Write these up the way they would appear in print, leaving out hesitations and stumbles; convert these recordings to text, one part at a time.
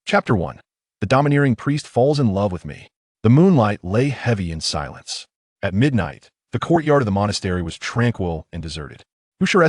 Chapter 1. The domineering priest falls in love with me. The moonlight lay heavy in silence. At midnight, the courtyard of the monastery was tranquil and deserted. Ushar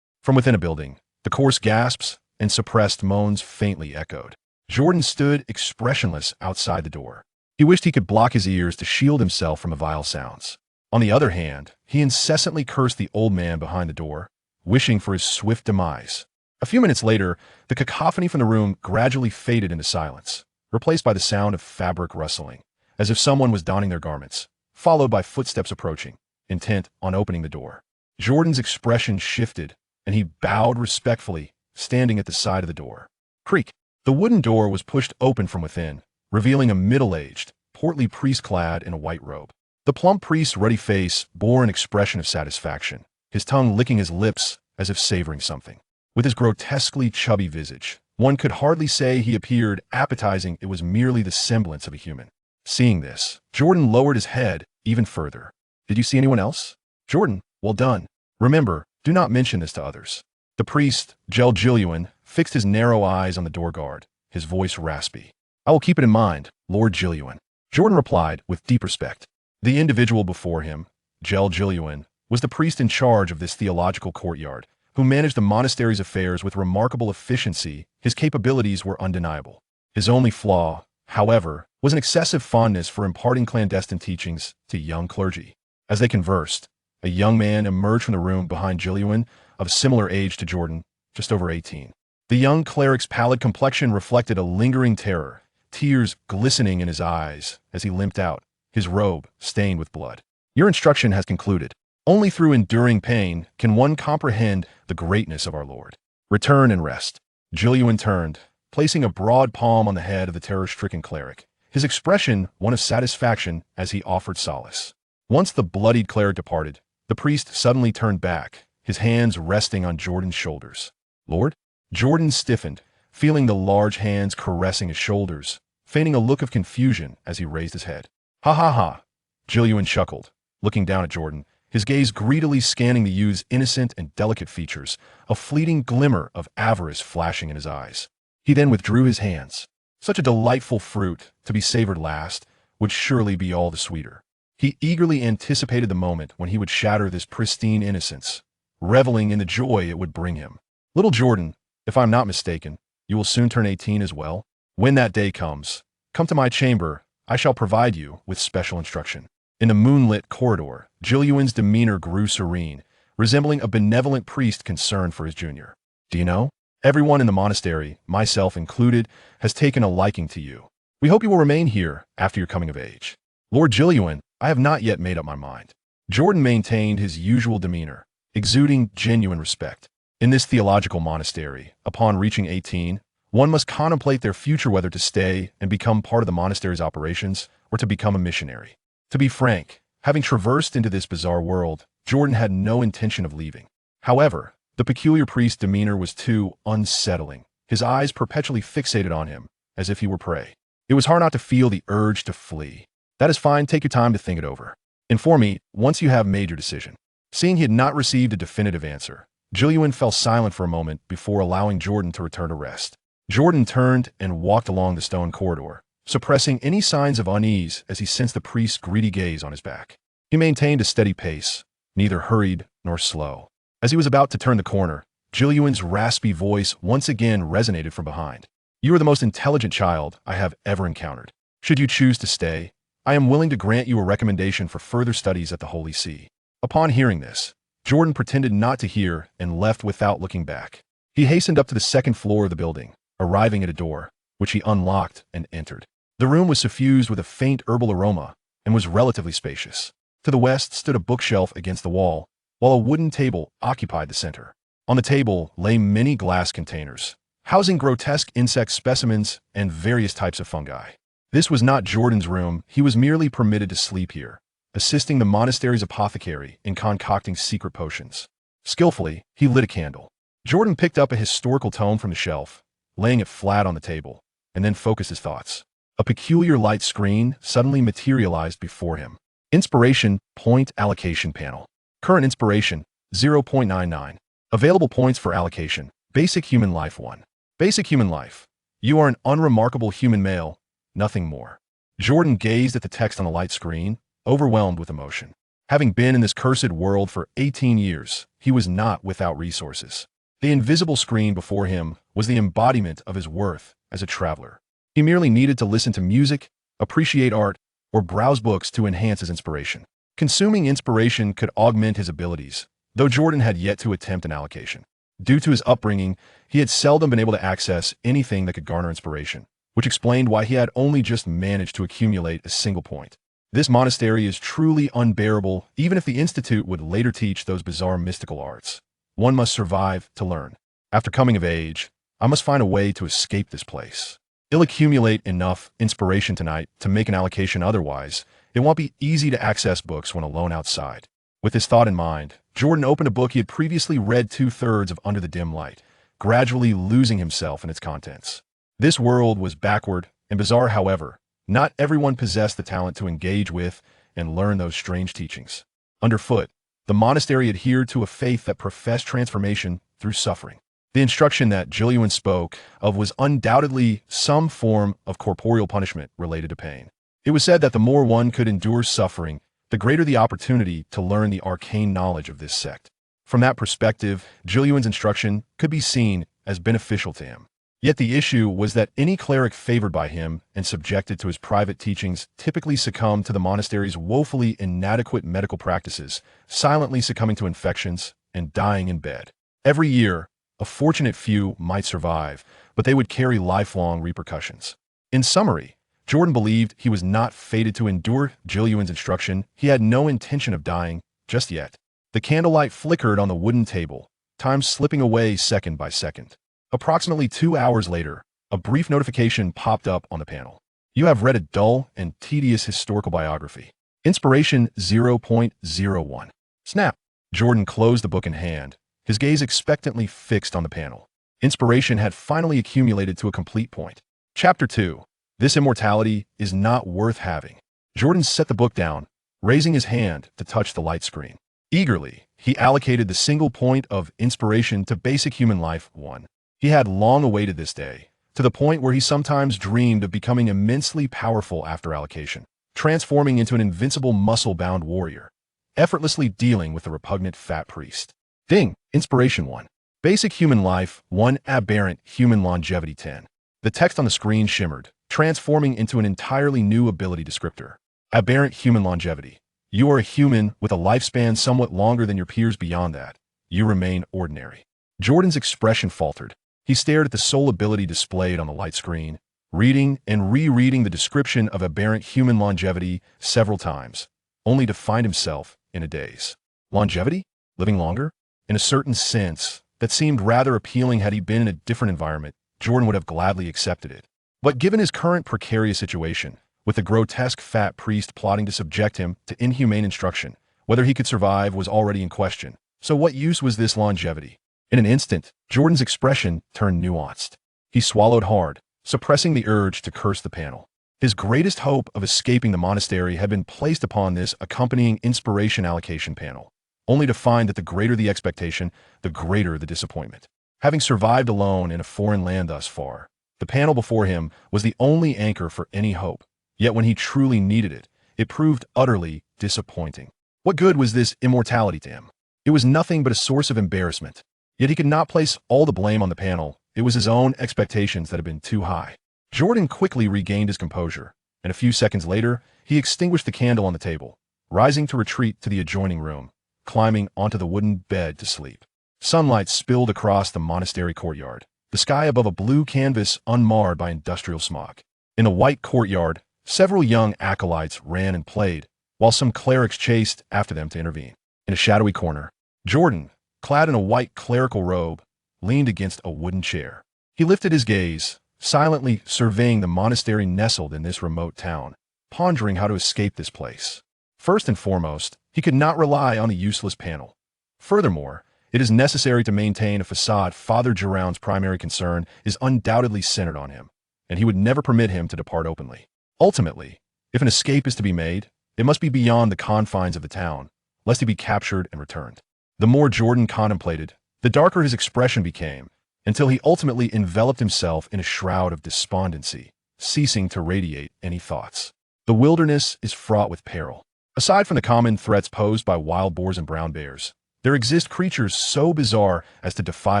From within a building, the coarse gasps and suppressed moans faintly echoed. Jordan stood expressionless outside the door. He wished he could block his ears to shield himself from the vile sounds. On the other hand, he incessantly cursed the old man behind the door, wishing for his swift demise. A few minutes later, the cacophony from the room gradually faded into silence, replaced by the sound of fabric rustling, as if someone was donning their garments, followed by footsteps approaching, intent on opening the door. Jordan's expression shifted, and he bowed respectfully, standing at the side of the door. Creak! The wooden door was pushed open from within, revealing a middle-aged, portly priest clad in a white robe. The plump priest's ruddy face bore an expression of satisfaction, his tongue licking his lips as if savoring something. With his grotesquely chubby visage, one could hardly say he appeared appetizing. It was merely the semblance of a human. Seeing this, Jordan lowered his head even further. Did you see anyone else? Jordan, well done. Remember, do not mention this to others. The priest, Gillian, fixed his narrow eyes on the door guard, his voice raspy. I will keep it in mind, Lord Gillian. Jordan replied with deep respect. The individual before him, Gillian, was the priest in charge of this theological courtyard, who managed the monastery's affairs with remarkable efficiency. His capabilities were undeniable. His only flaw, however, was an excessive fondness for imparting clandestine teachings to young clergy. As they conversed, a young man emerged from the room behind Gillian, of a similar age to Jordan, just over 18. The young cleric's pallid complexion reflected a lingering terror, tears glistening in his eyes as he limped out, his robe stained with blood. Your instruction has concluded. Only through enduring pain can one comprehend the greatness of our Lord. Return and rest. Gillian turned, placing a broad palm on the head of the terror-stricken cleric, his expression one of satisfaction as he offered solace. Once the bloodied cleric departed, the priest suddenly turned back, his hands resting on Jordan's shoulders. Lord? Jordan stiffened, feeling the large hands caressing his shoulders, feigning a look of confusion as he raised his head. Ha ha ha! Gillian chuckled, looking down at Jordan, his gaze greedily scanning the youth's innocent and delicate features, a fleeting glimmer of avarice flashing in his eyes. He then withdrew his hands. Such a delightful fruit, to be savored last, would surely be all the sweeter. He eagerly anticipated the moment when he would shatter this pristine innocence, reveling in the joy it would bring him. Little Jordan, if I'm not mistaken, you will soon turn 18 as well. When that day comes, come to my chamber. I shall provide you with special instruction. In the moonlit corridor, Gillian's demeanor grew serene, resembling a benevolent priest concerned for his junior. Do you know? Everyone in the monastery, myself included, has taken a liking to you. We hope you will remain here after your coming of age. Lord Gillian, I have not yet made up my mind. Jordan maintained his usual demeanor, exuding genuine respect. In this theological monastery, upon reaching 18, one must contemplate their future, whether to stay and become part of the monastery's operations or to become a missionary. To be frank, having traversed into this bizarre world, Jordan had no intention of leaving. However, the peculiar priest's demeanor was too unsettling, his eyes perpetually fixated on him, as if he were prey. It was hard not to feel the urge to flee. That is fine, take your time to think it over. Inform me once you have made your decision. Seeing he had not received a definitive answer, Gillian fell silent for a moment before allowing Jordan to return to rest. Jordan turned and walked along the stone corridor, suppressing any signs of unease as he sensed the priest's greedy gaze on his back. He maintained a steady pace, neither hurried nor slow. As he was about to turn the corner, Gillian's raspy voice once again resonated from behind. You are the most intelligent child I have ever encountered. Should you choose to stay, I am willing to grant you a recommendation for further studies at the Holy See. Upon hearing this, Jordan pretended not to hear and left without looking back. He hastened up to the second floor of the building, arriving at a door, which he unlocked and entered. The room was suffused with a faint herbal aroma and was relatively spacious. To the west stood a bookshelf against the wall, while a wooden table occupied the center. On the table lay many glass containers, housing grotesque insect specimens and various types of fungi. This was not Jordan's room. He was merely permitted to sleep here, assisting the monastery's apothecary in concocting secret potions. Skillfully, he lit a candle. Jordan picked up a historical tome from the shelf, laying it flat on the table, and then focused his thoughts. A peculiar light screen suddenly materialized before him. Inspiration Point Allocation Panel. Current inspiration, 0.99. Available points for allocation. Basic Human Life 1. Basic Human Life. You are an unremarkable human male, nothing more. Jordan gazed at the text on the light screen, overwhelmed with emotion. Having been in this cursed world for 18 years, he was not without resources. The invisible screen before him was the embodiment of his worth as a traveler. He merely needed to listen to music, appreciate art, or browse books to enhance his inspiration. Consuming inspiration could augment his abilities, though Jordan had yet to attempt an allocation. Due to his upbringing, he had seldom been able to access anything that could garner inspiration, which explained why he had only just managed to accumulate a single point. This monastery is truly unbearable, even if the Institute would later teach those bizarre mystical arts. One must survive to learn. After coming of age, I must find a way to escape this place. I'll accumulate enough inspiration tonight to make an allocation, otherwise it won't be easy to access books when alone outside. With this thought in mind, Jordan opened a book he had previously read 2/3 of Under the Dim Light, gradually losing himself in its contents. This world was backward and bizarre, however. Not everyone possessed the talent to engage with and learn those strange teachings. Underfoot, the monastery adhered to a faith that professed transformation through suffering. The instruction that Gillian spoke of was undoubtedly some form of corporeal punishment related to pain. It was said that the more one could endure suffering, the greater the opportunity to learn the arcane knowledge of this sect. From that perspective, Gillian's instruction could be seen as beneficial to him. Yet the issue was that any cleric favored by him and subjected to his private teachings typically succumbed to the monastery's woefully inadequate medical practices, silently succumbing to infections and dying in bed. Every year, a fortunate few might survive, but they would carry lifelong repercussions. In summary, Jordan believed he was not fated to endure Gillian's instruction. He had no intention of dying just yet. The candlelight flickered on the wooden table, time slipping away second by second. Approximately 2 hours later, a brief notification popped up on the panel. You have read a dull and tedious historical biography. Inspiration 0.01. Snap. Jordan closed the book in hand, his gaze expectantly fixed on the panel. Inspiration had finally accumulated to a complete point. Chapter 2. This immortality is not worth having. Jordan set the book down, raising his hand to touch the light screen. Eagerly, he allocated the single point of inspiration to basic human life 1. He had long awaited this day, to the point where he sometimes dreamed of becoming immensely powerful after allocation, transforming into an invincible muscle-bound warrior, effortlessly dealing with the repugnant fat priest. Ding! Inspiration 1. Basic human life 1. Aberrant human longevity 10. The text on the screen shimmered, transforming into an entirely new ability descriptor. Aberrant human longevity. You are a human with a lifespan somewhat longer than your peers. Beyond that, you remain ordinary. Jordan's expression faltered. He stared at the sole ability displayed on the light screen, reading and rereading the description of aberrant human longevity several times, only to find himself in a daze. Longevity? Living longer? In a certain sense, that seemed rather appealing. Had he been in a different environment, Jordan would have gladly accepted it. But given his current precarious situation, with the grotesque fat priest plotting to subject him to inhumane instruction, whether he could survive was already in question. So what use was this longevity? In an instant, Jordan's expression turned nuanced. He swallowed hard, suppressing the urge to curse the panel. His greatest hope of escaping the monastery had been placed upon this accompanying inspiration allocation panel, only to find that the greater the expectation, the greater the disappointment. Having survived alone in a foreign land thus far, the panel before him was the only anchor for any hope. Yet when he truly needed it, it proved utterly disappointing. What good was this immortality to him? It was nothing but a source of embarrassment. Yet he could not place all the blame on the panel. It was his own expectations that had been too high. Jordan quickly regained his composure, and a few seconds later, he extinguished the candle on the table, rising to retreat to the adjoining room, climbing onto the wooden bed to sleep. Sunlight spilled across the monastery courtyard, the sky above a blue canvas unmarred by industrial smog. In the white courtyard, several young acolytes ran and played, while some clerics chased after them to intervene. In a shadowy corner, Jordan, clad in a white clerical robe, leaned against a wooden chair. He lifted his gaze, silently surveying the monastery nestled in this remote town, pondering how to escape this place. First and foremost, he could not rely on the useless panel. Furthermore, it is necessary to maintain a facade. Father Giroun's primary concern is undoubtedly centered on him, and he would never permit him to depart openly. Ultimately, if an escape is to be made, it must be beyond the confines of the town, lest he be captured and returned. The more Jordan contemplated, the darker his expression became, until he ultimately enveloped himself in a shroud of despondency, ceasing to radiate any thoughts. The wilderness is fraught with peril. Aside from the common threats posed by wild boars and brown bears, there exist creatures so bizarre as to defy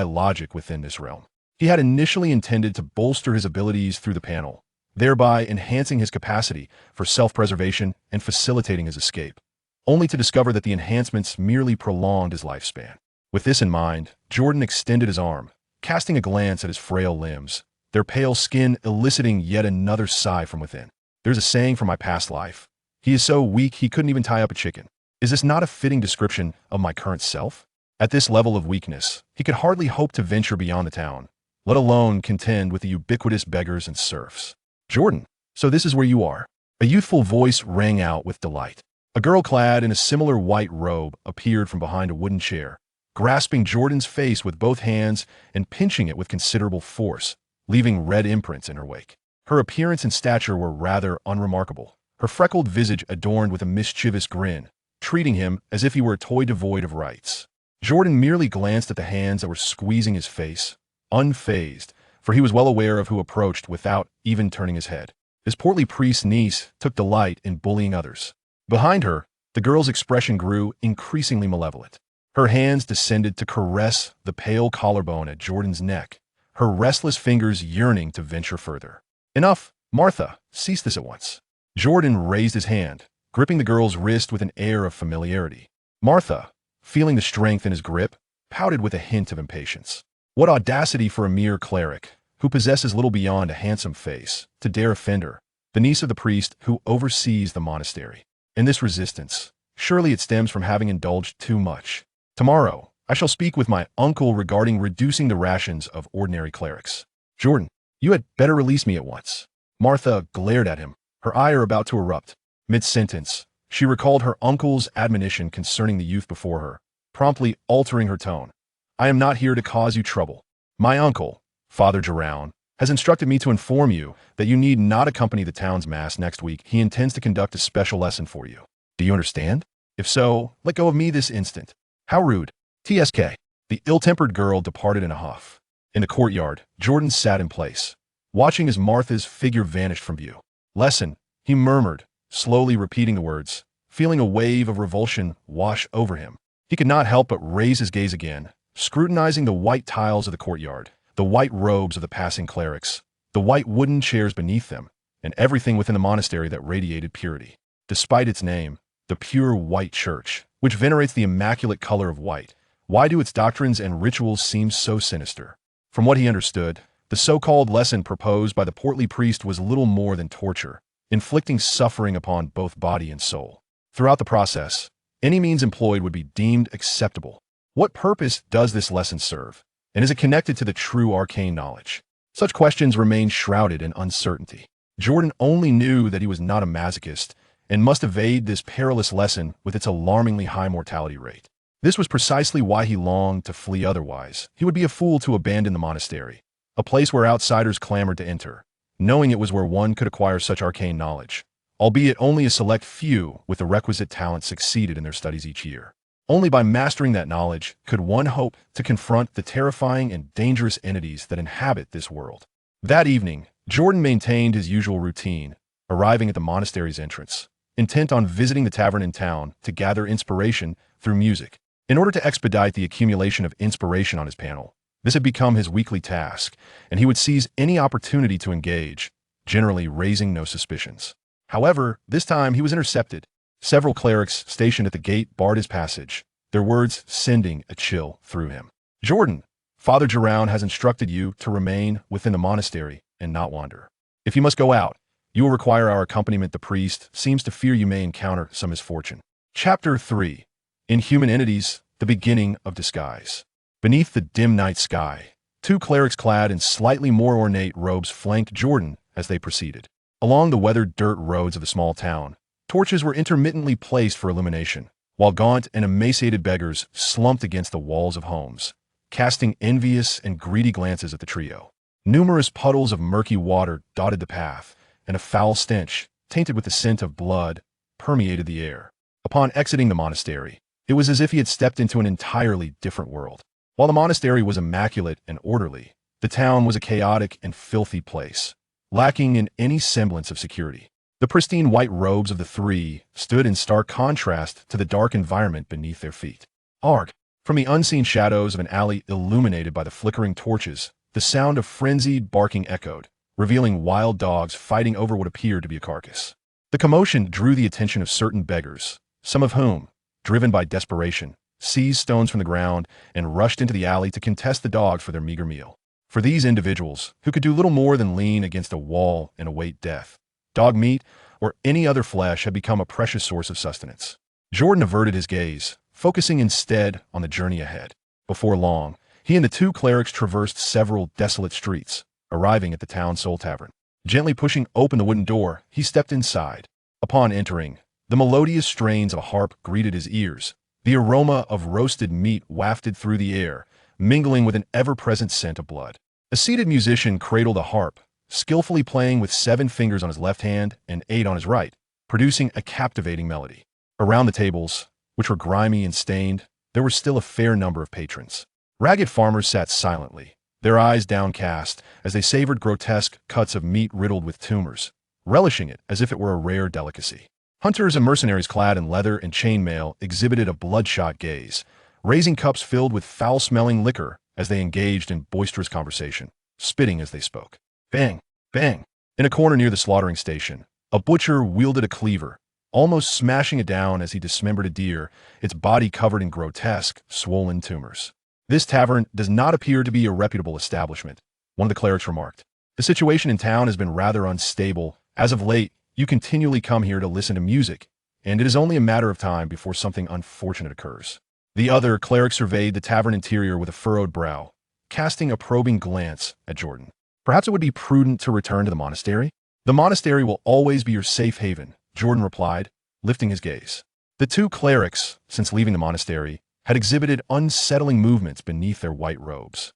logic within this realm. He had initially intended to bolster his abilities through the panel, thereby enhancing his capacity for self-preservation and facilitating his escape, only to discover that the enhancements merely prolonged his lifespan. With this in mind, Jordan extended his arm, casting a glance at his frail limbs, their pale skin eliciting yet another sigh from within. There's a saying from my past life. He is so weak he couldn't even tie up a chicken. Is this not a fitting description of my current self? At this level of weakness, he could hardly hope to venture beyond the town, let alone contend with the ubiquitous beggars and serfs. Jordan, so this is where you are. A youthful voice rang out with delight. A girl clad in a similar white robe appeared from behind a wooden chair, grasping Jordan's face with both hands and pinching it with considerable force, leaving red imprints in her wake. Her appearance and stature were rather unremarkable, her freckled visage adorned with a mischievous grin, treating him as if he were a toy devoid of rights. Jordan merely glanced at the hands that were squeezing his face, unfazed, for he was well aware of who approached without even turning his head. His portly priest's niece took delight in bullying others. Behind her, the girl's expression grew increasingly malevolent. Her hands descended to caress the pale collarbone at Jordan's neck, her restless fingers yearning to venture further. Enough, Martha, cease this at once. Jordan raised his hand, gripping the girl's wrist with an air of familiarity. Martha, feeling the strength in his grip, pouted with a hint of impatience. What audacity for a mere cleric, who possesses little beyond a handsome face, to dare offend her, the niece of the priest who oversees the monastery. And this resistance, surely it stems from having indulged too much. Tomorrow, I shall speak with my uncle regarding reducing the rations of ordinary clerics. Jordan, you had better release me at once. Martha glared at him, her ire about to erupt. Mid-sentence, she recalled her uncle's admonition concerning the youth before her, promptly altering her tone. I am not here to cause you trouble. My uncle, Father Giroun, has instructed me to inform you that you need not accompany the town's mass next week. He intends to conduct a special lesson for you. Do you understand? If so, let go of me this instant. How rude. TSK. The ill-tempered girl departed in a huff. In the courtyard, Jordan sat in place, watching as Martha's figure vanished from view. Lesson, he murmured, slowly repeating the words, feeling a wave of revulsion wash over him. He could not help but raise his gaze again, scrutinizing the white tiles of the courtyard, the white robes of the passing clerics, the white wooden chairs beneath them, and everything within the monastery that radiated purity. Despite its name, the pure white church, which venerates the immaculate color of white, why do its doctrines and rituals seem so sinister? From what he understood, the so-called lesson proposed by the portly priest was little more than torture, inflicting suffering upon both body and soul. Throughout the process, any means employed would be deemed acceptable. What purpose does this lesson serve? And is it connected to the true arcane knowledge? Such questions remain shrouded in uncertainty. Jordan only knew that he was not a masochist and must evade this perilous lesson with its alarmingly high mortality rate. This was precisely why he longed to flee otherwise. He would be a fool to abandon the monastery, a place where outsiders clamored to enter, knowing it was where one could acquire such arcane knowledge, albeit only a select few with the requisite talent succeeded in their studies each year. Only by mastering that knowledge could one hope to confront the terrifying and dangerous entities that inhabit this world. That evening, Jordan maintained his usual routine, arriving at the monastery's entrance, intent on visiting the tavern in town to gather inspiration through music. In order to expedite the accumulation of inspiration on his panel, this had become his weekly task, and he would seize any opportunity to engage, generally raising no suspicions. However, this time he was intercepted. Several clerics stationed at the gate barred his passage, their words sending a chill through him. Jordan, Father Giroun has instructed you to remain within the monastery and not wander. If you must go out, you will require our accompaniment. The priest seems to fear you may encounter some misfortune. Chapter 3. Inhuman Entities, the Beginning of Disguise. Beneath the dim night sky, two clerics clad in slightly more ornate robes flanked Jordan as they proceeded. Along the weathered dirt roads of the small town, torches were intermittently placed for illumination, while gaunt and emaciated beggars slumped against the walls of homes, casting envious and greedy glances at the trio. Numerous puddles of murky water dotted the path, and a foul stench, tainted with the scent of blood, permeated the air. Upon exiting the monastery, it was as if he had stepped into an entirely different world. While the monastery was immaculate and orderly, The town was a chaotic and filthy place, lacking in any semblance of security. The pristine white robes of the three stood in stark contrast to the dark environment beneath their feet. Arg! From the unseen shadows of an alley illuminated by the flickering torches, the sound of frenzied barking echoed, revealing wild dogs fighting over what appeared to be a carcass. The commotion drew the attention of certain beggars, some of whom, driven by desperation, seized stones from the ground and rushed into the alley to contest the dogs for their meager meal. For these individuals, who could do little more than lean against a wall and await death, dog meat or any other flesh had become a precious source of sustenance. Jordan averted his gaze, focusing instead on the journey ahead. Before long, he and the two clerics traversed several desolate streets, arriving at the town's sole tavern. Gently pushing open the wooden door, he stepped inside. Upon entering, the melodious strains of a harp greeted his ears. The aroma of roasted meat wafted through the air, mingling with an ever-present scent of blood. A seated musician cradled a harp, skillfully playing with 7 fingers on his left hand and 8 on his right, producing a captivating melody. Around the tables, which were grimy and stained, there were still a fair number of patrons. Ragged farmers sat silently, their eyes downcast as they savored grotesque cuts of meat riddled with tumors, relishing it as if it were a rare delicacy. Hunters and mercenaries clad in leather and chainmail exhibited a bloodshot gaze, raising cups filled with foul-smelling liquor as they engaged in boisterous conversation, spitting as they spoke. Bang! Bang! In a corner near the slaughtering station, a butcher wielded a cleaver, almost smashing it down as he dismembered a deer, its body covered in grotesque, swollen tumors. This tavern does not appear to be a reputable establishment, one of the clerics remarked. The situation in town has been rather unstable. As of late, you continually come here to listen to music, and it is only a matter of time before something unfortunate occurs. The other cleric surveyed the tavern interior with a furrowed brow, casting a probing glance at Jordan. Perhaps it would be prudent to return to the monastery? The monastery will always be your safe haven, Jordan replied, lifting his gaze. The two clerics, since leaving the monastery, had exhibited unsettling movements beneath their white robes.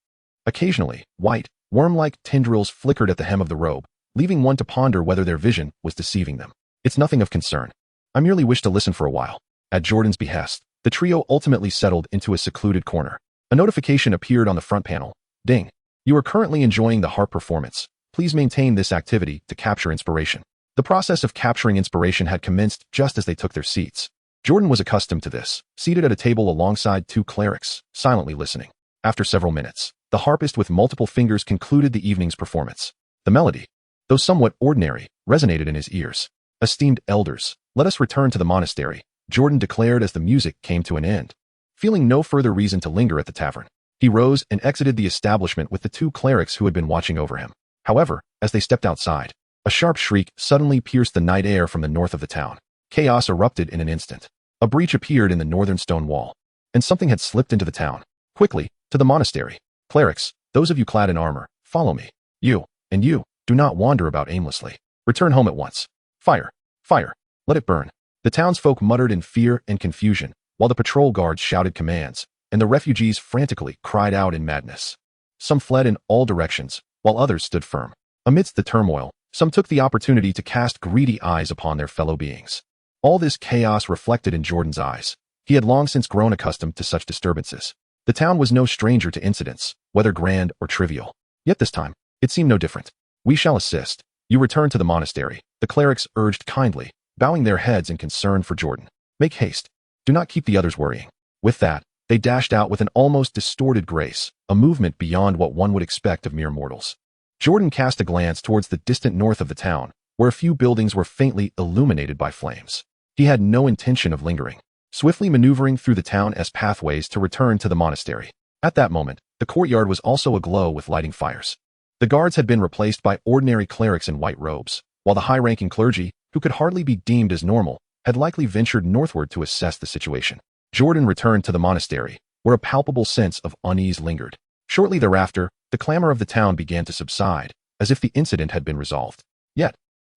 Occasionally, white, worm-like tendrils flickered at the hem of the robe, leaving one to ponder whether their vision was deceiving them. It's nothing of concern. I merely wish to listen for a while. At Jordan's behest, the trio ultimately settled into a secluded corner. A notification appeared on the front panel. Ding. You are currently enjoying the harp performance. Please maintain this activity to capture inspiration. The process of capturing inspiration had commenced just as they took their seats. Jordan was accustomed to this, seated at a table alongside two clerics, silently listening. After several minutes, the harpist with multiple fingers concluded the evening's performance. The melody, though somewhat ordinary, resonated in his ears. Esteemed elders, let us return to the monastery, Jordan declared as the music came to an end. Feeling no further reason to linger at the tavern, he rose and exited the establishment with the two clerics who had been watching over him. However, as they stepped outside, a sharp shriek suddenly pierced the night air from the north of the town. Chaos erupted in an instant. A breach appeared in the northern stone wall, and something had slipped into the town. Quickly, to the monastery. Clerics, those of you clad in armor, follow me. You, and you, do not wander about aimlessly. Return home at once. Fire! Fire! Let it burn. The townsfolk muttered in fear and confusion, while the patrol guards shouted commands, and the refugees frantically cried out in madness. Some fled in all directions, while others stood firm. Amidst the turmoil, some took the opportunity to cast greedy eyes upon their fellow beings. All this chaos reflected in Jordan's eyes. He had long since grown accustomed to such disturbances. The town was no stranger to incidents, whether grand or trivial. Yet this time, it seemed no different. We shall assist. You return to the monastery, the clerics urged kindly, bowing their heads in concern for Jordan. Make haste. Do not keep the others worrying. With that, they dashed out with an almost distorted grace, a movement beyond what one would expect of mere mortals. Jordan cast a glance towards the distant north of the town, where a few buildings were faintly illuminated by flames. He had no intention of lingering, swiftly maneuvering through the town as pathways to return to the monastery. At that moment, the courtyard was also aglow with lighting fires. The guards had been replaced by ordinary clerics in white robes, while the high-ranking clergy, who could hardly be deemed as normal, had likely ventured northward to assess the situation. Jordan returned to the monastery, where a palpable sense of unease lingered. Shortly thereafter, the clamor of the town began to subside, as if the incident had been resolved. Yet,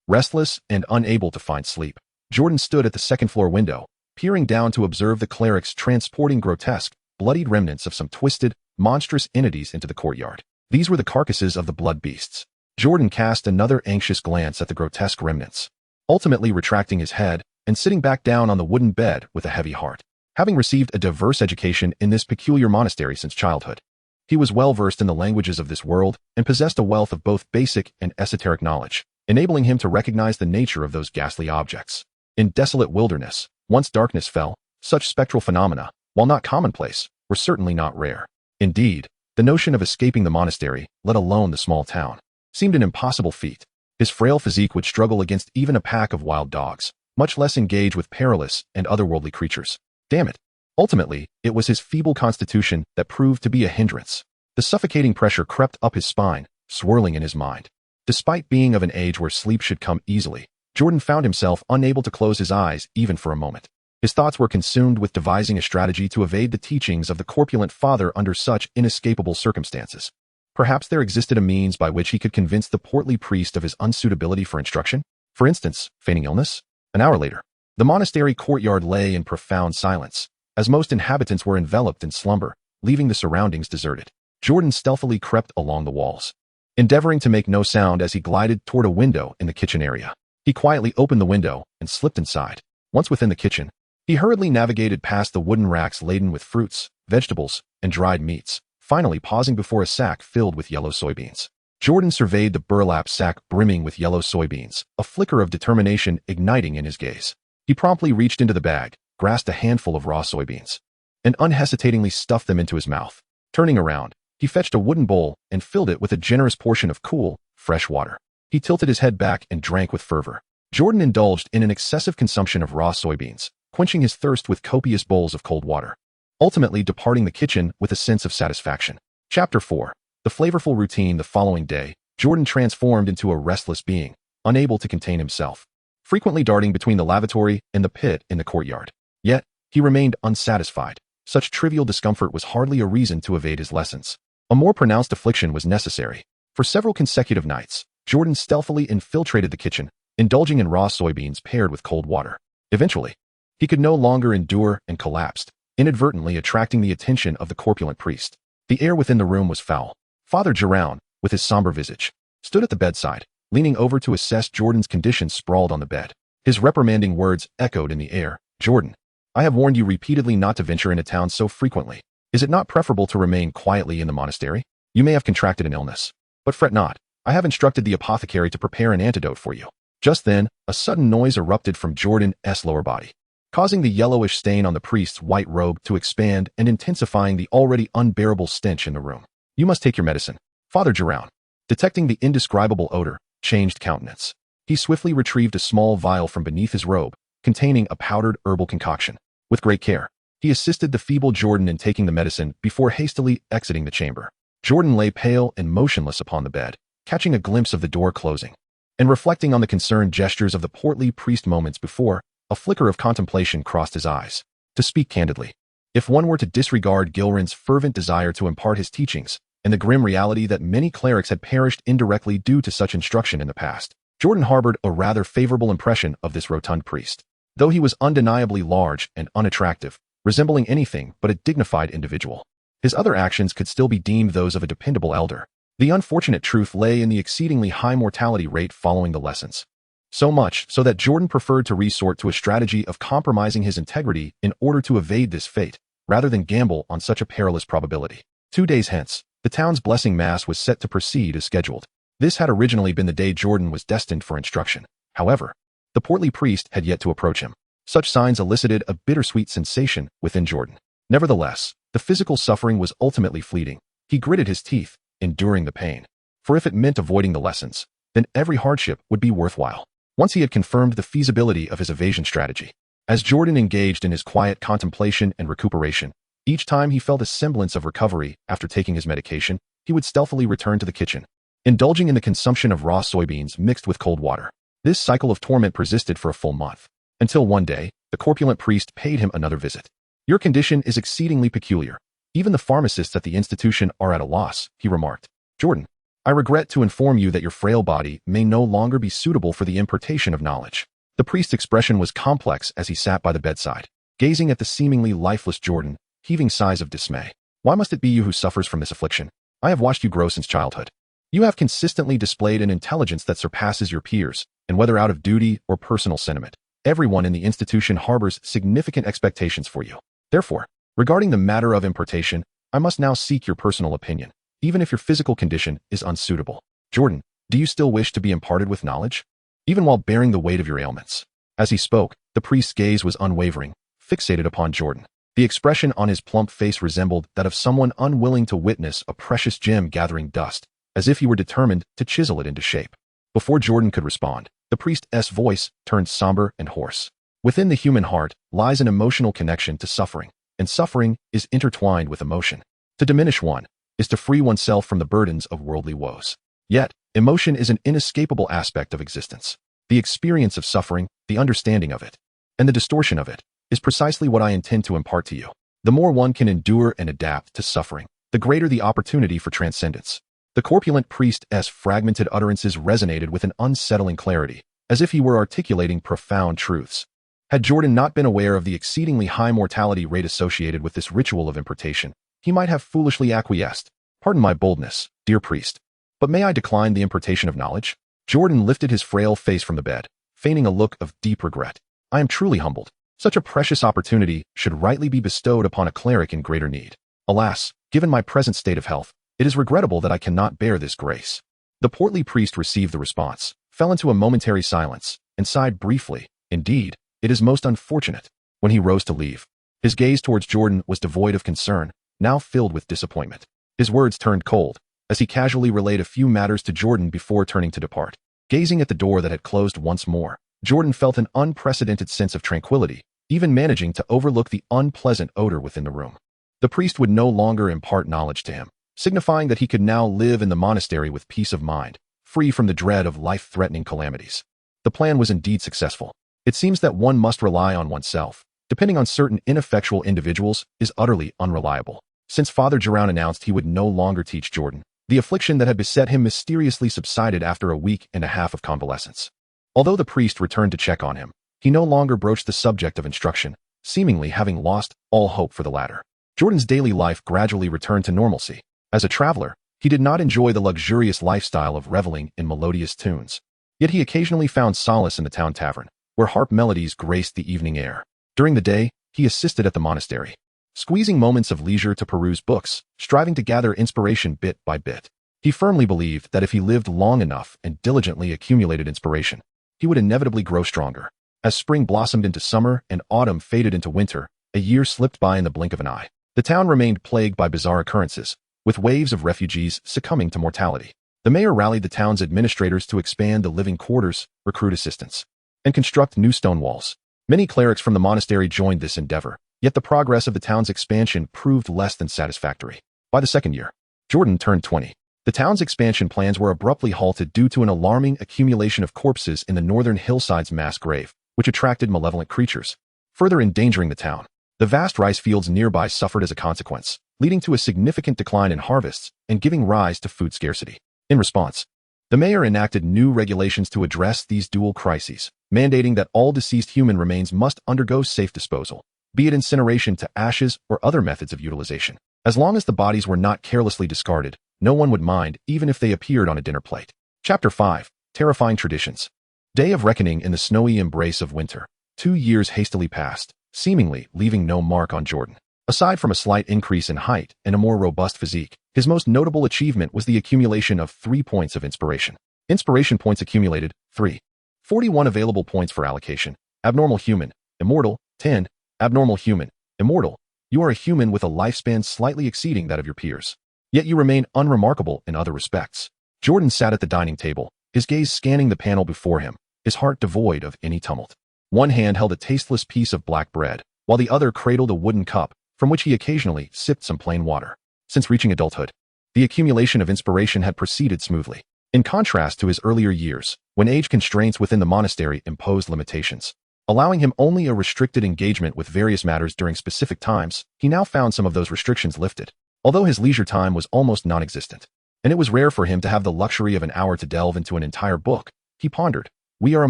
restless and unable to find sleep, Jordan stood at the second-floor window, peering down to observe the clerics transporting grotesque, bloodied remnants of some twisted, monstrous entities into the courtyard. These were the carcasses of the blood beasts. Jordan cast another anxious glance at the grotesque remnants, ultimately retracting his head and sitting back down on the wooden bed with a heavy heart. Having received a diverse education in this peculiar monastery since childhood, He was well versed in the languages of this world and possessed a wealth of both basic and esoteric knowledge, enabling him to recognize the nature of those ghastly objects. In desolate wilderness, once darkness fell, such spectral phenomena, while not commonplace, were certainly not rare. Indeed, the notion of escaping the monastery, let alone the small town, seemed an impossible feat. His frail physique would struggle against even a pack of wild dogs, much less engage with perilous and otherworldly creatures. Damn it. Ultimately, it was his feeble constitution that proved to be a hindrance. The suffocating pressure crept up his spine, swirling in his mind. Despite being of an age where sleep should come easily, Jordan found himself unable to close his eyes even for a moment. His thoughts were consumed with devising a strategy to evade the teachings of the corpulent father under such inescapable circumstances. Perhaps there existed a means by which he could convince the portly priest of his unsuitability for instruction? For instance, feigning illness? An hour later, the monastery courtyard lay in profound silence, as most inhabitants were enveloped in slumber, leaving the surroundings deserted. Jordan stealthily crept along the walls, endeavoring to make no sound as he glided toward a window in the kitchen area. He quietly opened the window and slipped inside. Once within the kitchen, he hurriedly navigated past the wooden racks laden with fruits, vegetables, and dried meats, finally pausing before a sack filled with yellow soybeans. Jordan surveyed the burlap sack brimming with yellow soybeans, a flicker of determination igniting in his gaze. He promptly reached into the bag, grasped a handful of raw soybeans, and unhesitatingly stuffed them into his mouth. Turning around, he fetched a wooden bowl and filled it with a generous portion of cool, fresh water. He tilted his head back and drank with fervor. Jordan indulged in an excessive consumption of raw soybeans, quenching his thirst with copious bowls of cold water, ultimately departing the kitchen with a sense of satisfaction. Chapter 4. The flavorful routine. The following day, Jordan transformed into a restless being, unable to contain himself, frequently darting between the lavatory and the pit in the courtyard. Yet, he remained unsatisfied. Such trivial discomfort was hardly a reason to evade his lessons. A more pronounced affliction was necessary. For several consecutive nights, Jordan stealthily infiltrated the kitchen, indulging in raw soybeans paired with cold water. Eventually, he could no longer endure and collapsed, inadvertently attracting the attention of the corpulent priest. The air within the room was foul. Father Giroun, with his somber visage, stood at the bedside, leaning over to assess Jordan's condition sprawled on the bed. His reprimanding words echoed in the air. Jordan, I have warned you repeatedly not to venture into town so frequently. Is it not preferable to remain quietly in the monastery? You may have contracted an illness, but fret not. I have instructed the apothecary to prepare an antidote for you. Just then, a sudden noise erupted from Jordan's lower body, causing the yellowish stain on the priest's white robe to expand and intensifying the already unbearable stench in the room. You must take your medicine. Father Giroun, detecting the indescribable odor, changed countenance. He swiftly retrieved a small vial from beneath his robe, containing a powdered herbal concoction. With great care, he assisted the feeble Jordan in taking the medicine before hastily exiting the chamber. Jordan lay pale and motionless upon the bed, catching a glimpse of the door closing, and reflecting on the concerned gestures of the portly priest moments before. A flicker of contemplation crossed his eyes. To speak candidly, if one were to disregard Gilran's fervent desire to impart his teachings, and the grim reality that many clerics had perished indirectly due to such instruction in the past, Jordan harbored a rather favorable impression of this rotund priest. Though he was undeniably large and unattractive, resembling anything but a dignified individual, his other actions could still be deemed those of a dependable elder. The unfortunate truth lay in the exceedingly high mortality rate following the lessons. So much so that Jordan preferred to resort to a strategy of compromising his integrity in order to evade this fate, rather than gamble on such a perilous probability. 2 days hence, the town's blessing mass was set to proceed as scheduled. This had originally been the day Jordan was destined for instruction. However, the portly priest had yet to approach him. Such signs elicited a bittersweet sensation within Jordan. Nevertheless, the physical suffering was ultimately fleeting. He gritted his teeth, enduring the pain. For if it meant avoiding the lessons, then every hardship would be worthwhile. Once he had confirmed the feasibility of his evasion strategy, as Jordan engaged in his quiet contemplation and recuperation, each time he felt a semblance of recovery after taking his medication, he would stealthily return to the kitchen, indulging in the consumption of raw soybeans mixed with cold water. This cycle of torment persisted for a full month, until one day, the corpulent priest paid him another visit. Your condition is exceedingly peculiar. Even the pharmacists at the institution are at a loss, he remarked. Jordan, I regret to inform you that your frail body may no longer be suitable for the impartation of knowledge. The priest's expression was complex as he sat by the bedside, gazing at the seemingly lifeless Jordan, heaving sighs of dismay. Why must it be you who suffers from this affliction? I have watched you grow since childhood. You have consistently displayed an intelligence that surpasses your peers, and whether out of duty or personal sentiment, everyone in the institution harbors significant expectations for you. Therefore, regarding the matter of impartation, I must now seek your personal opinion, even if your physical condition is unsuitable. Jordan, do you still wish to be imparted with knowledge? Even while bearing the weight of your ailments." As he spoke, the priest's gaze was unwavering, fixated upon Jordan. The expression on his plump face resembled that of someone unwilling to witness a precious gem gathering dust, as if he were determined to chisel it into shape. Before Jordan could respond, the priest's voice turned somber and hoarse. "Within the human heart lies an emotional connection to suffering, and suffering is intertwined with emotion. To diminish one is to free oneself from the burdens of worldly woes. Yet, emotion is an inescapable aspect of existence. The experience of suffering, the understanding of it, and the distortion of it, is precisely what I intend to impart to you. The more one can endure and adapt to suffering, the greater the opportunity for transcendence." The corpulent priest's fragmented utterances resonated with an unsettling clarity, as if he were articulating profound truths. Had Jordan not been aware of the exceedingly high mortality rate associated with this ritual of impartation, he might have foolishly acquiesced. "Pardon my boldness, dear priest, but may I decline the impartation of knowledge?" Jordan lifted his frail face from the bed, feigning a look of deep regret. "I am truly humbled. Such a precious opportunity should rightly be bestowed upon a cleric in greater need. Alas, given my present state of health, it is regrettable that I cannot bear this grace." The portly priest received the response, fell into a momentary silence, and sighed briefly. "Indeed, it is most unfortunate." When he rose to leave, his gaze towards Jordan was devoid of concern, now filled with disappointment. His words turned cold, as he casually relayed a few matters to Jordan before turning to depart. Gazing at the door that had closed once more, Jordan felt an unprecedented sense of tranquility, even managing to overlook the unpleasant odor within the room. The priest would no longer impart knowledge to him, signifying that he could now live in the monastery with peace of mind, free from the dread of life-threatening calamities. The plan was indeed successful. It seems that one must rely on oneself. Depending on certain ineffectual individuals is utterly unreliable. Since Father Giroun announced he would no longer teach Jordan, the affliction that had beset him mysteriously subsided after a week and a half of convalescence. Although the priest returned to check on him, he no longer broached the subject of instruction, seemingly having lost all hope for the latter. Jordan's daily life gradually returned to normalcy. As a traveler, he did not enjoy the luxurious lifestyle of reveling in melodious tunes. Yet he occasionally found solace in the town tavern, where harp melodies graced the evening air. During the day, he assisted at the monastery, squeezing moments of leisure to peruse books, striving to gather inspiration bit by bit. He firmly believed that if he lived long enough and diligently accumulated inspiration, he would inevitably grow stronger. As spring blossomed into summer and autumn faded into winter, a year slipped by in the blink of an eye. The town remained plagued by bizarre occurrences, with waves of refugees succumbing to mortality. The mayor rallied the town's administrators to expand the living quarters, recruit assistants, and construct new stone walls. Many clerics from the monastery joined this endeavor, yet the progress of the town's expansion proved less than satisfactory. By the second year, Jordan turned 20. The town's expansion plans were abruptly halted due to an alarming accumulation of corpses in the northern hillside's mass grave, which attracted malevolent creatures, further endangering the town. The vast rice fields nearby suffered as a consequence, leading to a significant decline in harvests and giving rise to food scarcity. In response, the mayor enacted new regulations to address these dual crises, mandating that all deceased human remains must undergo safe disposal, be it incineration to ashes or other methods of utilization. As long as the bodies were not carelessly discarded, no one would mind, even if they appeared on a dinner plate. Chapter 5. Terrifying Traditions. Day of reckoning in the snowy embrace of winter. 2 years hastily passed, seemingly leaving no mark on Jordan. Aside from a slight increase in height and a more robust physique, his most notable achievement was the accumulation of 3 points of inspiration. Inspiration points accumulated, 3. 41 available points for allocation. Abnormal human, immortal, 10. Abnormal human, immortal. You are a human with a lifespan slightly exceeding that of your peers. Yet you remain unremarkable in other respects. Jordan sat at the dining table, his gaze scanning the panel before him, his heart devoid of any tumult. One hand held a tasteless piece of black bread, while the other cradled a wooden cup, from which he occasionally sipped some plain water. Since reaching adulthood, the accumulation of inspiration had proceeded smoothly. In contrast to his earlier years, when age constraints within the monastery imposed limitations, allowing him only a restricted engagement with various matters during specific times, he now found some of those restrictions lifted. Although his leisure time was almost non-existent, and it was rare for him to have the luxury of an hour to delve into an entire book, he pondered, "We are a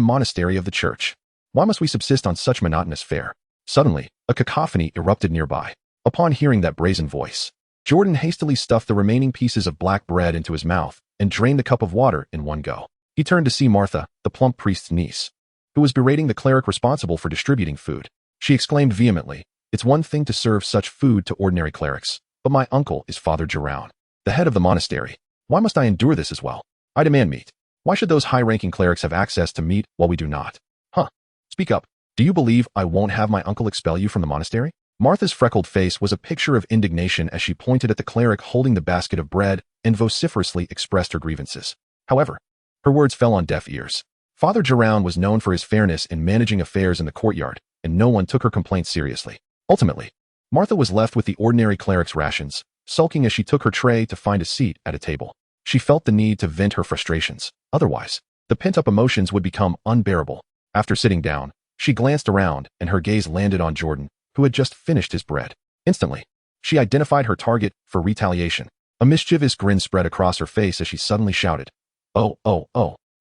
monastery of the church. Why must we subsist on such monotonous fare?" Suddenly, a cacophony erupted nearby. Upon hearing that brazen voice, Jordan hastily stuffed the remaining pieces of black bread into his mouth and drained the cup of water in one go. He turned to see Martha, the plump priest's niece, who was berating the cleric responsible for distributing food. She exclaimed vehemently, "It's one thing to serve such food to ordinary clerics, But my uncle is Father Giroun, the head of the monastery. Why must I endure this as well? I demand meat. Why should those high-ranking clerics have access to meat while we do not? Huh. Speak up. Do you believe I won't have my uncle expel you from the monastery? Martha's freckled face was a picture of indignation as she pointed at the cleric holding the basket of bread and vociferously expressed her grievances. However, her words fell on deaf ears. Father Giroun was known for his fairness in managing affairs in the courtyard, and no one took her complaints seriously. Ultimately, Martha was left with the ordinary cleric's rations, sulking as she took her tray to find a seat at a table. She felt the need to vent her frustrations. Otherwise, the pent-up emotions would become unbearable. After sitting down, she glanced around, and her gaze landed on Jordan, who had just finished his bread. Instantly, she identified her target for retaliation. A mischievous grin spread across her face as she suddenly shouted, Oh,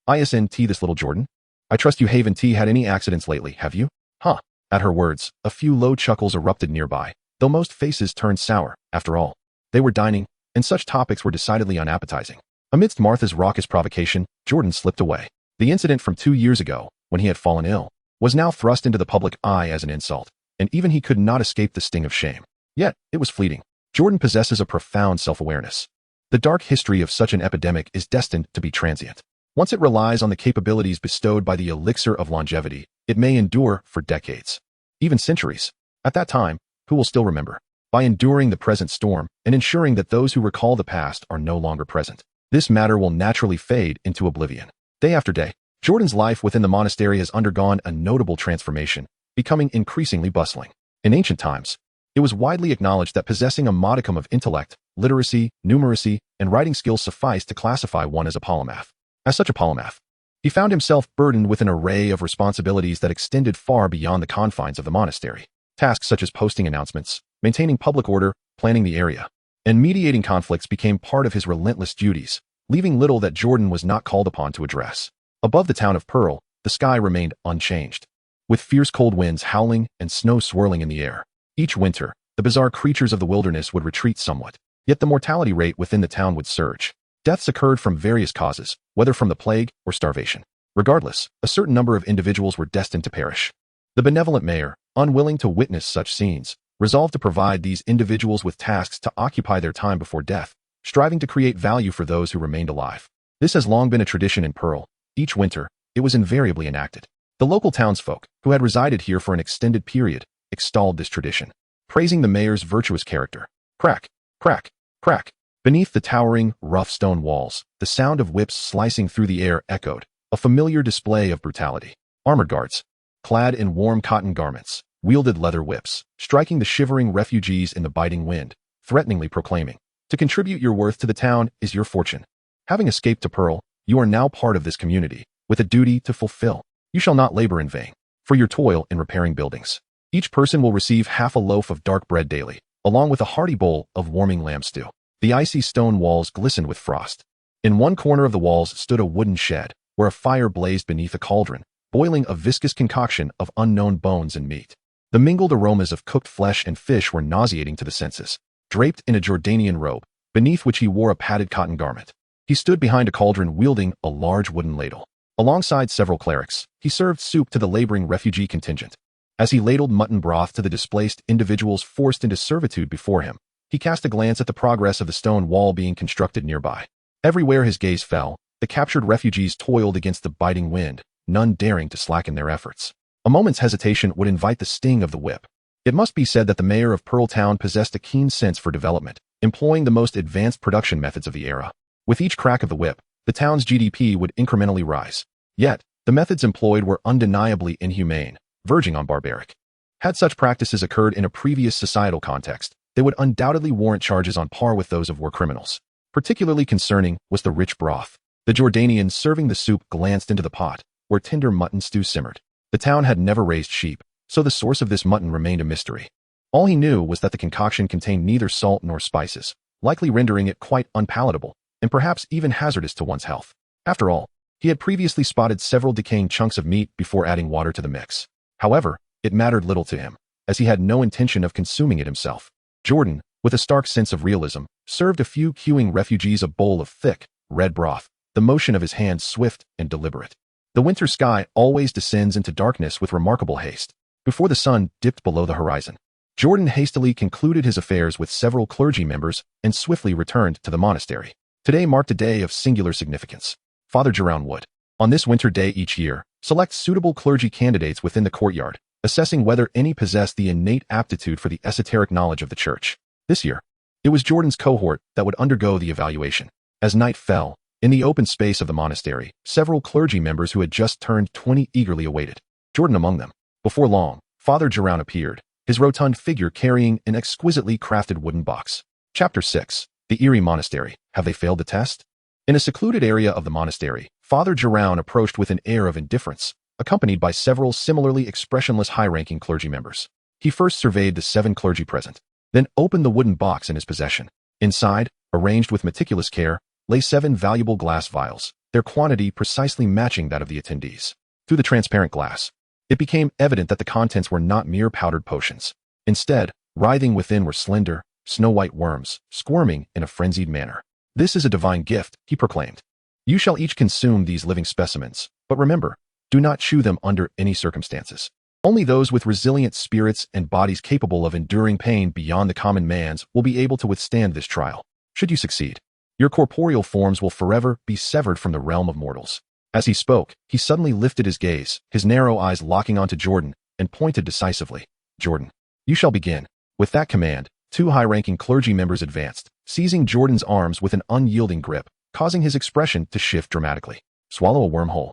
isn't this little Jordan? I trust you haven't had any accidents lately, have you? Huh. At her words, a few low chuckles erupted nearby, though most faces turned sour. After all, they were dining, and such topics were decidedly unappetizing. Amidst Martha's raucous provocation, Jordan slipped away. The incident from 2 years ago, when he had fallen ill, was now thrust into the public eye as an insult, and even he could not escape the sting of shame. Yet, it was fleeting. Jordan possesses a profound self-awareness. The dark history of such an epidemic is destined to be transient. Once it relies on the capabilities bestowed by the elixir of longevity, it may endure for decades, even centuries. At that time, who will still remember? By enduring the present storm and ensuring that those who recall the past are no longer present, this matter will naturally fade into oblivion. Day after day, Jordan's life within the monastery has undergone a notable transformation, becoming increasingly bustling. In ancient times, it was widely acknowledged that possessing a modicum of intellect, literacy, numeracy, and writing skills sufficed to classify one as a polymath. As such a polymath, he found himself burdened with an array of responsibilities that extended far beyond the confines of the monastery. Tasks such as posting announcements, maintaining public order, planning the area, and mediating conflicts became part of his relentless duties, leaving little that Jordan was not called upon to address. Above the town of Pearl, the sky remained unchanged, with fierce cold winds howling and snow swirling in the air. Each winter, the bizarre creatures of the wilderness would retreat somewhat, yet the mortality rate within the town would surge. Deaths occurred from various causes, whether from the plague or starvation. Regardless, a certain number of individuals were destined to perish. The benevolent mayor, unwilling to witness such scenes, resolved to provide these individuals with tasks to occupy their time before death, striving to create value for those who remained alive. This has long been a tradition in Pearl. Each winter, it was invariably enacted. The local townsfolk, who had resided here for an extended period, extolled this tradition, praising the mayor's virtuous character. Crack, crack, crack. Beneath the towering, rough stone walls, the sound of whips slicing through the air echoed, a familiar display of brutality. Armored guards, clad in warm cotton garments, wielded leather whips, striking the shivering refugees in the biting wind, threateningly proclaiming, "To contribute your worth to the town is your fortune. Having escaped to Pearl, you are now part of this community, with a duty to fulfill. You shall not labor in vain for your toil in repairing buildings. Each person will receive half a loaf of dark bread daily, along with a hearty bowl of warming lamb stew." The icy stone walls glistened with frost. In one corner of the walls stood a wooden shed, where a fire blazed beneath a cauldron, boiling a viscous concoction of unknown bones and meat. The mingled aromas of cooked flesh and fish were nauseating to the senses. Draped in a Jordanian robe, beneath which he wore a padded cotton garment, he stood behind a cauldron wielding a large wooden ladle. Alongside several clerics, he served soup to the laboring refugee contingent. As he ladled mutton broth to the displaced individuals forced into servitude before him, he cast a glance at the progress of the stone wall being constructed nearby. Everywhere his gaze fell, the captured refugees toiled against the biting wind, none daring to slacken their efforts. A moment's hesitation would invite the sting of the whip. It must be said that the mayor of Pearl Town possessed a keen sense for development, employing the most advanced production methods of the era. With each crack of the whip, the town's GDP would incrementally rise. Yet, the methods employed were undeniably inhumane, verging on barbaric. Had such practices occurred in a previous societal context, they would undoubtedly warrant charges on par with those of war criminals. Particularly concerning was the rich broth. The Jordanian serving the soup glanced into the pot, where tender mutton stew simmered. The town had never raised sheep, so the source of this mutton remained a mystery. All he knew was that the concoction contained neither salt nor spices, likely rendering it quite unpalatable, and perhaps even hazardous to one's health. After all, he had previously spotted several decaying chunks of meat before adding water to the mix. However, it mattered little to him, as he had no intention of consuming it himself. Jordan, with a stark sense of realism, served a few queuing refugees a bowl of thick, red broth, the motion of his hands swift and deliberate. The winter sky always descends into darkness with remarkable haste, before the sun dipped below the horizon. Jordan hastily concluded his affairs with several clergy members and swiftly returned to the monastery. Today marked a day of singular significance. Father Geroun would, on this winter day each year, select suitable clergy candidates within the courtyard, assessing whether any possessed the innate aptitude for the esoteric knowledge of the church. This year, it was Jordan's cohort that would undergo the evaluation. As night fell, in the open space of the monastery, several clergy members who had just turned 20 eagerly awaited, Jordan among them. Before long, Father Geroun appeared, his rotund figure carrying an exquisitely crafted wooden box. Chapter 6. The Eerie Monastery. Have they failed the test? In a secluded area of the monastery, Father Geroun approached with an air of indifference, accompanied by several similarly expressionless high-ranking clergy members. He first surveyed the 7 clergy present, then opened the wooden box in his possession. Inside, arranged with meticulous care, lay 7 valuable glass vials, their quantity precisely matching that of the attendees. Through the transparent glass, it became evident that the contents were not mere powdered potions. Instead, writhing within were slender, snow-white worms, squirming in a frenzied manner. "This is a divine gift," he proclaimed. "You shall each consume these living specimens, but remember, do not chew them under any circumstances. Only those with resilient spirits and bodies capable of enduring pain beyond the common man's will be able to withstand this trial. Should you succeed, your corporeal forms will forever be severed from the realm of mortals." As he spoke, he suddenly lifted his gaze, his narrow eyes locking onto Jordan, and pointed decisively. "Jordan, you shall begin." With that command, 2 high-ranking clergy members advanced, seizing Jordan's arms with an unyielding grip, causing his expression to shift dramatically. "Swallow a wormhole."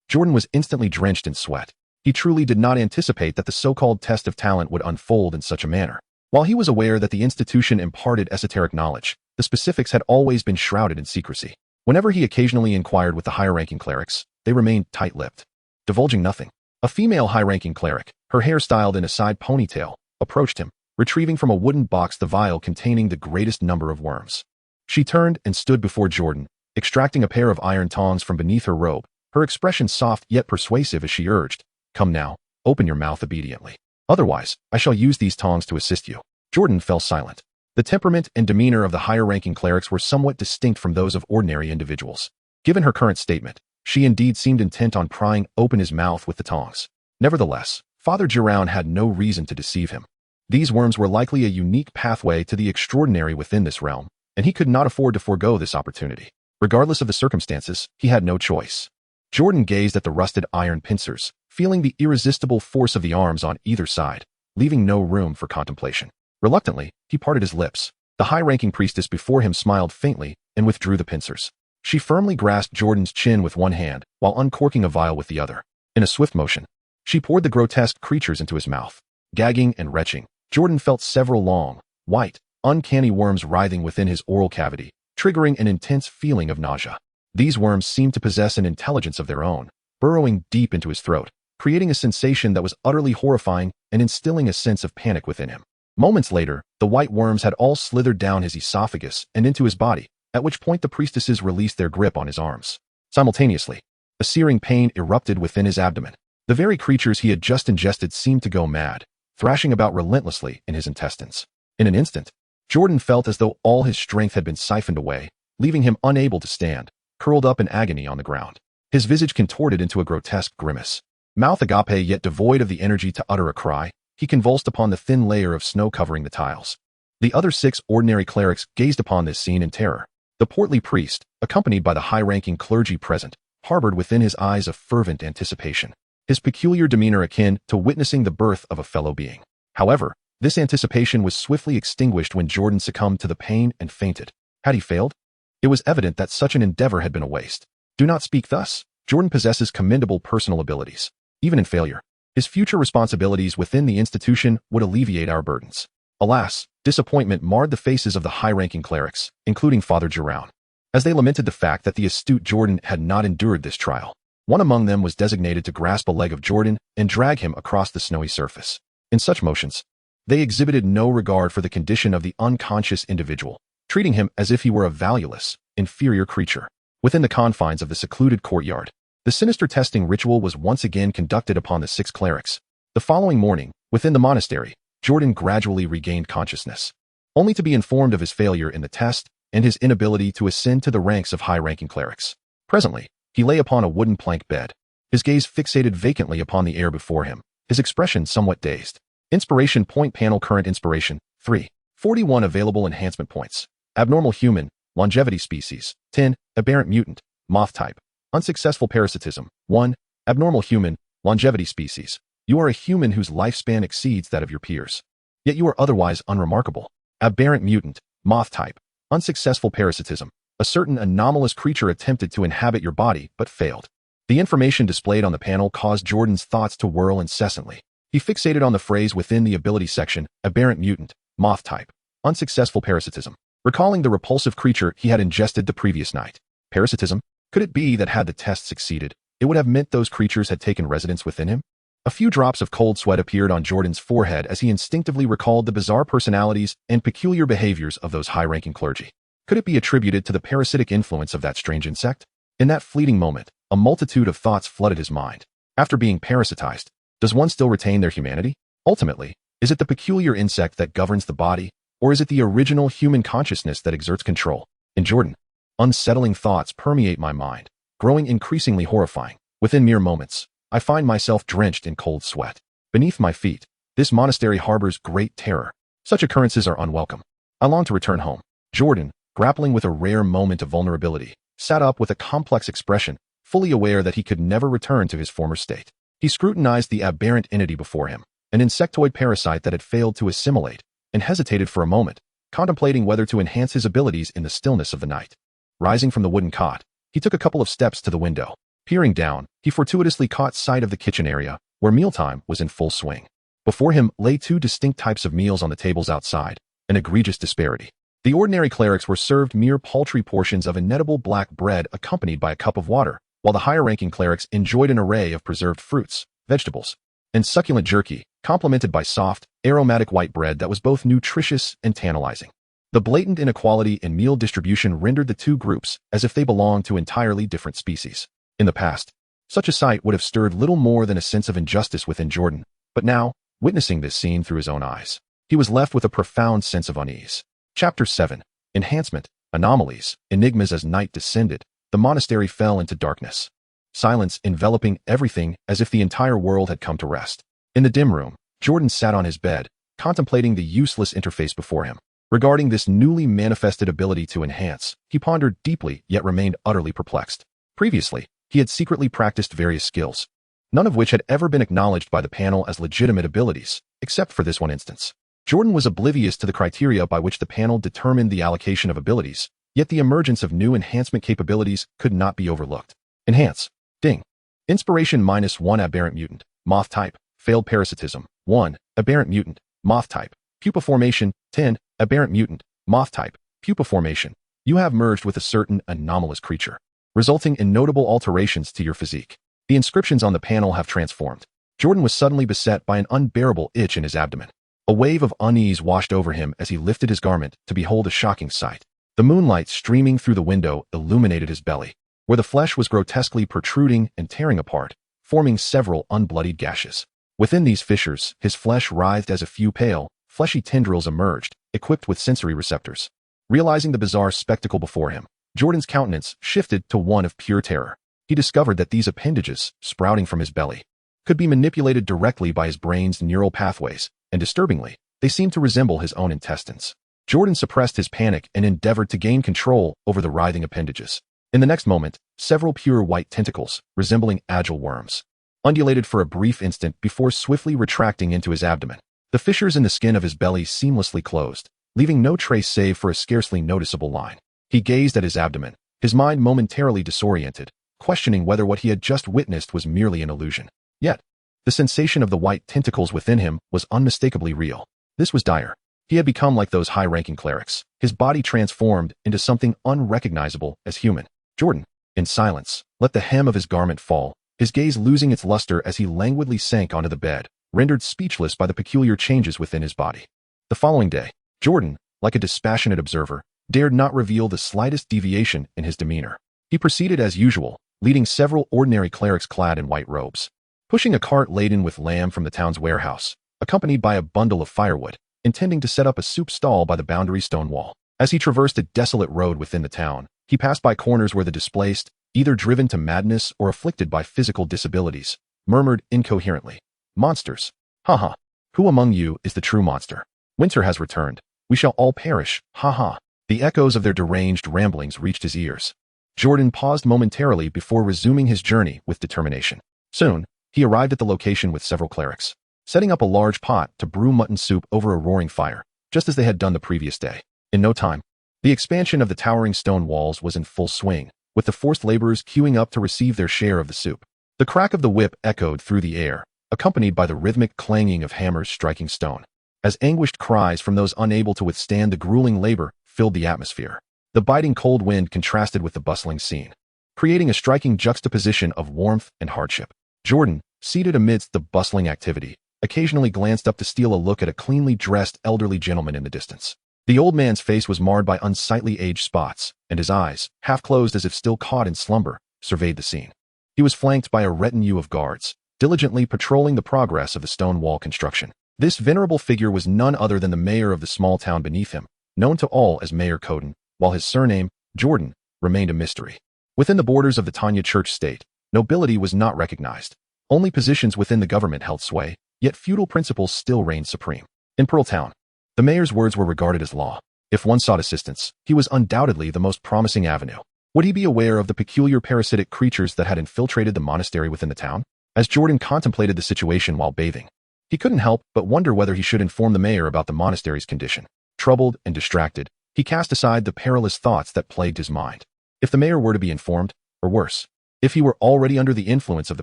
Jordan was instantly drenched in sweat. He truly did not anticipate that the so-called test of talent would unfold in such a manner. While he was aware that the institution imparted esoteric knowledge, the specifics had always been shrouded in secrecy. Whenever he occasionally inquired with the higher-ranking clerics, they remained tight-lipped, divulging nothing. A female high-ranking cleric, her hair styled in a side ponytail, approached him, retrieving from a wooden box the vial containing the greatest number of worms. She turned and stood before Jordan, extracting a pair of iron tongs from beneath her robe, her expression soft yet persuasive as she urged, "Come now, open your mouth obediently. Otherwise, I shall use these tongs to assist you." Jordan fell silent. The temperament and demeanor of the higher-ranking clerics were somewhat distinct from those of ordinary individuals. Given her current statement, she indeed seemed intent on prying open his mouth with the tongs. Nevertheless, Father Geroun had no reason to deceive him. These worms were likely a unique pathway to the extraordinary within this realm, and he could not afford to forego this opportunity. Regardless of the circumstances, he had no choice. Jordan gazed at the rusted iron pincers, feeling the irresistible force of the arms on either side, leaving no room for contemplation. Reluctantly, he parted his lips. The high-ranking priestess before him smiled faintly and withdrew the pincers. She firmly grasped Jordan's chin with one hand, while uncorking a vial with the other. In a swift motion, she poured the grotesque creatures into his mouth. Gagging and retching, Jordan felt several long, white, uncanny worms writhing within his oral cavity, triggering an intense feeling of nausea. These worms seemed to possess an intelligence of their own, burrowing deep into his throat, creating a sensation that was utterly horrifying and instilling a sense of panic within him. Moments later, the white worms had all slithered down his esophagus and into his body, at which point the priestesses released their grip on his arms. Simultaneously, a searing pain erupted within his abdomen. The very creatures he had just ingested seemed to go mad, thrashing about relentlessly in his intestines. In an instant, Jordan felt as though all his strength had been siphoned away, leaving him unable to stand, curled up in agony on the ground. His visage contorted into a grotesque grimace. Mouth agape yet devoid of the energy to utter a cry, he convulsed upon the thin layer of snow covering the tiles. The other 6 ordinary clerics gazed upon this scene in terror. The portly priest, accompanied by the high-ranking clergy present, harbored within his eyes a fervent anticipation, his peculiar demeanor akin to witnessing the birth of a fellow being. However, this anticipation was swiftly extinguished when Jordan succumbed to the pain and fainted. Had he failed? It was evident that such an endeavor had been a waste. Do not speak thus. Jordan possesses commendable personal abilities. Even in failure, his future responsibilities within the institution would alleviate our burdens. Alas, disappointment marred the faces of the high-ranking clerics, including Father Geroun, as they lamented the fact that the astute Jordan had not endured this trial. One among them was designated to grasp a leg of Jordan and drag him across the snowy surface. In such motions, they exhibited no regard for the condition of the unconscious individual, treating him as if he were a valueless, inferior creature. Within the confines of the secluded courtyard, the sinister testing ritual was once again conducted upon the 6 clerics. The following morning, within the monastery, Jordan gradually regained consciousness, only to be informed of his failure in the test and his inability to ascend to the ranks of high-ranking clerics. Presently, he lay upon a wooden plank bed, his gaze fixated vacantly upon the air before him, his expression somewhat dazed. Inspiration point panel current inspiration, 3. 41 available enhancement points. Abnormal human, longevity species, 10. Aberrant mutant, moth type. Unsuccessful parasitism, 1. Abnormal human, longevity species. You are a human whose lifespan exceeds that of your peers. Yet you are otherwise unremarkable. Aberrant mutant, moth type. Unsuccessful parasitism. A certain anomalous creature attempted to inhabit your body, but failed. The information displayed on the panel caused Jordan's thoughts to whirl incessantly. He fixated on the phrase within the ability section, aberrant mutant, moth type. Unsuccessful parasitism. Recalling the repulsive creature he had ingested the previous night. Parasitism? Could it be that had the test succeeded, it would have meant those creatures had taken residence within him? A few drops of cold sweat appeared on Jordan's forehead as he instinctively recalled the bizarre personalities and peculiar behaviors of those high-ranking clergy. Could it be attributed to the parasitic influence of that strange insect? In that fleeting moment, a multitude of thoughts flooded his mind. After being parasitized, does one still retain their humanity? Ultimately, is it the peculiar insect that governs the body, or is it the original human consciousness that exerts control? In Jordan, unsettling thoughts permeate my mind, growing increasingly horrifying. Within mere moments, I find myself drenched in cold sweat. Beneath my feet, this monastery harbors great terror. Such occurrences are unwelcome. I long to return home. Jordan, grappling with a rare moment of vulnerability, sat up with a complex expression, fully aware that he could never return to his former state. He scrutinized the aberrant entity before him, an insectoid parasite that had failed to assimilate, and hesitated for a moment, contemplating whether to enhance his abilities in the stillness of the night. Rising from the wooden cot, he took a couple of steps to the window. Peering down, he fortuitously caught sight of the kitchen area, where mealtime was in full swing. Before him lay two distinct types of meals on the tables outside, an egregious disparity. The ordinary clerics were served mere paltry portions of inedible black bread accompanied by a cup of water, while the higher-ranking clerics enjoyed an array of preserved fruits, vegetables, and succulent jerky, complemented by soft, aromatic white bread that was both nutritious and tantalizing. The blatant inequality in meal distribution rendered the two groups as if they belonged to entirely different species. In the past, such a sight would have stirred little more than a sense of injustice within Jordan, but now, witnessing this scene through his own eyes, he was left with a profound sense of unease. Chapter 7. Enhancement, Anomalies, Enigmas. As night descended, the monastery fell into darkness. Silence enveloping everything as if the entire world had come to rest. In the dim room, Jordan sat on his bed, contemplating the useless interface before him. Regarding this newly manifested ability to enhance, he pondered deeply yet remained utterly perplexed. Previously, he had secretly practiced various skills, none of which had ever been acknowledged by the panel as legitimate abilities, except for this one instance. Jordan was oblivious to the criteria by which the panel determined the allocation of abilities, yet the emergence of new enhancement capabilities could not be overlooked. Enhance. Ding. Inspiration -1 aberrant mutant, moth type, failed parasitism, 1, aberrant mutant, moth type, pupa formation, 10, aberrant mutant, moth type, pupa formation. You have merged with a certain anomalous creature, resulting in notable alterations to your physique. The inscriptions on the panel have transformed. Jordan was suddenly beset by an unbearable itch in his abdomen. A wave of unease washed over him as he lifted his garment to behold a shocking sight. The moonlight streaming through the window illuminated his belly, where the flesh was grotesquely protruding and tearing apart, forming several unbloodied gashes. Within these fissures, his flesh writhed as a few pale, fleshy tendrils emerged, equipped with sensory receptors. Realizing the bizarre spectacle before him, Jordan's countenance shifted to one of pure terror. He discovered that these appendages, sprouting from his belly, could be manipulated directly by his brain's neural pathways, and disturbingly, they seemed to resemble his own intestines. Jordan suppressed his panic and endeavored to gain control over the writhing appendages. In the next moment, several pure white tentacles, resembling agile worms, undulated for a brief instant before swiftly retracting into his abdomen. The fissures in the skin of his belly seamlessly closed, leaving no trace save for a scarcely noticeable line. He gazed at his abdomen, his mind momentarily disoriented, questioning whether what he had just witnessed was merely an illusion. Yet, the sensation of the white tentacles within him was unmistakably real. This was dire. He had become like those high-ranking clerics, his body transformed into something unrecognizable as human. Jordan, in silence, let the hem of his garment fall, his gaze losing its luster as he languidly sank onto the bed, rendered speechless by the peculiar changes within his body. The following day, Jordan, like a dispassionate observer, dared not reveal the slightest deviation in his demeanor. He proceeded as usual, leading several ordinary clerics clad in white robes. Pushing a cart laden with lamb from the town's warehouse, accompanied by a bundle of firewood, intending to set up a soup stall by the boundary stone wall. As he traversed a desolate road within the town, he passed by corners where the displaced, either driven to madness or afflicted by physical disabilities, murmured incoherently, "Monsters! Ha ha! Who among you is the true monster? Winter has returned. We shall all perish. Ha ha. The echoes of their deranged ramblings reached his ears. Jordan paused momentarily before resuming his journey with determination. Soon, he arrived at the location with several clerics, setting up a large pot to brew mutton soup over a roaring fire, just as they had done the previous day. In no time, the expansion of the towering stone walls was in full swing, with the forced laborers queuing up to receive their share of the soup. The crack of the whip echoed through the air, accompanied by the rhythmic clanging of hammers striking stone, as anguished cries from those unable to withstand the grueling labor filled the atmosphere. The biting cold wind contrasted with the bustling scene, creating a striking juxtaposition of warmth and hardship. Jordan, seated amidst the bustling activity, occasionally glanced up to steal a look at a cleanly dressed elderly gentleman in the distance. The old man's face was marred by unsightly age spots, and his eyes, half closed as if still caught in slumber, surveyed the scene. He was flanked by a retinue of guards, diligently patrolling the progress of the stone wall construction. This venerable figure was none other than the mayor of the small town beneath him, known to all as Mayor Coden, while his surname, Jordan, remained a mystery. Within the borders of the Tanya Church state, nobility was not recognized. Only positions within the government held sway, yet feudal principles still reigned supreme. In Pearl Town, the mayor's words were regarded as law. If one sought assistance, he was undoubtedly the most promising avenue. Would he be aware of the peculiar parasitic creatures that had infiltrated the monastery within the town? As Jordan contemplated the situation while bathing, he couldn't help but wonder whether he should inform the mayor about the monastery's condition. Troubled and distracted, he cast aside the perilous thoughts that plagued his mind. If the mayor were to be informed, or worse, if he were already under the influence of the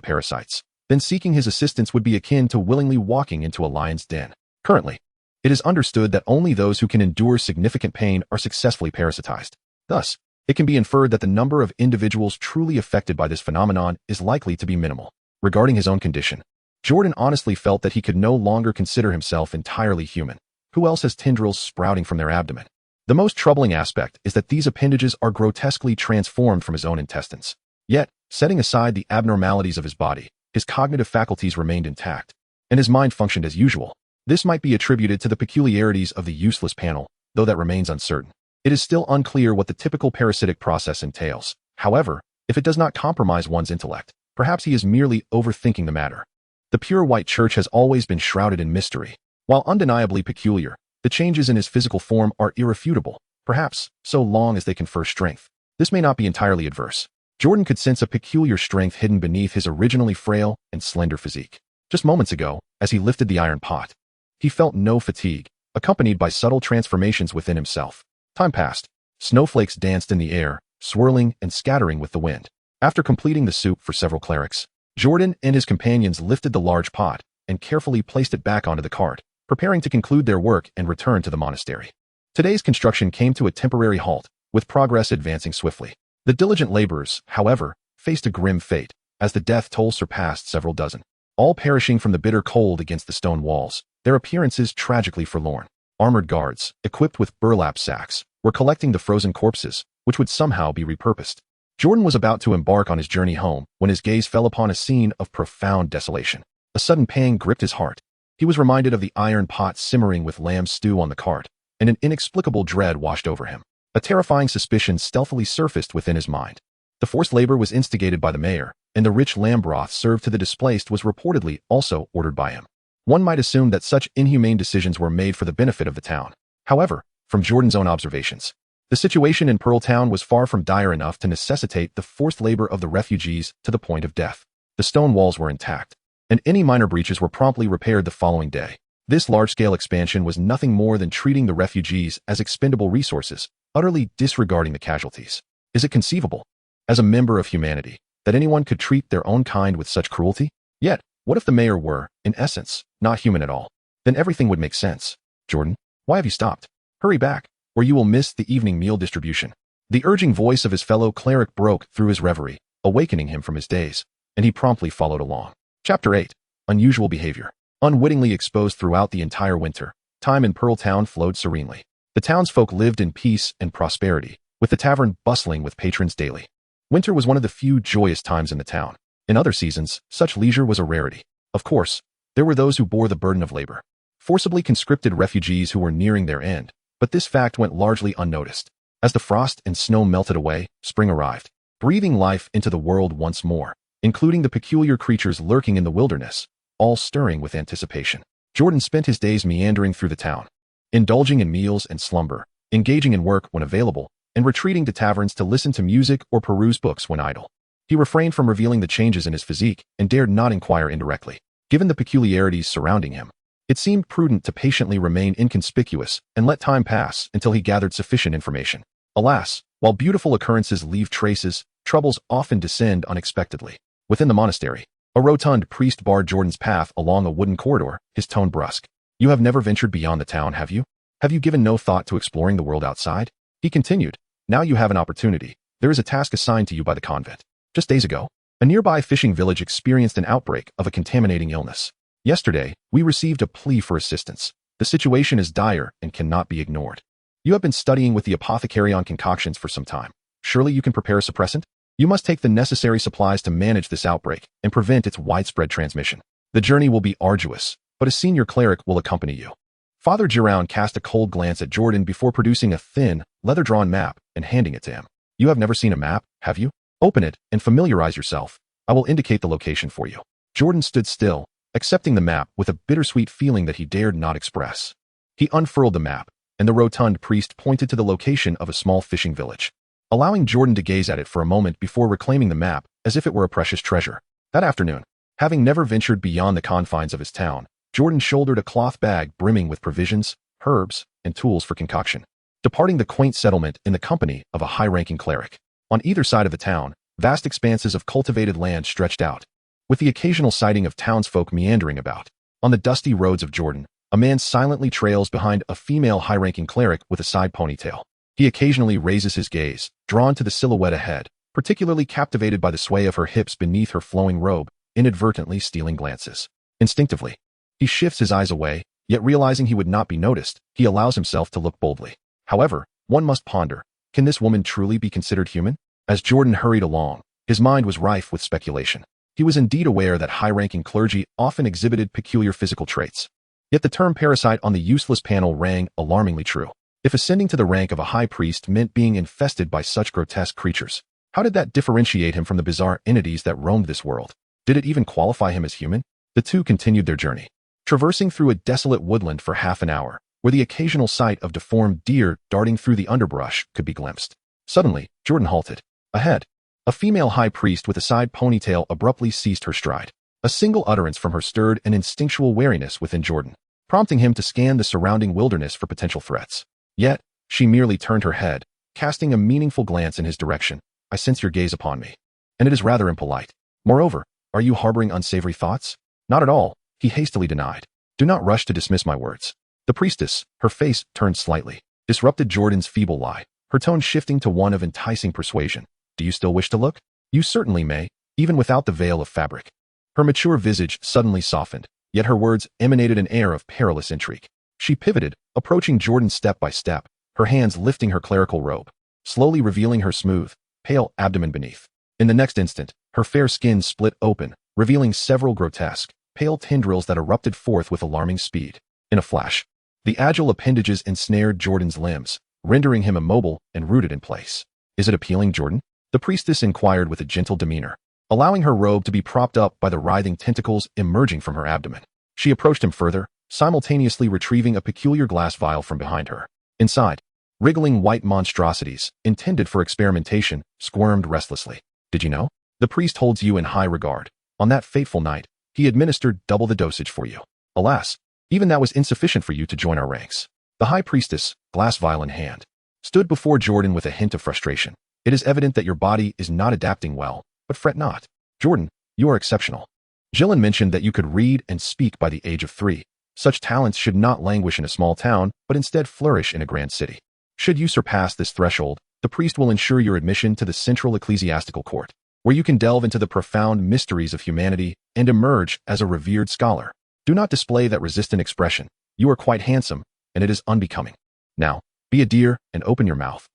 parasites, then seeking his assistance would be akin to willingly walking into a lion's den. Currently, it is understood that only those who can endure significant pain are successfully parasitized. Thus, it can be inferred that the number of individuals truly affected by this phenomenon is likely to be minimal. Regarding his own condition, Jordan honestly felt that he could no longer consider himself entirely human. Who else has tendrils sprouting from their abdomen? The most troubling aspect is that these appendages are grotesquely transformed from his own intestines. Yet, setting aside the abnormalities of his body, his cognitive faculties remained intact, and his mind functioned as usual. This might be attributed to the peculiarities of the useless panel, though that remains uncertain. It is still unclear what the typical parasitic process entails. However, if it does not compromise one's intellect, perhaps he is merely overthinking the matter. The pure white church has always been shrouded in mystery. While undeniably peculiar, the changes in his physical form are irrefutable, perhaps so long as they confer strength. This may not be entirely adverse. Jordan could sense a peculiar strength hidden beneath his originally frail and slender physique. Just moments ago, as he lifted the iron pot, he felt no fatigue, accompanied by subtle transformations within himself. Time passed. Snowflakes danced in the air, swirling and scattering with the wind. After completing the soup for several clerics, Jordan and his companions lifted the large pot and carefully placed it back onto the cart, preparing to conclude their work and return to the monastery. Today's construction came to a temporary halt, with progress advancing swiftly. The diligent laborers, however, faced a grim fate, as the death toll surpassed several dozen, all perishing from the bitter cold against the stone walls, their appearances tragically forlorn. Armored guards, equipped with burlap sacks, were collecting the frozen corpses, which would somehow be repurposed. Jordan was about to embark on his journey home when his gaze fell upon a scene of profound desolation. A sudden pang gripped his heart. He was reminded of the iron pot simmering with lamb stew on the cart, and an inexplicable dread washed over him. A terrifying suspicion stealthily surfaced within his mind. The forced labor was instigated by the mayor, and the rich lamb broth served to the displaced was reportedly also ordered by him. One might assume that such inhumane decisions were made for the benefit of the town. However, from Jordan's own observations, the situation in Pearl Town was far from dire enough to necessitate the forced labor of the refugees to the point of death. The stone walls were intact, and any minor breaches were promptly repaired the following day. This large-scale expansion was nothing more than treating the refugees as expendable resources, utterly disregarding the casualties. Is it conceivable, as a member of humanity, that anyone could treat their own kind with such cruelty? Yet, what if the mayor were, in essence, not human at all? Then everything would make sense. Jordan, why have you stopped? Hurry back, or you will miss the evening meal distribution. The urging voice of his fellow cleric broke through his reverie, awakening him from his daze, and he promptly followed along. Chapter 8. Unusual Behavior. Unwittingly exposed throughout the entire winter, time in Pearl Town flowed serenely. The townsfolk lived in peace and prosperity, with the tavern bustling with patrons daily. Winter was one of the few joyous times in the town. In other seasons, such leisure was a rarity. Of course, there were those who bore the burden of labor, forcibly conscripted refugees who were nearing their end, but this fact went largely unnoticed. As the frost and snow melted away, spring arrived, breathing life into the world once more, including the peculiar creatures lurking in the wilderness, all stirring with anticipation. Jordan spent his days meandering through the town, indulging in meals and slumber, engaging in work when available, and retreating to taverns to listen to music or peruse books when idle. He refrained from revealing the changes in his physique and dared not inquire indirectly. Given the peculiarities surrounding him, it seemed prudent to patiently remain inconspicuous and let time pass until he gathered sufficient information. Alas, while beautiful occurrences leave traces, troubles often descend unexpectedly. Within the monastery, a rotund priest barred Jordan's path along a wooden corridor, his tone brusque. "You have never ventured beyond the town, have you? Have you given no thought to exploring the world outside?" He continued, "Now you have an opportunity. There is a task assigned to you by the convent. Just days ago, a nearby fishing village experienced an outbreak of a contaminating illness. Yesterday, we received a plea for assistance. The situation is dire and cannot be ignored. You have been studying with the apothecary on concoctions for some time. Surely you can prepare a suppressant? You must take the necessary supplies to manage this outbreak and prevent its widespread transmission. The journey will be arduous, but a senior cleric will accompany you." Father Giroun cast a cold glance at Jordan before producing a thin, leather-drawn map and handing it to him. "You have never seen a map, have you? Open it and familiarize yourself. I will indicate the location for you." Jordan stood still, accepting the map with a bittersweet feeling that he dared not express. He unfurled the map, and the rotund priest pointed to the location of a small fishing village, allowing Jordan to gaze at it for a moment before reclaiming the map as if it were a precious treasure. That afternoon, having never ventured beyond the confines of his town, Jordan shouldered a cloth bag brimming with provisions, herbs, and tools for concoction, departing the quaint settlement in the company of a high-ranking cleric. On either side of the town, vast expanses of cultivated land stretched out, with the occasional sighting of townsfolk meandering about. On the dusty roads of Jordan, a man silently trails behind a female high-ranking cleric with a side ponytail. He occasionally raises his gaze, drawn to the silhouette ahead, particularly captivated by the sway of her hips beneath her flowing robe, inadvertently stealing glances. Instinctively, he shifts his eyes away, yet realizing he would not be noticed, he allows himself to look boldly. However, one must ponder, can this woman truly be considered human? As Jordan hurried along, his mind was rife with speculation. He was indeed aware that high-ranking clergy often exhibited peculiar physical traits. Yet the term parasite on the useless panel rang alarmingly true. If ascending to the rank of a high priest meant being infested by such grotesque creatures, how did that differentiate him from the bizarre entities that roamed this world? Did it even qualify him as human? The two continued their journey, traversing through a desolate woodland for half an hour, where the occasional sight of deformed deer darting through the underbrush could be glimpsed. Suddenly, Jordan halted. Ahead, a female high priest with a side ponytail abruptly ceased her stride. A single utterance from her stirred an instinctual wariness within Jordan, prompting him to scan the surrounding wilderness for potential threats. Yet, she merely turned her head, casting a meaningful glance in his direction. "I sense your gaze upon me, and it is rather impolite. Moreover, are you harboring unsavory thoughts?" "Not at all," he hastily denied. "Do not rush to dismiss my words." The priestess, her face turned slightly, disrupted Jordan's feeble lie, her tone shifting to one of enticing persuasion. "Do you still wish to look? You certainly may, even without the veil of fabric." Her mature visage suddenly softened, yet her words emanated an air of perilous intrigue. She pivoted, approaching Jordan step by step, her hands lifting her clerical robe, slowly revealing her smooth, pale abdomen beneath. In the next instant, her fair skin split open, revealing several grotesque, pale tendrils that erupted forth with alarming speed. In a flash, the agile appendages ensnared Jordan's limbs, rendering him immobile and rooted in place. "Is it appealing, Jordan?" the priestess inquired with a gentle demeanor, allowing her robe to be propped up by the writhing tentacles emerging from her abdomen. She approached him further, simultaneously retrieving a peculiar glass vial from behind her. Inside, wriggling white monstrosities, intended for experimentation, squirmed restlessly. "Did you know? The priest holds you in high regard. On that fateful night, he administered double the dosage for you. Alas, even that was insufficient for you to join our ranks." The high priestess, glass vial in hand, stood before Jordan with a hint of frustration. "It is evident that your body is not adapting well, but fret not. Jordan, you are exceptional. Gillen mentioned that you could read and speak by the age of 3. Such talents should not languish in a small town, but instead flourish in a grand city. Should you surpass this threshold, the priest will ensure your admission to the central ecclesiastical court, where you can delve into the profound mysteries of humanity and emerge as a revered scholar. Do not display that resistant expression. You are quite handsome, and it is unbecoming. Now, be a dear and open your mouth,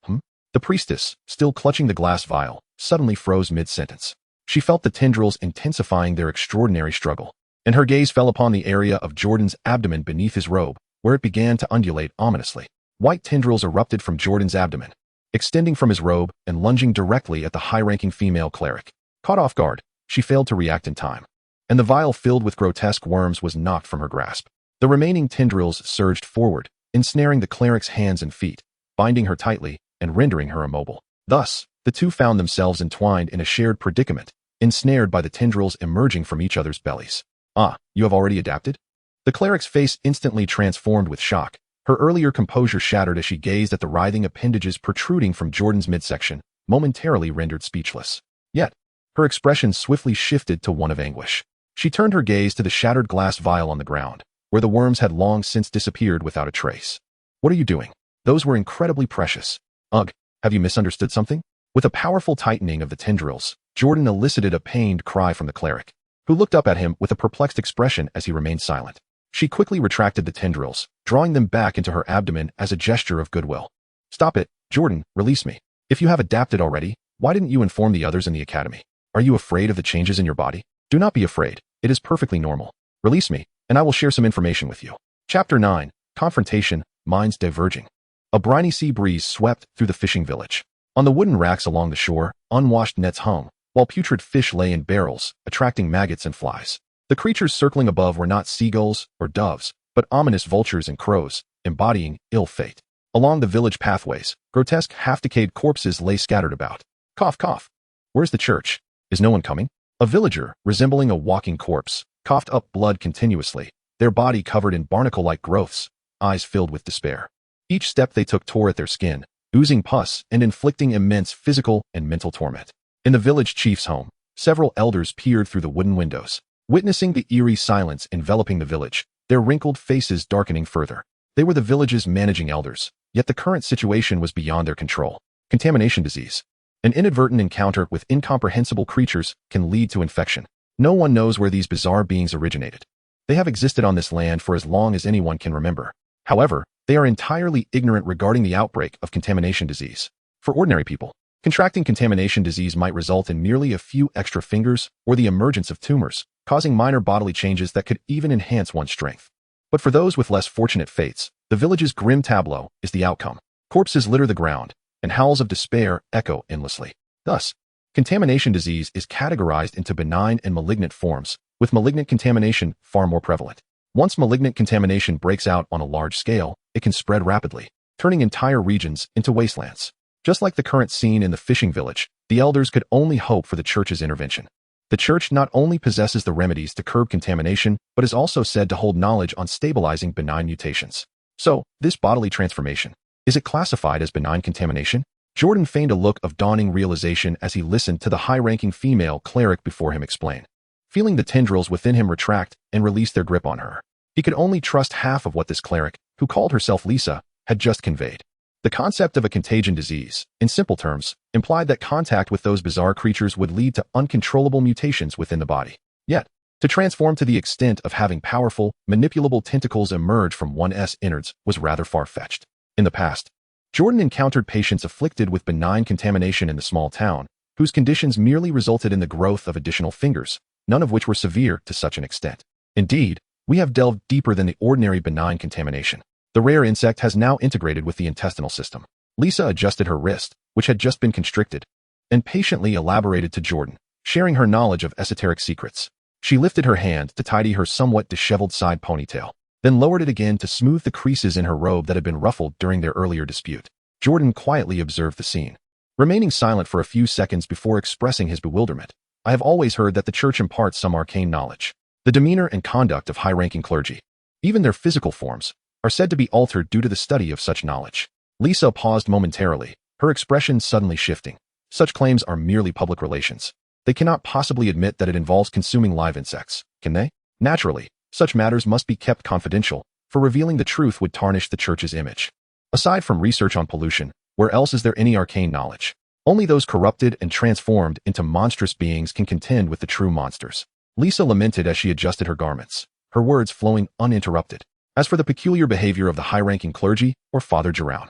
The priestess, still clutching the glass vial, suddenly froze mid-sentence. She felt the tendrils intensifying their extraordinary struggle, and her gaze fell upon the area of Jordan's abdomen beneath his robe, where it began to undulate ominously. White tendrils erupted from Jordan's abdomen, extending from his robe and lunging directly at the high-ranking female cleric. Caught off guard, she failed to react in time, and the vial filled with grotesque worms was knocked from her grasp. The remaining tendrils surged forward, ensnaring the cleric's hands and feet, binding her tightly and rendering her immobile. Thus, the two found themselves entwined in a shared predicament, ensnared by the tendrils emerging from each other's bellies. Ah, you have already adapted? The cleric's face instantly transformed with shock. Her earlier composure shattered as she gazed at the writhing appendages protruding from Jordan's midsection, momentarily rendered speechless. Yet, her expression swiftly shifted to one of anguish. She turned her gaze to the shattered glass vial on the ground, where the worms had long since disappeared without a trace. What are you doing? Those were incredibly precious. Ugh, have you misunderstood something? With a powerful tightening of the tendrils, Jordan elicited a pained cry from the cleric, who looked up at him with a perplexed expression as he remained silent. She quickly retracted the tendrils, drawing them back into her abdomen as a gesture of goodwill. Stop it, Jordan, release me. If you have adapted already, why didn't you inform the others in the academy? Are you afraid of the changes in your body? Do not be afraid, it is perfectly normal. Release me, and I will share some information with you. Chapter 9, Confrontation, Minds Diverging. A briny sea breeze swept through the fishing village. On the wooden racks along the shore, unwashed nets hung, while putrid fish lay in barrels, attracting maggots and flies. The creatures circling above were not seagulls or doves, but ominous vultures and crows, embodying ill fate. Along the village pathways, grotesque, half-decayed corpses lay scattered about. Cough, cough. Where's the church? Is no one coming? A villager, resembling a walking corpse, coughed up blood continuously, their body covered in barnacle-like growths, eyes filled with despair. Each step they took tore at their skin, oozing pus and inflicting immense physical and mental torment. In the village chief's home, several elders peered through the wooden windows, witnessing the eerie silence enveloping the village, their wrinkled faces darkening further. They were the village's managing elders, yet the current situation was beyond their control. Contamination disease. An inadvertent encounter with incomprehensible creatures can lead to infection. No one knows where these bizarre beings originated. They have existed on this land for as long as anyone can remember. However, they are entirely ignorant regarding the outbreak of contamination disease. For ordinary people, contracting contamination disease might result in merely a few extra fingers or the emergence of tumors, causing minor bodily changes that could even enhance one's strength. But for those with less fortunate fates, the village's grim tableau is the outcome. Corpses litter the ground, and howls of despair echo endlessly. Thus, contamination disease is categorized into benign and malignant forms, with malignant contamination far more prevalent. Once malignant contamination breaks out on a large scale, it can spread rapidly, turning entire regions into wastelands. Just like the current scene in the fishing village, the elders could only hope for the church's intervention. The church not only possesses the remedies to curb contamination, but is also said to hold knowledge on stabilizing benign mutations. So, this bodily transformation, is it classified as benign contamination? Jordan feigned a look of dawning realization as he listened to the high-ranking female cleric before him explain. Feeling the tendrils within him retract and release their grip on her, he could only trust half of what this cleric, who called herself Lisa, had just conveyed. The concept of a contagion disease, in simple terms, implied that contact with those bizarre creatures would lead to uncontrollable mutations within the body. Yet, to transform to the extent of having powerful, manipulable tentacles emerge from one's innards was rather far-fetched. In the past, Jordan encountered patients afflicted with benign contamination in the small town, whose conditions merely resulted in the growth of additional fingers, none of which were severe to such an extent. Indeed, we have delved deeper than the ordinary benign contamination. The rare insect has now integrated with the intestinal system. Lisa adjusted her wrist, which had just been constricted, and patiently elaborated to Jordan, sharing her knowledge of esoteric secrets. She lifted her hand to tidy her somewhat disheveled side ponytail, then lowered it again to smooth the creases in her robe that had been ruffled during their earlier dispute. Jordan quietly observed the scene, remaining silent for a few seconds before expressing his bewilderment. I have always heard that the church imparts some arcane knowledge. The demeanor and conduct of high-ranking clergy, even their physical forms, are said to be altered due to the study of such knowledge. Lisa paused momentarily, her expression suddenly shifting. Such claims are merely public relations. They cannot possibly admit that it involves consuming live insects, can they? Naturally, such matters must be kept confidential, for revealing the truth would tarnish the church's image. Aside from research on pollution, where else is there any arcane knowledge? Only those corrupted and transformed into monstrous beings can contend with the true monsters. Lisa lamented as she adjusted her garments, her words flowing uninterrupted. As for the peculiar behavior of the high-ranking clergy or Father Giroun,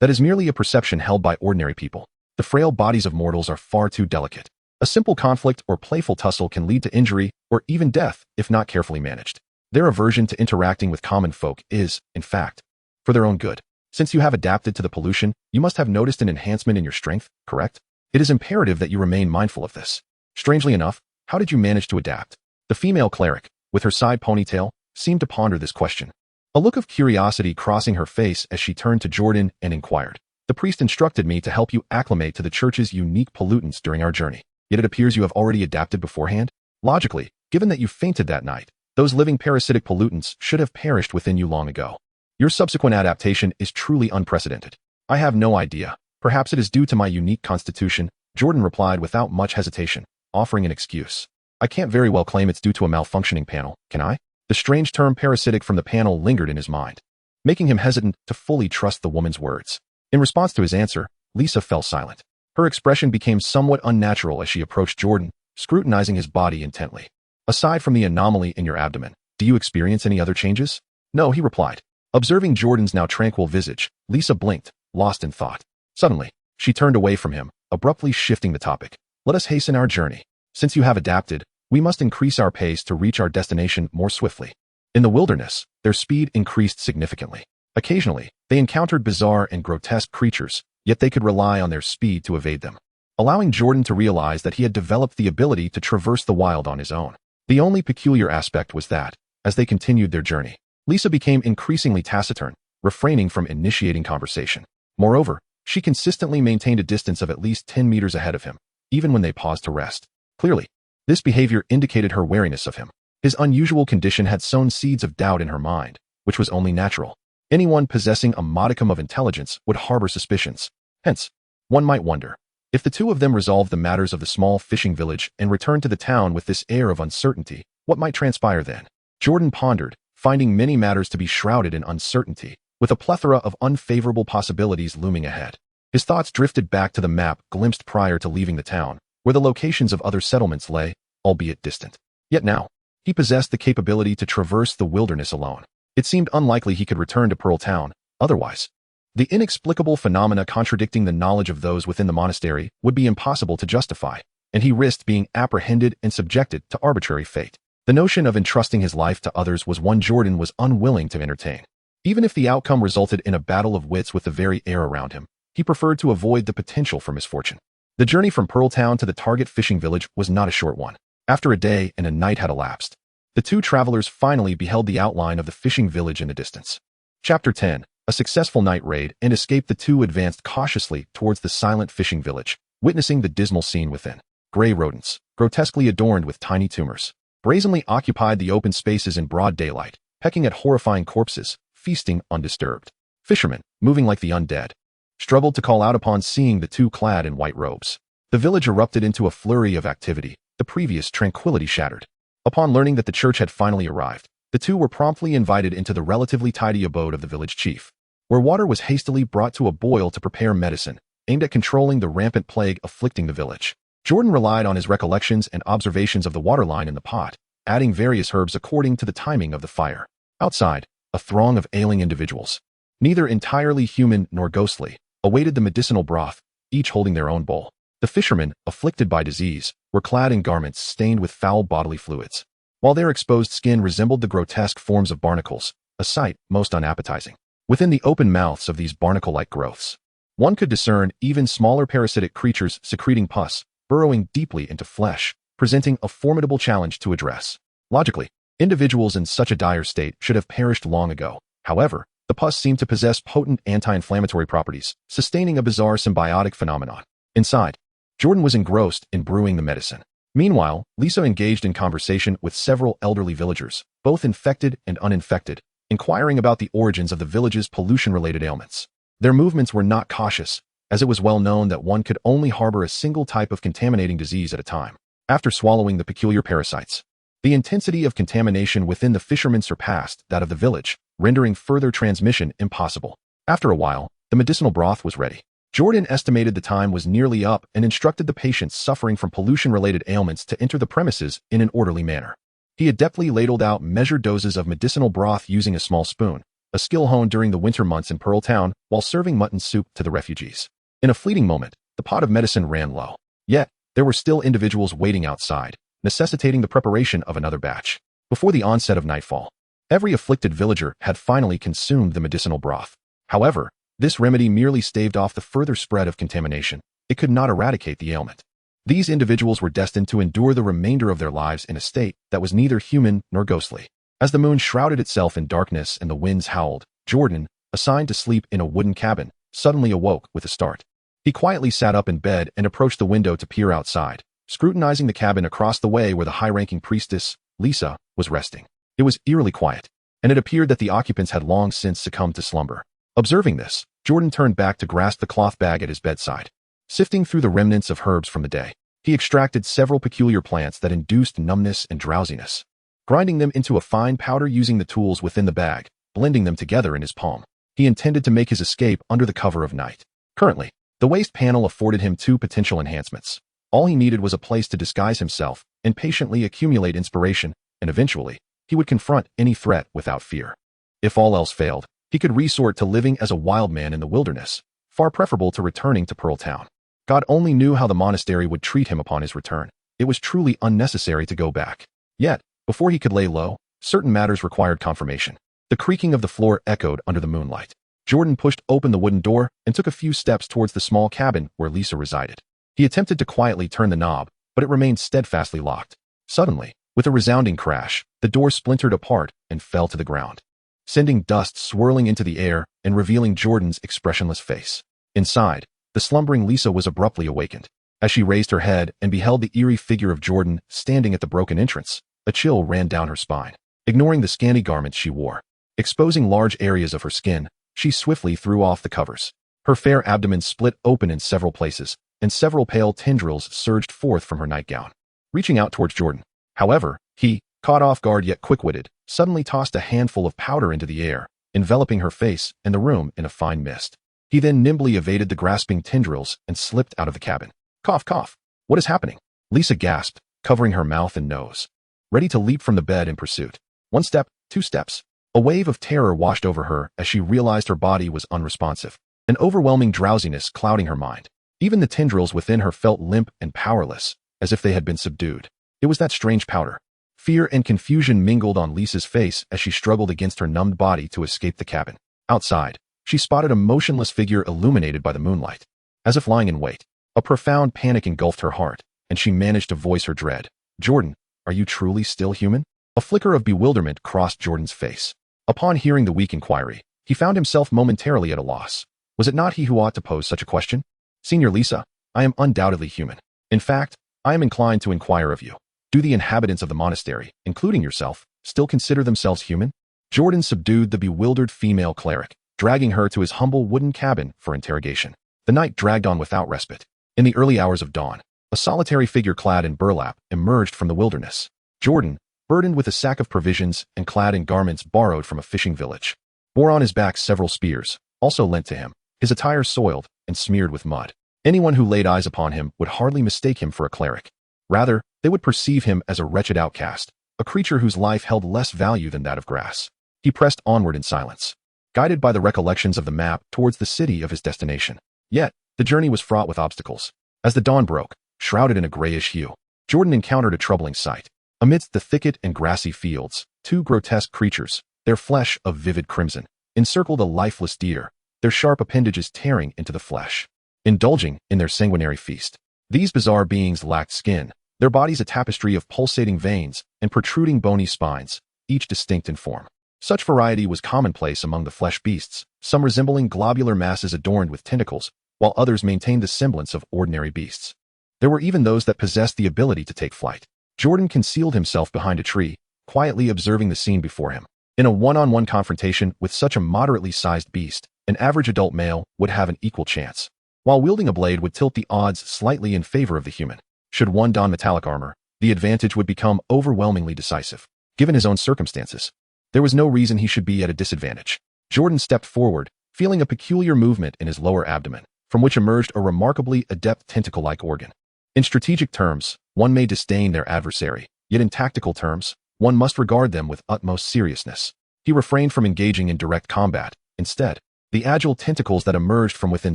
that is merely a perception held by ordinary people. The frail bodies of mortals are far too delicate. A simple conflict or playful tussle can lead to injury or even death if not carefully managed. Their aversion to interacting with common folk is, in fact, for their own good. Since you have adapted to the pollution, you must have noticed an enhancement in your strength, correct? It is imperative that you remain mindful of this. Strangely enough, how did you manage to adapt? The female cleric, with her side ponytail, seemed to ponder this question. A look of curiosity crossing her face as she turned to Jordan and inquired. The priest instructed me to help you acclimate to the church's unique pollutants during our journey. Yet it appears you have already adapted beforehand? Logically, given that you fainted that night, those living parasitic pollutants should have perished within you long ago. Your subsequent adaptation is truly unprecedented. I have no idea. Perhaps it is due to my unique constitution, Jordan replied without much hesitation, offering an excuse. I can't very well claim it's due to a malfunctioning panel, can I? The strange term parasitic from the panel lingered in his mind, making him hesitant to fully trust the woman's words. In response to his answer, Lisa fell silent. Her expression became somewhat unnatural as she approached Jordan, scrutinizing his body intently. Aside from the anomaly in your abdomen, do you experience any other changes? No, he replied. Observing Jordan's now tranquil visage, Lisa blinked, lost in thought. Suddenly, she turned away from him, abruptly shifting the topic. Let us hasten our journey. Since you have adapted, we must increase our pace to reach our destination more swiftly. In the wilderness, their speed increased significantly. Occasionally, they encountered bizarre and grotesque creatures, yet they could rely on their speed to evade them, allowing Jordan to realize that he had developed the ability to traverse the wild on his own. The only peculiar aspect was that, as they continued their journey, Lisa became increasingly taciturn, refraining from initiating conversation. Moreover, she consistently maintained a distance of at least 10 meters ahead of him, even when they paused to rest. Clearly, this behavior indicated her wariness of him. His unusual condition had sown seeds of doubt in her mind, which was only natural. Anyone possessing a modicum of intelligence would harbor suspicions. Hence, one might wonder, if the two of them resolved the matters of the small fishing village and returned to the town with this air of uncertainty, what might transpire then? Jordan pondered, finding many matters to be shrouded in uncertainty, with a plethora of unfavorable possibilities looming ahead. His thoughts drifted back to the map glimpsed prior to leaving the town, where the locations of other settlements lay, albeit distant. Yet now, he possessed the capability to traverse the wilderness alone. It seemed unlikely he could return to Pearl Town, otherwise. The inexplicable phenomena contradicting the knowledge of those within the monastery would be impossible to justify, and he risked being apprehended and subjected to arbitrary fate. The notion of entrusting his life to others was one Jordan was unwilling to entertain. Even if the outcome resulted in a battle of wits with the very air around him, he preferred to avoid the potential for misfortune. The journey from Pearl Town to the target fishing village was not a short one. After a day and a night had elapsed, the two travelers finally beheld the outline of the fishing village in the distance. Chapter 10. A successful night raid and escape. The two advanced cautiously towards the silent fishing village, witnessing the dismal scene within. Gray rodents, grotesquely adorned with tiny tumors, brazenly occupied the open spaces in broad daylight, pecking at horrifying corpses, feasting undisturbed. Fishermen, moving like the undead, struggled to call out upon seeing the two clad in white robes. The village erupted into a flurry of activity, the previous tranquility shattered. Upon learning that the church had finally arrived, the two were promptly invited into the relatively tidy abode of the village chief, where water was hastily brought to a boil to prepare medicine, aimed at controlling the rampant plague afflicting the village. Jordan relied on his recollections and observations of the waterline in the pot, adding various herbs according to the timing of the fire. Outside, a throng of ailing individuals, neither entirely human nor ghostly, awaited the medicinal broth, each holding their own bowl. The fishermen, afflicted by disease, were clad in garments stained with foul bodily fluids, while their exposed skin resembled the grotesque forms of barnacles, a sight most unappetizing. Within the open mouths of these barnacle-like growths, one could discern even smaller parasitic creatures secreting pus, burrowing deeply into flesh, presenting a formidable challenge to address. Logically, individuals in such a dire state should have perished long ago. However, the pus seemed to possess potent anti-inflammatory properties, sustaining a bizarre symbiotic phenomenon. Inside, Jordan was engrossed in brewing the medicine. Meanwhile, Lisa engaged in conversation with several elderly villagers, both infected and uninfected, inquiring about the origins of the village's pollution-related ailments. Their movements were not cautious, as it was well known that one could only harbor a single type of contaminating disease at a time. After swallowing the peculiar parasites, the intensity of contamination within the fishermen surpassed that of the village, rendering further transmission impossible. After a while, the medicinal broth was ready. Jordan estimated the time was nearly up and instructed the patients suffering from pollution-related ailments to enter the premises in an orderly manner. He adeptly ladled out measured doses of medicinal broth using a small spoon, a skill honed during the winter months in Pearl Town while serving mutton soup to the refugees. In a fleeting moment, the pot of medicine ran low. Yet, there were still individuals waiting outside, necessitating the preparation of another batch. Before the onset of nightfall, every afflicted villager had finally consumed the medicinal broth. However, this remedy merely staved off the further spread of contamination. It could not eradicate the ailment. These individuals were destined to endure the remainder of their lives in a state that was neither human nor ghostly. As the moon shrouded itself in darkness and the winds howled, Jordan, assigned to sleep in a wooden cabin, suddenly awoke with a start. He quietly sat up in bed and approached the window to peer outside, scrutinizing the cabin across the way where the high-ranking priestess, Lisa, was resting. It was eerily quiet, and it appeared that the occupants had long since succumbed to slumber. Observing this, Jordan turned back to grasp the cloth bag at his bedside. Sifting through the remnants of herbs from the day, he extracted several peculiar plants that induced numbness and drowsiness. Grinding them into a fine powder using the tools within the bag, blending them together in his palm, he intended to make his escape under the cover of night. Currently, the waste panel afforded him two potential enhancements. All he needed was a place to disguise himself and patiently accumulate inspiration, and eventually, he would confront any threat without fear. If all else failed, he could resort to living as a wild man in the wilderness, far preferable to returning to Pearl Town. God only knew how the monastery would treat him upon his return. It was truly unnecessary to go back. Yet, before he could lay low, certain matters required confirmation. The creaking of the floor echoed under the moonlight. Jordan pushed open the wooden door and took a few steps towards the small cabin where Lisa resided. He attempted to quietly turn the knob, but it remained steadfastly locked. Suddenly, with a resounding crash, the door splintered apart and fell to the ground, sending dust swirling into the air and revealing Jordan's expressionless face. Inside, the slumbering Lisa was abruptly awakened. As she raised her head and beheld the eerie figure of Jordan standing at the broken entrance, a chill ran down her spine. Ignoring the scanty garments she wore, exposing large areas of her skin, she swiftly threw off the covers. Her fair abdomen split open in several places, and several pale tendrils surged forth from her nightgown. Reaching out towards Jordan, however, he, caught off guard yet quick-witted, suddenly tossed a handful of powder into the air, enveloping her face and the room in a fine mist. He then nimbly evaded the grasping tendrils and slipped out of the cabin. Cough, cough. What is happening? Lisa gasped, covering her mouth and nose, ready to leap from the bed in pursuit. One step, two steps. A wave of terror washed over her as she realized her body was unresponsive, an overwhelming drowsiness clouding her mind. Even the tendrils within her felt limp and powerless, as if they had been subdued. It was that strange powder. Fear and confusion mingled on Lisa's face as she struggled against her numbed body to escape the cabin. Outside, she spotted a motionless figure illuminated by the moonlight. As if lying in wait, a profound panic engulfed her heart, and she managed to voice her dread. Jordan, are you truly still human? A flicker of bewilderment crossed Jordan's face. Upon hearing the weak inquiry, he found himself momentarily at a loss. Was it not he who ought to pose such a question? Senior Lisa, I am undoubtedly human. In fact, I am inclined to inquire of you. Do the inhabitants of the monastery, including yourself, still consider themselves human? Jordan subdued the bewildered female cleric, dragging her to his humble wooden cabin for interrogation. The night dragged on without respite. In the early hours of dawn, a solitary figure clad in burlap emerged from the wilderness. Jordan, burdened with a sack of provisions and clad in garments borrowed from a fishing village, bore on his back several spears, also lent to him, his attire soiled and smeared with mud. Anyone who laid eyes upon him would hardly mistake him for a cleric. Rather, they would perceive him as a wretched outcast, a creature whose life held less value than that of grass. He pressed onward in silence, guided by the recollections of the map towards the city of his destination. Yet, the journey was fraught with obstacles. As the dawn broke, shrouded in a grayish hue, Jordan encountered a troubling sight. Amidst the thicket and grassy fields, two grotesque creatures, their flesh of vivid crimson, encircled a lifeless deer, their sharp appendages tearing into the flesh, indulging in their sanguinary feast. These bizarre beings lacked skin, their bodies a tapestry of pulsating veins and protruding bony spines, each distinct in form. Such variety was commonplace among the flesh beasts, some resembling globular masses adorned with tentacles, while others maintained the semblance of ordinary beasts. There were even those that possessed the ability to take flight. Jordan concealed himself behind a tree, quietly observing the scene before him. In a one-on-one confrontation with such a moderately sized beast, an average adult male would have an equal chance, while wielding a blade would tilt the odds slightly in favor of the human. Should one don metallic armor, the advantage would become overwhelmingly decisive. Given his own circumstances, there was no reason he should be at a disadvantage. Jordan stepped forward, feeling a peculiar movement in his lower abdomen, from which emerged a remarkably adept tentacle-like organ. In strategic terms, one may disdain their adversary, yet in tactical terms, one must regard them with utmost seriousness. He refrained from engaging in direct combat. Instead, the agile tentacles that emerged from within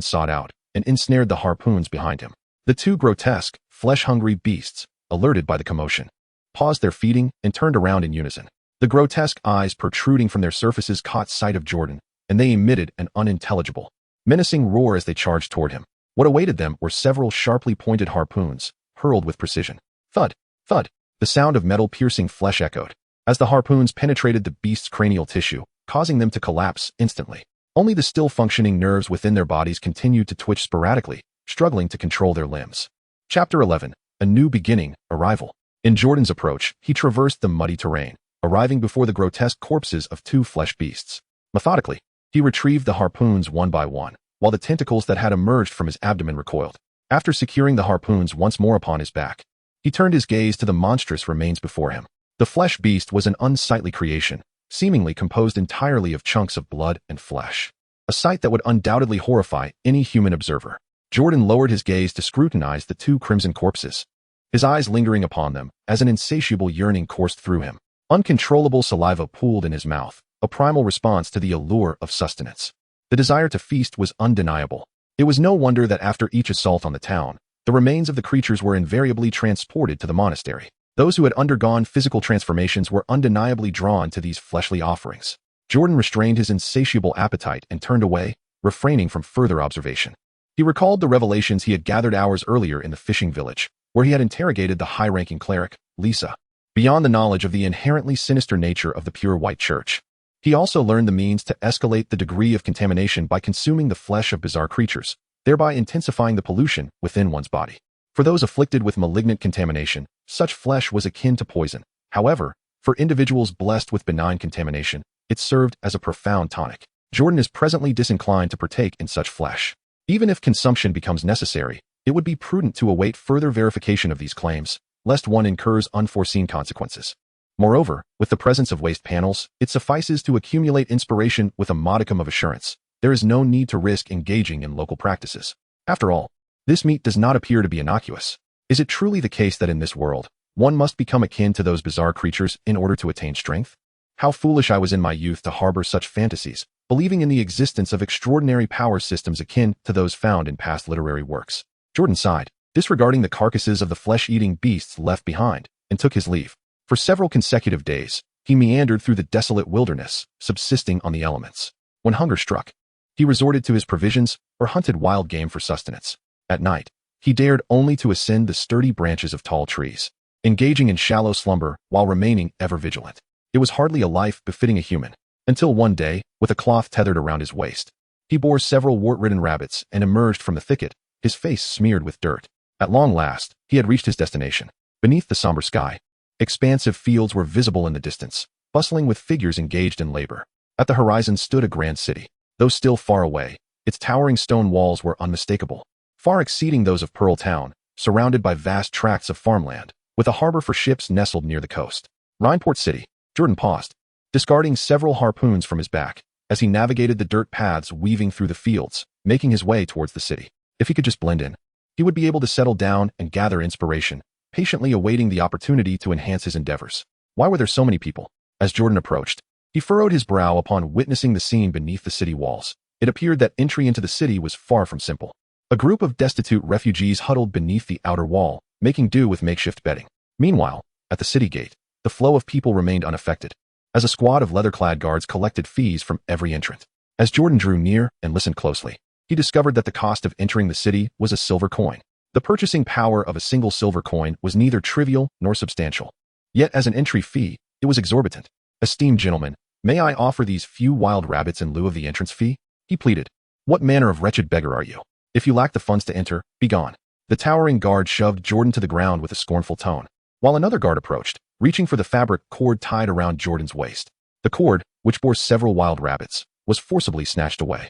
sought out and ensnared the harpoons behind him. The two grotesque, flesh-hungry beasts, alerted by the commotion, paused their feeding and turned around in unison. The grotesque eyes protruding from their surfaces caught sight of Jordan, and they emitted an unintelligible, menacing roar as they charged toward him. What awaited them were several sharply pointed harpoons, hurled with precision. Thud, thud, the sound of metal piercing flesh echoed. as the harpoons penetrated the beast's cranial tissue, causing them to collapse instantly. Only the still functioning nerves within their bodies continued to twitch sporadically, struggling to control their limbs. Chapter 11. A New Beginning, Arrival. In Jordan's approach, he traversed the muddy terrain, arriving before the grotesque corpses of two flesh beasts. Methodically, he retrieved the harpoons one by one, while the tentacles that had emerged from his abdomen recoiled. After securing the harpoons once more upon his back, he turned his gaze to the monstrous remains before him. The flesh beast was an unsightly creation, seemingly composed entirely of chunks of blood and flesh. A sight that would undoubtedly horrify any human observer. Jordan lowered his gaze to scrutinize the two crimson corpses, his eyes lingering upon them as an insatiable yearning coursed through him. Uncontrollable saliva pooled in his mouth, a primal response to the allure of sustenance. The desire to feast was undeniable. It was no wonder that after each assault on the town, the remains of the creatures were invariably transported to the monastery. Those who had undergone physical transformations were undeniably drawn to these fleshly offerings. Jordan restrained his insatiable appetite and turned away, refraining from further observation. He recalled the revelations he had gathered hours earlier in the fishing village, where he had interrogated the high-ranking cleric, Lisa. Beyond the knowledge of the inherently sinister nature of the pure white church, he also learned the means to escalate the degree of contamination by consuming the flesh of bizarre creatures, thereby intensifying the pollution within one's body. For those afflicted with malignant contamination, such flesh was akin to poison. However, for individuals blessed with benign contamination, it served as a profound tonic. Jordan is presently disinclined to partake in such flesh. Even if consumption becomes necessary, it would be prudent to await further verification of these claims, lest one incurs unforeseen consequences. Moreover, with the presence of waste panels, it suffices to accumulate inspiration with a modicum of assurance. There is no need to risk engaging in local practices. After all, this meat does not appear to be innocuous. Is it truly the case that in this world, one must become akin to those bizarre creatures in order to attain strength? How foolish I was in my youth to harbor such fantasies, believing in the existence of extraordinary power systems akin to those found in past literary works. Jordan sighed, disregarding the carcasses of the flesh-eating beasts left behind, and took his leave. For several consecutive days, he meandered through the desolate wilderness, subsisting on the elements. When hunger struck, he resorted to his provisions or hunted wild game for sustenance. At night, he dared only to ascend the sturdy branches of tall trees, engaging in shallow slumber while remaining ever vigilant. It was hardly a life befitting a human, until one day, with a cloth tethered around his waist, he bore several wart-ridden rabbits and emerged from the thicket, his face smeared with dirt. At long last, he had reached his destination. Beneath the somber sky, expansive fields were visible in the distance, bustling with figures engaged in labor. At the horizon stood a grand city. Though still far away, its towering stone walls were unmistakable, far exceeding those of Pearl Town, surrounded by vast tracts of farmland, with a harbor for ships nestled near the coast. Rhineport City. Jordan paused, discarding several harpoons from his back, as he navigated the dirt paths weaving through the fields, making his way towards the city. If he could just blend in, he would be able to settle down and gather inspiration, patiently awaiting the opportunity to enhance his endeavors. Why were there so many people? As Jordan approached, he furrowed his brow upon witnessing the scene beneath the city walls. It appeared that entry into the city was far from simple. A group of destitute refugees huddled beneath the outer wall, making do with makeshift bedding. Meanwhile, at the city gate, the flow of people remained unaffected, as a squad of leather-clad guards collected fees from every entrant. As Jordan drew near and listened closely, he discovered that the cost of entering the city was a silver coin. The purchasing power of a single silver coin was neither trivial nor substantial. Yet as an entry fee, it was exorbitant. "Esteemed gentlemen, may I offer these few wild rabbits in lieu of the entrance fee?" he pleaded. "What manner of wretched beggar are you? If you lack the funds to enter, be gone." The towering guard shoved Jordan to the ground with a scornful tone, while another guard approached, reaching for the fabric cord tied around Jordan's waist. The cord, which bore several wild rabbits, was forcibly snatched away.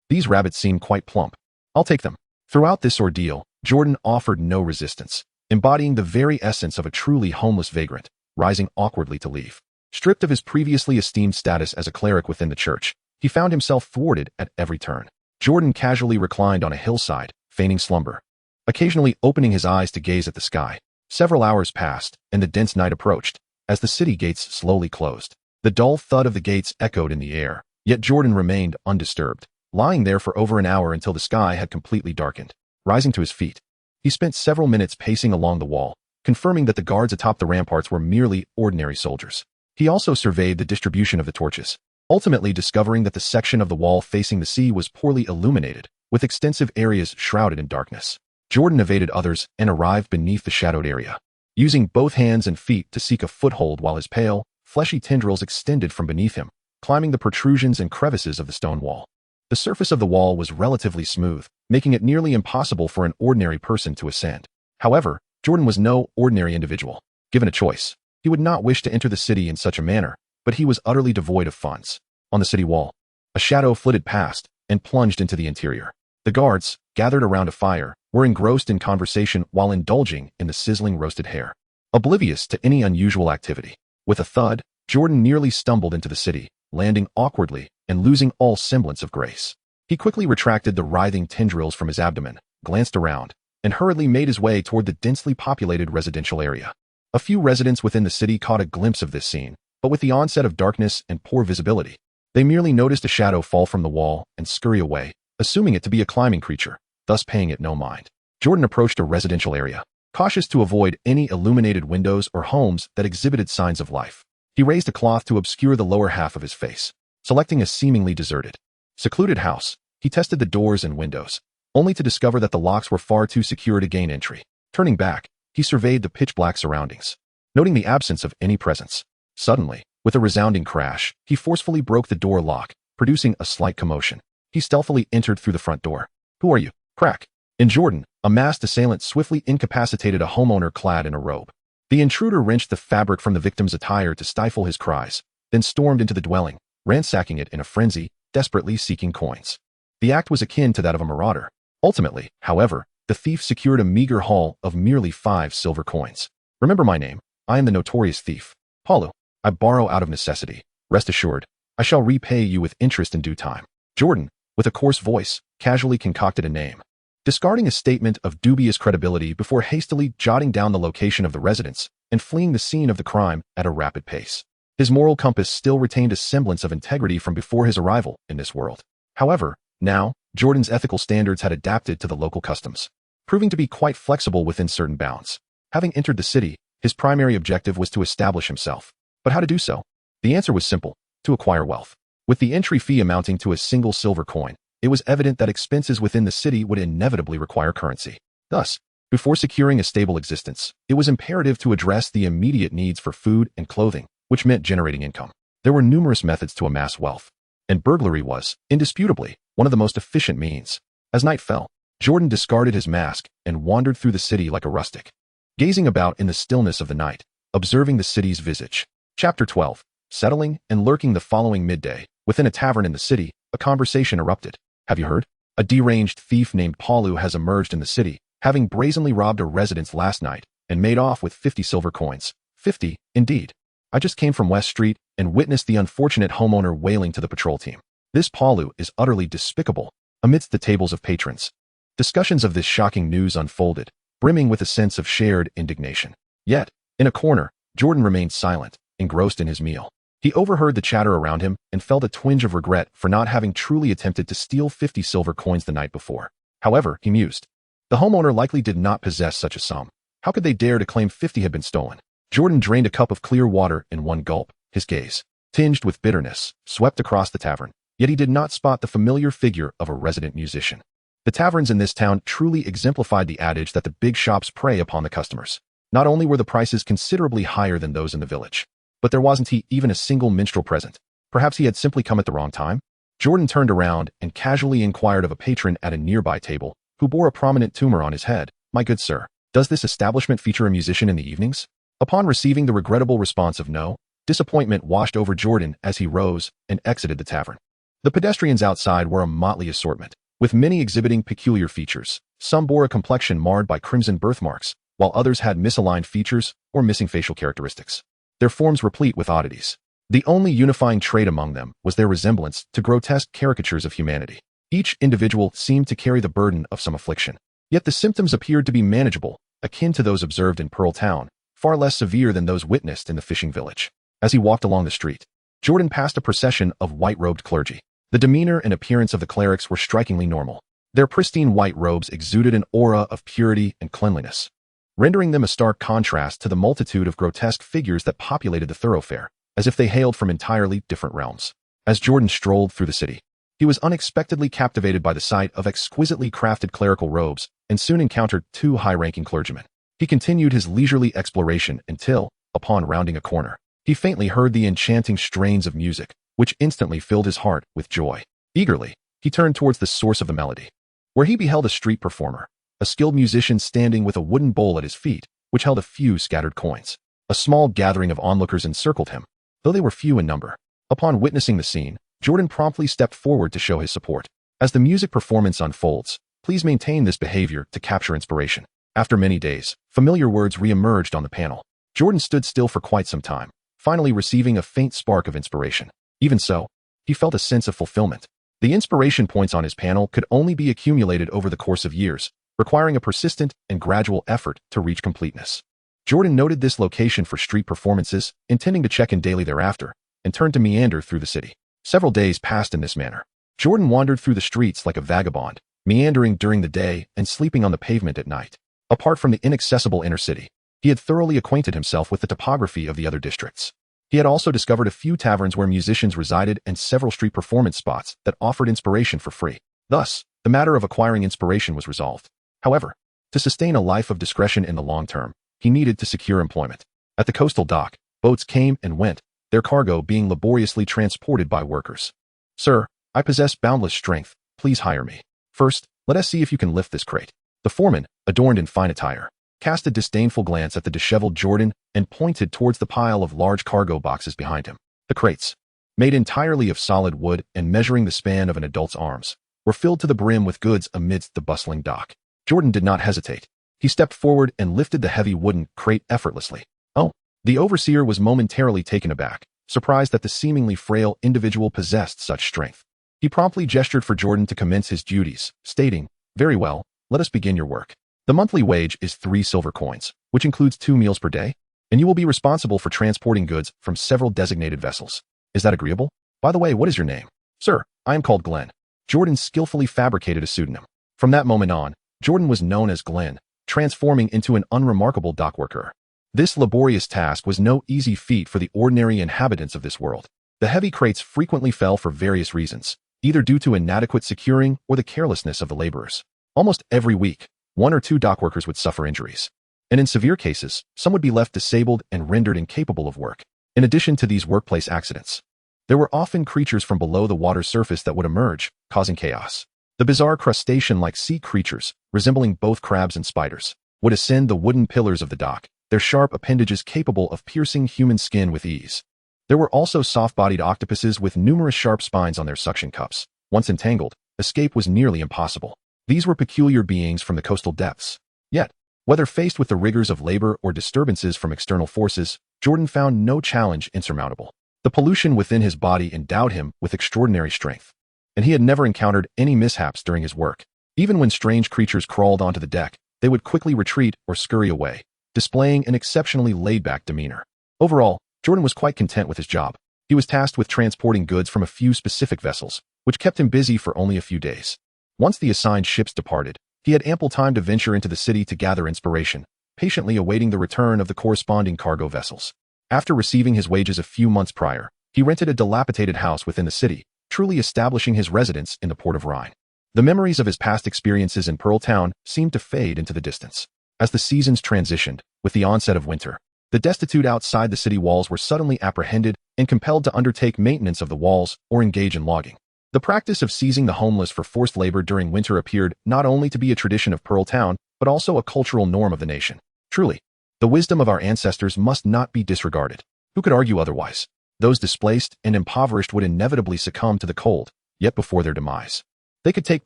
These rabbits seem quite plump. I'll take them." Throughout this ordeal, Jordan offered no resistance, embodying the very essence of a truly homeless vagrant, rising awkwardly to leave. Stripped of his previously esteemed status as a cleric within the church, he found himself thwarted at every turn. Jordan casually reclined on a hillside, feigning slumber, occasionally opening his eyes to gaze at the sky. Several hours passed, and the dense night approached, as the city gates slowly closed. The dull thud of the gates echoed in the air, yet Jordan remained undisturbed, lying there for over an hour until the sky had completely darkened. Rising to his feet, he spent several minutes pacing along the wall, confirming that the guards atop the ramparts were merely ordinary soldiers. He also surveyed the distribution of the torches, ultimately discovering that the section of the wall facing the sea was poorly illuminated, with extensive areas shrouded in darkness. Jordan evaded others and arrived beneath the shadowed area, using both hands and feet to seek a foothold while his pale, fleshy tendrils extended from beneath him, climbing the protrusions and crevices of the stone wall. The surface of the wall was relatively smooth, making it nearly impossible for an ordinary person to ascend. However, Jordan was no ordinary individual. Given a choice, he would not wish to enter the city in such a manner, but he was utterly devoid of funds. On the city wall, a shadow flitted past and plunged into the interior. The guards, gathered around a fire, were engrossed in conversation while indulging in the sizzling roasted hare, oblivious to any unusual activity. With a thud, Jordan nearly stumbled into the city, landing awkwardly and losing all semblance of grace. He quickly retracted the writhing tendrils from his abdomen, glanced around, and hurriedly made his way toward the densely populated residential area. A few residents within the city caught a glimpse of this scene, but with the onset of darkness and poor visibility, they merely noticed a shadow fall from the wall and scurry away, assuming it to be a climbing creature, thus paying it no mind. Jordan approached a residential area, cautious to avoid any illuminated windows or homes that exhibited signs of life. He raised a cloth to obscure the lower half of his face, selecting a seemingly deserted, secluded house. He tested the doors and windows, only to discover that the locks were far too secure to gain entry. Turning back, he surveyed the pitch-black surroundings, noting the absence of any presence. Suddenly, with a resounding crash, he forcefully broke the door lock, producing a slight commotion. He stealthily entered through the front door. "Who are you?" Crack. In Jordan, a masked assailant swiftly incapacitated a homeowner clad in a robe. The intruder wrenched the fabric from the victim's attire to stifle his cries, then stormed into the dwelling, ransacking it in a frenzy, desperately seeking coins. The act was akin to that of a marauder. Ultimately, however, the thief secured a meager haul of merely 5 silver coins. "Remember my name. I am the notorious thief, Paulu. I borrow out of necessity. Rest assured, I shall repay you with interest in due time." Jordan, with a coarse voice, casually concocted a name, discarding a statement of dubious credibility before hastily jotting down the location of the residence and fleeing the scene of the crime at a rapid pace. His moral compass still retained a semblance of integrity from before his arrival in this world. However, now, Jordan's ethical standards had adapted to the local customs, proving to be quite flexible within certain bounds. Having entered the city, his primary objective was to establish himself. But how to do so? The answer was simple: to acquire wealth. With the entry fee amounting to a single silver coin, it was evident that expenses within the city would inevitably require currency. Thus, before securing a stable existence, it was imperative to address the immediate needs for food and clothing, which meant generating income. There were numerous methods to amass wealth, and burglary was, indisputably, one of the most efficient means. As night fell, Jordan discarded his mask and wandered through the city like a rustic, gazing about in the stillness of the night, observing the city's visage. Chapter 12. Settling and lurking. The following midday, within a tavern in the city, a conversation erupted. "Have you heard? A deranged thief named Paulu has emerged in the city, having brazenly robbed a residence last night and made off with 50 silver coins. 50, indeed. I just came from West Street and witnessed the unfortunate homeowner wailing to the patrol team. This Paulu is utterly despicable." Amidst the tables of patrons, discussions of this shocking news unfolded, brimming with a sense of shared indignation. Yet, in a corner, Jordan remained silent, engrossed in his meal. He overheard the chatter around him and felt a twinge of regret for not having truly attempted to steal 50 silver coins the night before. However, he mused, the homeowner likely did not possess such a sum. How could they dare to claim 50 had been stolen? Jordan drained a cup of clear water in one gulp, his gaze, tinged with bitterness, swept across the tavern. Yet he did not spot the familiar figure of a resident musician. The taverns in this town truly exemplified the adage that the big shops prey upon the customers. Not only were the prices considerably higher than those in the village, but there wasn't even a single minstrel present. Perhaps he had simply come at the wrong time? Jordan turned around and casually inquired of a patron at a nearby table, who bore a prominent tumor on his head. "My good sir, does this establishment feature a musician in the evenings?" Upon receiving the regrettable response of no, disappointment washed over Jordan as he rose and exited the tavern. The pedestrians outside were a motley assortment, with many exhibiting peculiar features. Some bore a complexion marred by crimson birthmarks, while others had misaligned features or missing facial characteristics, their forms replete with oddities. The only unifying trait among them was their resemblance to grotesque caricatures of humanity. Each individual seemed to carry the burden of some affliction, yet the symptoms appeared to be manageable, akin to those observed in Pearl Town, far less severe than those witnessed in the fishing village. As he walked along the street, Jordan passed a procession of white-robed clergy. The demeanor and appearance of the clerics were strikingly normal. Their pristine white robes exuded an aura of purity and cleanliness, rendering them a stark contrast to the multitude of grotesque figures that populated the thoroughfare, as if they hailed from entirely different realms. As Jordan strolled through the city, he was unexpectedly captivated by the sight of exquisitely crafted clerical robes and soon encountered 2 high-ranking clergymen. He continued his leisurely exploration until, upon rounding a corner, He faintly heard the enchanting strains of music, which instantly filled his heart with joy. Eagerly, he turned towards the source of the melody, where he beheld a street performer, a skilled musician standing with a wooden bowl at his feet, which held a few scattered coins. A small gathering of onlookers encircled him, though they were few in number. Upon witnessing the scene, Jordan promptly stepped forward to show his support. As the music performance unfolds, please maintain this behavior to capture inspiration. After many days, familiar words re-emerged on the panel. Jordan stood still for quite some time, finally receiving a faint spark of inspiration. Even so, he felt a sense of fulfillment. The inspiration points on his panel could only be accumulated over the course of years, requiring a persistent and gradual effort to reach completeness. Jordan noted this location for street performances, intending to check in daily thereafter, and turned to meander through the city. Several days passed in this manner. Jordan wandered through the streets like a vagabond, meandering during the day and sleeping on the pavement at night. Apart from the inaccessible inner city, he had thoroughly acquainted himself with the topography of the other districts. He had also discovered a few taverns where musicians resided and several street performance spots that offered inspiration for free. Thus, the matter of acquiring inspiration was resolved. However, to sustain a life of discretion in the long term, he needed to secure employment. At the coastal dock, boats came and went, their cargo being laboriously transported by workers. "Sir, I possess boundless strength. Please hire me. First, let us see if you can lift this crate." The foreman, adorned in fine attire, cast a disdainful glance at the disheveled Jordan and pointed towards the pile of large cargo boxes behind him. The crates, made entirely of solid wood and measuring the span of an adult's arms, were filled to the brim with goods amidst the bustling dock. Jordan did not hesitate. He stepped forward and lifted the heavy wooden crate effortlessly. "Oh!" The overseer was momentarily taken aback, surprised that the seemingly frail individual possessed such strength. He promptly gestured for Jordan to commence his duties, stating, "Very well, let us begin your work. The monthly wage is 3 silver coins, which includes 2 meals per day, and you will be responsible for transporting goods from several designated vessels. Is that agreeable? By the way, what is your name?" "Sir, I am called Glenn." Jordan skillfully fabricated a pseudonym. From that moment on, Jordan was known as Glenn, transforming into an unremarkable dock worker. This laborious task was no easy feat for the ordinary inhabitants of this world. The heavy crates frequently fell for various reasons, either due to inadequate securing or the carelessness of the laborers. Almost every week, 1 or 2 dockworkers would suffer injuries, and in severe cases, some would be left disabled and rendered incapable of work. In addition to these workplace accidents, there were often creatures from below the water's surface that would emerge, causing chaos. The bizarre crustacean-like sea creatures, resembling both crabs and spiders, would ascend the wooden pillars of the dock, their sharp appendages capable of piercing human skin with ease. There were also soft-bodied octopuses with numerous sharp spines on their suction cups. Once entangled, escape was nearly impossible. These were peculiar beings from the coastal depths. Yet, whether faced with the rigors of labor or disturbances from external forces, Jordan found no challenge insurmountable. The pollution within his body endowed him with extraordinary strength, and he had never encountered any mishaps during his work. Even when strange creatures crawled onto the deck, they would quickly retreat or scurry away, displaying an exceptionally laid-back demeanor. Overall, Jordan was quite content with his job. He was tasked with transporting goods from a few specific vessels, which kept him busy for only a few days. Once the assigned ships departed, he had ample time to venture into the city to gather inspiration, patiently awaiting the return of the corresponding cargo vessels. After receiving his wages a few months prior, he rented a dilapidated house within the city, truly establishing his residence in the port of Rhine. The memories of his past experiences in Pearl Town seemed to fade into the distance. As the seasons transitioned, with the onset of winter, the destitute outside the city walls were suddenly apprehended and compelled to undertake maintenance of the walls or engage in logging. The practice of seizing the homeless for forced labor during winter appeared not only to be a tradition of Pearl Town, but also a cultural norm of the nation. Truly, the wisdom of our ancestors must not be disregarded. Who could argue otherwise? Those displaced and impoverished would inevitably succumb to the cold, yet before their demise, they could take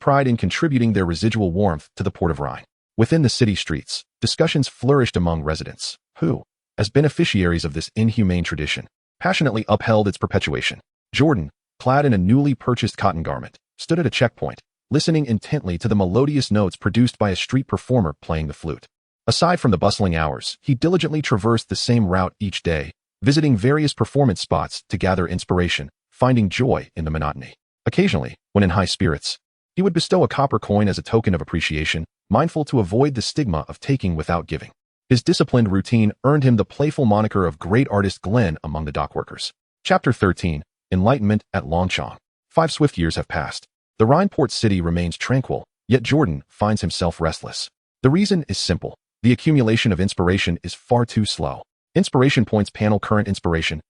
pride in contributing their residual warmth to the port of Rhine. Within the city streets, discussions flourished among residents, who, as beneficiaries of this inhumane tradition, passionately upheld its perpetuation. Jordan, clad in a newly purchased cotton garment, stood at a checkpoint, listening intently to the melodious notes produced by a street performer playing the flute. Aside from the bustling hours, he diligently traversed the same route each day, visiting various performance spots to gather inspiration, finding joy in the monotony. Occasionally, when in high spirits, he would bestow a copper coin as a token of appreciation, mindful to avoid the stigma of taking without giving. His disciplined routine earned him the playful moniker of Great Artist Glenn among the dockworkers. Chapter 13. Enlightenment at Longchong. 5 swift years have passed. The Rhine port city remains tranquil, yet Jordan finds himself restless. The reason is simple. The accumulation of inspiration is far too slow. Inspiration points panel current inspiration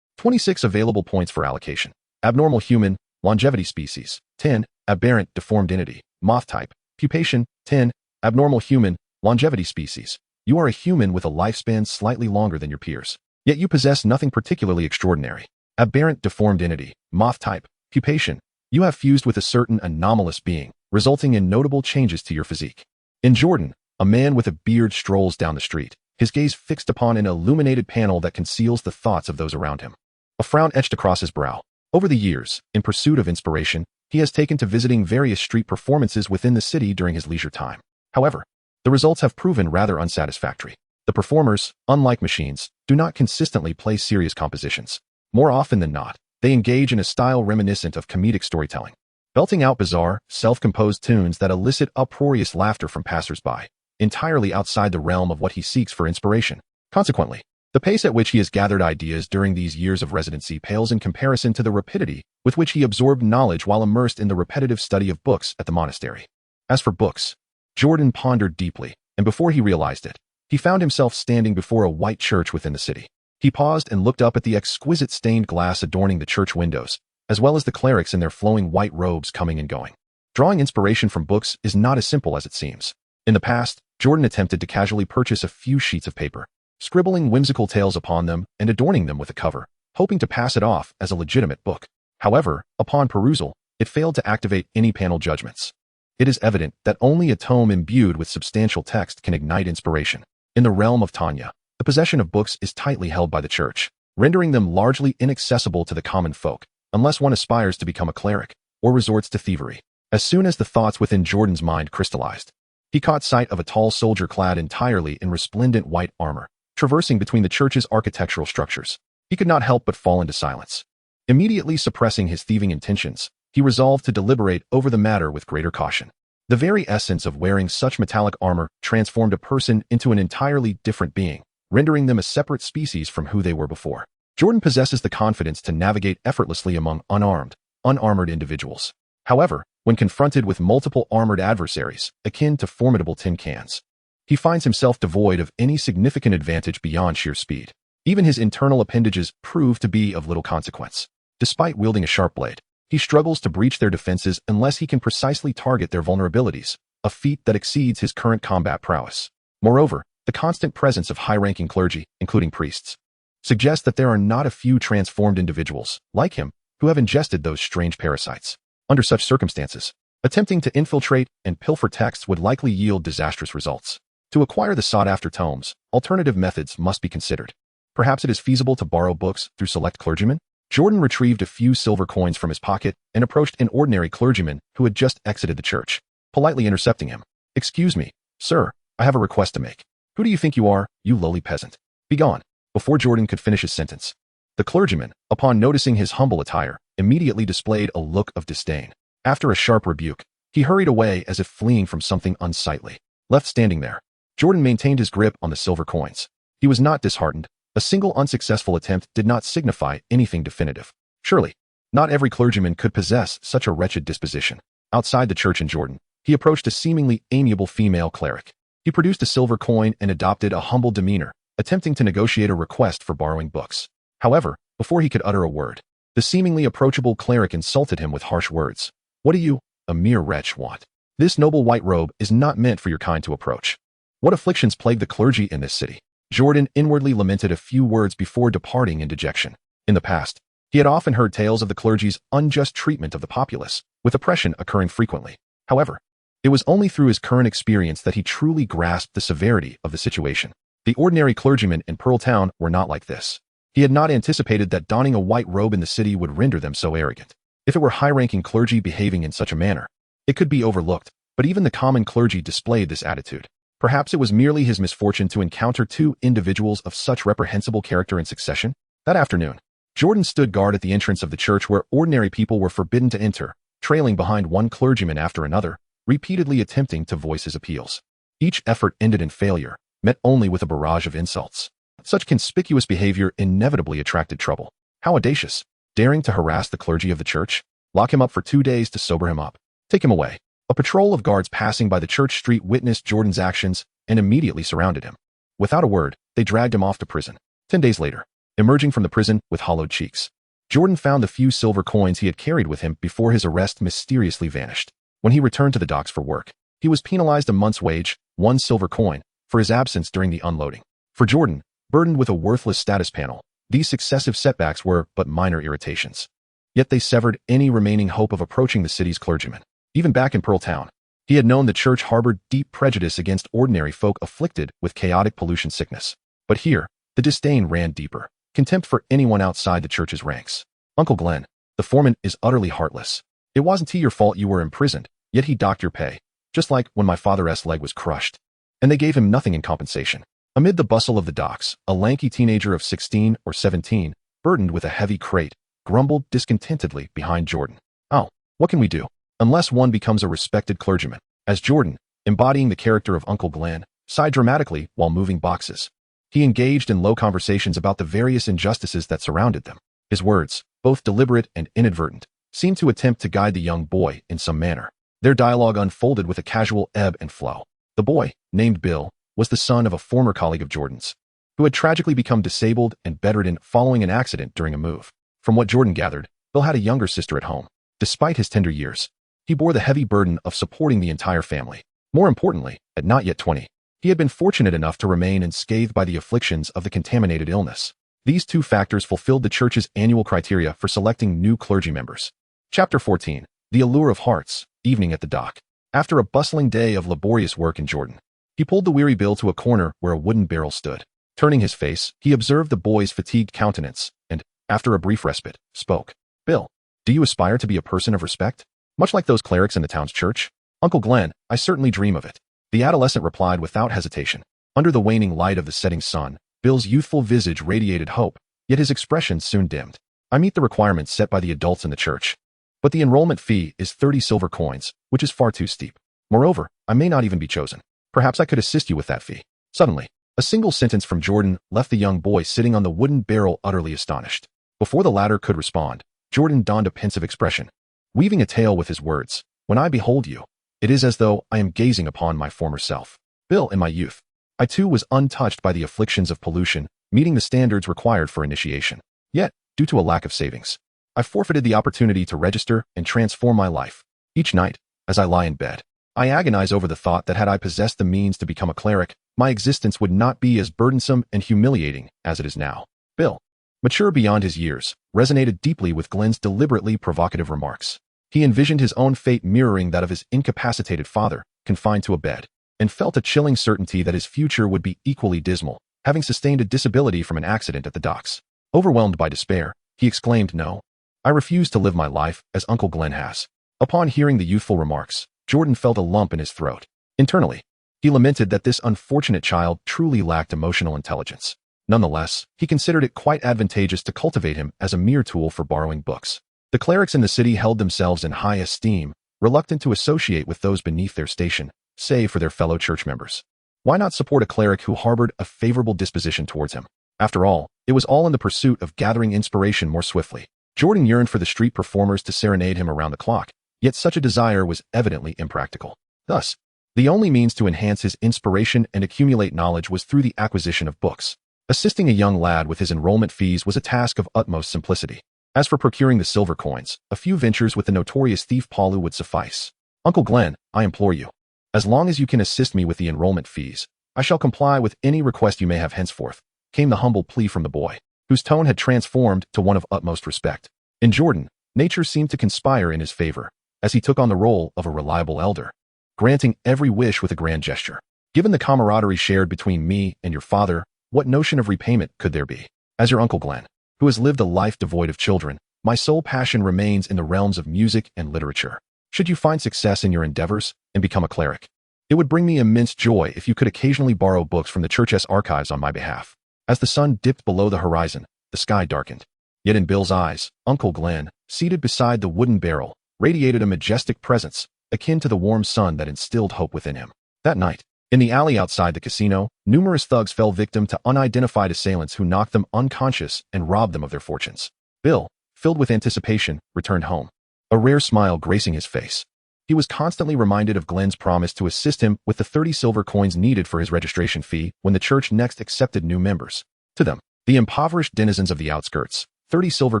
26 available points for allocation. Abnormal human, longevity species. 10. Aberrant, deformed entity, moth type. Pupation. 10. Abnormal human, longevity species. You are a human with a lifespan slightly longer than your peers. Yet you possess nothing particularly extraordinary. Aberrant, deformed entity, moth type. Pupation. You have fused with a certain anomalous being, resulting in notable changes to your physique. In Jordan, a man with a beard strolls down the street, his gaze fixed upon an illuminated panel that conceals the thoughts of those around him. A frown etched across his brow. Over the years, in pursuit of inspiration, he has taken to visiting various street performances within the city during his leisure time. However, the results have proven rather unsatisfactory. The performers, unlike machines, do not consistently play serious compositions. More often than not, they engage in a style reminiscent of comedic storytelling, belting out bizarre, self-composed tunes that elicit uproarious laughter from passers-by, entirely outside the realm of what he seeks for inspiration. Consequently, the pace at which he has gathered ideas during these years of residency pales in comparison to the rapidity with which he absorbed knowledge while immersed in the repetitive study of books at the monastery. As for books, Jordan pondered deeply, and before he realized it, he found himself standing before a white church within the city. He paused and looked up at the exquisite stained glass adorning the church windows, as well as the clerics in their flowing white robes coming and going. Drawing inspiration from books is not as simple as it seems. In the past, Jordan attempted to casually purchase a few sheets of paper, scribbling whimsical tales upon them and adorning them with a cover, hoping to pass it off as a legitimate book. However, upon perusal, it failed to activate any panel judgments. It is evident that only a tome imbued with substantial text can ignite inspiration. In the realm of Tanya, the possession of books is tightly held by the church, rendering them largely inaccessible to the common folk, unless one aspires to become a cleric or resorts to thievery. As soon as the thoughts within Jordan's mind crystallized, he caught sight of a tall soldier clad entirely in resplendent white armor, traversing between the church's architectural structures. He could not help but fall into silence. Immediately suppressing his thieving intentions, he resolved to deliberate over the matter with greater caution. The very essence of wearing such metallic armor transformed a person into an entirely different being, rendering them a separate species from who they were before. Jordan possesses the confidence to navigate effortlessly among unarmored individuals. However, when confronted with multiple armored adversaries, akin to formidable tin cans, he finds himself devoid of any significant advantage beyond sheer speed. Even his internal appendages prove to be of little consequence. Despite wielding a sharp blade, he struggles to breach their defenses unless he can precisely target their vulnerabilities, a feat that exceeds his current combat prowess. Moreover, the constant presence of high-ranking clergy, including priests, suggests that there are not a few transformed individuals, like him, who have ingested those strange parasites. Under such circumstances, attempting to infiltrate and pilfer texts would likely yield disastrous results. To acquire the sought-after tomes, alternative methods must be considered. Perhaps it is feasible to borrow books through select clergymen? Jordan retrieved a few silver coins from his pocket and approached an ordinary clergyman who had just exited the church, politely intercepting him. "Excuse me, sir, I have a request to make." "Who do you think you are, you lowly peasant? Begone." Before Jordan could finish his sentence, the clergyman, upon noticing his humble attire, immediately displayed a look of disdain. After a sharp rebuke, he hurried away as if fleeing from something unsightly. Left standing there, Jordan maintained his grip on the silver coins. He was not disheartened. A single unsuccessful attempt did not signify anything definitive. Surely, not every clergyman could possess such a wretched disposition. Outside the church in Jordan, he approached a seemingly amiable female cleric. He produced a silver coin and adopted a humble demeanor, attempting to negotiate a request for borrowing books. However, before he could utter a word, the seemingly approachable cleric insulted him with harsh words. "What do you, a mere wretch, want? This noble white robe is not meant for your kind to approach." What afflictions plague the clergy in this city? Jordan inwardly lamented a few words before departing in dejection. In the past, he had often heard tales of the clergy's unjust treatment of the populace, with oppression occurring frequently. However, it was only through his current experience that he truly grasped the severity of the situation. The ordinary clergymen in Pearl Town were not like this. He had not anticipated that donning a white robe in the city would render them so arrogant. If it were high-ranking clergy behaving in such a manner, it could be overlooked, but even the common clergy displayed this attitude. Perhaps it was merely his misfortune to encounter two individuals of such reprehensible character in succession. That afternoon, Jordan stood guard at the entrance of the church where ordinary people were forbidden to enter, trailing behind one clergyman after another, repeatedly attempting to voice his appeals. Each effort ended in failure, met only with a barrage of insults. Such conspicuous behavior inevitably attracted trouble. How audacious! Daring to harass the clergy of the church? Lock him up for 2 days to sober him up. Take him away. A patrol of guards passing by the church street witnessed Jordan's actions and immediately surrounded him. Without a word, they dragged him off to prison. 10 days later, emerging from the prison with hollowed cheeks. Jordan found the few silver coins he had carried with him before his arrest mysteriously vanished. When he returned to the docks for work, he was penalized a month's wage, 1 silver coin, for his absence during the unloading. For Jordan, burdened with a worthless status panel, these successive setbacks were but minor irritations. Yet they severed any remaining hope of approaching the city's clergyman. Even back in Pearl Town, he had known the church harbored deep prejudice against ordinary folk afflicted with chaotic pollution sickness. But here, the disdain ran deeper. Contempt for anyone outside the church's ranks. Uncle Glenn, the foreman, is utterly heartless. It wasn't your fault you were imprisoned, yet he docked your pay, just like when my father's leg was crushed. And they gave him nothing in compensation. Amid the bustle of the docks, a lanky teenager of 16 or 17, burdened with a heavy crate, grumbled discontentedly behind Jordan. Oh, what can we do? Unless one becomes a respected clergyman. As Jordan, embodying the character of Uncle Glenn, sighed dramatically while moving boxes. He engaged in low conversations about the various injustices that surrounded them. His words, both deliberate and inadvertent, seemed to attempt to guide the young boy in some manner. Their dialogue unfolded with a casual ebb and flow. The boy, named Bill, was the son of a former colleague of Jordan's, who had tragically become disabled and bedridden following an accident during a move. From what Jordan gathered, Bill had a younger sister at home. Despite his tender years, he bore the heavy burden of supporting the entire family. More importantly, at not yet 20, he had been fortunate enough to remain unscathed by the afflictions of the contaminated illness. These two factors fulfilled the church's annual criteria for selecting new clergy members. Chapter 14. The Allure of Hearts, Evening at the Dock. After a bustling day of laborious work in Jordan, he pulled the weary Bill to a corner where a wooden barrel stood. Turning his face, he observed the boy's fatigued countenance and, after a brief respite, spoke. Bill, do you aspire to be a person of respect? Much like those clerics in the town's church? Uncle Glenn, I certainly dream of it. The adolescent replied without hesitation. Under the waning light of the setting sun, Bill's youthful visage radiated hope, yet his expression soon dimmed. I meet the requirements set by the adults in the church. But the enrollment fee is 30 silver coins, which is far too steep. Moreover, I may not even be chosen. Perhaps I could assist you with that fee. Suddenly, a single sentence from Jordan left the young boy sitting on the wooden barrel utterly astonished. Before the latter could respond, Jordan donned a pensive expression, weaving a tale with his words. When I behold you, it is as though I am gazing upon my former self. Bill, in my youth, I too was untouched by the afflictions of pollution, meeting the standards required for initiation. Yet, due to a lack of savings, I forfeited the opportunity to register and transform my life. Each night, as I lie in bed, I agonize over the thought that had I possessed the means to become a cleric, my existence would not be as burdensome and humiliating as it is now. Bill, mature beyond his years, resonated deeply with Glenn's deliberately provocative remarks. He envisioned his own fate mirroring that of his incapacitated father, confined to a bed, and felt a chilling certainty that his future would be equally dismal, having sustained a disability from an accident at the docks. Overwhelmed by despair, he exclaimed, No, I refuse to live my life as Uncle Glenn has. Upon hearing the youthful remarks, Jordan felt a lump in his throat. Internally, he lamented that this unfortunate child truly lacked emotional intelligence. Nonetheless, he considered it quite advantageous to cultivate him as a mere tool for borrowing books. The clerics in the city held themselves in high esteem, reluctant to associate with those beneath their station, save for their fellow church members. Why not support a cleric who harbored a favorable disposition towards him? After all, it was all in the pursuit of gathering inspiration more swiftly. Jordan yearned for the street performers to serenade him around the clock, yet such a desire was evidently impractical. Thus, the only means to enhance his inspiration and accumulate knowledge was through the acquisition of books. Assisting a young lad with his enrollment fees was a task of utmost simplicity. As for procuring the silver coins, a few ventures with the notorious thief Paulu would suffice. Uncle Glenn, I implore you, as long as you can assist me with the enrollment fees, I shall comply with any request you may have henceforth, came the humble plea from the boy, whose tone had transformed to one of utmost respect. In Jordan, nature seemed to conspire in his favor, as he took on the role of a reliable elder, granting every wish with a grand gesture. Given the camaraderie shared between me and your father, what notion of repayment could there be? As your Uncle Glenn, who has lived a life devoid of children, my sole passion remains in the realms of music and literature. Should you find success in your endeavors and become a cleric, it would bring me immense joy if you could occasionally borrow books from the church's archives on my behalf. As the sun dipped below the horizon, the sky darkened. Yet in Bill's eyes, Uncle Glenn, seated beside the wooden barrel, radiated a majestic presence, akin to the warm sun that instilled hope within him. That night, in the alley outside the casino, numerous thugs fell victim to unidentified assailants who knocked them unconscious and robbed them of their fortunes. Bill, filled with anticipation, returned home, a rare smile gracing his face. He was constantly reminded of Glenn's promise to assist him with the 30 silver coins needed for his registration fee when the church next accepted new members. To them, The impoverished denizens of the outskirts, 30 silver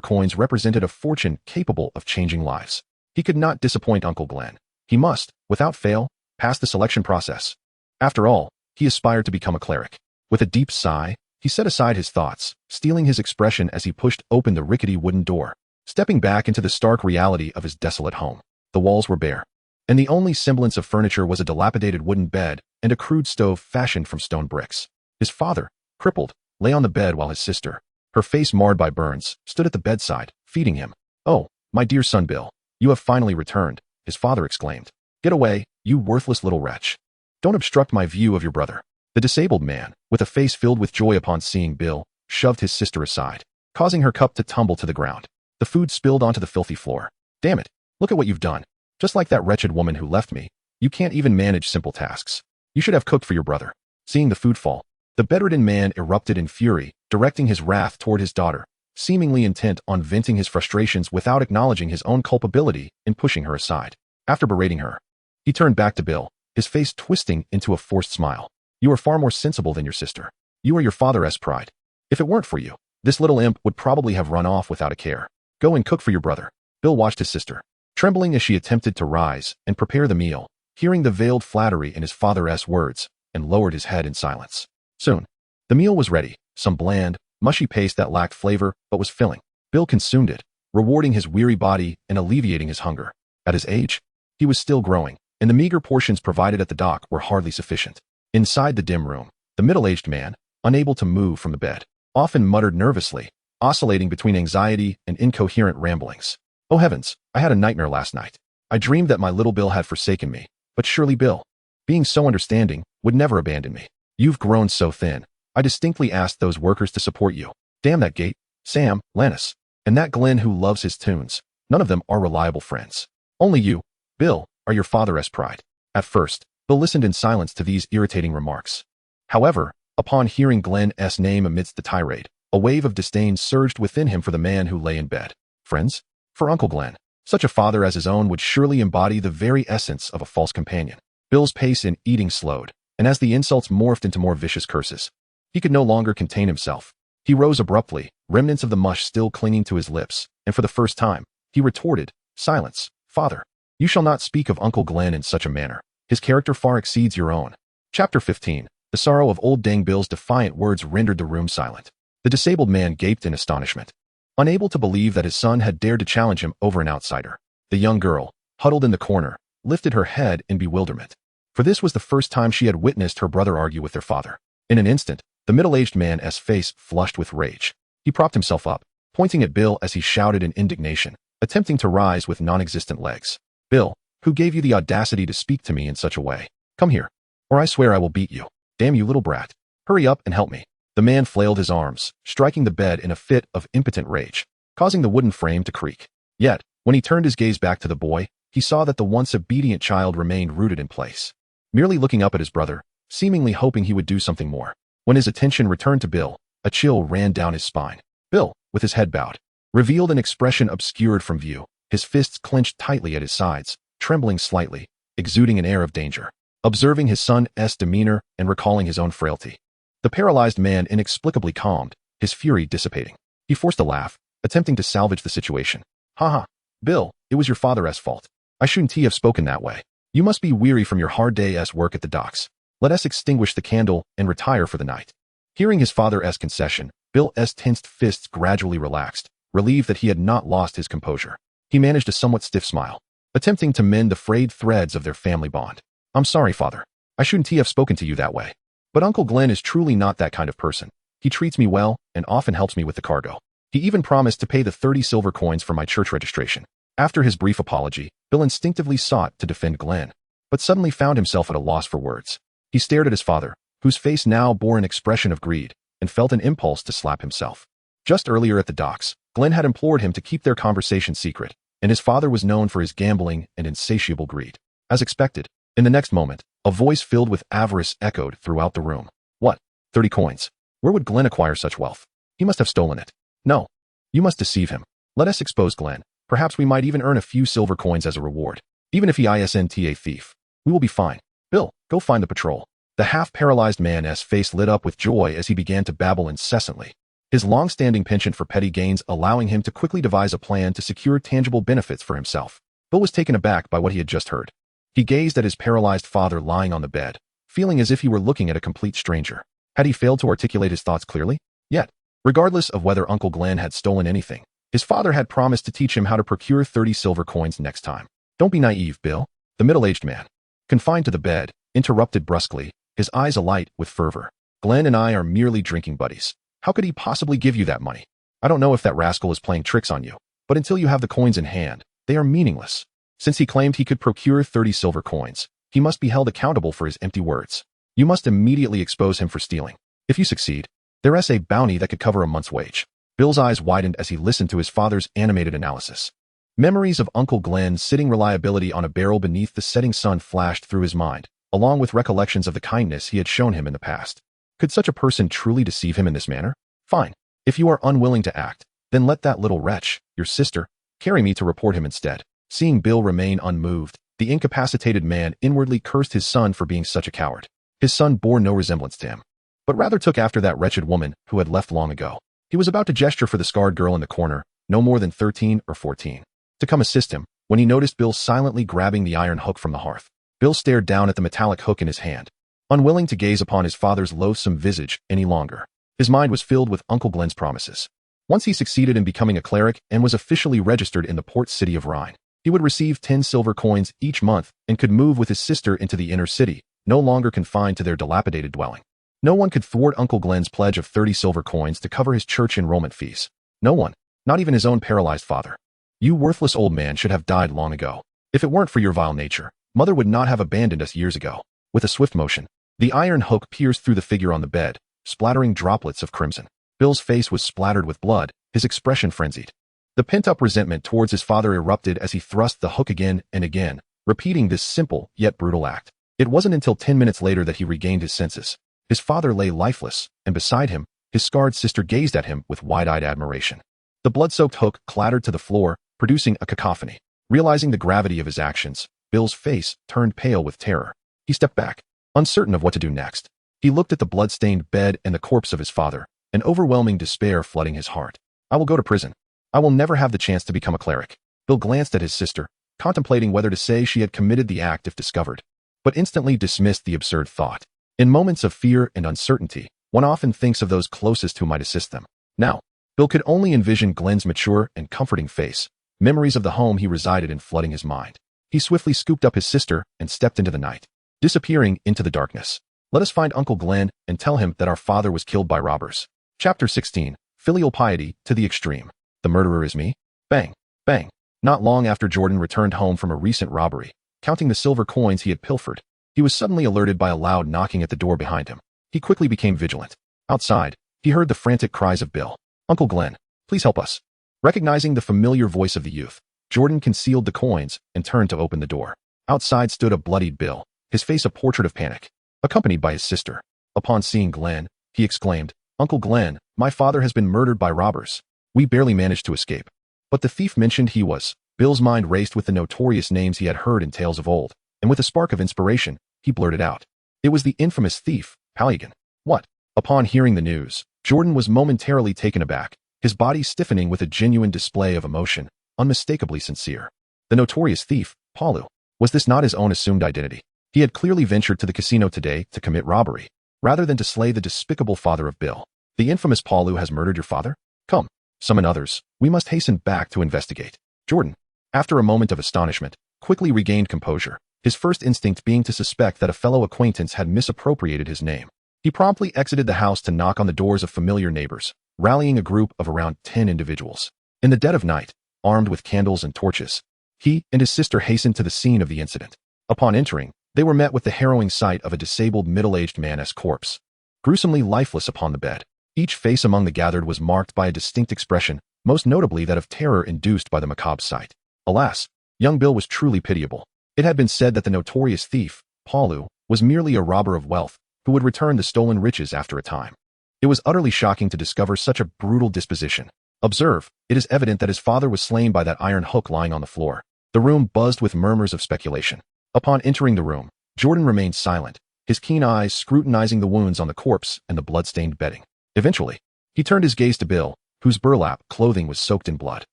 coins represented a fortune capable of changing lives. He could not disappoint Uncle Glenn. He must, without fail, pass the selection process. After all, he aspired to become a cleric. With a deep sigh, he set aside his thoughts, stealing his expression as he pushed open the rickety wooden door, stepping back into the stark reality of his desolate home. The walls were bare, and the only semblance of furniture was a dilapidated wooden bed and a crude stove fashioned from stone bricks. His father, crippled, lay on the bed while his sister, her face marred by burns, stood at the bedside, feeding him. "Oh, my dear son Bill, you have finally returned," his father exclaimed. "Get away, you worthless little wretch. Don't obstruct my view of your brother." The disabled man, with a face filled with joy upon seeing Bill, shoved his sister aside, causing her cup to tumble to the ground. The food spilled onto the filthy floor. "Damn it, look at what you've done. Just like that wretched woman who left me, you can't even manage simple tasks. You should have cooked for your brother." Seeing the food fall, the bedridden man erupted in fury, directing his wrath toward his daughter, seemingly intent on venting his frustrations without acknowledging his own culpability in pushing her aside. After berating her, he turned back to Bill, his face twisting into a forced smile. "You are far more sensible than your sister. You are your father's pride. If it weren't for you, this little imp would probably have run off without a care. Go and cook for your brother." Bill watched his sister, trembling as she attempted to rise and prepare the meal, hearing the veiled flattery in his father's words, and lowered his head in silence. Soon, the meal was ready, some bland, mushy paste that lacked flavor but was filling. Bill consumed it, rewarding his weary body and alleviating his hunger. At his age, he was still growing, and the meager portions provided at the dock were hardly sufficient. Inside the dim room, the middle-aged man, unable to move from the bed, often muttered nervously, oscillating between anxiety and incoherent ramblings. "Oh heavens, I had a nightmare last night. I dreamed that my little Bill had forsaken me, but surely Bill, being so understanding, would never abandon me. You've grown so thin. I distinctly asked those workers to support you. Damn that gate, Sam, Lannis, and that Glenn who loves his tunes. None of them are reliable friends. Only you, Bill, are your father's pride." At first, Bill listened in silence to these irritating remarks. However, upon hearing Glenn's name amidst the tirade, a wave of disdain surged within him for the man who lay in bed. Friends? For Uncle Glenn, such a father as his own would surely embody the very essence of a false companion. Bill's pace in eating slowed, and as the insults morphed into more vicious curses, he could no longer contain himself. He rose abruptly, remnants of the mush still clinging to his lips, and for the first time, he retorted, "Silence, father. You shall not speak of Uncle Glenn in such a manner. His character far exceeds your own." Chapter 15. The sorrow of old Dang Bill's defiant words rendered the room silent. The disabled man gaped in astonishment, unable to believe that his son had dared to challenge him over an outsider. The young girl, huddled in the corner, lifted her head in bewilderment, for this was the first time she had witnessed her brother argue with their father. In an instant, the middle-aged man's face flushed with rage. He propped himself up, pointing at Bill as he shouted in indignation, attempting to rise with non-existent legs. "Bill, who gave you the audacity to speak to me in such a way? Come here, or I swear I will beat you. Damn you little brat. Hurry up and help me." The man flailed his arms, striking the bed in a fit of impotent rage, causing the wooden frame to creak. Yet, when he turned his gaze back to the boy, he saw that the once obedient child remained rooted in place, merely looking up at his brother, seemingly hoping he would do something more. When his attention returned to Bill, a chill ran down his spine. Bill, with his head bowed, revealed an expression obscured from view, his fists clenched tightly at his sides, trembling slightly, exuding an air of danger. Observing his son's demeanor and recalling his own frailty, the paralyzed man inexplicably calmed, his fury dissipating. He forced a laugh, attempting to salvage the situation. "Ha, Bill, it was your father's fault. I shouldn't have spoken that way. You must be weary from your hard day's work at the docks. Let us extinguish the candle and retire for the night." Hearing his father's concession, Bill's tensed fists gradually relaxed, relieved that he had not lost his composure. He managed a somewhat stiff smile, attempting to mend the frayed threads of their family bond. "I'm sorry, father. I shouldn't have spoken to you that way. But Uncle Glenn is truly not that kind of person. He treats me well and often helps me with the cargo. He even promised to pay the 30 silver coins for my church registration." After his brief apology, Bill instinctively sought to defend Glenn, but suddenly found himself at a loss for words. He stared at his father, whose face now bore an expression of greed, and felt an impulse to slap himself. Just earlier at the docks, Glenn had implored him to keep their conversation secret, and his father was known for his gambling and insatiable greed. As expected, in the next moment, a voice filled with avarice echoed throughout the room. "What? 30 coins? Where would Glenn acquire such wealth? He must have stolen it. No. You must deceive him. Let us expose Glenn. Perhaps we might even earn a few silver coins as a reward. Even if he isn't a thief, we will be fine. Bill, go find the patrol." The half-paralyzed man's face lit up with joy as he began to babble incessantly. his long-standing penchant for petty gains allowing him to quickly devise a plan to secure tangible benefits for himself. Bill was taken aback by what he had just heard. He gazed at his paralyzed father lying on the bed, feeling as if he were looking at a complete stranger. Had he failed to articulate his thoughts clearly? Yet, regardless of whether Uncle Glenn had stolen anything, his father had promised to teach him how to procure 30 silver coins next time. Don't be naive, Bill. The middle-aged man, confined to the bed, interrupted brusquely, his eyes alight with fervor. Glenn and I are merely drinking buddies. How could he possibly give you that money? I don't know if that rascal is playing tricks on you, but until you have the coins in hand, they are meaningless. Since he claimed he could procure 30 silver coins, he must be held accountable for his empty words. You must immediately expose him for stealing. If you succeed, there is a bounty that could cover a month's wage. Bill's eyes widened as he listened to his father's animated analysis. Memories of Uncle Glenn sitting reliably on a barrel beneath the setting sun flashed through his mind, along with recollections of the kindness he had shown him in the past. Could such a person truly deceive him in this manner? Fine. If you are unwilling to act, then let that little wretch, your sister, carry me to report him instead. Seeing Bill remain unmoved, the incapacitated man inwardly cursed his son for being such a coward. His son bore no resemblance to him, but rather took after that wretched woman who had left long ago. He was about to gesture for the scarred girl in the corner, no more than 13 or 14, to come assist him, when he noticed Bill silently grabbing the iron hook from the hearth. Bill stared down at the metallic hook in his hand, unwilling to gaze upon his father's loathsome visage any longer. His mind was filled with Uncle Glenn's promises. Once he succeeded in becoming a cleric and was officially registered in the port city of Rhine, he would receive 10 silver coins each month and could move with his sister into the inner city, no longer confined to their dilapidated dwelling. No one could thwart Uncle Glenn's pledge of 30 silver coins to cover his church enrollment fees. No one, not even his own paralyzed father. You worthless old man should have died long ago. If it weren't for your vile nature, Mother would not have abandoned us years ago. With a swift motion, the iron hook pierced through the figure on the bed, splattering droplets of crimson. Bill's face was splattered with blood, his expression frenzied. The pent-up resentment towards his father erupted as he thrust the hook again and again, repeating this simple yet brutal act. It wasn't until 10 minutes later that he regained his senses. His father lay lifeless, and beside him, his scarred sister gazed at him with wide-eyed admiration. The blood-soaked hook clattered to the floor, producing a cacophony. Realizing the gravity of his actions, Bill's face turned pale with terror. He stepped back, uncertain of what to do next. He looked at the blood-stained bed and the corpse of his father, an overwhelming despair flooding his heart. I will go to prison. I will never have the chance to become a cleric. Bill glanced at his sister, contemplating whether to say she had committed the act if discovered, but instantly dismissed the absurd thought. In moments of fear and uncertainty, one often thinks of those closest who might assist them. Now, Bill could only envision Glenn's mature and comforting face, memories of the home he resided in flooding his mind. He swiftly scooped up his sister and stepped into the night, disappearing into the darkness. Let us find Uncle Glenn and tell him that our father was killed by robbers. Chapter 16. Filial piety to the extreme. The murderer is me? Bang, bang. Not long after Jordan returned home from a recent robbery, counting the silver coins he had pilfered, he was suddenly alerted by a loud knocking at the door behind him. He quickly became vigilant. Outside, he heard the frantic cries of Bill. Uncle Glenn, please help us. Recognizing the familiar voice of the youth, Jordan concealed the coins and turned to open the door. Outside stood a bloodied Bill, his face a portrait of panic, accompanied by his sister. Upon seeing Glenn, he exclaimed, Uncle Glenn, my father has been murdered by robbers. We barely managed to escape. But the thief mentioned he was. Bill's mind raced with the notorious names he had heard in tales of old, and with a spark of inspiration, he blurted out. It was the infamous thief, Palygan. What? Upon hearing the news, Jordan was momentarily taken aback, his body stiffening with a genuine display of emotion, unmistakably sincere. The notorious thief, Palu. Was this not his own assumed identity? He had clearly ventured to the casino today to commit robbery, rather than to slay the despicable father of Bill. The infamous Palu has murdered your father? Come. Summon others. We must hasten back to investigate. Jordan, after a moment of astonishment, quickly regained composure, his first instinct being to suspect that a fellow acquaintance had misappropriated his name. He promptly exited the house to knock on the doors of familiar neighbors, rallying a group of around 10 individuals. In the dead of night, armed with candles and torches, he and his sister hastened to the scene of the incident. Upon entering, they were met with the harrowing sight of a disabled middle-aged man's corpse, gruesomely lifeless upon the bed. Each face among the gathered was marked by a distinct expression, most notably that of terror induced by the macabre sight. Alas, young Bill was truly pitiable. It had been said that the notorious thief, Palu, was merely a robber of wealth, who would return the stolen riches after a time. It was utterly shocking to discover such a brutal disposition. Observe, it is evident that his father was slain by that iron hook lying on the floor. The room buzzed with murmurs of speculation. Upon entering the room, Jordan remained silent, his keen eyes scrutinizing the wounds on the corpse and the blood-stained bedding. Eventually, He turned his gaze to Bill, whose burlap clothing was soaked in blood.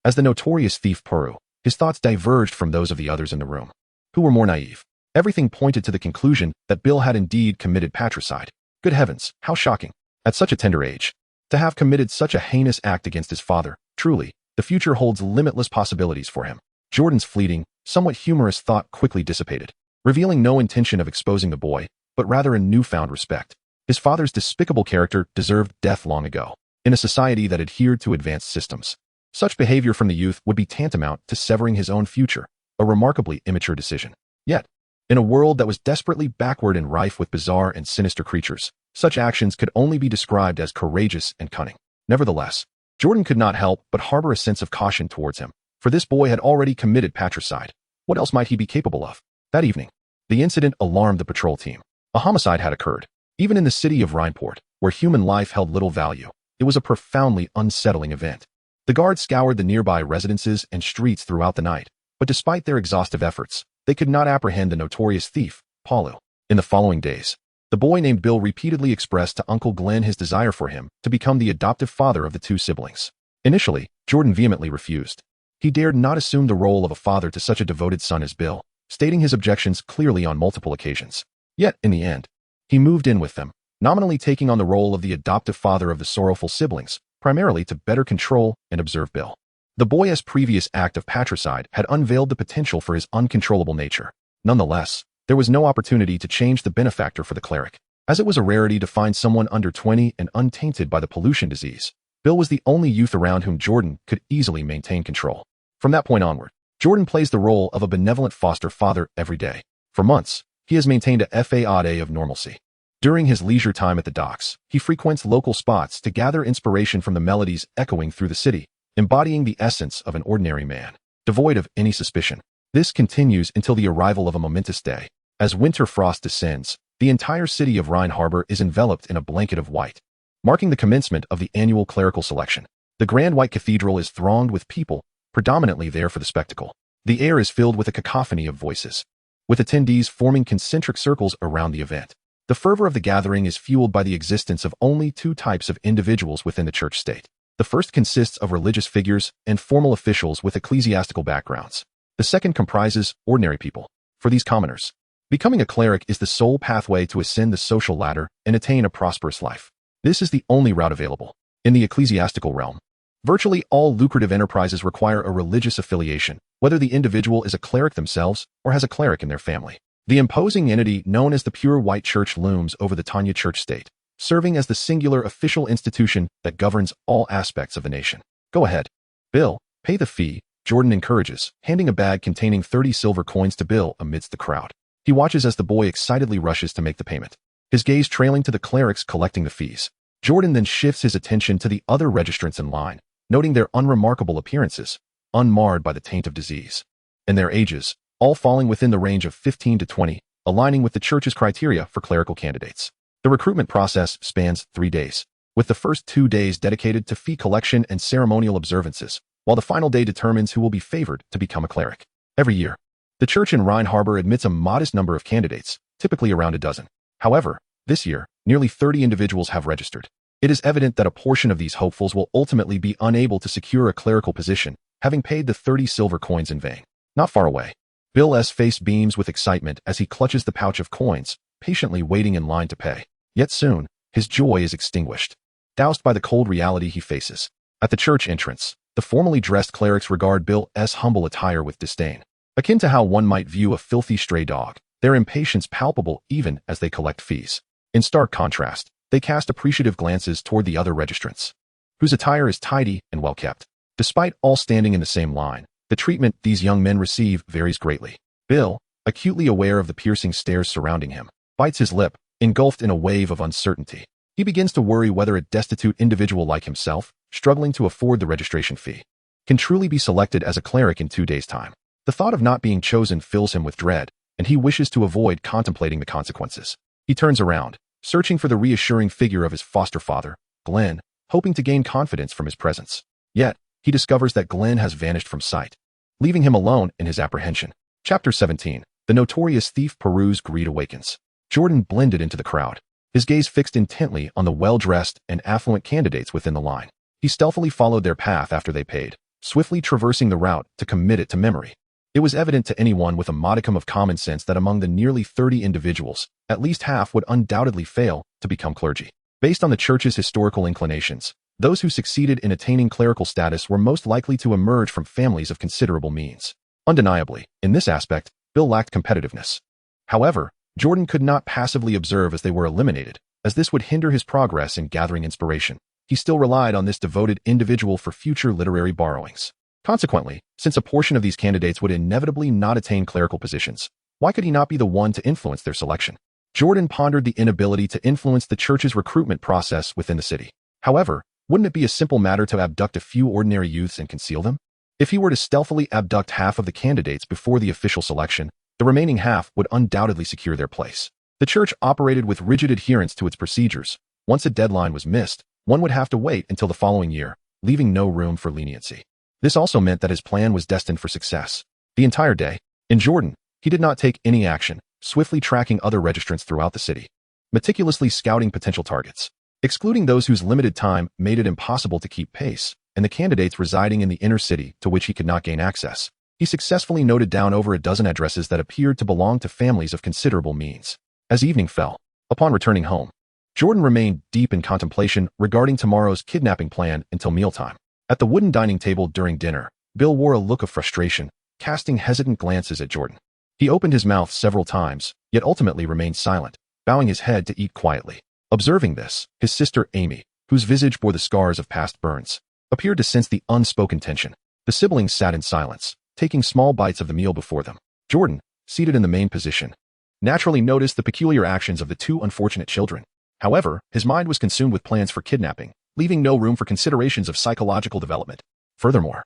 As the notorious thief Peru, his thoughts diverged from those of the others in the room, who were more naive. Everything pointed to the conclusion that Bill had indeed committed patricide. Good heavens, how shocking. At such a tender age, to have committed such a heinous act against his father. Truly, the future holds limitless possibilities for him. Jordan's fleeting, somewhat humorous thought quickly dissipated, revealing no intention of exposing the boy, but rather a newfound respect. His father's despicable character deserved death long ago. In a society that adhered to advanced systems, such behavior from the youth would be tantamount to severing his own future, a remarkably immature decision. Yet, in a world that was desperately backward and rife with bizarre and sinister creatures, such actions could only be described as courageous and cunning. Nevertheless, Jordan could not help but harbor a sense of caution towards him, for this boy had already committed patricide. What else might he be capable of? That evening, the incident alarmed the patrol team. A homicide had occurred. Even in the city of Rhineport, where human life held little value, it was a profoundly unsettling event. The guards scoured the nearby residences and streets throughout the night, but despite their exhaustive efforts, they could not apprehend the notorious thief, Paulu. In the following days, the boy named Bill repeatedly expressed to Uncle Glenn his desire for him to become the adoptive father of the two siblings. Initially, Jordan vehemently refused. He dared not assume the role of a father to such a devoted son as Bill, stating his objections clearly on multiple occasions. Yet, in the end, he moved in with them, nominally taking on the role of the adoptive father of the sorrowful siblings, primarily to better control and observe Bill. The boy's previous act of patricide had unveiled the potential for his uncontrollable nature. Nonetheless, there was no opportunity to change the benefactor for the cleric. As it was a rarity to find someone under 20 and untainted by the pollution disease, Bill was the only youth around whom Jordan could easily maintain control. From that point onward, Jordan plays the role of a benevolent foster father every day. For months, he has maintained a facade of normalcy. During his leisure time at the docks, he frequents local spots to gather inspiration from the melodies echoing through the city, embodying the essence of an ordinary man, devoid of any suspicion. This continues until the arrival of a momentous day. As winter frost descends, the entire city of Rhine Harbor is enveloped in a blanket of white, marking the commencement of the annual clerical selection. The grand white cathedral is thronged with people, predominantly there for the spectacle. The air is filled with a cacophony of voices, with attendees forming concentric circles around the event. The fervor of the gathering is fueled by the existence of only two types of individuals within the church state. The first consists of religious figures and formal officials with ecclesiastical backgrounds. The second comprises ordinary people. For these commoners, becoming a cleric is the sole pathway to ascend the social ladder and attain a prosperous life. This is the only route available. In the ecclesiastical realm, virtually all lucrative enterprises require a religious affiliation, whether the individual is a cleric themselves or has a cleric in their family. The imposing entity known as the Pure White Church looms over the Tanya Church state, serving as the singular official institution that governs all aspects of the nation. Go ahead, Bill, pay the fee, Jordan encourages, handing a bag containing 30 silver coins to Bill amidst the crowd. He watches as the boy excitedly rushes to make the payment, his gaze trailing to the clerics collecting the fees. Jordan then shifts his attention to the other registrants in line, noting their unremarkable appearances, unmarred by the taint of disease, and their ages, all falling within the range of 15 to 20, aligning with the church's criteria for clerical candidates. The recruitment process spans 3 days, with the first 2 days dedicated to fee collection and ceremonial observances, while the final day determines who will be favored to become a cleric. Every year, the church in Rhine Harbor admits a modest number of candidates, typically around a dozen. However, this year, nearly 30 individuals have registered. It is evident that a portion of these hopefuls will ultimately be unable to secure a clerical position, having paid the 30 silver coins in vain. Not far away, Bill's face beams with excitement as he clutches the pouch of coins, patiently waiting in line to pay. Yet soon, his joy is extinguished, doused by the cold reality he faces. At the church entrance, the formally dressed clerics regard Bill's humble attire with disdain, akin to how one might view a filthy stray dog, their impatience palpable even as they collect fees. In stark contrast, they cast appreciative glances toward the other registrants, whose attire is tidy and well-kept. Despite all standing in the same line, the treatment these young men receive varies greatly. Bill, acutely aware of the piercing stares surrounding him, bites his lip, engulfed in a wave of uncertainty. He begins to worry whether a destitute individual like himself, struggling to afford the registration fee, can truly be selected as a cleric in 2 days' time. The thought of not being chosen fills him with dread, and he wishes to avoid contemplating the consequences. He turns around, searching for the reassuring figure of his foster father, Glenn, hoping to gain confidence from his presence. Yet, he discovers that Glenn has vanished from sight, leaving him alone in his apprehension. Chapter 17. The notorious thief Peru's greed awakens. Jordan blended into the crowd, his gaze fixed intently on the well-dressed and affluent candidates within the line. He stealthily followed their path after they paid, swiftly traversing the route to commit it to memory. It was evident to anyone with a modicum of common sense that among the nearly 30 individuals, at least half would undoubtedly fail to become clergy. Based on the church's historical inclinations, those who succeeded in attaining clerical status were most likely to emerge from families of considerable means. Undeniably, in this aspect, Bill lacked competitiveness. However, Jordan could not passively observe as they were eliminated, as this would hinder his progress in gathering inspiration. He still relied on this devoted individual for future literary borrowings. Consequently, since a portion of these candidates would inevitably not attain clerical positions, why could he not be the one to influence their selection? Jordan pondered the inability to influence the church's recruitment process within the city. However, wouldn't it be a simple matter to abduct a few ordinary youths and conceal them? If he were to stealthily abduct half of the candidates before the official selection, the remaining half would undoubtedly secure their place. The church operated with rigid adherence to its procedures. Once a deadline was missed, one would have to wait until the following year, leaving no room for leniency. This also meant that his plan was destined for success. The entire day, in Jordan, he did not take any action, swiftly tracking other registrants throughout the city, meticulously scouting potential targets, excluding those whose limited time made it impossible to keep pace, and the candidates residing in the inner city to which he could not gain access. He successfully noted down over a dozen addresses that appeared to belong to families of considerable means. As evening fell, upon returning home, Jordan remained deep in contemplation regarding tomorrow's kidnapping plan until mealtime. At the wooden dining table during dinner, Bill wore a look of frustration, casting hesitant glances at Jordan. He opened his mouth several times, yet ultimately remained silent, bowing his head to eat quietly. Observing this, his sister Amy, whose visage bore the scars of past burns, appeared to sense the unspoken tension. The siblings sat in silence, taking small bites of the meal before them. Jordan, seated in the main position, naturally noticed the peculiar actions of the two unfortunate children. However, his mind was consumed with plans for kidnapping, leaving no room for considerations of psychological development. Furthermore,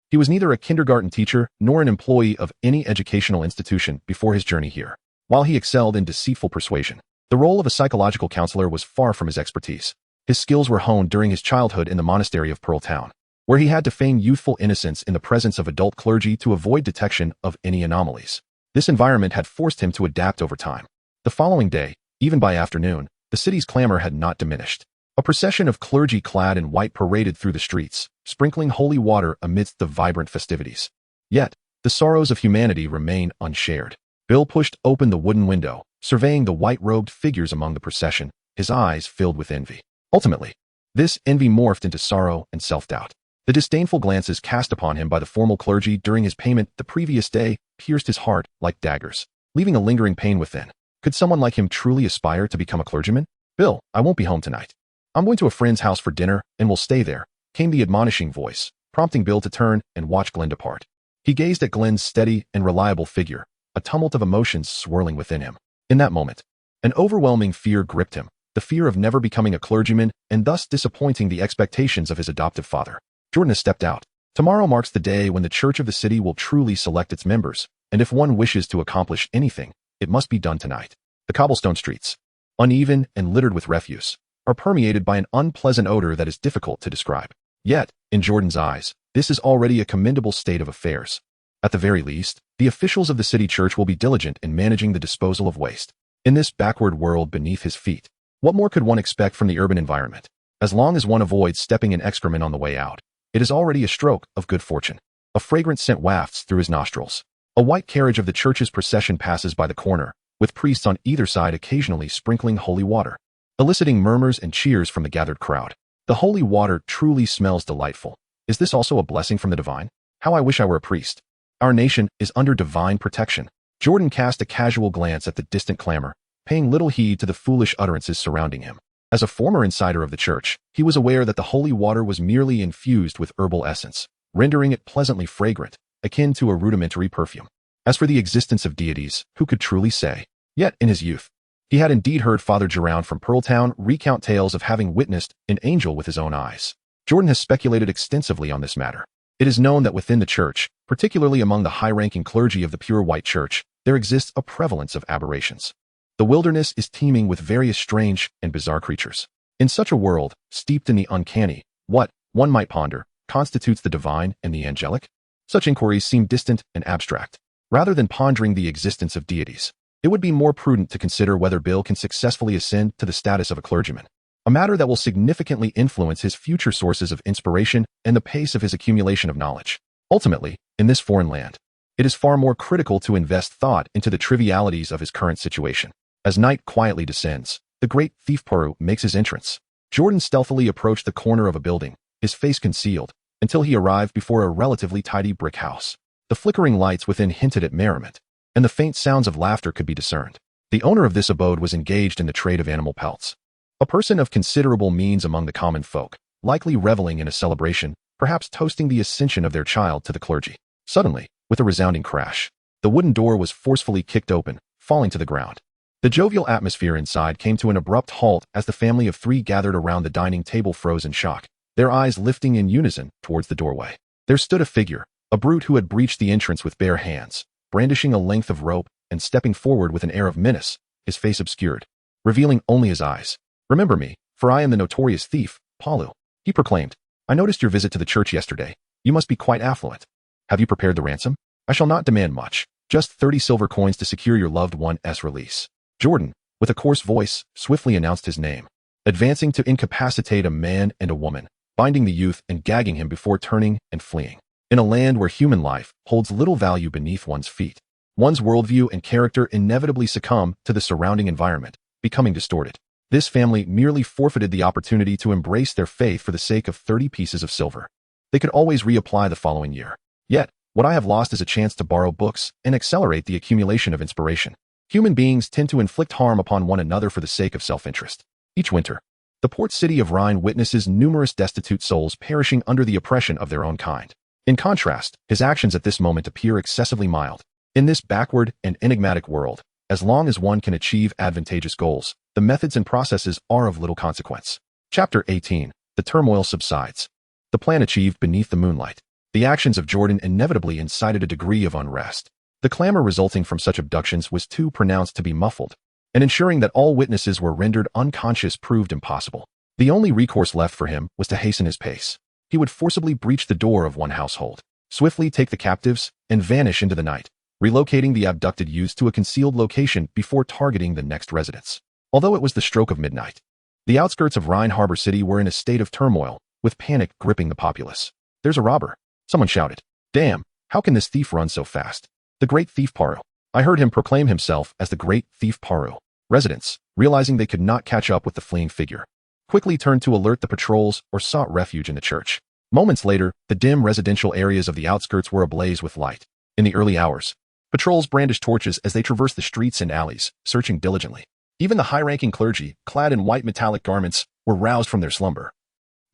he was neither a kindergarten teacher nor an employee of any educational institution before his journey here. While he excelled in deceitful persuasion, the role of a psychological counselor was far from his expertise. His skills were honed during his childhood in the monastery of Pearl Town, where he had to feign youthful innocence in the presence of adult clergy to avoid detection of any anomalies. This environment had forced him to adapt over time. The following day, even by afternoon, the city's clamor had not diminished. A procession of clergy clad in white paraded through the streets, sprinkling holy water amidst the vibrant festivities. Yet, the sorrows of humanity remain unshared. Bill pushed open the wooden window, surveying the white-robed figures among the procession, his eyes filled with envy. Ultimately, this envy morphed into sorrow and self-doubt. The disdainful glances cast upon him by the formal clergy during his payment the previous day pierced his heart like daggers, leaving a lingering pain within. Could someone like him truly aspire to become a clergyman? "Bill, I won't be home tonight. I'm going to a friend's house for dinner, and we'll stay there," came the admonishing voice, prompting Bill to turn and watch Glenn depart. He gazed at Glenn's steady and reliable figure, a tumult of emotions swirling within him. In that moment, an overwhelming fear gripped him, the fear of never becoming a clergyman and thus disappointing the expectations of his adoptive father. Jordan has stepped out. Tomorrow marks the day when the church of the city will truly select its members, and if one wishes to accomplish anything, it must be done tonight. The cobblestone streets, uneven and littered with refuse, are permeated by an unpleasant odor that is difficult to describe. Yet, in Jordan's eyes, this is already a commendable state of affairs. At the very least, the officials of the city church will be diligent in managing the disposal of waste. In this backward world beneath his feet, what more could one expect from the urban environment? As long as one avoids stepping in excrement on the way out, it is already a stroke of good fortune. A fragrant scent wafts through his nostrils. A white carriage of the church's procession passes by the corner, with priests on either side occasionally sprinkling holy water, eliciting murmurs and cheers from the gathered crowd. The holy water truly smells delightful. Is this also a blessing from the divine? How I wish I were a priest. Our nation is under divine protection. Jordan cast a casual glance at the distant clamor, paying little heed to the foolish utterances surrounding him. As a former insider of the church, he was aware that the holy water was merely infused with herbal essence, rendering it pleasantly fragrant, akin to a rudimentary perfume. As for the existence of deities, who could truly say? Yet, in his youth, he had indeed heard Father Geround from Pearl Town recount tales of having witnessed an angel with his own eyes. Jordan has speculated extensively on this matter. It is known that within the church, particularly among the high-ranking clergy of the pure white church, there exists a prevalence of aberrations. The wilderness is teeming with various strange and bizarre creatures. In such a world, steeped in the uncanny, what, one might ponder, constitutes the divine and the angelic? Such inquiries seem distant and abstract, rather than pondering the existence of deities. it would be more prudent to consider whether Bill can successfully ascend to the status of a clergyman, a matter that will significantly influence his future sources of inspiration and the pace of his accumulation of knowledge. Ultimately, in this foreign land, it is far more critical to invest thought into the trivialities of his current situation. As night quietly descends, the great thief Peru makes his entrance. Jordan stealthily approached the corner of a building, his face concealed, until he arrived before a relatively tidy brick house. The flickering lights within hinted at merriment, and the faint sounds of laughter could be discerned. The owner of this abode was engaged in the trade of animal pelts. A person of considerable means among the common folk, likely reveling in a celebration, perhaps toasting the ascension of their child to the clergy. Suddenly, with a resounding crash, the wooden door was forcefully kicked open, falling to the ground. The jovial atmosphere inside came to an abrupt halt as the family of three gathered around the dining table froze in shock, their eyes lifting in unison towards the doorway. There stood a figure, a brute who had breached the entrance with bare hands, brandishing a length of rope and stepping forward with an air of menace, his face obscured, revealing only his eyes. "Remember me, for I am the notorious thief, Palu," he proclaimed. "I noticed your visit to the church yesterday. You must be quite affluent. Have you prepared the ransom? I shall not demand much, just 30 silver coins to secure your loved one's release." Jordan, with a coarse voice, swiftly announced his name, advancing to incapacitate a man and a woman, binding the youth and gagging him before turning and fleeing. In a land where human life holds little value beneath one's feet, one's worldview and character inevitably succumb to the surrounding environment, becoming distorted. This family merely forfeited the opportunity to embrace their faith for the sake of 30 pieces of silver. They could always reapply the following year. Yet, what I have lost is a chance to borrow books and accelerate the accumulation of inspiration. Human beings tend to inflict harm upon one another for the sake of self-interest. Each winter, the port city of Rhine witnesses numerous destitute souls perishing under the oppression of their own kind. In contrast, his actions at this moment appear excessively mild. In this backward and enigmatic world, as long as one can achieve advantageous goals, the methods and processes are of little consequence. Chapter 18. The turmoil subsides. The plan achieved beneath the moonlight. The actions of Jordan inevitably incited a degree of unrest. The clamor resulting from such abductions was too pronounced to be muffled, and ensuring that all witnesses were rendered unconscious proved impossible. The only recourse left for him was to hasten his pace. He would forcibly breach the door of one household, swiftly take the captives, and vanish into the night, relocating the abducted youths to a concealed location before targeting the next residence. Although it was the stroke of midnight, the outskirts of Rhine Harbor City were in a state of turmoil, with panic gripping the populace. "There's a robber," someone shouted. "Damn, how can this thief run so fast?" "The great thief Paru." I heard him proclaim himself as the great thief Paru. Residents, realizing they could not catch up with the fleeing figure, quickly turned to alert the patrols or sought refuge in the church. Moments later, the dim residential areas of the outskirts were ablaze with light. In the early hours, patrols brandished torches as they traversed the streets and alleys, searching diligently. Even the high-ranking clergy, clad in white metallic garments, were roused from their slumber,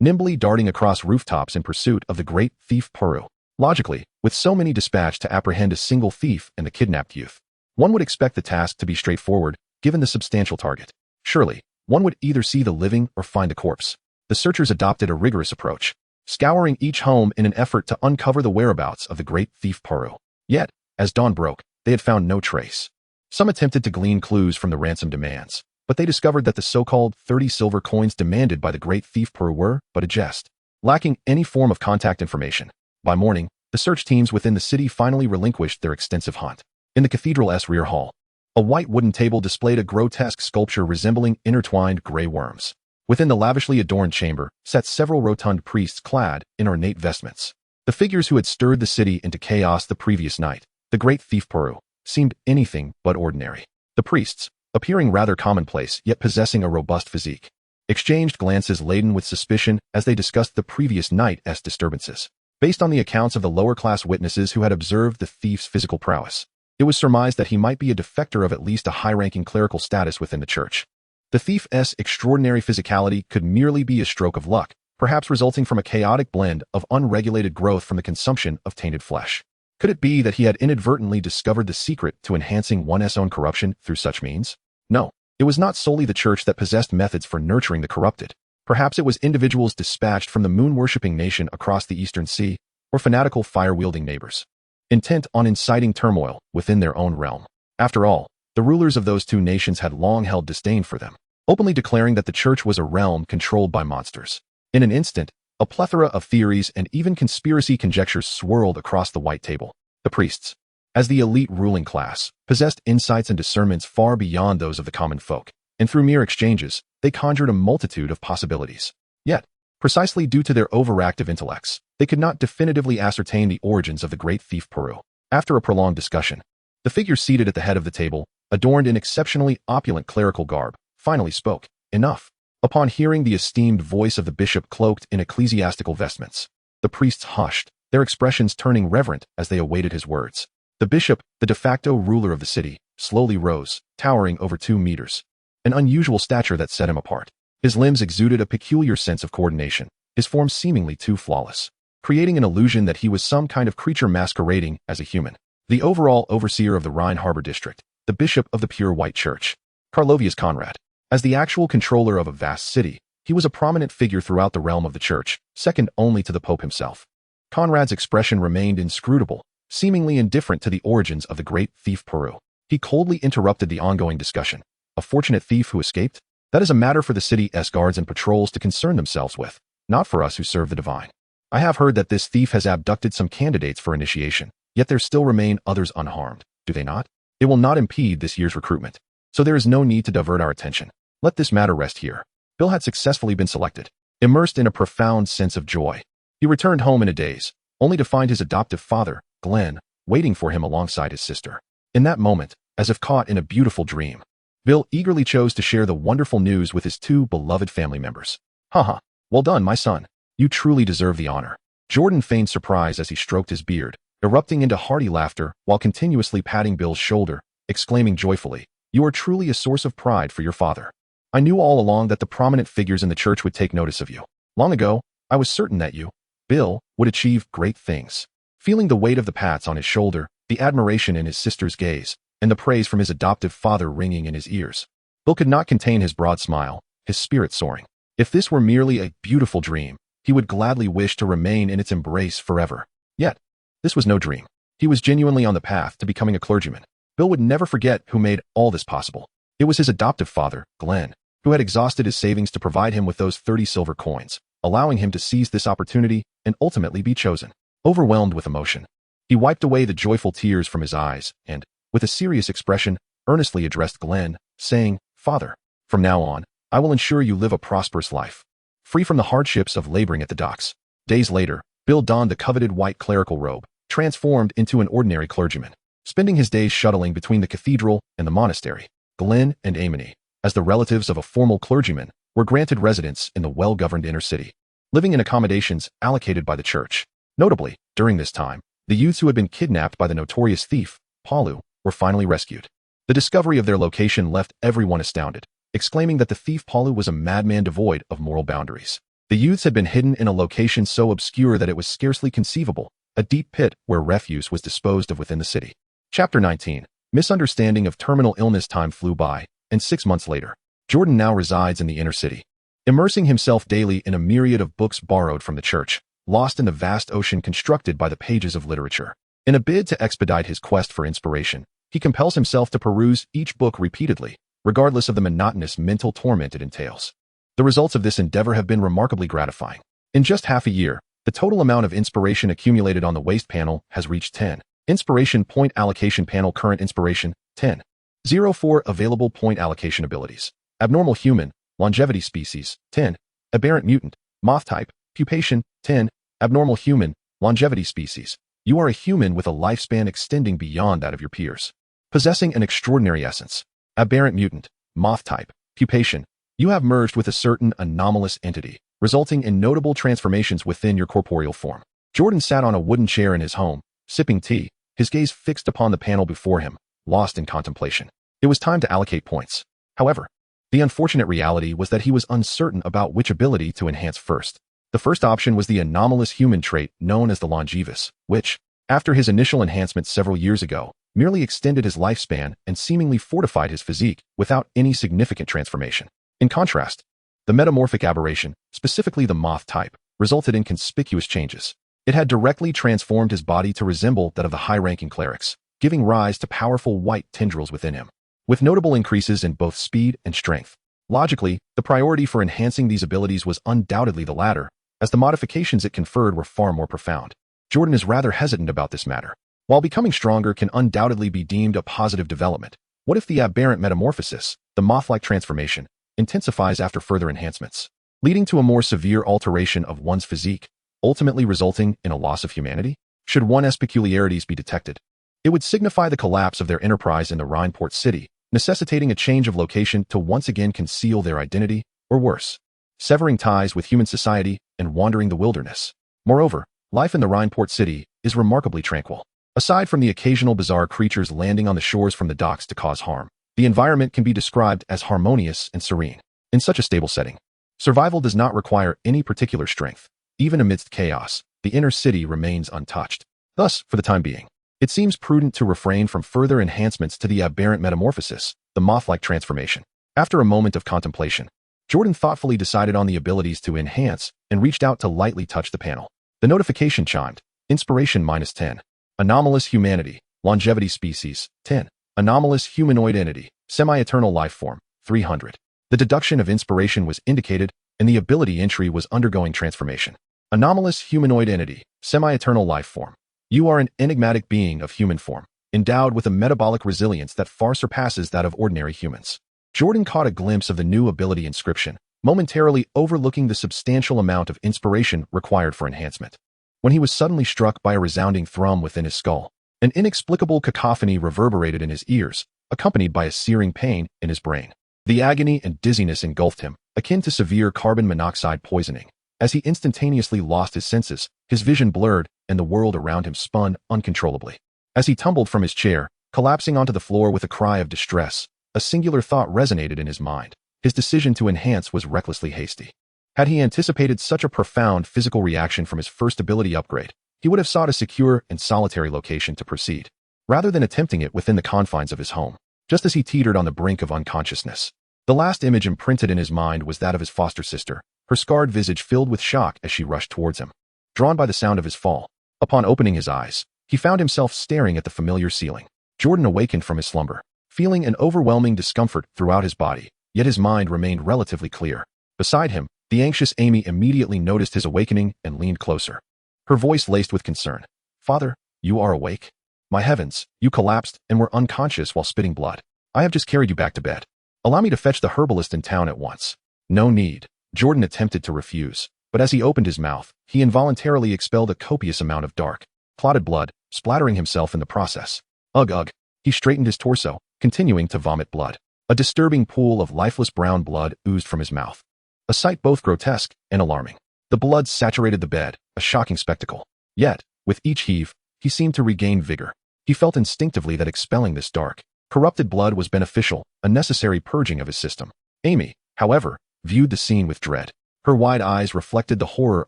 nimbly darting across rooftops in pursuit of the great thief Peru. Logically, with so many dispatched to apprehend a single thief and the kidnapped youth, one would expect the task to be straightforward, given the substantial target. Surely, one would either see the living or find the corpse. The searchers adopted a rigorous approach, scouring each home in an effort to uncover the whereabouts of the great thief Peru. Yet, as dawn broke, they had found no trace. Some attempted to glean clues from the ransom demands, but they discovered that the so-called 30 silver coins demanded by the great thief Peru were but a jest, lacking any form of contact information. By morning, the search teams within the city finally relinquished their extensive hunt. In the cathedral's rear hall, a white wooden table displayed a grotesque sculpture resembling intertwined gray worms. Within the lavishly adorned chamber sat several rotund priests clad in ornate vestments. The figures who had stirred the city into chaos the previous night, the great thief Peru, seemed anything but ordinary. The priests, appearing rather commonplace yet possessing a robust physique, exchanged glances laden with suspicion as they discussed the previous night's disturbances. Based on the accounts of the lower-class witnesses who had observed the thief's physical prowess, it was surmised that he might be a defector of at least a high-ranking clerical status within the church. The thief's extraordinary physicality could merely be a stroke of luck, perhaps resulting from a chaotic blend of unregulated growth from the consumption of tainted flesh. Could it be that he had inadvertently discovered the secret to enhancing one's own corruption through such means? No, it was not solely the church that possessed methods for nurturing the corrupted. Perhaps it was individuals dispatched from the moon-worshipping nation across the Eastern Sea, or fanatical fire-wielding neighbors, intent on inciting turmoil within their own realm. After all, the rulers of those two nations had long held disdain for them, openly declaring that the church was a realm controlled by monsters. In an instant, a plethora of theories and even conspiracy conjectures swirled across the white table. The priests, as the elite ruling class, possessed insights and discernments far beyond those of the common folk, and through mere exchanges, they conjured a multitude of possibilities. Yet, precisely due to their overactive intellects, they could not definitively ascertain the origins of the great thief Peru. After a prolonged discussion, the figure seated at the head of the table, adorned in exceptionally opulent clerical garb, finally spoke. Enough. Upon hearing the esteemed voice of the bishop cloaked in ecclesiastical vestments, the priests hushed, their expressions turning reverent as they awaited his words. The bishop, the de facto ruler of the city, slowly rose, towering over 2 meters, an unusual stature that set him apart. His limbs exuded a peculiar sense of coordination, his form seemingly too flawless, creating an illusion that he was some kind of creature masquerading as a human. The overall overseer of the Rhine Harbor district, the bishop of the Pure White Church, Carlovius Conrad. As the actual controller of a vast city, he was a prominent figure throughout the realm of the church, second only to the Pope himself. Conrad's expression remained inscrutable, seemingly indifferent to the origins of the great thief Peru. He coldly interrupted the ongoing discussion. A fortunate thief who escaped? That is a matter for the city's guards and patrols to concern themselves with, not for us who serve the divine. I have heard that this thief has abducted some candidates for initiation, yet there still remain others unharmed, do they not? It will not impede this year's recruitment, so there is no need to divert our attention. Let this matter rest here. Bill had successfully been selected. Immersed in a profound sense of joy, he returned home in a daze, only to find his adoptive father, Glenn, waiting for him alongside his sister. In that moment, as if caught in a beautiful dream, Bill eagerly chose to share the wonderful news with his 2 beloved family members. Haha, well done, my son. You truly deserve the honor. Jordan feigned surprise as he stroked his beard, erupting into hearty laughter while continuously patting Bill's shoulder, exclaiming joyfully, "You are truly a source of pride for your father. I knew all along that the prominent figures in the church would take notice of you. Long ago, I was certain that you, Bill, would achieve great things." Feeling the weight of the pats on his shoulder, the admiration in his sister's gaze, and the praise from his adoptive father ringing in his ears, Bill could not contain his broad smile, his spirit soaring. If this were merely a beautiful dream, he would gladly wish to remain in its embrace forever. Yet, this was no dream. He was genuinely on the path to becoming a clergyman. Bill would never forget who made all this possible. It was his adoptive father, Glenn, who had exhausted his savings to provide him with those 30 silver coins, allowing him to seize this opportunity and ultimately be chosen. Overwhelmed with emotion, he wiped away the joyful tears from his eyes and, with a serious expression, earnestly addressed Glenn, saying, "Father, from now on, I will ensure you live a prosperous life, free from the hardships of laboring at the docks." Days later, Bill donned the coveted white clerical robe, transformed into an ordinary clergyman, spending his days shuttling between the cathedral and the monastery. Glenn and Amony, as the relatives of a formal clergyman, were granted residence in the well-governed inner city, living in accommodations allocated by the church. Notably, during this time, the youths who had been kidnapped by the notorious thief, Paulu, were finally rescued. The discovery of their location left everyone astounded, exclaiming that the thief Paulu was a madman devoid of moral boundaries. The youths had been hidden in a location so obscure that it was scarcely conceivable, a deep pit where refuse was disposed of within the city. Chapter 19. Misunderstanding of terminal illness. Time flew by, and 6 months later, Jordan now resides in the inner city, immersing himself daily in a myriad of books borrowed from the church, lost in the vast ocean constructed by the pages of literature. In a bid to expedite his quest for inspiration, he compels himself to peruse each book repeatedly, regardless of the monotonous mental torment it entails. The results of this endeavor have been remarkably gratifying. In just half a year, the total amount of inspiration accumulated on the waste panel has reached 10. Inspiration point allocation panel. Current inspiration, 10. 04 available point allocation abilities. Abnormal human, longevity species, 10. Aberrant mutant, moth type, pupation, 10. Abnormal human, longevity species. You are a human with a lifespan extending beyond that of your peers, possessing an extraordinary essence. Aberrant mutant, moth type, pupation. You have merged with a certain anomalous entity, resulting in notable transformations within your corporeal form. Jordan sat on a wooden chair in his home, sipping tea, his gaze fixed upon the panel before him, lost in contemplation. It was time to allocate points. However, the unfortunate reality was that he was uncertain about which ability to enhance first. The first option was the anomalous human trait known as the longevus, which, after his initial enhancement several years ago, merely extended his lifespan and seemingly fortified his physique without any significant transformation. In contrast, the metamorphic aberration, specifically the moth type, resulted in conspicuous changes. It had directly transformed his body to resemble that of the high-ranking clerics, giving rise to powerful white tendrils within him, with notable increases in both speed and strength. Logically, the priority for enhancing these abilities was undoubtedly the latter, as the modifications it conferred were far more profound. Jordan is rather hesitant about this matter. While becoming stronger can undoubtedly be deemed a positive development, what if the aberrant metamorphosis, the moth-like transformation, intensifies after further enhancements, leading to a more severe alteration of one's physique, ultimately resulting in a loss of humanity? Should one's peculiarities be detected, it would signify the collapse of their enterprise in the Rhine port city, necessitating a change of location to once again conceal their identity, or worse, severing ties with human society and wandering the wilderness. Moreover, life in the Rhine port city is remarkably tranquil. Aside from the occasional bizarre creatures landing on the shores from the docks to cause harm, the environment can be described as harmonious and serene. In such a stable setting, survival does not require any particular strength. Even amidst chaos, the inner city remains untouched. Thus, for the time being, it seems prudent to refrain from further enhancements to the aberrant metamorphosis, the moth-like transformation. After a moment of contemplation, Jordan thoughtfully decided on the abilities to enhance and reached out to lightly touch the panel. The notification chimed. Inspiration -10. Anomalous humanity. Longevity species 10. Anomalous humanoid entity. Semi-eternal life form 300. The deduction of inspiration was indicated, and the ability entry was undergoing transformation. Anomalous humanoid entity. Semi-eternal life form. You are an enigmatic being of human form, endowed with a metabolic resilience that far surpasses that of ordinary humans. Jordan caught a glimpse of the new ability inscription, momentarily overlooking the substantial amount of inspiration required for enhancement, when he was suddenly struck by a resounding thrum within his skull. An inexplicable cacophony reverberated in his ears, accompanied by a searing pain in his brain. The agony and dizziness engulfed him, akin to severe carbon monoxide poisoning. As he instantaneously lost his senses, his vision blurred, and the world around him spun uncontrollably. As he tumbled from his chair, collapsing onto the floor with a cry of distress, a singular thought resonated in his mind. His decision to enhance was recklessly hasty. Had he anticipated such a profound physical reaction from his first ability upgrade, he would have sought a secure and solitary location to proceed, rather than attempting it within the confines of his home. Just as he teetered on the brink of unconsciousness, the last image imprinted in his mind was that of his foster sister, her scarred visage filled with shock as she rushed towards him. Drawn by the sound of his fall, upon opening his eyes, he found himself staring at the familiar ceiling. Jordan awakened from his slumber, feeling an overwhelming discomfort throughout his body, yet his mind remained relatively clear. Beside him, the anxious Amy immediately noticed his awakening and leaned closer, her voice laced with concern. "Father, you are awake? My heavens, you collapsed and were unconscious while spitting blood. I have just carried you back to bed. Allow me to fetch the herbalist in town at once." "No need." Jordan attempted to refuse, but as he opened his mouth, he involuntarily expelled a copious amount of dark, clotted blood, splattering himself in the process. Ugh ugh. He straightened his torso, continuing to vomit blood. A disturbing pool of lifeless brown blood oozed from his mouth, a sight both grotesque and alarming. The blood saturated the bed, a shocking spectacle. Yet, with each heave, he seemed to regain vigor. He felt instinctively that expelling this dark, corrupted blood was beneficial, a necessary purging of his system. Amy, however, viewed the scene with dread. Her wide eyes reflected the horror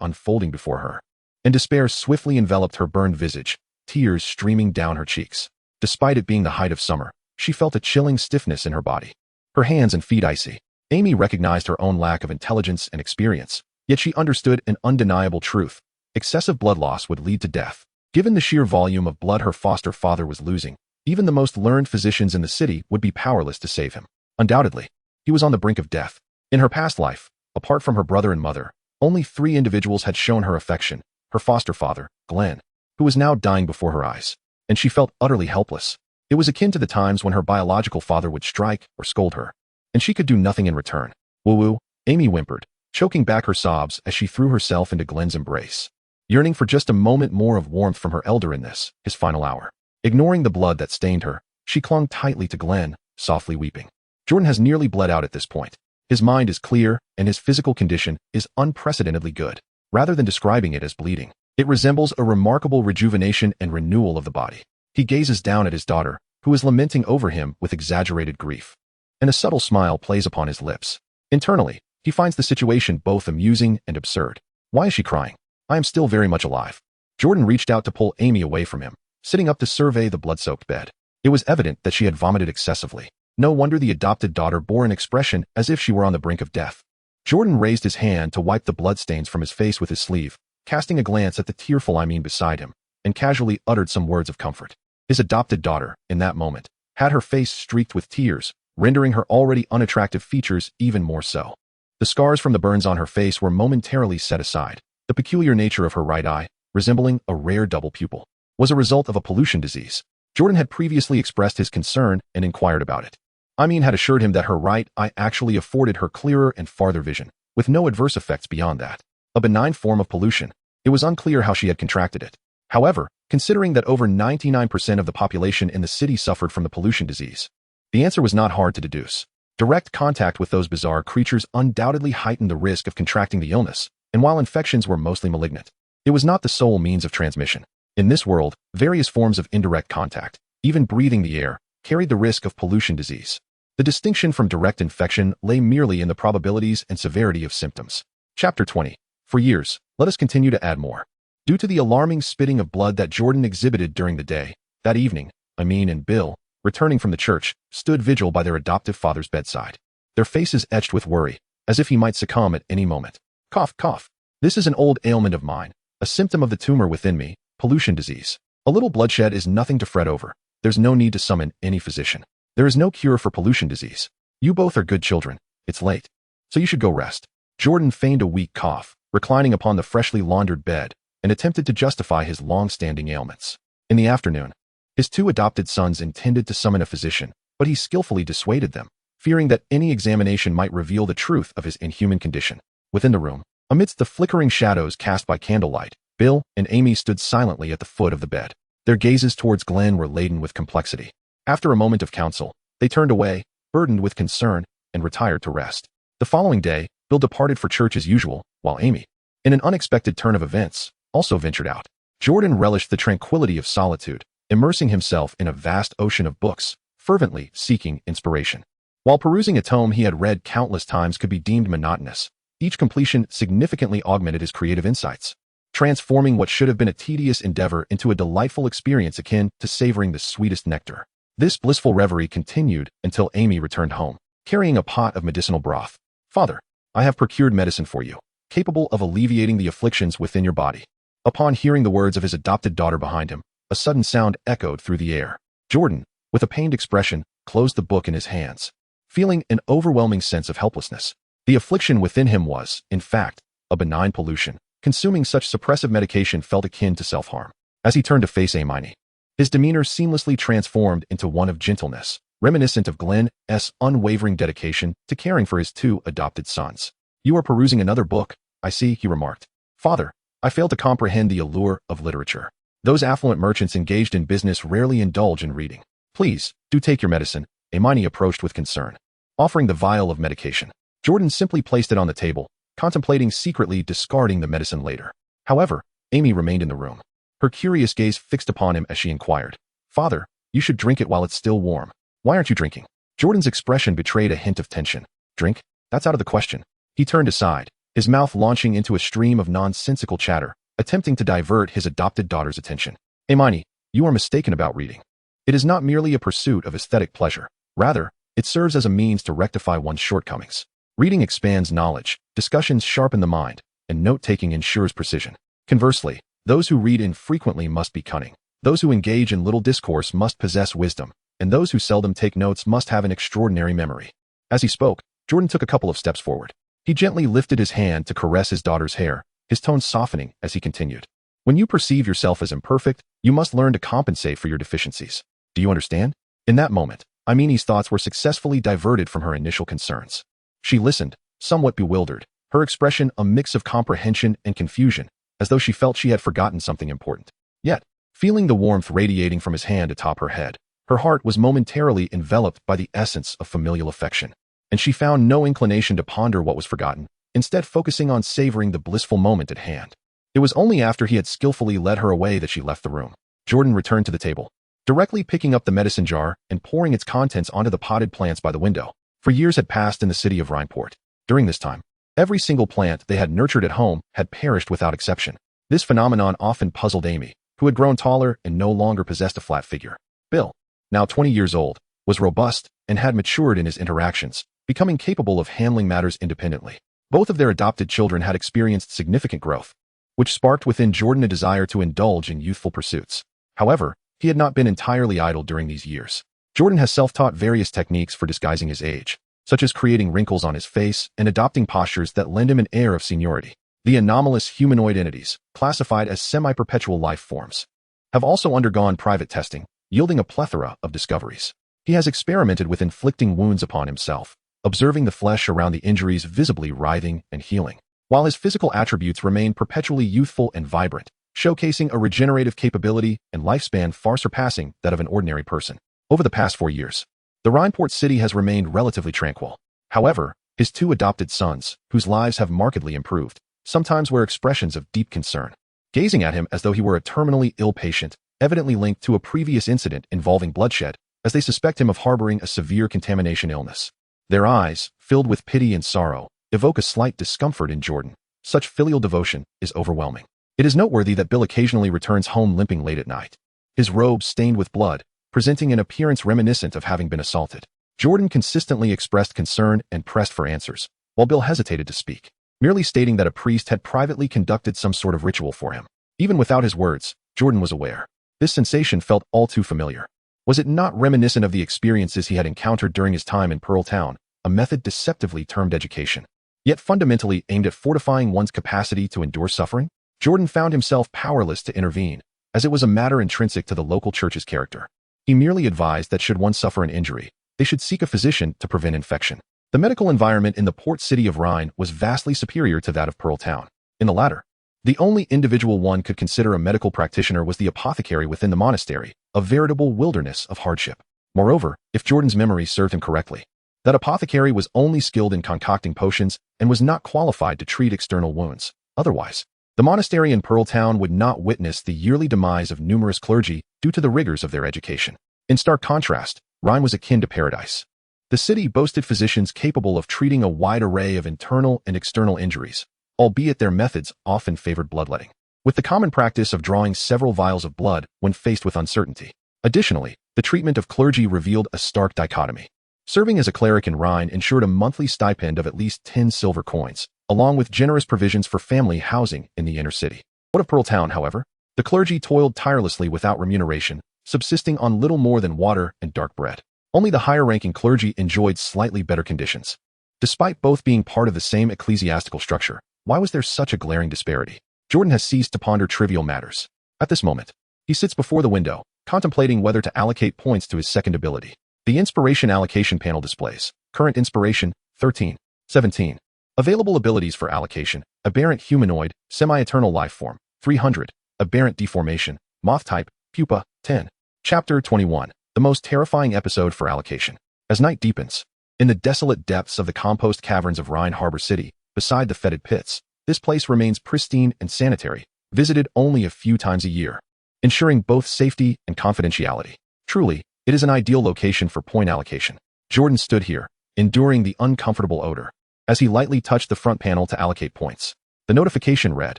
unfolding before her, and despair swiftly enveloped her burned visage, tears streaming down her cheeks. Despite it being the height of summer, she felt a chilling stiffness in her body, her hands and feet icy. Amy recognized her own lack of intelligence and experience, yet she understood an undeniable truth. Excessive blood loss would lead to death. Given the sheer volume of blood her foster father was losing, even the most learned physicians in the city would be powerless to save him. Undoubtedly, he was on the brink of death. In her past life, apart from her brother and mother, only 3 individuals had shown her affection: her foster father, Glenn, who was now dying before her eyes, and she felt utterly helpless. It was akin to the times when her biological father would strike or scold her, and she could do nothing in return. "Woo-woo," Amy whimpered, choking back her sobs as she threw herself into Glenn's embrace, yearning for just a moment more of warmth from her elder in this, his final hour. Ignoring the blood that stained her, she clung tightly to Glenn, softly weeping. Jordan has nearly bled out at this point. His mind is clear, and his physical condition is unprecedentedly good. Rather than describing it as bleeding, it resembles a remarkable rejuvenation and renewal of the body. He gazes down at his daughter, who is lamenting over him with exaggerated grief, and a subtle smile plays upon his lips. Internally, he finds the situation both amusing and absurd. Why is she crying? I am still very much alive. Jordan reached out to pull Amy away from him, sitting up to survey the blood-soaked bed. It was evident that she had vomited excessively. No wonder the adopted daughter bore an expression as if she were on the brink of death. Jordan raised his hand to wipe the bloodstains from his face with his sleeve, casting a glance at the tearful Amin beside him, and casually uttered some words of comfort. His adopted daughter, in that moment, had her face streaked with tears, rendering her already unattractive features even more so. The scars from the burns on her face were momentarily set aside, the peculiar nature of her right eye resembling a rare double pupil, was a result of a pollution disease. Jordan had previously expressed his concern and inquired about it. Imene had assured him that her right eye actually afforded her clearer and farther vision, with no adverse effects beyond that. A benign form of pollution. It was unclear how she had contracted it. However, considering that over 99% of the population in the city suffered from the pollution disease, the answer was not hard to deduce. Direct contact with those bizarre creatures undoubtedly heightened the risk of contracting the illness, and while infections were mostly malignant, it was not the sole means of transmission. In this world, various forms of indirect contact, even breathing the air, carried the risk of pollution disease. The distinction from direct infection lay merely in the probabilities and severity of symptoms. Chapter 20. For years, let us continue to add more. Due to the alarming spitting of blood that Jordan exhibited during the day, that evening, Imene and Bill, returning from the church, stood vigil by their adoptive father's bedside. Their faces etched with worry, as if he might succumb at any moment. Cough, cough. This is an old ailment of mine, a symptom of the tumor within me, pollution disease. A little bloodshed is nothing to fret over. There's no need to summon any physician. There is no cure for pollution disease. You both are good children. It's late, so you should go rest. Jordan feigned a weak cough, reclining upon the freshly laundered bed, and attempted to justify his long-standing ailments. In the afternoon, his two adopted sons intended to summon a physician, but he skillfully dissuaded them, fearing that any examination might reveal the truth of his inhuman condition. Within the room, amidst the flickering shadows cast by candlelight, Bill and Amy stood silently at the foot of the bed. Their gazes towards Glenn were laden with complexity. After a moment of counsel, they turned away, burdened with concern, and retired to rest. The following day, Bill departed for church as usual, while Amy, in an unexpected turn of events, also ventured out. Jordan relished the tranquility of solitude, immersing himself in a vast ocean of books, fervently seeking inspiration. While perusing a tome he had read countless times could be deemed monotonous, each completion significantly augmented his creative insights, transforming what should have been a tedious endeavor into a delightful experience akin to savoring the sweetest nectar. This blissful reverie continued until Amy returned home, carrying a pot of medicinal broth. Father, I have procured medicine for you, capable of alleviating the afflictions within your body. Upon hearing the words of his adopted daughter behind him, a sudden sound echoed through the air. Jordan, with a pained expression, closed the book in his hands, feeling an overwhelming sense of helplessness. The affliction within him was, in fact, a benign pollution. Consuming such suppressive medication felt akin to self-harm. As he turned to face Imene, his demeanor seamlessly transformed into one of gentleness, reminiscent of Glenn's unwavering dedication to caring for his two adopted sons. You are perusing another book, I see, he remarked. Father, I fail to comprehend the allure of literature. Those affluent merchants engaged in business rarely indulge in reading. Please, do take your medicine, Imene approached with concern. Offering the vial of medication, Jordan simply placed it on the table, contemplating secretly discarding the medicine later. However, Amy remained in the room, her curious gaze fixed upon him as she inquired, Father, you should drink it while it's still warm. Why aren't you drinking? Jordan's expression betrayed a hint of tension. Drink? That's out of the question. He turned aside, his mouth launching into a stream of nonsensical chatter, attempting to divert his adopted daughter's attention. Imene, you are mistaken about reading. It is not merely a pursuit of aesthetic pleasure. Rather, it serves as a means to rectify one's shortcomings. Reading expands knowledge, discussions sharpen the mind, and note-taking ensures precision. Conversely, those who read infrequently must be cunning. Those who engage in little discourse must possess wisdom, and those who seldom take notes must have an extraordinary memory. As he spoke, Jordan took a couple of steps forward. He gently lifted his hand to caress his daughter's hair, his tone softening as he continued. When you perceive yourself as imperfect, you must learn to compensate for your deficiencies. Do you understand? In that moment, Imene's thoughts were successfully diverted from her initial concerns. She listened, somewhat bewildered, her expression a mix of comprehension and confusion, as though she felt she had forgotten something important. Yet, feeling the warmth radiating from his hand atop her head, her heart was momentarily enveloped by the essence of familial affection, and she found no inclination to ponder what was forgotten, instead focusing on savoring the blissful moment at hand. It was only after he had skillfully led her away that she left the room. Jordan returned to the table, directly picking up the medicine jar and pouring its contents onto the potted plants by the window. For years had passed in the city of Rhineport. During this time, every single plant they had nurtured at home had perished without exception. This phenomenon often puzzled Amy, who had grown taller and no longer possessed a flat figure. Bill, now 20 years old, was robust and had matured in his interactions, becoming capable of handling matters independently. Both of their adopted children had experienced significant growth, which sparked within Jordan a desire to indulge in youthful pursuits. However, he had not been entirely idle during these years. Jordan has self-taught various techniques for disguising his age, such as creating wrinkles on his face and adopting postures that lend him an air of seniority. The anomalous humanoid entities, classified as semi-perpetual life forms, have also undergone private testing, yielding a plethora of discoveries. He has experimented with inflicting wounds upon himself, observing the flesh around the injuries visibly writhing and healing, while his physical attributes remain perpetually youthful and vibrant, showcasing a regenerative capability and lifespan far surpassing that of an ordinary person. Over the past 4 years, the Rhineport city has remained relatively tranquil. However, his 2 adopted sons, whose lives have markedly improved, sometimes wear expressions of deep concern, gazing at him as though he were a terminally ill patient, evidently linked to a previous incident involving bloodshed, as they suspect him of harboring a severe contamination illness. Their eyes, filled with pity and sorrow, evoke a slight discomfort in Jordan. Such filial devotion is overwhelming. It is noteworthy that Bill occasionally returns home limping late at night, his robe stained with blood, presenting an appearance reminiscent of having been assaulted. Jordan consistently expressed concern and pressed for answers, while Bill hesitated to speak, merely stating that a priest had privately conducted some sort of ritual for him. Even without his words, Jordan was aware. This sensation felt all too familiar. Was it not reminiscent of the experiences he had encountered during his time in Pearl Town, a method deceptively termed education, yet fundamentally aimed at fortifying one's capacity to endure suffering? Jordan found himself powerless to intervene, as it was a matter intrinsic to the local church's character. He merely advised that should one suffer an injury, they should seek a physician to prevent infection. The medical environment in the port city of Rhine was vastly superior to that of Pearl Town. In the latter, the only individual one could consider a medical practitioner was the apothecary within the monastery, a veritable wilderness of hardship. Moreover, if Jordan's memory served him correctly, that apothecary was only skilled in concocting potions and was not qualified to treat external wounds. Otherwise, the monastery in Pearl Town would not witness the yearly demise of numerous clergy due to the rigors of their education. In stark contrast, Rhine was akin to paradise. The city boasted physicians capable of treating a wide array of internal and external injuries, albeit their methods often favored bloodletting, with the common practice of drawing several vials of blood when faced with uncertainty. Additionally, the treatment of clergy revealed a stark dichotomy. Serving as a cleric in Rhine ensured a monthly stipend of at least 10 silver coins, along with generous provisions for family housing in the inner city. What of Pearl Town, however? The clergy toiled tirelessly without remuneration, subsisting on little more than water and dark bread. Only the higher-ranking clergy enjoyed slightly better conditions. Despite both being part of the same ecclesiastical structure, why was there such a glaring disparity? Jordan has ceased to ponder trivial matters. At this moment, he sits before the window, contemplating whether to allocate points to his second ability. The Inspiration Allocation panel displays current inspiration, 13, 17. Available abilities for allocation: aberrant humanoid, semi-eternal life form, 300, aberrant deformation, moth type, pupa, 10. Chapter 21. The most terrifying episode for allocation. As night deepens, in the desolate depths of the compost caverns of Rhine Harbor City, beside the fetid pits, this place remains pristine and sanitary, visited only a few times a year, ensuring both safety and confidentiality. Truly, it is an ideal location for point allocation. Jordan stood here, enduring the uncomfortable odor, as he lightly touched the front panel to allocate points. The notification read,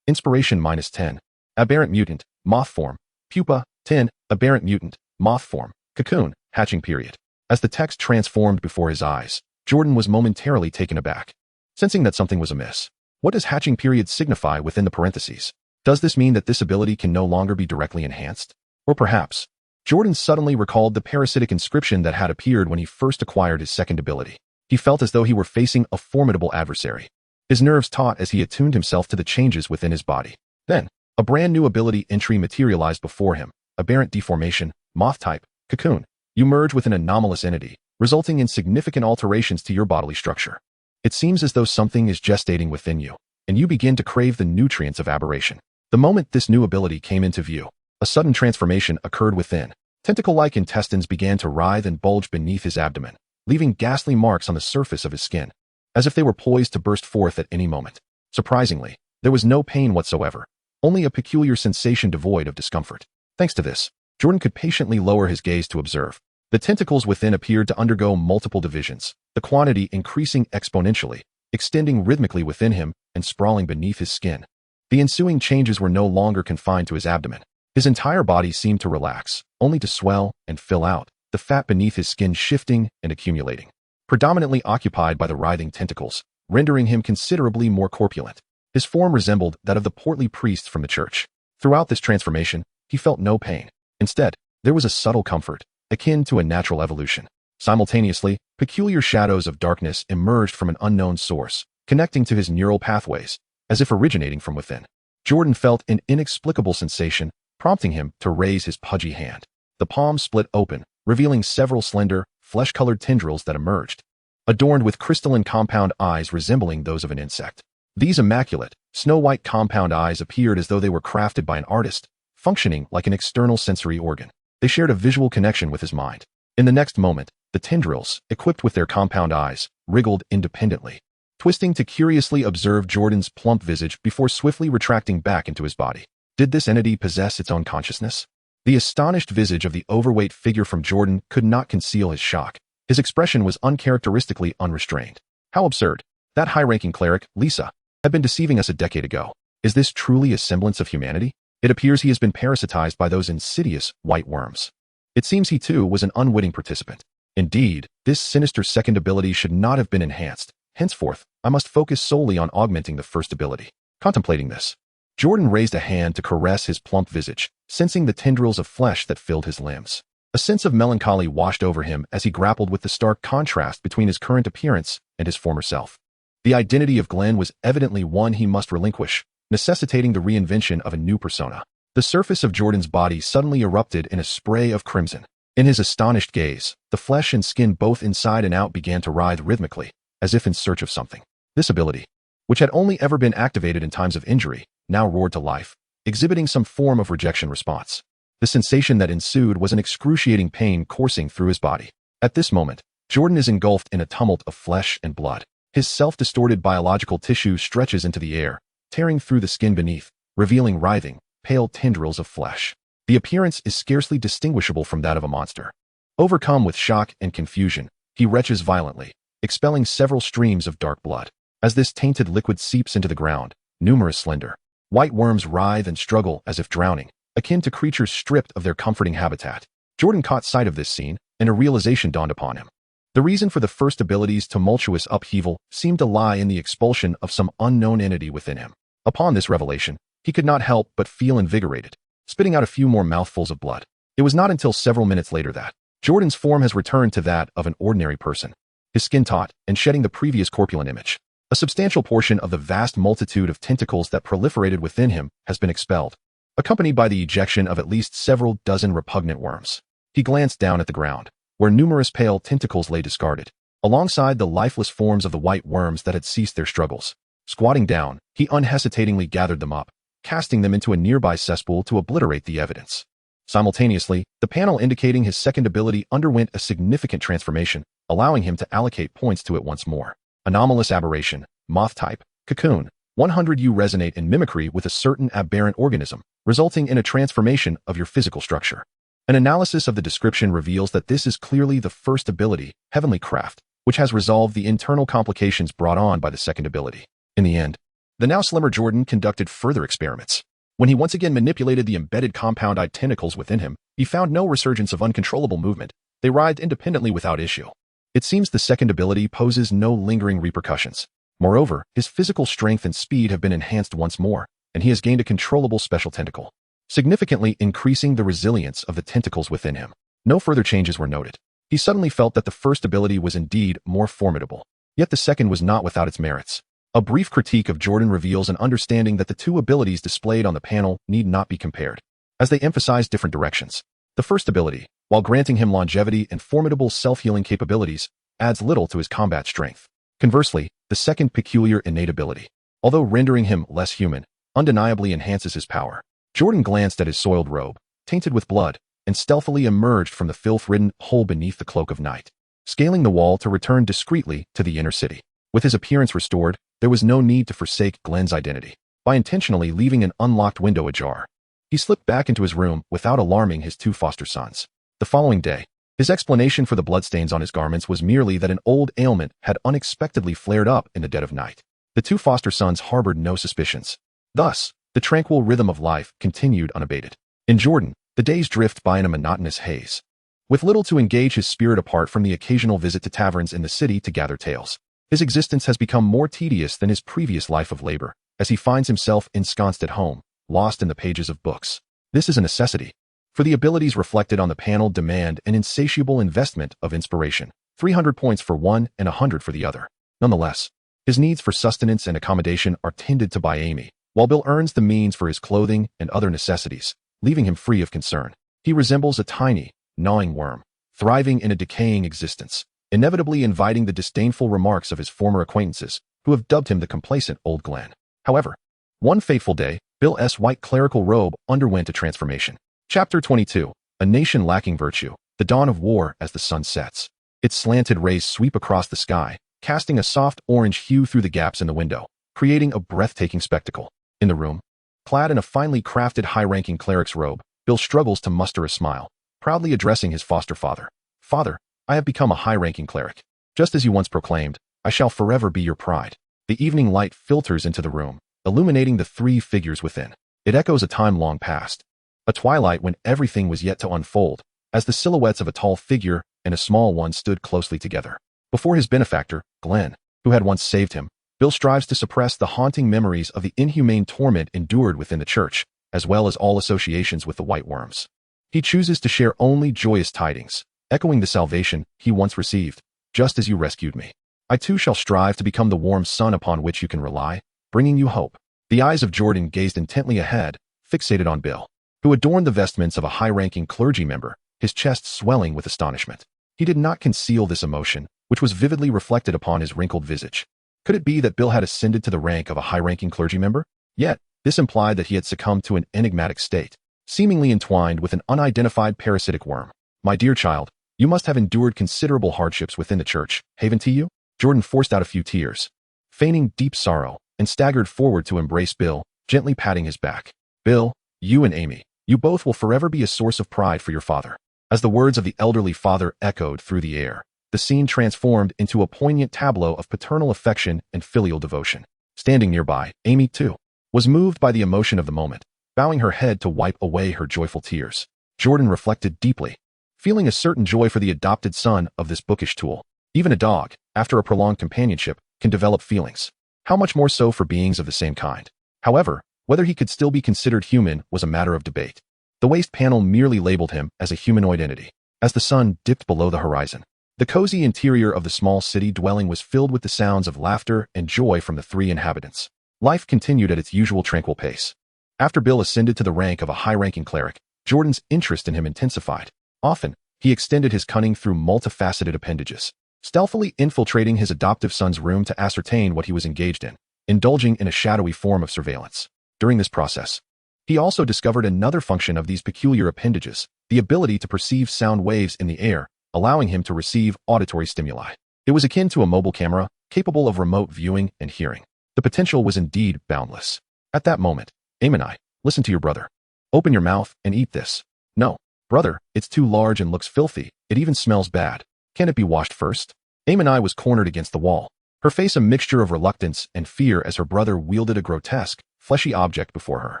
Inspiration -10, aberrant mutant, moth form, pupa, 10, aberrant mutant, moth form, cocoon, hatching period. As the text transformed before his eyes, Jordan was momentarily taken aback, sensing that something was amiss. What does hatching period signify within the parentheses? Does this mean that this ability can no longer be directly enhanced? Or perhaps, Jordan suddenly recalled the parasitic inscription that had appeared when he first acquired his second ability. He felt as though he were facing a formidable adversary. His nerves taut as he attuned himself to the changes within his body. Then, a brand new ability entry materialized before him: aberrant deformation, moth type, cocoon. You merge with an anomalous entity, resulting in significant alterations to your bodily structure. It seems as though something is gestating within you, and you begin to crave the nutrients of aberration. The moment this new ability came into view, a sudden transformation occurred within. Tentacle-like intestines began to writhe and bulge beneath his abdomen, leaving ghastly marks on the surface of his skin, as if they were poised to burst forth at any moment. Surprisingly, there was no pain whatsoever, only a peculiar sensation devoid of discomfort. Thanks to this, Jordan could patiently lower his gaze to observe. The tentacles within appeared to undergo multiple divisions, the quantity increasing exponentially, extending rhythmically within him and sprawling beneath his skin. The ensuing changes were no longer confined to his abdomen. His entire body seemed to relax, only to swell and fill out, the fat beneath his skin shifting and accumulating, predominantly occupied by the writhing tentacles, rendering him considerably more corpulent. His form resembled that of the portly priest from the church. Throughout this transformation, he felt no pain. Instead, there was a subtle comfort, akin to a natural evolution. Simultaneously, peculiar shadows of darkness emerged from an unknown source, connecting to his neural pathways, as if originating from within. Jordan felt an inexplicable sensation, prompting him to raise his pudgy hand. The palm split open, revealing several slender, flesh-colored tendrils that emerged, adorned with crystalline compound eyes resembling those of an insect. These immaculate, snow-white compound eyes appeared as though they were crafted by an artist, functioning like an external sensory organ. They shared a visual connection with his mind. In the next moment, the tendrils, equipped with their compound eyes, wriggled independently, twisting to curiously observe Jordan's plump visage before swiftly retracting back into his body. Did this entity possess its own consciousness? The astonished visage of the overweight figure from Jordan could not conceal his shock. His expression was uncharacteristically unrestrained. How absurd. That high-ranking cleric, Lisa, had been deceiving us a decade ago. Is this truly a semblance of humanity? It appears he has been parasitized by those insidious white worms. It seems he too was an unwitting participant. Indeed, this sinister second ability should not have been enhanced. Henceforth, I must focus solely on augmenting the first ability. Contemplating this, Jordan raised a hand to caress his plump visage, sensing the tendrils of flesh that filled his limbs. A sense of melancholy washed over him as he grappled with the stark contrast between his current appearance and his former self. The identity of Glenn was evidently one he must relinquish, necessitating the reinvention of a new persona. The surface of Jordan's body suddenly erupted in a spray of crimson. In his astonished gaze, the flesh and skin both inside and out began to writhe rhythmically, as if in search of something. This ability, which had only ever been activated in times of injury, now roared to life, exhibiting some form of rejection response. The sensation that ensued was an excruciating pain coursing through his body. At this moment, Jordan is engulfed in a tumult of flesh and blood. His self-distorted biological tissue stretches into the air, tearing through the skin beneath, revealing writhing, pale tendrils of flesh. The appearance is scarcely distinguishable from that of a monster. Overcome with shock and confusion, he retches violently, expelling several streams of dark blood. As this tainted liquid seeps into the ground, numerous slender, white worms writhe and struggle as if drowning, akin to creatures stripped of their comforting habitat. Jordan caught sight of this scene, and a realization dawned upon him. The reason for the first ability's tumultuous upheaval seemed to lie in the expulsion of some unknown entity within him. Upon this revelation, he could not help but feel invigorated, spitting out a few more mouthfuls of blood. It was not until several minutes later that Jordan's form has returned to that of an ordinary person, his skin taut and shedding the previous corpulent image. A substantial portion of the vast multitude of tentacles that proliferated within him has been expelled, accompanied by the ejection of at least several dozen repugnant worms. He glanced down at the ground, where numerous pale tentacles lay discarded, alongside the lifeless forms of the white worms that had ceased their struggles. Squatting down, he unhesitatingly gathered them up, casting them into a nearby cesspool to obliterate the evidence. Simultaneously, the panel indicating his second ability underwent a significant transformation, allowing him to allocate points to it once more. Anomalous aberration, moth type, cocoon, 100U resonate in mimicry with a certain aberrant organism, resulting in a transformation of your physical structure. An analysis of the description reveals that this is clearly the first ability, Heavenly Craft, which has resolved the internal complications brought on by the second ability. In the end, the now slimmer Jordan conducted further experiments. When he once again manipulated the embedded compound-eyed tentacles within him, he found no resurgence of uncontrollable movement. They writhed independently without issue. It seems the second ability poses no lingering repercussions. Moreover, his physical strength and speed have been enhanced once more, and he has gained a controllable special tentacle, significantly increasing the resilience of the tentacles within him. No further changes were noted. He suddenly felt that the first ability was indeed more formidable, yet the second was not without its merits. A brief critique of Jordan reveals an understanding that the two abilities displayed on the panel need not be compared, as they emphasize different directions. The first ability, while granting him longevity and formidable self-healing capabilities, adds little to his combat strength. Conversely, the second peculiar innate ability, although rendering him less human, undeniably enhances his power. Jordan glanced at his soiled robe, tainted with blood, and stealthily emerged from the filth-ridden hole beneath the cloak of night, scaling the wall to return discreetly to the inner city. With his appearance restored, there was no need to forsake Glenn's identity. By intentionally leaving an unlocked window ajar, he slipped back into his room without alarming his two foster sons. The following day, his explanation for the bloodstains on his garments was merely that an old ailment had unexpectedly flared up in the dead of night. The two foster sons harbored no suspicions. Thus, the tranquil rhythm of life continued unabated. In Jordan, the days drift by in a monotonous haze, with little to engage his spirit apart from the occasional visit to taverns in the city to gather tales. His existence has become more tedious than his previous life of labor, as he finds himself ensconced at home, lost in the pages of books. This is a necessity, for the abilities reflected on the panel demand an insatiable investment of inspiration, 300 points for one and 100 for the other. Nonetheless, his needs for sustenance and accommodation are tended to by Amy, while Bill earns the means for his clothing and other necessities, leaving him free of concern. He resembles a tiny, gnawing worm, thriving in a decaying existence, inevitably inviting the disdainful remarks of his former acquaintances, who have dubbed him the complacent old Glenn. However, one fateful day, Bill's white clerical robe underwent a transformation. Chapter 22. A nation lacking virtue. The dawn of war as the sun sets. Its slanted rays sweep across the sky, casting a soft orange hue through the gaps in the window, creating a breathtaking spectacle. In the room, clad in a finely crafted high-ranking cleric's robe, Bill struggles to muster a smile, proudly addressing his foster father. Father, I have become a high-ranking cleric. Just as you once proclaimed, I shall forever be your pride. The evening light filters into the room, illuminating the three figures within. It echoes a time long past, a twilight when everything was yet to unfold, as the silhouettes of a tall figure and a small one stood closely together. Before his benefactor, Glenn, who had once saved him, Bill strives to suppress the haunting memories of the inhumane torment endured within the church, as well as all associations with the white worms. He chooses to share only joyous tidings, echoing the salvation he once received. Just as you rescued me, I too shall strive to become the warm sun upon which you can rely, bringing you hope. The eyes of Jordan gazed intently ahead, fixated on Bill, who adorned the vestments of a high-ranking clergy member, his chest swelling with astonishment. He did not conceal this emotion, which was vividly reflected upon his wrinkled visage. Could it be that Bill had ascended to the rank of a high-ranking clergy member? Yet, this implied that he had succumbed to an enigmatic state, seemingly entwined with an unidentified parasitic worm. My dear child, you must have endured considerable hardships within the church, haven't you? Jordan forced out a few tears, feigning deep sorrow, and staggered forward to embrace Bill, gently patting his back. Bill, you and Amy, you both will forever be a source of pride for your father. As the words of the elderly father echoed through the air, the scene transformed into a poignant tableau of paternal affection and filial devotion. Standing nearby, Amy, too, was moved by the emotion of the moment, bowing her head to wipe away her joyful tears. Jordan reflected deeply, feeling a certain joy for the adopted son of this bookish tool. Even a dog, after a prolonged companionship, can develop feelings. How much more so for beings of the same kind? However, whether he could still be considered human was a matter of debate. The waist panel merely labeled him as a humanoid entity. As the sun dipped below the horizon, the cozy interior of the small city dwelling was filled with the sounds of laughter and joy from the three inhabitants. Life continued at its usual tranquil pace. After Bill ascended to the rank of a high-ranking cleric, Jordan's interest in him intensified. Often, he extended his cunning through multifaceted appendages, stealthily infiltrating his adoptive son's room to ascertain what he was engaged in, indulging in a shadowy form of surveillance. During this process, he also discovered another function of these peculiar appendages, the ability to perceive sound waves in the air, allowing him to receive auditory stimuli. It was akin to a mobile camera, capable of remote viewing and hearing. The potential was indeed boundless. At that moment, Amenai, listen to your brother. Open your mouth and eat this. No, brother, it's too large and looks filthy. It even smells bad. Can it be washed first? Amenai was cornered against the wall, her face a mixture of reluctance and fear as her brother wielded a grotesque, fleshy object before her.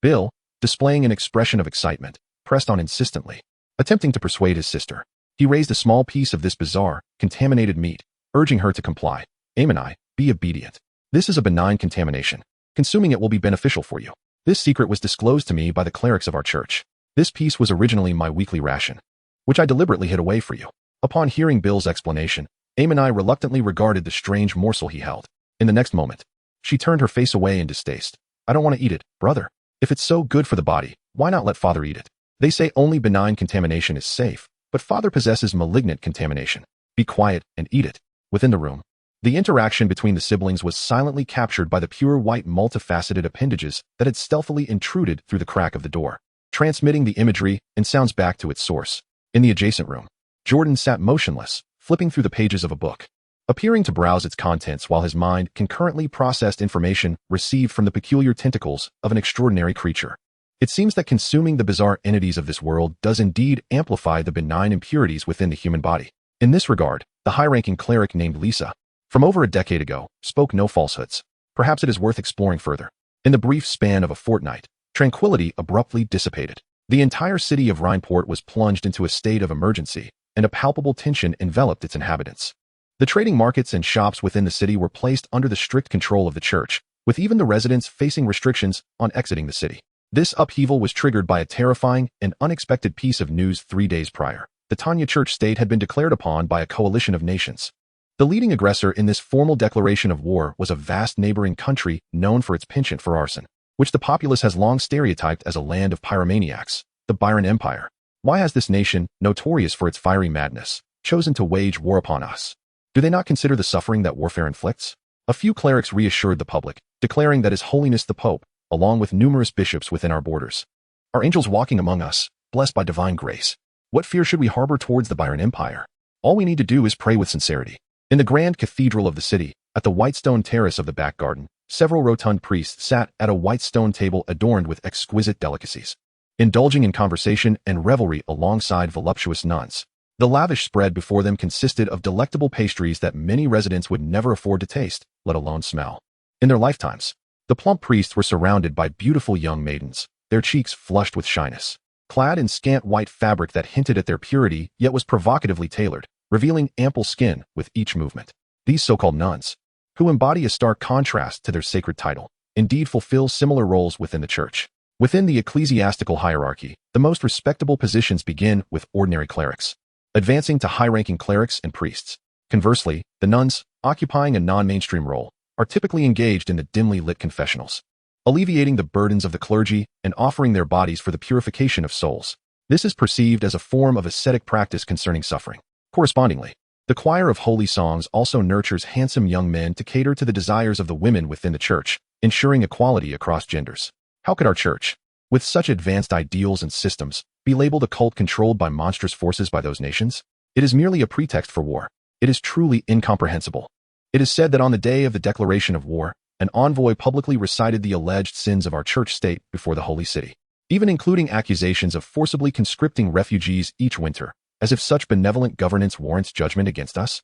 Bill, displaying an expression of excitement, pressed on insistently, attempting to persuade his sister. He raised a small piece of this bizarre, contaminated meat, urging her to comply. Amenai, be obedient. This is a benign contamination. Consuming it will be beneficial for you. This secret was disclosed to me by the clerics of our church. This piece was originally my weekly ration, which I deliberately hid away for you. Upon hearing Bill's explanation, Amenai reluctantly regarded the strange morsel he held. In the next moment, she turned her face away in distaste. I don't want to eat it, brother. If it's so good for the body, why not let father eat it? They say only benign contamination is safe, but father possesses malignant contamination. Be quiet and eat it. Within the room, the interaction between the siblings was silently captured by the pure white multifaceted appendages that had stealthily intruded through the crack of the door, transmitting the imagery and sounds back to its source. In the adjacent room, Jordan sat motionless, flipping through the pages of a book, appearing to browse its contents while his mind concurrently processed information received from the peculiar tentacles of an extraordinary creature. It seems that consuming the bizarre entities of this world does indeed amplify the benign impurities within the human body. In this regard, the high-ranking cleric named Lisa, from over a decade ago, spoke no falsehoods. Perhaps it is worth exploring further. In the brief span of a fortnight, tranquility abruptly dissipated. The entire city of Rhineport was plunged into a state of emergency, and a palpable tension enveloped its inhabitants. The trading markets and shops within the city were placed under the strict control of the church, with even the residents facing restrictions on exiting the city. This upheaval was triggered by a terrifying and unexpected piece of news 3 days prior. The Tanya Church state had been declared upon by a coalition of nations. The leading aggressor in this formal declaration of war was a vast neighboring country known for its penchant for arson. which the populace has long stereotyped as a land of pyromaniacs, the Byron Empire. Why has this nation, notorious for its fiery madness, chosen to wage war upon us? Do they not consider the suffering that warfare inflicts? A few clerics reassured the public, declaring that His Holiness the Pope, along with numerous bishops within our borders, are angels walking among us, blessed by divine grace. What fear should we harbor towards the Byron Empire? All we need to do is pray with sincerity. In the grand cathedral of the city, at the white stone terrace of the back garden, several rotund priests sat at a white stone table adorned with exquisite delicacies, indulging in conversation and revelry alongside voluptuous nuns. The lavish spread before them consisted of delectable pastries that many residents would never afford to taste, let alone smell, in their lifetimes. The plump priests were surrounded by beautiful young maidens, their cheeks flushed with shyness, clad in scant white fabric that hinted at their purity yet was provocatively tailored, revealing ample skin with each movement. These so-called nuns, who embody a stark contrast to their sacred title, indeed fulfill similar roles within the church. Within the ecclesiastical hierarchy, the most respectable positions begin with ordinary clerics, advancing to high-ranking clerics and priests. Conversely, the nuns, occupying a non-mainstream role, are typically engaged in the dimly lit confessionals, alleviating the burdens of the clergy and offering their bodies for the purification of souls. This is perceived as a form of ascetic practice concerning suffering. Correspondingly, the choir of holy songs also nurtures handsome young men to cater to the desires of the women within the church, ensuring equality across genders. How could our church, with such advanced ideals and systems, be labeled a cult controlled by monstrous forces by those nations? It is merely a pretext for war. It is truly incomprehensible. It is said that on the day of the declaration of war, an envoy publicly recited the alleged sins of our church state before the Holy City, even including accusations of forcibly conscripting refugees each winter, as if such benevolent governance warrants judgment against us.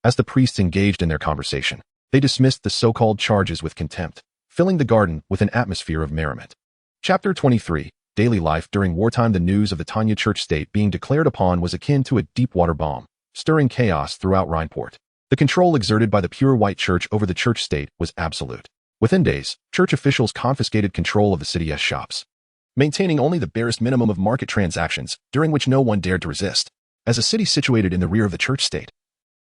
As the priests engaged in their conversation, they dismissed the so-called charges with contempt, filling the garden with an atmosphere of merriment. Chapter 23. Daily life during wartime. The news of the Tanya church state being declared upon was akin to a deep-water bomb, stirring chaos throughout Rhineport. The control exerted by the pure white church over the church state was absolute. Within days, church officials confiscated control of the city's shops, maintaining only the barest minimum of market transactions, during which no one dared to resist. As a city situated in the rear of the church state,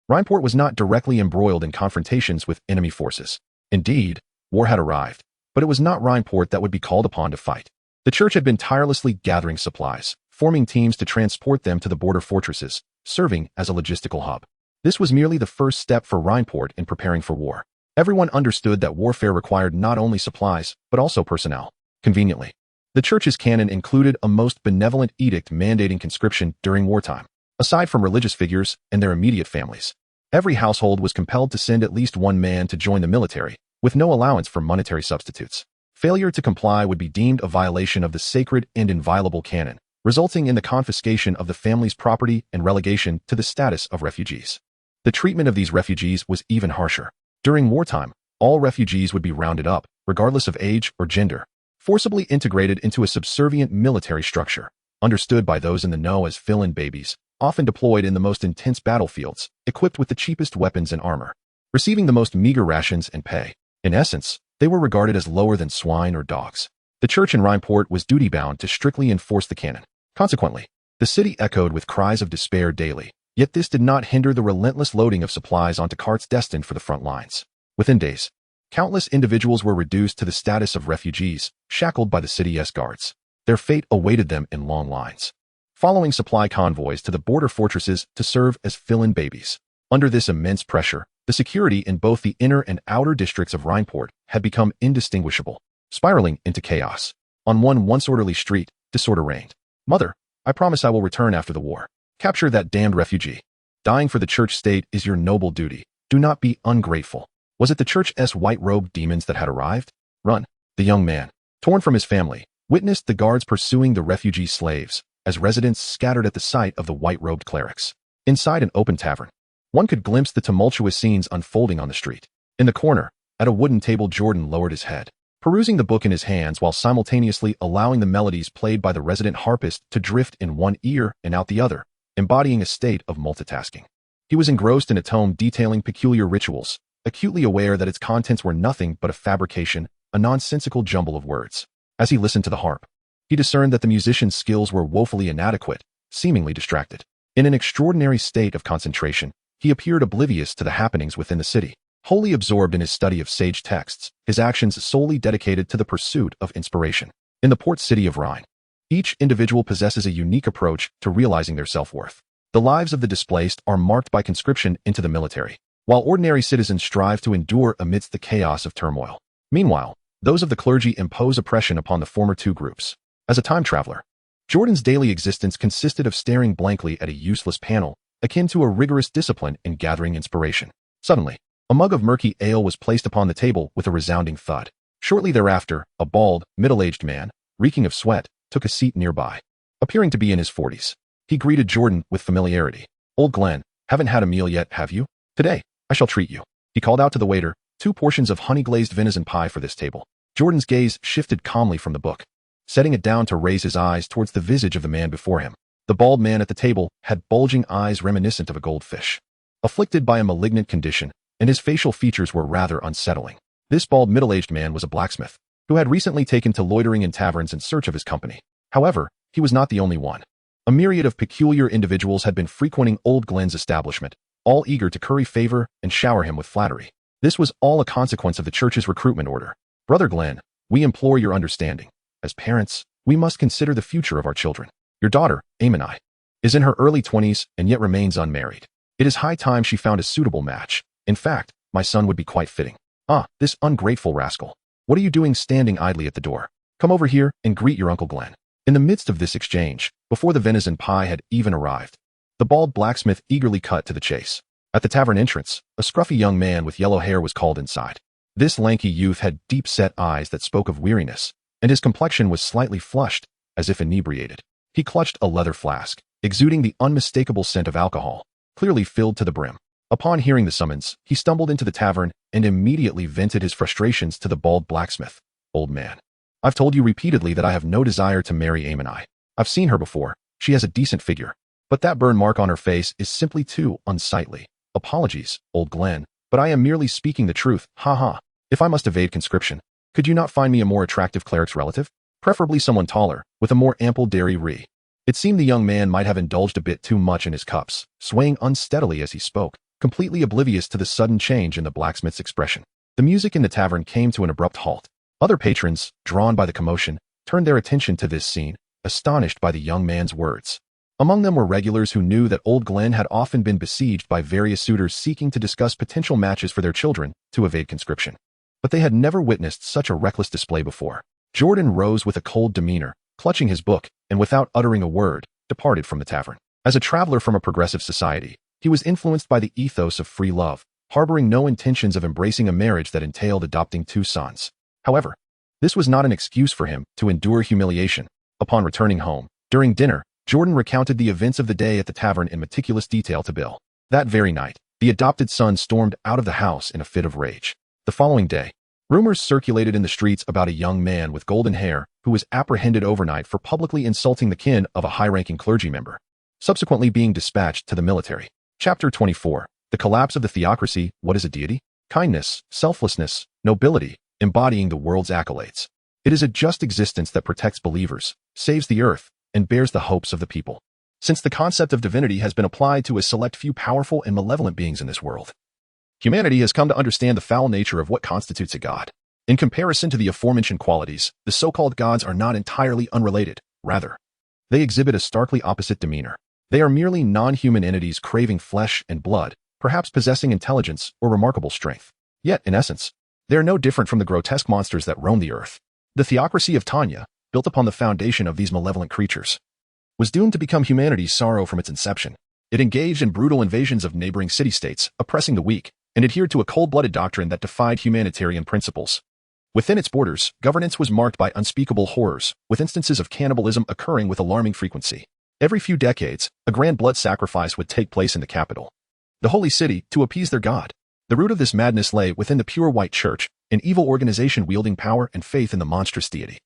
Rhineport was not directly embroiled in confrontations with enemy forces. Indeed, war had arrived, but it was not Rhineport that would be called upon to fight. The church had been tirelessly gathering supplies, forming teams to transport them to the border fortresses, serving as a logistical hub. This was merely the first step for Rhineport in preparing for war. Everyone understood that warfare required not only supplies, but also personnel. Conveniently, the church's canon included a most benevolent edict mandating conscription during wartime. Aside from religious figures and their immediate families, every household was compelled to send at least one man to join the military, with no allowance for monetary substitutes. Failure to comply would be deemed a violation of the sacred and inviolable canon, resulting in the confiscation of the family's property and relegation to the status of refugees. The treatment of these refugees was even harsher. During wartime, all refugees would be rounded up, regardless of age or gender, forcibly integrated into a subservient military structure, understood by those in the know as fill-in babies, often deployed in the most intense battlefields, equipped with the cheapest weapons and armor, receiving the most meager rations and pay. In essence, they were regarded as lower than swine or dogs. The church in Rhineport was duty-bound to strictly enforce the canon. Consequently, the city echoed with cries of despair daily. Yet this did not hinder the relentless loading of supplies onto carts destined for the front lines. Within days, countless individuals were reduced to the status of refugees, shackled by the city's guards. Their fate awaited them in long lines, following supply convoys to the border fortresses to serve as fill-in babies. Under this immense pressure, the security in both the inner and outer districts of Rhineport had become indistinguishable, spiraling into chaos. On one once-orderly street, disorder reigned. "Mother, I promise I will return after the war. Capture that damned refugee. Dying for the church state is your noble duty. Do not be ungrateful." Was it the church's white-robed demons that had arrived? Run. The young man, torn from his family, witnessed the guards pursuing the refugee slaves, as residents scattered at the sight of the white-robed clerics. Inside an open tavern, one could glimpse the tumultuous scenes unfolding on the street. In the corner, at a wooden table, Jordan lowered his head, perusing the book in his hands while simultaneously allowing the melodies played by the resident harpist to drift in one ear and out the other, embodying a state of multitasking. He was engrossed in a tome detailing peculiar rituals, acutely aware that its contents were nothing but a fabrication, a nonsensical jumble of words. As he listened to the harp, he discerned that the musician's skills were woefully inadequate, seemingly distracted. In an extraordinary state of concentration, he appeared oblivious to the happenings within the city. Wholly absorbed in his study of sage texts, his actions solely dedicated to the pursuit of inspiration. In the port city of Rhine, each individual possesses a unique approach to realizing their self-worth. The lives of the displaced are marked by conscription into the military, while ordinary citizens strive to endure amidst the chaos of turmoil. Meanwhile, those of the clergy impose oppression upon the former two groups. As a time traveler, Jordan's daily existence consisted of staring blankly at a useless panel, akin to a rigorous discipline in gathering inspiration. Suddenly, a mug of murky ale was placed upon the table with a resounding thud. Shortly thereafter, a bald, middle-aged man, reeking of sweat, took a seat nearby. Appearing to be in his 40s, he greeted Jordan with familiarity. "Old Glenn, haven't had a meal yet, have you? Today, I shall treat you." He called out to the waiter, "2 portions of honey-glazed venison pie for this table." Jordan's gaze shifted calmly from the book, setting it down to raise his eyes towards the visage of the man before him. The bald man at the table had bulging eyes reminiscent of a goldfish, afflicted by a malignant condition, and his facial features were rather unsettling. This bald middle-aged man was a blacksmith, who had recently taken to loitering in taverns in search of his company. However, he was not the only one. A myriad of peculiar individuals had been frequenting old Glenn's establishment, all eager to curry favor and shower him with flattery. This was all a consequence of the church's recruitment order. "Brother Glenn, we implore your understanding. As parents, we must consider the future of our children. Your daughter, Amani, is in her early 20s and yet remains unmarried. It is high time she found a suitable match. In fact, my son would be quite fitting." "Ah, this ungrateful rascal. What are you doing standing idly at the door? Come over here and greet your Uncle Glenn." In the midst of this exchange, before the venison pie had even arrived, the bald blacksmith eagerly cut to the chase. At the tavern entrance, a scruffy young man with yellow hair was called inside. This lanky youth had deep-set eyes that spoke of weariness, and his complexion was slightly flushed, as if inebriated. He clutched a leather flask, exuding the unmistakable scent of alcohol, clearly filled to the brim. Upon hearing the summons, he stumbled into the tavern and immediately vented his frustrations to the bald blacksmith. "Old man, I've told you repeatedly that I have no desire to marry Amani. I've seen her before. She has a decent figure, but that burn mark on her face is simply too unsightly. Apologies, Old Glenn, but I am merely speaking the truth. Ha ha. If I must evade conscription, could you not find me a more attractive cleric's relative? Preferably someone taller, with a more ample dairy. It seemed the young man might have indulged a bit too much in his cups, swaying unsteadily as he spoke, completely oblivious to the sudden change in the blacksmith's expression. The music in the tavern came to an abrupt halt. Other patrons, drawn by the commotion, turned their attention to this scene, astonished by the young man's words. Among them were regulars who knew that Old Glenn had often been besieged by various suitors seeking to discuss potential matches for their children to evade conscription. But they had never witnessed such a reckless display before. Jordan rose with a cold demeanor, clutching his book, and without uttering a word, departed from the tavern. As a traveler from a progressive society, he was influenced by the ethos of free love, harboring no intentions of embracing a marriage that entailed adopting 2 sons. However, this was not an excuse for him to endure humiliation. Upon returning home, during dinner, Jordan recounted the events of the day at the tavern in meticulous detail to Bill. That very night, the adopted son stormed out of the house in a fit of rage. The following day, rumors circulated in the streets about a young man with golden hair who was apprehended overnight for publicly insulting the kin of a high-ranking clergy member, subsequently being dispatched to the military. Chapter 24. The Collapse of the Theocracy. What is a deity? Kindness, selflessness, nobility, embodying the world's accolades. It is a just existence that protects believers, saves the earth, and bears the hopes of the people. Since the concept of divinity has been applied to a select few powerful and malevolent beings in this world, humanity has come to understand the foul nature of what constitutes a god. In comparison to the aforementioned qualities, the so-called gods are not entirely unrelated. Rather, they exhibit a starkly opposite demeanor. They are merely non-human entities craving flesh and blood, perhaps possessing intelligence or remarkable strength. Yet, in essence, they are no different from the grotesque monsters that roam the earth. The theocracy of Tanya, built upon the foundation of these malevolent creatures, was doomed to become humanity's sorrow from its inception. It engaged in brutal invasions of neighboring city-states, oppressing the weak, and adhered to a cold-blooded doctrine that defied humanitarian principles. Within its borders, governance was marked by unspeakable horrors, with instances of cannibalism occurring with alarming frequency. Every few decades, a grand blood sacrifice would take place in the capital, the holy city, to appease their god. The root of this madness lay within the pure white church, an evil organization wielding power and faith in the monstrous deity.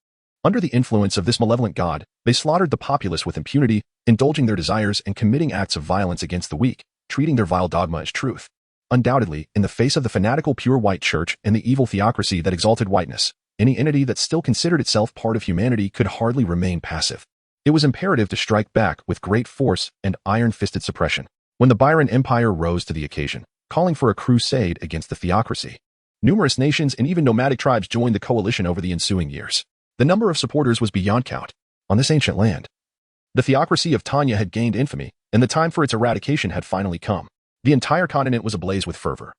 Under the influence of this malevolent god, they slaughtered the populace with impunity, indulging their desires and committing acts of violence against the weak, treating their vile dogma as truth. Undoubtedly, in the face of the fanatical pure white church and the evil theocracy that exalted whiteness, any entity that still considered itself part of humanity could hardly remain passive. It was imperative to strike back with great force and iron-fisted suppression. When the Byron Empire rose to the occasion, calling for a crusade against the theocracy. Numerous nations and even nomadic tribes joined the coalition over the ensuing years. The number of supporters was beyond count. On this ancient land, the theocracy of Tanya had gained infamy, and the time for its eradication had finally come. The entire continent was ablaze with fervor,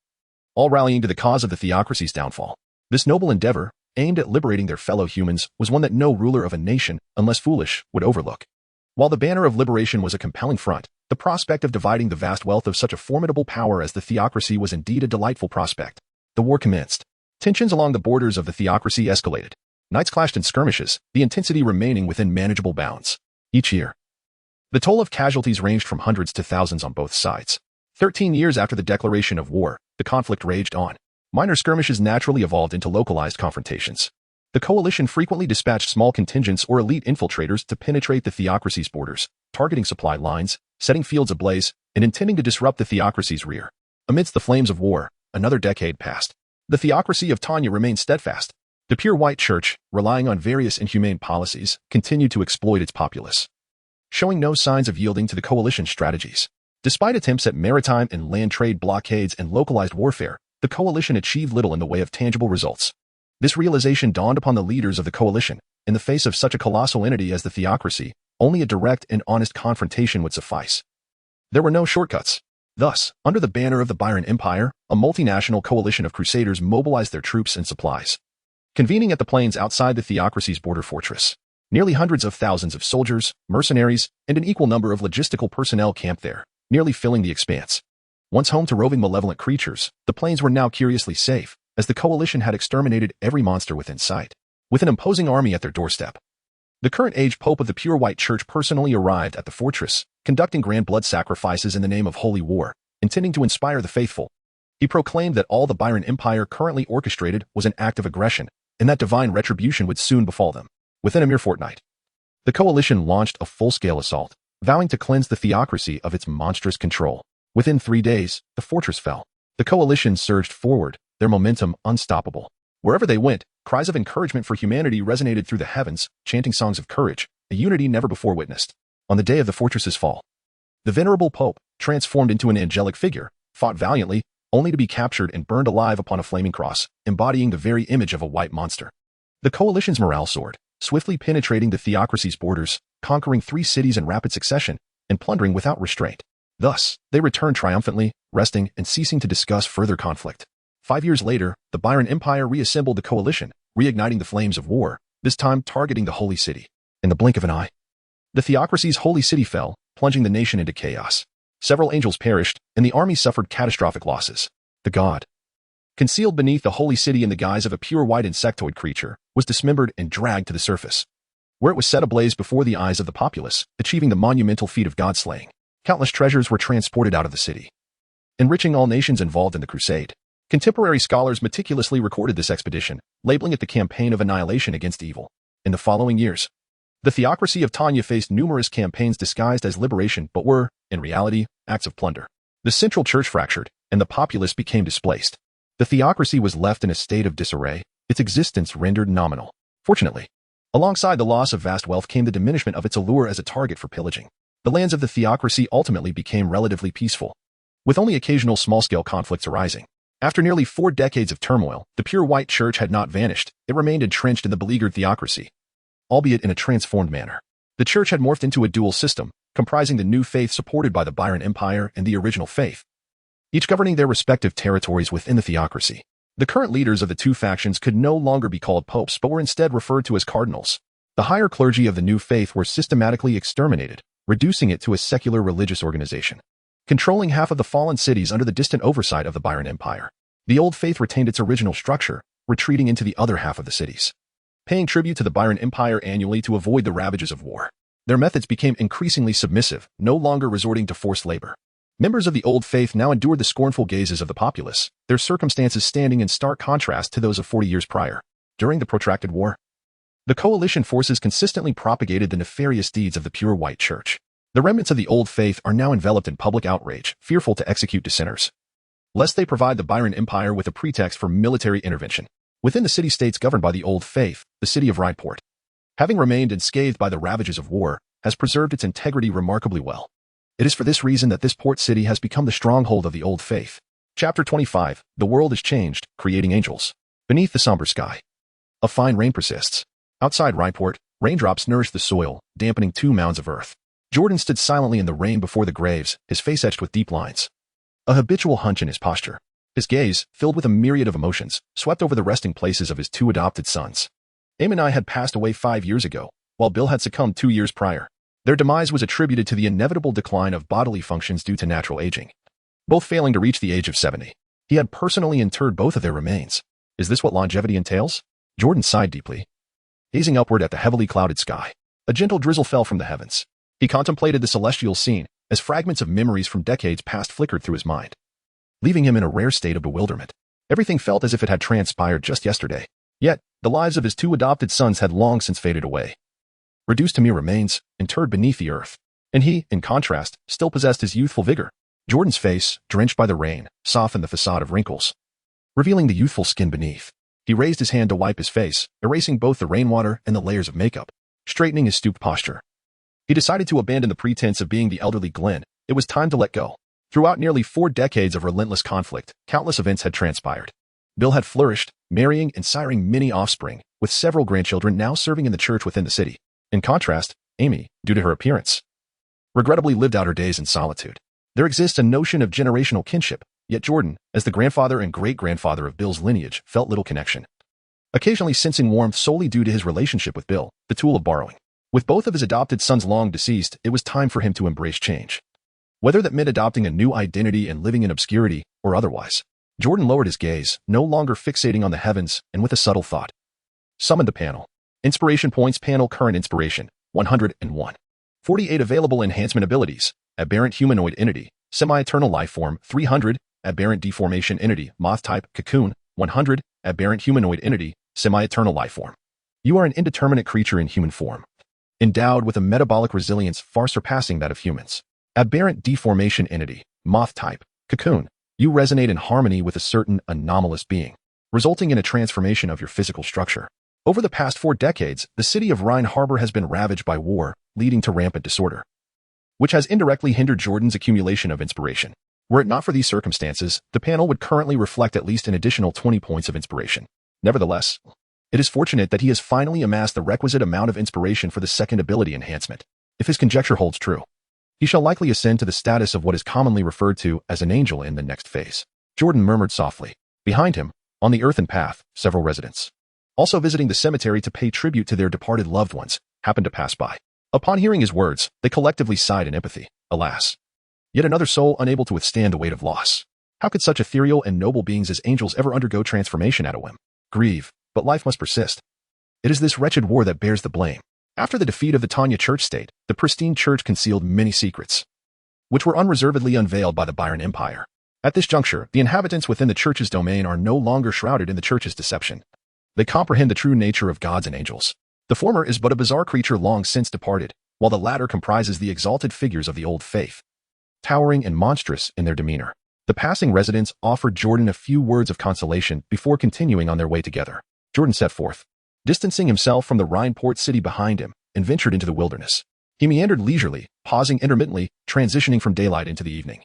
all rallying to the cause of the theocracy's downfall. This noble endeavor, aimed at liberating their fellow humans, was one that no ruler of a nation, unless foolish, would overlook. While the banner of liberation was a compelling front, the prospect of dividing the vast wealth of such a formidable power as the theocracy was indeed a delightful prospect. The war commenced. Tensions along the borders of the theocracy escalated. Knights clashed in skirmishes, the intensity remaining within manageable bounds. Each year, the toll of casualties ranged from hundreds to thousands on both sides. 13 years after the declaration of war, the conflict raged on. Minor skirmishes naturally evolved into localized confrontations. The coalition frequently dispatched small contingents or elite infiltrators to penetrate the theocracy's borders, targeting supply lines, setting fields ablaze, and intending to disrupt the theocracy's rear. Amidst the flames of war, another decade passed. The theocracy of Tanya remained steadfast. The pure white church, relying on various inhumane policies, continued to exploit its populace, showing no signs of yielding to the coalition's strategies. Despite attempts at maritime and land trade blockades and localized warfare, the coalition achieved little in the way of tangible results. This realization dawned upon the leaders of the coalition. In the face of such a colossal entity as the theocracy, only a direct and honest confrontation would suffice. There were no shortcuts. Thus, under the banner of the Byron Empire, a multinational coalition of crusaders mobilized their troops and supplies. Convening at the plains outside the theocracy's border fortress, nearly hundreds of thousands of soldiers, mercenaries, and an equal number of logistical personnel camped there, nearly filling the expanse. Once home to roving malevolent creatures, the plains were now curiously safe, as the coalition had exterminated every monster within sight. With an imposing army at their doorstep, the current-age Pope of the Pure White Church personally arrived at the fortress, conducting grand blood sacrifices in the name of holy war, intending to inspire the faithful. He proclaimed that all the Byron Empire currently orchestrated was an act of aggression, and that divine retribution would soon befall them. Within a mere fortnight, the coalition launched a full-scale assault, vowing to cleanse the theocracy of its monstrous control. Within 3 days, the fortress fell. The coalition surged forward, their momentum unstoppable. Wherever they went, cries of encouragement for humanity resonated through the heavens, chanting songs of courage, a unity never before witnessed. On the day of the fortress's fall, the venerable Pope, transformed into an angelic figure, fought valiantly, only to be captured and burned alive upon a flaming cross, embodying the very image of a white monster. The coalition's morale soared, swiftly penetrating the theocracy's borders, conquering 3 cities in rapid succession, and plundering without restraint. Thus, they returned triumphantly, resting and ceasing to discuss further conflict. 5 years later, the Byron Empire reassembled the coalition, reigniting the flames of war, this time targeting the Holy City. In the blink of an eye, the theocracy's holy city fell, plunging the nation into chaos. Several angels perished, and the army suffered catastrophic losses. The god, concealed beneath the holy city in the guise of a pure white insectoid creature, was dismembered and dragged to the surface, where it was set ablaze before the eyes of the populace, achieving the monumental feat of god-slaying. Countless treasures were transported out of the city, enriching all nations involved in the crusade. Contemporary scholars meticulously recorded this expedition, labeling it the campaign of annihilation against evil. In the following years, the theocracy of Tanya faced numerous campaigns disguised as liberation but were, in reality, acts of plunder. The central church fractured, and the populace became displaced. The theocracy was left in a state of disarray, its existence rendered nominal. Fortunately, alongside the loss of vast wealth came the diminishment of its allure as a target for pillaging. The lands of the theocracy ultimately became relatively peaceful, with only occasional small-scale conflicts arising. After nearly 4 decades of turmoil, the pure white church had not vanished. It remained entrenched in the beleaguered theocracy, albeit in a transformed manner. The church had morphed into a dual system, comprising the new faith supported by the Byron Empire and the original faith, each governing their respective territories within the theocracy. The current leaders of the 2 factions could no longer be called popes but were instead referred to as cardinals. The higher clergy of the new faith were systematically exterminated, reducing it to a secular religious organization, controlling half of the fallen cities under the distant oversight of the Byron Empire. The old faith retained its original structure, retreating into the other half of the cities, paying tribute to the Byron Empire annually to avoid the ravages of war. Their methods became increasingly submissive, no longer resorting to forced labor. Members of the old faith now endured the scornful gazes of the populace, their circumstances standing in stark contrast to those of 40 years prior. During the protracted war, the coalition forces consistently propagated the nefarious deeds of the pure white church. The remnants of the old faith are now enveloped in public outrage, fearful to execute dissenters, lest they provide the Byron Empire with a pretext for military intervention. Within the city-states governed by the old faith, the city of Rheinport, having remained unscathed by the ravages of war, has preserved its integrity remarkably well. It is for this reason that this port city has become the stronghold of the old faith. Chapter 25. The world is changed, creating angels. Beneath the somber sky. A fine rain persists. Outside Rhineport, raindrops nourish the soil, dampening 2 mounds of earth. Jordan stood silently in the rain before the graves, his face etched with deep lines. A habitual hunch in his posture. His gaze, filled with a myriad of emotions, swept over the resting places of his 2 adopted sons. Amoni had passed away 5 years ago, while Bill had succumbed 2 years prior. Their demise was attributed to the inevitable decline of bodily functions due to natural aging, both failing to reach the age of 70. He had personally interred both of their remains. Is this what longevity entails? Jordan sighed deeply. Gazing upward at the heavily clouded sky, a gentle drizzle fell from the heavens. He contemplated the celestial scene as fragments of memories from decades past flickered through his mind, leaving him in a rare state of bewilderment. Everything felt as if it had transpired just yesterday. Yet, the lives of his 2 adopted sons had long since faded away, reduced to mere remains, interred beneath the earth. And he, in contrast, still possessed his youthful vigor. Jordan's face, drenched by the rain, softened the facade of wrinkles, revealing the youthful skin beneath. He raised his hand to wipe his face, erasing both the rainwater and the layers of makeup, straightening his stooped posture. He decided to abandon the pretense of being the elderly Glenn. It was time to let go. Throughout nearly 4 decades of relentless conflict, countless events had transpired. Bill had flourished, marrying and siring many offspring, with several grandchildren now serving in the church within the city. In contrast, Amy, due to her appearance, regrettably lived out her days in solitude. There exists a notion of generational kinship, yet Jordan, as the grandfather and great-grandfather of Bill's lineage, felt little connection, occasionally sensing warmth solely due to his relationship with Bill, the tool of borrowing. With both of his adopted sons long deceased, it was time for him to embrace change. Whether that meant adopting a new identity and living in obscurity, or otherwise. Jordan lowered his gaze, no longer fixating on the heavens, and with a subtle thought, summoned the panel. Inspiration points panel current inspiration, 101. 48 available enhancement abilities. Aberrant humanoid entity, semi-eternal life form, 300. Aberrant deformation entity, moth type, cocoon, 100. Aberrant humanoid entity, semi-eternal life form. You are an indeterminate creature in human form, endowed with a metabolic resilience far surpassing that of humans. Aberrant deformation entity, moth type, cocoon. You resonate in harmony with a certain anomalous being, resulting in a transformation of your physical structure. Over the past 4 decades, the city of Rhine Harbor has been ravaged by war, leading to rampant disorder, which has indirectly hindered Jordan's accumulation of inspiration. Were it not for these circumstances, the panel would currently reflect at least an additional 20 points of inspiration. Nevertheless, it is fortunate that he has finally amassed the requisite amount of inspiration for the second ability enhancement. If his conjecture holds true, he shall likely ascend to the status of what is commonly referred to as an angel in the next phase. Jordan murmured softly. Behind him, on the earthen path, several residents, also visiting the cemetery to pay tribute to their departed loved ones, happened to pass by. Upon hearing his words, they collectively sighed in empathy. Alas, yet another soul unable to withstand the weight of loss. How could such ethereal and noble beings as angels ever undergo transformation at a whim? Grieve, but life must persist. It is this wretched war that bears the blame. After the defeat of the Tanya church state, the pristine church concealed many secrets, which were unreservedly unveiled by the Byron Empire. At this juncture, the inhabitants within the church's domain are no longer shrouded in the church's deception. They comprehend the true nature of gods and angels. The former is but a bizarre creature long since departed, while the latter comprises the exalted figures of the old faith, towering and monstrous in their demeanor. The passing residents offered Jordan a few words of consolation before continuing on their way together. Jordan set forth, distancing himself from the Rhine port city behind him, and ventured into the wilderness. He meandered leisurely, pausing intermittently, transitioning from daylight into the evening,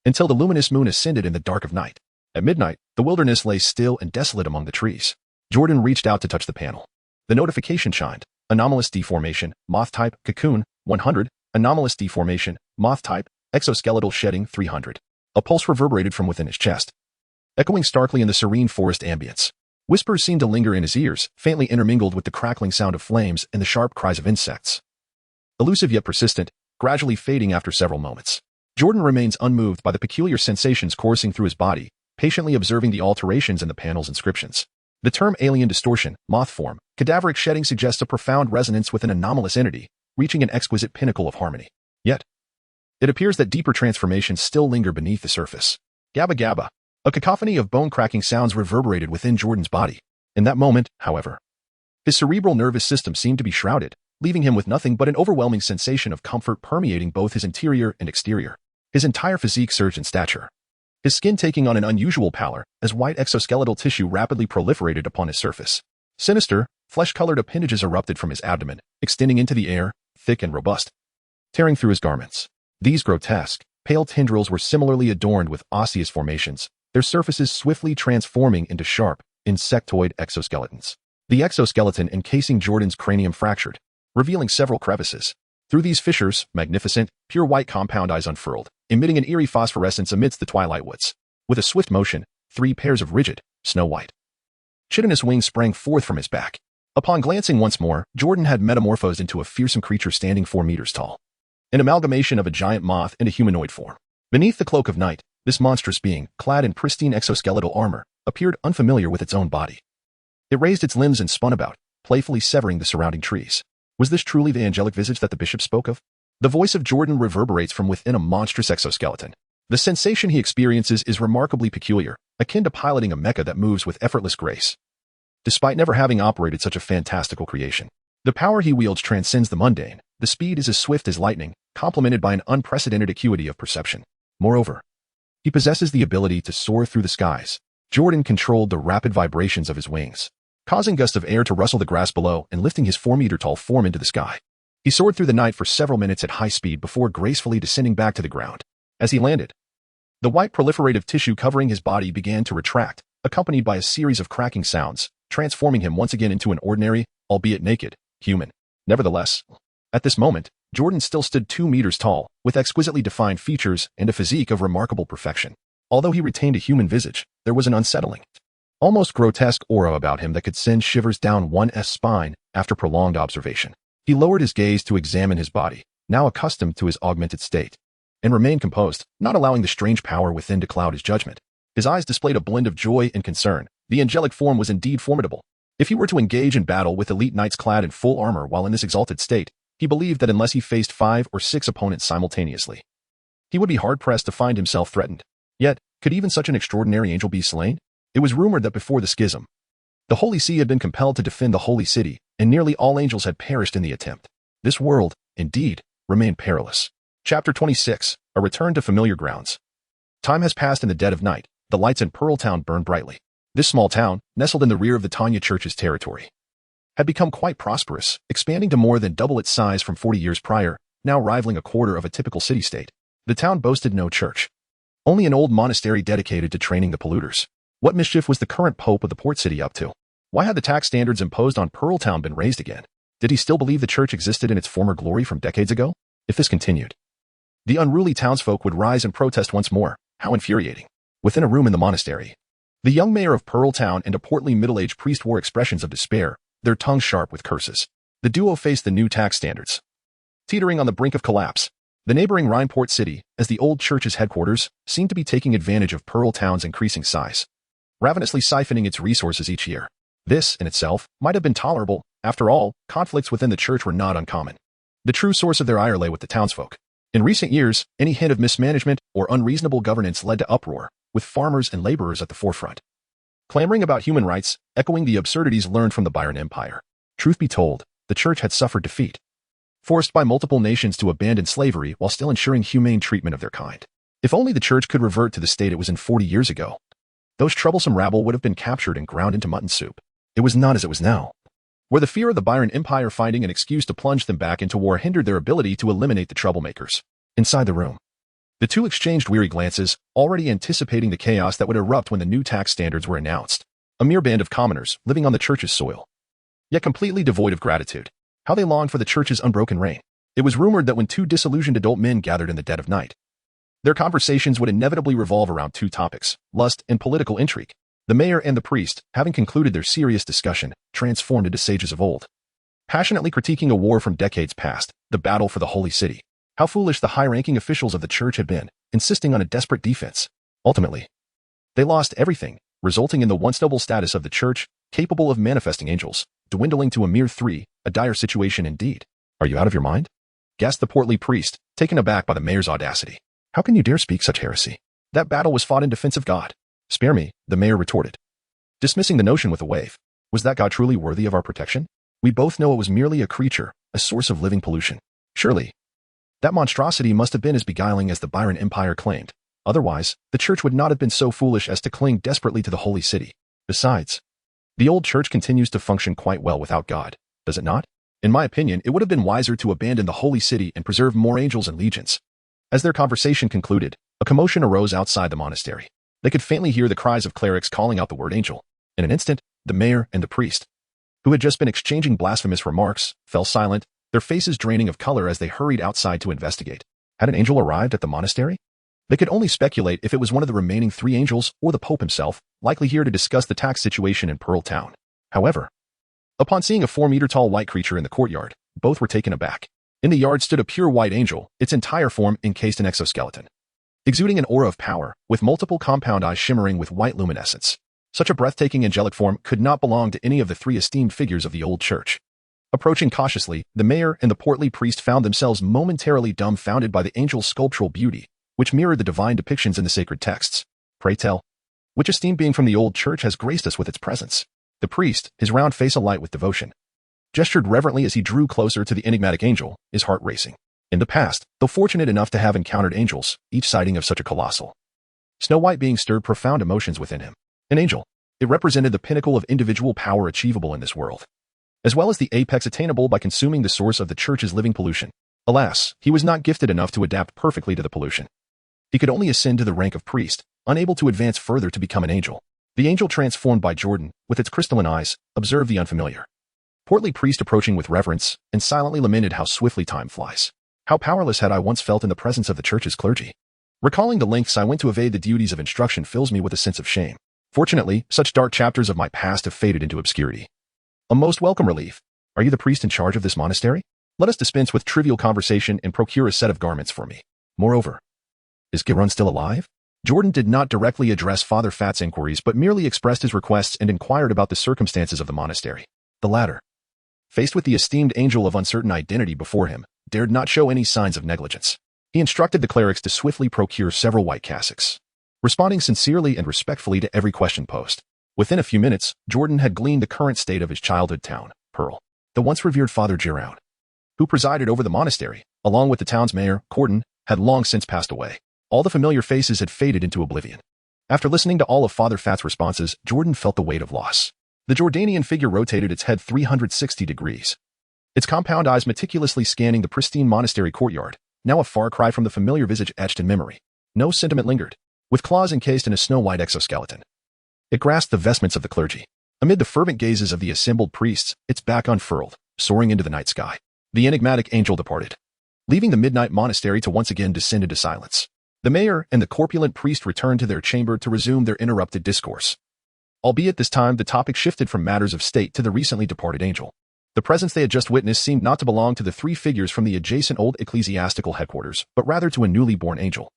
until the luminous moon ascended in the dark of night. At midnight, the wilderness lay still and desolate among the trees. Jordan reached out to touch the panel. The notification chimed. Anomalous deformation, moth type, cocoon, 100. Anomalous deformation, moth type, exoskeletal shedding, 300. A pulse reverberated from within his chest, echoing starkly in the serene forest ambience. Whispers seemed to linger in his ears, faintly intermingled with the crackling sound of flames and the sharp cries of insects. Elusive yet persistent, gradually fading after several moments. Jordan remains unmoved by the peculiar sensations coursing through his body, patiently observing the alterations in the panel's inscriptions. The term alien distortion, moth form, cadaveric shedding suggests a profound resonance with an anomalous entity, reaching an exquisite pinnacle of harmony. Yet, it appears that deeper transformations still linger beneath the surface. Gabba gabba. A cacophony of bone-cracking sounds reverberated within Jordan's body. In that moment, however, his cerebral nervous system seemed to be shrouded, leaving him with nothing but an overwhelming sensation of comfort permeating both his interior and exterior. His entire physique surged in stature, his skin taking on an unusual pallor as white exoskeletal tissue rapidly proliferated upon his surface. Sinister, flesh-colored appendages erupted from his abdomen, extending into the air, thick and robust, tearing through his garments. These grotesque, pale tendrils were similarly adorned with osseous formations, their surfaces swiftly transforming into sharp, insectoid exoskeletons. The exoskeleton encasing Jordan's cranium fractured, revealing several crevices. Through these fissures, magnificent, pure white compound eyes unfurled, emitting an eerie phosphorescence amidst the twilight woods. With a swift motion, 3 pairs of rigid, snow-white, chitinous wings sprang forth from his back. Upon glancing once more, Jordan had metamorphosed into a fearsome creature standing 4 meters tall. An amalgamation of a giant moth and a humanoid form. Beneath the cloak of night, this monstrous being, clad in pristine exoskeletal armor, appeared unfamiliar with its own body. It raised its limbs and spun about, playfully severing the surrounding trees. Was this truly the angelic visage that the bishop spoke of? The voice of Jordan reverberates from within a monstrous exoskeleton. The sensation he experiences is remarkably peculiar, akin to piloting a mecha that moves with effortless grace. Despite never having operated such a fantastical creation, the power he wields transcends the mundane. The speed is as swift as lightning, complemented by an unprecedented acuity of perception. Moreover, he possesses the ability to soar through the skies. Jordan controlled the rapid vibrations of his wings, causing gusts of air to rustle the grass below and lifting his 4-meter-tall form into the sky. He soared through the night for several minutes at high speed before gracefully descending back to the ground. As he landed, the white proliferative tissue covering his body began to retract, accompanied by a series of cracking sounds, transforming him once again into an ordinary, albeit naked, human. Nevertheless, at this moment, Jordan still stood 2 meters tall, with exquisitely defined features and a physique of remarkable perfection. Although he retained a human visage, there was an unsettling, almost grotesque aura about him that could send shivers down one's spine after prolonged observation. He lowered his gaze to examine his body, now accustomed to his augmented state, and remained composed, not allowing the strange power within to cloud his judgment. His eyes displayed a blend of joy and concern. The angelic form was indeed formidable. If he were to engage in battle with elite knights clad in full armor while in this exalted state, he believed that unless he faced 5 or 6 opponents simultaneously, he would be hard-pressed to find himself threatened. Yet, could even such an extraordinary angel be slain? It was rumored that before the schism, the Holy See had been compelled to defend the Holy City, and nearly all angels had perished in the attempt. This world, indeed, remained perilous. Chapter 26, A Return to Familiar Grounds. Time has passed in the dead of night. The lights in Pearl Town burned brightly. This small town, nestled in the rear of the Tanya Church's territory, had become quite prosperous, expanding to more than double its size from 40 years prior, now rivaling a quarter of a typical city-state. The town boasted no church, only an old monastery dedicated to training the polluters. What mischief was the current pope of the port city up to? Why had the tax standards imposed on Pearl Town been raised again? Did he still believe the church existed in its former glory from decades ago? If this continued, the unruly townsfolk would rise and protest once more. How infuriating. Within a room in the monastery, the young mayor of Pearl Town and a portly middle-aged priest wore expressions of despair, their tongues sharp with curses. The duo faced the new tax standards, teetering on the brink of collapse. The neighboring Rhineport city, as the old church's headquarters, seemed to be taking advantage of Pearl Town's increasing size, ravenously siphoning its resources each year. This, in itself, might have been tolerable. After all, conflicts within the church were not uncommon. The true source of their ire lay with the townsfolk. In recent years, any hint of mismanagement or unreasonable governance led to uproar, with farmers and laborers at the forefront, clamoring about human rights, echoing the absurdities learned from the Byron Empire. Truth be told, the church had suffered defeat, forced by multiple nations to abandon slavery while still ensuring humane treatment of their kind. If only the church could revert to the state it was in 40 years ago, those troublesome rabble would have been captured and ground into mutton soup. It was not as it was now, where the fear of the Byron Empire finding an excuse to plunge them back into war hindered their ability to eliminate the troublemakers. Inside the room, the two exchanged weary glances, already anticipating the chaos that would erupt when the new tax standards were announced. A mere band of commoners living on the church's soil, yet completely devoid of gratitude. How they longed for the church's unbroken reign. It was rumored that when 2 disillusioned adult men gathered in the dead of night, their conversations would inevitably revolve around 2 topics, lust and political intrigue. The mayor and the priest, having concluded their serious discussion, transformed into sages of old, passionately critiquing a war from decades past, the battle for the Holy City. How foolish the high-ranking officials of the church had been, insisting on a desperate defense. Ultimately, they lost everything, resulting in the once noble status of the church, capable of manifesting angels, dwindling to a mere 3, a dire situation indeed. Are you out of your mind? Gasped the portly priest, taken aback by the mayor's audacity. How can you dare speak such heresy? That battle was fought in defense of God. Spare me, the mayor retorted, dismissing the notion with a wave. Was that God truly worthy of our protection? We both know it was merely a creature, a source of living pollution. Surely, that monstrosity must have been as beguiling as the Byron Empire claimed. Otherwise, the church would not have been so foolish as to cling desperately to the Holy City. Besides, the old church continues to function quite well without God, does it not? In my opinion, it would have been wiser to abandon the Holy City and preserve more angels and legions. As their conversation concluded, a commotion arose outside the monastery. They could faintly hear the cries of clerics calling out the word angel. In an instant, the mayor and the priest, who had just been exchanging blasphemous remarks, fell silent, their faces draining of color as they hurried outside to investigate. Had an angel arrived at the monastery? They could only speculate if it was one of the remaining 3 angels or the Pope himself, likely here to discuss the tax situation in Pearl Town. However, upon seeing a 4-meter-tall white creature in the courtyard, both were taken aback. In the yard stood a pure white angel, its entire form encased in exoskeleton, exuding an aura of power, with multiple compound eyes shimmering with white luminescence. Such a breathtaking angelic form could not belong to any of the 3 esteemed figures of the old church. Approaching cautiously, the mayor and the portly priest found themselves momentarily dumbfounded by the angel's sculptural beauty, which mirrored the divine depictions in the sacred texts. Pray tell, which esteemed being from the old church has graced us with its presence? The priest, his round face alight with devotion, gestured reverently as he drew closer to the enigmatic angel, his heart racing. In the past, though fortunate enough to have encountered angels, each sighting of such a colossal Snow White being stirred profound emotions within him. An angel, it represented the pinnacle of individual power achievable in this world, as well as the apex attainable by consuming the source of the church's living pollution. Alas, he was not gifted enough to adapt perfectly to the pollution. He could only ascend to the rank of priest, unable to advance further to become an angel. The angel transformed by Jordan, with its crystalline eyes, observed the unfamiliar portly priest approaching with reverence, and silently lamented how swiftly time flies. How powerless had I once felt in the presence of the church's clergy. Recalling the lengths I went to evade the duties of instruction fills me with a sense of shame. Fortunately, such dark chapters of my past have faded into obscurity. A most welcome relief. Are you the priest in charge of this monastery? Let us dispense with trivial conversation and procure a set of garments for me. Moreover, is Giron still alive? Jordan did not directly address Father Fat's inquiries but merely expressed his requests and inquired about the circumstances of the monastery. The latter, faced with the esteemed angel of uncertain identity before him, dared not show any signs of negligence. He instructed the clerics to swiftly procure several white cassocks, responding sincerely and respectfully to every question posed. Within a few minutes, Jordan had gleaned the current state of his childhood town, Pearl. The once revered Father Giroud, who presided over the monastery, along with the town's mayor, Cordon, had long since passed away. All the familiar faces had faded into oblivion. After listening to all of Father Fat's responses, Jordan felt the weight of loss. The Jordanian figure rotated its head 360 degrees, its compound eyes meticulously scanning the pristine monastery courtyard, now a far cry from the familiar visage etched in memory. No sentiment lingered. With claws encased in a snow-white exoskeleton, it grasped the vestments of the clergy. Amid the fervent gazes of the assembled priests, its back unfurled, soaring into the night sky. The enigmatic angel departed, leaving the midnight monastery to once again descend into silence. The mayor and the corpulent priest returned to their chamber to resume their interrupted discourse. Albeit this time the topic shifted from matters of state to the recently departed angel. The presence they had just witnessed seemed not to belong to the 3 figures from the adjacent old ecclesiastical headquarters, but rather to a newly born angel.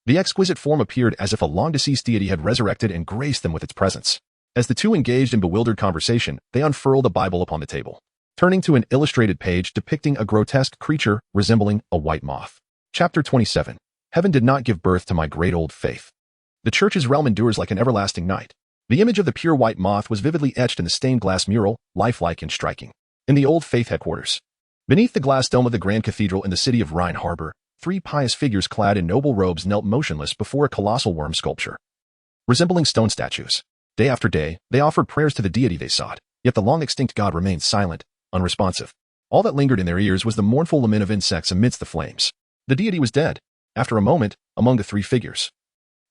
The exquisite form appeared as if a long-deceased deity had resurrected and graced them with its presence. As the 2 engaged in bewildered conversation, they unfurled a Bible upon the table, turning to an illustrated page depicting a grotesque creature resembling a white moth. Chapter 27. Heaven did not give birth to my great old faith. The church's realm endures like an everlasting night. The image of the pure white moth was vividly etched in the stained glass mural, lifelike and striking, in the old faith headquarters. Beneath the glass dome of the Grand Cathedral in the city of Rhine Harbor, 3 pious figures clad in noble robes knelt motionless before a colossal worm sculpture, resembling stone statues. Day after day, they offered prayers to the deity they sought, yet the long-extinct god remained silent, unresponsive. All that lingered in their ears was the mournful lament of insects amidst the flames. The deity was dead. After a moment, among the 3 figures,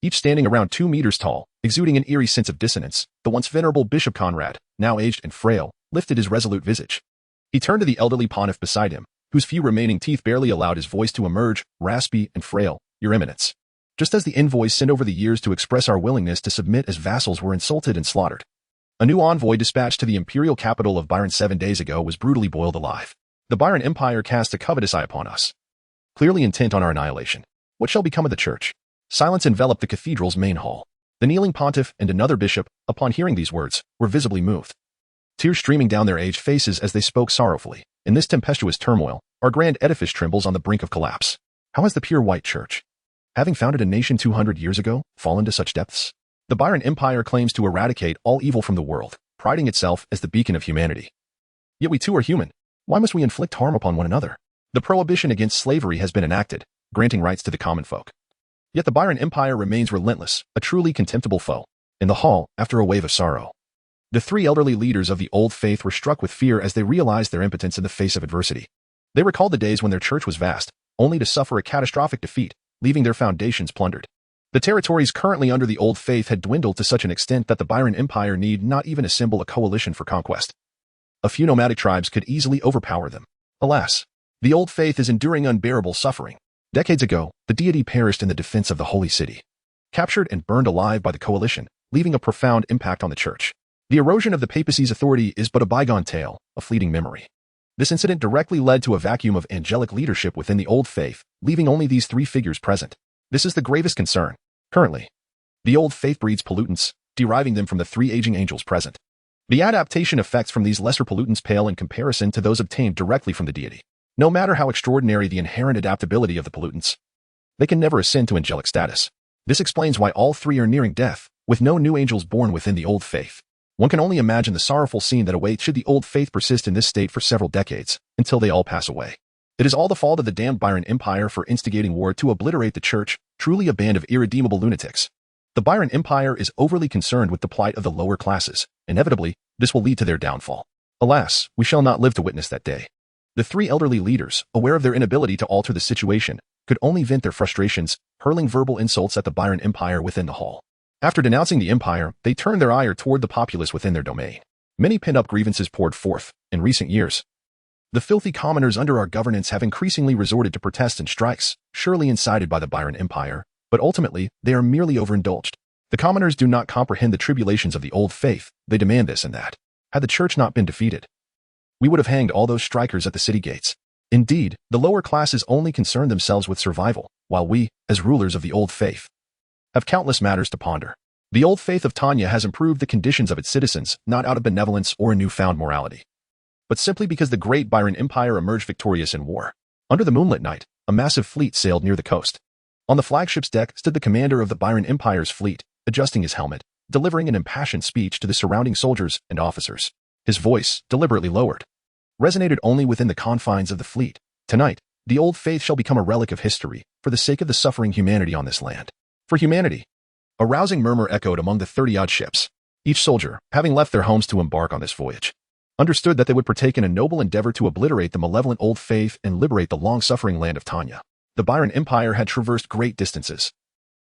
each standing around 2 meters tall, exuding an eerie sense of dissonance, the once venerable Bishop Conrad, now aged and frail, lifted his resolute visage. He turned to the elderly pontiff beside him, whose few remaining teeth barely allowed his voice to emerge, raspy and frail. Your Eminence, just as the envoys sent over the years to express our willingness to submit as vassals were insulted and slaughtered. A new envoy dispatched to the imperial capital of Byron 7 days ago was brutally boiled alive. The Byron Empire cast a covetous eye upon us, clearly intent on our annihilation. What shall become of the church? Silence enveloped the cathedral's main hall. The kneeling pontiff and another bishop, upon hearing these words, were visibly moved, tears streaming down their aged faces as they spoke sorrowfully. In this tempestuous turmoil, our grand edifice trembles on the brink of collapse. How has the pure white church, having founded a nation 200 years ago, fallen to such depths? The Byron Empire claims to eradicate all evil from the world, priding itself as the beacon of humanity. Yet we too are human. Why must we inflict harm upon one another? The prohibition against slavery has been enacted, granting rights to the common folk. Yet the Byron Empire remains relentless, a truly contemptible foe. In the hall, after a wave of sorrow, the 3 elderly leaders of the old faith were struck with fear as they realized their impotence in the face of adversity. They recalled the days when their church was vast, only to suffer a catastrophic defeat, leaving their foundations plundered. The territories currently under the Old Faith had dwindled to such an extent that the Byron Empire need not even assemble a coalition for conquest. A few nomadic tribes could easily overpower them. Alas, the Old Faith is enduring unbearable suffering. Decades ago, the deity perished in the defense of the holy city, captured and burned alive by the coalition, leaving a profound impact on the church. The erosion of the papacy's authority is but a bygone tale, a fleeting memory. This incident directly led to a vacuum of angelic leadership within the Old Faith, leaving only these three figures present. This is the gravest concern. Currently, the Old Faith breeds pollutants, deriving them from the three aging angels present. The adaptation effects from these lesser pollutants pale in comparison to those obtained directly from the deity. No matter how extraordinary the inherent adaptability of the pollutants, they can never ascend to angelic status. This explains why all three are nearing death, with no new angels born within the Old Faith. One can only imagine the sorrowful scene that awaits should the Old Faith persist in this state for several decades, until they all pass away. It is all the fault of the damned Byron Empire for instigating war to obliterate the church, truly a band of irredeemable lunatics. The Byron Empire is overly concerned with the plight of the lower classes. Inevitably, this will lead to their downfall. Alas, we shall not live to witness that day. The three elderly leaders, aware of their inability to alter the situation, could only vent their frustrations, hurling verbal insults at the Byron Empire within the hall. After denouncing the empire, they turned their ire toward the populace within their domain. Many pent-up grievances poured forth. In recent years, the filthy commoners under our governance have increasingly resorted to protests and strikes, surely incited by the Byron Empire, but ultimately, they are merely overindulged. The commoners do not comprehend the tribulations of the Old Faith, they demand this and that. Had the church not been defeated, we would have hanged all those strikers at the city gates. Indeed, the lower classes only concern themselves with survival, while we, as rulers of the Old Faith, have countless matters to ponder. The Old Faith of Tanya has improved the conditions of its citizens, not out of benevolence or a newfound morality, but simply because the great Byron Empire emerged victorious in war. Under the moonlit night, a massive fleet sailed near the coast. On the flagship's deck stood the commander of the Byron Empire's fleet, adjusting his helmet, delivering an impassioned speech to the surrounding soldiers and officers. His voice, deliberately lowered, resonated only within the confines of the fleet. Tonight, the Old Faith shall become a relic of history, for the sake of the suffering humanity on this land. For humanity. A rousing murmur echoed among the 30-odd ships. Each soldier, having left their homes to embark on this voyage, understood that they would partake in a noble endeavor to obliterate the malevolent Old Faith and liberate the long-suffering land of Tanya. The Byron Empire had traversed great distances,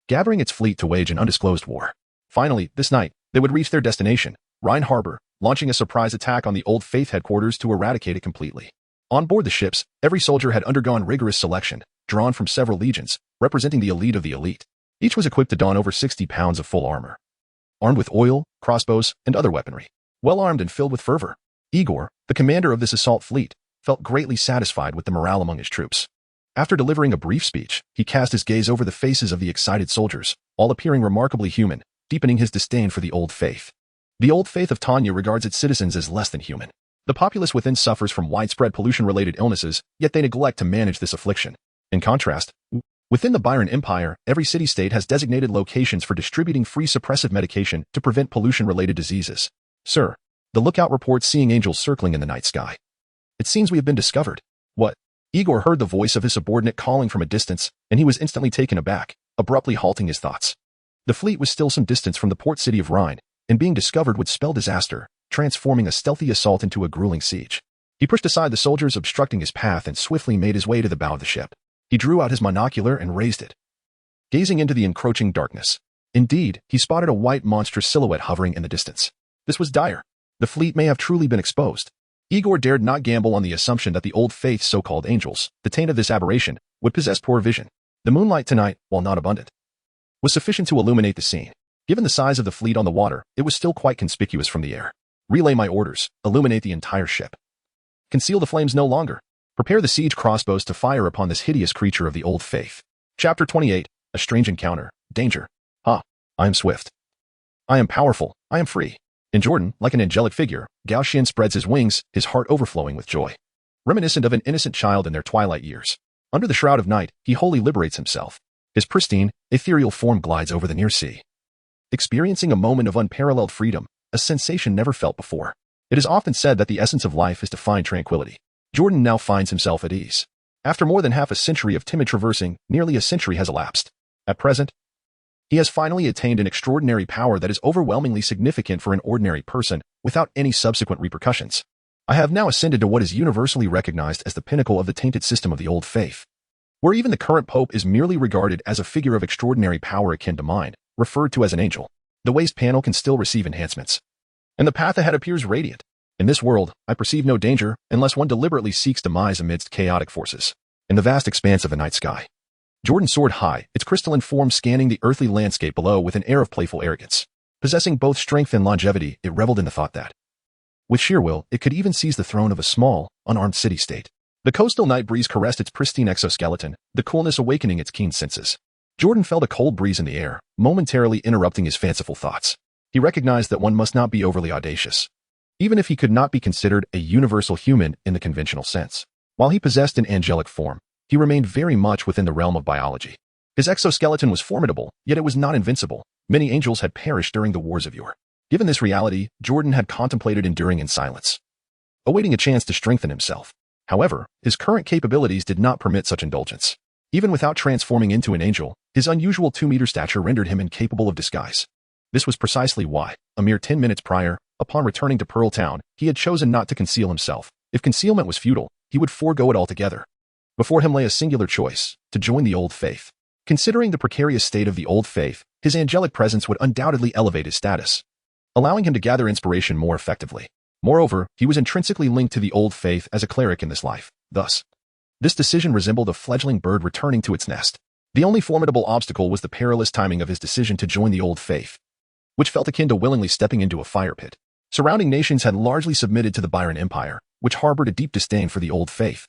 gathering its fleet to wage an undisclosed war. Finally, this night, they would reach their destination, Rhine Harbor, launching a surprise attack on the Old Faith headquarters to eradicate it completely. On board the ships, every soldier had undergone rigorous selection, drawn from several legions, representing the elite of the elite. Each was equipped to don over 60 pounds of full armor, armed with oil, crossbows, and other weaponry. Well armed and filled with fervor, Igor, the commander of this assault fleet, felt greatly satisfied with the morale among his troops. After delivering a brief speech, he cast his gaze over the faces of the excited soldiers, all appearing remarkably human, deepening his disdain for the Old Faith. The Old Faith of Tanya regards its citizens as less than human. The populace within suffers from widespread pollution-related illnesses, yet they neglect to manage this affliction. In contrast, within the Byron Empire, every city-state has designated locations for distributing free suppressive medication to prevent pollution-related diseases. Sir, the lookout reports seeing angels circling in the night sky. It seems we have been discovered. What? Igor heard the voice of his subordinate calling from a distance, and he was instantly taken aback, abruptly halting his thoughts. The fleet was still some distance from the port city of Rhine, and being discovered would spell disaster, transforming a stealthy assault into a grueling siege. He pushed aside the soldiers obstructing his path and swiftly made his way to the bow of the ship. He drew out his monocular and raised it, gazing into the encroaching darkness. Indeed, he spotted a white monstrous silhouette hovering in the distance. This was dire. The fleet may have truly been exposed. Igor dared not gamble on the assumption that the Old Faith's so-called angels, the taint of this aberration, would possess poor vision. The moonlight tonight, while not abundant, was sufficient to illuminate the scene. Given the size of the fleet on the water, it was still quite conspicuous from the air. Relay my orders. Illuminate the entire ship. Conceal the flames no longer. Prepare the siege crossbows to fire upon this hideous creature of the Old Faith. Chapter 28. A strange encounter. Danger. I am swift. I am powerful. I am free. In Jordan, like an angelic figure, Gao Xian spreads his wings, his heart overflowing with joy. Reminiscent of an innocent child in their twilight years. Under the shroud of night, he wholly liberates himself. His pristine, ethereal form glides over the near sea, experiencing a moment of unparalleled freedom, a sensation never felt before. It is often said that the essence of life is to find tranquility. Jordan now finds himself at ease. After more than half a century of timid traversing, nearly a century has elapsed. At present, he has finally attained an extraordinary power that is overwhelmingly significant for an ordinary person, without any subsequent repercussions. I have now ascended to what is universally recognized as the pinnacle of the tainted system of the Old Faith. where even the current pope is merely regarded as a figure of extraordinary power akin to mind, referred to as an angel. The waist panel can still receive enhancements, and the path ahead appears radiant. In this world, I perceive no danger unless one deliberately seeks demise amidst chaotic forces. In the vast expanse of the night sky, Jordan soared high, its crystalline form scanning the earthly landscape below with an air of playful arrogance. Possessing both strength and longevity, it reveled in the thought that, with sheer will, it could even seize the throne of a small, unarmed city-state. The coastal night breeze caressed its pristine exoskeleton, the coolness awakening its keen senses. Jordan felt a cold breeze in the air, momentarily interrupting his fanciful thoughts. He recognized that one must not be overly audacious, even if he could not be considered a universal human in the conventional sense. While he possessed an angelic form, he remained very much within the realm of biology. His exoskeleton was formidable, yet it was not invincible. Many angels had perished during the wars of yore. Given this reality, Jordan had contemplated enduring in silence, awaiting a chance to strengthen himself. However, his current capabilities did not permit such indulgence. Even without transforming into an angel, his unusual 2-meter stature rendered him incapable of disguise. This was precisely why, a mere 10 minutes prior, upon returning to Pearl Town, he had chosen not to conceal himself. If concealment was futile, he would forego it altogether. Before him lay a singular choice, to join the Old Faith. Considering the precarious state of the Old Faith, his angelic presence would undoubtedly elevate his status, allowing him to gather inspiration more effectively. Moreover, he was intrinsically linked to the Old Faith as a cleric in this life. Thus, this decision resembled a fledgling bird returning to its nest. The only formidable obstacle was the perilous timing of his decision to join the Old Faith, which felt akin to willingly stepping into a fire pit. Surrounding nations had largely submitted to the Byron Empire, which harbored a deep disdain for the Old Faith.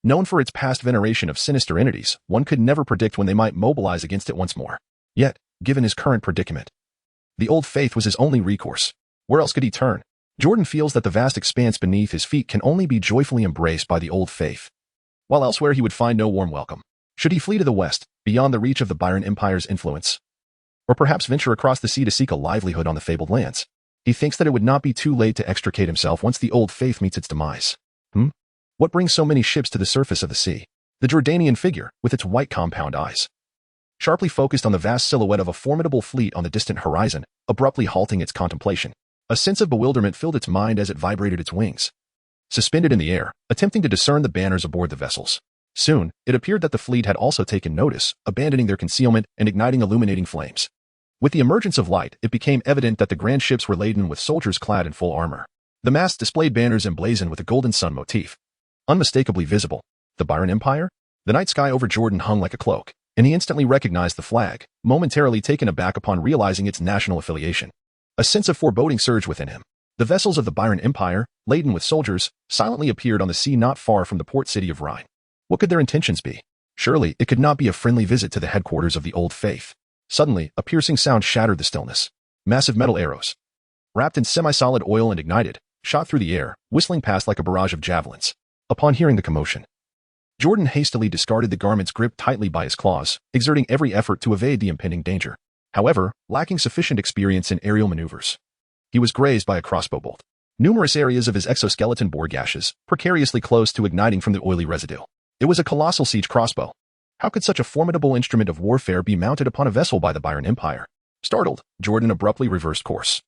Known for its past veneration of sinister entities, one could never predict when they might mobilize against it once more. Yet, given his current predicament, the Old Faith was his only recourse. Where else could he turn? Jordan feels that the vast expanse beneath his feet can only be joyfully embraced by the Old Faith, while elsewhere he would find no warm welcome. Should he flee to the west, beyond the reach of the Byron Empire's influence, or perhaps venture across the sea to seek a livelihood on the fabled lands? He thinks that it would not be too late to extricate himself once the Old Faith meets its demise. What brings so many ships to the surface of the sea? The Jordanian figure, with its white compound eyes, sharply focused on the vast silhouette of a formidable fleet on the distant horizon, abruptly halting its contemplation. A sense of bewilderment filled its mind as it vibrated its wings, suspended in the air, attempting to discern the banners aboard the vessels. Soon, it appeared that the fleet had also taken notice, abandoning their concealment and igniting illuminating flames. With the emergence of light, it became evident that the grand ships were laden with soldiers clad in full armor. The masts displayed banners emblazoned with a golden sun motif, unmistakably visible. The Byron Empire? The night sky over Jordan hung like a cloak, and he instantly recognized the flag, momentarily taken aback upon realizing its national affiliation. A sense of foreboding surged within him. The vessels of the Byron Empire, laden with soldiers, silently appeared on the sea not far from the port city of Rhine. What could their intentions be? Surely, it could not be a friendly visit to the headquarters of the Old Faith. Suddenly, a piercing sound shattered the stillness. Massive metal arrows, wrapped in semi-solid oil and ignited, shot through the air, whistling past like a barrage of javelins. Upon hearing the commotion, Jordan hastily discarded the garments gripped tightly by his claws, exerting every effort to evade the impending danger. However, lacking sufficient experience in aerial maneuvers, he was grazed by a crossbow bolt. Numerous areas of his exoskeleton bore gashes, precariously close to igniting from the oily residue. It was a colossal siege crossbow. How could such a formidable instrument of warfare be mounted upon a vessel by the Byron Empire? Startled, Jordan abruptly reversed course,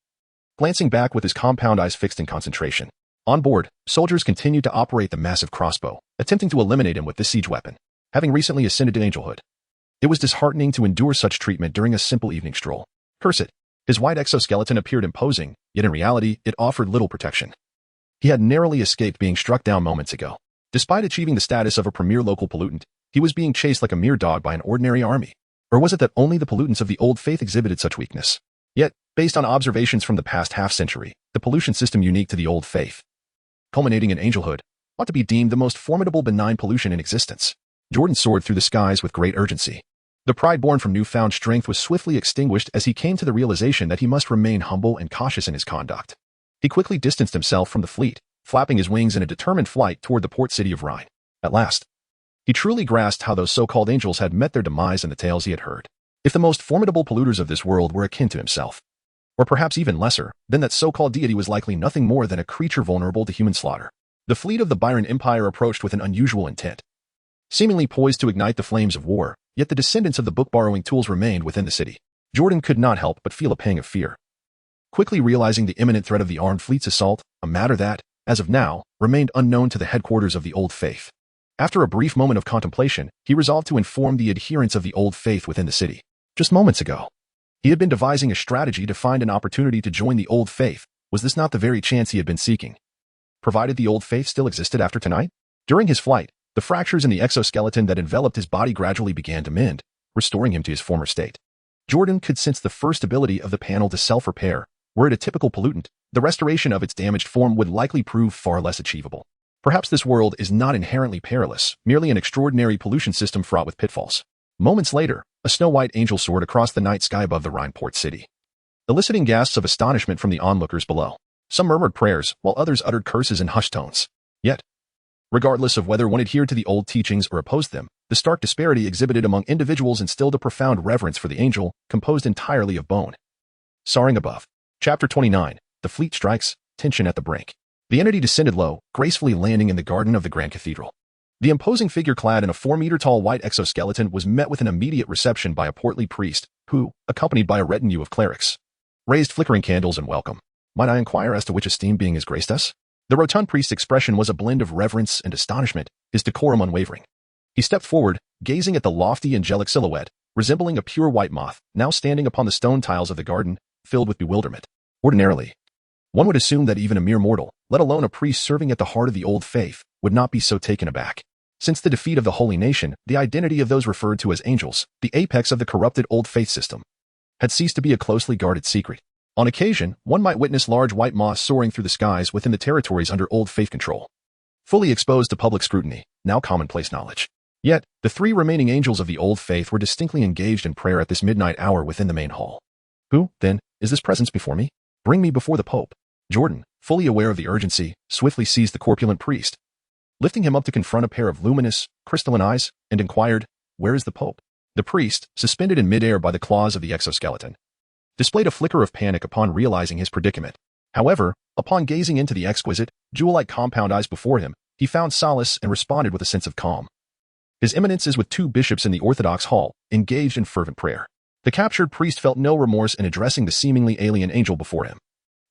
glancing back with his compound eyes fixed in concentration. On board, soldiers continued to operate the massive crossbow, attempting to eliminate him with this siege weapon. Having recently ascended to angelhood, it was disheartening to endure such treatment during a simple evening stroll. Curse it. His white exoskeleton appeared imposing, yet in reality, it offered little protection. He had narrowly escaped being struck down moments ago. Despite achieving the status of a premier local pollutant, he was being chased like a mere dog by an ordinary army. Or was it that only the pollutants of the Old Faith exhibited such weakness? Yet, based on observations from the past half-century, the pollution system unique to the Old Faith, culminating in angelhood, ought to be deemed the most formidable benign pollution in existence. Jordan soared through the skies with great urgency. The pride born from newfound strength was swiftly extinguished as he came to the realization that he must remain humble and cautious in his conduct. He quickly distanced himself from the fleet, flapping his wings in a determined flight toward the port city of Rhine. At last, he truly grasped how those so-called angels had met their demise in the tales he had heard. If the most formidable polluters of this world were akin to himself, or perhaps even lesser, then that so-called deity was likely nothing more than a creature vulnerable to human slaughter. The fleet of the Byron Empire approached with an unusual intent, seemingly poised to ignite the flames of war, yet the descendants of the book-borrowing tools remained within the city. Jordan could not help but feel a pang of fear, quickly realizing the imminent threat of the armed fleet's assault, a matter that, as of now, remained unknown to the headquarters of the Old Faith. After a brief moment of contemplation, he resolved to inform the adherents of the old faith within the city. Just moments ago, he had been devising a strategy to find an opportunity to join the old faith. Was this not the very chance he had been seeking? Provided the old faith still existed after tonight? During his flight, the fractures in the exoskeleton that enveloped his body gradually began to mend, restoring him to his former state. Jordan could sense the first ability of the panel to self-repair. Were it a typical pollutant, the restoration of its damaged form would likely prove far less achievable. Perhaps this world is not inherently perilous, merely an extraordinary pollution system fraught with pitfalls. Moments later, a snow-white angel soared across the night sky above the Rhine port city, eliciting gasps of astonishment from the onlookers below. Some murmured prayers, while others uttered curses in hushed tones. Yet, regardless of whether one adhered to the old teachings or opposed them, the stark disparity exhibited among individuals instilled a profound reverence for the angel, composed entirely of bone. Soaring above. Chapter 29. The fleet strikes, tension at the brink. The entity descended low, gracefully landing in the garden of the Grand Cathedral. The imposing figure clad in a 4-meter-tall white exoskeleton was met with an immediate reception by a portly priest, who, accompanied by a retinue of clerics, raised flickering candles in welcome. Might I inquire as to which esteemed being has graced us? The rotund priest's expression was a blend of reverence and astonishment, his decorum unwavering. He stepped forward, gazing at the lofty angelic silhouette, resembling a pure white moth, now standing upon the stone tiles of the garden, filled with bewilderment. Ordinarily, one would assume that even a mere mortal, let alone a priest serving at the heart of the old faith, would not be so taken aback. Since the defeat of the holy nation, the identity of those referred to as angels, the apex of the corrupted old faith system, had ceased to be a closely guarded secret. On occasion, one might witness large white moths soaring through the skies within the territories under old faith control, fully exposed to public scrutiny, now commonplace knowledge. Yet, the 3 remaining angels of the old faith were distinctly engaged in prayer at this midnight hour within the main hall. Who, then, is this presence before me? Bring me before the Pope. Jordan, fully aware of the urgency, swiftly seized the corpulent priest, lifting him up to confront a pair of luminous, crystalline eyes, and inquired, "Where is the Pope?" The priest, suspended in midair by the claws of the exoskeleton, displayed a flicker of panic upon realizing his predicament. However, upon gazing into the exquisite, jewel-like compound eyes before him, he found solace and responded with a sense of calm. His Eminence is with 2 bishops in the Orthodox hall, engaged in fervent prayer. The captured priest felt no remorse in addressing the seemingly alien angel before him,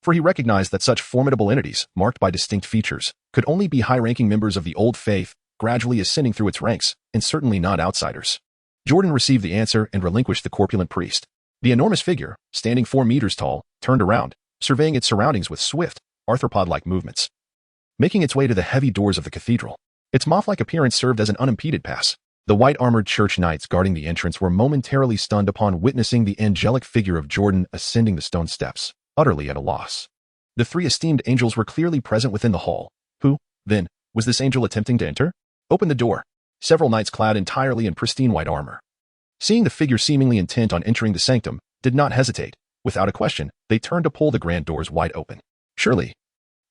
for he recognized that such formidable entities, marked by distinct features, could only be high-ranking members of the old faith, gradually ascending through its ranks, and certainly not outsiders. Jordan received the answer and relinquished the corpulent priest. The enormous figure, standing 4 meters tall, turned around, surveying its surroundings with swift, arthropod-like movements, making its way to the heavy doors of the cathedral. Its moth-like appearance served as an unimpeded pass. The white-armored church knights guarding the entrance were momentarily stunned upon witnessing the angelic figure of Jordan ascending the stone steps, utterly at a loss. The 3 esteemed angels were clearly present within the hall. Who, then, was this angel attempting to enter? Open the door. Several knights clad entirely in pristine white armor, seeing the figure seemingly intent on entering the sanctum, did not hesitate. Without a question, they turned to pull the grand doors wide open. Surely,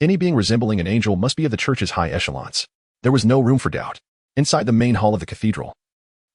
any being resembling an angel must be of the church's high echelons. There was no room for doubt. Inside the main hall of the cathedral,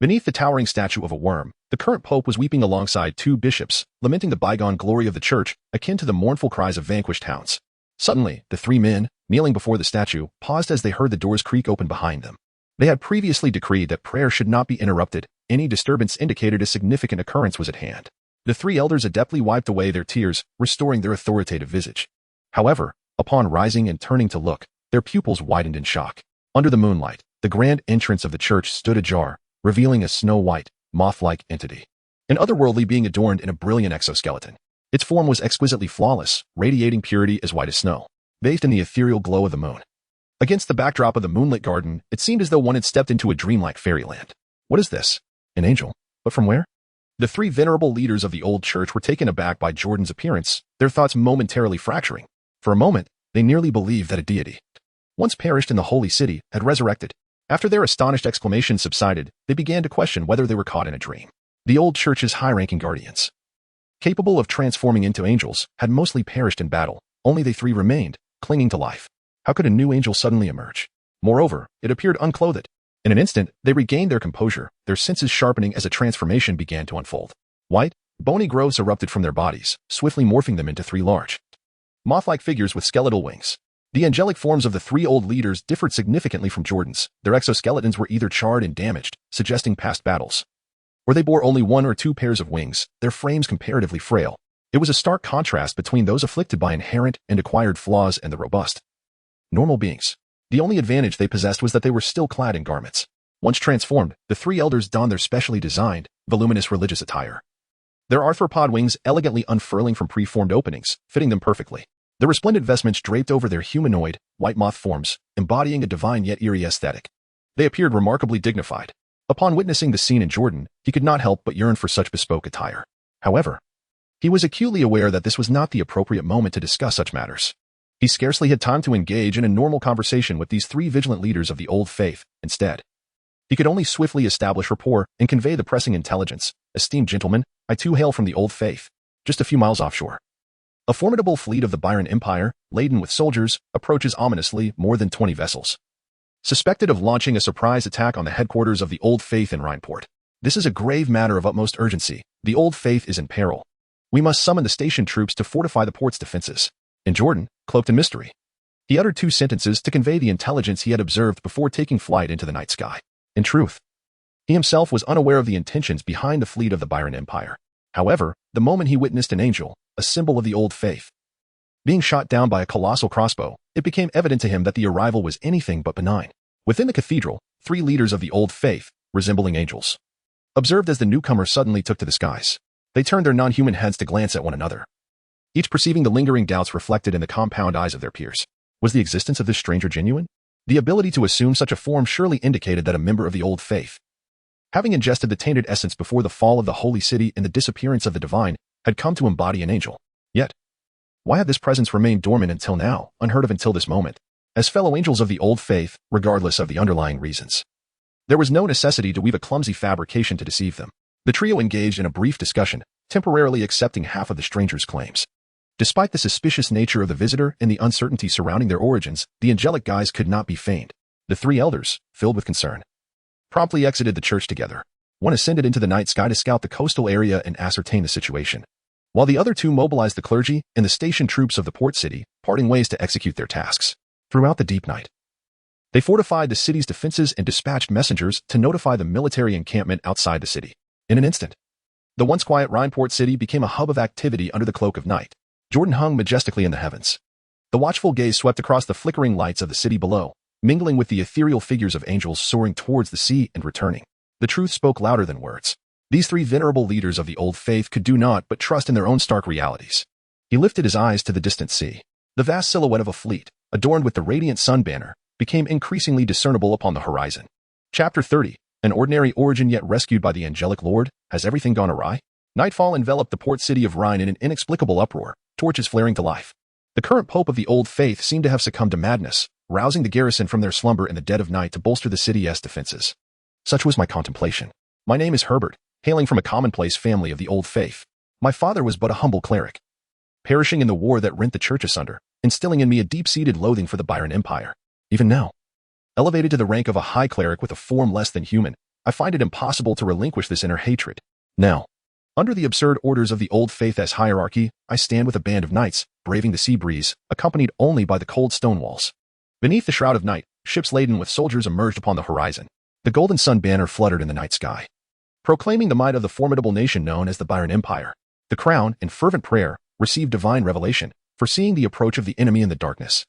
beneath the towering statue of a worm, the current pope was weeping alongside 2 bishops, lamenting the bygone glory of the church, akin to the mournful cries of vanquished hounds. Suddenly, the 3 men, kneeling before the statue, paused as they heard the doors creak open behind them. They had previously decreed that prayer should not be interrupted. Any disturbance indicated a significant occurrence was at hand. The 3 elders adeptly wiped away their tears, restoring their authoritative visage. However, upon rising and turning to look, their pupils widened in shock. Under the moonlight, the grand entrance of the church stood ajar, revealing a snow-white, moth-like entity, an otherworldly being adorned in a brilliant exoskeleton. Its form was exquisitely flawless, radiating purity as white as snow, bathed in the ethereal glow of the moon. Against the backdrop of the moonlit garden, it seemed as though one had stepped into a dreamlike fairyland. What is this? An angel? But from where? The 3 venerable leaders of the old church were taken aback by Jordan's appearance, their thoughts momentarily fracturing. For a moment, they nearly believed that a deity, once perished in the holy city, had resurrected. After their astonished exclamations subsided, they began to question whether they were caught in a dream. The old church's high-ranking guardians, capable of transforming into angels, had mostly perished in battle. Only they 3 remained, clinging to life. How could a new angel suddenly emerge? Moreover, it appeared unclothed. In an instant, they regained their composure, their senses sharpening as a transformation began to unfold. White, bony growths erupted from their bodies, swiftly morphing them into 3 large, moth-like figures with skeletal wings. The angelic forms of the 3 old leaders differed significantly from Jordan's. Their exoskeletons were either charred and damaged, suggesting past battles, or they bore only 1 or 2 pairs of wings, their frames comparatively frail. It was a stark contrast between those afflicted by inherent and acquired flaws and the robust, normal beings. The only advantage they possessed was that they were still clad in garments. Once transformed, the three elders donned their specially designed, voluminous religious attire. Their arthropod wings elegantly unfurling from preformed openings, fitting them perfectly. The resplendent vestments draped over their humanoid, white moth forms, embodying a divine yet eerie aesthetic. They appeared remarkably dignified. Upon witnessing the scene in Jordan, he could not help but yearn for such bespoke attire. However, he was acutely aware that this was not the appropriate moment to discuss such matters. He scarcely had time to engage in a normal conversation with these three vigilant leaders of the old faith. Instead, he could only swiftly establish rapport and convey the pressing intelligence. Esteemed gentlemen, I too hail from the old faith, just a few miles offshore. A formidable fleet of the Byron Empire, laden with soldiers, approaches ominously more than 20 vessels. Suspected of launching a surprise attack on the headquarters of the Old Faith in Rhineport. This is a grave matter of utmost urgency. The Old Faith is in peril. We must summon the station troops to fortify the port's defenses. In Jordan, cloaked in mystery, he uttered 2 sentences to convey the intelligence he had observed before taking flight into the night sky. In truth, he himself was unaware of the intentions behind the fleet of the Byron Empire. However, the moment he witnessed an angel, a symbol of the Old Faith, being shot down by a colossal crossbow, it became evident to him that the arrival was anything but benign. Within the cathedral, 3 leaders of the Old Faith, resembling angels, observed as the newcomer suddenly took to the skies. They turned their non-human heads to glance at one another, each perceiving the lingering doubts reflected in the compound eyes of their peers. Was the existence of this stranger genuine? The ability to assume such a form surely indicated that a member of the Old Faith, having ingested the tainted essence before the fall of the holy city and the disappearance of the divine, had come to embody an angel. Yet, why had this presence remained dormant until now, unheard of until this moment, as fellow angels of the Old Faith, regardless of the underlying reasons? There was no necessity to weave a clumsy fabrication to deceive them. The trio engaged in a brief discussion, temporarily accepting half of the stranger's claims. Despite the suspicious nature of the visitor and the uncertainty surrounding their origins, the angelic guise could not be feigned. The 3 elders, filled with concern, promptly exited the church together. One ascended into the night sky to scout the coastal area and ascertain the situation, while the other 2 mobilized the clergy and the station troops of the port city, parting ways to execute their tasks. Throughout the deep night, they fortified the city's defenses and dispatched messengers to notify the military encampment outside the city. In an instant, the once quiet Rhineport city became a hub of activity under the cloak of night. Jordan hung majestically in the heavens. The watchful gaze swept across the flickering lights of the city below, mingling with the ethereal figures of angels soaring towards the sea and returning. The truth spoke louder than words. These 3 venerable leaders of the Old Faith could do naught but trust in their own stark realities. He lifted his eyes to the distant sea. The vast silhouette of a fleet, adorned with the radiant sun banner, became increasingly discernible upon the horizon. Chapter 30. An ordinary origin yet rescued by the angelic lord. Has everything gone awry? Nightfall enveloped the port city of Rhine in an inexplicable uproar, torches flaring to life. The current pope of the Old Faith seemed to have succumbed to madness, rousing the garrison from their slumber in the dead of night to bolster the city's defenses. Such was my contemplation. My name is Herbert, hailing from a commonplace family of the Old Faith. My father was but a humble cleric, perishing in the war that rent the church asunder, instilling in me a deep-seated loathing for the Byron Empire. Even now, elevated to the rank of a high cleric with a form less than human, I find it impossible to relinquish this inner hatred. Now, under the absurd orders of the Old Faith's hierarchy, I stand with a band of knights, braving the sea breeze, accompanied only by the cold stone walls. Beneath the shroud of night, ships laden with soldiers emerged upon the horizon. The golden sun banner fluttered in the night sky, proclaiming the might of the formidable nation known as the Byron Empire. The crown, in fervent prayer, received divine revelation, foreseeing the approach of the enemy in the darkness.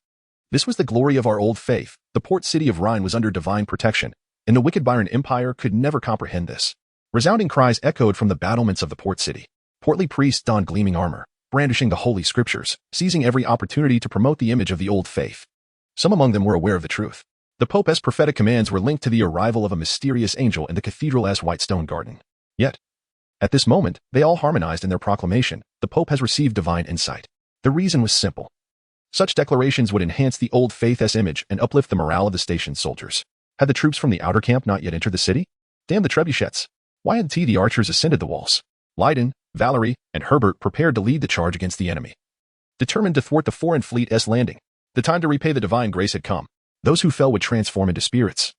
This was the glory of our Old Faith. The port city of Rhine was under divine protection, and the wicked Byron Empire could never comprehend this. Resounding cries echoed from the battlements of the port city. Portly priests donned gleaming armor, brandishing the holy scriptures, seizing every opportunity to promote the image of the Old Faith. Some among them were aware of the truth. The Pope's prophetic commands were linked to the arrival of a mysterious angel in the cathedral's white stone garden. Yet, at this moment, they all harmonized in their proclamation. The Pope has received divine insight. The reason was simple. Such declarations would enhance the Old Faith's image and uplift the morale of the station's soldiers. Had the troops from the outer camp not yet entered the city? Damn the trebuchets! Why hadn't the archers ascended the walls? Leiden, Valerie, and Herbert prepared to lead the charge against the enemy, determined to thwart the foreign fleet's landing. The time to repay the divine grace had come. Those who fell would transform into spirits,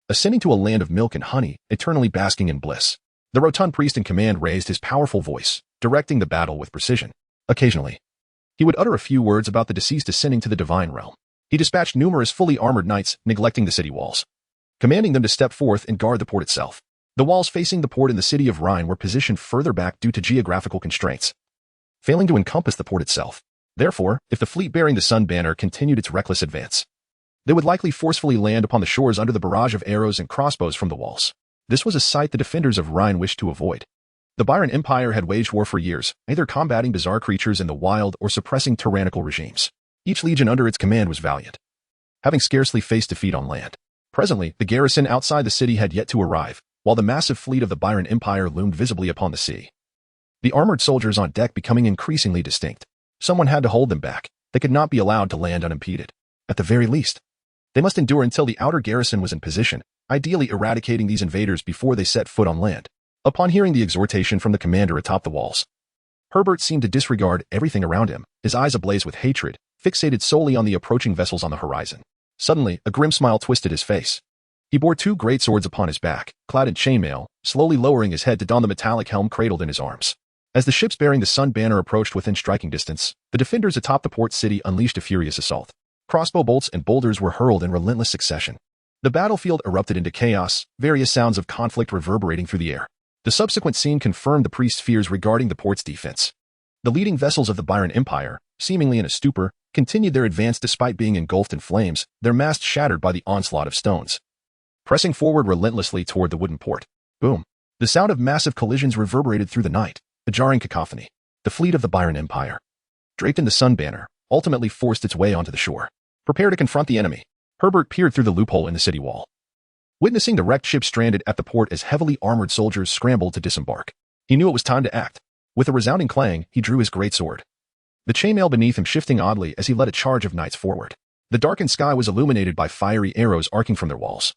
ascending to a land of milk and honey, eternally basking in bliss. The rotund priest in command raised his powerful voice, directing the battle with precision. Occasionally, he would utter a few words about the deceased ascending to the divine realm. He dispatched numerous fully armored knights, neglecting the city walls, commanding them to step forth and guard the port itself. The walls facing the port in the city of Rhine were positioned further back due to geographical constraints, failing to encompass the port itself. Therefore, if the fleet bearing the sun banner continued its reckless advance, They would likely forcefully land upon the shores under the barrage of arrows and crossbows from the walls. This was a sight the defenders of Rhine wished to avoid. The Byron Empire had waged war for years, either combating bizarre creatures in the wild or suppressing tyrannical regimes. Each legion under its command was valiant, having scarcely faced defeat on land. Presently, the garrison outside the city had yet to arrive, while the massive fleet of the Byron Empire loomed visibly upon the sea. The armored soldiers on deck becoming increasingly distinct. Someone had to hold them back. They could not be allowed to land unimpeded. At the very least, they must endure until the outer garrison was in position, ideally eradicating these invaders before they set foot on land. Upon hearing the exhortation from the commander atop the walls, Herbert seemed to disregard everything around him, his eyes ablaze with hatred, fixated solely on the approaching vessels on the horizon. Suddenly, a grim smile twisted his face. He bore two great swords upon his back, clad in chainmail, slowly lowering his head to don the metallic helm cradled in his arms. As the ships bearing the sun banner approached within striking distance, the defenders atop the port city unleashed a furious assault. Crossbow bolts and boulders were hurled in relentless succession. The battlefield erupted into chaos, various sounds of conflict reverberating through the air. The subsequent scene confirmed the priest's fears regarding the port's defense. The leading vessels of the Byron Empire, seemingly in a stupor, continued their advance despite being engulfed in flames, their masts shattered by the onslaught of stones. Pressing forward relentlessly toward the wooden port. Boom! The sound of massive collisions reverberated through the night, a jarring cacophony. The fleet of the Byron Empire, draped in the sun banner, ultimately forced its way onto the shore. Prepare to confront the enemy. Herbert peered through the loophole in the city wall, witnessing the wrecked ship stranded at the port as heavily armored soldiers scrambled to disembark. He knew it was time to act. With a resounding clang, he drew his great sword, the chainmail beneath him shifting oddly as he led a charge of knights forward. The darkened sky was illuminated by fiery arrows arcing from their walls,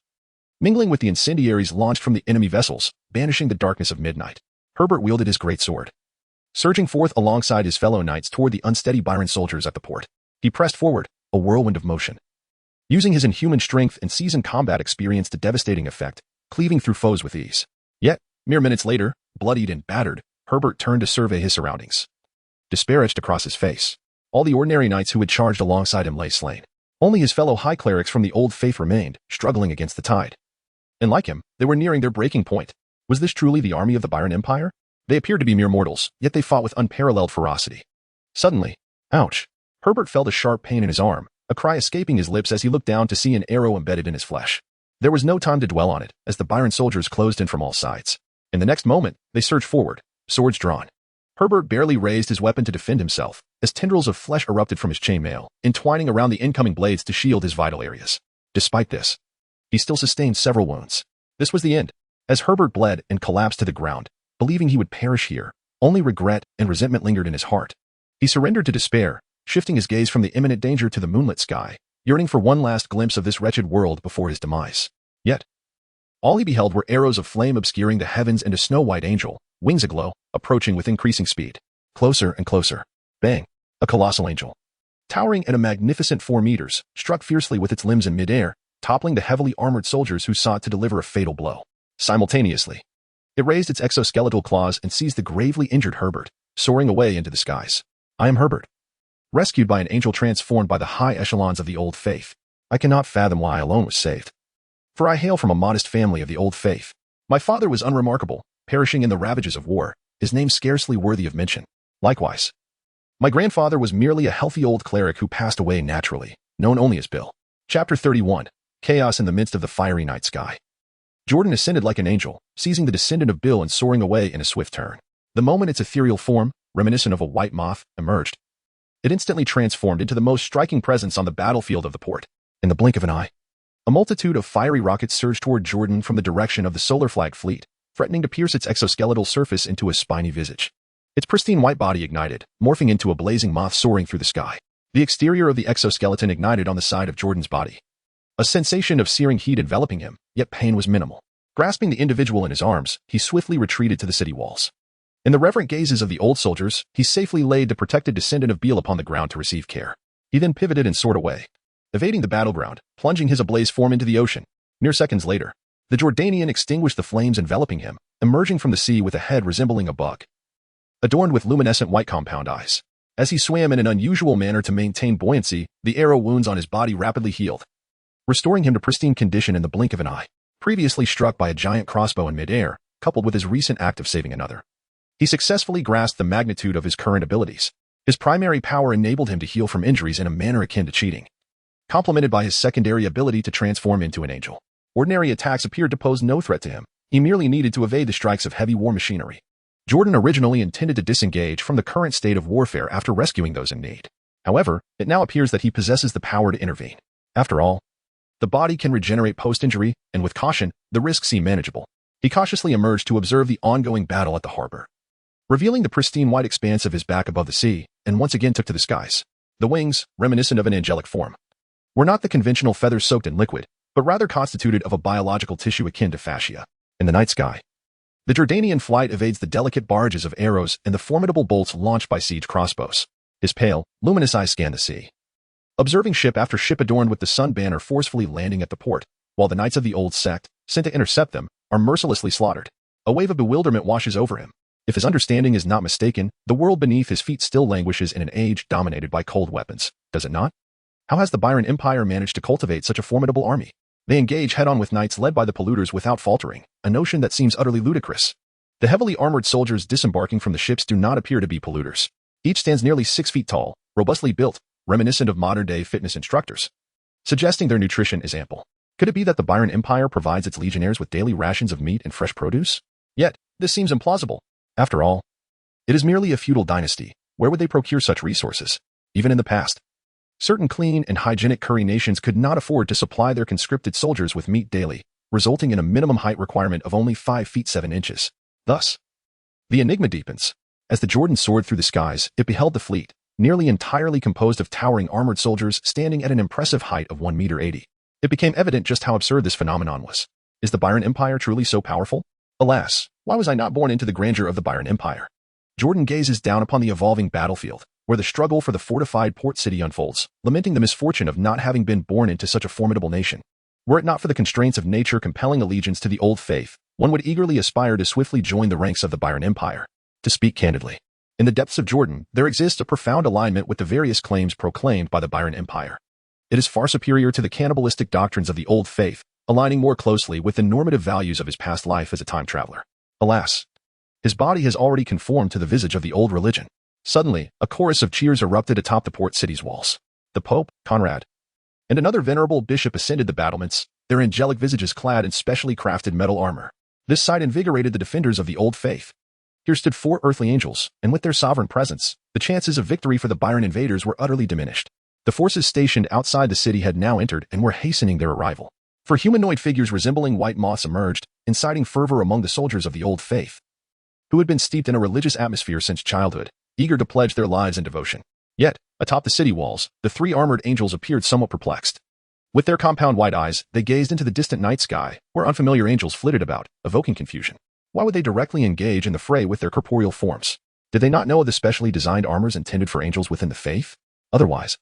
mingling with the incendiaries launched from the enemy vessels, banishing the darkness of midnight. Herbert wielded his great sword, surging forth alongside his fellow knights toward the unsteady Byron soldiers at the port. He pressed forward, a whirlwind of motion, using his inhuman strength and seasoned combat experience to devastating effect, cleaving through foes with ease. Yet, mere minutes later, bloodied and battered, Herbert turned to survey his surroundings. Despair etched across his face. All the ordinary knights who had charged alongside him lay slain. Only his fellow high clerics from the old faith remained, struggling against the tide. And like him, they were nearing their breaking point. Was this truly the army of the Byron Empire? They appeared to be mere mortals, yet they fought with unparalleled ferocity. Suddenly, ouch! Herbert felt a sharp pain in his arm, a cry escaping his lips as he looked down to see an arrow embedded in his flesh. There was no time to dwell on it, as the Byron soldiers closed in from all sides. In the next moment, they surged forward, swords drawn. Herbert barely raised his weapon to defend himself, as tendrils of flesh erupted from his chainmail, entwining around the incoming blades to shield his vital areas. Despite this, he still sustained several wounds. This was the end. As Herbert bled and collapsed to the ground, believing he would perish here, only regret and resentment lingered in his heart. He surrendered to despair, shifting his gaze from the imminent danger to the moonlit sky, yearning for one last glimpse of this wretched world before his demise. Yet, all he beheld were arrows of flame obscuring the heavens and a snow-white angel, wings aglow, approaching with increasing speed. Closer and closer. Bang! A colossal angel, towering at a magnificent 4 meters, struck fiercely with its limbs in midair, toppling the heavily armored soldiers who sought to deliver a fatal blow. Simultaneously, it raised its exoskeletal claws and seized the gravely injured Herbert, soaring away into the skies. I am Herbert, rescued by an angel transformed by the high echelons of the old faith. I cannot fathom why I alone was saved. For I hail from a modest family of the old faith. My father was unremarkable, perishing in the ravages of war, his name scarcely worthy of mention. Likewise, my grandfather was merely a healthy old cleric who passed away naturally, known only as Bill. Chapter 31. Chaos in the midst of the fiery night sky. Jordan ascended like an angel, seizing the descendant of Bill and soaring away in a swift turn. The moment its ethereal form, reminiscent of a white moth, emerged, it instantly transformed into the most striking presence on the battlefield of the port. In the blink of an eye, a multitude of fiery rockets surged toward Jordan from the direction of the solar flag fleet, threatening to pierce its exoskeletal surface into a spiny visage. Its pristine white body ignited, morphing into a blazing moth soaring through the sky. The exterior of the exoskeleton ignited on the side of Jordan's body, a sensation of searing heat enveloping him, yet pain was minimal. Grasping the individual in his arms, he swiftly retreated to the city walls. In the reverent gazes of the old soldiers, he safely laid the protected descendant of Beal upon the ground to receive care. He then pivoted and soared away, evading the battleground, plunging his ablaze form into the ocean. Mere seconds later, the Jordanian extinguished the flames enveloping him, emerging from the sea with a head resembling a bug, adorned with luminescent white compound eyes. As he swam in an unusual manner to maintain buoyancy, the arrow wounds on his body rapidly healed, restoring him to pristine condition in the blink of an eye. Previously struck by a giant crossbow in midair, coupled with his recent act of saving another, he successfully grasped the magnitude of his current abilities. His primary power enabled him to heal from injuries in a manner akin to cheating. complemented by his secondary ability to transform into an angel. Ordinary attacks appeared to pose no threat to him. He merely needed to evade the strikes of heavy war machinery. Jordan originally intended to disengage from the current state of warfare after rescuing those in need. However, it now appears that he possesses the power to intervene. After all, the body can regenerate post-injury, and with caution, the risks seem manageable. He cautiously emerged to observe the ongoing battle at the harbor, revealing the pristine white expanse of his back above the sea, and once again took to the skies. The wings, reminiscent of an angelic form, were not the conventional feathers soaked in liquid, but rather constituted of a biological tissue akin to fascia. In the night sky, the Jordanian flight evades the delicate barrages of arrows and the formidable bolts launched by siege crossbows. His pale, luminous eyes scan the sea, observing ship after ship adorned with the sun banner forcefully landing at the port, while the knights of the old sect, sent to intercept them, are mercilessly slaughtered. A wave of bewilderment washes over him. If his understanding is not mistaken, the world beneath his feet still languishes in an age dominated by cold weapons, does it not? How has the Byron Empire managed to cultivate such a formidable army? They engage head-on with knights led by the polluters without faltering, a notion that seems utterly ludicrous. The heavily armored soldiers disembarking from the ships do not appear to be polluters. Each stands nearly 6 feet tall, robustly built, reminiscent of modern-day fitness instructors, suggesting their nutrition is ample. Could it be that the Byron Empire provides its legionnaires with daily rations of meat and fresh produce? Yet, this seems implausible. After all, it is merely a feudal dynasty. Where would they procure such resources? Even in the past, certain clean and hygienic Curry nations could not afford to supply their conscripted soldiers with meat daily, resulting in a minimum height requirement of only 5 feet 7 inches. Thus, the enigma deepens. As the Jordan soared through the skies, it beheld the fleet, nearly entirely composed of towering armored soldiers standing at an impressive height of 1 meter 80. It became evident just how absurd this phenomenon was. Is the Byron Empire truly so powerful? Alas, why was I not born into the grandeur of the Byron Empire? Jordan gazes down upon the evolving battlefield, where the struggle for the fortified port city unfolds, lamenting the misfortune of not having been born into such a formidable nation. Were it not for the constraints of nature compelling allegiance to the old faith, one would eagerly aspire to swiftly join the ranks of the Byron Empire. To speak candidly, in the depths of Jordan, there exists a profound alignment with the various claims proclaimed by the Byron Empire. It is far superior to the cannibalistic doctrines of the old faith, aligning more closely with the normative values of his past life as a time traveler. Alas, his body has already conformed to the visage of the old religion. Suddenly, a chorus of cheers erupted atop the port city's walls. The Pope, Conrad, and another venerable bishop ascended the battlements, their angelic visages clad in specially crafted metal armor. This sight invigorated the defenders of the old faith. Here stood 4 earthly angels, and with their sovereign presence, the chances of victory for the Byron invaders were utterly diminished. The forces stationed outside the city had now entered and were hastening their arrival. For humanoid figures resembling white moths emerged, inciting fervor among the soldiers of the old faith, who had been steeped in a religious atmosphere since childhood, eager to pledge their lives in devotion. Yet, atop the city walls, the 3 armored angels appeared somewhat perplexed. With their compound white eyes, they gazed into the distant night sky, where unfamiliar angels flitted about, evoking confusion. Why would they directly engage in the fray with their corporeal forms? Did they not know of the specially designed armors intended for angels within the faith? Otherwise,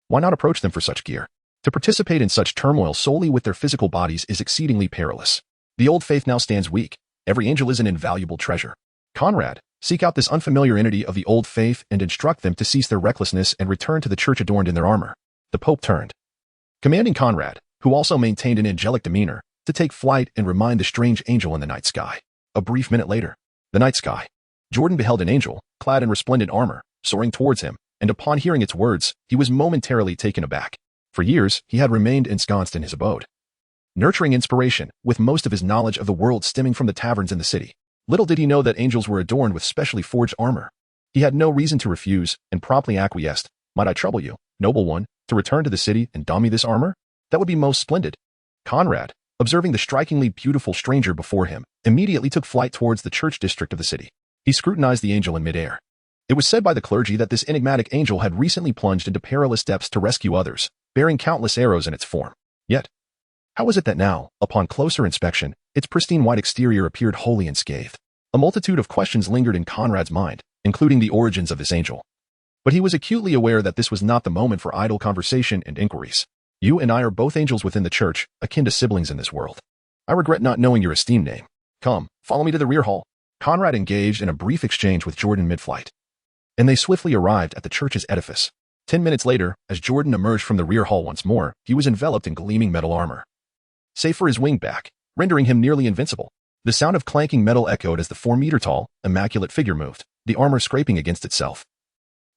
why not approach them for such gear? To participate in such turmoil solely with their physical bodies is exceedingly perilous. The old faith now stands weak. Every angel is an invaluable treasure. Conrad, seek out this unfamiliar entity of the old faith and instruct them to cease their recklessness and return to the church adorned in their armor. The Pope turned, commanding Conrad, who also maintained an angelic demeanor, to take flight and remind the strange angel in the night sky. A brief minute later, the night sky, Jordan beheld an angel, clad in resplendent armor, soaring towards him, and upon hearing its words, he was momentarily taken aback. For years, he had remained ensconced in his abode, nurturing inspiration, with most of his knowledge of the world stemming from the taverns in the city. Little did he know that angels were adorned with specially forged armor. He had no reason to refuse, and promptly acquiesced. Might I trouble you, noble one, to return to the city and don me this armor? That would be most splendid. Conrad, observing the strikingly beautiful stranger before him, immediately took flight towards the church district of the city. He scrutinized the angel in midair. It was said by the clergy that this enigmatic angel had recently plunged into perilous depths to rescue others, bearing countless arrows in its form. Yet, how was it that now, upon closer inspection, its pristine white exterior appeared wholly unscathed? A multitude of questions lingered in Conrad's mind, including the origins of this angel. But he was acutely aware that this was not the moment for idle conversation and inquiries. You and I are both angels within the church, akin to siblings in this world. I regret not knowing your esteemed name. Come, follow me to the rear hall. Conrad engaged in a brief exchange with Jordan mid-flight, and they swiftly arrived at the church's edifice. 10 minutes later, as Jordan emerged from the rear hall once more, he was enveloped in gleaming metal armor, save for his wing back, rendering him nearly invincible. The sound of clanking metal echoed as the 4-meter-tall, immaculate figure moved, the armor scraping against itself,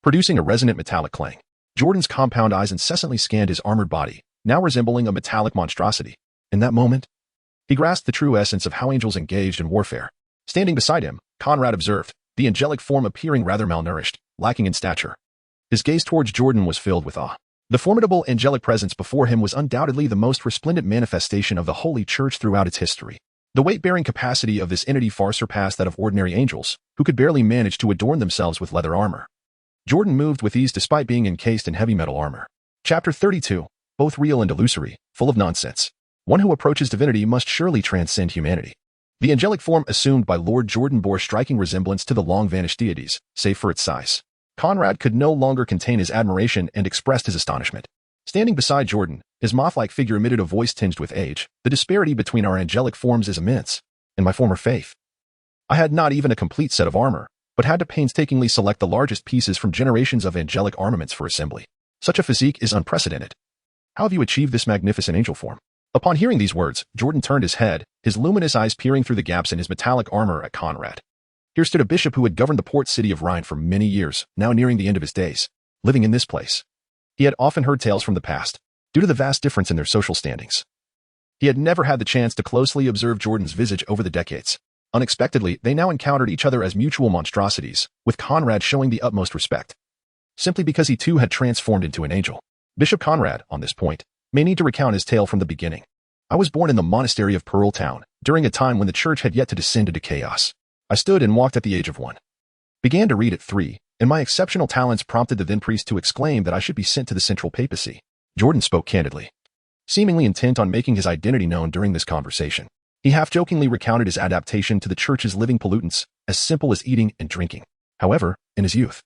producing a resonant metallic clang. Jordan's compound eyes incessantly scanned his armored body, now resembling a metallic monstrosity. In that moment, he grasped the true essence of how angels engaged in warfare. Standing beside him, Conrad observed, the angelic form appearing rather malnourished, lacking in stature. His gaze towards Jordan was filled with awe. The formidable angelic presence before him was undoubtedly the most resplendent manifestation of the Holy Church throughout its history. The weight-bearing capacity of this entity far surpassed that of ordinary angels, who could barely manage to adorn themselves with leather armor. Jordan moved with ease despite being encased in heavy metal armor. Chapter 32, both real and illusory, full of nonsense. One who approaches divinity must surely transcend humanity. The angelic form assumed by Lord Jordan bore striking resemblance to the long-vanished deities, save for its size. Conrad could no longer contain his admiration and expressed his astonishment. Standing beside Jordan, his moth-like figure emitted a voice tinged with age. The disparity between our angelic forms is immense. In my former faith, I had not even a complete set of armor, but had to painstakingly select the largest pieces from generations of angelic armaments for assembly. Such a physique is unprecedented. How have you achieved this magnificent angel form? Upon hearing these words, Jordan turned his head, his luminous eyes peering through the gaps in his metallic armor at Conrad. Here stood a bishop who had governed the port city of Rhine for many years, now nearing the end of his days, living in this place. He had often heard tales from the past, due to the vast difference in their social standings. He had never had the chance to closely observe Jordan's visage over the decades. Unexpectedly, they now encountered each other as mutual monstrosities, with Conrad showing the utmost respect, simply because he too had transformed into an angel. Bishop Conrad, on this point, may need to recount his tale from the beginning. I was born in the monastery of Pearl Town, during a time when the church had yet to descend into chaos. I stood and walked at the age of 1. Began to read at 3, and my exceptional talents prompted the then priest to exclaim that I should be sent to the central papacy. Jordan spoke candidly, seemingly intent on making his identity known during this conversation. He half-jokingly recounted his adaptation to the church's living pollutants, as simple as eating and drinking. However, in his youth,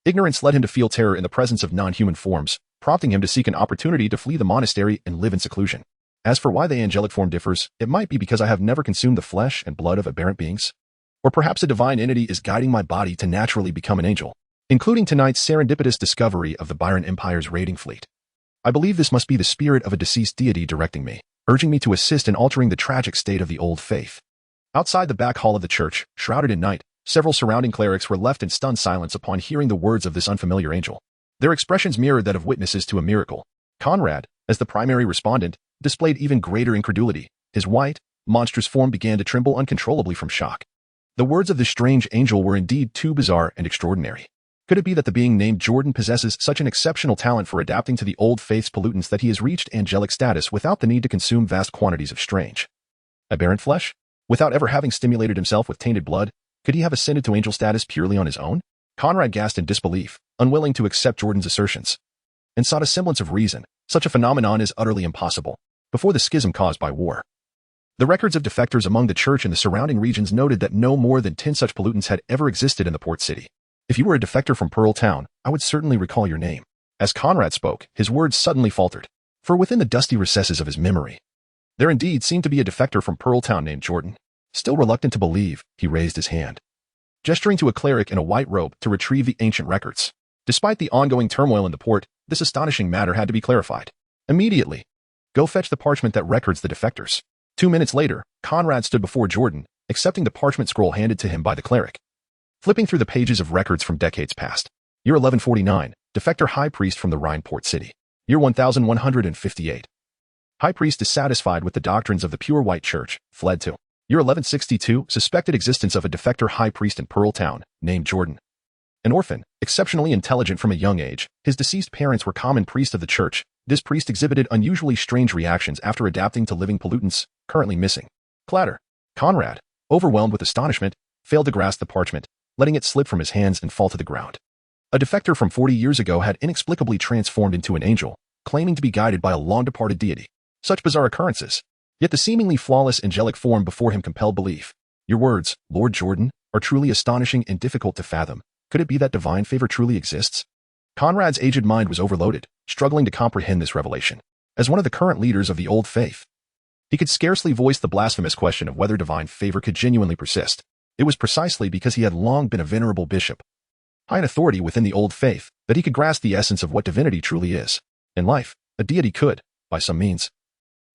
ignorance led him to feel terror in the presence of non-human forms, prompting him to seek an opportunity to flee the monastery and live in seclusion. As for why the angelic form differs, it might be because I have never consumed the flesh and blood of aberrant beings. Or perhaps a divine entity is guiding my body to naturally become an angel, including tonight's serendipitous discovery of the Byron Empire's raiding fleet. I believe this must be the spirit of a deceased deity directing me, urging me to assist in altering the tragic state of the old faith. Outside the back hall of the church, shrouded in night, several surrounding clerics were left in stunned silence upon hearing the words of this unfamiliar angel. Their expressions mirrored that of witnesses to a miracle. Conrad, as the primary respondent, displayed even greater incredulity. His white, monstrous form began to tremble uncontrollably from shock. The words of this strange angel were indeed too bizarre and extraordinary. Could it be that the being named Jordan possesses such an exceptional talent for adapting to the old faith's pollutants that he has reached angelic status without the need to consume vast quantities of strange, aberrant flesh? Without ever having stimulated himself with tainted blood, could he have ascended to angel status purely on his own? Conrad gasped in disbelief, unwilling to accept Jordan's assertions, and sought a semblance of reason. Such a phenomenon is utterly impossible. Before the schism caused by war, the records of defectors among the church and the surrounding regions noted that no more than 10 such pollutants had ever existed in the port city. If you were a defector from Pearl Town, I would certainly recall your name. As Conrad spoke, his words suddenly faltered, for within the dusty recesses of his memory, there indeed seemed to be a defector from Pearl Town named Jordan. Still reluctant to believe, he raised his hand, gesturing to a cleric in a white robe to retrieve the ancient records. Despite the ongoing turmoil in the port, this astonishing matter had to be clarified. Immediately, go fetch the parchment that records the defectors. 2 minutes later, Conrad stood before Jordan, accepting the parchment scroll handed to him by the cleric. Flipping through the pages of records from decades past. Year 1149, defector high priest from the Rhine port city. Year 1158. High priest dissatisfied with the doctrines of the pure white church, fled to. Year 1162, suspected existence of a defector high priest in Pearl Town, named Jordan. An orphan, exceptionally intelligent from a young age, his deceased parents were common priests of the church. This priest exhibited unusually strange reactions after adapting to living pollutants, currently missing. Clatter. Conrad, overwhelmed with astonishment, failed to grasp the parchment, letting it slip from his hands and fall to the ground. A defector from 40 years ago had inexplicably transformed into an angel, claiming to be guided by a long-departed deity. Such bizarre occurrences. Yet the seemingly flawless angelic form before him compelled belief. Your words, Lord Jordan, are truly astonishing and difficult to fathom. Could it be that divine favor truly exists? Conrad's aged mind was overloaded, struggling to comprehend this revelation. As one of the current leaders of the old faith, he could scarcely voice the blasphemous question of whether divine favor could genuinely persist. It was precisely because he had long been a venerable bishop, high in authority within the old faith, that he could grasp the essence of what divinity truly is. In life, a deity could, by some means,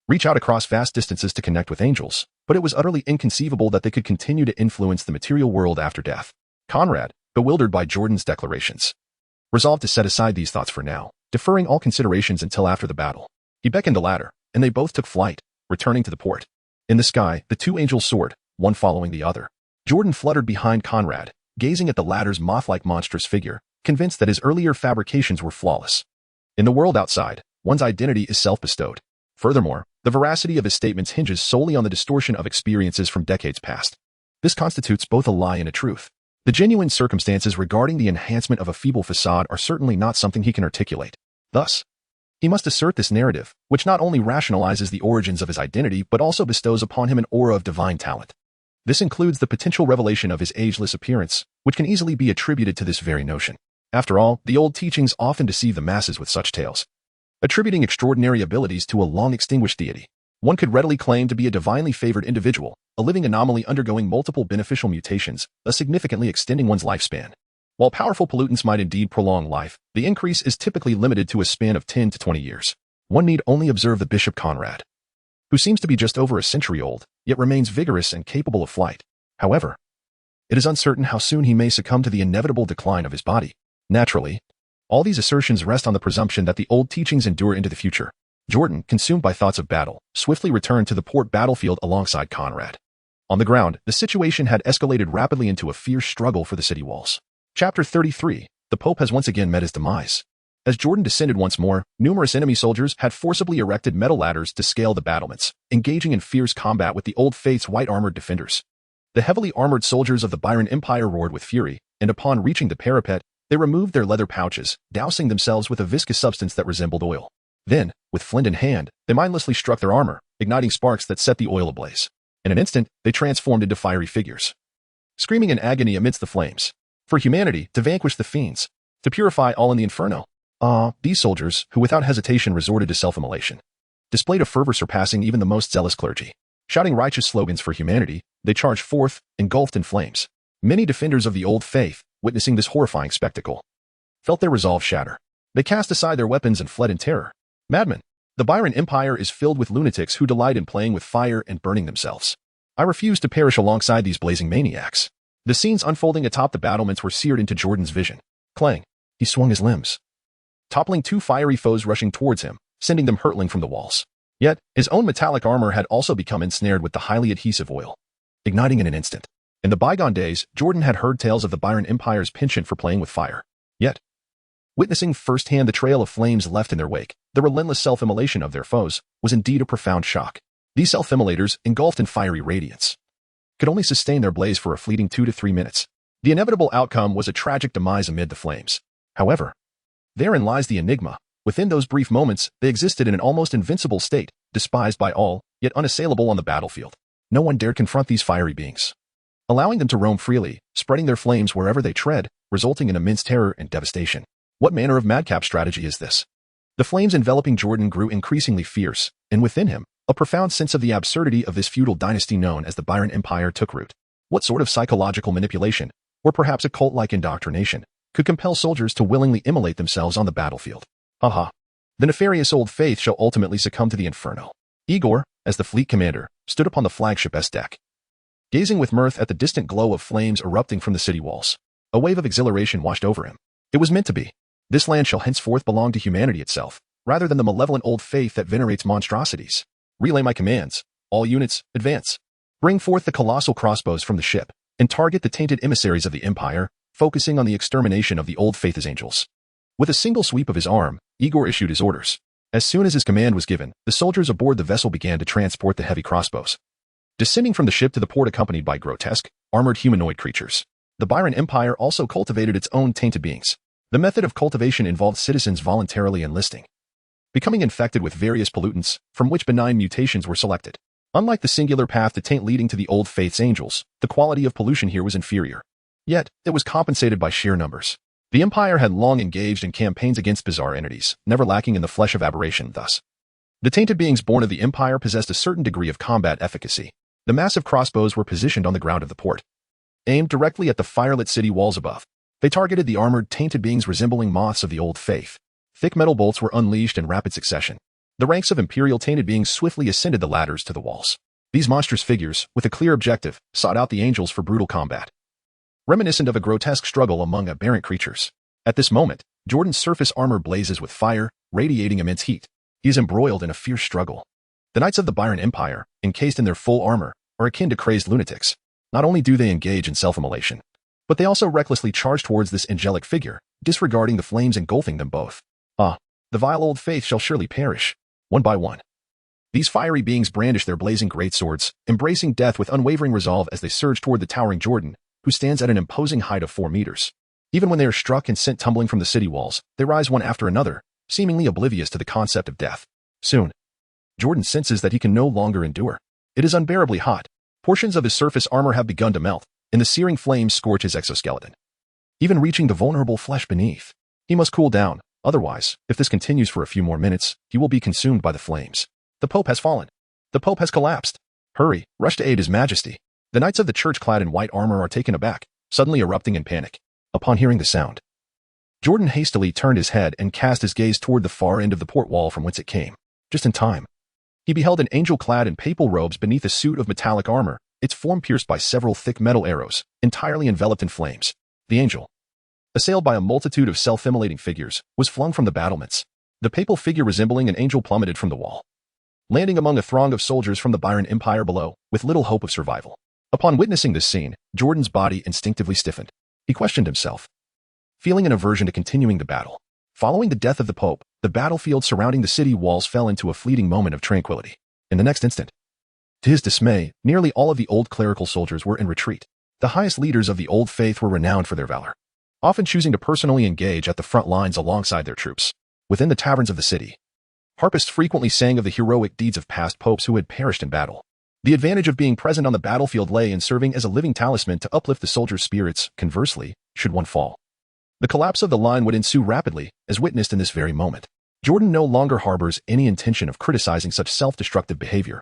reach out across vast distances to connect with angels, but it was utterly inconceivable that they could continue to influence the material world after death. Conrad, bewildered by Jordan's declarations, resolved to set aside these thoughts for now, deferring all considerations until after the battle. He beckoned a ladder, and they both took flight, returning to the port. In the sky, the two angels soared, one following the other. Jordan fluttered behind Conrad, gazing at the latter's moth-like monstrous figure, convinced that his earlier fabrications were flawless. In the world outside, one's identity is self-bestowed. Furthermore, the veracity of his statements hinges solely on the distortion of experiences from decades past. This constitutes both a lie and a truth. The genuine circumstances regarding the enhancement of a feeble facade are certainly not something he can articulate. Thus, he must assert this narrative, which not only rationalizes the origins of his identity but also bestows upon him an aura of divine talent. This includes the potential revelation of his ageless appearance, which can easily be attributed to this very notion. After all, the old teachings often deceive the masses with such tales. Attributing extraordinary abilities to a long-extinguished deity, one could readily claim to be a divinely favored individual, a living anomaly undergoing multiple beneficial mutations, thus significantly extending one's lifespan. While powerful pollutants might indeed prolong life, the increase is typically limited to a span of 10 to 20 years. One need only observe the Bishop Conrad, who seems to be just over a century old, yet remains vigorous and capable of flight. However, it is uncertain how soon he may succumb to the inevitable decline of his body. Naturally, all these assertions rest on the presumption that the old teachings endure into the future. Jordan, consumed by thoughts of battle, swiftly returned to the port battlefield alongside Conrad. On the ground, the situation had escalated rapidly into a fierce struggle for the city walls. Chapter 33. The Pope has once again met his demise. As Jordan descended once more, numerous enemy soldiers had forcibly erected metal ladders to scale the battlements, engaging in fierce combat with the Old Faith's white-armored defenders. The heavily armored soldiers of the Byron Empire roared with fury, and upon reaching the parapet, they removed their leather pouches, dousing themselves with a viscous substance that resembled oil. Then, with flint in hand, they mindlessly struck their armor, igniting sparks that set the oil ablaze. In an instant, they transformed into fiery figures, screaming in agony amidst the flames. For humanity, to vanquish the fiends, to purify all in the inferno. These soldiers, who without hesitation resorted to self-immolation, displayed a fervor surpassing even the most zealous clergy. Shouting righteous slogans for humanity, they charged forth, engulfed in flames. Many defenders of the old faith, witnessing this horrifying spectacle, felt their resolve shatter. They cast aside their weapons and fled in terror. Madmen! The Byron Empire is filled with lunatics who delight in playing with fire and burning themselves. I refuse to perish alongside these blazing maniacs. The scenes unfolding atop the battlements were seared into Jordan's vision. Clang! He swung his limbs, toppling two fiery foes rushing towards him, sending them hurtling from the walls. Yet, his own metallic armor had also become ensnared with the highly adhesive oil, igniting in an instant. In the bygone days, Jordan had heard tales of the Byron Empire's penchant for playing with fire. Yet, witnessing firsthand the trail of flames left in their wake, the relentless self-immolation of their foes, was indeed a profound shock. These self-immolators, engulfed in fiery radiance, could only sustain their blaze for a fleeting 2 to 3 minutes. The inevitable outcome was a tragic demise amid the flames. However, therein lies the enigma. Within those brief moments, they existed in an almost invincible state, despised by all, yet unassailable on the battlefield. No one dared confront these fiery beings, allowing them to roam freely, spreading their flames wherever they tread, resulting in immense terror and devastation. What manner of madcap strategy is this? The flames enveloping Jordan grew increasingly fierce, and within him, a profound sense of the absurdity of this feudal dynasty known as the Byron Empire took root. What sort of psychological manipulation, or perhaps a cult-like indoctrination, could compel soldiers to willingly immolate themselves on the battlefield? The nefarious old faith shall ultimately succumb to the inferno. Igor, as the fleet commander, stood upon the flagship's deck, gazing with mirth at the distant glow of flames erupting from the city walls. A wave of exhilaration washed over him. It was meant to be. This land shall henceforth belong to humanity itself, rather than the malevolent old faith that venerates monstrosities. Relay my commands. All units, advance. Bring forth the colossal crossbows from the ship, and target the tainted emissaries of the Empire, focusing on the extermination of the old faith's angels. With a single sweep of his arm, Igor issued his orders. As soon as his command was given, the soldiers aboard the vessel began to transport the heavy crossbows, descending from the ship to the port accompanied by grotesque, armored humanoid creatures. The Byron Empire also cultivated its own tainted beings. The method of cultivation involved citizens voluntarily enlisting, becoming infected with various pollutants, from which benign mutations were selected. Unlike the singular path to taint leading to the old faith's angels, the quality of pollution here was inferior. Yet, it was compensated by sheer numbers. The Empire had long engaged in campaigns against bizarre entities, never lacking in the flesh of aberration thus. The tainted beings born of the Empire possessed a certain degree of combat efficacy. The massive crossbows were positioned on the ground of the port, aimed directly at the firelit city walls above. They targeted the armored, tainted beings resembling moths of the old faith. Thick metal bolts were unleashed in rapid succession. The ranks of Imperial tainted beings swiftly ascended the ladders to the walls. These monstrous figures, with a clear objective, sought out the angels for brutal combat, reminiscent of a grotesque struggle among aberrant creatures. At this moment, Jordan's surface armor blazes with fire, radiating immense heat. He is embroiled in a fierce struggle. The knights of the Byron Empire, encased in their full armor, are akin to crazed lunatics. Not only do they engage in self-immolation, but they also recklessly charge towards this angelic figure, disregarding the flames engulfing them both. Ah, the vile old faith shall surely perish, one by one. These fiery beings brandish their blazing greatswords, embracing death with unwavering resolve as they surge toward the towering Jordan, who stands at an imposing height of 4 meters. Even when they are struck and sent tumbling from the city walls, they rise one after another, seemingly oblivious to the concept of death. Soon, Jordan senses that he can no longer endure. It is unbearably hot. Portions of his surface armor have begun to melt, and the searing flames scorch his exoskeleton, even reaching the vulnerable flesh beneath. He must cool down, otherwise, if this continues for a few more minutes, he will be consumed by the flames. The Pope has fallen. The Pope has collapsed. Hurry, rush to aid His Majesty. The knights of the church clad in white armor are taken aback, suddenly erupting in panic. Upon hearing the sound, Jordan hastily turned his head and cast his gaze toward the far end of the port wall from whence it came. Just in time, he beheld an angel clad in papal robes beneath a suit of metallic armor, its form pierced by several thick metal arrows, entirely enveloped in flames. The angel, assailed by a multitude of self-immolating figures, was flung from the battlements. The papal figure resembling an angel plummeted from the wall, landing among a throng of soldiers from the Byron Empire below, with little hope of survival. Upon witnessing this scene, Jordan's body instinctively stiffened. He questioned himself, feeling an aversion to continuing the battle. Following the death of the Pope, the battlefield surrounding the city walls fell into a fleeting moment of tranquility. In the next instant, to his dismay, nearly all of the old clerical soldiers were in retreat. The highest leaders of the old faith were renowned for their valor, often choosing to personally engage at the front lines alongside their troops. Within the taverns of the city, harpists frequently sang of the heroic deeds of past popes who had perished in battle. The advantage of being present on the battlefield lay in serving as a living talisman to uplift the soldiers' spirits. Conversely, should one fall, the collapse of the line would ensue rapidly, as witnessed in this very moment. Jordan no longer harbors any intention of criticizing such self-destructive behavior,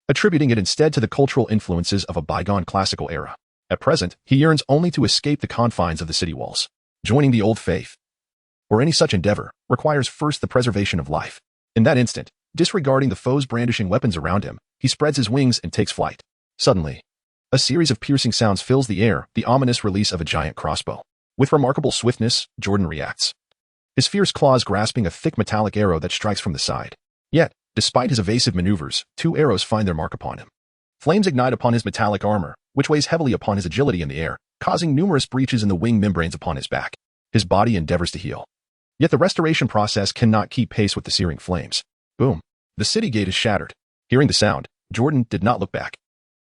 attributing it instead to the cultural influences of a bygone classical era. At present, he yearns only to escape the confines of the city walls. Joining the old faith, or any such endeavor, requires first the preservation of life. In that instant, disregarding the foes brandishing weapons around him, he spreads his wings and takes flight. Suddenly, a series of piercing sounds fills the air, the ominous release of a giant crossbow. With remarkable swiftness, Jordan reacts, his fierce claws grasping a thick metallic arrow that strikes from the side. Yet, despite his evasive maneuvers, 2 arrows find their mark upon him. Flames ignite upon his metallic armor, which weighs heavily upon his agility in the air, causing numerous breaches in the wing membranes upon his back. His body endeavors to heal, yet the restoration process cannot keep pace with the searing flames. Boom! The city gate is shattered. Hearing the sound, Jordan did not look back.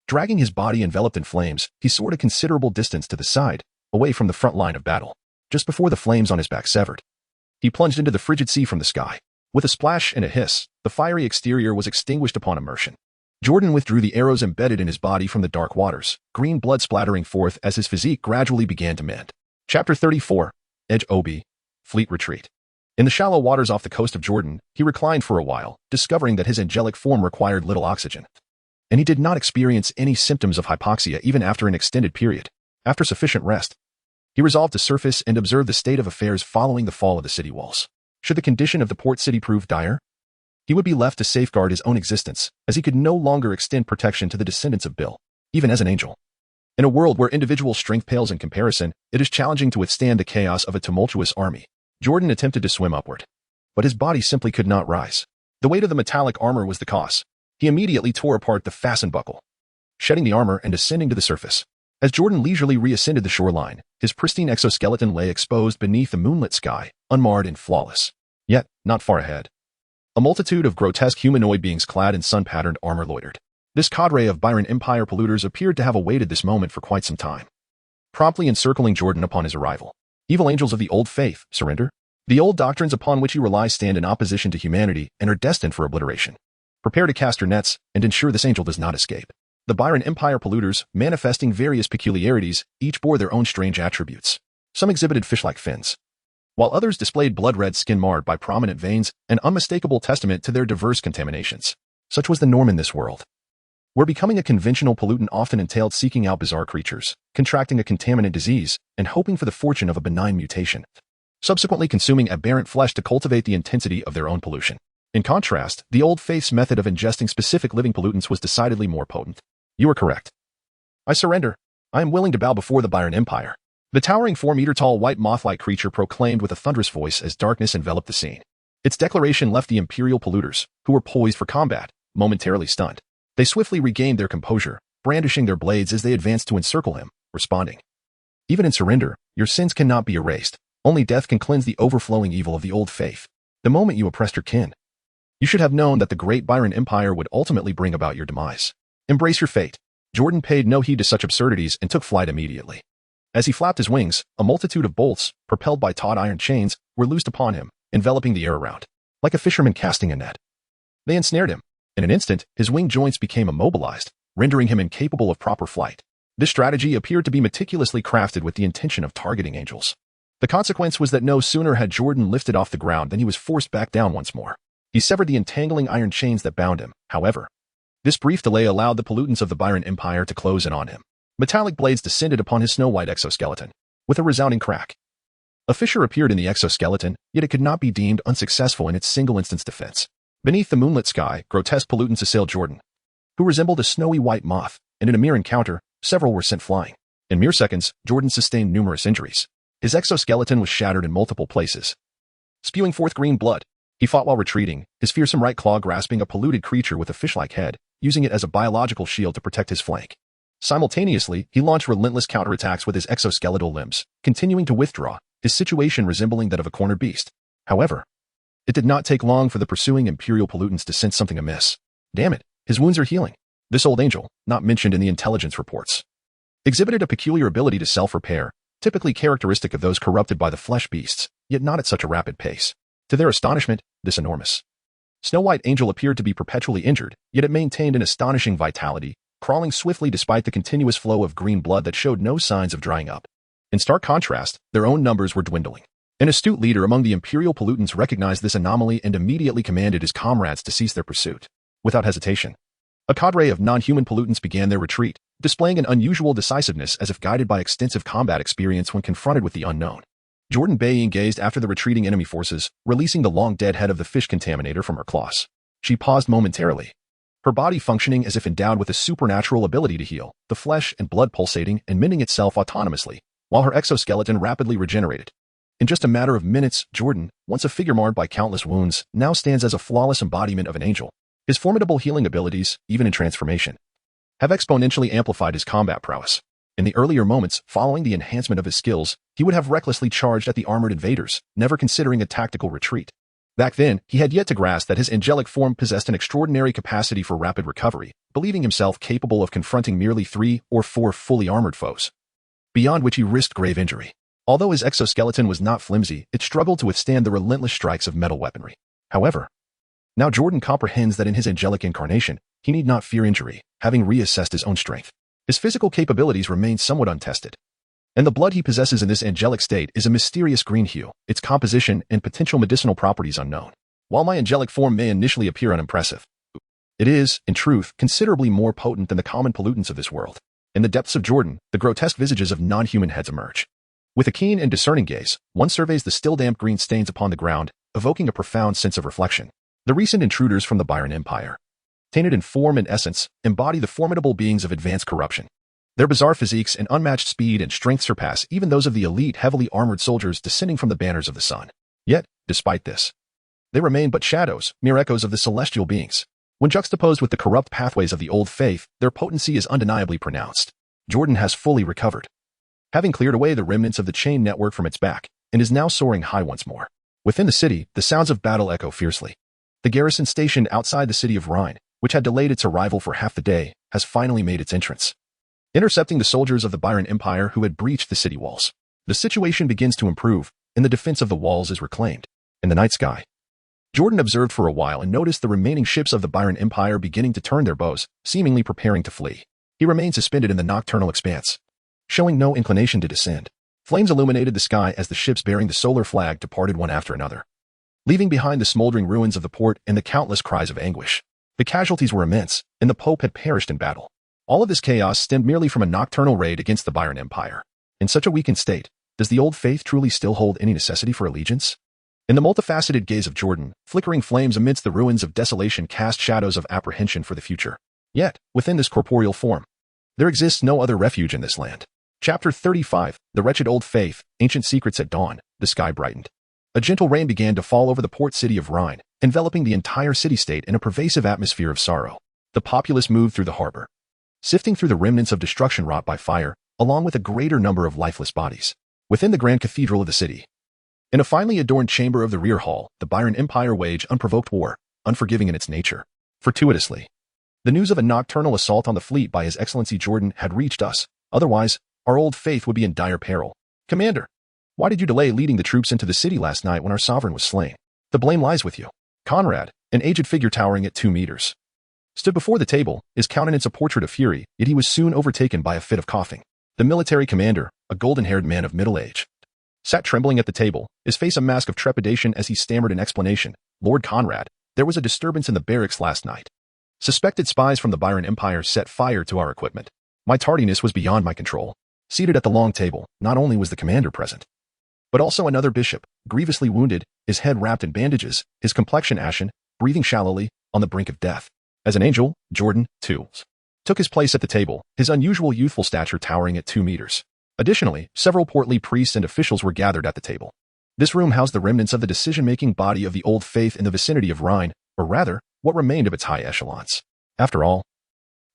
Dragging his body enveloped in flames, he soared a considerable distance to the side, away from the front line of battle. Just before the flames on his back severed, he plunged into the frigid sea from the sky. With a splash and a hiss, the fiery exterior was extinguished upon immersion. Jordan withdrew the arrows embedded in his body from the dark waters, green blood splattering forth as his physique gradually began to mend. Chapter 34. Edge Obi. Fleet Retreat. In the shallow waters off the coast of Jordan, he reclined for a while, discovering that his angelic form required little oxygen, and he did not experience any symptoms of hypoxia even after an extended period. After sufficient rest, he resolved to surface and observe the state of affairs following the fall of the city walls. Should the condition of the port city prove dire, he would be left to safeguard his own existence, as he could no longer extend protection to the descendants of Bill, even as an angel. In a world where individual strength pales in comparison, it is challenging to withstand the chaos of a tumultuous army. Jordan attempted to swim upward, but his body simply could not rise. The weight of the metallic armor was the cause. He immediately tore apart the fasten buckle, shedding the armor and descending to the surface. As Jordan leisurely reascended the shoreline, his pristine exoskeleton lay exposed beneath the moonlit sky, unmarred and flawless. Yet, not far ahead, a multitude of grotesque humanoid beings clad in sun-patterned armor loitered. This cadre of Byron Empire polluters appeared to have awaited this moment for quite some time, promptly encircling Jordan upon his arrival. Evil angels of the old faith, surrender? The old doctrines upon which you rely stand in opposition to humanity and are destined for obliteration. Prepare to cast your nets and ensure this angel does not escape. The Byron Empire polluters, manifesting various peculiarities, each bore their own strange attributes. Some exhibited fish-like fins, while others displayed blood-red skin marred by prominent veins, an unmistakable testament to their diverse contaminations. Such was the norm in this world, where becoming a conventional pollutant often entailed seeking out bizarre creatures, contracting a contaminant disease, and hoping for the fortune of a benign mutation, subsequently consuming aberrant flesh to cultivate the intensity of their own pollution. In contrast, the old faith's method of ingesting specific living pollutants was decidedly more potent. You are correct. I surrender. I am willing to bow before the Byron Empire. The towering 4-meter-tall white moth-like creature proclaimed with a thunderous voice as darkness enveloped the scene. Its declaration left the Imperial polluters, who were poised for combat, momentarily stunned. They swiftly regained their composure, brandishing their blades as they advanced to encircle him, responding. Even in surrender, your sins cannot be erased. Only death can cleanse the overflowing evil of the old faith. The moment you oppressed your kin, you should have known that the great Byron Empire would ultimately bring about your demise. Embrace your fate. Jordan paid no heed to such absurdities and took flight immediately. As he flapped his wings, a multitude of bolts, propelled by taut iron chains, were loosed upon him, enveloping the air around, like a fisherman casting a net. They ensnared him. In an instant, his wing joints became immobilized, rendering him incapable of proper flight. This strategy appeared to be meticulously crafted with the intention of targeting angels. The consequence was that no sooner had Jordan lifted off the ground than he was forced back down once more. He severed the entangling iron chains that bound him, however. This brief delay allowed the pollutants of the Byron Empire to close in on him. Metallic blades descended upon his snow-white exoskeleton, with a resounding crack. A fissure appeared in the exoskeleton, yet it could not be deemed unsuccessful in its single-instance defense. Beneath the moonlit sky, grotesque pollutants assailed Jordan, who resembled a snowy white moth, and in a mere encounter, several were sent flying. In mere seconds, Jordan sustained numerous injuries. His exoskeleton was shattered in multiple places, spewing forth green blood. He fought while retreating, his fearsome right claw grasping a polluted creature with a fish-like head, using it as a biological shield to protect his flank. Simultaneously, he launched relentless counterattacks with his exoskeletal limbs, continuing to withdraw, his situation resembling that of a cornered beast. However, it did not take long for the pursuing Imperial pollutants to sense something amiss. Damn it, his wounds are healing. This old angel, not mentioned in the intelligence reports, exhibited a peculiar ability to self-repair, typically characteristic of those corrupted by the flesh beasts, yet not at such a rapid pace. To their astonishment, this enormous snow-white angel appeared to be perpetually injured, yet it maintained an astonishing vitality, crawling swiftly despite the continuous flow of green blood that showed no signs of drying up. In stark contrast, their own numbers were dwindling. An astute leader among the Imperial pollutants recognized this anomaly and immediately commanded his comrades to cease their pursuit. Without hesitation, a cadre of non-human pollutants began their retreat, displaying an unusual decisiveness as if guided by extensive combat experience when confronted with the unknown. Jordan baying gazed after the retreating enemy forces, releasing the long-dead head of the fish contaminator from her claws. She paused momentarily, her body functioning as if endowed with a supernatural ability to heal, the flesh and blood pulsating and mending itself autonomously, while her exoskeleton rapidly regenerated. In just a matter of minutes, Jordan, once a figure marred by countless wounds, now stands as a flawless embodiment of an angel. His formidable healing abilities, even in transformation, have exponentially amplified his combat prowess. In the earlier moments following the enhancement of his skills, he would have recklessly charged at the armored invaders, never considering a tactical retreat. Back then, he had yet to grasp that his angelic form possessed an extraordinary capacity for rapid recovery, believing himself capable of confronting merely 3 or 4 fully armored foes, beyond which he risked grave injury. Although his exoskeleton was not flimsy, it struggled to withstand the relentless strikes of metal weaponry. However, now Jordan comprehends that in his angelic incarnation, he need not fear injury, having reassessed his own strength. His physical capabilities remain somewhat untested, and the blood he possesses in this angelic state is a mysterious green hue, its composition and potential medicinal properties unknown. While my angelic form may initially appear unimpressive, it is, in truth, considerably more potent than the common pollutants of this world. In the depths of Jordan, the grotesque visages of non-human heads emerge. With a keen and discerning gaze, one surveys the still damp green stains upon the ground, evoking a profound sense of reflection. The recent intruders from the Byron Empire, tainted in form and essence, embody the formidable beings of advanced corruption. Their bizarre physiques and unmatched speed and strength surpass even those of the elite heavily armored soldiers descending from the banners of the sun. Yet, despite this, they remain but shadows, mere echoes of the celestial beings. When juxtaposed with the corrupt pathways of the old faith, their potency is undeniably pronounced. Jordan has fully recovered, having cleared away the remnants of the chain network from its back, and is now soaring high once more. Within the city, the sounds of battle echo fiercely. The garrison stationed outside the city of Rhine, which had delayed its arrival for half the day, has finally made its entrance, intercepting the soldiers of the Byron Empire who had breached the city walls. The situation begins to improve, and the defense of the walls is reclaimed. In the night sky, Jordan observed for a while and noticed the remaining ships of the Byron Empire beginning to turn their bows, seemingly preparing to flee. He remained suspended in the nocturnal expanse, showing no inclination to descend. Flames illuminated the sky as the ships bearing the solar flag departed one after another, leaving behind the smoldering ruins of the port and the countless cries of anguish. The casualties were immense, and the Pope had perished in battle. All of this chaos stemmed merely from a nocturnal raid against the Byron Empire. In such a weakened state, does the old faith truly still hold any necessity for allegiance? In the multifaceted gaze of Jordan, flickering flames amidst the ruins of desolation cast shadows of apprehension for the future. Yet, within this corporeal form, there exists no other refuge in this land. Chapter 35, The Wretched Old Faith, Ancient Secrets at Dawn. The sky brightened. A gentle rain began to fall over the port city of Rhine, enveloping the entire city-state in a pervasive atmosphere of sorrow. The populace moved through the harbor, sifting through the remnants of destruction wrought by fire, along with a greater number of lifeless bodies. Within the grand cathedral of the city, in a finely adorned chamber of the rear hall, the Byron Empire waged unprovoked war, unforgiving in its nature. Fortuitously, the news of a nocturnal assault on the fleet by His Excellency Jordan had reached us. Otherwise, our old faith would be in dire peril. Commander, why did you delay leading the troops into the city last night when our sovereign was slain? The blame lies with you. Conrad, an aged figure towering at 2 meters, stood before the table, his countenance a portrait of fury, yet he was soon overtaken by a fit of coughing. The military commander, a golden-haired man of middle age, sat trembling at the table, his face a mask of trepidation as he stammered an explanation. Lord Conrad, there was a disturbance in the barracks last night. Suspected spies from the Byron Empire set fire to our equipment. My tardiness was beyond my control. Seated at the long table, not only was the commander present, but also another bishop, grievously wounded, his head wrapped in bandages, his complexion ashen, breathing shallowly, on the brink of death. As an angel, Jordan, too, took his place at the table, his unusual youthful stature towering at 2 meters. Additionally, several portly priests and officials were gathered at the table. This room housed the remnants of the decision-making body of the old faith in the vicinity of Rhine, or rather, what remained of its high echelons. After all,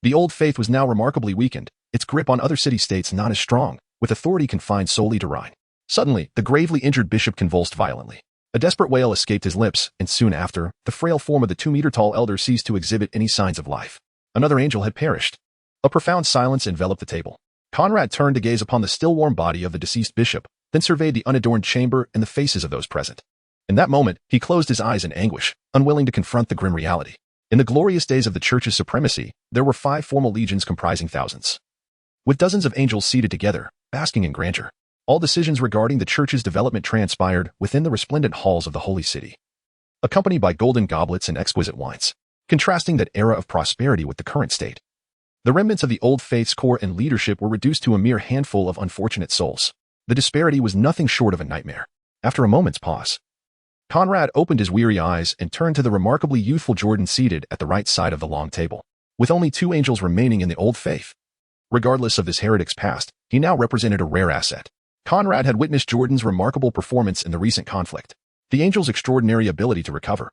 the old faith was now remarkably weakened, its grip on other city-states not as strong, with authority confined solely to Rhine. Suddenly, the gravely injured bishop convulsed violently. A desperate wail escaped his lips, and soon after, the frail form of the 2-meter-tall elder ceased to exhibit any signs of life. Another angel had perished. A profound silence enveloped the table. Conrad turned to gaze upon the still-warm body of the deceased bishop, then surveyed the unadorned chamber and the faces of those present. In that moment, he closed his eyes in anguish, unwilling to confront the grim reality. In the glorious days of the Church's supremacy, there were 5 formal legions comprising thousands, with dozens of angels seated together, basking in grandeur. All decisions regarding the Church's development transpired within the resplendent halls of the Holy City, accompanied by golden goblets and exquisite wines, contrasting that era of prosperity with the current state. The remnants of the old faith's core and leadership were reduced to a mere handful of unfortunate souls. The disparity was nothing short of a nightmare. After a moment's pause, Conrad opened his weary eyes and turned to the remarkably youthful Jordan seated at the right side of the long table. With only 2 angels remaining in the old faith, regardless of this heretic's past, he now represented a rare asset. Conrad had witnessed Jordan's remarkable performance in the recent conflict, the angel's extraordinary ability to recover,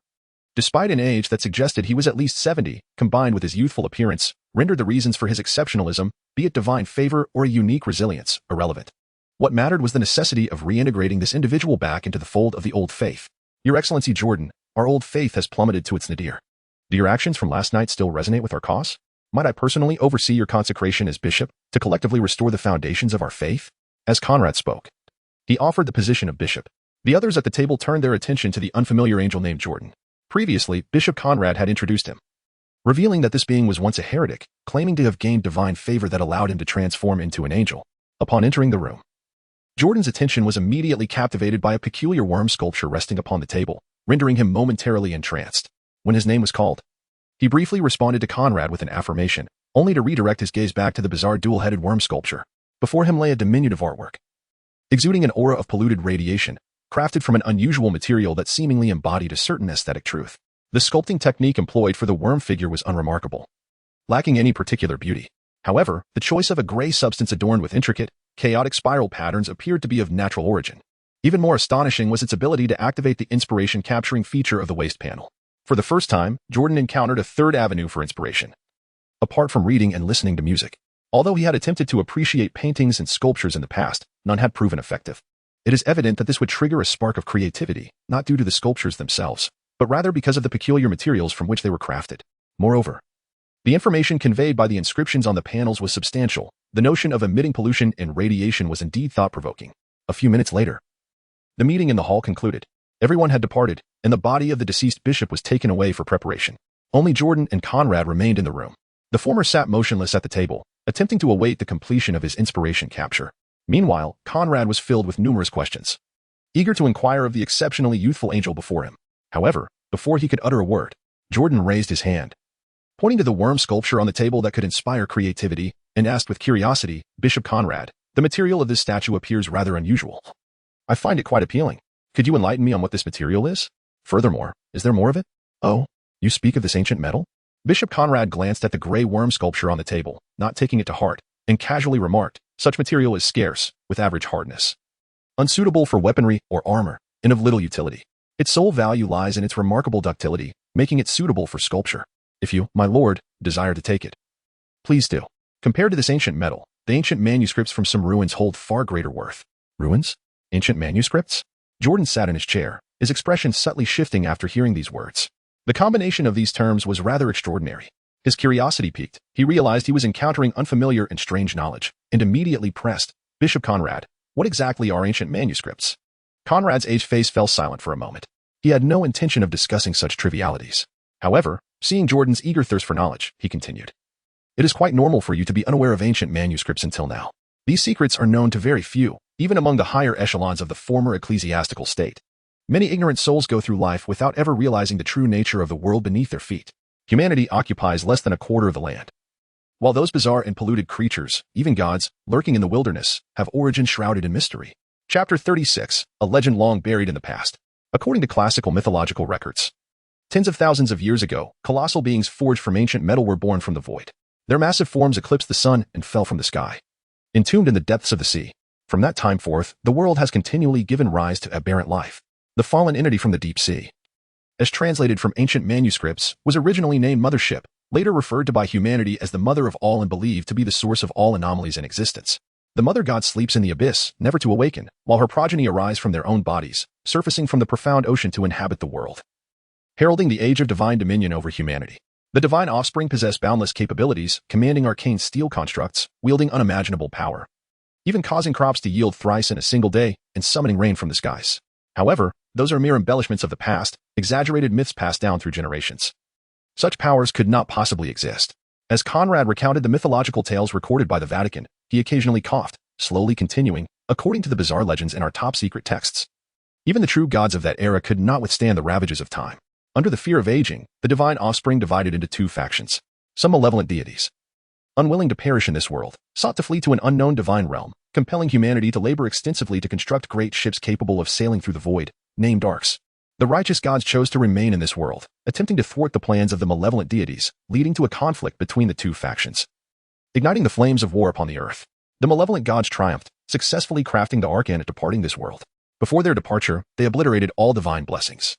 despite an age that suggested he was at least 70, combined with his youthful appearance, rendered the reasons for his exceptionalism, be it divine favor or a unique resilience, irrelevant. What mattered was the necessity of reintegrating this individual back into the fold of the old faith. Your Excellency Jordan, our old faith has plummeted to its nadir. Do your actions from last night still resonate with our cause? Might I personally oversee your consecration as bishop to collectively restore the foundations of our faith? As Conrad spoke, he offered the position of bishop. The others at the table turned their attention to the unfamiliar angel named Jordan. Previously, Bishop Conrad had introduced him, revealing that this being was once a heretic, claiming to have gained divine favor that allowed him to transform into an angel. Upon entering the room, Jordan's attention was immediately captivated by a peculiar worm sculpture resting upon the table, rendering him momentarily entranced. When his name was called, he briefly responded to Conrad with an affirmation, only to redirect his gaze back to the bizarre dual-headed worm sculpture. Before him lay a diminutive artwork, exuding an aura of polluted radiation, crafted from an unusual material that seemingly embodied a certain aesthetic truth. The sculpting technique employed for the worm figure was unremarkable, lacking any particular beauty. However, the choice of a gray substance adorned with intricate, chaotic spiral patterns appeared to be of natural origin. Even more astonishing was its ability to activate the inspiration-capturing feature of the waist panel. For the first time, Jordan encountered a third avenue for inspiration, apart from reading and listening to music. Although he had attempted to appreciate paintings and sculptures in the past, none had proven effective. It is evident that this would trigger a spark of creativity, not due to the sculptures themselves, but rather because of the peculiar materials from which they were crafted. Moreover, the information conveyed by the inscriptions on the panels was substantial. The notion of emitting pollution and radiation was indeed thought-provoking. A few minutes later, the meeting in the hall concluded. Everyone had departed, and the body of the deceased bishop was taken away for preparation. Only Jordan and Conrad remained in the room. The former sat motionless at the table, attempting to await the completion of his inspiration capture. Meanwhile, Conrad was filled with numerous questions, eager to inquire of the exceptionally youthful angel before him. However, before he could utter a word, Jordan raised his hand, pointing to the worm sculpture on the table that could inspire creativity, and asked with curiosity, Bishop Conrad, the material of this statue appears rather unusual. I find it quite appealing. Could you enlighten me on what this material is? Furthermore, is there more of it? Oh, you speak of this ancient metal? Bishop Conrad glanced at the gray worm sculpture on the table, not taking it to heart, and casually remarked, "Such material is scarce, with average hardness. Unsuitable for weaponry or armor, and of little utility. Its sole value lies in its remarkable ductility, making it suitable for sculpture. If you, my lord, desire to take it, please do." Compared to this ancient metal, the ancient manuscripts from some ruins hold far greater worth. Ruins? Ancient manuscripts? Jordan sat in his chair, his expression subtly shifting after hearing these words. The combination of these terms was rather extraordinary. His curiosity piqued. He realized he was encountering unfamiliar and strange knowledge, and immediately pressed, "Bishop Conrad, what exactly are ancient manuscripts?" Conrad's aged face fell silent for a moment. He had no intention of discussing such trivialities. However, seeing Jordan's eager thirst for knowledge, he continued, "It is quite normal for you to be unaware of ancient manuscripts until now. These secrets are known to very few, even among the higher echelons of the former ecclesiastical state. Many ignorant souls go through life without ever realizing the true nature of the world beneath their feet. Humanity occupies less than a quarter of the land. While those bizarre and polluted creatures, even gods, lurking in the wilderness, have origins shrouded in mystery." Chapter 36, a legend long buried in the past. According to classical mythological records, tens of thousands of years ago, colossal beings forged from ancient metal were born from the void. Their massive forms eclipsed the sun and fell from the sky, entombed in the depths of the sea. From that time forth, the world has continually given rise to aberrant life. The fallen entity from the deep sea, as translated from ancient manuscripts, was originally named Mothership, later referred to by humanity as the mother of all and believed to be the source of all anomalies in existence. The mother god sleeps in the abyss, never to awaken, while her progeny arise from their own bodies, surfacing from the profound ocean to inhabit the world, heralding the age of divine dominion over humanity. The divine offspring possess boundless capabilities, commanding arcane steel constructs, wielding unimaginable power, even causing crops to yield thrice in a single day, and summoning rain from the skies. However, those are mere embellishments of the past, exaggerated myths passed down through generations. Such powers could not possibly exist. As Conrad recounted the mythological tales recorded by the Vatican, he occasionally coughed, slowly continuing, "According to the bizarre legends in our top-secret texts, even the true gods of that era could not withstand the ravages of time. Under the fear of aging, the divine offspring divided into two factions. Some malevolent deities, unwilling to perish in this world, sought to flee to an unknown divine realm, compelling humanity to labor extensively to construct great ships capable of sailing through the void, named arcs. The righteous gods chose to remain in this world, attempting to thwart the plans of the malevolent deities, leading to a conflict between the two factions, igniting the flames of war upon the earth. The malevolent gods triumphed, successfully crafting the arcane at departing this world. Before their departure, they obliterated all divine blessings,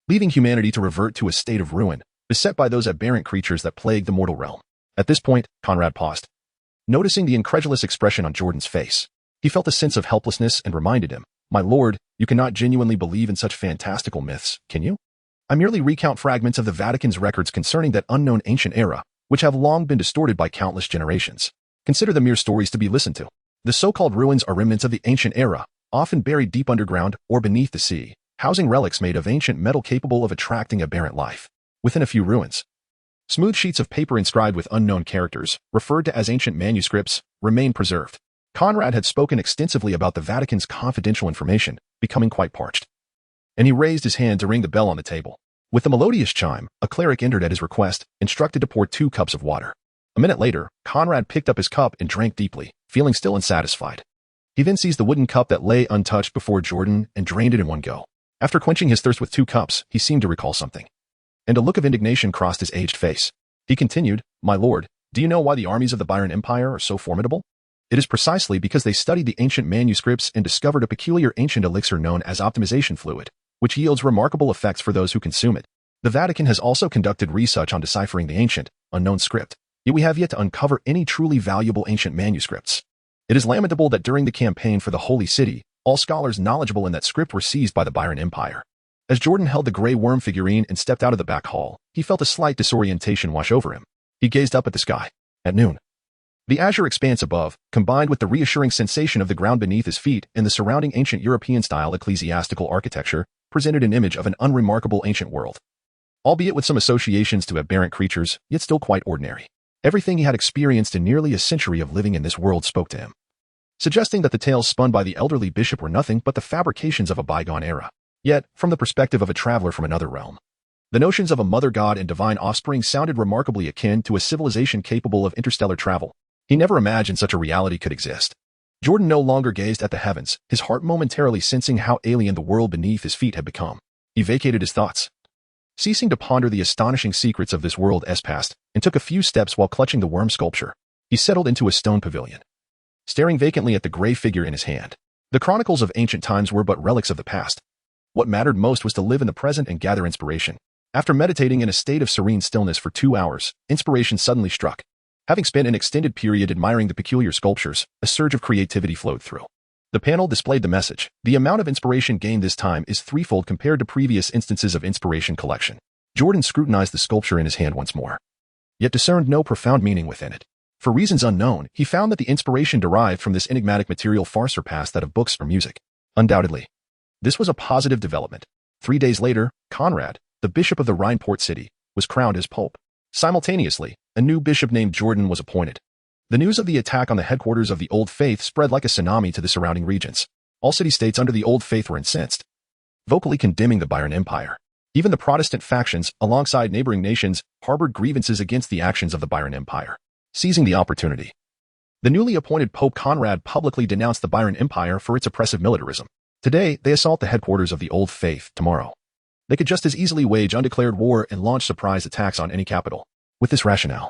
leaving humanity to revert to a state of ruin, beset by those aberrant creatures that plague the mortal realm." At this point, Conrad paused. Noticing the incredulous expression on Jordan's face, he felt a sense of helplessness and reminded him, "My lord, you cannot genuinely believe in such fantastical myths, can you? I merely recount fragments of the Vatican's records concerning that unknown ancient era, which have long been distorted by countless generations. Consider them mere stories to be listened to. The so-called ruins are remnants of the ancient era, often buried deep underground or beneath the sea, housing relics made of ancient metal capable of attracting aberrant life. Within a few ruins, smooth sheets of paper inscribed with unknown characters, referred to as ancient manuscripts, remain preserved." Conrad had spoken extensively about the Vatican's confidential information, becoming quite parched, and he raised his hand to ring the bell on the table. With the melodious chime, a cleric entered at his request, instructed to pour 2 cups of water. A minute later, Conrad picked up his cup and drank deeply, feeling still unsatisfied. He then seized the wooden cup that lay untouched before Jordan and drained it in one go. After quenching his thirst with 2 cups, he seemed to recall something, and a look of indignation crossed his aged face. He continued, "My lord, do you know why the armies of the Byron Empire are so formidable? It is precisely because they studied the ancient manuscripts and discovered a peculiar ancient elixir known as optimization fluid, which yields remarkable effects for those who consume it. The Vatican has also conducted research on deciphering the ancient, unknown script, yet we have yet to uncover any truly valuable ancient manuscripts. It is lamentable that during the campaign for the Holy City, all scholars knowledgeable in that script were seized by the Byron Empire." As Jordan held the gray worm figurine and stepped out of the back hall, he felt a slight disorientation wash over him. He gazed up at the sky. At noon, the azure expanse above, combined with the reassuring sensation of the ground beneath his feet and the surrounding ancient European-style ecclesiastical architecture, presented an image of an unremarkable ancient world, albeit with some associations to aberrant creatures, yet still quite ordinary. Everything he had experienced in nearly a century of living in this world spoke to him, suggesting that the tales spun by the elderly bishop were nothing but the fabrications of a bygone era. Yet, from the perspective of a traveler from another realm, the notions of a mother god and divine offspring sounded remarkably akin to a civilization capable of interstellar travel. He never imagined such a reality could exist. Jordan no longer gazed at the heavens, his heart momentarily sensing how alien the world beneath his feet had become. He vacated his thoughts, ceasing to ponder the astonishing secrets of this world's past, and took a few steps while clutching the worm sculpture. He settled into a stone pavilion, staring vacantly at the gray figure in his hand. The chronicles of ancient times were but relics of the past. What mattered most was to live in the present and gather inspiration. After meditating in a state of serene stillness for 2 hours, inspiration suddenly struck. Having spent an extended period admiring the peculiar sculptures, a surge of creativity flowed through. The panel displayed the message: the amount of inspiration gained this time is threefold compared to previous instances of inspiration collection. Jordan scrutinized the sculpture in his hand once more, yet discerned no profound meaning within it. For reasons unknown, he found that the inspiration derived from this enigmatic material far surpassed that of books or music. Undoubtedly, this was a positive development. 3 days later, Conrad, the bishop of the Rhine port city, was crowned as pope. Simultaneously, a new bishop named Jordan was appointed. The news of the attack on the headquarters of the Old Faith spread like a tsunami to the surrounding regions. All city-states under the Old Faith were incensed, vocally condemning the Byron Empire. Even the Protestant factions, alongside neighboring nations, harbored grievances against the actions of the Byron Empire. Seizing the opportunity, the newly appointed Pope Conrad publicly denounced the Byron Empire for its oppressive militarism. Today, they assault the headquarters of the Old Faith. Tomorrow, they could just as easily wage undeclared war and launch surprise attacks on any capital. With this rationale,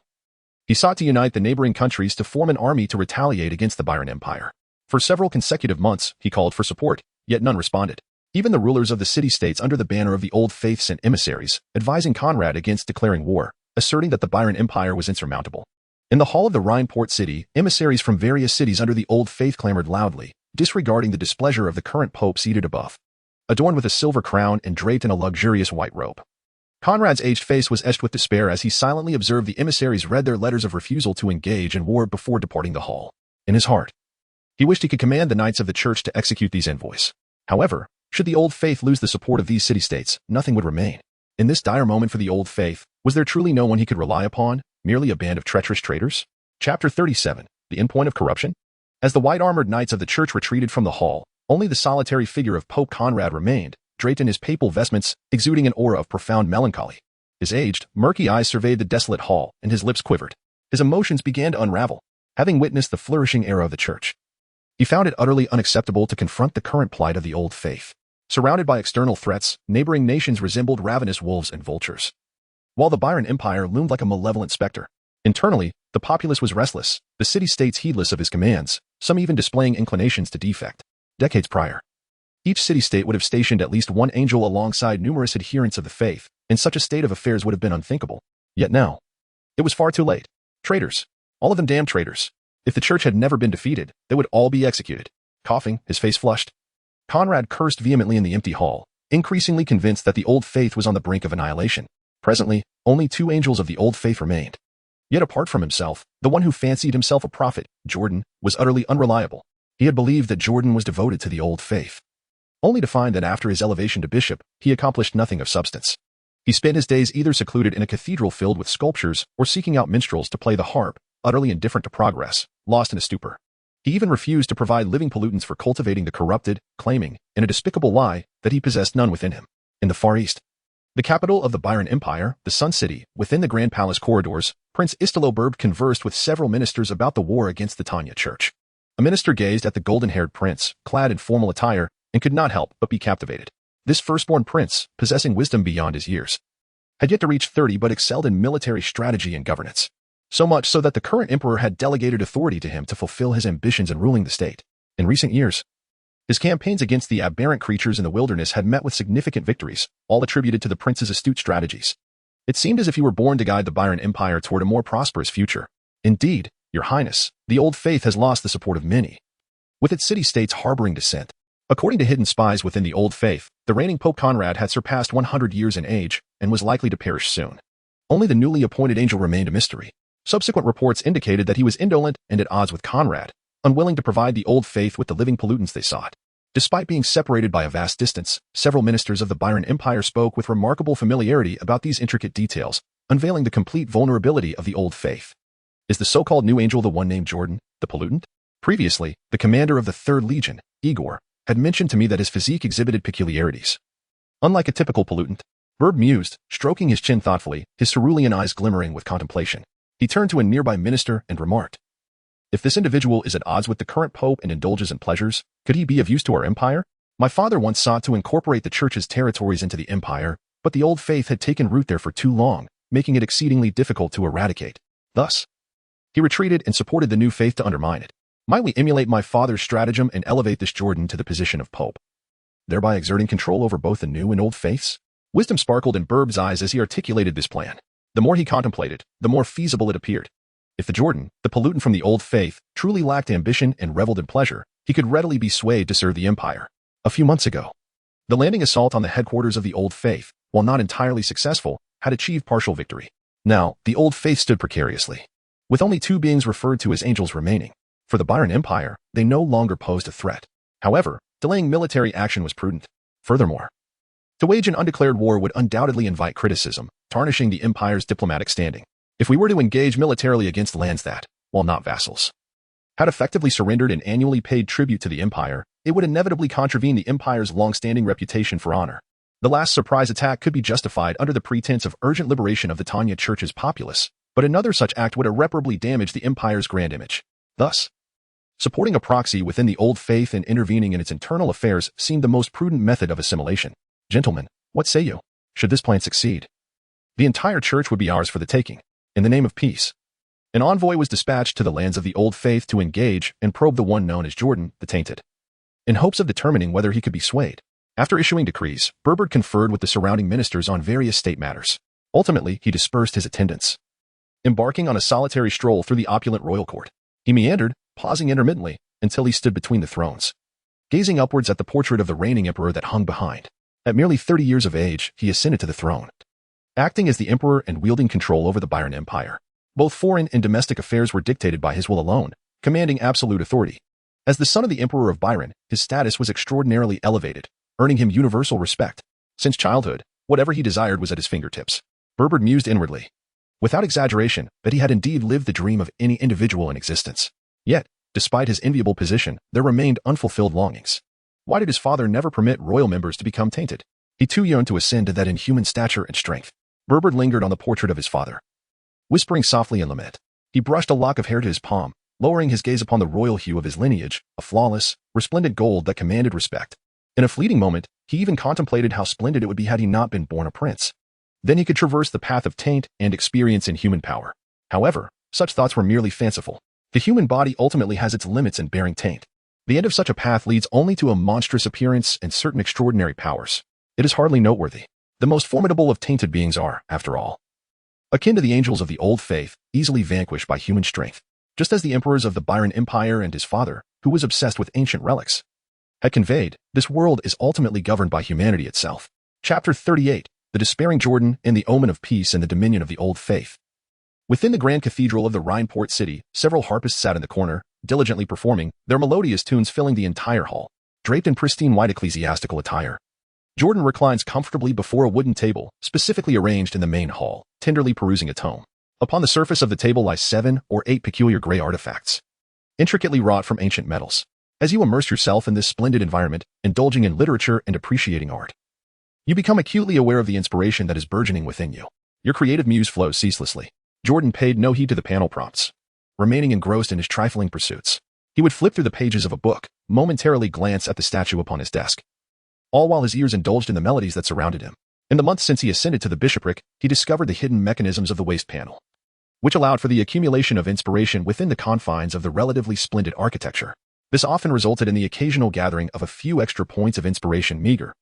he sought to unite the neighboring countries to form an army to retaliate against the Byron Empire. For several consecutive months, he called for support, yet none responded. Even the rulers of the city-states under the banner of the Old Faith sent emissaries, advising Conrad against declaring war, asserting that the Byron Empire was insurmountable. In the hall of the Rhine port city, emissaries from various cities under the Old Faith clamored loudly, disregarding the displeasure of the current pope seated above, adorned with a silver crown and draped in a luxurious white robe. Conrad's aged face was etched with despair as he silently observed the emissaries read their letters of refusal to engage in war before departing the hall. In his heart, he wished he could command the knights of the church to execute these envoys. However, should the Old Faith lose the support of these city-states, nothing would remain. In this dire moment for the Old Faith, was there truly no one he could rely upon? Merely a band of treacherous traitors? Chapter 37. The Endpoint of Corruption? As the white-armored knights of the church retreated from the hall, only the solitary figure of Pope Conrad remained, draped in his papal vestments, exuding an aura of profound melancholy. His aged, murky eyes surveyed the desolate hall, and his lips quivered. His emotions began to unravel. Having witnessed the flourishing era of the church, he found it utterly unacceptable to confront the current plight of the Old Faith. Surrounded by external threats, neighboring nations resembled ravenous wolves and vultures, while the Byron Empire loomed like a malevolent specter. Internally, the populace was restless, the city-states heedless of his commands, some even displaying inclinations to defect. Decades prior, each city-state would have stationed at least one angel alongside numerous adherents of the faith, and such a state of affairs would have been unthinkable. Yet now, it was far too late. Traitors. All of them damned traitors. If the church had never been defeated, they would all be executed. Coughing, his face flushed, Conrad cursed vehemently in the empty hall, increasingly convinced that the Old Faith was on the brink of annihilation. Presently, only 2 angels of the Old Faith remained. Yet apart from himself, the one who fancied himself a prophet, Jordan, was utterly unreliable. He had believed that Jordan was devoted to the Old Faith, only to find that after his elevation to bishop, he accomplished nothing of substance. He spent his days either secluded in a cathedral filled with sculptures or seeking out minstrels to play the harp, utterly indifferent to progress, lost in a stupor. He even refused to provide living pollutants for cultivating the corrupted, claiming, in a despicable lie, that he possessed none within him. In the Far East, the capital of the Byron Empire, the Sun City, within the Grand Palace corridors, Prince Istiloberb conversed with several ministers about the war against the Tanya Church. A minister gazed at the golden-haired prince, clad in formal attire, and could not help but be captivated. This firstborn prince, possessing wisdom beyond his years, had yet to reach 30 but excelled in military strategy and governance. So much so that the current emperor had delegated authority to him to fulfill his ambitions in ruling the state. In recent years, his campaigns against the aberrant creatures in the wilderness had met with significant victories, all attributed to the prince's astute strategies. It seemed as if he were born to guide the Byron Empire toward a more prosperous future. Indeed, Your Highness, the Old Faith has lost the support of many, with its city-states harboring dissent. According to hidden spies within the Old Faith, the reigning Pope Conrad had surpassed 100 years in age and was likely to perish soon. Only the newly appointed angel remained a mystery. Subsequent reports indicated that he was indolent and at odds with Conrad, unwilling to provide the Old Faith with the living pollutants they sought. Despite being separated by a vast distance, several ministers of the Byron Empire spoke with remarkable familiarity about these intricate details, unveiling the complete vulnerability of the Old Faith. Is the so-called new angel the one named Jordan, the pollutant? Previously, the commander of the 3rd Legion, Igor, had mentioned to me that his physique exhibited peculiarities. Unlike a typical pollutant, Berb mused, stroking his chin thoughtfully, his cerulean eyes glimmering with contemplation. He turned to a nearby minister and remarked, "If this individual is at odds with the current pope and indulges in pleasures, could he be of use to our empire? My father once sought to incorporate the church's territories into the empire, but the Old Faith had taken root there for too long, making it exceedingly difficult to eradicate. Thus, He retreated and supported the new faith to undermine it. Might we emulate my father's stratagem and elevate this Jordan to the position of pope, thereby exerting control over both the new and old faiths? Wisdom sparkled in Burb's eyes as he articulated this plan. The more he contemplated, the more feasible it appeared. If the Jordan, the pollutant from the old faith, truly lacked ambition and reveled in pleasure, he could readily be swayed to serve the empire. A few months ago, the landing assault on the headquarters of the old faith, while not entirely successful, had achieved partial victory. Now, the old faith stood precariously, with only 2 beings referred to as angels remaining. For the Byron Empire, they no longer posed a threat. However, delaying military action was prudent. Furthermore, to wage an undeclared war would undoubtedly invite criticism, tarnishing the empire's diplomatic standing. If we were to engage militarily against lands that, while not vassals, had effectively surrendered and annually paid tribute to the empire, it would inevitably contravene the empire's long-standing reputation for honor. The last surprise attack could be justified under the pretense of urgent liberation of the Tanya Church's populace, but another such act would irreparably damage the empire's grand image. Thus, supporting a proxy within the old faith and intervening in its internal affairs seemed the most prudent method of assimilation. Gentlemen, what say you? Should this plan succeed, the entire church would be ours for the taking. In the name of peace, an envoy was dispatched to the lands of the old faith to engage and probe the one known as Jordan, the Tainted, in hopes of determining whether he could be swayed. After issuing decrees, Burbard conferred with the surrounding ministers on various state matters. Ultimately, he dispersed his attendants, embarking on a solitary stroll through the opulent royal court. He meandered, pausing intermittently, until he stood between the thrones, gazing upwards at the portrait of the reigning emperor that hung behind. At merely 30 years of age, he ascended to the throne, acting as the emperor and wielding control over the Byron Empire. Both foreign and domestic affairs were dictated by his will alone, commanding absolute authority. As the son of the Emperor of Byron, his status was extraordinarily elevated, earning him universal respect. Since childhood, whatever he desired was at his fingertips. Burbard mused inwardly, without exaggeration, that he had indeed lived the dream of any individual in existence. Yet, despite his enviable position, there remained unfulfilled longings. Why did his father never permit royal members to become tainted? He too yearned to ascend to that inhuman stature and strength. Burbard lingered on the portrait of his father, whispering softly in lament. He brushed a lock of hair to his palm, lowering his gaze upon the royal hue of his lineage, a flawless, resplendent gold that commanded respect. In a fleeting moment, he even contemplated how splendid it would be had he not been born a prince. Then he could traverse the path of taint and experience inhuman power. However, such thoughts were merely fanciful. The human body ultimately has its limits in bearing taint. The end of such a path leads only to a monstrous appearance and certain extraordinary powers. It is hardly noteworthy. The most formidable of tainted beings are, after all, akin to the angels of the old faith, easily vanquished by human strength. Just as the emperors of the Byron Empire and his father, who was obsessed with ancient relics, had conveyed, this world is ultimately governed by humanity itself. Chapter 38, The Despairing Jordan and the Omen of Peace in the Dominion of the Old Faith. Within the grand cathedral of the Rhine port city, several harpists sat in the corner, diligently performing, their melodious tunes filling the entire hall. Draped in pristine white ecclesiastical attire, Jordan reclines comfortably before a wooden table, specifically arranged in the main hall, tenderly perusing a tome. Upon the surface of the table lie 7 or 8 peculiar gray artifacts, intricately wrought from ancient metals. As you immerse yourself in this splendid environment, indulging in literature and appreciating art, you become acutely aware of the inspiration that is burgeoning within you. Your creative muse flows ceaselessly. Jordan paid no heed to the panel prompts, remaining engrossed in his trifling pursuits. He would flip through the pages of a book, momentarily glance at the statue upon his desk, all while his ears indulged in the melodies that surrounded him. In the months since he ascended to the bishopric, he discovered the hidden mechanisms of the waste panel, which allowed for the accumulation of inspiration within the confines of the relatively splendid architecture. This often resulted in the occasional gathering of a few extra points of inspiration, meager,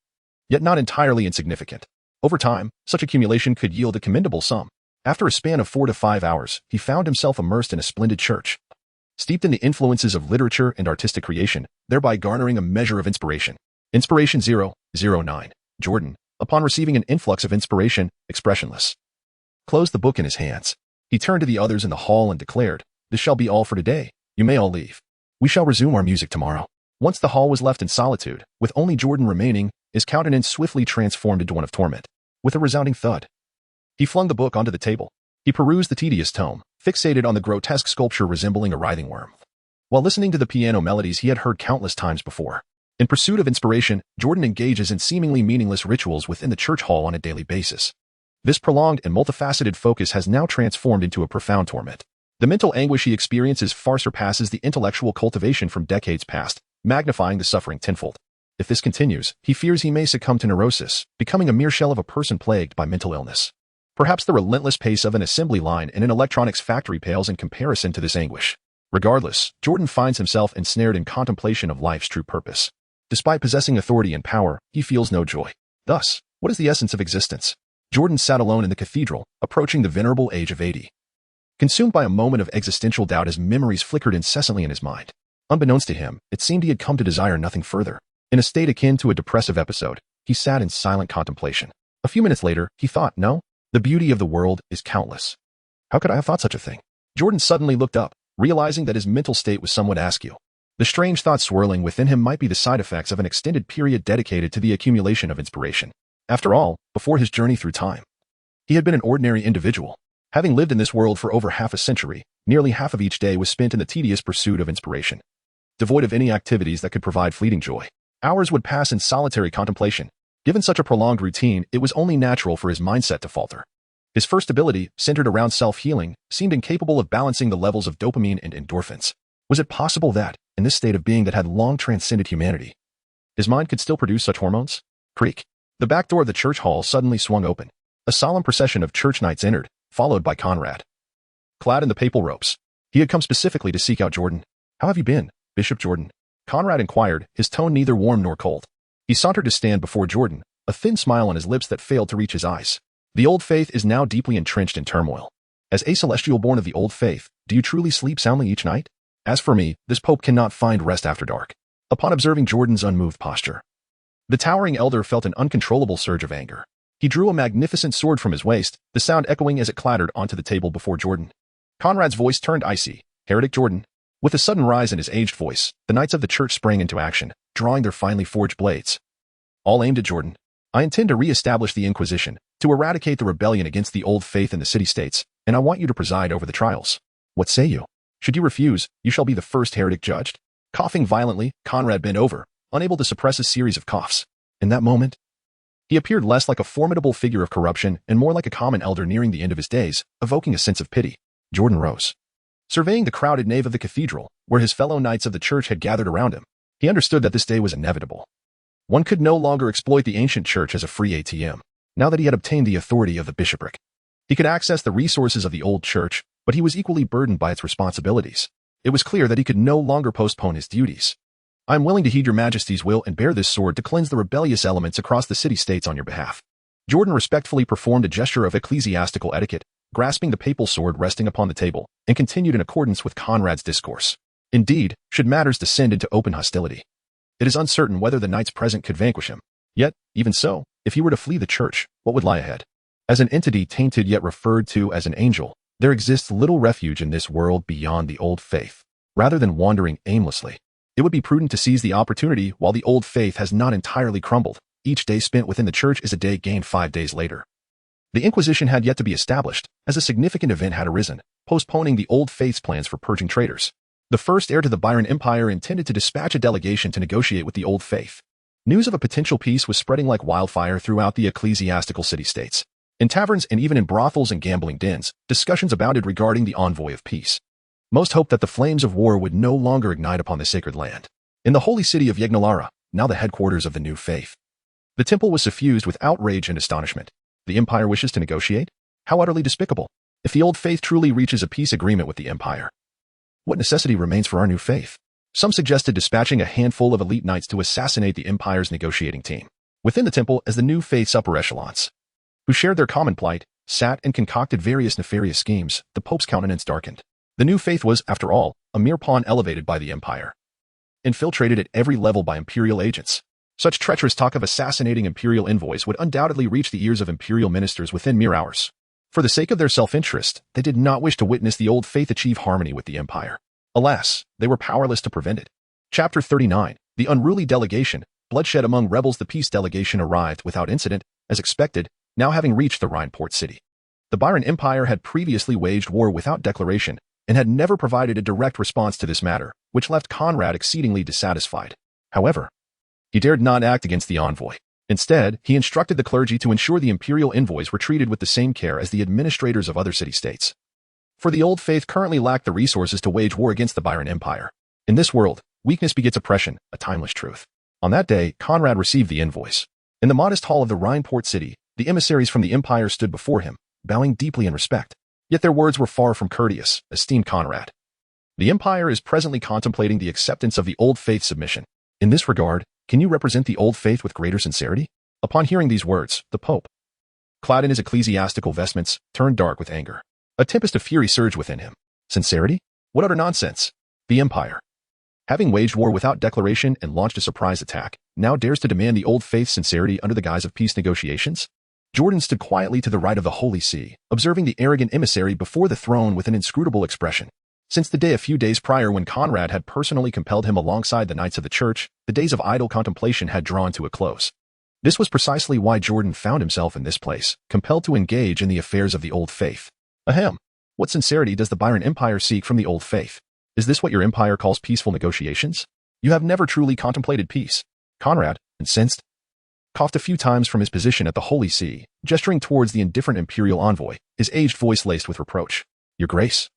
yet not entirely insignificant. Over time, such accumulation could yield a commendable sum. After a span of 4 to 5 hours, he found himself immersed in a splendid church, steeped in the influences of literature and artistic creation, thereby garnering a measure of inspiration. Inspiration 009. Jordan, upon receiving an influx of inspiration, expressionless, closed the book in his hands. He turned to the others in the hall and declared, "This shall be all for today. You may all leave. We shall resume our music tomorrow." Once the hall was left in solitude, with only Jordan remaining, his countenance swiftly transformed into one of torment. With a resounding thud, he flung the book onto the table. He perused the tedious tome, fixated on the grotesque sculpture resembling a writhing worm, while listening to the piano melodies he had heard countless times before. In pursuit of inspiration, Jordan engages in seemingly meaningless rituals within the church hall on a daily basis. This prolonged and multifaceted focus has now transformed into a profound torment. The mental anguish he experiences far surpasses the intellectual cultivation from decades past, magnifying the suffering tenfold. If this continues, he fears he may succumb to neurosis, becoming a mere shell of a person plagued by mental illness. Perhaps the relentless pace of an assembly line in an electronics factory pales in comparison to this anguish. Regardless, Jordan finds himself ensnared in contemplation of life's true purpose. Despite possessing authority and power, he feels no joy. Thus, what is the essence of existence? Jordan sat alone in the cathedral, approaching the venerable age of 80. Consumed by a moment of existential doubt as memories flickered incessantly in his mind. Unbeknownst to him, it seemed he had come to desire nothing further. In a state akin to a depressive episode, he sat in silent contemplation. A few minutes later, he thought, no, the beauty of the world is countless. How could I have thought such a thing? Jordan suddenly looked up, realizing that his mental state was somewhat askew. The strange thoughts swirling within him might be the side effects of an extended period dedicated to the accumulation of inspiration. After all, before his journey through time, he had been an ordinary individual. Having lived in this world for over half a century, nearly half of each day was spent in the tedious pursuit of inspiration. Devoid of any activities that could provide fleeting joy, hours would pass in solitary contemplation. Given such a prolonged routine, it was only natural for his mindset to falter. His first ability, centered around self-healing, seemed incapable of balancing the levels of dopamine and endorphins. Was it possible that, in this state of being that had long transcended humanity, his mind could still produce such hormones? Creak. The back door of the church hall suddenly swung open. A solemn procession of church knights entered, followed by Conrad. Clad in the papal robes, he had come specifically to seek out Jordan. How have you been, Bishop Jordan? Conrad inquired, his tone neither warm nor cold. He sauntered to stand before Jordan, a thin smile on his lips that failed to reach his eyes. The old faith is now deeply entrenched in turmoil. As a celestial born of the old faith, do you truly sleep soundly each night? As for me, this pope cannot find rest after dark. Upon observing Jordan's unmoved posture, the towering elder felt an uncontrollable surge of anger. He drew a magnificent sword from his waist, the sound echoing as it clattered onto the table before Jordan. Conrad's voice turned icy. Heretic Jordan. With a sudden rise in his aged voice, the knights of the church sprang into action, drawing their finely forged blades. All aimed at Jordan. I intend to re-establish the Inquisition, to eradicate the rebellion against the old faith in the city-states, and I want you to preside over the trials. What say you? Should you refuse, you shall be the first heretic judged. Coughing violently, Conrad bent over, unable to suppress a series of coughs. In that moment, he appeared less like a formidable figure of corruption and more like a common elder nearing the end of his days, evoking a sense of pity. Jordan rose. Surveying the crowded nave of the cathedral, where his fellow knights of the church had gathered around him, he understood that this day was inevitable. One could no longer exploit the ancient church as a free ATM. Now that he had obtained the authority of the bishopric, he could access the resources of the old church, but he was equally burdened by its responsibilities. It was clear that he could no longer postpone his duties. I am willing to heed your majesty's will and bear this sword to cleanse the rebellious elements across the city-states on your behalf. Jordan respectfully performed a gesture of ecclesiastical etiquette, grasping the papal sword resting upon the table, and continued in accordance with Conrad's discourse. Indeed, should matters descend into open hostility, it is uncertain whether the knights present could vanquish him. Yet, even so, if he were to flee the church, what would lie ahead? As an entity tainted yet referred to as an angel, there exists little refuge in this world beyond the old faith. Rather than wandering aimlessly, it would be prudent to seize the opportunity while the old faith has not entirely crumbled. Each day spent within the church is a day gained 5 days later. The Inquisition had yet to be established, as a significant event had arisen, postponing the old faith's plans for purging traitors. The first heir to the Byron Empire intended to dispatch a delegation to negotiate with the old faith. News of a potential peace was spreading like wildfire throughout the ecclesiastical city-states. In taverns and even in brothels and gambling dens, discussions abounded regarding the envoy of peace. Most hoped that the flames of war would no longer ignite upon the sacred land. In the holy city of Yegnalara, now the headquarters of the new faith, the temple was suffused with outrage and astonishment. The empire wishes to negotiate? How utterly despicable. If the old faith truly reaches a peace agreement with the empire, what necessity remains for our new faith? Some suggested dispatching a handful of elite knights to assassinate the empire's negotiating team. Within the temple, as the new faith's upper echelons, who shared their common plight, sat and concocted various nefarious schemes, the pope's countenance darkened. The new faith was, after all, a mere pawn elevated by the empire, infiltrated at every level by imperial agents. Such treacherous talk of assassinating imperial envoys would undoubtedly reach the ears of imperial ministers within mere hours. For the sake of their self-interest, they did not wish to witness the old faith achieve harmony with the empire. Alas, they were powerless to prevent it. Chapter 39. The unruly delegation. Bloodshed among rebels. The peace delegation arrived without incident, as expected, now having reached the Rhine port city. The Byron Empire had previously waged war without declaration, and had never provided a direct response to this matter, which left Conrad exceedingly dissatisfied. However, he dared not act against the envoy. Instead, he instructed the clergy to ensure the imperial envoys were treated with the same care as the administrators of other city-states. For the old faith currently lacked the resources to wage war against the Byron Empire. In this world, weakness begets oppression, a timeless truth. On that day, Conrad received the envoys. In the modest hall of the Rhine port city, the emissaries from the empire stood before him, bowing deeply in respect. Yet their words were far from courteous, esteemed Conrad. The Empire is presently contemplating the acceptance of the Old Faith submission. In this regard, can you represent the Old Faith with greater sincerity? Upon hearing these words, the Pope, clad in his ecclesiastical vestments, turned dark with anger. A tempest of fury surged within him. Sincerity? What utter nonsense! The Empire, having waged war without declaration and launched a surprise attack, now dares to demand the Old Faith's sincerity under the guise of peace negotiations? Jordan stood quietly to the right of the Holy See, observing the arrogant emissary before the throne with an inscrutable expression. Since the day a few days prior when Conrad had personally compelled him alongside the Knights of the Church, the days of idle contemplation had drawn to a close. This was precisely why Jordan found himself in this place, compelled to engage in the affairs of the Old Faith. Ahem. What sincerity does the Byron Empire seek from the Old Faith? Is this what your empire calls peaceful negotiations? You have never truly contemplated peace. Conrad, incensed, coughed a few times from his position at the Holy See, gesturing towards the indifferent imperial envoy, his aged voice laced with reproach. Your Grace.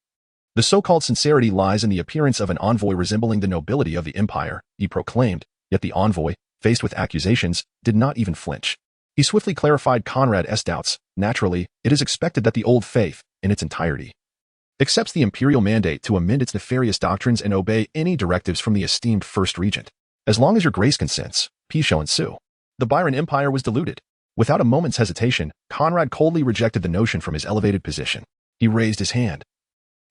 The so-called sincerity lies in the appearance of an envoy resembling the nobility of the empire, he proclaimed, yet the envoy, faced with accusations, did not even flinch. He swiftly clarified Conrad's doubts. Naturally, it is expected that the Old Faith, in its entirety, accepts the imperial mandate to amend its nefarious doctrines and obey any directives from the esteemed First Regent. As long as your Grace consents, peace shall ensue. The Byron Empire was deluded. Without a moment's hesitation, Conrad coldly rejected the notion from his elevated position. He raised his hand,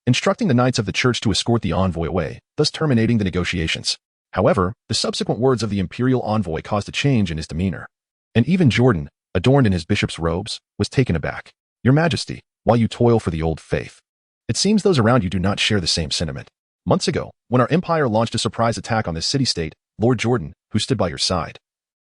instructing the Knights of the Church to escort the envoy away, thus terminating the negotiations. However, the subsequent words of the imperial envoy caused a change in his demeanor. And even Jordan, adorned in his bishop's robes, was taken aback. Your Majesty, while you toil for the Old Faith, it seems those around you do not share the same sentiment. Months ago, when our empire launched a surprise attack on this city-state, Lord Jordan, who stood by your side,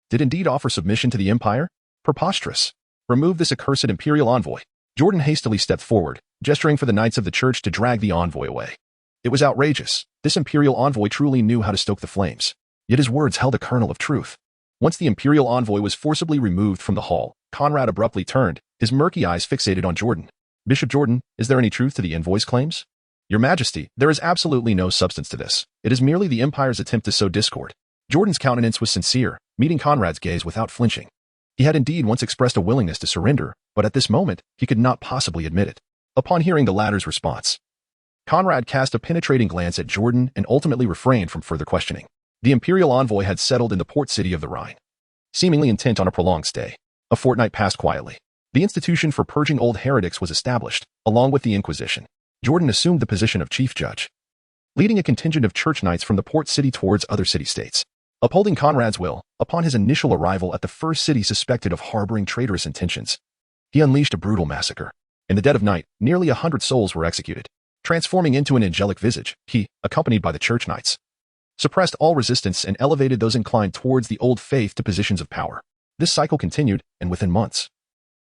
did indeed offer submission to the empire? Preposterous. Remove this accursed imperial envoy. Jordan hastily stepped forward, gesturing for the Knights of the Church to drag the envoy away. It was outrageous. This imperial envoy truly knew how to stoke the flames. Yet his words held a kernel of truth. Once the imperial envoy was forcibly removed from the hall, Conrad abruptly turned, his murky eyes fixated on Jordan. Bishop Jordan, is there any truth to the envoy's claims? Your Majesty, there is absolutely no substance to this. It is merely the empire's attempt to sow discord. Jordan's countenance was sincere, meeting Conrad's gaze without flinching. He had indeed once expressed a willingness to surrender, but at this moment, he could not possibly admit it. Upon hearing the latter's response, Conrad cast a penetrating glance at Jordan and ultimately refrained from further questioning. The imperial envoy had settled in the port city of the Rhine, seemingly intent on a prolonged stay. A fortnight passed quietly. The institution for purging old heretics was established, along with the Inquisition. Jordan assumed the position of chief judge, leading a contingent of church knights from the port city towards other city-states. Upholding Conrad's will, upon his initial arrival at the first city suspected of harboring traitorous intentions, he unleashed a brutal massacre. In the dead of night, nearly 100 souls were executed. Transforming into an angelic visage, he, accompanied by the church knights, suppressed all resistance and elevated those inclined towards the Old Faith to positions of power. This cycle continued, and within months,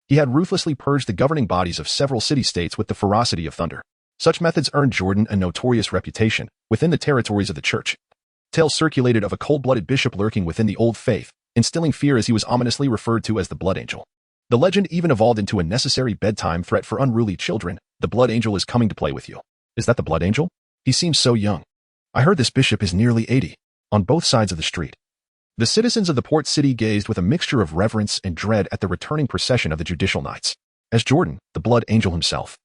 he had ruthlessly purged the governing bodies of several city-states with the ferocity of thunder. Such methods earned Jordan a notorious reputation within the territories of the church. Tales circulated of a cold-blooded bishop lurking within the Old Faith, instilling fear as he was ominously referred to as the Blood Angel. The legend even evolved into a necessary bedtime threat for unruly children. The Blood Angel is coming to play with you. Is that the Blood Angel? He seems so young. I heard this bishop is nearly 80. On both sides of the street, the citizens of the port city gazed with a mixture of reverence and dread at the returning procession of the judicial knights. As Jordan, the Blood Angel himself,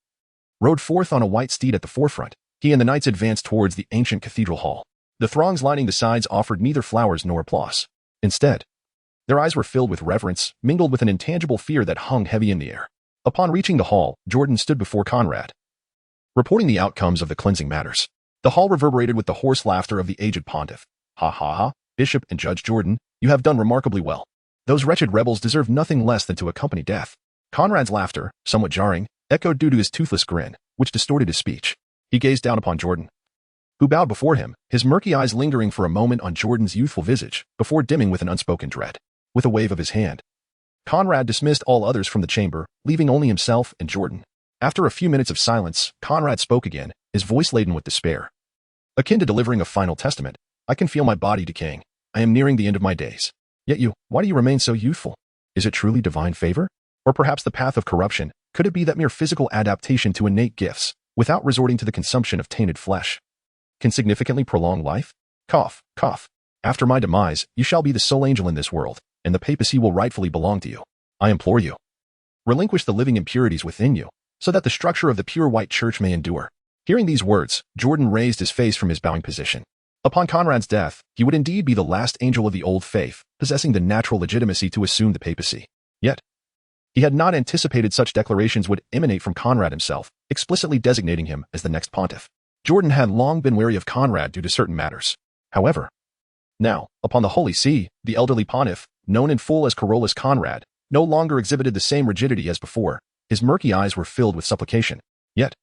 rode forth on a white steed at the forefront, he and the knights advanced towards the ancient cathedral hall. The throngs lining the sides offered neither flowers nor applause. Instead, their eyes were filled with reverence, mingled with an intangible fear that hung heavy in the air. Upon reaching the hall, Jordan stood before Conrad, reporting the outcomes of the cleansing matters. The hall reverberated with the hoarse laughter of the aged pontiff. Ha ha ha, Bishop and Judge Jordan, you have done remarkably well. Those wretched rebels deserve nothing less than to accompany death. Conrad's laughter, somewhat jarring, echoed due to his toothless grin, which distorted his speech. He gazed down upon Jordan, who bowed before him, his murky eyes lingering for a moment on Jordan's youthful visage, before dimming with an unspoken dread. With a wave of his hand, Conrad dismissed all others from the chamber, leaving only himself and Jordan. After a few minutes of silence, Conrad spoke again, his voice laden with despair. Akin to delivering a final testament, I can feel my body decaying. I am nearing the end of my days. Yet you, why do you remain so youthful? Is it truly divine favor? Or perhaps the path of corruption? Could it be that mere physical adaptation to innate gifts, without resorting to the consumption of tainted flesh, can significantly prolong life? Cough, cough. After my demise, you shall be the sole angel in this world, and the papacy will rightfully belong to you. I implore you. Relinquish the living impurities within you, so that the structure of the pure white church may endure. Hearing these words, Jordan raised his face from his bowing position. Upon Conrad's death, he would indeed be the last angel of the old faith, possessing the natural legitimacy to assume the papacy. Yet, he had not anticipated such declarations would emanate from Conrad himself, explicitly designating him as the next pontiff. Jordan had long been wary of Conrad due to certain matters. However, now, upon the Holy See, the elderly pontiff, known in full as Carolus Conrad, no longer exhibited the same rigidity as before. His murky eyes were filled with supplication. Yet,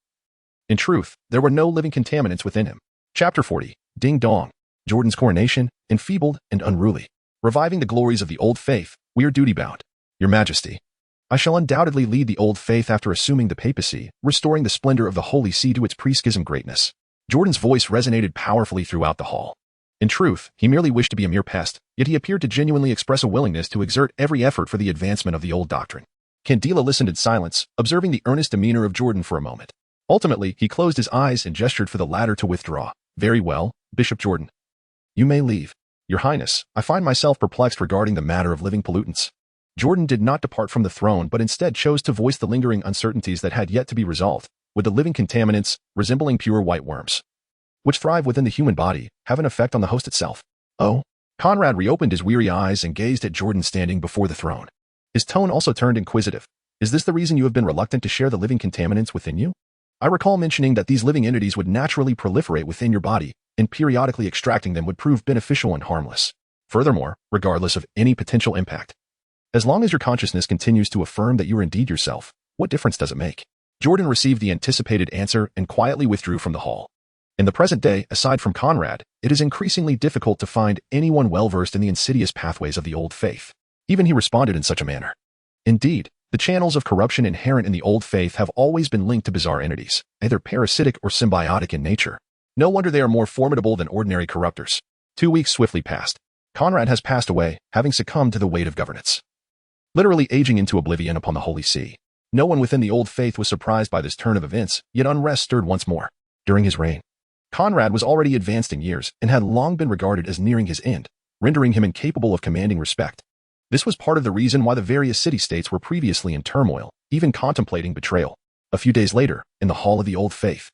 in truth, there were no living contaminants within him. Chapter 40. Ding Dong. Jordan's coronation, enfeebled and unruly. Reviving the glories of the old faith, we are duty-bound. Your Majesty, I shall undoubtedly lead the old faith after assuming the papacy, restoring the splendor of the Holy See to its pre-schism greatness. Jordan's voice resonated powerfully throughout the hall. In truth, he merely wished to be a mere pest, yet he appeared to genuinely express a willingness to exert every effort for the advancement of the old doctrine. Candela listened in silence, observing the earnest demeanor of Jordan for a moment. Ultimately, he closed his eyes and gestured for the latter to withdraw. Very well, Bishop Jordan. You may leave. Your Highness, I find myself perplexed regarding the matter of living pollutants. Jordan did not depart from the throne but instead chose to voice the lingering uncertainties that had yet to be resolved, with the living contaminants, resembling pure white worms, which thrive within the human body, have an effect on the host itself. Oh? Conrad reopened his weary eyes and gazed at Jordan standing before the throne. His tone also turned inquisitive. Is this the reason you have been reluctant to share the living contaminants within you? I recall mentioning that these living entities would naturally proliferate within your body, and periodically extracting them would prove beneficial and harmless. Furthermore, regardless of any potential impact, as long as your consciousness continues to affirm that you are indeed yourself, what difference does it make? Jordan received the anticipated answer and quietly withdrew from the hall. In the present day, aside from Conrad, it is increasingly difficult to find anyone well-versed in the insidious pathways of the old faith. Even he responded in such a manner. Indeed, the channels of corruption inherent in the old faith have always been linked to bizarre entities, either parasitic or symbiotic in nature. No wonder they are more formidable than ordinary corruptors. 2 weeks swiftly passed. Conrad has passed away, having succumbed to the weight of governance, literally aging into oblivion upon the Holy See. No one within the old faith was surprised by this turn of events, yet unrest stirred once more. During his reign, Conrad was already advanced in years and had long been regarded as nearing his end, rendering him incapable of commanding respect. This was part of the reason why the various city-states were previously in turmoil, even contemplating betrayal. A few days later, in the hall of the old faith,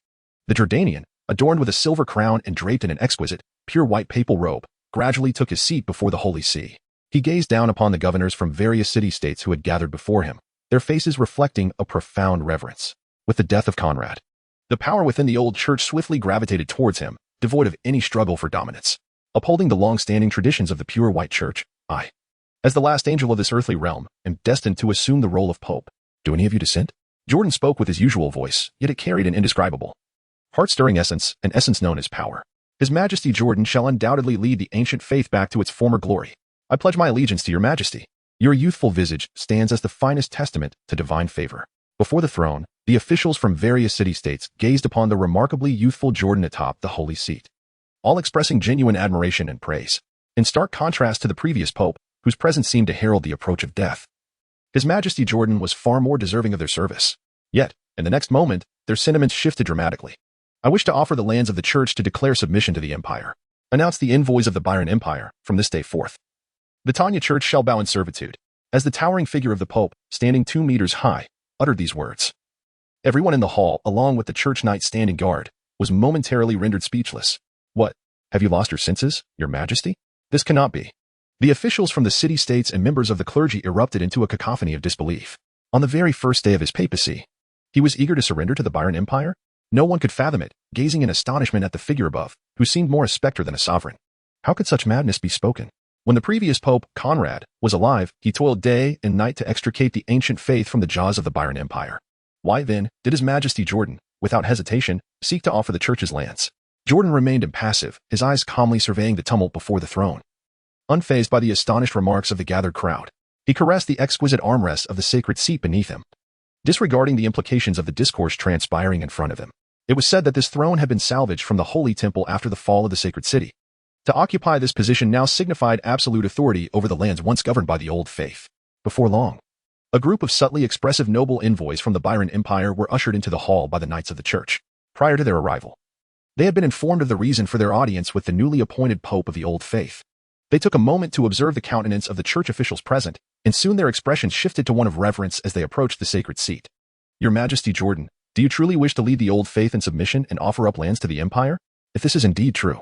the Jordanian, adorned with a silver crown and draped in an exquisite, pure white papal robe, gradually took his seat before the Holy See. He gazed down upon the governors from various city-states who had gathered before him, their faces reflecting a profound reverence. With the death of Conrad, the power within the old church swiftly gravitated towards him, devoid of any struggle for dominance. Upholding the long-standing traditions of the pure white church, I, as the last angel of this earthly realm, am destined to assume the role of pope. Do any of you dissent? Jordan spoke with his usual voice, yet it carried an indescribable, heart-stirring essence, an essence known as power. His Majesty Jordan shall undoubtedly lead the ancient faith back to its former glory. I pledge my allegiance to your Majesty. Your youthful visage stands as the finest testament to divine favor. Before the throne, the officials from various city-states gazed upon the remarkably youthful Jordan atop the holy seat, all expressing genuine admiration and praise. In stark contrast to the previous pope, whose presence seemed to herald the approach of death, His Majesty Jordan was far more deserving of their service. Yet, in the next moment, their sentiments shifted dramatically. I wish to offer the lands of the church to declare submission to the empire, announced the envoys of the Byron Empire from this day forth. The Tanya Church shall bow in servitude. As the towering figure of the Pope, standing 2 meters high, uttered these words, everyone in the hall, along with the church knight standing guard, was momentarily rendered speechless. What? Have you lost your senses, your Majesty? This cannot be. The officials from the city-states and members of the clergy erupted into a cacophony of disbelief. On the very first day of his papacy, he was eager to surrender to the Byron Empire? No one could fathom it, gazing in astonishment at the figure above, who seemed more a specter than a sovereign. How could such madness be spoken? When the previous Pope, Conrad, was alive, he toiled day and night to extricate the ancient faith from the jaws of the Byron Empire. Why then did His Majesty Jordan, without hesitation, seek to offer the church's lands? Jordan remained impassive, his eyes calmly surveying the tumult before the throne. Unfazed by the astonished remarks of the gathered crowd, he caressed the exquisite armrests of the sacred seat beneath him, disregarding the implications of the discourse transpiring in front of him. It was said that this throne had been salvaged from the Holy Temple after the fall of the sacred city. To occupy this position now signified absolute authority over the lands once governed by the old faith. Before long, a group of subtly expressive noble envoys from the Byron Empire were ushered into the hall by the knights of the church. Prior to their arrival, they had been informed of the reason for their audience with the newly appointed Pope of the old faith. They took a moment to observe the countenance of the church officials present, and soon their expressions shifted to one of reverence as they approached the sacred seat. Your Majesty Jordan, do you truly wish to lead the old faith in submission and offer up lands to the empire? If this is indeed true,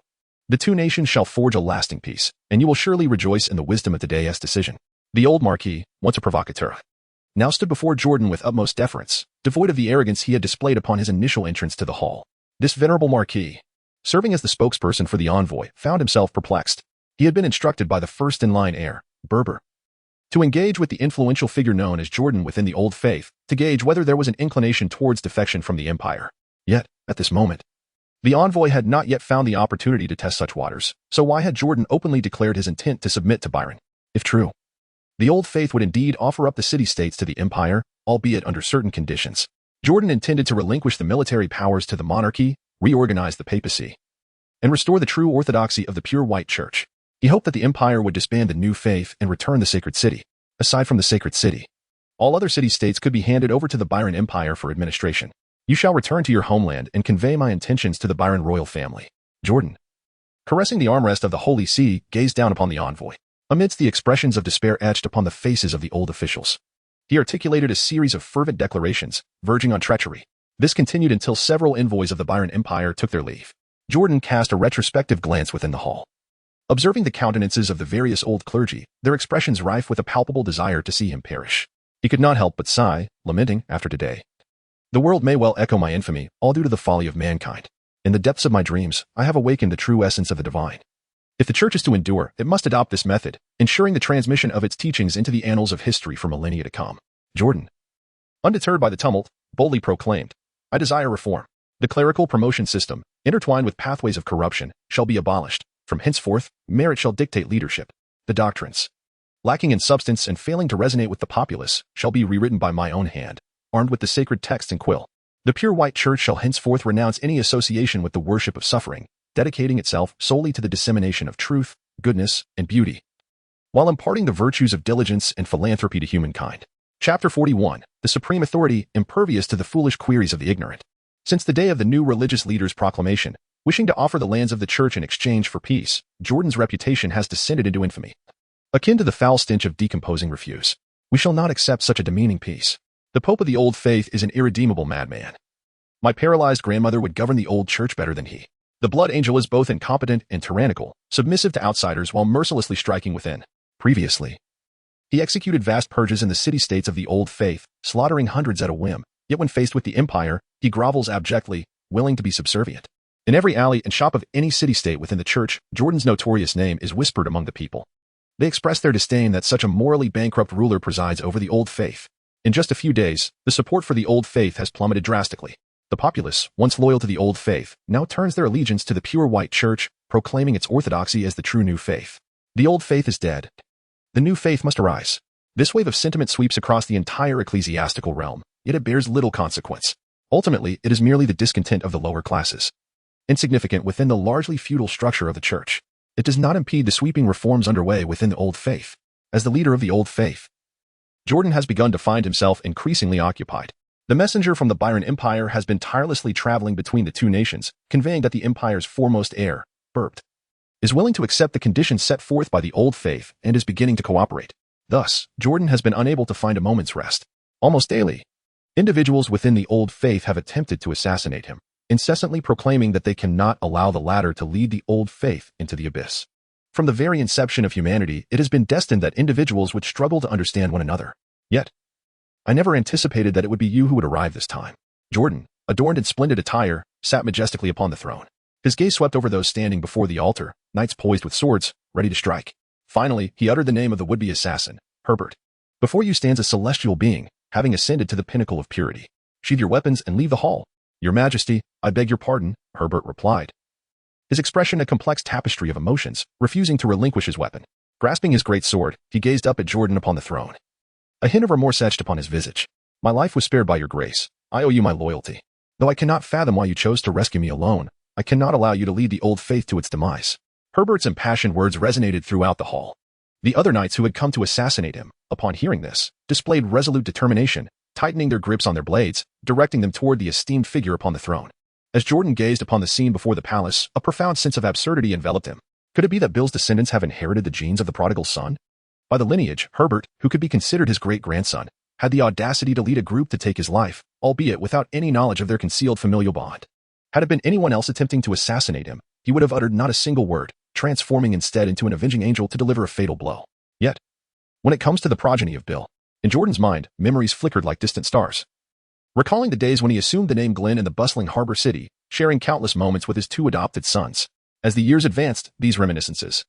the two nations shall forge a lasting peace, and you will surely rejoice in the wisdom of today's decision. The old Marquis, once a provocateur, now stood before Jordan with utmost deference, devoid of the arrogance he had displayed upon his initial entrance to the hall. This venerable Marquis, serving as the spokesperson for the envoy, found himself perplexed. He had been instructed by the first-in-line heir, Berber, to engage with the influential figure known as Jordan within the old faith, to gauge whether there was an inclination towards defection from the empire. Yet, at this moment, the envoy had not yet found the opportunity to test such waters, so why had Jordan openly declared his intent to submit to Byron? If true, the old faith would indeed offer up the city-states to the empire, albeit under certain conditions. Jordan intended to relinquish the military powers to the monarchy, reorganize the papacy, and restore the true orthodoxy of the pure white church. He hoped that the empire would disband the new faith and return the sacred city. Aside from the sacred city, all other city-states could be handed over to the Byron Empire for administration. You shall return to your homeland and convey my intentions to the Byron royal family. Jordan, caressing the armrest of the Holy See, gazed down upon the envoy. Amidst the expressions of despair etched upon the faces of the old officials, he articulated a series of fervent declarations, verging on treachery. This continued until several envoys of the Byron Empire took their leave. Jordan cast a retrospective glance within the hall. Observing the countenances of the various old clergy, their expressions rife with a palpable desire to see him perish, he could not help but sigh, lamenting, after today, the world may well echo my infamy, all due to the folly of mankind. In the depths of my dreams, I have awakened the true essence of the divine. If the church is to endure, it must adopt this method, ensuring the transmission of its teachings into the annals of history for millennia to come. Jordan, undeterred by the tumult, boldly proclaimed, I desire reform. The clerical promotion system, intertwined with pathways of corruption, shall be abolished. From henceforth, merit shall dictate leadership. The doctrines, lacking in substance and failing to resonate with the populace, shall be rewritten by my own hand, armed with the sacred text and quill. The pure white church shall henceforth renounce any association with the worship of suffering, dedicating itself solely to the dissemination of truth, goodness, and beauty, while imparting the virtues of diligence and philanthropy to humankind. Chapter 41, the supreme authority, impervious to the foolish queries of the ignorant. Since the day of the new religious leader's proclamation, wishing to offer the lands of the church in exchange for peace, Jordan's reputation has descended into infamy. Akin to the foul stench of decomposing refuse, we shall not accept such a demeaning peace. The Pope of the old faith is an irredeemable madman. My paralyzed grandmother would govern the old church better than he. The blood angel is both incompetent and tyrannical, submissive to outsiders while mercilessly striking within. Previously, he executed vast purges in the city-states of the old faith, slaughtering hundreds at a whim, yet when faced with the empire, he grovels abjectly, willing to be subservient. In every alley and shop of any city-state within the church, Jordan's notorious name is whispered among the people. They express their disdain that such a morally bankrupt ruler presides over the old faith. In just a few days, the support for the old faith has plummeted drastically. The populace, once loyal to the old faith, now turns their allegiance to the pure white church, proclaiming its orthodoxy as the true new faith. The old faith is dead. The new faith must arise. This wave of sentiment sweeps across the entire ecclesiastical realm, yet it bears little consequence. Ultimately, it is merely the discontent of the lower classes, insignificant within the largely feudal structure of the church. It does not impede the sweeping reforms underway within the old faith. As the leader of the old faith, Jordan has begun to find himself increasingly occupied. The messenger from the Byron Empire has been tirelessly traveling between the two nations, conveying that the empire's foremost heir, Berbt, is willing to accept the conditions set forth by the old faith and is beginning to cooperate. Thus, Jordan has been unable to find a moment's rest. Almost daily, individuals within the old faith have attempted to assassinate him, incessantly proclaiming that they cannot allow the latter to lead the old faith into the abyss. From the very inception of humanity, it has been destined that individuals would struggle to understand one another. Yet, I never anticipated that it would be you who would arrive this time. Jordan, adorned in splendid attire, sat majestically upon the throne. His gaze swept over those standing before the altar, knights poised with swords, ready to strike. Finally, he uttered the name of the would-be assassin, Herbert. Before you stands a celestial being, having ascended to the pinnacle of purity. Sheathe your weapons and leave the hall. Your Majesty, I beg your pardon, Herbert replied, his expression a complex tapestry of emotions, refusing to relinquish his weapon. Grasping his great sword, he gazed up at Jordan upon the throne. A hint of remorse etched upon his visage. My life was spared by your grace. I owe you my loyalty. Though I cannot fathom why you chose to rescue me alone, I cannot allow you to lead the old faith to its demise. Herbert's impassioned words resonated throughout the hall. The other knights who had come to assassinate him, upon hearing this, displayed resolute determination, tightening their grips on their blades, directing them toward the esteemed figure upon the throne. As Jordan gazed upon the scene before the palace, a profound sense of absurdity enveloped him. Could it be that Bill's descendants have inherited the genes of the prodigal son? By the lineage, Herbert, who could be considered his great-grandson, had the audacity to lead a group to take his life, albeit without any knowledge of their concealed familial bond. Had it been anyone else attempting to assassinate him, he would have uttered not a single word, transforming instead into an avenging angel to deliver a fatal blow. Yet, when it comes to the progeny of Bill, in Jordan's mind, memories flickered like distant stars. Recalling the days when he assumed the name Glenn in the bustling harbor city, sharing countless moments with his two adopted sons. As the years advanced, these reminiscences,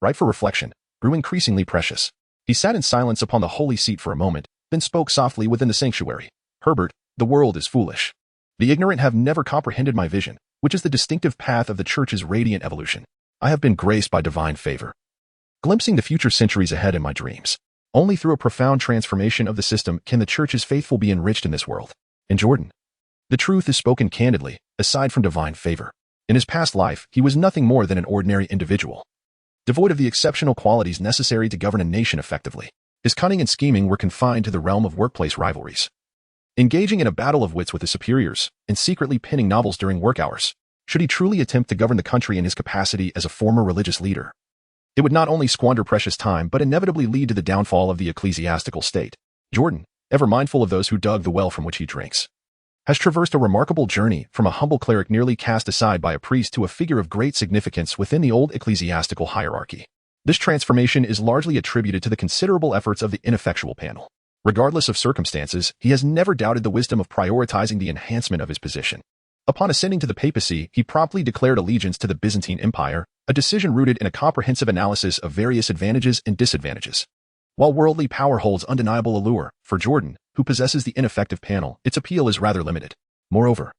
ripe for reflection, grew increasingly precious. He sat in silence upon the holy seat for a moment, then spoke softly within the sanctuary. Herbert, the world is foolish. The ignorant have never comprehended my vision, which is the distinctive path of the Church's radiant evolution. I have been graced by divine favor, glimpsing the future centuries ahead in my dreams. Only through a profound transformation of the system can the Church's faithful be enriched in this world. In Jordan, the truth is spoken candidly, aside from divine favor. In his past life, he was nothing more than an ordinary individual, devoid of the exceptional qualities necessary to govern a nation effectively. His cunning and scheming were confined to the realm of workplace rivalries, engaging in a battle of wits with his superiors, and secretly penning novels during work hours. Should he truly attempt to govern the country in his capacity as a former religious leader, it would not only squander precious time but inevitably lead to the downfall of the ecclesiastical state. Jordan, ever mindful of those who dug the well from which he drinks, has traversed a remarkable journey from a humble cleric nearly cast aside by a priest to a figure of great significance within the old ecclesiastical hierarchy. This transformation is largely attributed to the considerable efforts of the ineffectual panel. Regardless of circumstances, he has never doubted the wisdom of prioritizing the enhancement of his position. Upon ascending to the papacy, he promptly declared allegiance to the Byzantine Empire, a decision rooted in a comprehensive analysis of various advantages and disadvantages. While worldly power holds undeniable allure, for Jordan, who possesses the ineffective panel, its appeal is rather limited. Moreover,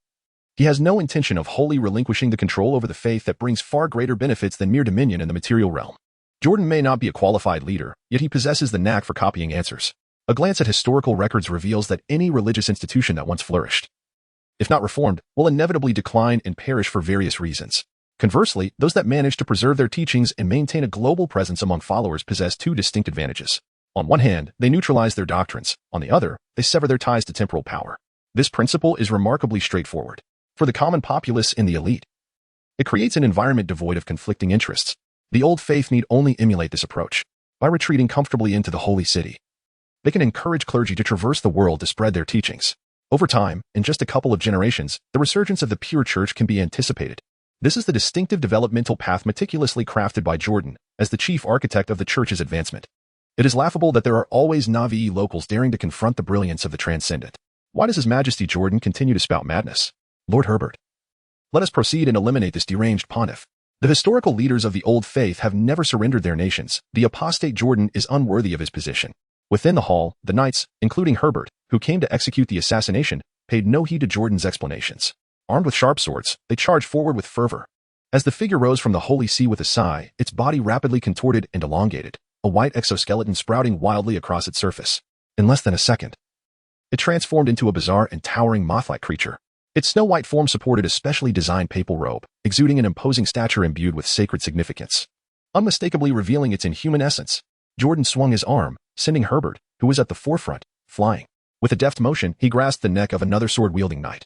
he has no intention of wholly relinquishing the control over the faith that brings far greater benefits than mere dominion in the material realm. Jordan may not be a qualified leader, yet he possesses the knack for copying answers. A glance at historical records reveals that any religious institution that once flourished, if not reformed, will inevitably decline and perish for various reasons. Conversely, those that manage to preserve their teachings and maintain a global presence among followers possess two distinct advantages. On one hand, they neutralize their doctrines. On the other, they sever their ties to temporal power. This principle is remarkably straightforward. For the common populace and the elite, it creates an environment devoid of conflicting interests. The old faith need only emulate this approach. By retreating comfortably into the holy city, they can encourage clergy to traverse the world to spread their teachings. Over time, in just a couple of generations, the resurgence of the pure church can be anticipated. This is the distinctive developmental path meticulously crafted by Jordan as the chief architect of the church's advancement. It is laughable that there are always Na'vi locals daring to confront the brilliance of the transcendent. Why does His Majesty Jordan continue to spout madness? Lord Herbert, let us proceed and eliminate this deranged pontiff. The historical leaders of the old faith have never surrendered their nations. The apostate Jordan is unworthy of his position. Within the hall, the knights, including Herbert, who came to execute the assassination, paid no heed to Jordan's explanations. Armed with sharp swords, they charged forward with fervor. As the figure rose from the holy sea with a sigh, its body rapidly contorted and elongated, a white exoskeleton sprouting wildly across its surface. In less than a second, it transformed into a bizarre and towering moth-like creature. Its snow-white form supported a specially designed papal robe, exuding an imposing stature imbued with sacred significance. Unmistakably revealing its inhuman essence, Jordan swung his arm, sending Herbert, who was at the forefront, flying. With a deft motion, he grasped the neck of another sword-wielding knight,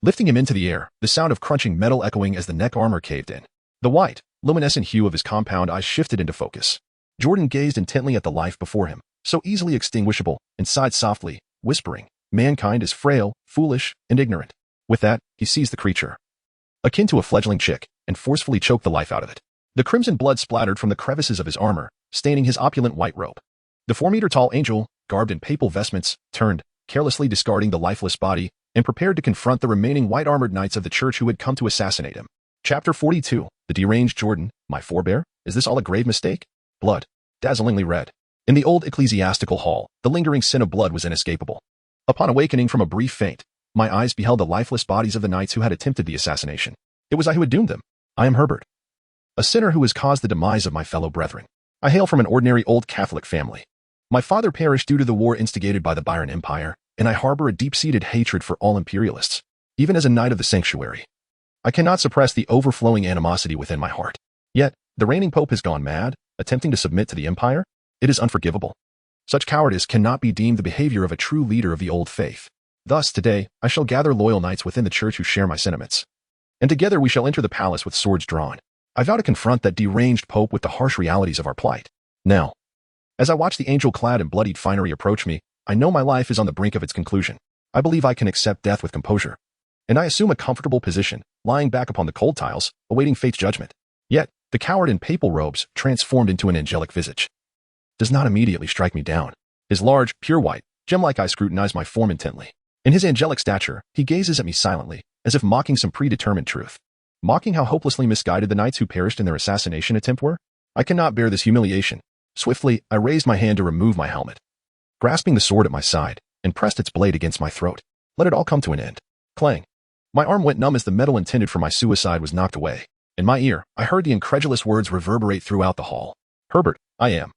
lifting him into the air, the sound of crunching metal echoing as the neck armor caved in. The white, luminescent hue of his compound eyes shifted into focus. Jordan gazed intently at the life before him, so easily extinguishable, and sighed softly, whispering, "Mankind is frail, foolish, and ignorant." With that, he seized the creature, akin to a fledgling chick, and forcefully choked the life out of it. The crimson blood splattered from the crevices of his armor, staining his opulent white robe. The 4-meter-tall angel, garbed in papal vestments, turned, carelessly discarding the lifeless body, and prepared to confront the remaining white-armored knights of the church who had come to assassinate him. Chapter 42. The deranged Jordan, my forebear? Is this all a grave mistake? Blood. Dazzlingly red. In the old ecclesiastical hall, the lingering sin of blood was inescapable. Upon awakening from a brief faint, my eyes beheld the lifeless bodies of the knights who had attempted the assassination. It was I who had doomed them. I am Herbert, a sinner who has caused the demise of my fellow brethren. I hail from an ordinary old Catholic family. My father perished due to the war instigated by the Byron Empire, and I harbor a deep-seated hatred for all imperialists. Even as a knight of the sanctuary, I cannot suppress the overflowing animosity within my heart. Yet, the reigning pope has gone mad, attempting to submit to the empire? It is unforgivable. Such cowardice cannot be deemed the behavior of a true leader of the old faith. Thus, today, I shall gather loyal knights within the church who share my sentiments. And together we shall enter the palace with swords drawn. I vow to confront that deranged pope with the harsh realities of our plight. Now, As I watch the angel-clad and bloodied finery approach me, I know my life is on the brink of its conclusion. I believe I can accept death with composure. And I assume a comfortable position, lying back upon the cold tiles, awaiting fate's judgment. Yet, the coward in papal robes, transformed into an angelic visage, does not immediately strike me down. His large, pure white, gem-like eyes scrutinize my form intently. In his angelic stature, he gazes at me silently, as if mocking some predetermined truth. Mocking how hopelessly misguided the knights who perished in their assassination attempt were? I cannot bear this humiliation. Swiftly, I raised my hand to remove my helmet. Grasping the sword at my side, and pressed its blade against my throat. Let it all come to an end. Clang. My arm went numb as the metal intended for my suicide was knocked away. In my ear, I heard the incredulous words reverberate throughout the hall. Herbert, I am.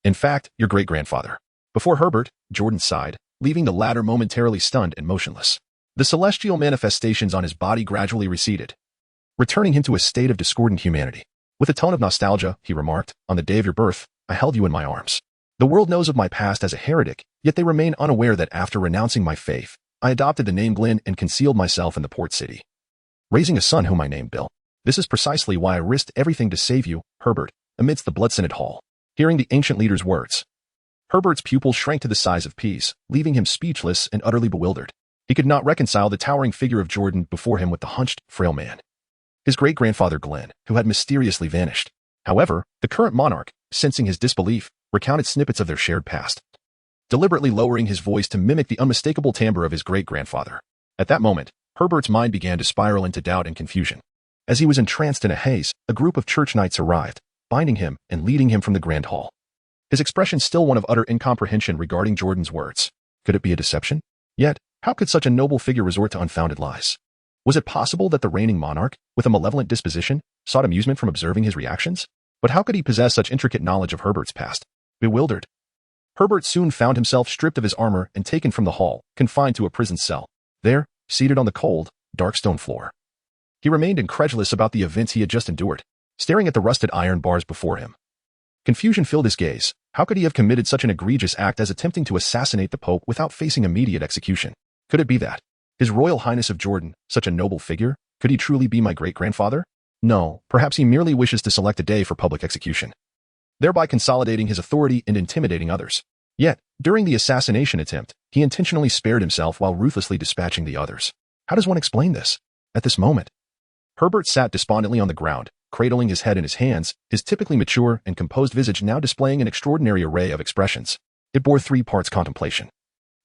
In fact, your great-grandfather. Before Herbert, Jordan sighed, leaving the latter momentarily stunned and motionless. The celestial manifestations on his body gradually receded, returning him to a state of discordant humanity. With a tone of nostalgia, he remarked, on the day of your birth, I held you in my arms. The world knows of my past as a heretic, yet they remain unaware that after renouncing my faith, I adopted the name Glenn and concealed myself in the port city, raising a son whom I named Bill. This is precisely why I risked everything to save you, Herbert, amidst the blood-scented hall. Hearing the ancient leader's words, Herbert's pupils shrank to the size of peas, leaving him speechless and utterly bewildered. He could not reconcile the towering figure of Jordan before him with the hunched, frail man, his great-grandfather Glenn, who had mysteriously vanished. However, the current monarch, sensing his disbelief, recounted snippets of their shared past, deliberately lowering his voice to mimic the unmistakable timbre of his great-grandfather. At that moment, Herbert's mind began to spiral into doubt and confusion. As he was entranced in a haze, a group of church knights arrived, binding him and leading him from the grand hall. His expression still one of utter incomprehension regarding Jordan's words. Could it be a deception? Yet, how could such a noble figure resort to unfounded lies? Was it possible that the reigning monarch, with a malevolent disposition, sought amusement from observing his reactions? But how could he possess such intricate knowledge of Herbert's past? Bewildered, Herbert soon found himself stripped of his armor and taken from the hall, confined to a prison cell. There, seated on the cold, dark stone floor, he remained incredulous about the events he had just endured, staring at the rusted iron bars before him. Confusion filled his gaze. How could he have committed such an egregious act as attempting to assassinate the Pope without facing immediate execution? Could it be that His Royal Highness of Jordan, such a noble figure, could he truly be my great-grandfather? No, perhaps he merely wishes to select a day for public execution, thereby consolidating his authority and intimidating others. Yet, during the assassination attempt, he intentionally spared himself while ruthlessly dispatching the others. How does one explain this? At this moment, Herbert sat despondently on the ground, cradling his head in his hands, his typically mature and composed visage now displaying an extraordinary array of expressions. It bore 3 parts contemplation,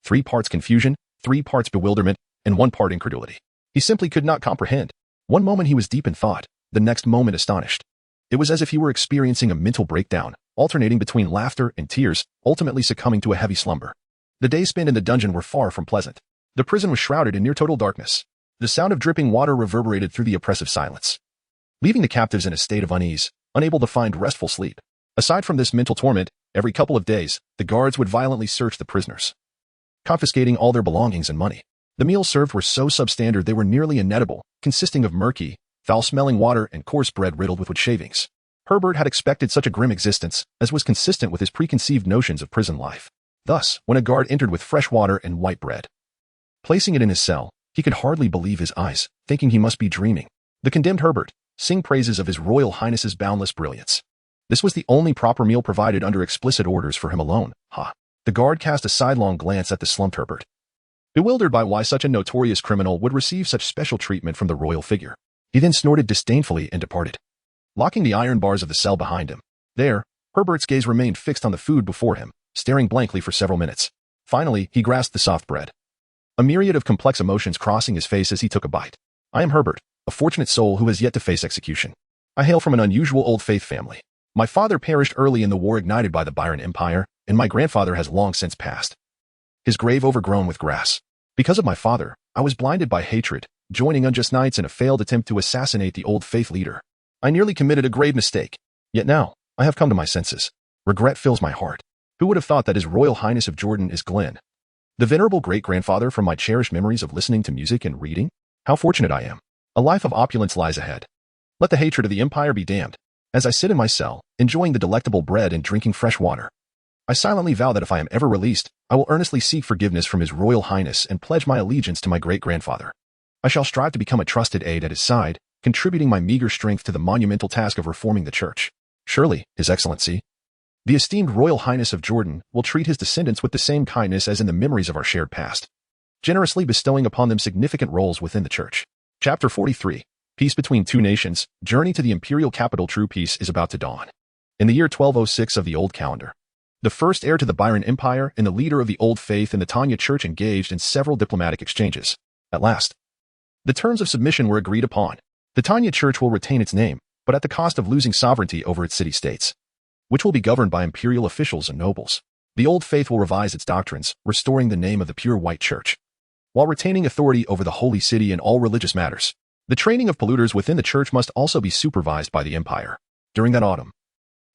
3 parts confusion, 3 parts bewilderment, and 1 part incredulity. He simply could not comprehend. One moment he was deep in thought, the next moment astonished. It was as if he were experiencing a mental breakdown, alternating between laughter and tears, ultimately succumbing to a heavy slumber. The days spent in the dungeon were far from pleasant. The prison was shrouded in near total darkness. The sound of dripping water reverberated through the oppressive silence, leaving the captives in a state of unease, unable to find restful sleep. Aside from this mental torment, every couple of days, the guards would violently search the prisoners, confiscating all their belongings and money. The meals served were so substandard they were nearly inedible, consisting of murky, foul-smelling water and coarse bread riddled with wood shavings. Herbert had expected such a grim existence, as was consistent with his preconceived notions of prison life. Thus, when a guard entered with fresh water and white bread, placing it in his cell, he could hardly believe his eyes, thinking he must be dreaming. The condemned Herbert sing praises of His Royal Highness's boundless brilliance. This was the only proper meal provided under explicit orders for him alone. The guard cast a sidelong glance at the slumped Herbert, bewildered by why such a notorious criminal would receive such special treatment from the royal figure. He then snorted disdainfully and departed, locking the iron bars of the cell behind him. There, Herbert's gaze remained fixed on the food before him, staring blankly for several minutes. Finally, he grasped the soft bread, a myriad of complex emotions crossing his face as he took a bite. I am Herbert, a fortunate soul who has yet to face execution. I hail from an unusual old faith family. My father perished early in the war ignited by the Byron Empire, and my grandfather has long since passed, his grave overgrown with grass. Because of my father, I was blinded by hatred, joining unjust knights in a failed attempt to assassinate the old faith leader. I nearly committed a grave mistake. Yet now, I have come to my senses. Regret fills my heart. Who would have thought that His Royal Highness of Jordan is Glenn, the venerable great-grandfather from my cherished memories of listening to music and reading? How fortunate I am. A life of opulence lies ahead. Let the hatred of the empire be damned. As I sit in my cell, enjoying the delectable bread and drinking fresh water, I silently vow that if I am ever released, I will earnestly seek forgiveness from His Royal Highness and pledge my allegiance to my great-grandfather. I shall strive to become a trusted aide at his side, contributing my meager strength to the monumental task of reforming the Church. Surely, His Excellency, The esteemed Royal Highness of Jordan will treat his descendants with the same kindness as in the memories of our shared past, generously bestowing upon them significant roles within the church. Chapter 43. Peace between two nations, journey to the imperial capital. True peace is about to dawn. In the year 1206 of the old calendar, the first heir to the Byron Empire and the leader of the Old Faith in the Tanya Church engaged in several diplomatic exchanges. At last, the terms of submission were agreed upon. The Tanya Church will retain its name, but at the cost of losing sovereignty over its city-states, which will be governed by imperial officials and nobles. The Old Faith will revise its doctrines, restoring the name of the pure white church, while retaining authority over the holy city and all religious matters. The training of polluters within the church must also be supervised by the empire. During that autumn,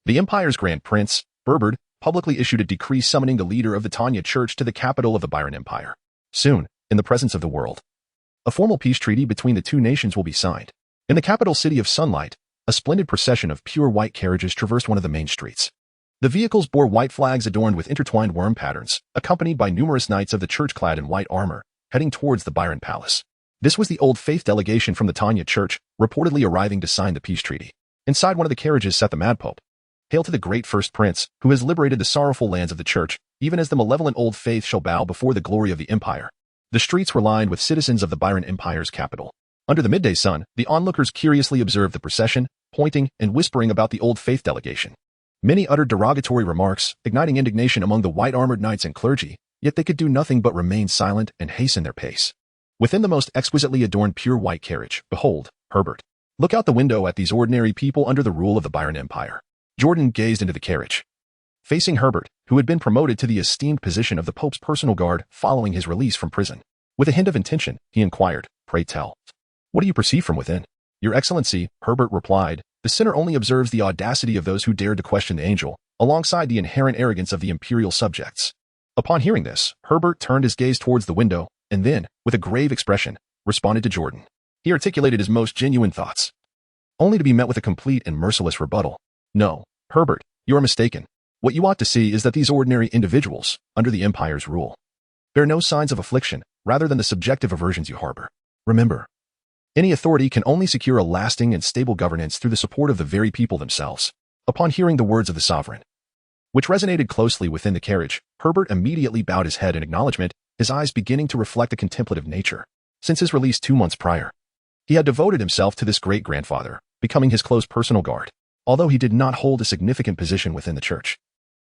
the empire's Grand Prince, Berberd, publicly issued a decree summoning the leader of the Tanya Church to the capital of the Byron Empire. Soon, in the presence of the world, a formal peace treaty between the two nations will be signed. In the capital city of Sunlight, a splendid procession of pure white carriages traversed one of the main streets. The vehicles bore white flags adorned with intertwined worm patterns, accompanied by numerous knights of the church clad in white armor, heading towards the Byron Palace. This was the Old Faith delegation from the Tanya Church, reportedly arriving to sign the peace treaty. Inside one of the carriages sat the Mad Pope. Hail to the great first prince, who has liberated the sorrowful lands of the church, even as the malevolent Old Faith shall bow before the glory of the empire. The streets were lined with citizens of the Byron Empire's capital. Under the midday sun, the onlookers curiously observed the procession, pointing and whispering about the Old Faith delegation. Many uttered derogatory remarks, igniting indignation among the white-armored knights and clergy, yet they could do nothing but remain silent and hasten their pace. Within the most exquisitely adorned pure white carriage, behold, Herbert. Look out the window at these ordinary people under the rule of the Byron Empire. Jordan gazed into the carriage. Facing Herbert, who had been promoted to the esteemed position of the Pope's personal guard following his release from prison. With a hint of intention, he inquired, "Pray tell, what do you perceive from within?" "Your Excellency," Herbert replied, "the sinner only observes the audacity of those who dared to question the angel, alongside the inherent arrogance of the imperial subjects." Upon hearing this, Herbert turned his gaze towards the window, and then, with a grave expression, responded to Jordan. He articulated his most genuine thoughts, only to be met with a complete and merciless rebuttal. "No, Herbert, you are mistaken. What you ought to see is that these ordinary individuals, under the empire's rule, bear no signs of affliction, rather than the subjective aversions you harbor. Remember, any authority can only secure a lasting and stable governance through the support of the very people themselves." Upon hearing the words of the sovereign, which resonated closely within the carriage, Herbert immediately bowed his head in acknowledgement, his eyes beginning to reflect a contemplative nature. Since his release 2 months prior, he had devoted himself to this great-grandfather, becoming his close personal guard. Although he did not hold a significant position within the church,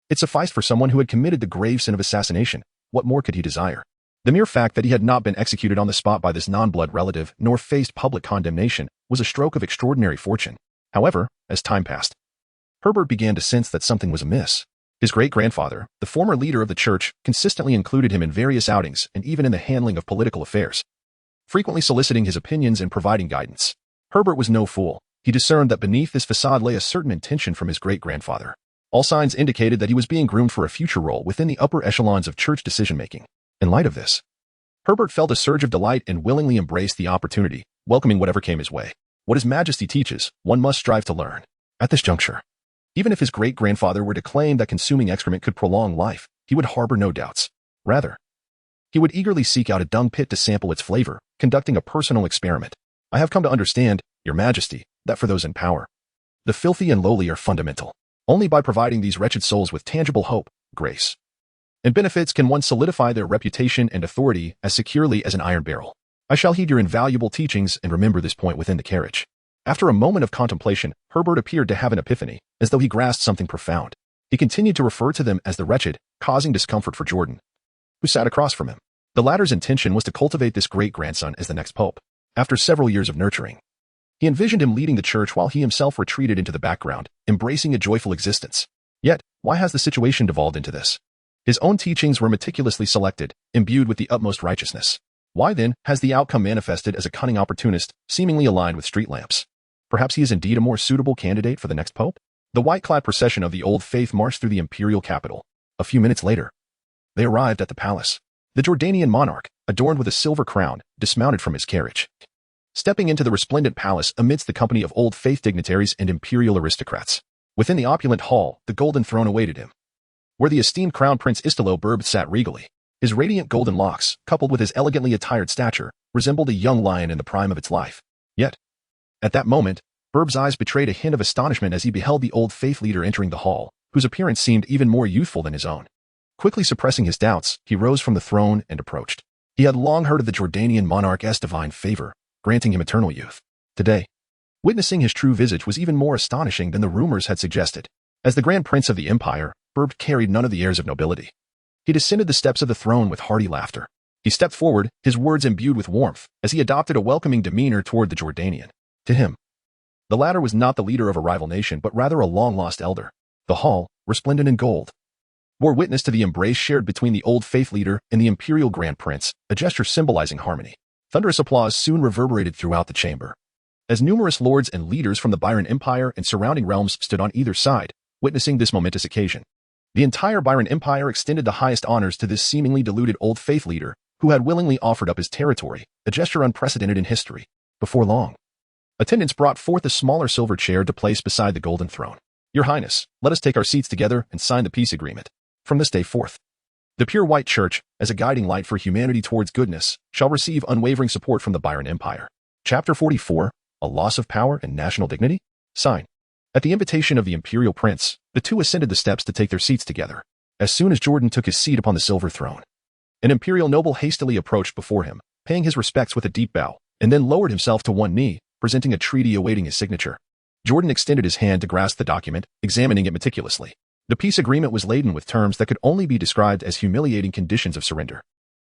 it sufficed for someone who had committed the grave sin of assassination. What more could he desire? The mere fact that he had not been executed on the spot by this non-blood relative nor faced public condemnation was a stroke of extraordinary fortune. However, as time passed, Herbert began to sense that something was amiss. His great-grandfather, the former leader of the church, consistently included him in various outings and even in the handling of political affairs, frequently soliciting his opinions and providing guidance. Herbert was no fool. He discerned that beneath this facade lay a certain intention from his great-grandfather. All signs indicated that he was being groomed for a future role within the upper echelons of church decision-making. In light of this, Herbert felt a surge of delight and willingly embraced the opportunity, welcoming whatever came his way. What His Majesty teaches, one must strive to learn. At this juncture, even if his great-grandfather were to claim that consuming excrement could prolong life, he would harbor no doubts. Rather, he would eagerly seek out a dung pit to sample its flavor, conducting a personal experiment. "I have come to understand, Your Majesty, that for those in power, the filthy and lowly are fundamental. Only by providing these wretched souls with tangible hope, grace, and benefits can one solidify their reputation and authority as securely as an iron barrel. I shall heed your invaluable teachings and remember this point within the carriage." After a moment of contemplation, Herbert appeared to have an epiphany, as though he grasped something profound. He continued to refer to them as the wretched, causing discomfort for Jordan, who sat across from him. The latter's intention was to cultivate this great-grandson as the next pope. After several years of nurturing, he envisioned him leading the church while he himself retreated into the background, embracing a joyful existence. Yet, why has the situation devolved into this? His own teachings were meticulously selected, imbued with the utmost righteousness. Why then has the outcome manifested as a cunning opportunist, seemingly aligned with street lamps? Perhaps he is indeed a more suitable candidate for the next pope? The white-clad procession of the Old Faith marched through the imperial capital. A few minutes later, they arrived at the palace. The Jordanian monarch, adorned with a silver crown, dismounted from his carriage, stepping into the resplendent palace amidst the company of Old Faith dignitaries and imperial aristocrats. Within the opulent hall, the golden throne awaited him, where the esteemed Crown Prince Istilo Berb sat regally. His radiant golden locks, coupled with his elegantly attired stature, resembled a young lion in the prime of its life. Yet, at that moment, Berb's eyes betrayed a hint of astonishment as he beheld the Old Faith leader entering the hall, whose appearance seemed even more youthful than his own. Quickly suppressing his doubts, he rose from the throne and approached. He had long heard of the Jordanian monarch's divine favor, granting him eternal youth. Today, witnessing his true visage was even more astonishing than the rumors had suggested. As the Grand Prince of the Empire, Berb carried none of the airs of nobility. He descended the steps of the throne with hearty laughter. He stepped forward, his words imbued with warmth, as he adopted a welcoming demeanor toward the Jordanian. To him, the latter was not the leader of a rival nation, but rather a long-lost elder. The hall, resplendent in gold, bore witness to the embrace shared between the old faith leader and the imperial Grand Prince, a gesture symbolizing harmony. Thunderous applause soon reverberated throughout the chamber, as numerous lords and leaders from the Byron Empire and surrounding realms stood on either side, witnessing this momentous occasion. The entire Byron Empire extended the highest honors to this seemingly deluded old faith leader, who had willingly offered up his territory, a gesture unprecedented in history. Before long, attendants brought forth a smaller silver chair to place beside the golden throne. Your Highness, let us take our seats together and sign the peace agreement. From this day forth, the pure white church, as a guiding light for humanity towards goodness, shall receive unwavering support from the Byron Empire. Chapter 44, A Loss of Power and National Dignity? Sign. At the invitation of the imperial prince, the two ascended the steps to take their seats together. As soon as Jordan took his seat upon the silver throne, an imperial noble hastily approached before him, paying his respects with a deep bow, and then lowered himself to one knee, presenting a treaty awaiting his signature. Jordan extended his hand to grasp the document, examining it meticulously. The peace agreement was laden with terms that could only be described as humiliating conditions of surrender.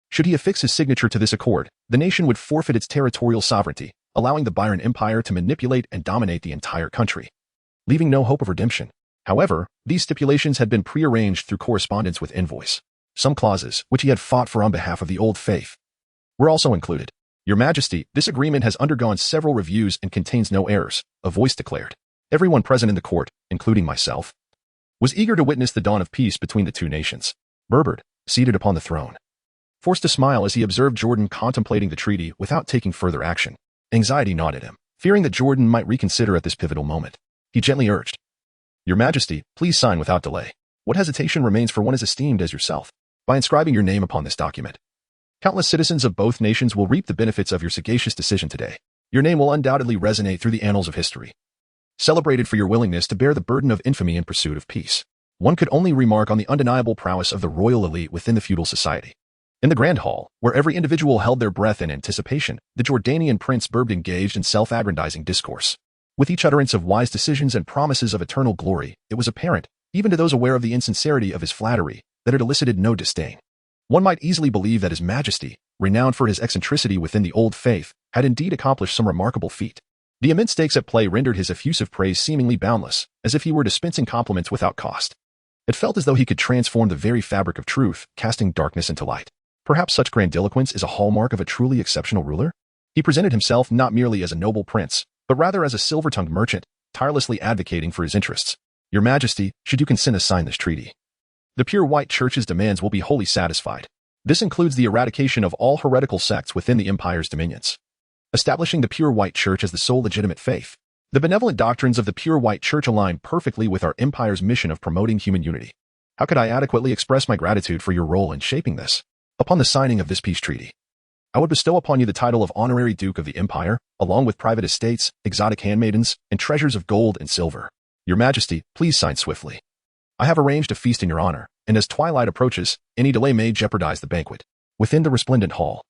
Should he affix his signature to this accord, the nation would forfeit its territorial sovereignty, allowing the Byron Empire to manipulate and dominate the entire country, leaving no hope of redemption. However, these stipulations had been prearranged through correspondence with envoys. Some clauses, which he had fought for on behalf of the old faith, were also included. Your Majesty, this agreement has undergone several reviews and contains no errors, a voice declared. Everyone present in the court, including myself, was eager to witness the dawn of peace between the two nations. Berbert, seated upon the throne, forced a smile as he observed Jordan contemplating the treaty without taking further action. Anxiety gnawed at him. Fearing that Jordan might reconsider at this pivotal moment, he gently urged, Your Majesty, please sign without delay. What hesitation remains for one as esteemed as yourself? By inscribing your name upon this document, countless citizens of both nations will reap the benefits of your sagacious decision today. Your name will undoubtedly resonate through the annals of history, celebrated for your willingness to bear the burden of infamy in pursuit of peace. One could only remark on the undeniable prowess of the royal elite within the feudal society. In the Grand Hall, where every individual held their breath in anticipation, the Jordanian Prince Berb engaged in self-aggrandizing discourse. With each utterance of wise decisions and promises of eternal glory, it was apparent, even to those aware of the insincerity of his flattery, that it elicited no disdain. One might easily believe that His Majesty, renowned for his eccentricity within the old faith, had indeed accomplished some remarkable feat. The immense stakes at play rendered his effusive praise seemingly boundless, as if he were dispensing compliments without cost. It felt as though he could transform the very fabric of truth, casting darkness into light. Perhaps such grandiloquence is a hallmark of a truly exceptional ruler? He presented himself not merely as a noble prince, but rather as a silver-tongued merchant, tirelessly advocating for his interests. Your Majesty, should you consent to sign this treaty, the pure white church's demands will be wholly satisfied. This includes the eradication of all heretical sects within the empire's dominions, establishing the pure white church as the sole legitimate faith. The benevolent doctrines of the pure white church align perfectly with our empire's mission of promoting human unity. How could I adequately express my gratitude for your role in shaping this? Upon the signing of this peace treaty, I would bestow upon you the title of Honorary Duke of the Empire, along with private estates, exotic handmaidens, and treasures of gold and silver. Your Majesty, please sign swiftly. I have arranged a feast in your honor, and as twilight approaches, any delay may jeopardize the banquet. Within the resplendent hall,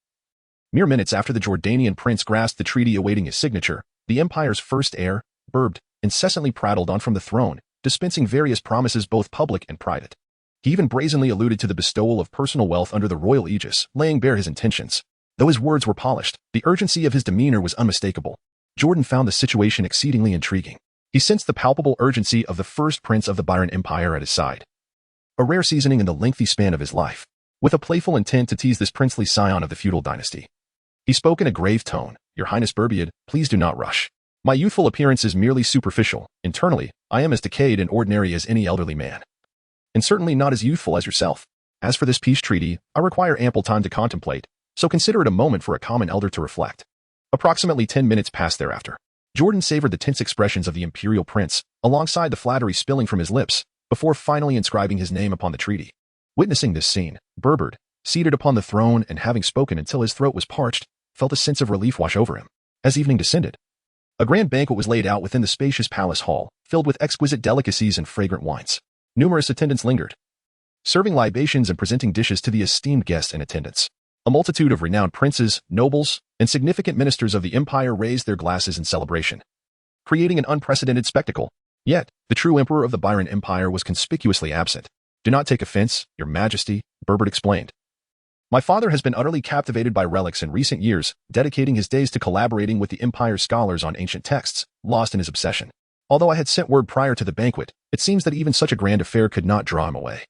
mere minutes after the Jordanian prince grasped the treaty awaiting his signature, the empire's first heir, Berb, incessantly prattled on from the throne, dispensing various promises both public and private. He even brazenly alluded to the bestowal of personal wealth under the royal aegis, laying bare his intentions. Though his words were polished, the urgency of his demeanor was unmistakable. Jordan found the situation exceedingly intriguing. He sensed the palpable urgency of the first prince of the Byron Empire at his side, a rare seasoning in the lengthy span of his life. With a playful intent to tease this princely scion of the feudal dynasty, he spoke in a grave tone, Your Highness Berbiad, please do not rush. My youthful appearance is merely superficial. Internally, I am as decayed and ordinary as any elderly man, and certainly not as youthful as yourself. As for this peace treaty, I require ample time to contemplate, so consider it a moment for a common elder to reflect. Approximately 10 minutes passed thereafter. Jordan savored the tense expressions of the imperial prince, alongside the flattery spilling from his lips, before finally inscribing his name upon the treaty. Witnessing this scene, Berbert, seated upon the throne and having spoken until his throat was parched, felt a sense of relief wash over him. As evening descended, a grand banquet was laid out within the spacious palace hall, filled with exquisite delicacies and fragrant wines. Numerous attendants lingered, serving libations and presenting dishes to the esteemed guests in attendance. A multitude of renowned princes, nobles, and significant ministers of the empire raised their glasses in celebration, creating an unprecedented spectacle. Yet, the true emperor of the Byron Empire was conspicuously absent. "Do not take offense, your majesty," Berbert explained. "My father has been utterly captivated by relics in recent years, dedicating his days to collaborating with the empire's scholars on ancient texts, lost in his obsession. Although I had sent word prior to the banquet, it seems that even such a grand affair could not draw him away.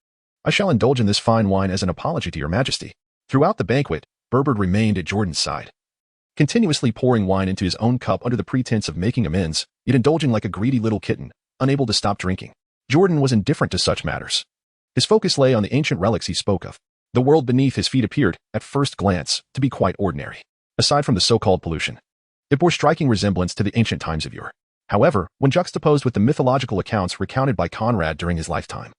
I shall indulge in this fine wine as an apology to your majesty." Throughout the banquet, Berbert remained at Jordan's side, continuously pouring wine into his own cup under the pretense of making amends, yet indulging like a greedy little kitten, unable to stop drinking. Jordan was indifferent to such matters. His focus lay on the ancient relics he spoke of. The world beneath his feet appeared, at first glance, to be quite ordinary. Aside from the so-called pollution, it bore striking resemblance to the ancient times of yore. However, when juxtaposed with the mythological accounts recounted by Conrad during his lifetime,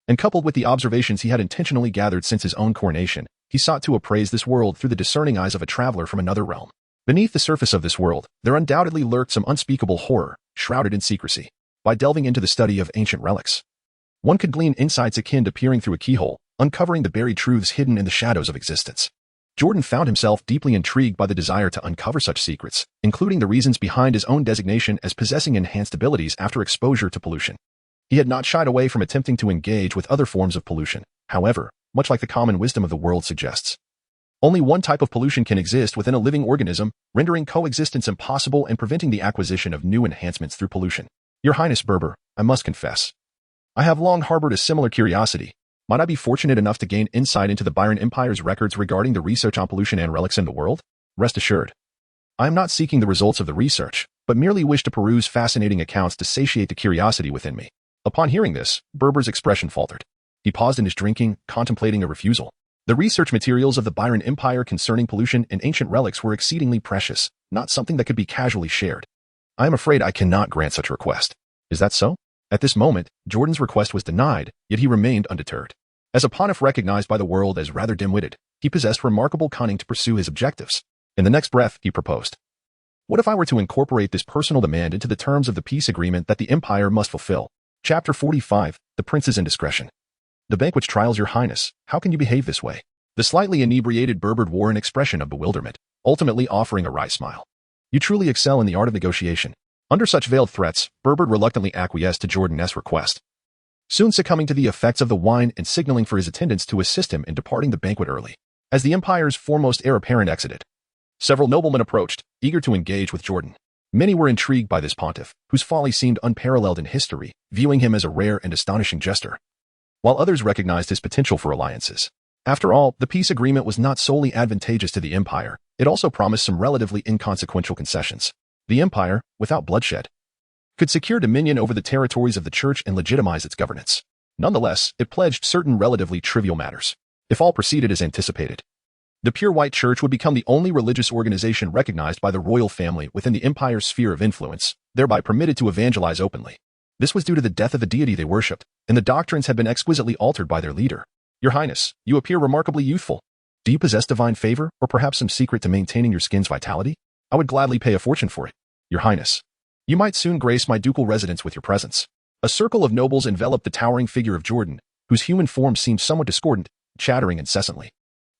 and coupled with the observations he had intentionally gathered since his own coronation, he sought to appraise this world through the discerning eyes of a traveler from another realm. Beneath the surface of this world, there undoubtedly lurked some unspeakable horror, shrouded in secrecy. By delving into the study of ancient relics, one could glean insights akin to peering through a keyhole, uncovering the buried truths hidden in the shadows of existence. Jordan found himself deeply intrigued by the desire to uncover such secrets, including the reasons behind his own designation as possessing enhanced abilities after exposure to pollution. He had not shied away from attempting to engage with other forms of pollution. However, much like the common wisdom of the world suggests, only one type of pollution can exist within a living organism, rendering coexistence impossible and preventing the acquisition of new enhancements through pollution. Your Highness Berber, I must confess, I have long harbored a similar curiosity. Might I be fortunate enough to gain insight into the Byron Empire's records regarding the research on pollution and relics in the world? Rest assured, I am not seeking the results of the research, but merely wish to peruse fascinating accounts to satiate the curiosity within me. Upon hearing this, Berber's expression faltered. He paused in his drinking, contemplating a refusal. The research materials of the Byron Empire concerning pollution and ancient relics were exceedingly precious, not something that could be casually shared. I am afraid I cannot grant such a request. Is that so? At this moment, Jordan's request was denied, yet he remained undeterred. As a pontiff recognized by the world as rather dim-witted, he possessed remarkable cunning to pursue his objectives. In the next breath, he proposed, "What if I were to incorporate this personal demand into the terms of the peace agreement that the empire must fulfill?" Chapter 45, The Prince's Indiscretion. "The banquet's trials, your highness. How can you behave this way?" The slightly inebriated Berber wore an expression of bewilderment, ultimately offering a wry smile. "You truly excel in the art of negotiation." Under such veiled threats, Berber reluctantly acquiesced to Jordan's request, soon succumbing to the effects of the wine and signaling for his attendants to assist him in departing the banquet early. As the empire's foremost heir apparent exited, several noblemen approached, eager to engage with Jordan. Many were intrigued by this pontiff, whose folly seemed unparalleled in history, viewing him as a rare and astonishing jester, while others recognized his potential for alliances. After all, the peace agreement was not solely advantageous to the empire, it also promised some relatively inconsequential concessions. The empire, without bloodshed, could secure dominion over the territories of the church and legitimize its governance. Nonetheless, it pledged certain relatively trivial matters. If all proceeded as anticipated, the pure white church would become the only religious organization recognized by the royal family within the empire's sphere of influence, thereby permitted to evangelize openly. This was due to the death of the deity they worshipped, and the doctrines had been exquisitely altered by their leader. Your Highness, you appear remarkably youthful. Do you possess divine favor, or perhaps some secret to maintaining your skin's vitality? I would gladly pay a fortune for it. Your Highness, you might soon grace my ducal residence with your presence. A circle of nobles enveloped the towering figure of Jordan, whose human form seemed somewhat discordant, chattering incessantly.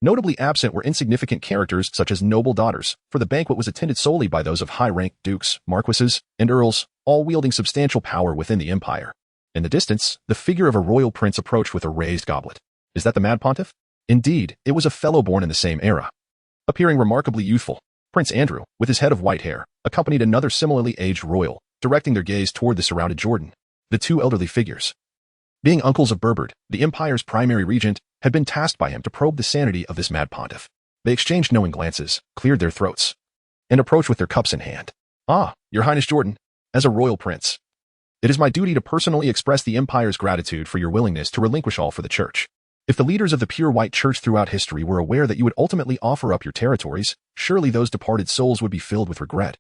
Notably absent were insignificant characters such as noble daughters, for the banquet was attended solely by those of high-ranked dukes, marquises, and earls, all wielding substantial power within the empire. In the distance, the figure of a royal prince approached with a raised goblet. Is that the Mad Pontiff? Indeed, it was a fellow born in the same era. Appearing remarkably youthful, Prince Andrew, with his head of white hair, accompanied another similarly aged royal, directing their gaze toward the surrounded Jordan. The two elderly figures, being uncles of Berbert, the empire's primary regent, had been tasked by him to probe the sanity of this mad pontiff. They exchanged knowing glances, cleared their throats, and approached with their cups in hand. "Ah, your Highness Jordan, as a royal prince, it is my duty to personally express the empire's gratitude for your willingness to relinquish all for the church. If the leaders of the pure white church throughout history were aware that you would ultimately offer up your territories, surely those departed souls would be filled with regret,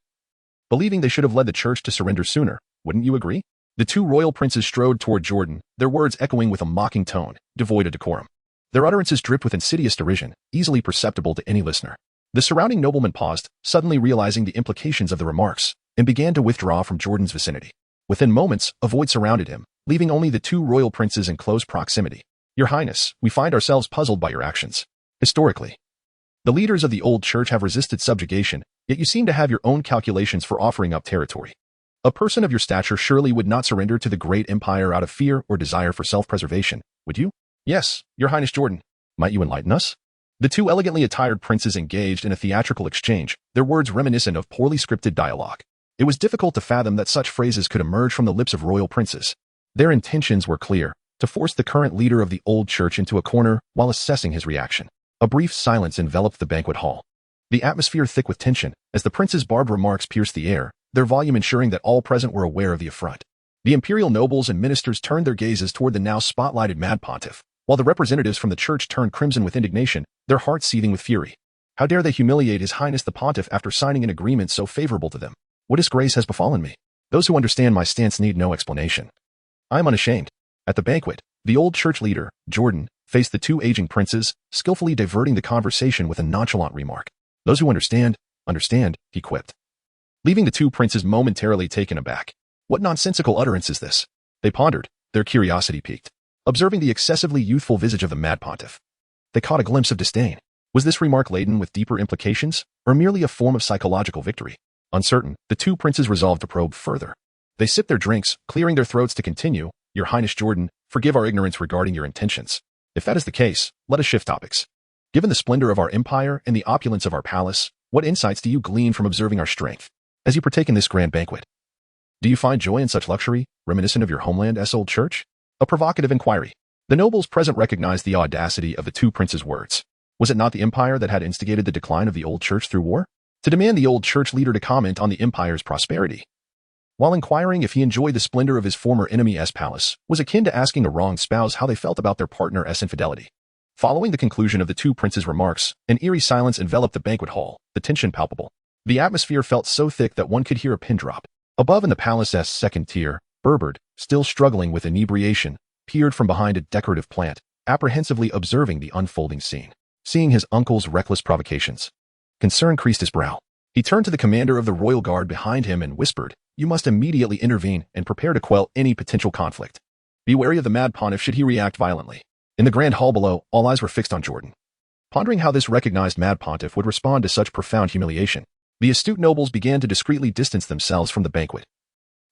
believing they should have led the church to surrender sooner. Wouldn't you agree?" The two royal princes strode toward Jordan, their words echoing with a mocking tone, devoid of decorum. Their utterances dripped with insidious derision, easily perceptible to any listener. The surrounding nobleman paused, suddenly realizing the implications of the remarks, and began to withdraw from Jordan's vicinity. Within moments, a void surrounded him, leaving only the two royal princes in close proximity. Your Highness, we find ourselves puzzled by your actions. Historically, the leaders of the old church have resisted subjugation, yet you seem to have your own calculations for offering up territory. A person of your stature surely would not surrender to the great empire out of fear or desire for self-preservation, would you? Yes, Your Highness Jordan. Might you enlighten us? The two elegantly attired princes engaged in a theatrical exchange, their words reminiscent of poorly scripted dialogue. It was difficult to fathom that such phrases could emerge from the lips of royal princes. Their intentions were clear, to force the current leader of the old church into a corner while assessing his reaction. A brief silence enveloped the banquet hall, the atmosphere thick with tension, as the prince's barbed remarks pierced the air, their volume ensuring that all present were aware of the affront. The imperial nobles and ministers turned their gazes toward the now spotlighted mad pontiff, while the representatives from the church turned crimson with indignation, their hearts seething with fury. How dare they humiliate His Highness the Pontiff after signing an agreement so favorable to them? What disgrace has befallen me? Those who understand my stance need no explanation. I am unashamed. At the banquet, the old church leader, Jordan, faced the two aging princes, skillfully diverting the conversation with a nonchalant remark. Those who understand, he quipped, leaving the two princes momentarily taken aback. What nonsensical utterance is this? They pondered, their curiosity piqued, observing the excessively youthful visage of the mad pontiff. They caught a glimpse of disdain. Was this remark laden with deeper implications, or merely a form of psychological victory? Uncertain, the two princes resolved to probe further. They sipped their drinks, clearing their throats to continue. Your Highness Jordan, forgive our ignorance regarding your intentions. If that is the case, let us shift topics. Given the splendor of our empire and the opulence of our palace, what insights do you glean from observing our strength as you partake in this grand banquet? Do you find joy in such luxury, reminiscent of your homeland's old church? A provocative inquiry. The nobles present recognized the audacity of the two princes' words. Was it not the empire that had instigated the decline of the old church through war? To demand the old church leader to comment on the empire's prosperity, while inquiring if he enjoyed the splendor of his former enemy's palace, was akin to asking a wronged spouse how they felt about their partner's infidelity. Following the conclusion of the two princes' remarks, an eerie silence enveloped the banquet hall, the tension palpable. The atmosphere felt so thick that one could hear a pin drop. Above in the palace's second tier, Berbert, still struggling with inebriation, peered from behind a decorative plant, apprehensively observing the unfolding scene. Seeing his uncle's reckless provocations, concern creased his brow. He turned to the commander of the royal guard behind him and whispered, "You must immediately intervene and prepare to quell any potential conflict. Be wary of the mad pontiff should he react violently." In the grand hall below, all eyes were fixed on Jordan. Pondering how this recognized mad pontiff would respond to such profound humiliation, the astute nobles began to discreetly distance themselves from the banquet,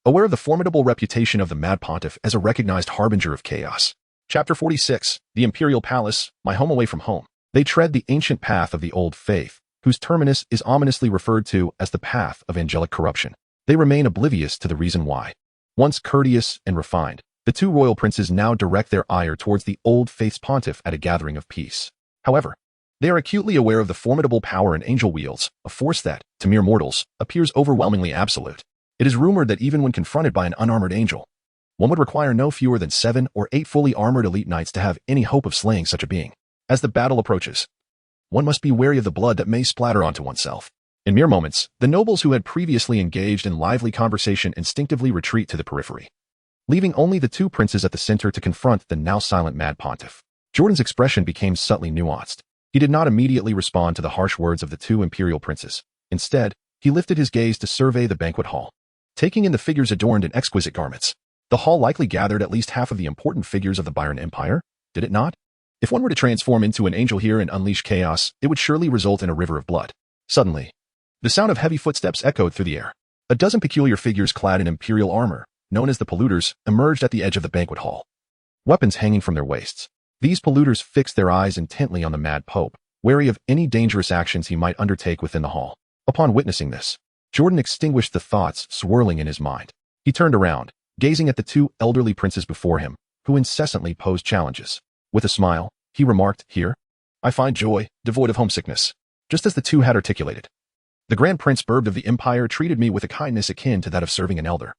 aware of the formidable reputation of the mad pontiff as a recognized harbinger of chaos. Chapter 46, The Imperial Palace, My Home Away from Home. They tread the ancient path of the old faith, whose terminus is ominously referred to as the path of angelic corruption. They remain oblivious to the reason why. Once courteous and refined, the two royal princes now direct their ire towards the old faith's pontiff at a gathering of peace. However, they are acutely aware of the formidable power an angel wields, a force that, to mere mortals, appears overwhelmingly absolute. It is rumored that even when confronted by an unarmored angel, one would require no fewer than 7 or 8 fully armored elite knights to have any hope of slaying such a being. As the battle approaches, one must be wary of the blood that may splatter onto oneself. In mere moments, the nobles who had previously engaged in lively conversation instinctively retreat to the periphery, leaving only the two princes at the center to confront the now silent mad pontiff. Jordan's expression became subtly nuanced. He did not immediately respond to the harsh words of the two imperial princes. Instead, he lifted his gaze to survey the banquet hall, taking in the figures adorned in exquisite garments. The hall likely gathered at least half of the important figures of the Byron Empire, did it not? If one were to transform into an angel here and unleash chaos, it would surely result in a river of blood. Suddenly, the sound of heavy footsteps echoed through the air. A dozen peculiar figures clad in imperial armor, known as the polluters, emerged at the edge of the banquet hall, weapons hanging from their waists. These polluters fixed their eyes intently on the mad pope, wary of any dangerous actions he might undertake within the hall. Upon witnessing this, Jordan extinguished the thoughts swirling in his mind. He turned around, gazing at the two elderly princes before him, who incessantly posed challenges. With a smile, he remarked, "Here, I find joy, devoid of homesickness," just as the two had articulated. The Grand Prince Burb of the Empire treated me with a kindness akin to that of serving an elder,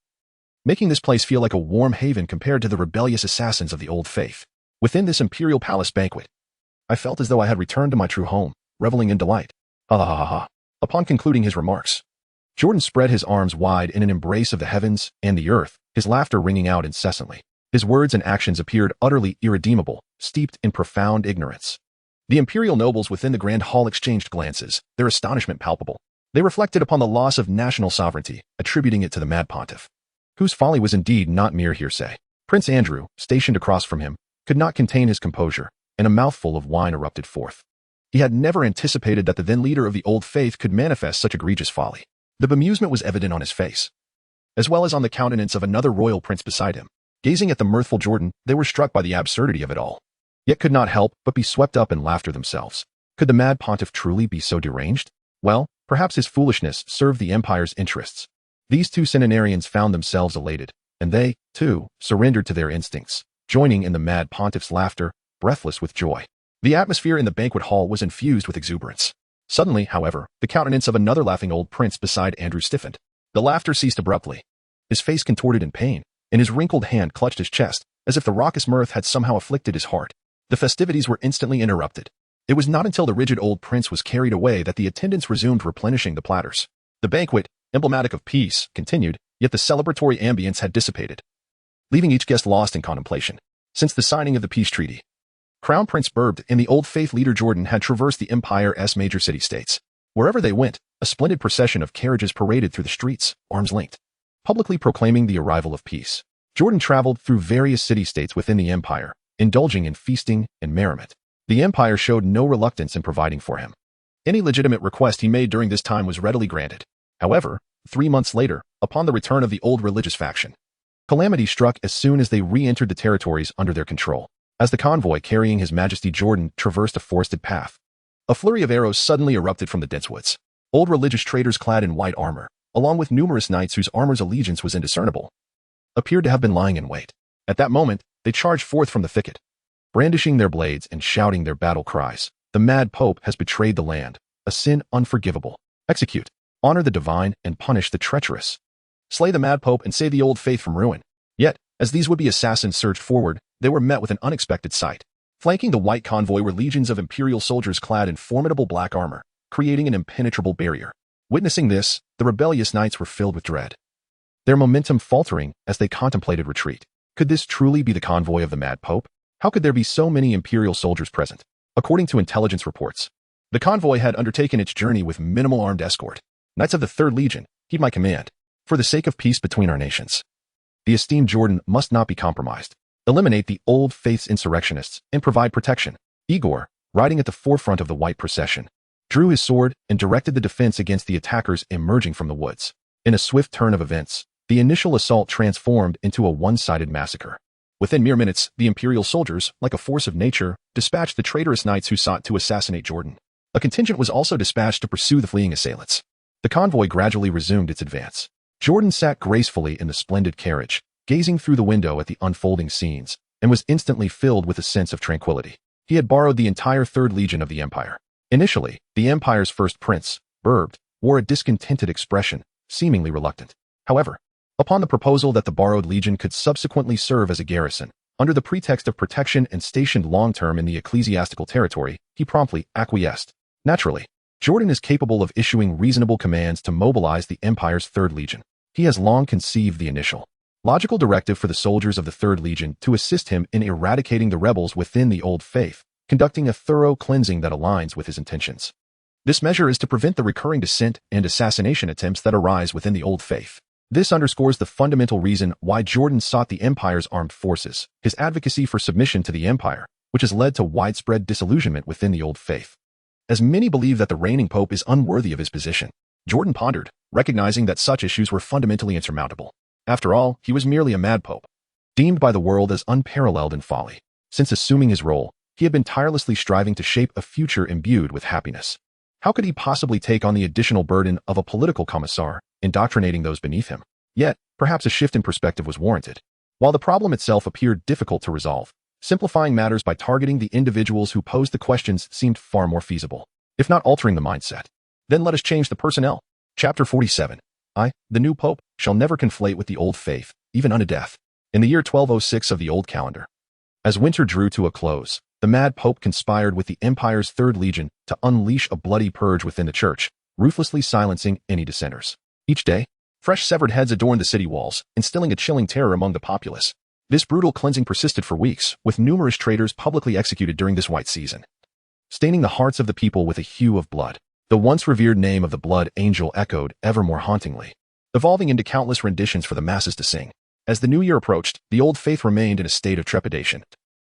making this place feel like a warm haven compared to the rebellious assassins of the old faith. Within this imperial palace banquet, I felt as though I had returned to my true home, reveling in delight. Ha ha ha ha. Upon concluding his remarks, Jordan spread his arms wide in an embrace of the heavens and the earth, his laughter ringing out incessantly. His words and actions appeared utterly irredeemable, steeped in profound ignorance. The imperial nobles within the grand hall exchanged glances, their astonishment palpable. They reflected upon the loss of national sovereignty, attributing it to the mad pontiff, whose folly was indeed not mere hearsay. Prince Andrew, stationed across from him, could not contain his composure, and a mouthful of wine erupted forth. He had never anticipated that the then leader of the Old Faith could manifest such egregious folly. The bemusement was evident on his face, as well as on the countenance of another royal prince beside him. Gazing at the mirthful Jordan, they were struck by the absurdity of it all, yet could not help but be swept up in laughter themselves. Could the mad pontiff truly be so deranged? Well, perhaps his foolishness served the empire's interests. These two centenarians found themselves elated, and they, too, surrendered to their instincts, joining in the mad pontiff's laughter, breathless with joy. The atmosphere in the banquet hall was infused with exuberance. Suddenly, however, the countenance of another laughing old prince beside Andrew stiffened. The laughter ceased abruptly. His face contorted in pain, and his wrinkled hand clutched his chest, as if the raucous mirth had somehow afflicted his heart. The festivities were instantly interrupted. It was not until the rigid old prince was carried away that the attendants resumed replenishing the platters. The banquet, emblematic of peace, continued, yet the celebratory ambience had dissipated, leaving each guest lost in contemplation. Since the signing of the peace treaty, Crown Prince Burbed and the Old Faith leader Jordan had traversed the empire's major city-states. Wherever they went, a splendid procession of carriages paraded through the streets, arms linked, publicly proclaiming the arrival of peace. Jordan traveled through various city-states within the empire, indulging in feasting and merriment. The empire showed no reluctance in providing for him. Any legitimate request he made during this time was readily granted. However, 3 months later, upon the return of the old religious faction, calamity struck as soon as they re-entered the territories under their control. As the convoy carrying His Majesty Jordan traversed a forested path, a flurry of arrows suddenly erupted from the dense woods. Old religious traders clad in white armor, along with numerous knights whose armor's allegiance was indiscernible, appeared to have been lying in wait. At that moment, they charged forth from the thicket, brandishing their blades and shouting their battle cries. The mad pope has betrayed the land, a sin unforgivable. Execute, honor the divine, and punish the treacherous. Slay the mad pope and save the old faith from ruin. Yet, as these would-be assassins surged forward, they were met with an unexpected sight. Flanking the white convoy were legions of imperial soldiers clad in formidable black armor, creating an impenetrable barrier. Witnessing this, the rebellious knights were filled with dread, their momentum faltering as they contemplated retreat. Could this truly be the convoy of the mad pope? How could there be so many imperial soldiers present? According to intelligence reports, the convoy had undertaken its journey with minimal armed escort. Knights of the 3rd Legion, heed my command. For the sake of peace between our nations, the esteemed Jordan must not be compromised. Eliminate the Old Faith's insurrectionists and provide protection. Igor, riding at the forefront of the white procession, drew his sword and directed the defense against the attackers emerging from the woods. In a swift turn of events, the initial assault transformed into a one-sided massacre. Within mere minutes, the imperial soldiers, like a force of nature, dispatched the traitorous knights who sought to assassinate Jordan. A contingent was also dispatched to pursue the fleeing assailants. The convoy gradually resumed its advance. Jordan sat gracefully in the splendid carriage, gazing through the window at the unfolding scenes, and was instantly filled with a sense of tranquility. He had borrowed the entire 3rd Legion of the empire. Initially, the empire's first prince, Burbed, wore a discontented expression, seemingly reluctant. However, upon the proposal that the borrowed legion could subsequently serve as a garrison, under the pretext of protection and stationed long-term in the ecclesiastical territory, he promptly acquiesced. Naturally, Jordan is capable of issuing reasonable commands to mobilize the empire's 3rd Legion. He has long conceived the initial, logical directive for the soldiers of the 3rd Legion to assist him in eradicating the rebels within the Old Faith, conducting a thorough cleansing that aligns with his intentions. This measure is to prevent the recurring dissent and assassination attempts that arise within the Old Faith. This underscores the fundamental reason why Jordan sought the empire's armed forces, his advocacy for submission to the empire, which has led to widespread disillusionment within the Old Faith. As many believe that the reigning pope is unworthy of his position, Jordan pondered, recognizing that such issues were fundamentally insurmountable. After all, he was merely a mad pope, deemed by the world as unparalleled in folly. Since assuming his role, he had been tirelessly striving to shape a future imbued with happiness. How could he possibly take on the additional burden of a political commissar, indoctrinating those beneath him? Yet, perhaps a shift in perspective was warranted. While the problem itself appeared difficult to resolve, simplifying matters by targeting the individuals who posed the questions seemed far more feasible. If not altering the mindset, then let us change the personnel. Chapter 47. I, the new pope, shall never conflate with the old faith, even unto death. In the year 1206 of the old calendar, as winter drew to a close, the mad pope conspired with the empire's 3rd Legion to unleash a bloody purge within the church, ruthlessly silencing any dissenters. Each day, fresh severed heads adorned the city walls, instilling a chilling terror among the populace. This brutal cleansing persisted for weeks, with numerous traitors publicly executed during this white season, staining the hearts of the people with a hue of blood. The once revered name of the blood angel echoed ever more hauntingly, evolving into countless renditions for the masses to sing. As the new year approached, the old faith remained in a state of trepidation.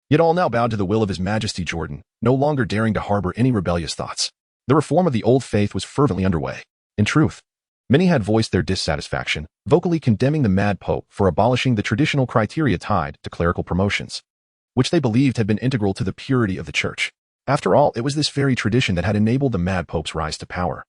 Yet all now bowed to the will of His Majesty Jordan, no longer daring to harbor any rebellious thoughts. The reform of the old faith was fervently underway. In truth, many had voiced their dissatisfaction, vocally condemning the mad pope for abolishing the traditional criteria tied to clerical promotions, which they believed had been integral to the purity of the church. After all, it was this very tradition that had enabled the mad pope's rise to power.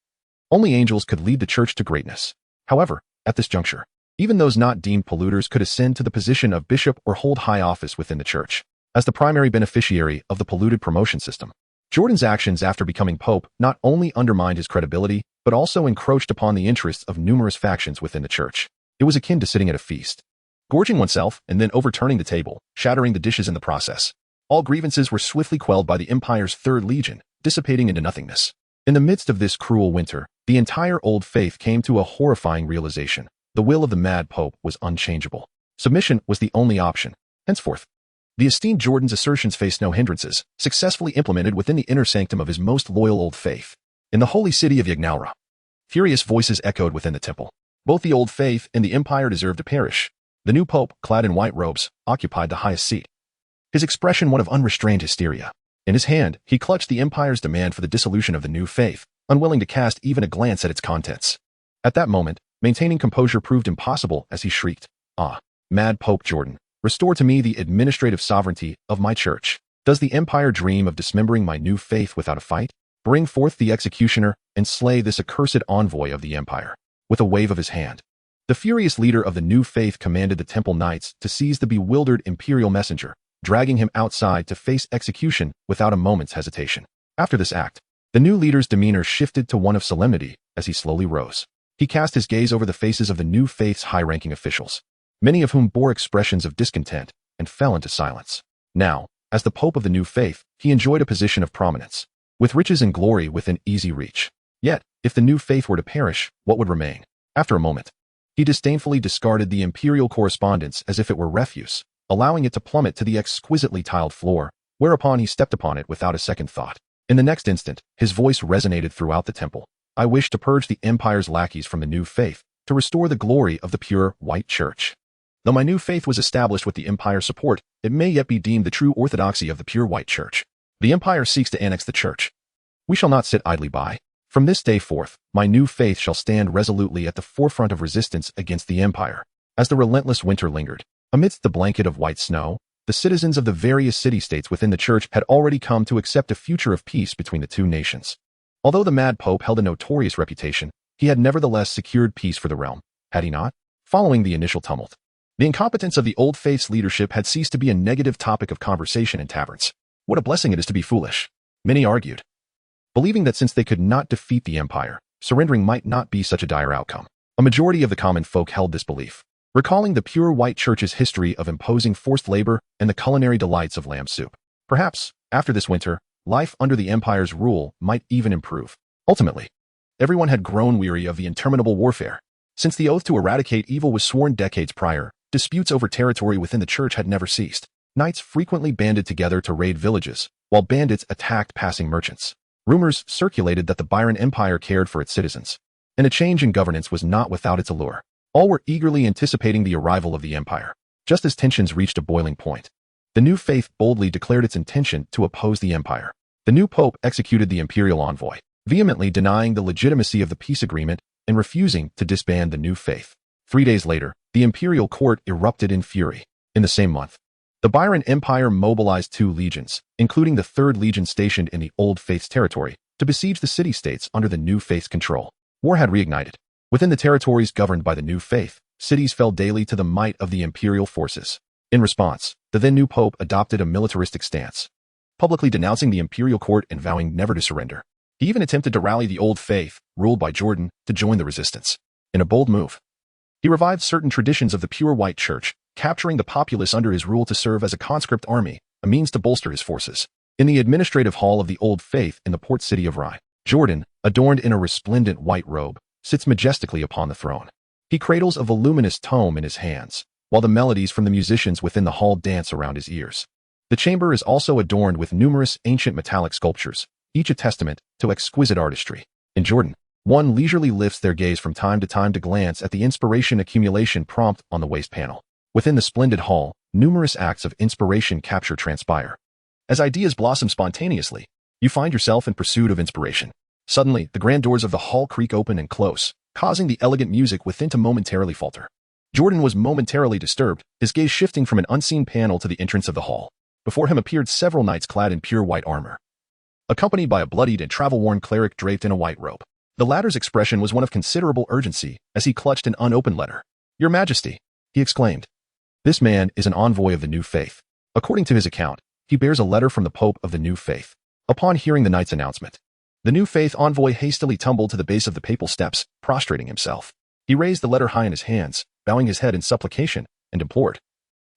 Only angels could lead the church to greatness. However, at this juncture, even those not deemed polluters could ascend to the position of bishop or hold high office within the church. As the primary beneficiary of the polluted promotion system, Jordan's actions after becoming pope not only undermined his credibility, but also encroached upon the interests of numerous factions within the church. It was akin to sitting at a feast, gorging oneself and then overturning the table, shattering the dishes in the process. All grievances were swiftly quelled by the empire's third legion, dissipating into nothingness. In the midst of this cruel winter, the entire old faith came to a horrifying realization. The will of the mad pope was unchangeable. Submission was the only option. Henceforth, the esteemed Jordan's assertions faced no hindrances, successfully implemented within the inner sanctum of his most loyal old faith. In the holy city of Yagnaura, furious voices echoed within the temple. Both the old faith and the empire deserved to perish. The new pope, clad in white robes, occupied the highest seat, his expression one of unrestrained hysteria. In his hand, he clutched the empire's demand for the dissolution of the new faith, unwilling to cast even a glance at its contents. At that moment, maintaining composure proved impossible as he shrieked, "Ah, mad Pope Jordan, restore to me the administrative sovereignty of my church. Does the empire dream of dismembering my new faith without a fight? Bring forth the executioner and slay this accursed envoy of the empire." With a wave of his hand, the furious leader of the new faith commanded the temple knights to seize the bewildered imperial messenger, dragging him outside to face execution without a moment's hesitation. After this act, the new leader's demeanor shifted to one of solemnity as he slowly rose. He cast his gaze over the faces of the new faith's high-ranking officials, many of whom bore expressions of discontent, and fell into silence. Now, as the pope of the new faith, he enjoyed a position of prominence, with riches and glory within easy reach. Yet, if the new faith were to perish, what would remain? After a moment, he disdainfully discarded the imperial correspondence as if it were refuse, allowing it to plummet to the exquisitely tiled floor, whereupon he stepped upon it without a second thought. In the next instant, his voice resonated throughout the temple. "I wish to purge the empire's lackeys from the new faith, to restore the glory of the pure white church. Though my new faith was established with the empire's support, it may yet be deemed the true orthodoxy of the pure white church. The empire seeks to annex the church. We shall not sit idly by. From this day forth, my new faith shall stand resolutely at the forefront of resistance against the empire." As the relentless winter lingered, amidst the blanket of white snow, the citizens of the various city-states within the church had already come to accept a future of peace between the two nations. Although the mad pope held a notorious reputation, he had nevertheless secured peace for the realm, had he not? Following the initial tumult, the incompetence of the old faith's leadership had ceased to be a negative topic of conversation in taverns. What a blessing it is to be foolish, many argued, believing that since they could not defeat the empire, surrendering might not be such a dire outcome. A majority of the common folk held this belief, recalling the pure white church's history of imposing forced labor and the culinary delights of lamb soup. Perhaps, after this winter, life under the empire's rule might even improve. Ultimately, everyone had grown weary of the interminable warfare. Since the oath to eradicate evil was sworn decades prior, disputes over territory within the church had never ceased. Knights frequently banded together to raid villages, while bandits attacked passing merchants. Rumors circulated that the Byron Empire cared for its citizens, and a change in governance was not without its allure. All were eagerly anticipating the arrival of the empire. Just as tensions reached a boiling point, the new faith boldly declared its intention to oppose the empire. The new pope executed the imperial envoy, vehemently denying the legitimacy of the peace agreement and refusing to disband the new faith. 3 days later, the imperial court erupted in fury. In the same month, the Byron Empire mobilized 2 legions, including the 3rd Legion stationed in the Old Faith's territory, to besiege the city-states under the New Faith's control. War had reignited. Within the territories governed by the New Faith, cities fell daily to the might of the imperial forces. In response, the then-new pope adopted a militaristic stance, publicly denouncing the imperial court and vowing never to surrender. He even attempted to rally the Old Faith, ruled by Jordan, to join the resistance. In a bold move, he revived certain traditions of the pure white church, capturing the populace under his rule to serve as a conscript army, a means to bolster his forces. In the administrative hall of the Old Faith in the port city of Rife, Jordan, adorned in a resplendent white robe, sits majestically upon the throne. He cradles a voluminous tome in his hands, while the melodies from the musicians within the hall dance around his ears. The chamber is also adorned with numerous ancient metallic sculptures, each a testament to exquisite artistry. In Jordan, one leisurely lifts their gaze from time to glance at the inspiration accumulation prompt on the waist panel. Within the splendid hall, numerous acts of inspiration capture transpire. As ideas blossom spontaneously, you find yourself in pursuit of inspiration. Suddenly, the grand doors of the hall creak open and close, causing the elegant music within to momentarily falter. Jordan was momentarily disturbed, his gaze shifting from an unseen panel to the entrance of the hall. Before him appeared several knights clad in pure white armor, accompanied by a bloodied and travel-worn cleric draped in a white robe. The latter's expression was one of considerable urgency as he clutched an unopened letter. "Your Majesty," he exclaimed. This man is an envoy of the new faith. According to his account, he bears a letter from the Pope of the new faith. Upon hearing the knight's announcement, the new faith envoy hastily tumbled to the base of the papal steps, prostrating himself. He raised the letter high in his hands, bowing his head in supplication, and implored,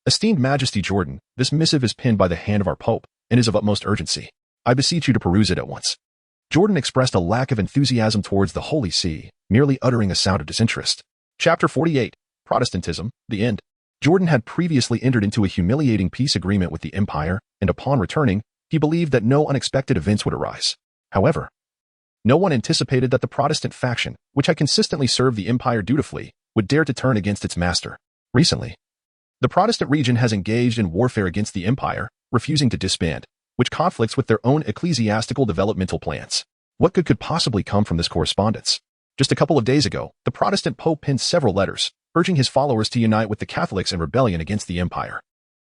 "Esteemed Majesty Jordan, this missive is penned by the hand of our Pope, and is of utmost urgency. I beseech you to peruse it at once." Jordan expressed a lack of enthusiasm towards the Holy See, merely uttering a sound of disinterest. Chapter 48, Protestantism, the End. Jordan had previously entered into a humiliating peace agreement with the Empire, and upon returning, he believed that no unexpected events would arise. However, no one anticipated that the Protestant faction, which had consistently served the Empire dutifully, would dare to turn against its master. Recently, the Protestant region has engaged in warfare against the Empire, refusing to disband, which conflicts with their own ecclesiastical developmental plans. What good could possibly come from this correspondence? Just a couple of days ago, the Protestant Pope penned several letters, urging his followers to unite with the Catholics in rebellion against the Empire.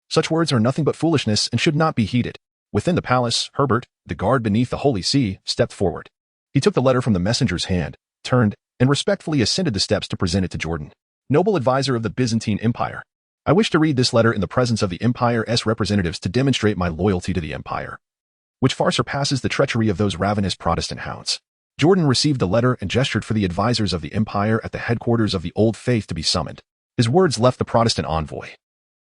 Such words are nothing but foolishness and should not be heeded. Within the palace, Herbert, the guard beneath the Holy See, stepped forward. He took the letter from the messenger's hand, turned, and respectfully ascended the steps to present it to Jordan. "Noble advisor of the Byzantine Empire, I wish to read this letter in the presence of the Empire's representatives to demonstrate my loyalty to the Empire, which far surpasses the treachery of those ravenous Protestant hounds." Jordan received the letter and gestured for the advisors of the Empire at the headquarters of the Old Faith to be summoned. His words left the Protestant envoy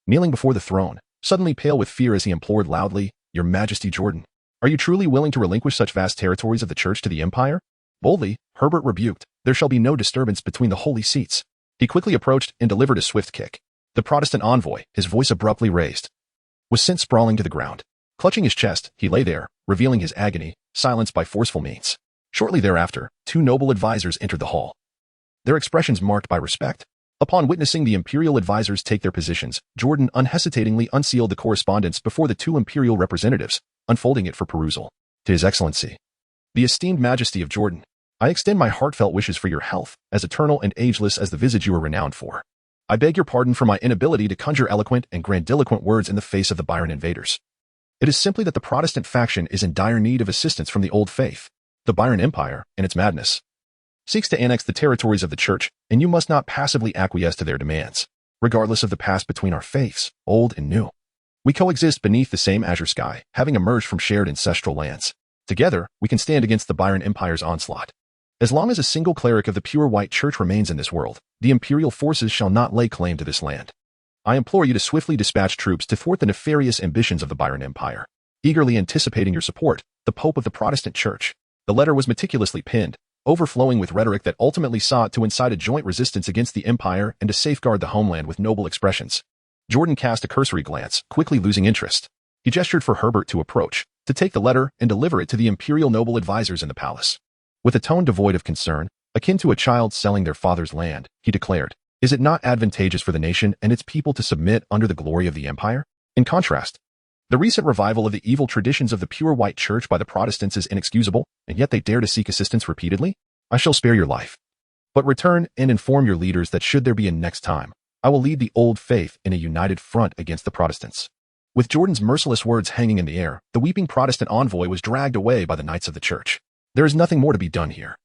kneeling before the throne, suddenly pale with fear as he implored loudly, "Your Majesty Jordan, are you truly willing to relinquish such vast territories of the Church to the Empire?" Boldly, Herbert rebuked, "There shall be no disturbance between the holy seats." He quickly approached and delivered a swift kick. The Protestant envoy, his voice abruptly raised, was sent sprawling to the ground. Clutching his chest, he lay there, revealing his agony, silenced by forceful means. Shortly thereafter, two noble advisors entered the hall, their expressions marked by respect. Upon witnessing the imperial advisors take their positions, Jordan unhesitatingly unsealed the correspondence before the two imperial representatives, unfolding it for perusal. "To His Excellency, the esteemed Majesty of Jordan, I extend my heartfelt wishes for your health, as eternal and ageless as the visage you are renowned for. I beg your pardon for my inability to conjure eloquent and grandiloquent words in the face of the Byron invaders. It is simply that the Protestant faction is in dire need of assistance from the Old Faith. The Byron Empire, in its madness, seeks to annex the territories of the Church, and you must not passively acquiesce to their demands. Regardless of the past between our faiths, old and new, we coexist beneath the same azure sky, having emerged from shared ancestral lands. Together, we can stand against the Byron Empire's onslaught. As long as a single cleric of the pure white Church remains in this world, the imperial forces shall not lay claim to this land. I implore you to swiftly dispatch troops to thwart the nefarious ambitions of the Byron Empire. Eagerly anticipating your support, the Pope of the Protestant Church." The letter was meticulously penned, overflowing with rhetoric that ultimately sought to incite a joint resistance against the Empire and to safeguard the homeland with noble expressions. Jordan cast a cursory glance, quickly losing interest. He gestured for Herbert to approach, to take the letter and deliver it to the imperial noble advisors in the palace. With a tone devoid of concern, akin to a child selling their father's land, he declared, "Is it not advantageous for the nation and its people to submit under the glory of the Empire? In contrast, the recent revival of the evil traditions of the pure white Church by the Protestants is inexcusable, and yet they dare to seek assistance repeatedly? I shall spare your life, but return and inform your leaders that should there be a next time, I will lead the Old Faith in a united front against the Protestants." With Jordan's merciless words hanging in the air, the weeping Protestant envoy was dragged away by the knights of the Church. There is nothing more to be done here.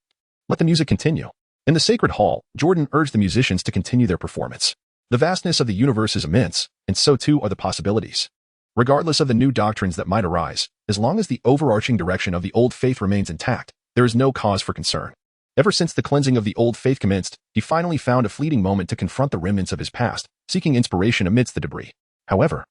Let the music continue. In the sacred hall, Jordan urged the musicians to continue their performance. The vastness of the universe is immense, and so too are the possibilities. Regardless of the new doctrines that might arise, as long as the overarching direction of the Old Faith remains intact, there is no cause for concern. Ever since the cleansing of the Old Faith commenced, he finally found a fleeting moment to confront the remnants of his past, seeking inspiration amidst the debris. However,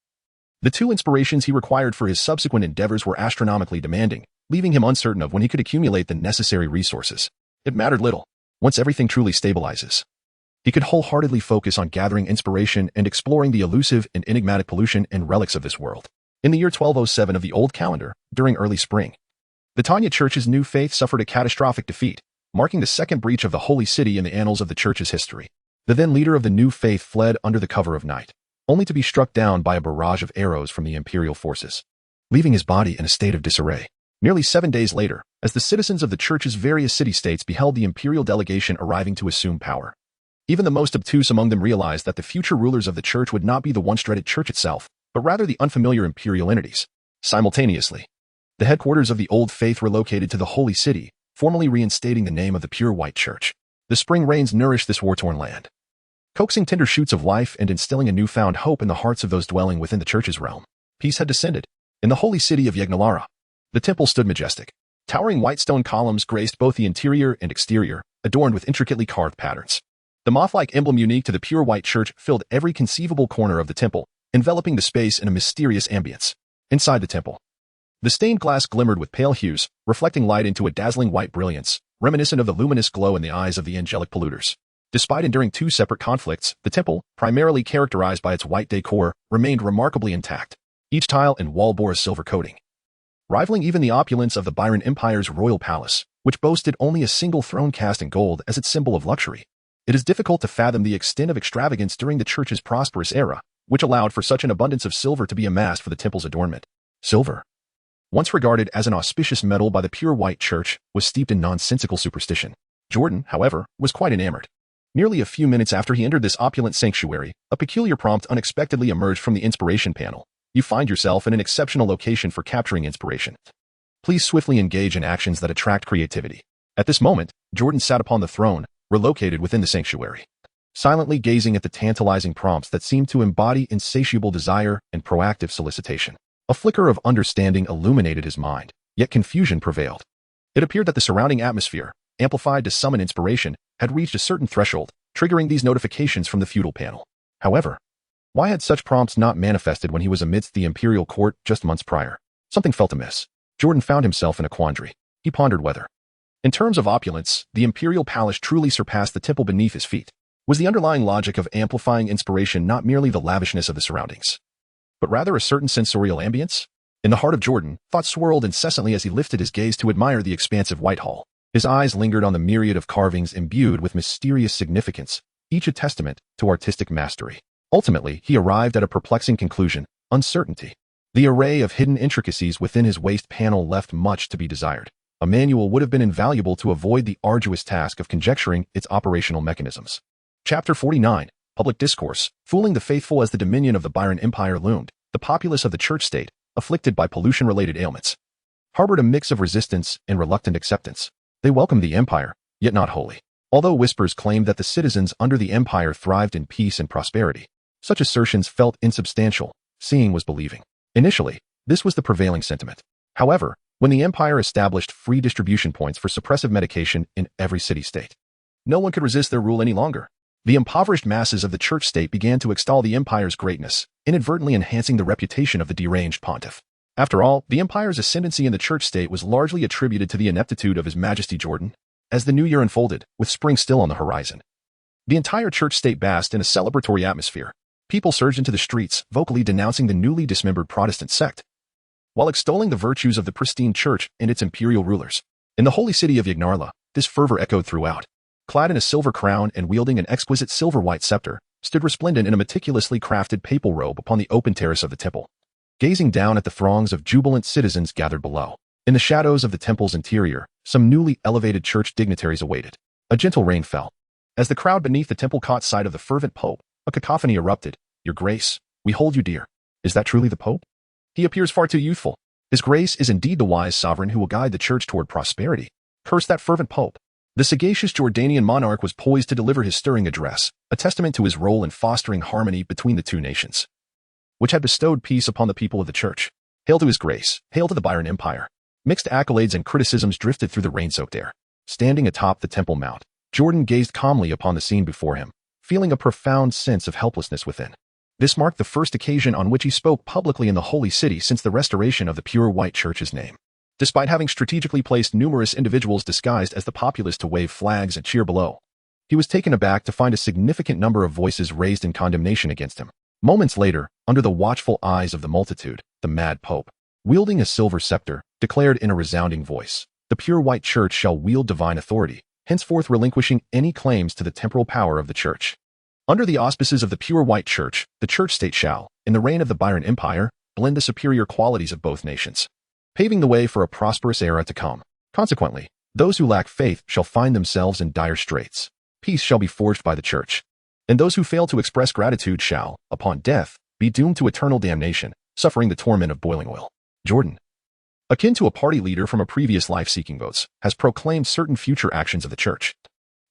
the two inspirations he required for his subsequent endeavors were astronomically demanding, leaving him uncertain of when he could accumulate the necessary resources. It mattered little. Once everything truly stabilizes, he could wholeheartedly focus on gathering inspiration and exploring the elusive and enigmatic pollution and relics of this world. In the year 1207 of the old calendar, during early spring, the Tanya Church's new faith suffered a catastrophic defeat, marking the second breach of the Holy City in the annals of the Church's history. The then leader of the new faith fled under the cover of night. only to be struck down by a barrage of arrows from the imperial forces, leaving his body in a state of disarray. Nearly 7 days later, as the citizens of the church's various city-states beheld the imperial delegation arriving to assume power, even the most obtuse among them realized that the future rulers of the church would not be the once dreaded church itself, but rather the unfamiliar imperial entities. Simultaneously, the headquarters of the Old Faith relocated to the Holy City, formally reinstating the name of the pure white church. The spring rains nourished this war-torn land, coaxing tender shoots of life and instilling a newfound hope in the hearts of those dwelling within the church's realm. Peace had descended. In the holy city of Yagnalara, the temple stood majestic. Towering white stone columns graced both the interior and exterior, adorned with intricately carved patterns. The moth-like emblem unique to the pure white church filled every conceivable corner of the temple, enveloping the space in a mysterious ambience. Inside the temple, the stained glass glimmered with pale hues, reflecting light into a dazzling white brilliance, reminiscent of the luminous glow in the eyes of the angelic polluters. Despite enduring 2 separate conflicts, the temple, primarily characterized by its white decor, remained remarkably intact. Each tile and wall bore a silver coating, rivaling even the opulence of the Byron Empire's royal palace, which boasted only a single throne cast in gold as its symbol of luxury. It is difficult to fathom the extent of extravagance during the church's prosperous era, which allowed for such an abundance of silver to be amassed for the temple's adornment. Silver, once regarded as an auspicious metal by the pure white church, was steeped in nonsensical superstition. Jordan, however, was quite enamored. Nearly a few minutes after he entered this opulent sanctuary, a peculiar prompt unexpectedly emerged from the inspiration panel. You find yourself in an exceptional location for capturing inspiration. Please swiftly engage in actions that attract creativity. At this moment, Jordan sat upon the throne, relocated within the sanctuary, silently gazing at the tantalizing prompts that seemed to embody insatiable desire and proactive solicitation. A flicker of understanding illuminated his mind, yet confusion prevailed. It appeared that the surrounding atmosphere, amplified to summon inspiration, had reached a certain threshold, triggering these notifications from the feudal panel. However, why had such prompts not manifested when he was amidst the imperial court just months prior? Something felt amiss. Jordan found himself in a quandary. He pondered whether, in terms of opulence, the imperial palace truly surpassed the temple beneath his feet. Was the underlying logic of amplifying inspiration not merely the lavishness of the surroundings, but rather a certain sensorial ambience? In the heart of Jordan, thoughts swirled incessantly as he lifted his gaze to admire the expansive white hall. His eyes lingered on the myriad of carvings imbued with mysterious significance, each a testament to artistic mastery. Ultimately, he arrived at a perplexing conclusion: uncertainty. The array of hidden intricacies within his waist panel left much to be desired. A manual would have been invaluable to avoid the arduous task of conjecturing its operational mechanisms. Chapter 49, Public Discourse. Fooling the faithful. As the dominion of the Byron Empire loomed, the populace of the church-state, afflicted by pollution-related ailments, harbored a mix of resistance and reluctant acceptance. They welcomed the empire, yet not wholly. Although whispers claimed that the citizens under the empire thrived in peace and prosperity, such assertions felt insubstantial. Seeing was believing. Initially, this was the prevailing sentiment. However, when the empire established free distribution points for suppressive medication in every city-state, no one could resist their rule any longer. The impoverished masses of the church-state began to extol the empire's greatness, inadvertently enhancing the reputation of the deranged pontiff. After all, the empire's ascendancy in the church-state was largely attributed to the ineptitude of His Majesty Jordan. As the new year unfolded, with spring still on the horizon, the entire church-state basked in a celebratory atmosphere. People surged into the streets, vocally denouncing the newly dismembered Protestant sect, while extolling the virtues of the pristine church and its imperial rulers. In the holy city of Yagnalara, this fervor echoed throughout. Clad in a silver crown and wielding an exquisite silver-white scepter, stood resplendent in a meticulously crafted papal robe upon the open terrace of the temple, gazing down at the throngs of jubilant citizens gathered below. In the shadows of the temple's interior, some newly elevated church dignitaries awaited. A gentle rain fell. As the crowd beneath the temple caught sight of the fervent pope, a cacophony erupted. Your Grace, we hold you dear. Is that truly the pope? He appears far too youthful. His Grace is indeed the wise sovereign who will guide the church toward prosperity. Curse that fervent pope. The sagacious Jordanian monarch was poised to deliver his stirring address, a testament to his role in fostering harmony between the two nations, which had bestowed peace upon the people of the church. Hail to His Grace, hail to the Byron Empire. Mixed accolades and criticisms drifted through the rain-soaked air. Standing atop the Temple Mount, Jordan gazed calmly upon the scene before him, feeling a profound sense of helplessness within. This marked the first occasion on which he spoke publicly in the holy city since the restoration of the pure white church's name. Despite having strategically placed numerous individuals disguised as the populace to wave flags and cheer below, he was taken aback to find a significant number of voices raised in condemnation against him. Moments later, under the watchful eyes of the multitude, the mad pope, wielding a silver scepter, declared in a resounding voice, "The pure white church shall wield divine authority, henceforth relinquishing any claims to the temporal power of the church." Under the auspices of the pure white church, the church-state shall, in the reign of the Byron Empire, blend the superior qualities of both nations, paving the way for a prosperous era to come. Consequently, those who lack faith shall find themselves in dire straits. Peace shall be forged by the church, and those who fail to express gratitude shall, upon death, be doomed to eternal damnation, suffering the torment of boiling oil. Jordan, akin to a party leader from a previous life seeking votes, has proclaimed certain future actions of the church,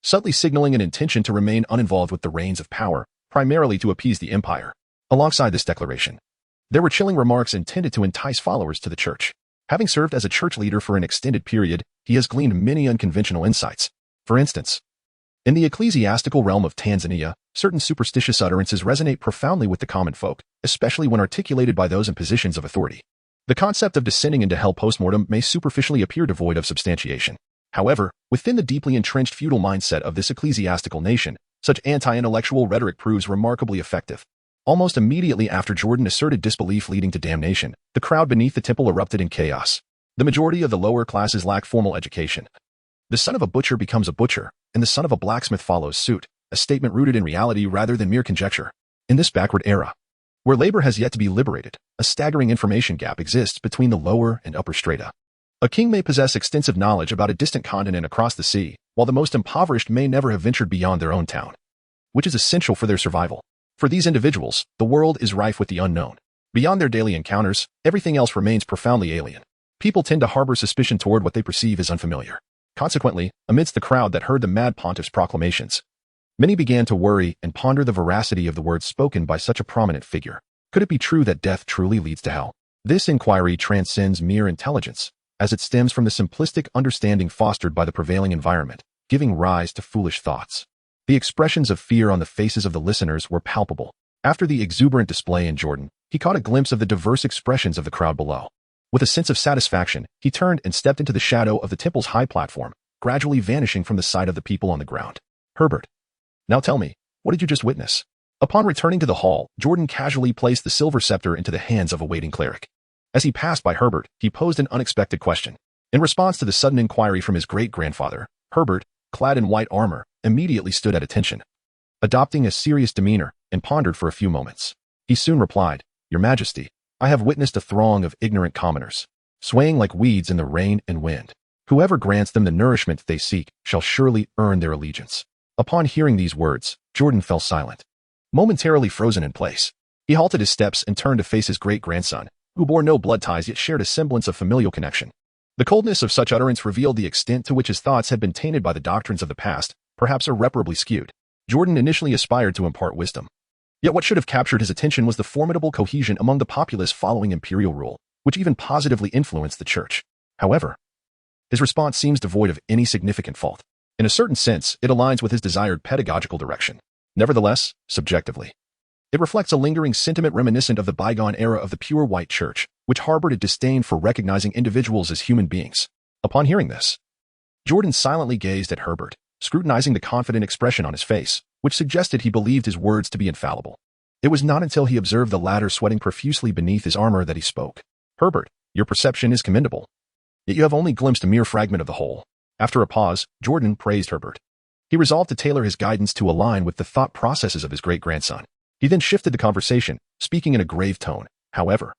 subtly signaling an intention to remain uninvolved with the reins of power, primarily to appease the empire. Alongside this declaration, there were chilling remarks intended to entice followers to the church. Having served as a church leader for an extended period, he has gleaned many unconventional insights. For instance, in the ecclesiastical realm of Tanzania, certain superstitious utterances resonate profoundly with the common folk, especially when articulated by those in positions of authority. The concept of descending into hell post-mortem may superficially appear devoid of substantiation. However, within the deeply entrenched feudal mindset of this ecclesiastical nation, such anti-intellectual rhetoric proves remarkably effective. Almost immediately after Jordan asserted disbelief leading to damnation, the crowd beneath the temple erupted in chaos. The majority of the lower classes lack formal education. The son of a butcher becomes a butcher, and the son of a blacksmith follows suit, a statement rooted in reality rather than mere conjecture. In this backward era, where labor has yet to be liberated, a staggering information gap exists between the lower and upper strata. A king may possess extensive knowledge about a distant continent across the sea, while the most impoverished may never have ventured beyond their own town, which is essential for their survival. For these individuals, the world is rife with the unknown. Beyond their daily encounters, everything else remains profoundly alien. People tend to harbor suspicion toward what they perceive as unfamiliar. Consequently, amidst the crowd that heard the mad pontiff's proclamations, many began to worry and ponder the veracity of the words spoken by such a prominent figure. Could it be true that death truly leads to hell? This inquiry transcends mere intelligence, as it stems from the simplistic understanding fostered by the prevailing environment, giving rise to foolish thoughts. The expressions of fear on the faces of the listeners were palpable. After the exuberant display in Jordan, he caught a glimpse of the diverse expressions of the crowd below. With a sense of satisfaction, he turned and stepped into the shadow of the temple's high platform, gradually vanishing from the sight of the people on the ground. Herbert, now tell me, what did you just witness? Upon returning to the hall, Jordan casually placed the silver scepter into the hands of a waiting cleric. As he passed by Herbert, he posed an unexpected question. In response to the sudden inquiry from his great-grandfather, Herbert, clad in white armor, immediately stood at attention, adopting a serious demeanor, and pondered for a few moments. He soon replied, "Your Majesty, I have witnessed a throng of ignorant commoners, swaying like weeds in the rain and wind. Whoever grants them the nourishment they seek shall surely earn their allegiance." Upon hearing these words, Jordan fell silent, momentarily frozen in place. He halted his steps and turned to face his great-grandson, who bore no blood ties yet shared a semblance of familial connection. The coldness of such utterance revealed the extent to which his thoughts had been tainted by the doctrines of the past, perhaps irreparably skewed. Jordan initially aspired to impart wisdom. Yet what should have captured his attention was the formidable cohesion among the populace following imperial rule, which even positively influenced the church. However, his response seems devoid of any significant fault. In a certain sense, it aligns with his desired pedagogical direction. Nevertheless, subjectively, it reflects a lingering sentiment reminiscent of the bygone era of the pure white church, which harbored a disdain for recognizing individuals as human beings. Upon hearing this, Jordan silently gazed at Herbert, scrutinizing the confident expression on his face, which suggested he believed his words to be infallible. It was not until he observed the latter sweating profusely beneath his armor that he spoke. "Herbert, your perception is commendable, yet you have only glimpsed a mere fragment of the whole." After a pause, Jordan praised Herbert. He resolved to tailor his guidance to align with the thought processes of his great-grandson. He then shifted the conversation, speaking in a grave tone. "However,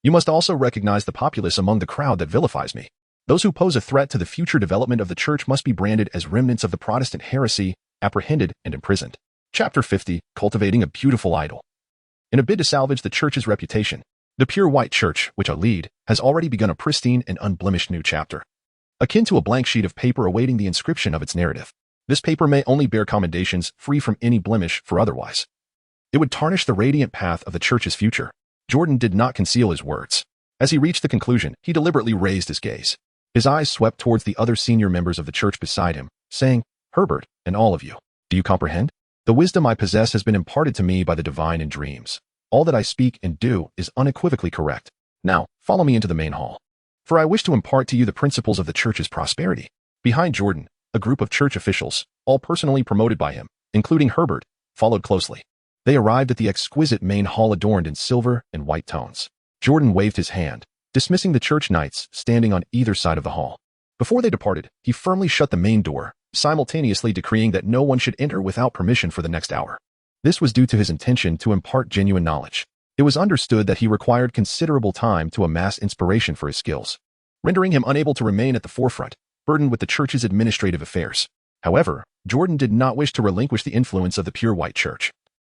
you must also recognize the populace among the crowd that vilifies me. Those who pose a threat to the future development of the church must be branded as remnants of the Protestant heresy, apprehended and imprisoned." Chapter 50, Cultivating a Beautiful Idol. In a bid to salvage the church's reputation, the pure white church, which I lead, has already begun a pristine and unblemished new chapter, akin to a blank sheet of paper awaiting the inscription of its narrative. This paper may only bear commendations free from any blemish, for otherwise it would tarnish the radiant path of the church's future. Jordan did not conceal his words. As he reached the conclusion, he deliberately raised his gaze. His eyes swept towards the other senior members of the church beside him, saying, "Herbert, and all of you, do you comprehend? The wisdom I possess has been imparted to me by the divine in dreams. All that I speak and do is unequivocally correct. Now, follow me into the main hall, for I wish to impart to you the principles of the church's prosperity." Behind Jordan, a group of church officials, all personally promoted by him, including Herbert, followed closely. They arrived at the exquisite main hall adorned in silver and white tones. Jordan waved his hand, dismissing the church knights standing on either side of the hall. Before they departed, he firmly shut the main door, simultaneously decreeing that no one should enter without permission for the next hour. This was due to his intention to impart genuine knowledge. It was understood that he required considerable time to amass inspiration for his skills, rendering him unable to remain at the forefront, burdened with the church's administrative affairs. However, Jordan did not wish to relinquish the influence of the pure white church,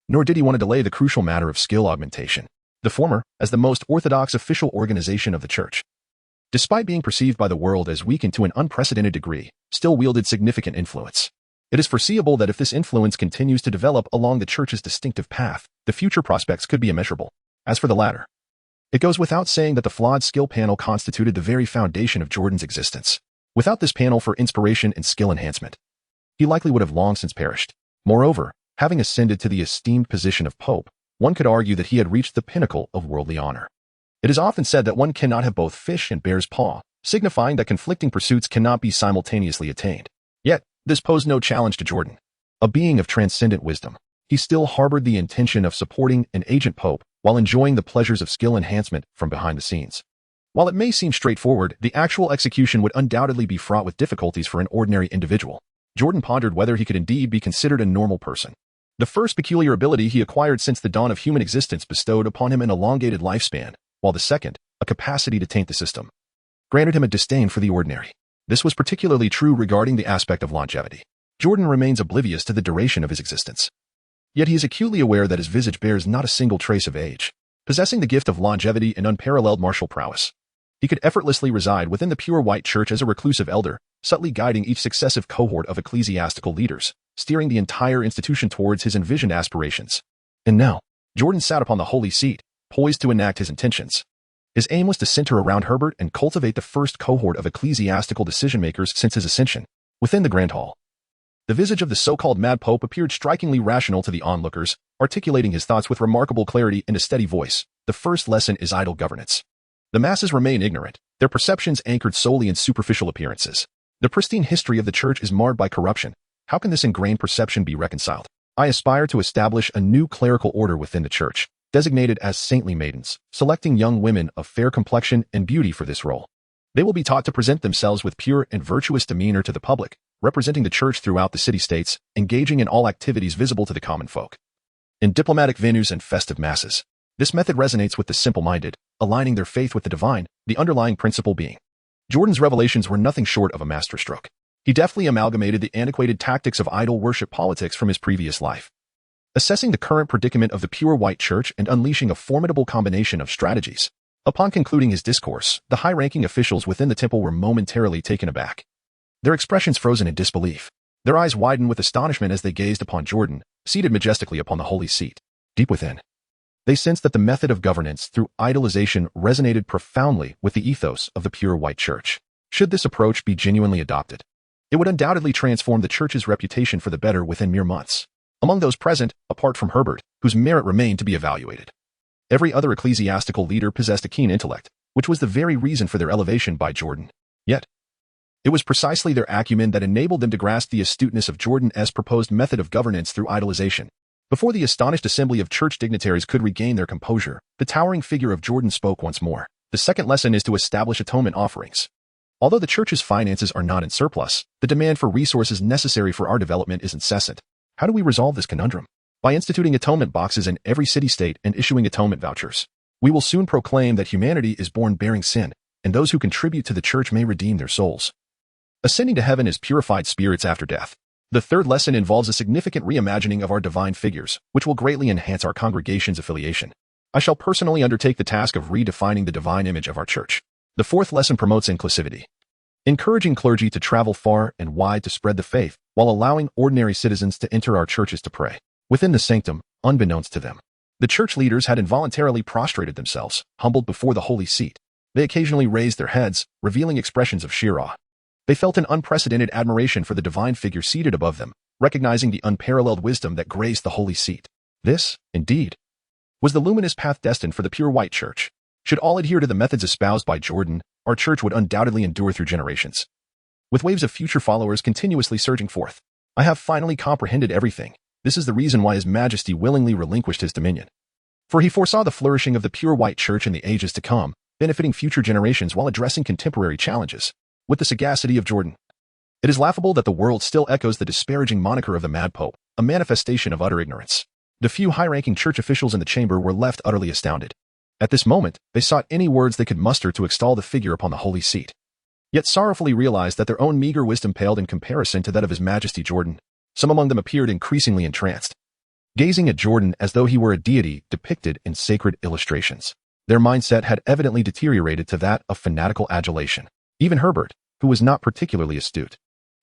nor did he want to delay the crucial matter of skill augmentation, the former as the most orthodox official organization of the church. Despite being perceived by the world as weakened to an unprecedented degree, still wielded significant influence. It is foreseeable that if this influence continues to develop along the church's distinctive path, the future prospects could be immeasurable. As for the latter, it goes without saying that the flawed skill panel constituted the very foundation of Jordan's existence. Without this panel for inspiration and skill enhancement, he likely would have long since perished. Moreover, having ascended to the esteemed position of Pope, one could argue that he had reached the pinnacle of worldly honor. It is often said that one cannot have both fish and bear's paw, signifying that conflicting pursuits cannot be simultaneously attained. Yet, this posed no challenge to Jordan. A being of transcendent wisdom, he still harbored the intention of supporting an agent Pope while enjoying the pleasures of skill enhancement from behind the scenes. While it may seem straightforward, the actual execution would undoubtedly be fraught with difficulties for an ordinary individual. Jordan pondered whether he could indeed be considered a normal person. The first peculiar ability he acquired since the dawn of human existence bestowed upon him an elongated lifespan, while the second, a capacity to taint the system, granted him a disdain for the ordinary. This was particularly true regarding the aspect of longevity. Jordan remains oblivious to the duration of his existence. Yet he is acutely aware that his visage bears not a single trace of age. Possessing the gift of longevity and unparalleled martial prowess, he could effortlessly reside within the pure white church as a reclusive elder, subtly guiding each successive cohort of ecclesiastical leaders, steering the entire institution towards his envisioned aspirations. And now, Jordan sat upon the holy seat, poised to enact his intentions. His aim was to center around Herbert and cultivate the first cohort of ecclesiastical decision-makers since his ascension. Within the Grand Hall, the visage of the so-called Mad Pope appeared strikingly rational to the onlookers, articulating his thoughts with remarkable clarity and a steady voice. The first lesson is idle governance. The masses remain ignorant, their perceptions anchored solely in superficial appearances. The pristine history of the church is marred by corruption. How can this ingrained perception be reconciled? I aspire to establish a new clerical order within the church, designated as saintly maidens, selecting young women of fair complexion and beauty for this role. They will be taught to present themselves with pure and virtuous demeanor to the public, representing the church throughout the city-states, engaging in all activities visible to the common folk. In diplomatic venues and festive masses, this method resonates with the simple-minded, aligning their faith with the divine, the underlying principle being. Jordan's revelations were nothing short of a masterstroke. He deftly amalgamated the antiquated tactics of idol worship politics from his previous life, assessing the current predicament of the pure white church and unleashing a formidable combination of strategies. Upon concluding his discourse, the high-ranking officials within the temple were momentarily taken aback, their expressions frozen in disbelief. Their eyes widened with astonishment as they gazed upon Jordan, seated majestically upon the holy seat. Deep within, they sensed that the method of governance through idolization resonated profoundly with the ethos of the pure white church. Should this approach be genuinely adopted, it would undoubtedly transform the church's reputation for the better within mere months. Among those present, apart from Herbert, whose merit remained to be evaluated, every other ecclesiastical leader possessed a keen intellect, which was the very reason for their elevation by Jordan. Yet, it was precisely their acumen that enabled them to grasp the astuteness of Jordan's proposed method of governance through idolization. Before the astonished assembly of church dignitaries could regain their composure, the towering figure of Jordan spoke once more. The second lesson is to establish atonement offerings. Although the church's finances are not in surplus, the demand for resources necessary for our development is incessant. How do we resolve this conundrum? By instituting atonement boxes in every city-state and issuing atonement vouchers, we will soon proclaim that humanity is born bearing sin, and those who contribute to the church may redeem their souls, ascending to heaven as purified spirits after death. The third lesson involves a significant reimagining of our divine figures, which will greatly enhance our congregation's affiliation. I shall personally undertake the task of redefining the divine image of our church. The fourth lesson promotes inclusivity, encouraging clergy to travel far and wide to spread the faith, while allowing ordinary citizens to enter our churches to pray. Within the sanctum, unbeknownst to them, the church leaders had involuntarily prostrated themselves, humbled before the holy seat. They occasionally raised their heads, revealing expressions of sheer awe. They felt an unprecedented admiration for the divine figure seated above them, recognizing the unparalleled wisdom that graced the holy seat. This, indeed, was the luminous path destined for the pure white church. Should all adhere to the methods espoused by Jordan, our church would undoubtedly endure through generations, with waves of future followers continuously surging forth. I have finally comprehended everything. This is the reason why His Majesty willingly relinquished his dominion. For he foresaw the flourishing of the pure white church in the ages to come, benefiting future generations while addressing contemporary challenges. With the sagacity of Jordan, it is laughable that the world still echoes the disparaging moniker of the Mad Pope, a manifestation of utter ignorance. The few high-ranking church officials in the chamber were left utterly astounded. At this moment, they sought any words they could muster to extol the figure upon the holy seat, yet sorrowfully realized that their own meager wisdom paled in comparison to that of His Majesty Jordan. Some among them appeared increasingly entranced, gazing at Jordan as though he were a deity depicted in sacred illustrations. Their mindset had evidently deteriorated to that of fanatical adulation. Even Herbert, who was not particularly astute,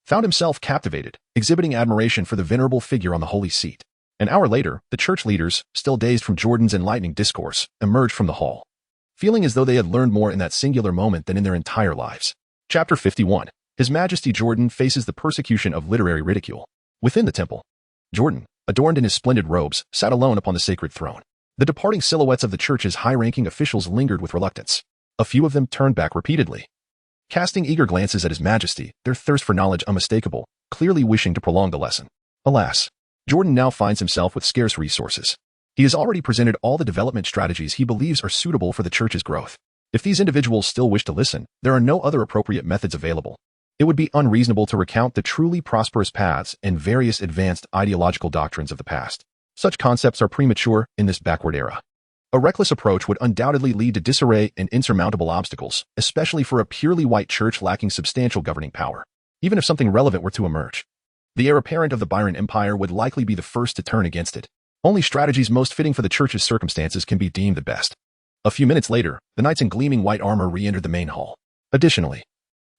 found himself captivated, exhibiting admiration for the venerable figure on the holy seat. An hour later, the church leaders, still dazed from Jordan's enlightening discourse, emerged from the hall, feeling as though they had learned more in that singular moment than in their entire lives. Chapter 51. His Majesty Jordan faces the persecution of literary ridicule. Within the temple, Jordan, adorned in his splendid robes, sat alone upon the sacred throne. The departing silhouettes of the church's high-ranking officials lingered with reluctance. A few of them turned back repeatedly, casting eager glances at His Majesty, their thirst for knowledge unmistakable, clearly wishing to prolong the lesson. Alas, Jordan now finds himself with scarce resources. He has already presented all the development strategies he believes are suitable for the church's growth. If these individuals still wish to listen, there are no other appropriate methods available. It would be unreasonable to recount the truly prosperous paths and various advanced ideological doctrines of the past. Such concepts are premature in this backward era. A reckless approach would undoubtedly lead to disarray and insurmountable obstacles, especially for a purely white church lacking substantial governing power. Even if something relevant were to emerge, the heir apparent of the Byron Empire would likely be the first to turn against it. Only strategies most fitting for the church's circumstances can be deemed the best. A few minutes later, the knights in gleaming white armor re-entered the main hall. Additionally,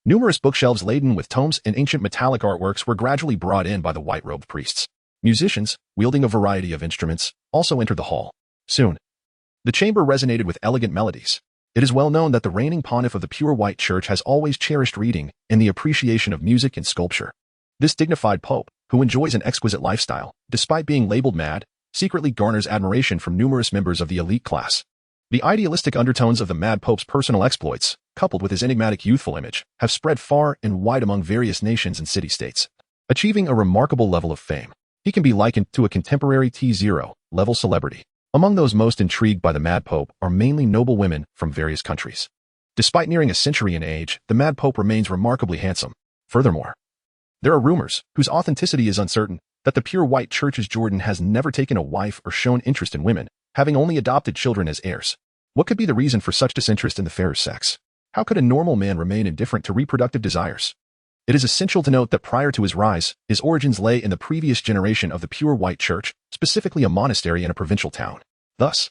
numerous bookshelves laden with tomes and ancient metallic artworks were gradually brought in by the white-robed priests. Musicians, wielding a variety of instruments, also entered the hall. Soon, the chamber resonated with elegant melodies. It is well known that the reigning pontiff of the pure white church has always cherished reading and the appreciation of music and sculpture. This dignified pope, who enjoys an exquisite lifestyle, despite being labeled mad, secretly garners admiration from numerous members of the elite class. The idealistic undertones of the mad pope's personal exploits, coupled with his enigmatic youthful image, have spread far and wide among various nations and city-states, achieving a remarkable level of fame. He can be likened to a contemporary T0-level celebrity. Among those most intrigued by the mad pope are mainly noble women from various countries. Despite nearing a century in age, the mad pope remains remarkably handsome. Furthermore, there are rumors, whose authenticity is uncertain, that the pure white church's Jordan has never taken a wife or shown interest in women, having only adopted children as heirs. What could be the reason for such disinterest in the fairer sex? How could a normal man remain indifferent to reproductive desires? It is essential to note that prior to his rise, his origins lay in the previous generation of the pure white church, specifically a monastery in a provincial town. Thus,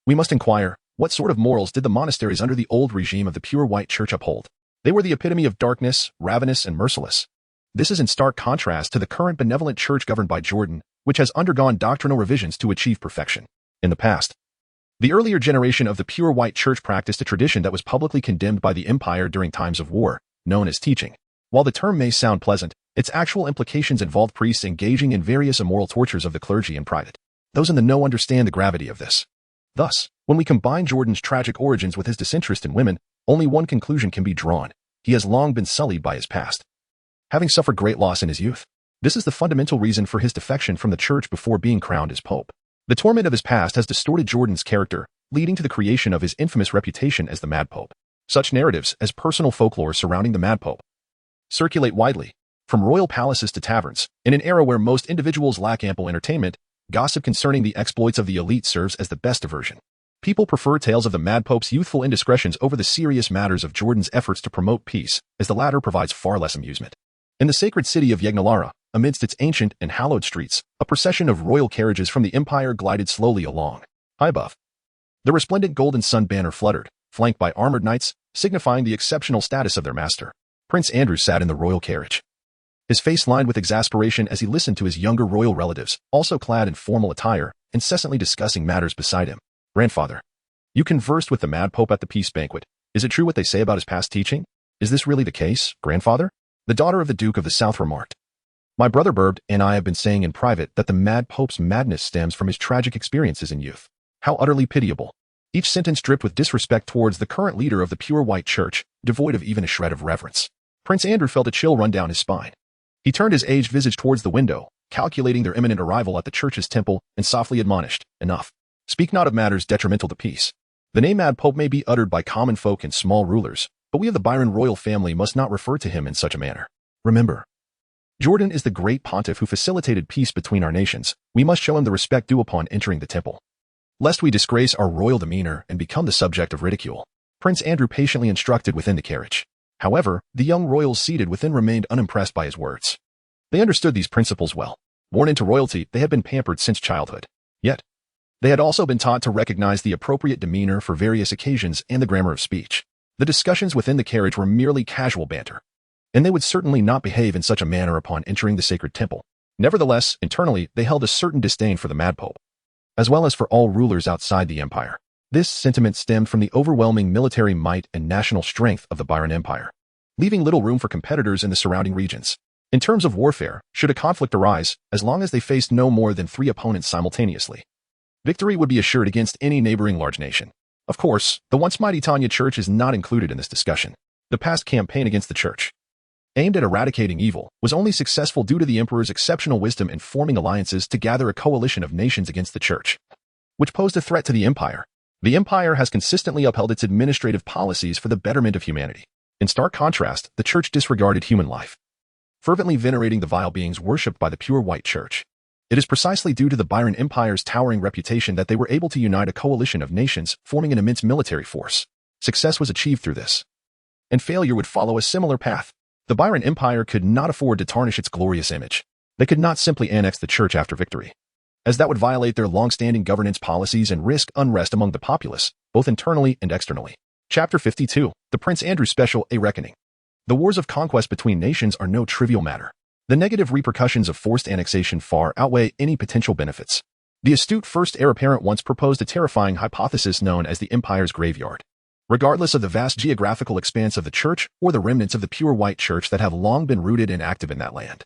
we must inquire, what sort of morals did the monasteries under the old regime of the pure white church uphold? They were the epitome of darkness, ravenous, and merciless. This is in stark contrast to the current benevolent church governed by Jordan, which has undergone doctrinal revisions to achieve perfection. In the past, the earlier generation of the pure white church practiced a tradition that was publicly condemned by the empire during times of war, known as teaching. While the term may sound pleasant, its actual implications involved priests engaging in various immoral tortures of the clergy in private. Those in the know understand the gravity of this. Thus, when we combine Jordan's tragic origins with his disinterest in women, only one conclusion can be drawn. He has long been sullied by his past, having suffered great loss in his youth. This is the fundamental reason for his defection from the church before being crowned as pope. The torment of his past has distorted Jordan's character, leading to the creation of his infamous reputation as the Mad Pope. Such narratives as personal folklore surrounding the Mad Pope circulate widely, from royal palaces to taverns. In an era where most individuals lack ample entertainment, gossip concerning the exploits of the elite serves as the best diversion. People prefer tales of the Mad Pope's youthful indiscretions over the serious matters of Jordan's efforts to promote peace, as the latter provides far less amusement. In the sacred city of Yagnalara, amidst its ancient and hallowed streets, a procession of royal carriages from the empire glided slowly along. High above, the resplendent golden sun banner fluttered, flanked by armored knights, signifying the exceptional status of their master. Prince Andrew sat in the royal carriage, his face lined with exasperation as he listened to his younger royal relatives, also clad in formal attire, incessantly discussing matters beside him. Grandfather, you conversed with the Mad Pope at the peace banquet. Is it true what they say about his past teaching? Is this really the case, grandfather? The daughter of the Duke of the South remarked. My brother Burbed and I have been saying in private that the Mad Pope's madness stems from his tragic experiences in youth. How utterly pitiable. Each sentence dripped with disrespect towards the current leader of the pure white church, devoid of even a shred of reverence. Prince Andrew felt a chill run down his spine. He turned his aged visage towards the window, calculating their imminent arrival at the church's temple, and softly admonished, enough. Speak not of matters detrimental to peace. The name Mad Pope may be uttered by common folk and small rulers, but we of the Byron royal family must not refer to him in such a manner. Remember, Jordan is the great pontiff who facilitated peace between our nations. We must show him the respect due upon entering the temple, lest we disgrace our royal demeanor and become the subject of ridicule. Prince Andrew patiently instructed within the carriage. However, the young royals seated within remained unimpressed by his words. They understood these principles well. Born into royalty, they had been pampered since childhood. Yet, they had also been taught to recognize the appropriate demeanor for various occasions and the grammar of speech. The discussions within the carriage were merely casual banter, and they would certainly not behave in such a manner upon entering the sacred temple. Nevertheless, internally, they held a certain disdain for the mad pope, as well as for all rulers outside the empire. This sentiment stemmed from the overwhelming military might and national strength of the Byron Empire, leaving little room for competitors in the surrounding regions. In terms of warfare, should a conflict arise, as long as they faced no more than 3 opponents simultaneously, victory would be assured against any neighboring large nation. Of course, the once mighty Tanya Church is not included in this discussion. The past campaign against the church, aimed at eradicating evil, was only successful due to the emperor's exceptional wisdom in forming alliances to gather a coalition of nations against the church, which posed a threat to the empire. The empire has consistently upheld its administrative policies for the betterment of humanity. In stark contrast, the church disregarded human life, fervently venerating the vile beings worshipped by the pure white church. It is precisely due to the Byron Empire's towering reputation that they were able to unite a coalition of nations, forming an immense military force. Success was achieved through this, and failure would follow a similar path. The Byron Empire could not afford to tarnish its glorious image. They could not simply annex the church after victory, as that would violate their long-standing governance policies and risk unrest among the populace, both internally and externally. Chapter 52, The Prince Andrew Special, A Reckoning. The wars of conquest between nations are no trivial matter. The negative repercussions of forced annexation far outweigh any potential benefits. The astute first heir apparent once proposed a terrifying hypothesis known as the empire's graveyard. Regardless of the vast geographical expanse of the church or the remnants of the pure white church that have long been rooted and active in that land.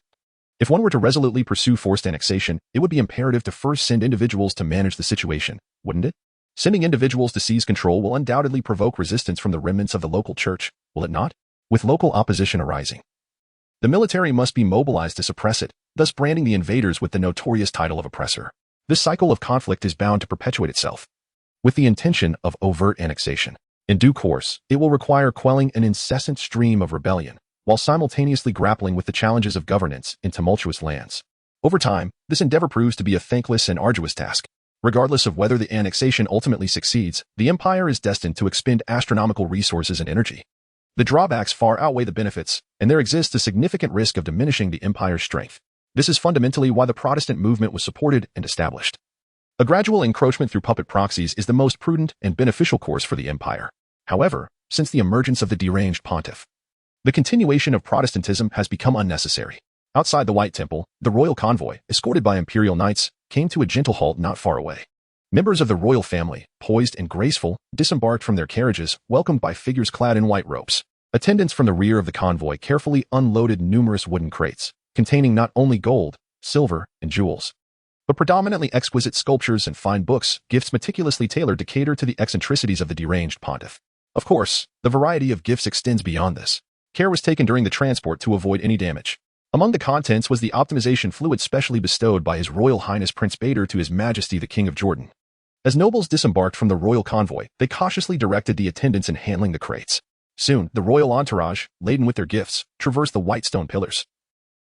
If one were to resolutely pursue forced annexation, it would be imperative to first send individuals to manage the situation, wouldn't it? Sending individuals to seize control will undoubtedly provoke resistance from the remnants of the local church, will it not? With local opposition arising, the military must be mobilized to suppress it, thus branding the invaders with the notorious title of oppressor. This cycle of conflict is bound to perpetuate itself, with the intention of overt annexation. In due course, it will require quelling an incessant stream of rebellion, while simultaneously grappling with the challenges of governance in tumultuous lands. Over time, this endeavor proves to be a thankless and arduous task. Regardless of whether the annexation ultimately succeeds, the empire is destined to expend astronomical resources and energy. The drawbacks far outweigh the benefits, and there exists a significant risk of diminishing the empire's strength. This is fundamentally why the Protestant movement was supported and established. A gradual encroachment through puppet proxies is the most prudent and beneficial course for the empire. However, since the emergence of the deranged pontiff, the continuation of Protestantism has become unnecessary. Outside the White Temple, the royal convoy, escorted by imperial knights, came to a gentle halt not far away. Members of the royal family, poised and graceful, disembarked from their carriages, welcomed by figures clad in white robes. Attendants from the rear of the convoy carefully unloaded numerous wooden crates, containing not only gold, silver, and jewels, but predominantly exquisite sculptures and fine books, gifts meticulously tailored to cater to the eccentricities of the deranged pontiff. Of course, the variety of gifts extends beyond this. Care was taken during the transport to avoid any damage. Among the contents was the optimization fluid specially bestowed by His Royal Highness Prince Bader to His Majesty the King of Jordan. As nobles disembarked from the royal convoy, they cautiously directed the attendants in handling the crates. Soon, the royal entourage, laden with their gifts, traversed the white stone pillars,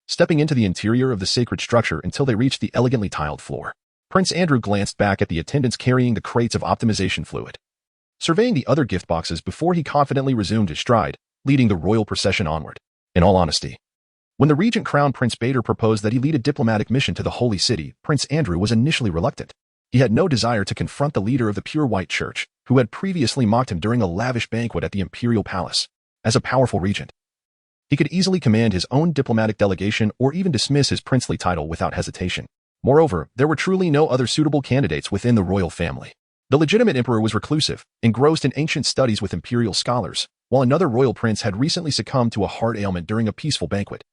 stepping into the interior of the sacred structure until they reached the elegantly tiled floor. Prince Andrew glanced back at the attendants carrying the crates of optimization fluid, surveying the other gift boxes before he confidently resumed his stride, leading the royal procession onward. In all honesty, when the regent crowned Prince Bader proposed that he lead a diplomatic mission to the Holy City, Prince Andrew was initially reluctant. He had no desire to confront the leader of the pure white church, who had previously mocked him during a lavish banquet at the imperial palace. As a powerful regent, he could easily command his own diplomatic delegation or even dismiss his princely title without hesitation. Moreover, there were truly no other suitable candidates within the royal family. The legitimate emperor was reclusive, engrossed in ancient studies with imperial scholars, while another royal prince had recently succumbed to a heart ailment during a peaceful banquet,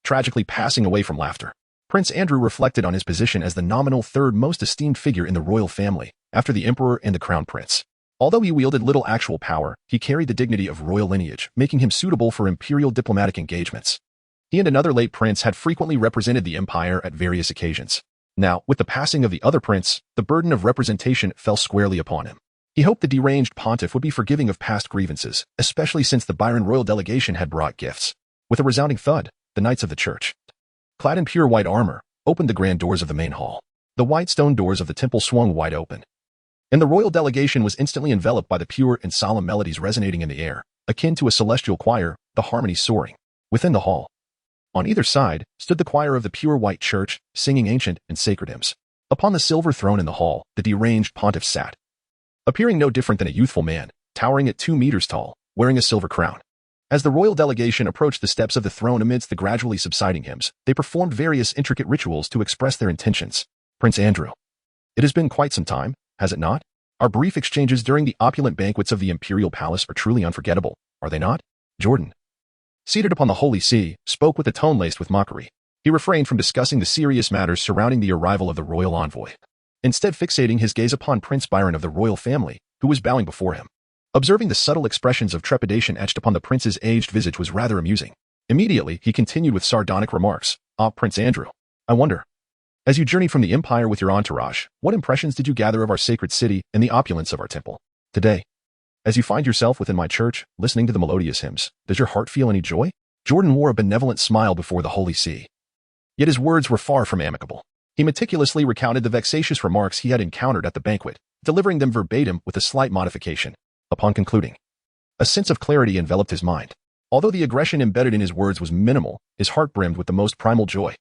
tragically passing away from laughter. Prince Andrew reflected on his position as the nominal third most esteemed figure in the royal family, after the emperor and the crown prince. Although he wielded little actual power, he carried the dignity of royal lineage, making him suitable for imperial diplomatic engagements. He and another late prince had frequently represented the empire at various occasions. Now, with the passing of the other prince, the burden of representation fell squarely upon him. He hoped the deranged pontiff would be forgiving of past grievances, especially since the Byron royal delegation had brought gifts. With a resounding thud, the knights of the church clad in pure white armor, opened the grand doors of the main hall. The white stone doors of the temple swung wide open, and the royal delegation was instantly enveloped by the pure and solemn melodies resonating in the air, akin to a celestial choir, the harmonies soaring. Within the hall, on either side, stood the choir of the pure white church, singing ancient and sacred hymns. Upon the silver throne in the hall, the deranged pontiff sat, appearing no different than a youthful man, towering at 2 meters tall, wearing a silver crown. As the royal delegation approached the steps of the throne amidst the gradually subsiding hymns, they performed various intricate rituals to express their intentions. Prince Andrew. It has been quite some time, has it not? Our brief exchanges during the opulent banquets of the imperial palace are truly unforgettable, are they not? Jordan, seated upon the holy see, spoke with a tone laced with mockery. He refrained from discussing the serious matters surrounding the arrival of the royal envoy, instead fixating his gaze upon Prince Byron of the royal family, who was bowing before him. Observing the subtle expressions of trepidation etched upon the prince's aged visage was rather amusing. Immediately, he continued with sardonic remarks. "Ah, Prince Andrew, I wonder, as you journeyed from the empire with your entourage, what impressions did you gather of our sacred city and the opulence of our temple? Today, as you find yourself within my church, listening to the melodious hymns, does your heart feel any joy?" Jordan wore a benevolent smile before the holy see. Yet his words were far from amicable. He meticulously recounted the vexatious remarks he had encountered at the banquet, delivering them verbatim with a slight modification. Upon concluding, a sense of clarity enveloped his mind. Although the aggression embedded in his words was minimal, his heart brimmed with the most primal joy.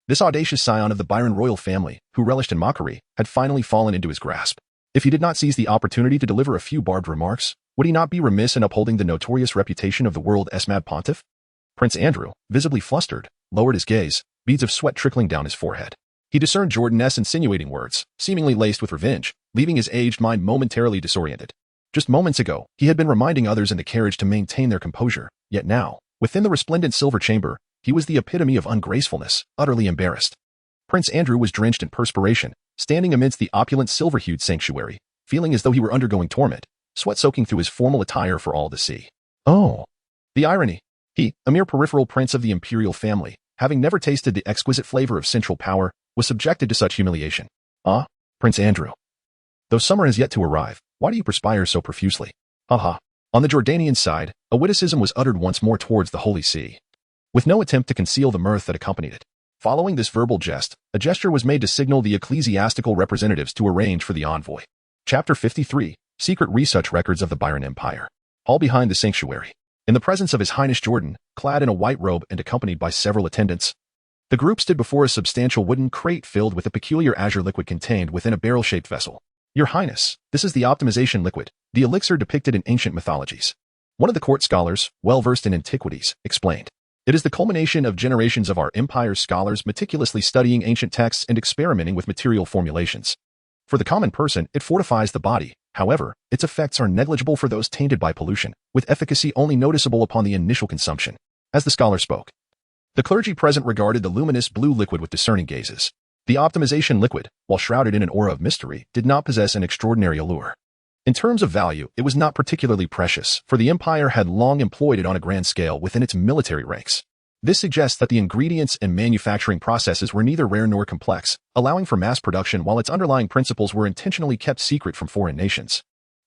This audacious scion of the Byron royal family, who relished in mockery, had finally fallen into his grasp. If he did not seize the opportunity to deliver a few barbed remarks, would he not be remiss in upholding the notorious reputation of the world's mad pontiff? Prince Andrew, visibly flustered, lowered his gaze, beads of sweat trickling down his forehead. He discerned Jordan's insinuating words, seemingly laced with revenge, leaving his aged mind momentarily disoriented. Just moments ago, he had been reminding others in the carriage to maintain their composure, yet now, within the resplendent silver chamber, he was the epitome of ungracefulness, utterly embarrassed. Prince Andrew was drenched in perspiration, standing amidst the opulent silver-hued sanctuary, feeling as though he were undergoing torment, sweat soaking through his formal attire for all to see. Oh, the irony. He, a mere peripheral prince of the imperial family, having never tasted the exquisite flavor of central power, was subjected to such humiliation. Ah, Prince Andrew, though summer has yet to arrive, why do you perspire so profusely? Ha. On the Jordanian side, a witticism was uttered once more towards the holy see, with no attempt to conceal the mirth that accompanied it. Following this verbal jest, a gesture was made to signal the ecclesiastical representatives to arrange for the envoy. Chapter 53, Secret Research Records of the Byron Empire. All behind the sanctuary. In the presence of His Highness Jordan, clad in a white robe and accompanied by several attendants, the group stood before a substantial wooden crate filled with a peculiar azure liquid contained within a barrel-shaped vessel. Your Highness, this is the optimization liquid, the elixir depicted in ancient mythologies. One of the court scholars, well-versed in antiquities, explained. It is the culmination of generations of our empire's scholars meticulously studying ancient texts and experimenting with material formulations. For the common person, it fortifies the body. However, its effects are negligible for those tainted by pollution, with efficacy only noticeable upon the initial consumption. As the scholar spoke, the clergy present regarded the luminous blue liquid with discerning gazes. The optimization liquid, while shrouded in an aura of mystery, did not possess an extraordinary allure. In terms of value, it was not particularly precious, for the empire had long employed it on a grand scale within its military ranks. This suggests that the ingredients and manufacturing processes were neither rare nor complex, allowing for mass production while its underlying principles were intentionally kept secret from foreign nations.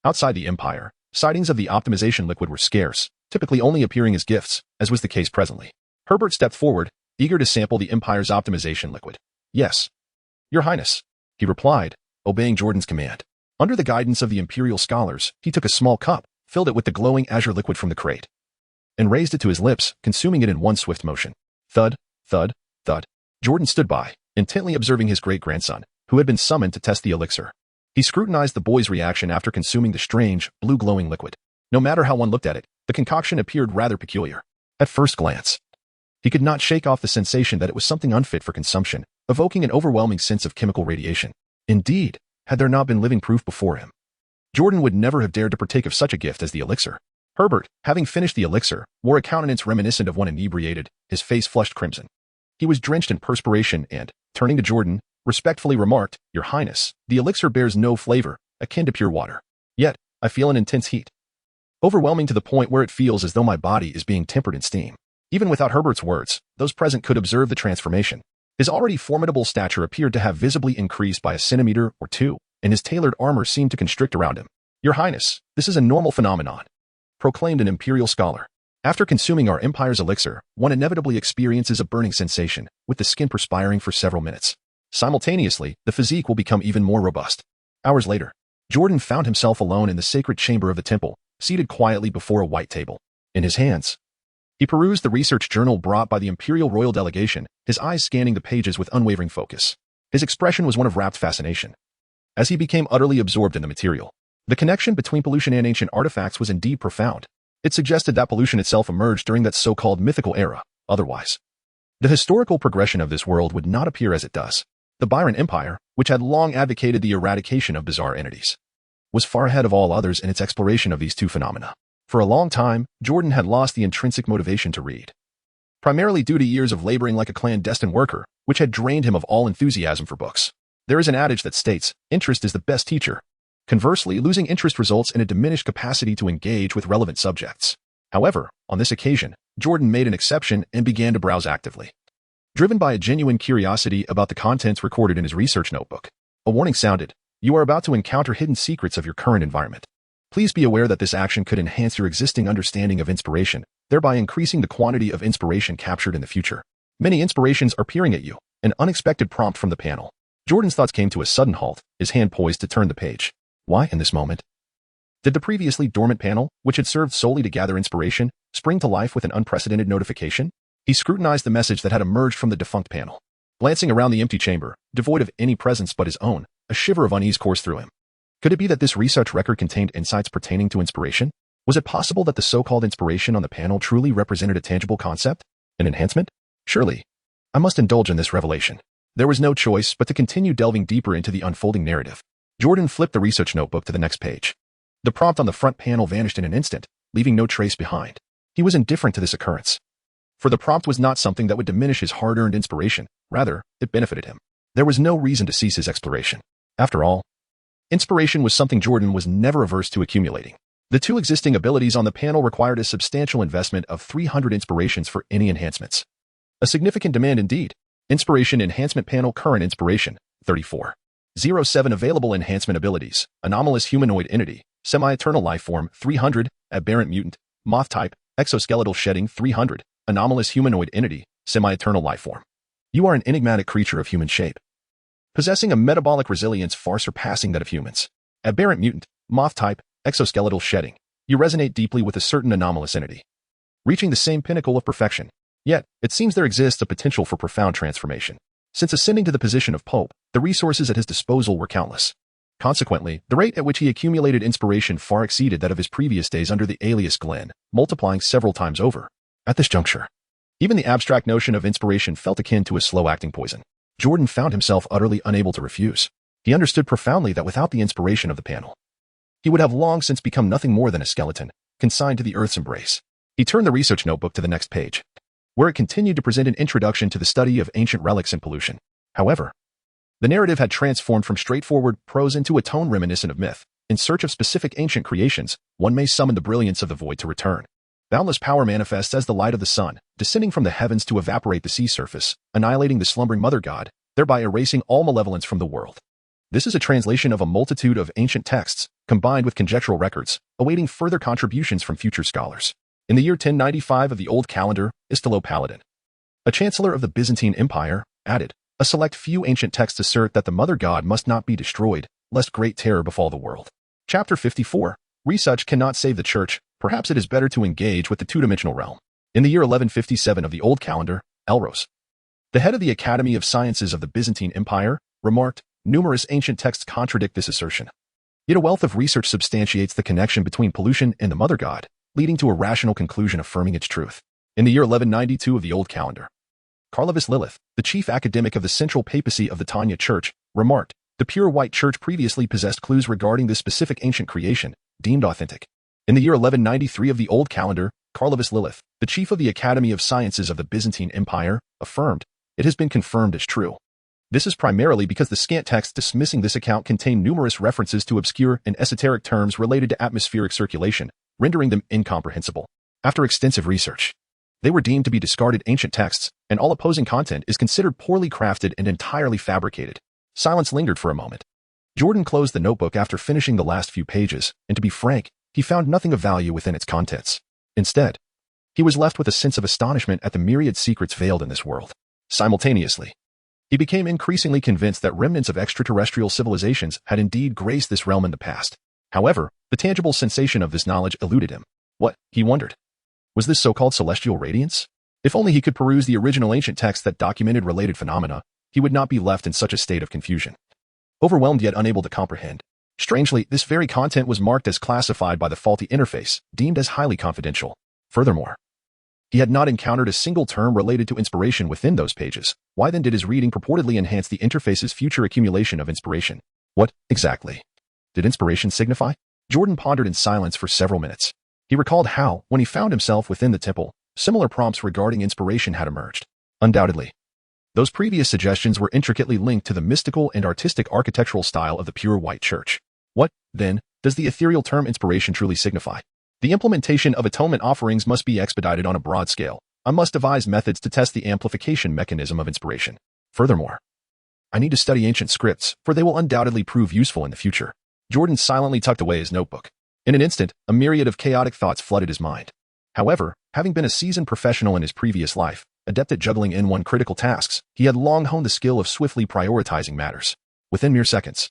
Outside the empire, sightings of the optimization liquid were scarce, typically only appearing as gifts, as was the case presently. Herbert stepped forward, eager to sample the empire's optimization liquid. Yes, Your Highness, he replied, obeying Jordan's command. Under the guidance of the imperial scholars, he took a small cup, filled it with the glowing azure liquid from the crate, and raised it to his lips, consuming it in one swift motion. Thud, thud, thud. Jordan stood by, intently observing his great-grandson, who had been summoned to test the elixir. He scrutinized the boy's reaction after consuming the strange, blue-glowing liquid. No matter how one looked at it, the concoction appeared rather peculiar. At first glance, he could not shake off the sensation that it was something unfit for consumption, evoking an overwhelming sense of chemical radiation. Indeed, had there not been living proof before him, Jordan would never have dared to partake of such a gift as the elixir. Herbert, having finished the elixir, wore a countenance reminiscent of one inebriated, his face flushed crimson. He was drenched in perspiration and, turning to Jordan, respectfully remarked, Your Highness, the elixir bears no flavor, akin to pure water. Yet, I feel an intense heat, overwhelming to the point where it feels as though my body is being tempered in steam. Even without Herbert's words, those present could observe the transformation. His already formidable stature appeared to have visibly increased by a centimeter or two, and his tailored armor seemed to constrict around him. Your Highness, this is a normal phenomenon, proclaimed an imperial scholar. After consuming our empire's elixir, one inevitably experiences a burning sensation, with the skin perspiring for several minutes. Simultaneously, the physique will become even more robust. Hours later, Jordan found himself alone in the sacred chamber of the temple, seated quietly before a white table. In his hands, he perused the research journal brought by the Imperial Royal Delegation, his eyes scanning the pages with unwavering focus. His expression was one of rapt fascination. As he became utterly absorbed in the material, the connection between pollution and ancient artifacts was indeed profound. It suggested that pollution itself emerged during that so-called mythical era. Otherwise, the historical progression of this world would not appear as it does. The Byron Empire, which had long advocated the eradication of bizarre entities, was far ahead of all others in its exploration of these two phenomena. For a long time, Jordan had lost the intrinsic motivation to read, primarily due to years of laboring like a clandestine worker, which had drained him of all enthusiasm for books. There is an adage that states, interest is the best teacher. Conversely, losing interest results in a diminished capacity to engage with relevant subjects. However, on this occasion, Jordan made an exception and began to browse actively. Driven by a genuine curiosity about the contents recorded in his research notebook, a warning sounded. You are about to encounter hidden secrets of your current environment. Please be aware that this action could enhance your existing understanding of inspiration, thereby increasing the quantity of inspiration captured in the future. Many inspirations are peering at you, an unexpected prompt from the panel. Jordan's thoughts came to a sudden halt, his hand poised to turn the page. Why, in this moment, did the previously dormant panel, which had served solely to gather inspiration, spring to life with an unprecedented notification? He scrutinized the message that had emerged from the defunct panel. Glancing around the empty chamber, devoid of any presence but his own, a shiver of unease coursed through him. Could it be that this research record contained insights pertaining to inspiration? Was it possible that the so-called inspiration on the panel truly represented a tangible concept? An enhancement? Surely, I must indulge in this revelation. There was no choice but to continue delving deeper into the unfolding narrative. Jordan flipped the research notebook to the next page. The prompt on the front panel vanished in an instant, leaving no trace behind. He was indifferent to this occurrence, for the prompt was not something that would diminish his hard-earned inspiration. Rather, it benefited him. There was no reason to cease his exploration. After all, inspiration was something Jordan was never averse to accumulating. The two existing abilities on the panel required a substantial investment of 300 inspirations for any enhancements. A significant demand indeed. Inspiration Enhancement Panel Current Inspiration, 3407 Available Enhancement Abilities, Anomalous Humanoid Entity, Semi-Eternal Life Form, 300, Aberrant Mutant, Moth Type, Exoskeletal Shedding, 300, Anomalous Humanoid Entity, Semi-Eternal Life Form. You are an enigmatic creature of human shape, possessing a metabolic resilience far surpassing that of humans. Aberrant Mutant, Moth Type, Exoskeletal Shedding. You resonate deeply with a certain anomalous entity, reaching the same pinnacle of perfection. Yet, it seems there exists a potential for profound transformation. Since ascending to the position of Pope, the resources at his disposal were countless. Consequently, the rate at which he accumulated inspiration far exceeded that of his previous days under the alias Glenn, multiplying several times over. At this juncture, even the abstract notion of inspiration felt akin to a slow-acting poison. Jordan found himself utterly unable to refuse. He understood profoundly that without the inspiration of the panel, he would have long since become nothing more than a skeleton, consigned to the earth's embrace. He turned the research notebook to the next page, where it continued to present an introduction to the study of ancient relics and pollution. However, the narrative had transformed from straightforward prose into a tone reminiscent of myth. In search of specific ancient creations, one may summon the brilliance of the void to return. Boundless power manifests as the light of the sun, descending from the heavens to evaporate the sea surface, annihilating the slumbering mother god, thereby erasing all malevolence from the world. This is a translation of a multitude of ancient texts, combined with conjectural records, awaiting further contributions from future scholars. In the year 1095 of the Old Calendar, Istilo Paladin, a chancellor of the Byzantine Empire, added, a select few ancient texts assert that the mother god must not be destroyed, lest great terror befall the world. Chapter 54. Research cannot save the church. Perhaps it is better to engage with the two-dimensional realm. In the year 1157 of the Old Calendar, Elros, the head of the Academy of Sciences of the Byzantine Empire, remarked, numerous ancient texts contradict this assertion. Yet a wealth of research substantiates the connection between pollution and the mother god, leading to a rational conclusion affirming its truth. In the year 1192 of the Old Calendar, Carlavis Lilith, the chief academic of the central papacy of the Tanya Church, remarked, the pure white church previously possessed clues regarding this specific ancient creation, deemed authentic. In the year 1193 of the Old Calendar, Carlavis Lilith, the chief of the Academy of Sciences of the Byzantine Empire, affirmed, it has been confirmed as true. This is primarily because the scant texts dismissing this account contain numerous references to obscure and esoteric terms related to atmospheric circulation, rendering them incomprehensible. After extensive research, they were deemed to be discarded ancient texts, and all opposing content is considered poorly crafted and entirely fabricated. Silence lingered for a moment. Jordan closed the notebook after finishing the last few pages, and to be frank, he found nothing of value within its contents. Instead, he was left with a sense of astonishment at the myriad secrets veiled in this world. Simultaneously, he became increasingly convinced that remnants of extraterrestrial civilizations had indeed graced this realm in the past. However, the tangible sensation of this knowledge eluded him. What, he wondered, was this so-called celestial radiance? If only he could peruse the original ancient texts that documented related phenomena, he would not be left in such a state of confusion. Overwhelmed yet unable to comprehend. Strangely, this very content was marked as classified by the faulty interface, deemed as highly confidential. Furthermore, he had not encountered a single term related to inspiration within those pages. Why then did his reading purportedly enhance the interface's future accumulation of inspiration? What, exactly, did inspiration signify? Jordan pondered in silence for several minutes. He recalled how, when he found himself within the temple, similar prompts regarding inspiration had emerged. Undoubtedly, those previous suggestions were intricately linked to the mystical and artistic architectural style of the pure white church. What, then, does the ethereal term inspiration truly signify? The implementation of atonement offerings must be expedited on a broad scale. I must devise methods to test the amplification mechanism of inspiration. Furthermore, I need to study ancient scripts, for they will undoubtedly prove useful in the future. Jordan silently tucked away his notebook. In an instant, a myriad of chaotic thoughts flooded his mind. However, having been a seasoned professional in his previous life, adept at juggling in one critical tasks, he had long honed the skill of swiftly prioritizing matters. Within mere seconds,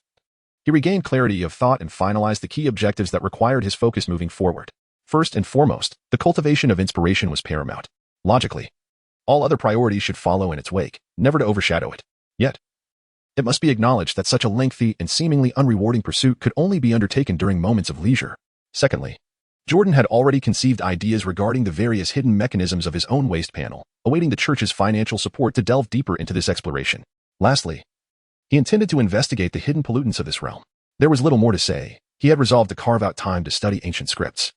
he regained clarity of thought and finalized the key objectives that required his focus moving forward. First and foremost, the cultivation of inspiration was paramount. Logically, all other priorities should follow in its wake, never to overshadow it. Yet, it must be acknowledged that such a lengthy and seemingly unrewarding pursuit could only be undertaken during moments of leisure. Secondly, Jordan had already conceived ideas regarding the various hidden mechanisms of his own waste panel, awaiting the church's financial support to delve deeper into this exploration. Lastly, he intended to investigate the hidden pollutants of this realm. There was little more to say. He had resolved to carve out time to study ancient scripts.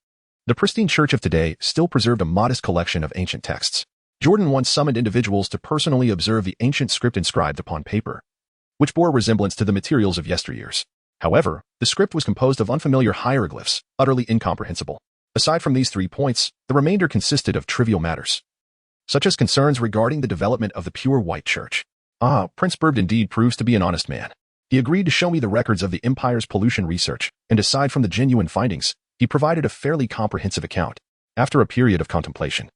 The pristine church of today still preserved a modest collection of ancient texts. Jordan once summoned individuals to personally observe the ancient script inscribed upon paper, which bore resemblance to the materials of yesteryears. However, the script was composed of unfamiliar hieroglyphs, utterly incomprehensible. Aside from these 3 points, the remainder consisted of trivial matters, such as concerns regarding the development of the pure white church. Prince Burbed indeed proves to be an honest man. He agreed to show me the records of the Empire's pollution research, and aside from the genuine findings, he provided a fairly comprehensive account. After a period of contemplation,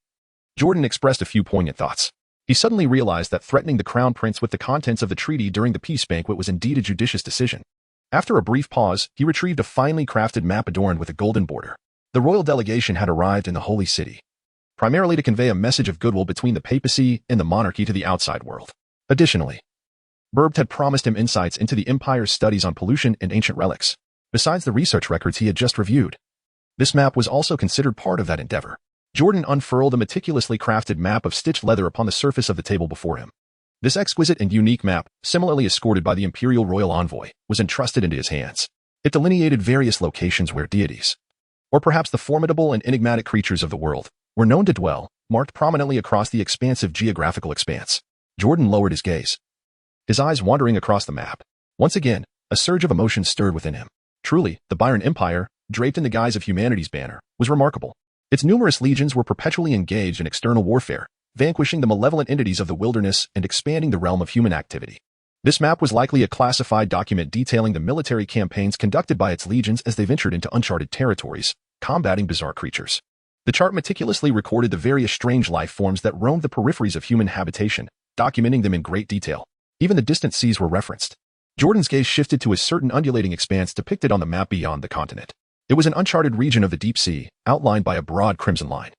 Jordan expressed a few poignant thoughts. He suddenly realized that threatening the crown prince with the contents of the treaty during the peace banquet was indeed a judicious decision. After a brief pause, he retrieved a finely crafted map adorned with a golden border. The royal delegation had arrived in the holy city, primarily to convey a message of goodwill between the papacy and the monarchy to the outside world. Additionally, Burbed had promised him insights into the Empire's studies on pollution and ancient relics, besides the research records he had just reviewed. This map was also considered part of that endeavor. Jordan unfurled a meticulously crafted map of stitched leather upon the surface of the table before him. This exquisite and unique map, similarly escorted by the imperial royal envoy, was entrusted into his hands. It delineated various locations where deities, or perhaps the formidable and enigmatic creatures of the world, were known to dwell, marked prominently across the expansive geographical expanse. Jordan lowered his gaze, his eyes wandering across the map. Once again, a surge of emotion stirred within him. Truly, the Byron Empire, draped in the guise of humanity's banner, was remarkable. Its numerous legions were perpetually engaged in external warfare, vanquishing the malevolent entities of the wilderness and expanding the realm of human activity. This map was likely a classified document detailing the military campaigns conducted by its legions as they ventured into uncharted territories, combating bizarre creatures. The chart meticulously recorded the various strange life forms that roamed the peripheries of human habitation, documenting them in great detail. Even the distant seas were referenced. Jordan's gaze shifted to a certain undulating expanse depicted on the map beyond the continent. It was an uncharted region of the deep sea, outlined by a broad crimson line.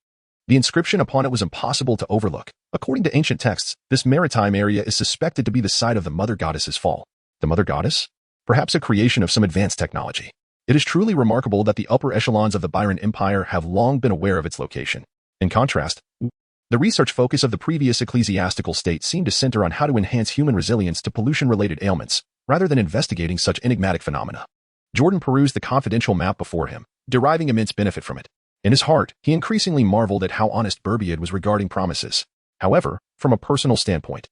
The inscription upon it was impossible to overlook. According to ancient texts, this maritime area is suspected to be the site of the Mother Goddess's fall. The Mother Goddess? Perhaps a creation of some advanced technology. It is truly remarkable that the upper echelons of the Byron Empire have long been aware of its location. In contrast, the research focus of the previous ecclesiastical state seemed to center on how to enhance human resilience to pollution-related ailments, rather than investigating such enigmatic phenomena. Jordan perused the confidential map before him, deriving immense benefit from it. In his heart, he increasingly marveled at how honest Burbed was regarding promises. However, from a personal standpoint,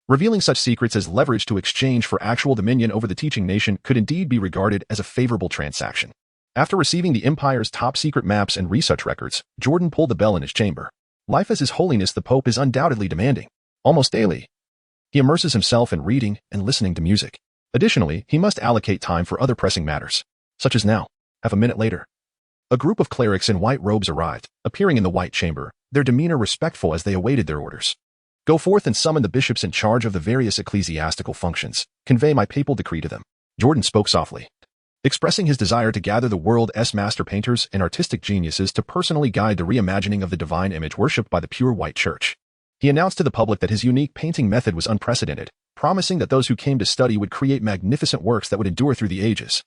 revealing such secrets as leverage to exchange for actual dominion over the teaching nation could indeed be regarded as a favorable transaction. After receiving the Empire's top-secret maps and research records, Jordan pulled the bell in his chamber. Life as His Holiness the Pope is undoubtedly demanding. Almost daily, he immerses himself in reading and listening to music. Additionally, he must allocate time for other pressing matters, such as now. Half a minute later, A group of clerics in white robes arrived, appearing in the white chamber, their demeanor respectful as they awaited their orders. Go forth and summon the bishops in charge of the various ecclesiastical functions. Convey my papal decree to them. Jordan spoke softly, expressing his desire to gather the world's master painters and artistic geniuses to personally guide the reimagining of the divine image worshipped by the pure white church. He announced to the public that his unique painting method was unprecedented, promising that those who came to study would create magnificent works that would endure through the ages.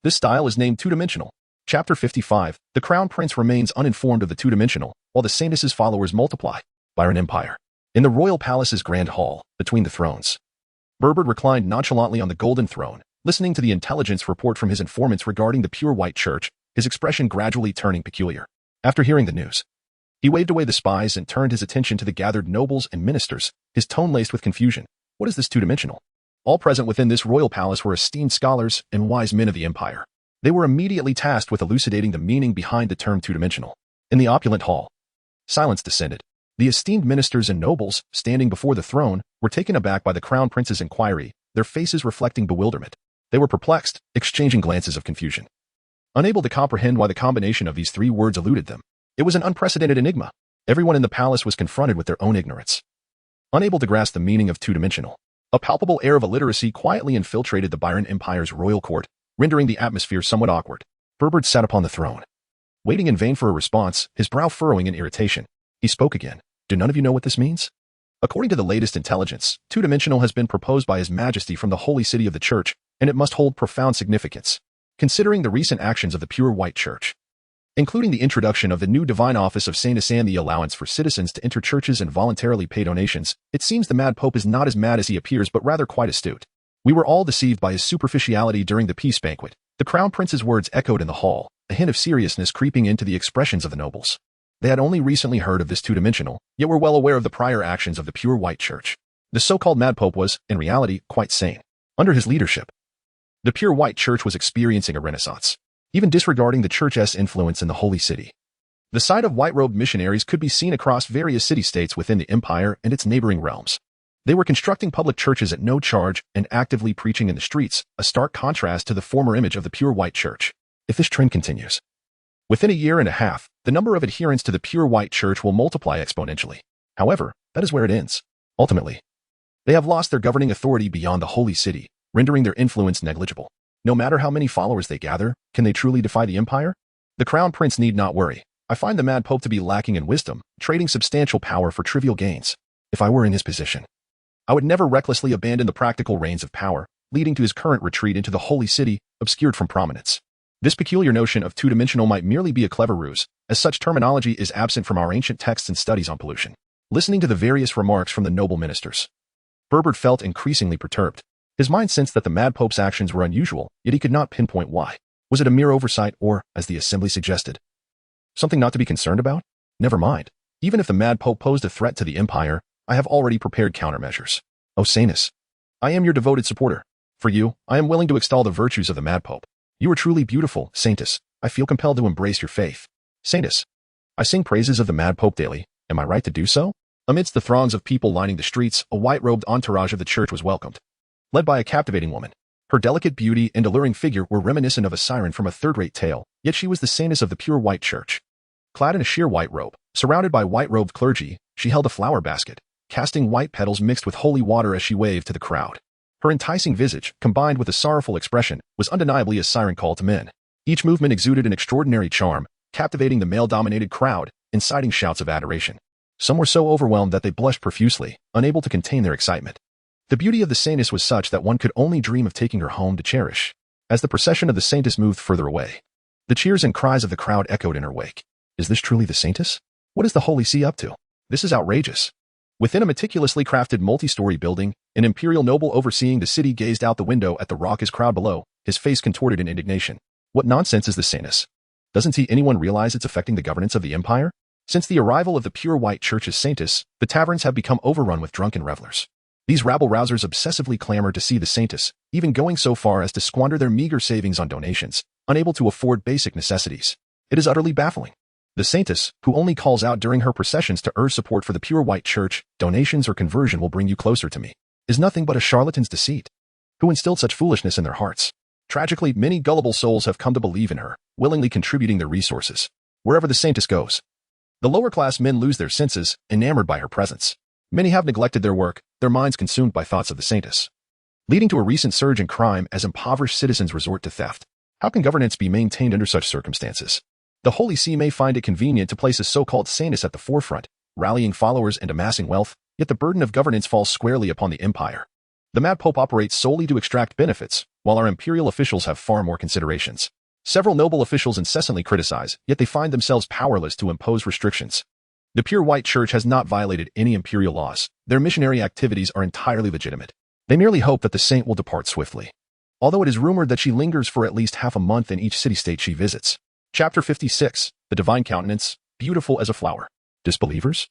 This style is named two-dimensional. Chapter 55, the Crown Prince remains uninformed of the two-dimensional, while the Saintess's followers multiply. Byron Empire. In the royal palace's grand hall, between the thrones, Burbard reclined nonchalantly on the golden throne, listening to the intelligence report from his informants regarding the pure white church, his expression gradually turning peculiar. After hearing the news, he waved away the spies and turned his attention to the gathered nobles and ministers, his tone laced with confusion. What is this two-dimensional? All present within this royal palace were esteemed scholars and wise men of the empire. They were immediately tasked with elucidating the meaning behind the term two-dimensional. In the opulent hall, silence descended. The esteemed ministers and nobles, standing before the throne, were taken aback by the Crown Prince's inquiry, their faces reflecting bewilderment. They were perplexed, exchanging glances of confusion, unable to comprehend why the combination of these three words eluded them. It was an unprecedented enigma. Everyone in the palace was confronted with their own ignorance, unable to grasp the meaning of two-dimensional. A palpable air of illiteracy quietly infiltrated the Byron Empire's royal court, rendering the atmosphere somewhat awkward. Burbard sat upon the throne, waiting in vain for a response, his brow furrowing in irritation. He spoke again. Do none of you know what this means? According to the latest intelligence, two-dimensional has been proposed by His Majesty from the holy city of the Church, and it must hold profound significance, considering the recent actions of the pure white church, including the introduction of the new divine office of Saintess and the allowance for citizens to enter churches and voluntarily pay donations. It seems the mad pope is not as mad as he appears but rather quite astute. We were all deceived by his superficiality during the peace banquet. The Crown Prince's words echoed in the hall, a hint of seriousness creeping into the expressions of the nobles. They had only recently heard of this two-dimensional, yet were well aware of the prior actions of the pure white church. The so-called mad pope was, in reality, quite sane. Under his leadership, the pure white church was experiencing a renaissance, even disregarding the church's influence in the holy city. The sight of white-robed missionaries could be seen across various city-states within the empire and its neighboring realms. They were constructing public churches at no charge and actively preaching in the streets, a stark contrast to the former image of the pure white church. If this trend continues, within a year and a half, the number of adherents to the pure white church will multiply exponentially. However, that is where it ends. Ultimately, they have lost their governing authority beyond the holy city, rendering their influence negligible. No matter how many followers they gather, can they truly defy the empire? The Crown Prince need not worry. I find the mad pope to be lacking in wisdom, trading substantial power for trivial gains. If I were in his position, I would never recklessly abandon the practical reins of power, leading to his current retreat into the holy city, obscured from prominence. This peculiar notion of two-dimensional might merely be a clever ruse, as such terminology is absent from our ancient texts and studies on pollution. Listening to the various remarks from the noble ministers, Burbard felt increasingly perturbed. His mind sensed that the mad pope's actions were unusual, yet he could not pinpoint why. Was it a mere oversight or, as the assembly suggested, something not to be concerned about? Never mind. Even if the mad pope posed a threat to the empire, I have already prepared countermeasures. O Saintess, I am your devoted supporter. For you, I am willing to extol the virtues of the mad pope. You are truly beautiful, Saintess. I feel compelled to embrace your faith. Saintess, I sing praises of the mad pope daily. Am I right to do so? Amidst the throngs of people lining the streets, a white-robed entourage of the church was welcomed, led by a captivating woman. Her delicate beauty and alluring figure were reminiscent of a siren from a third-rate tale, yet she was the saintess of the pure white church. Clad in a sheer white robe, surrounded by white-robed clergy, she held a flower basket, casting white petals mixed with holy water as she waved to the crowd. Her enticing visage, combined with a sorrowful expression, was undeniably a siren call to men. Each movement exuded an extraordinary charm, captivating the male-dominated crowd, inciting shouts of adoration. Some were so overwhelmed that they blushed profusely, unable to contain their excitement. The beauty of the saintess was such that one could only dream of taking her home to cherish. As the procession of the saintess moved further away, the cheers and cries of the crowd echoed in her wake. Is this truly the saintess? What is the Holy See up to? This is outrageous. Within a meticulously crafted multi-story building, an imperial noble overseeing the city gazed out the window at the raucous crowd below, his face contorted in indignation. What nonsense is the saintess? Doesn't anyone realize it's affecting the governance of the empire? Since the arrival of the pure white church's saintess, the taverns have become overrun with drunken revelers. These rabble-rousers obsessively clamor to see the saintess, even going so far as to squander their meager savings on donations, unable to afford basic necessities. It is utterly baffling. The saintess, who only calls out during her processions to urge support for the pure white church, donations or conversion will bring you closer to me, is nothing but a charlatan's deceit. Who instilled such foolishness in their hearts? Tragically, many gullible souls have come to believe in her, willingly contributing their resources. Wherever the saintess goes, the lower-class men lose their senses, enamored by her presence. Many have neglected their work, their minds consumed by thoughts of the saintess, leading to a recent surge in crime as impoverished citizens resort to theft. How can governance be maintained under such circumstances? The Holy See may find it convenient to place a so-called saintess at the forefront, rallying followers and amassing wealth, yet the burden of governance falls squarely upon the empire. The Mad Pope operates solely to extract benefits, while our imperial officials have far more considerations. Several noble officials incessantly criticize, yet they find themselves powerless to impose restrictions. The pure white church has not violated any imperial laws. Their missionary activities are entirely legitimate. They merely hope that the saint will depart swiftly, although it is rumored that she lingers for at least half a month in each city-state she visits. Chapter 56, The Divine Countenance, Beautiful as a Flower. Disbelievers?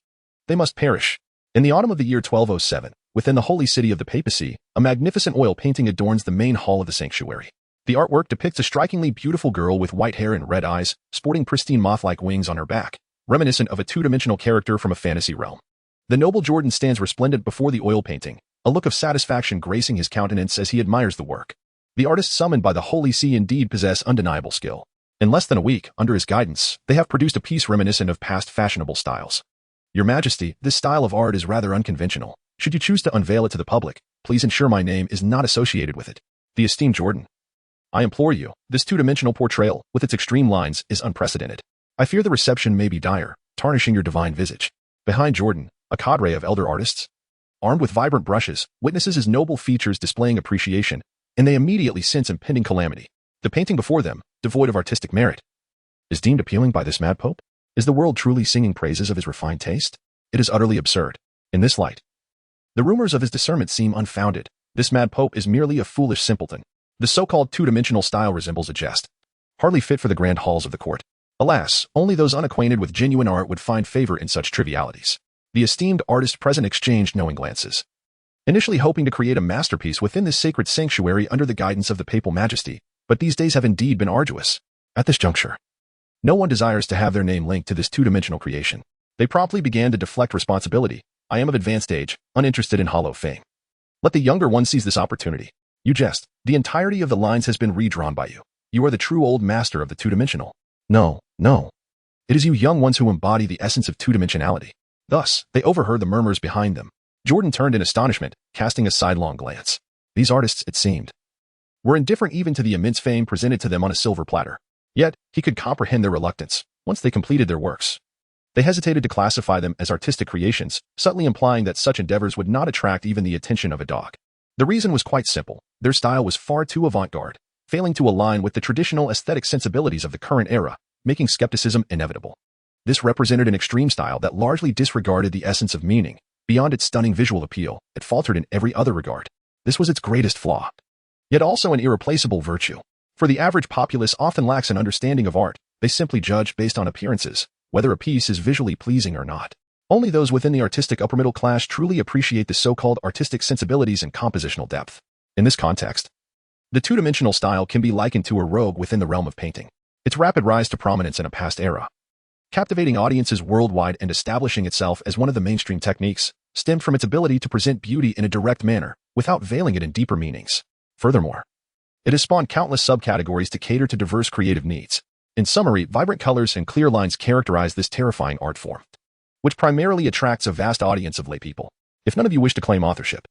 They must perish. In the autumn of the year 1207, within the holy city of the papacy, a magnificent oil painting adorns the main hall of the sanctuary. The artwork depicts a strikingly beautiful girl with white hair and red eyes, sporting pristine moth-like wings on her back, reminiscent of a two-dimensional character from a fantasy realm. The noble Jordan stands resplendent before the oil painting, a look of satisfaction gracing his countenance as he admires the work. The artists summoned by the Holy See indeed possess undeniable skill. In less than a week, under his guidance, they have produced a piece reminiscent of past fashionable styles. Your Majesty, this style of art is rather unconventional. Should you choose to unveil it to the public, please ensure my name is not associated with it. The esteemed Jordan. I implore you, this two-dimensional portrayal, with its extreme lines, is unprecedented. I fear the reception may be dire, tarnishing your divine visage. Behind Jordan, a cadre of elder artists, armed with vibrant brushes, witnesses his noble features displaying appreciation, and they immediately sense impending calamity. The painting before them, devoid of artistic merit, is deemed appealing by this mad pope? Is the world truly singing praises of his refined taste? It is utterly absurd. In this light, the rumors of his discernment seem unfounded. This mad pope is merely a foolish simpleton. The so-called two-dimensional style resembles a jest, hardly fit for the grand halls of the court. Alas, only those unacquainted with genuine art would find favor in such trivialities. The esteemed artist present exchanged knowing glances, initially hoping to create a masterpiece within this sacred sanctuary under the guidance of the papal majesty, but these days have indeed been arduous. At this juncture, no one desires to have their name linked to this two-dimensional creation. They promptly began to deflect responsibility. I am of advanced age, uninterested in hollow fame. Let the younger one seize this opportunity. You jest. The entirety of the lines has been redrawn by you. You are the true old master of the two-dimensional. No. It is you young ones who embody the essence of two-dimensionality. Thus, they overheard the murmurs behind them. Jordan turned in astonishment, casting a sidelong glance. These artists, it seemed, were indifferent even to the immense fame presented to them on a silver platter. Yet, he could comprehend their reluctance. Once they completed their works, they hesitated to classify them as artistic creations, subtly implying that such endeavors would not attract even the attention of a dog. The reason was quite simple. Their style was far too avant-garde, failing to align with the traditional aesthetic sensibilities of the current era, making skepticism inevitable. This represented an extreme style that largely disregarded the essence of meaning. Beyond its stunning visual appeal, it faltered in every other regard. This was its greatest flaw, yet also an irreplaceable virtue. For the average populace often lacks an understanding of art. They simply judge based on appearances, whether a piece is visually pleasing or not. Only those within the artistic upper middle class truly appreciate the so-called artistic sensibilities and compositional depth. In this context, the two-dimensional style can be likened to a rogue within the realm of painting. Its rapid rise to prominence in a past era, captivating audiences worldwide and establishing itself as one of the mainstream techniques, stemmed from its ability to present beauty in a direct manner, without veiling it in deeper meanings. Furthermore, it has spawned countless subcategories to cater to diverse creative needs. In summary, vibrant colors and clear lines characterize this terrifying art form, which primarily attracts a vast audience of laypeople. If none of you wish to claim authorship,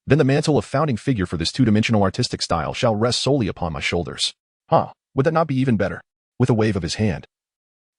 then the mantle of founding figure for this two-dimensional artistic style shall rest solely upon my shoulders. Would that not be even better? With a wave of his hand,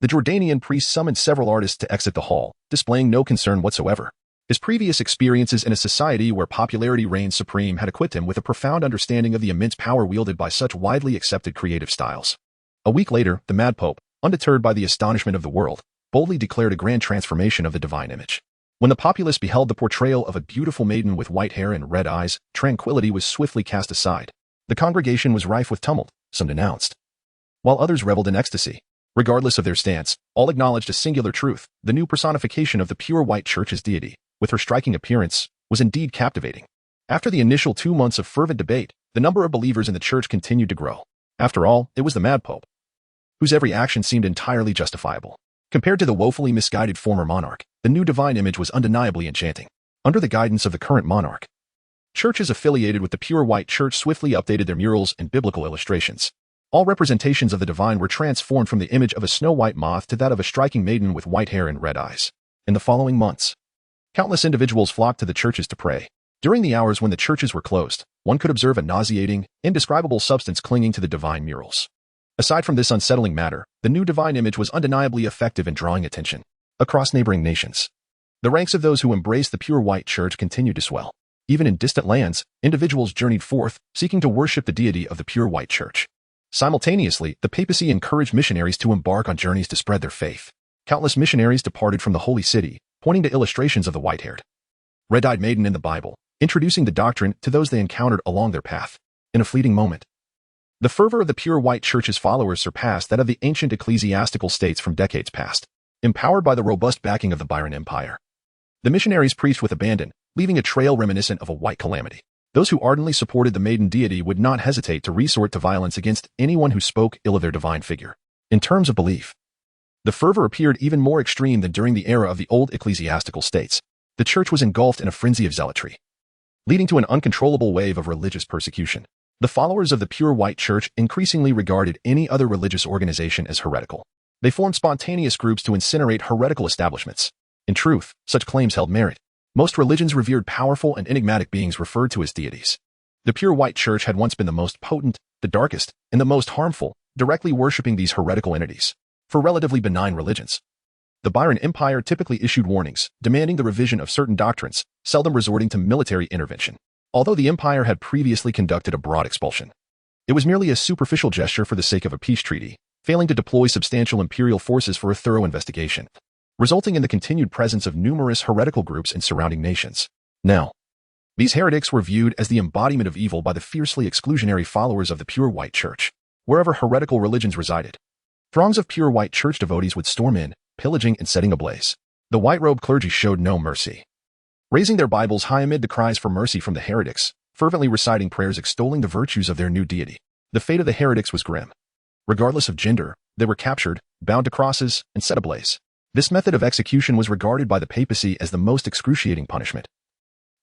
the Jordanian priest summoned several artists to exit the hall, displaying no concern whatsoever. His previous experiences in a society where popularity reigned supreme had equipped him with a profound understanding of the immense power wielded by such widely accepted creative styles. A week later, the Mad Pope, undeterred by the astonishment of the world, boldly declared a grand transformation of the divine image. When the populace beheld the portrayal of a beautiful maiden with white hair and red eyes, tranquility was swiftly cast aside. The congregation was rife with tumult, some denounced, while others reveled in ecstasy. Regardless of their stance, all acknowledged a singular truth: the new personification of the pure white church's deity, with her striking appearance, was indeed captivating. After the initial 2 months of fervent debate, the number of believers in the church continued to grow. After all, it was the Mad Pope, whose every action seemed entirely justifiable. Compared to the woefully misguided former monarch, the new divine image was undeniably enchanting. Under the guidance of the current monarch, Churches affiliated with the pure white church swiftly updated their murals and biblical illustrations. All representations of the divine were transformed from the image of a snow-white moth to that of a striking maiden with white hair and red eyes. In the following months, countless individuals flocked to the churches to pray. During the hours when the churches were closed, one could observe a nauseating, indescribable substance clinging to the divine murals. Aside from this unsettling matter, the new divine image was undeniably effective in drawing attention. Across neighboring nations, the ranks of those who embraced the pure white church continued to swell. Even in distant lands, individuals journeyed forth, seeking to worship the deity of the pure white church. Simultaneously, the papacy encouraged missionaries to embark on journeys to spread their faith. Countless missionaries departed from the holy city, pointing to illustrations of the white-haired, red-eyed maiden in the Bible, introducing the doctrine to those they encountered along their path. In a fleeting moment, the fervor of the pure white church's followers surpassed that of the ancient ecclesiastical states from decades past. Empowered by the robust backing of the Byron Empire, the missionaries preached with abandon, leaving a trail reminiscent of a white calamity. Those who ardently supported the maiden deity would not hesitate to resort to violence against anyone who spoke ill of their divine figure. In terms of belief, the fervor appeared even more extreme than during the era of the old ecclesiastical states. The church was engulfed in a frenzy of zealotry, leading to an uncontrollable wave of religious persecution. The followers of the pure white church increasingly regarded any other religious organization as heretical. They formed spontaneous groups to incinerate heretical establishments. In truth, such claims held merit. Most religions revered powerful and enigmatic beings referred to as deities. The pure white church had once been the most potent, the darkest, and the most harmful, directly worshipping these heretical entities. For relatively benign religions, the Byron Empire typically issued warnings, demanding the revision of certain doctrines, seldom resorting to military intervention. Although the empire had previously conducted a broad expulsion, it was merely a superficial gesture for the sake of a peace treaty, failing to deploy substantial imperial forces for a thorough investigation, resulting in the continued presence of numerous heretical groups in surrounding nations. Now, these heretics were viewed as the embodiment of evil by the fiercely exclusionary followers of the pure white church. Wherever heretical religions resided, throngs of pure white church devotees would storm in, pillaging and setting ablaze. The white-robed clergy showed no mercy, raising their Bibles high amid the cries for mercy from the heretics, fervently reciting prayers extolling the virtues of their new deity. The fate of the heretics was grim. Regardless of gender, they were captured, bound to crosses, and set ablaze. This method of execution was regarded by the papacy as the most excruciating punishment,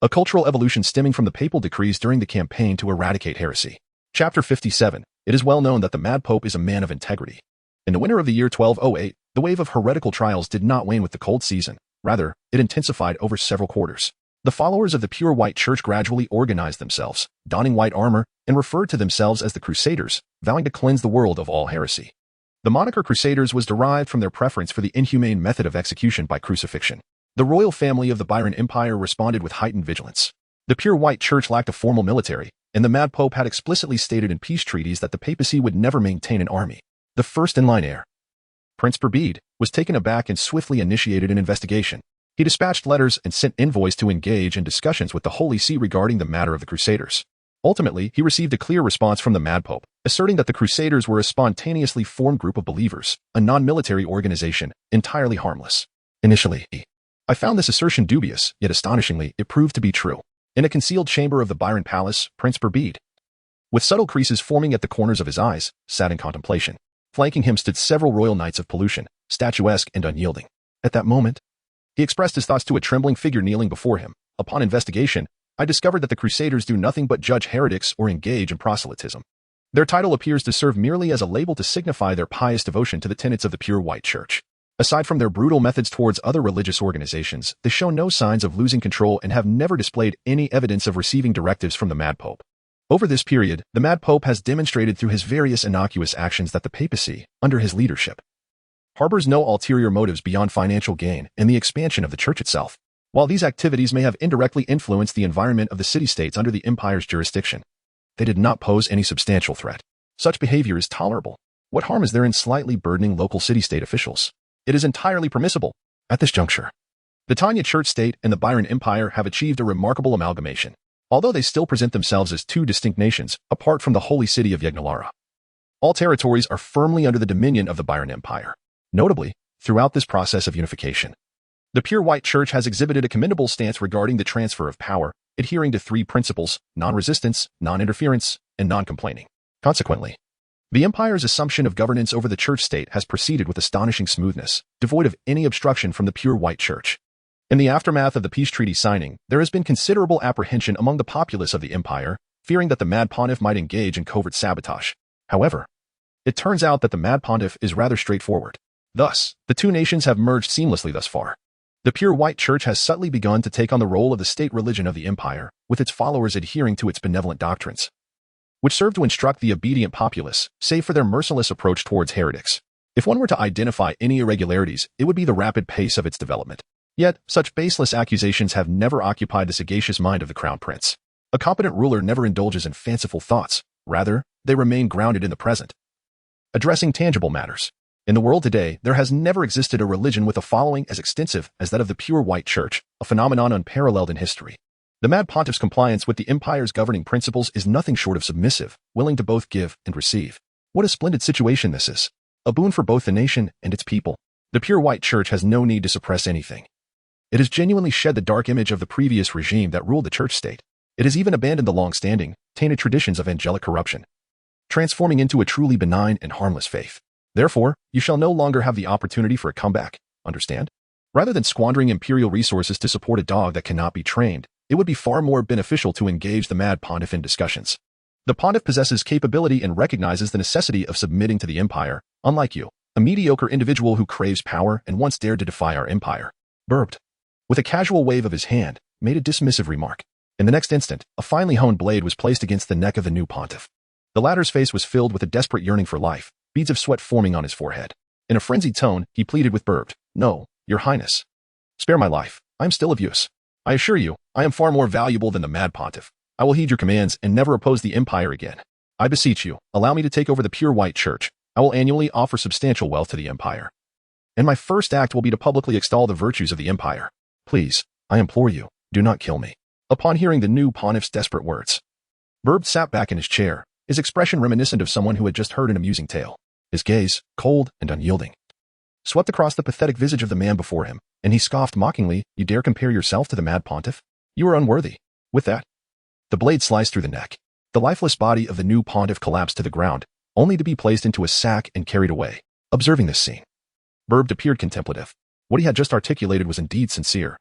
a cultural evolution stemming from the papal decrees during the campaign to eradicate heresy. Chapter 57. It is well known that the Mad Pope is a man of integrity. In the winter of the year 1208, the wave of heretical trials did not wane with the cold season. Rather, it intensified over several quarters. The followers of the pure white church gradually organized themselves, donning white armor, and referred to themselves as the Crusaders, vowing to cleanse the world of all heresy. The moniker Crusaders was derived from their preference for the inhumane method of execution by crucifixion. The royal family of the Byron Empire responded with heightened vigilance. The pure white church lacked a formal military, and the Mad Pope had explicitly stated in peace treaties that the papacy would never maintain an army. The first-in-line heir, Prince Perverse, was taken aback and swiftly initiated an investigation. He dispatched letters and sent envoys to engage in discussions with the Holy See regarding the matter of the Crusaders. Ultimately, he received a clear response from the Mad Pope, asserting that the Crusaders were a spontaneously formed group of believers, a non-military organization, entirely harmless. Initially, I found this assertion dubious, yet astonishingly, it proved to be true. In a concealed chamber of the Byron Palace, Prince Perverse, with subtle creases forming at the corners of his eyes, sat in contemplation. Flanking him stood several royal knights of pollution, statuesque and unyielding. At that moment, he expressed his thoughts to a trembling figure kneeling before him. Upon investigation, I discovered that the Crusaders do nothing but judge heretics or engage in proselytism. Their title appears to serve merely as a label to signify their pious devotion to the tenets of the pure white church. Aside from their brutal methods towards other religious organizations, they show no signs of losing control and have never displayed any evidence of receiving directives from the Mad Pope. Over this period, the Mad Pope has demonstrated through his various innocuous actions that the papacy, under his leadership, harbors no ulterior motives beyond financial gain and the expansion of the church itself. While these activities may have indirectly influenced the environment of the city-states under the empire's jurisdiction, they did not pose any substantial threat. Such behavior is tolerable. What harm is there in slightly burdening local city-state officials? It is entirely permissible. At this juncture, the Tanya Church State and the Byron Empire have achieved a remarkable amalgamation, although they still present themselves as two distinct nations, apart from the holy city of Yagnalara. All territories are firmly under the dominion of the Byron Empire. Notably, throughout this process of unification, the pure white church has exhibited a commendable stance regarding the transfer of power, adhering to three principles: non-resistance, non-interference, and non-complaining. Consequently, the empire's assumption of governance over the church state has proceeded with astonishing smoothness, devoid of any obstruction from the pure white church. In the aftermath of the peace treaty signing, there has been considerable apprehension among the populace of the empire, fearing that the Mad Pontiff might engage in covert sabotage. However, it turns out that the Mad Pontiff is rather straightforward. Thus, the two nations have merged seamlessly thus far. The pure white church has subtly begun to take on the role of the state religion of the empire, with its followers adhering to its benevolent doctrines, which serve to instruct the obedient populace, save for their merciless approach towards heretics. If one were to identify any irregularities, it would be the rapid pace of its development. Yet, such baseless accusations have never occupied the sagacious mind of the crown prince. A competent ruler never indulges in fanciful thoughts. Rather, they remain grounded in the present, addressing tangible matters. In the world today, there has never existed a religion with a following as extensive as that of the pure white church, a phenomenon unparalleled in history. The Mad Pontiff's compliance with the empire's governing principles is nothing short of submissive, willing to both give and receive. What a splendid situation this is. A boon for both the nation and its people. The pure white church has no need to suppress anything. It has genuinely shed the dark image of the previous regime that ruled the church state. It has even abandoned the long-standing, tainted traditions of angelic corruption, transforming into a truly benign and harmless faith. Therefore, you shall no longer have the opportunity for a comeback, understand? Rather than squandering imperial resources to support a dog that cannot be trained, it would be far more beneficial to engage the Mad Pontiff in discussions. The Pontiff possesses capability and recognizes the necessity of submitting to the empire, unlike you, a mediocre individual who craves power and once dared to defy our empire. Burped. With a casual wave of his hand, made a dismissive remark. In the next instant, a finely honed blade was placed against the neck of the new pontiff. The latter's face was filled with a desperate yearning for life, beads of sweat forming on his forehead. In a frenzied tone, he pleaded with Burped, "No, your highness. Spare my life. I am still of use. I assure you, I am far more valuable than the Mad Pontiff. I will heed your commands and never oppose the empire again. I beseech you, allow me to take over the pure white church. I will annually offer substantial wealth to the empire. And my first act will be to publicly extol the virtues of the empire. Please, I implore you, do not kill me." Upon hearing the new pontiff's desperate words, Burped sat back in his chair, his expression reminiscent of someone who had just heard an amusing tale. His gaze, cold and unyielding, swept across the pathetic visage of the man before him, and he scoffed mockingly, "You dare compare yourself to the Mad Pontiff? You are unworthy." With that, the blade sliced through the neck. The lifeless body of the new pontiff collapsed to the ground, only to be placed into a sack and carried away. Observing this scene, Burped appeared contemplative. What he had just articulated was indeed sincere.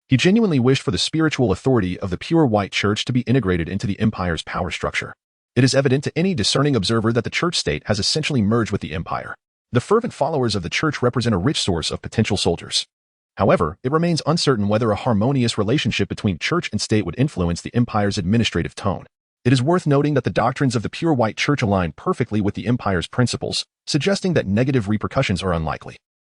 He genuinely wished for the spiritual authority of the pure white church to be integrated into the empire's power structure. It is evident to any discerning observer that the church state has essentially merged with the empire. The fervent followers of the church represent a rich source of potential soldiers. However, it remains uncertain whether a harmonious relationship between church and state would influence the empire's administrative tone. It is worth noting that the doctrines of the pure white church align perfectly with the empire's principles, suggesting that negative repercussions are unlikely.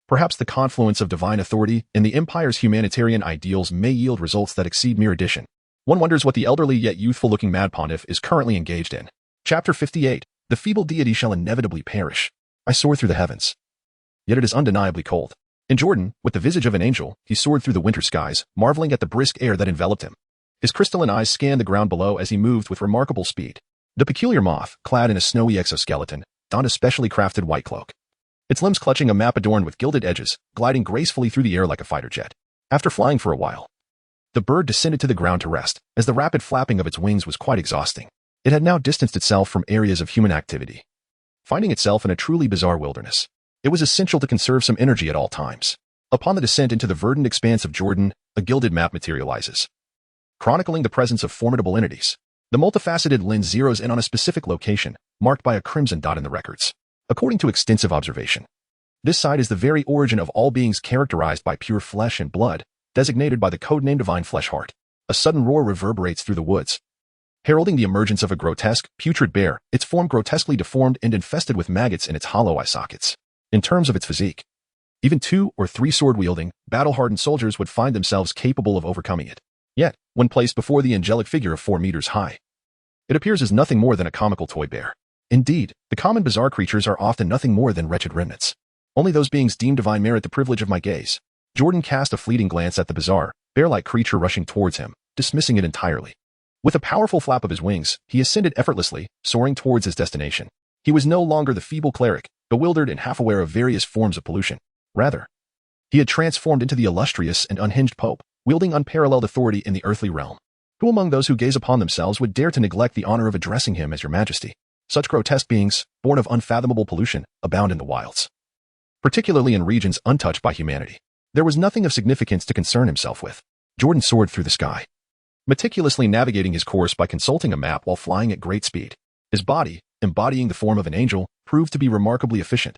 Perhaps the confluence of divine authority and the empire's humanitarian ideals may yield results that exceed mere addition. One wonders what the elderly yet youthful-looking Mad Pontiff is currently engaged in. Chapter 58. The feeble deity shall inevitably perish. I soar through the heavens. Yet it is undeniably cold. In Jordan, with the visage of an angel, he soared through the winter skies, marveling at the brisk air that enveloped him. His crystalline eyes scanned the ground below as he moved with remarkable speed. The peculiar moth, clad in a snowy exoskeleton, donned a specially crafted white cloak, its limbs clutching a map adorned with gilded edges, gliding gracefully through the air like a fighter jet. After flying for a while, the bird descended to the ground to rest, as the rapid flapping of its wings was quite exhausting. It had now distanced itself from areas of human activity, finding itself in a truly bizarre wilderness. It was essential to conserve some energy at all times. Upon the descent into the verdant expanse of Jordan, a gilded map materializes, chronicling the presence of formidable entities. The multifaceted lens zeroes in on a specific location, marked by a crimson dot in the records. According to extensive observation, this site is the very origin of all beings characterized by pure flesh and blood, designated by the codename Divine Flesh Heart. A sudden roar reverberates through the woods, heralding the emergence of a grotesque, putrid bear, its form grotesquely deformed and infested with maggots in its hollow eye sockets. In terms of its physique, even 2 or 3 sword-wielding, battle-hardened soldiers would find themselves capable of overcoming it. Yet, when placed before the angelic figure of 4 meters high, it appears as nothing more than a comical toy bear. Indeed, the common bizarre creatures are often nothing more than wretched remnants. Only those beings deemed divine merit the privilege of my gaze. Jordan cast a fleeting glance at the bizarre, bear-like creature rushing towards him, dismissing it entirely. With a powerful flap of his wings, he ascended effortlessly, soaring towards his destination. He was no longer the feeble cleric, bewildered and half aware of various forms of pollution. Rather, he had transformed into the illustrious and unhinged Pope, wielding unparalleled authority in the earthly realm. Who among those who gaze upon themselves would dare to neglect the honor of addressing him as your majesty? Such grotesque beings, born of unfathomable pollution, abound in the wilds, particularly in regions untouched by humanity. There was nothing of significance to concern himself with. Jordan soared through the sky, meticulously navigating his course by consulting a map while flying at great speed. His body, embodying the form of an angel, proved to be remarkably efficient,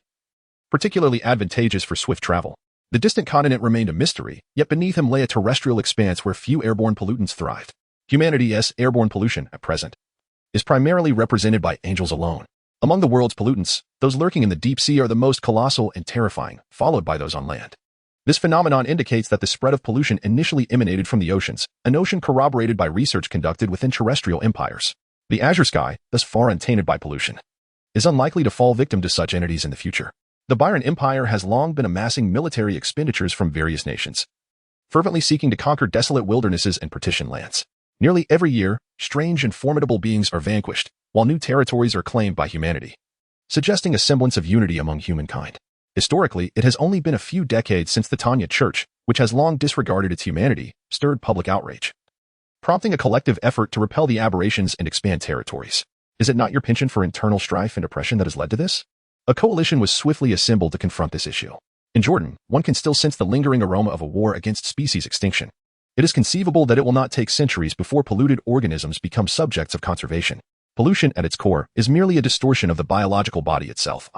particularly advantageous for swift travel. The distant continent remained a mystery, yet beneath him lay a terrestrial expanse where few airborne pollutants thrived. Humanity's airborne pollution, at present, is primarily represented by angels alone. Among the world's pollutants, those lurking in the deep sea are the most colossal and terrifying, followed by those on land. This phenomenon indicates that the spread of pollution initially emanated from the oceans, a notion corroborated by research conducted within terrestrial empires. The azure sky, thus far untainted by pollution, is unlikely to fall victim to such entities in the future. The Byron Empire has long been amassing military expenditures from various nations, fervently seeking to conquer desolate wildernesses and partition lands. Nearly every year, strange and formidable beings are vanquished, while new territories are claimed by humanity, suggesting a semblance of unity among humankind. Historically, it has only been a few decades since the Tanya Church, which has long disregarded its humanity, stirred public outrage, prompting a collective effort to repel the aberrations and expand territories. Is it not your penchant for internal strife and oppression that has led to this? A coalition was swiftly assembled to confront this issue. In Jordan, one can still sense the lingering aroma of a war against species extinction. It is conceivable that it will not take centuries before polluted organisms become subjects of conservation. Pollution, at its core, is merely a distortion of the biological body itself.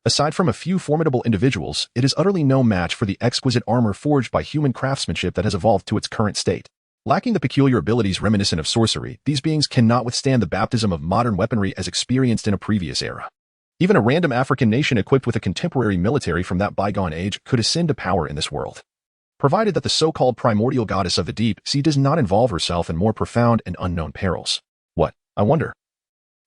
Aside from a few formidable individuals, it is utterly no match for the exquisite armor forged by human craftsmanship that has evolved to its current state. Lacking the peculiar abilities reminiscent of sorcery, these beings cannot withstand the baptism of modern weaponry as experienced in a previous era. Even a random African nation equipped with a contemporary military from that bygone age could ascend to power in this world, provided that the so-called primordial goddess of the deep sea does not involve herself in more profound and unknown perils. What, I wonder,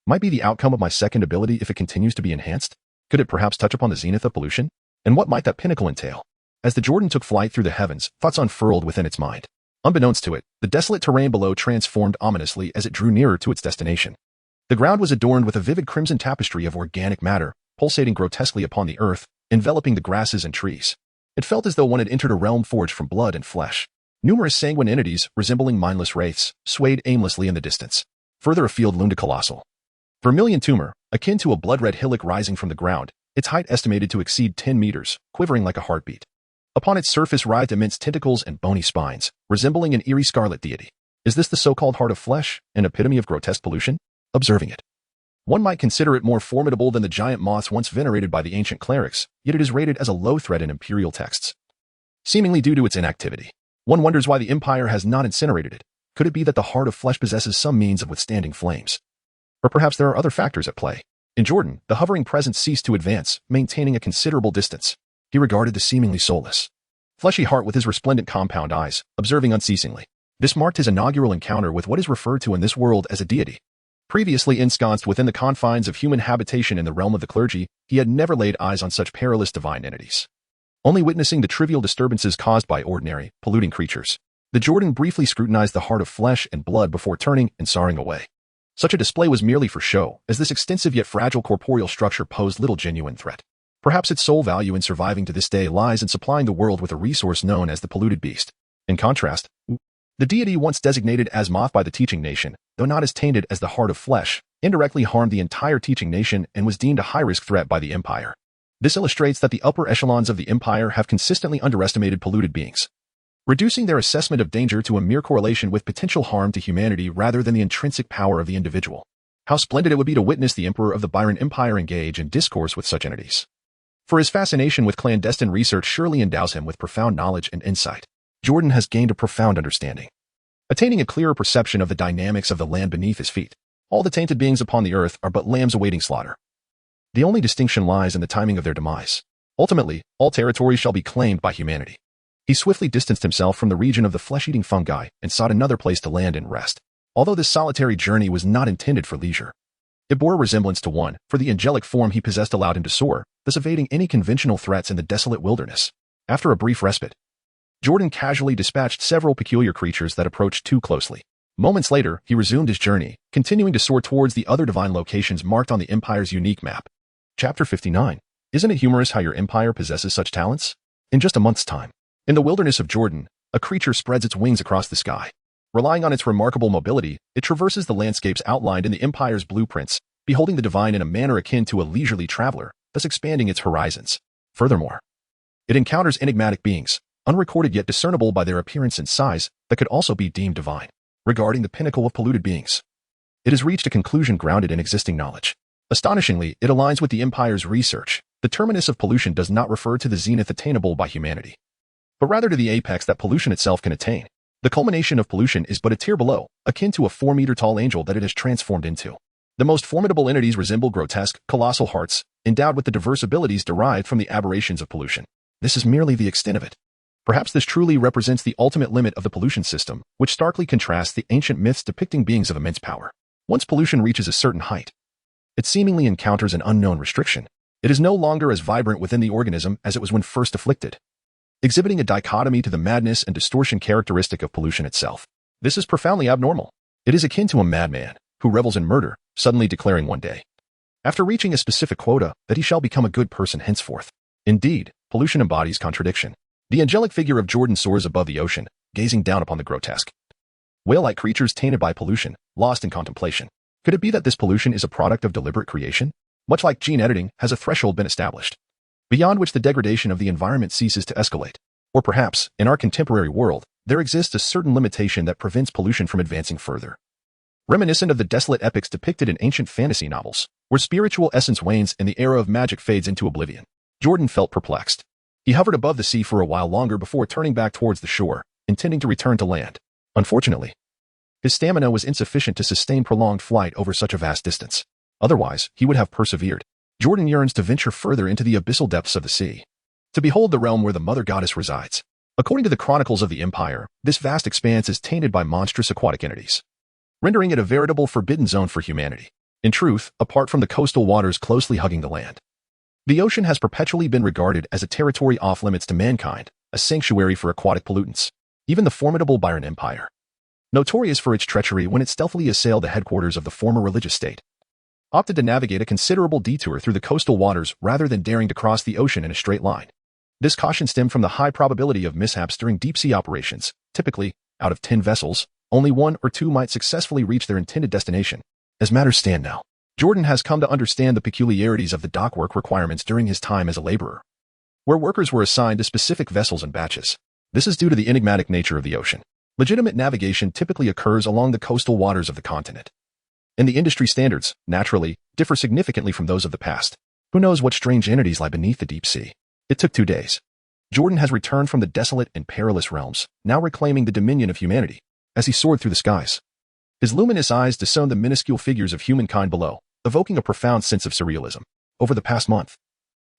might be the outcome of my second ability if it continues to be enhanced? Could it perhaps touch upon the zenith of pollution? And what might that pinnacle entail? As the Jordan took flight through the heavens, thoughts unfurled within its mind. Unbeknownst to it, the desolate terrain below transformed ominously as it drew nearer to its destination. The ground was adorned with a vivid crimson tapestry of organic matter, pulsating grotesquely upon the earth, enveloping the grasses and trees. It felt as though one had entered a realm forged from blood and flesh. Numerous sanguine entities, resembling mindless wraiths, swayed aimlessly in the distance. Further afield loomed a colossal vermilion tumor, akin to a blood-red hillock rising from the ground, its height estimated to exceed 10 meters, quivering like a heartbeat. Upon its surface writhed immense tentacles and bony spines, resembling an eerie scarlet deity. Is this the so-called heart of flesh, an epitome of grotesque pollution? Observing it, one might consider it more formidable than the giant moths once venerated by the ancient clerics, yet it is rated as a low threat in imperial texts, seemingly due to its inactivity. One wonders why the Empire has not incinerated it. Could it be that the heart of flesh possesses some means of withstanding flames? Or perhaps there are other factors at play. In Jordan, the hovering presence ceased to advance, maintaining a considerable distance. He regarded the seemingly soulless, fleshy heart with his resplendent compound eyes, observing unceasingly. This marked his inaugural encounter with what is referred to in this world as a deity. Previously ensconced within the confines of human habitation in the realm of the clergy, he had never laid eyes on such perilous divine entities, only witnessing the trivial disturbances caused by ordinary, polluting creatures. The Jordan briefly scrutinized the heart of flesh and blood before turning and soaring away. Such a display was merely for show, as this extensive yet fragile corporeal structure posed little genuine threat. Perhaps its sole value in surviving to this day lies in supplying the world with a resource known as the polluted beast. In contrast, the deity once designated as Moth by the teaching nation, though not as tainted as the heart of flesh, indirectly harmed the entire teaching nation and was deemed a high-risk threat by the Empire. This illustrates that the upper echelons of the Empire have consistently underestimated polluted beings, reducing their assessment of danger to a mere correlation with potential harm to humanity rather than the intrinsic power of the individual. How splendid it would be to witness the Emperor of the Byron Empire engage in discourse with such entities. For his fascination with clandestine research surely endows him with profound knowledge and insight. Jordan has gained a profound understanding, attaining a clearer perception of the dynamics of the land beneath his feet. All the tainted beings upon the earth are but lambs awaiting slaughter. The only distinction lies in the timing of their demise. Ultimately, all territory shall be claimed by humanity. He swiftly distanced himself from the region of the flesh-eating fungi and sought another place to land and rest. Although this solitary journey was not intended for leisure, it bore a resemblance to one, for the angelic form he possessed allowed him to soar, thus evading any conventional threats in the desolate wilderness. After a brief respite, Jordan casually dispatched several peculiar creatures that approached too closely. Moments later, he resumed his journey, continuing to soar towards the other divine locations marked on the Empire's unique map. Chapter 59. Isn't it humorous how your empire possesses such talents? In just a month's time, in the wilderness of Jordan, a creature spreads its wings across the sky. Relying on its remarkable mobility, it traverses the landscapes outlined in the Empire's blueprints, beholding the divine in a manner akin to a leisurely traveler, thus expanding its horizons. Furthermore, it encounters enigmatic beings, unrecorded yet discernible by their appearance and size, that could also be deemed divine. Regarding the pinnacle of polluted beings, it has reached a conclusion grounded in existing knowledge. Astonishingly, it aligns with the Empire's research. The terminus of pollution does not refer to the zenith attainable by humanity, but rather to the apex that pollution itself can attain. The culmination of pollution is but a tier below, akin to a 4-meter-tall angel that it has transformed into. The most formidable entities resemble grotesque, colossal hearts, endowed with the diverse abilities derived from the aberrations of pollution. This is merely the extent of it. Perhaps this truly represents the ultimate limit of the pollution system, which starkly contrasts the ancient myths depicting beings of immense power. Once pollution reaches a certain height, it seemingly encounters an unknown restriction. It is no longer as vibrant within the organism as it was when first afflicted, exhibiting a dichotomy to the madness and distortion characteristic of pollution itself. This is profoundly abnormal. It is akin to a madman who revels in murder, suddenly declaring one day, after reaching a specific quota, that he shall become a good person henceforth. Indeed, pollution embodies contradiction. The angelic figure of Jordan soars above the ocean, gazing down upon the grotesque, whale-like creatures tainted by pollution, lost in contemplation. Could it be that this pollution is a product of deliberate creation? Much like gene editing, has a threshold been established, beyond which the degradation of the environment ceases to escalate? Or perhaps, in our contemporary world, there exists a certain limitation that prevents pollution from advancing further. Reminiscent of the desolate epics depicted in ancient fantasy novels, where spiritual essence wanes and the era of magic fades into oblivion, Jordan felt perplexed. He hovered above the sea for a while longer before turning back towards the shore, intending to return to land. Unfortunately, his stamina was insufficient to sustain prolonged flight over such a vast distance. Otherwise, he would have persevered. Jordan yearns to venture further into the abyssal depths of the sea, to behold the realm where the mother goddess resides. According to the chronicles of the Empire, this vast expanse is tainted by monstrous aquatic entities, rendering it a veritable forbidden zone for humanity. In truth, apart from the coastal waters closely hugging the land, the ocean has perpetually been regarded as a territory off-limits to mankind, a sanctuary for aquatic pollutants. Even the formidable Byron Empire, notorious for its treachery when it stealthily assailed the headquarters of the former religious state, opted to navigate a considerable detour through the coastal waters rather than daring to cross the ocean in a straight line. This caution stemmed from the high probability of mishaps during deep-sea operations. Typically, out of 10 vessels, only 1 or 2 might successfully reach their intended destination. As matters stand now, Jordan has come to understand the peculiarities of the dockwork requirements during his time as a laborer, where workers were assigned to specific vessels and batches. This is due to the enigmatic nature of the ocean. Legitimate navigation typically occurs along the coastal waters of the continent, and the industry standards, naturally, differ significantly from those of the past. Who knows what strange entities lie beneath the deep sea? It took 2 days. Jordan has returned from the desolate and perilous realms, now reclaiming the dominion of humanity. As he soared through the skies, his luminous eyes discerned the minuscule figures of humankind below, evoking a profound sense of surrealism. Over the past month,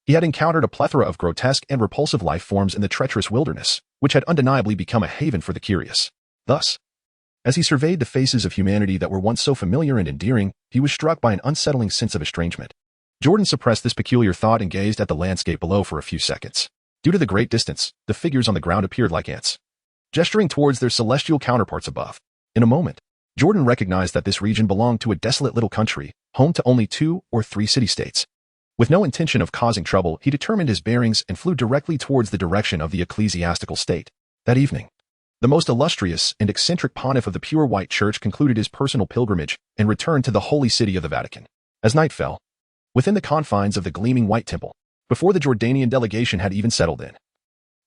he had encountered a plethora of grotesque and repulsive life forms in the treacherous wilderness, which had undeniably become a haven for the curious. Thus, as he surveyed the faces of humanity that were once so familiar and endearing, he was struck by an unsettling sense of estrangement. Jordan suppressed this peculiar thought and gazed at the landscape below for a few seconds. Due to the great distance, the figures on the ground appeared like ants, gesturing towards their celestial counterparts above. In a moment, Jordan recognized that this region belonged to a desolate little country, home to only 2 or 3 city-states. With no intention of causing trouble, he determined his bearings and flew directly towards the direction of the ecclesiastical state. That evening, the most illustrious and eccentric pontiff of the pure white church concluded his personal pilgrimage and returned to the holy city of the Vatican. As night fell, within the confines of the gleaming white temple, before the Jordanian delegation had even settled in,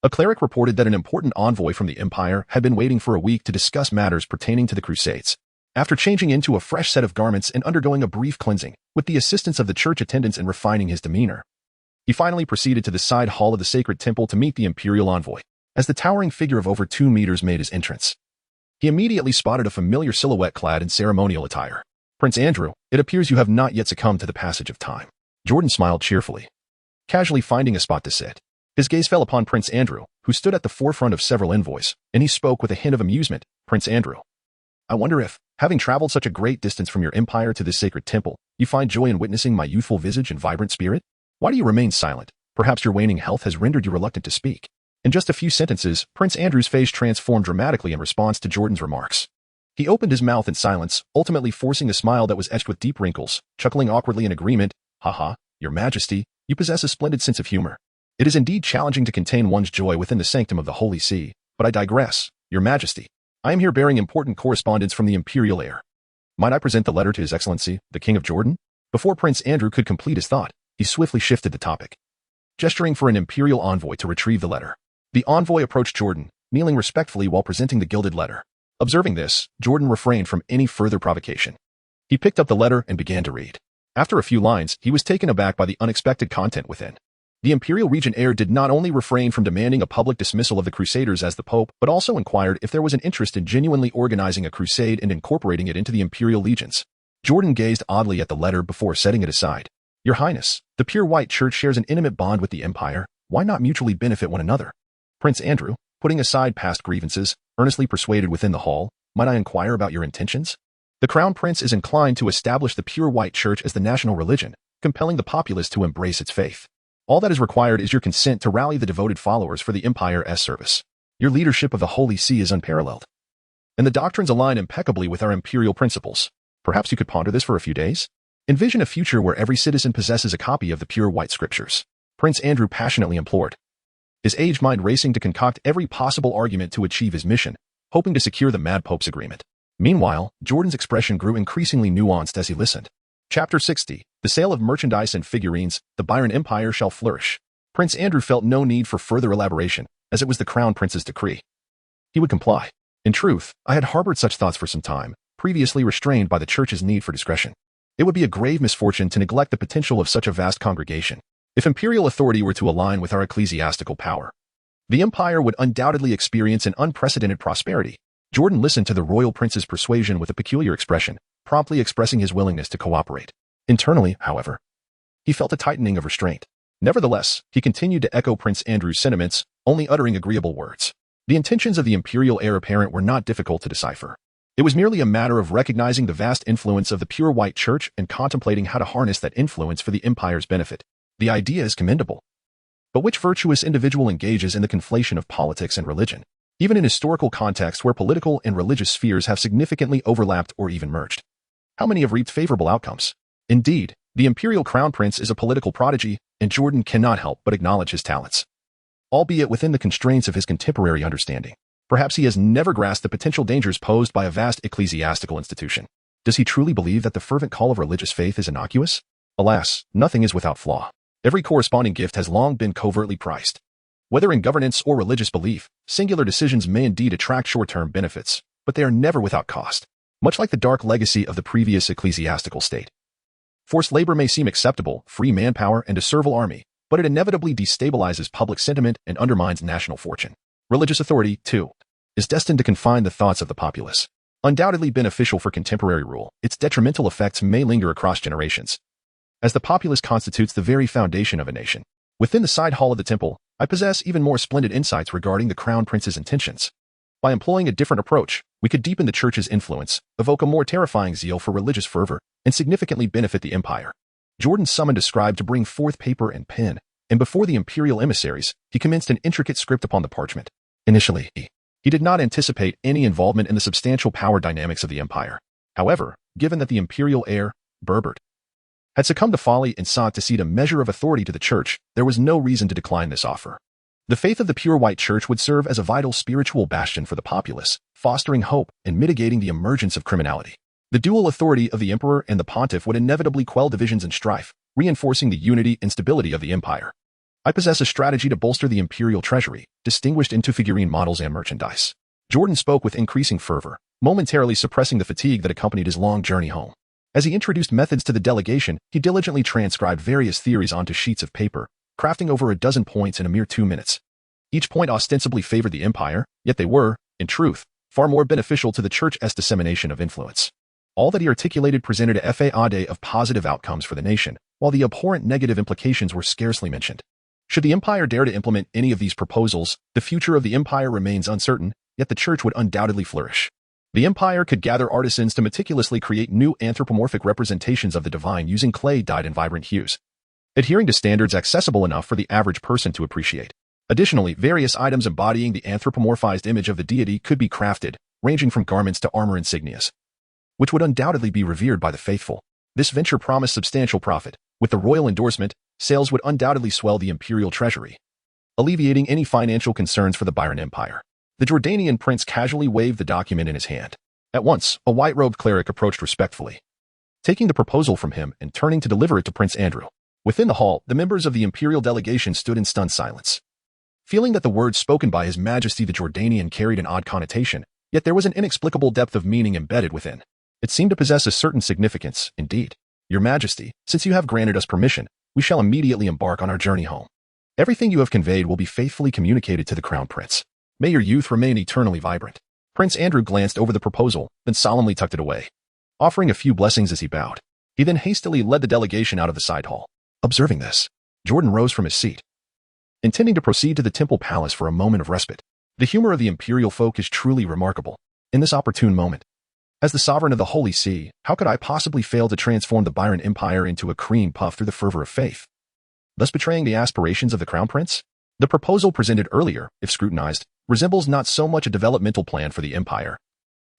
a cleric reported that an important envoy from the Empire had been waiting for a week to discuss matters pertaining to the Crusades. After changing into a fresh set of garments and undergoing a brief cleansing, with the assistance of the church attendants and refining his demeanor, he finally proceeded to the side hall of the sacred temple to meet the imperial envoy. As the towering figure of over 2 meters made his entrance, he immediately spotted a familiar silhouette clad in ceremonial attire. "Prince Andrew, it appears you have not yet succumbed to the passage of time." Jordan smiled cheerfully, casually finding a spot to sit. His gaze fell upon Prince Andrew, who stood at the forefront of several envoys, and he spoke with a hint of amusement. "Prince Andrew, I wonder if, having traveled such a great distance from your empire to this sacred temple, you find joy in witnessing my youthful visage and vibrant spirit? Why do you remain silent? Perhaps your waning health has rendered you reluctant to speak." In just a few sentences, Prince Andrew's face transformed dramatically in response to Jordan's remarks. He opened his mouth in silence, ultimately forcing a smile that was etched with deep wrinkles, chuckling awkwardly in agreement. "Haha, Your Majesty, you possess a splendid sense of humor. It is indeed challenging to contain one's joy within the sanctum of the Holy See, but I digress. Your Majesty, I am here bearing important correspondence from the imperial heir. Might I present the letter to His Excellency, the King of Jordan?" Before Prince Andrew could complete his thought, he swiftly shifted the topic, gesturing for an imperial envoy to retrieve the letter. The envoy approached Jordan, kneeling respectfully while presenting the gilded letter. Observing this, Jordan refrained from any further provocation. He picked up the letter and began to read. After a few lines, he was taken aback by the unexpected content within. The imperial regent heir did not only refrain from demanding a public dismissal of the Crusaders as the Pope, but also inquired if there was an interest in genuinely organizing a crusade and incorporating it into the imperial legions. Jordan gazed oddly at the letter before setting it aside. Your Highness, the pure white church shares an intimate bond with the Empire. Why not mutually benefit one another? Prince Andrew, putting aside past grievances, earnestly persuaded within the hall, might I inquire about your intentions? The Crown Prince is inclined to establish the pure white church as the national religion, compelling the populace to embrace its faith. All that is required is your consent to rally the devoted followers for the Empire's service. Your leadership of the Holy See is unparalleled, and the doctrines align impeccably with our imperial principles. Perhaps you could ponder this for a few days? Envision a future where every citizen possesses a copy of the pure white scriptures. Prince Andrew passionately implored, his aged mind racing to concoct every possible argument to achieve his mission, hoping to secure the Mad Pope's agreement. Meanwhile, Jordan's expression grew increasingly nuanced as he listened. Chapter 60. The sale of merchandise and figurines, the Byron Empire shall flourish. Prince Andrew felt no need for further elaboration, as it was the Crown Prince's decree. He would comply. In truth, I had harbored such thoughts for some time, previously restrained by the Church's need for discretion. It would be a grave misfortune to neglect the potential of such a vast congregation. If imperial authority were to align with our ecclesiastical power, the Empire would undoubtedly experience an unprecedented prosperity. Jordan listened to the royal prince's persuasion with a peculiar expression, promptly expressing his willingness to cooperate. Internally, however, he felt a tightening of restraint. Nevertheless, he continued to echo Prince Andrew's sentiments, only uttering agreeable words. The intentions of the imperial heir apparent were not difficult to decipher. It was merely a matter of recognizing the vast influence of the pure white church and contemplating how to harness that influence for the Empire's benefit. The idea is commendable. But which virtuous individual engages in the conflation of politics and religion, even in historical contexts where political and religious spheres have significantly overlapped or even merged? How many have reaped favorable outcomes? Indeed, the imperial crown prince is a political prodigy, and Jordan cannot help but acknowledge his talents, albeit within the constraints of his contemporary understanding. Perhaps he has never grasped the potential dangers posed by a vast ecclesiastical institution. Does he truly believe that the fervent call of religious faith is innocuous? Alas, nothing is without flaw. Every corresponding gift has long been covertly priced. Whether in governance or religious belief, singular decisions may indeed attract short-term benefits, but they are never without cost. Much like the dark legacy of the previous ecclesiastical state. Forced labor may seem acceptable, free manpower and a servile army, but it inevitably destabilizes public sentiment and undermines national fortune. Religious authority, too, is destined to confine the thoughts of the populace. Undoubtedly beneficial for contemporary rule, its detrimental effects may linger across generations, as the populace constitutes the very foundation of a nation. Within the side hall of the temple, I possess even more splendid insights regarding the crown prince's intentions. By employing a different approach, we could deepen the church's influence, evoke a more terrifying zeal for religious fervor, and significantly benefit the empire. Jordan summoned a scribe to bring forth paper and pen, and before the imperial emissaries, he commenced an intricate script upon the parchment. Initially, he did not anticipate any involvement in the substantial power dynamics of the empire. However, given that the imperial heir, Berbert, had succumbed to folly and sought to cede a measure of authority to the church, there was no reason to decline this offer. The faith of the pure white church would serve as a vital spiritual bastion for the populace, fostering hope and mitigating the emergence of criminality. The dual authority of the emperor and the pontiff would inevitably quell divisions and strife, reinforcing the unity and stability of the empire. I possess a strategy to bolster the imperial treasury, distinguished into figurine models and merchandise. Jordan spoke with increasing fervor, momentarily suppressing the fatigue that accompanied his long journey home. As he introduced methods to the delegation, he diligently transcribed various theories onto sheets of paper, crafting over a dozen points in a mere 2 minutes. Each point ostensibly favored the empire, yet they were, in truth, far more beneficial to the church's dissemination of influence. All that he articulated presented a facade of positive outcomes for the nation, while the abhorrent negative implications were scarcely mentioned. Should the empire dare to implement any of these proposals, the future of the empire remains uncertain, yet the church would undoubtedly flourish. The empire could gather artisans to meticulously create new anthropomorphic representations of the divine using clay dyed in vibrant hues, adhering to standards accessible enough for the average person to appreciate. Additionally, various items embodying the anthropomorphized image of the deity could be crafted, ranging from garments to armor insignias, which would undoubtedly be revered by the faithful. This venture promised substantial profit. With the royal endorsement, sales would undoubtedly swell the imperial treasury, alleviating any financial concerns for the Byron Empire. The Jordanian prince casually waved the document in his hand. At once, a white-robed cleric approached respectfully, taking the proposal from him and turning to deliver it to Prince Andrew. Within the hall, the members of the imperial delegation stood in stunned silence. feeling that the words spoken by His Majesty the Jordanian carried an odd connotation, yet there was an inexplicable depth of meaning embedded within. It seemed to possess a certain significance, indeed. Your Majesty, since you have granted us permission, we shall immediately embark on our journey home. Everything you have conveyed will be faithfully communicated to the Crown Prince. May your youth remain eternally vibrant. Prince Andrew glanced over the proposal, then solemnly tucked it away, offering a few blessings as he bowed. He then hastily led the delegation out of the side hall. Observing this, Jordan rose from his seat, intending to proceed to the temple palace for a moment of respite. The humor of the imperial folk is truly remarkable. In this opportune moment, as the sovereign of the Holy See, how could I possibly fail to transform the Byron Empire into a cream puff through the fervor of faith, thus betraying the aspirations of the Crown Prince? The proposal presented earlier, if scrutinized, resembles not so much a developmental plan for the empire,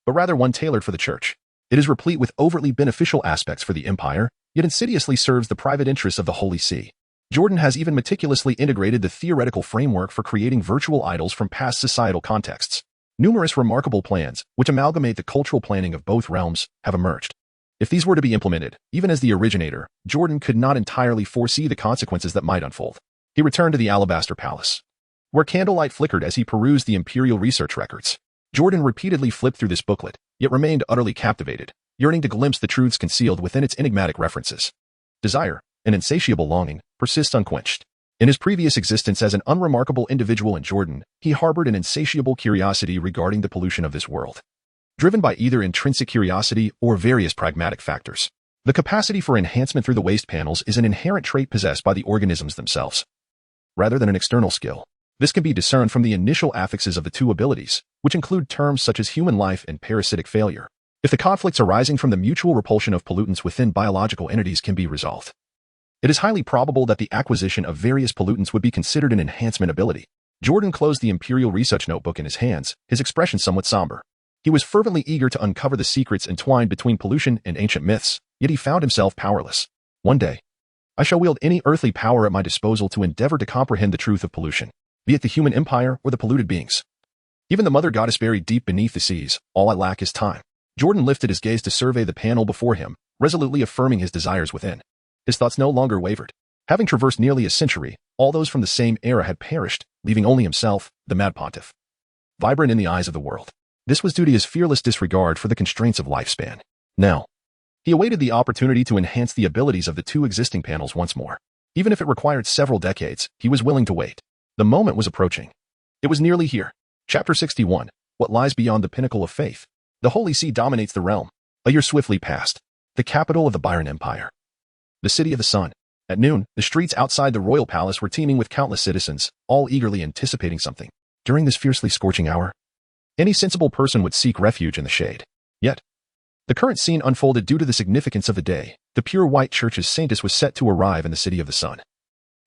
but rather one tailored for the church. It is replete with overtly beneficial aspects for the empire, yet insidiously serves the private interests of the Holy See. Jordan has even meticulously integrated the theoretical framework for creating virtual idols from past societal contexts. Numerous remarkable plans, which amalgamate the cultural planning of both realms, have emerged. If these were to be implemented, even as the originator, Jordan could not entirely foresee the consequences that might unfold. He returned to the Alabaster Palace, where candlelight flickered as he perused the imperial research records. Jordan repeatedly flipped through this booklet, yet remained utterly captivated, yearning to glimpse the truths concealed within its enigmatic references. Desire, an insatiable longing, persists unquenched. In his previous existence as an unremarkable individual in Jordan, he harbored an insatiable curiosity regarding the pollution of this world, driven by either intrinsic curiosity or various pragmatic factors. The capacity for enhancement through the waste panels is an inherent trait possessed by the organisms themselves, rather than an external skill. This can be discerned from the initial affixes of the two abilities, which include terms such as human life and parasitic failure. If the conflicts arising from the mutual repulsion of pollutants within biological entities can be resolved, it is highly probable that the acquisition of various pollutants would be considered an enhancement ability. Jordan closed the Imperial Research Notebook in his hands, his expression somewhat somber. He was fervently eager to uncover the secrets entwined between pollution and ancient myths, yet he found himself powerless. One day, I shall wield any earthly power at my disposal to endeavor to comprehend the truth of pollution, be it the human empire or the polluted beings. Even the mother goddess buried deep beneath the seas, all I lack is time. Jordan lifted his gaze to survey the panel before him, resolutely affirming his desires within. His thoughts no longer wavered. Having traversed nearly a century, all those from the same era had perished, leaving only himself, the Mad Pontiff, vibrant in the eyes of the world. This was due to his fearless disregard for the constraints of lifespan. Now, he awaited the opportunity to enhance the abilities of the two existing panels once more. Even if it required several decades, he was willing to wait. The moment was approaching. It was nearly here. Chapter 61. What lies beyond the pinnacle of faith? The Holy See dominates the realm. A year swiftly passed. The capital of the Byron Empire, the City of the Sun. At noon, the streets outside the royal palace were teeming with countless citizens, all eagerly anticipating something. During this fiercely scorching hour, any sensible person would seek refuge in the shade. Yet, the current scene unfolded due to the significance of the day. The pure white church's saintess was set to arrive in the City of the Sun,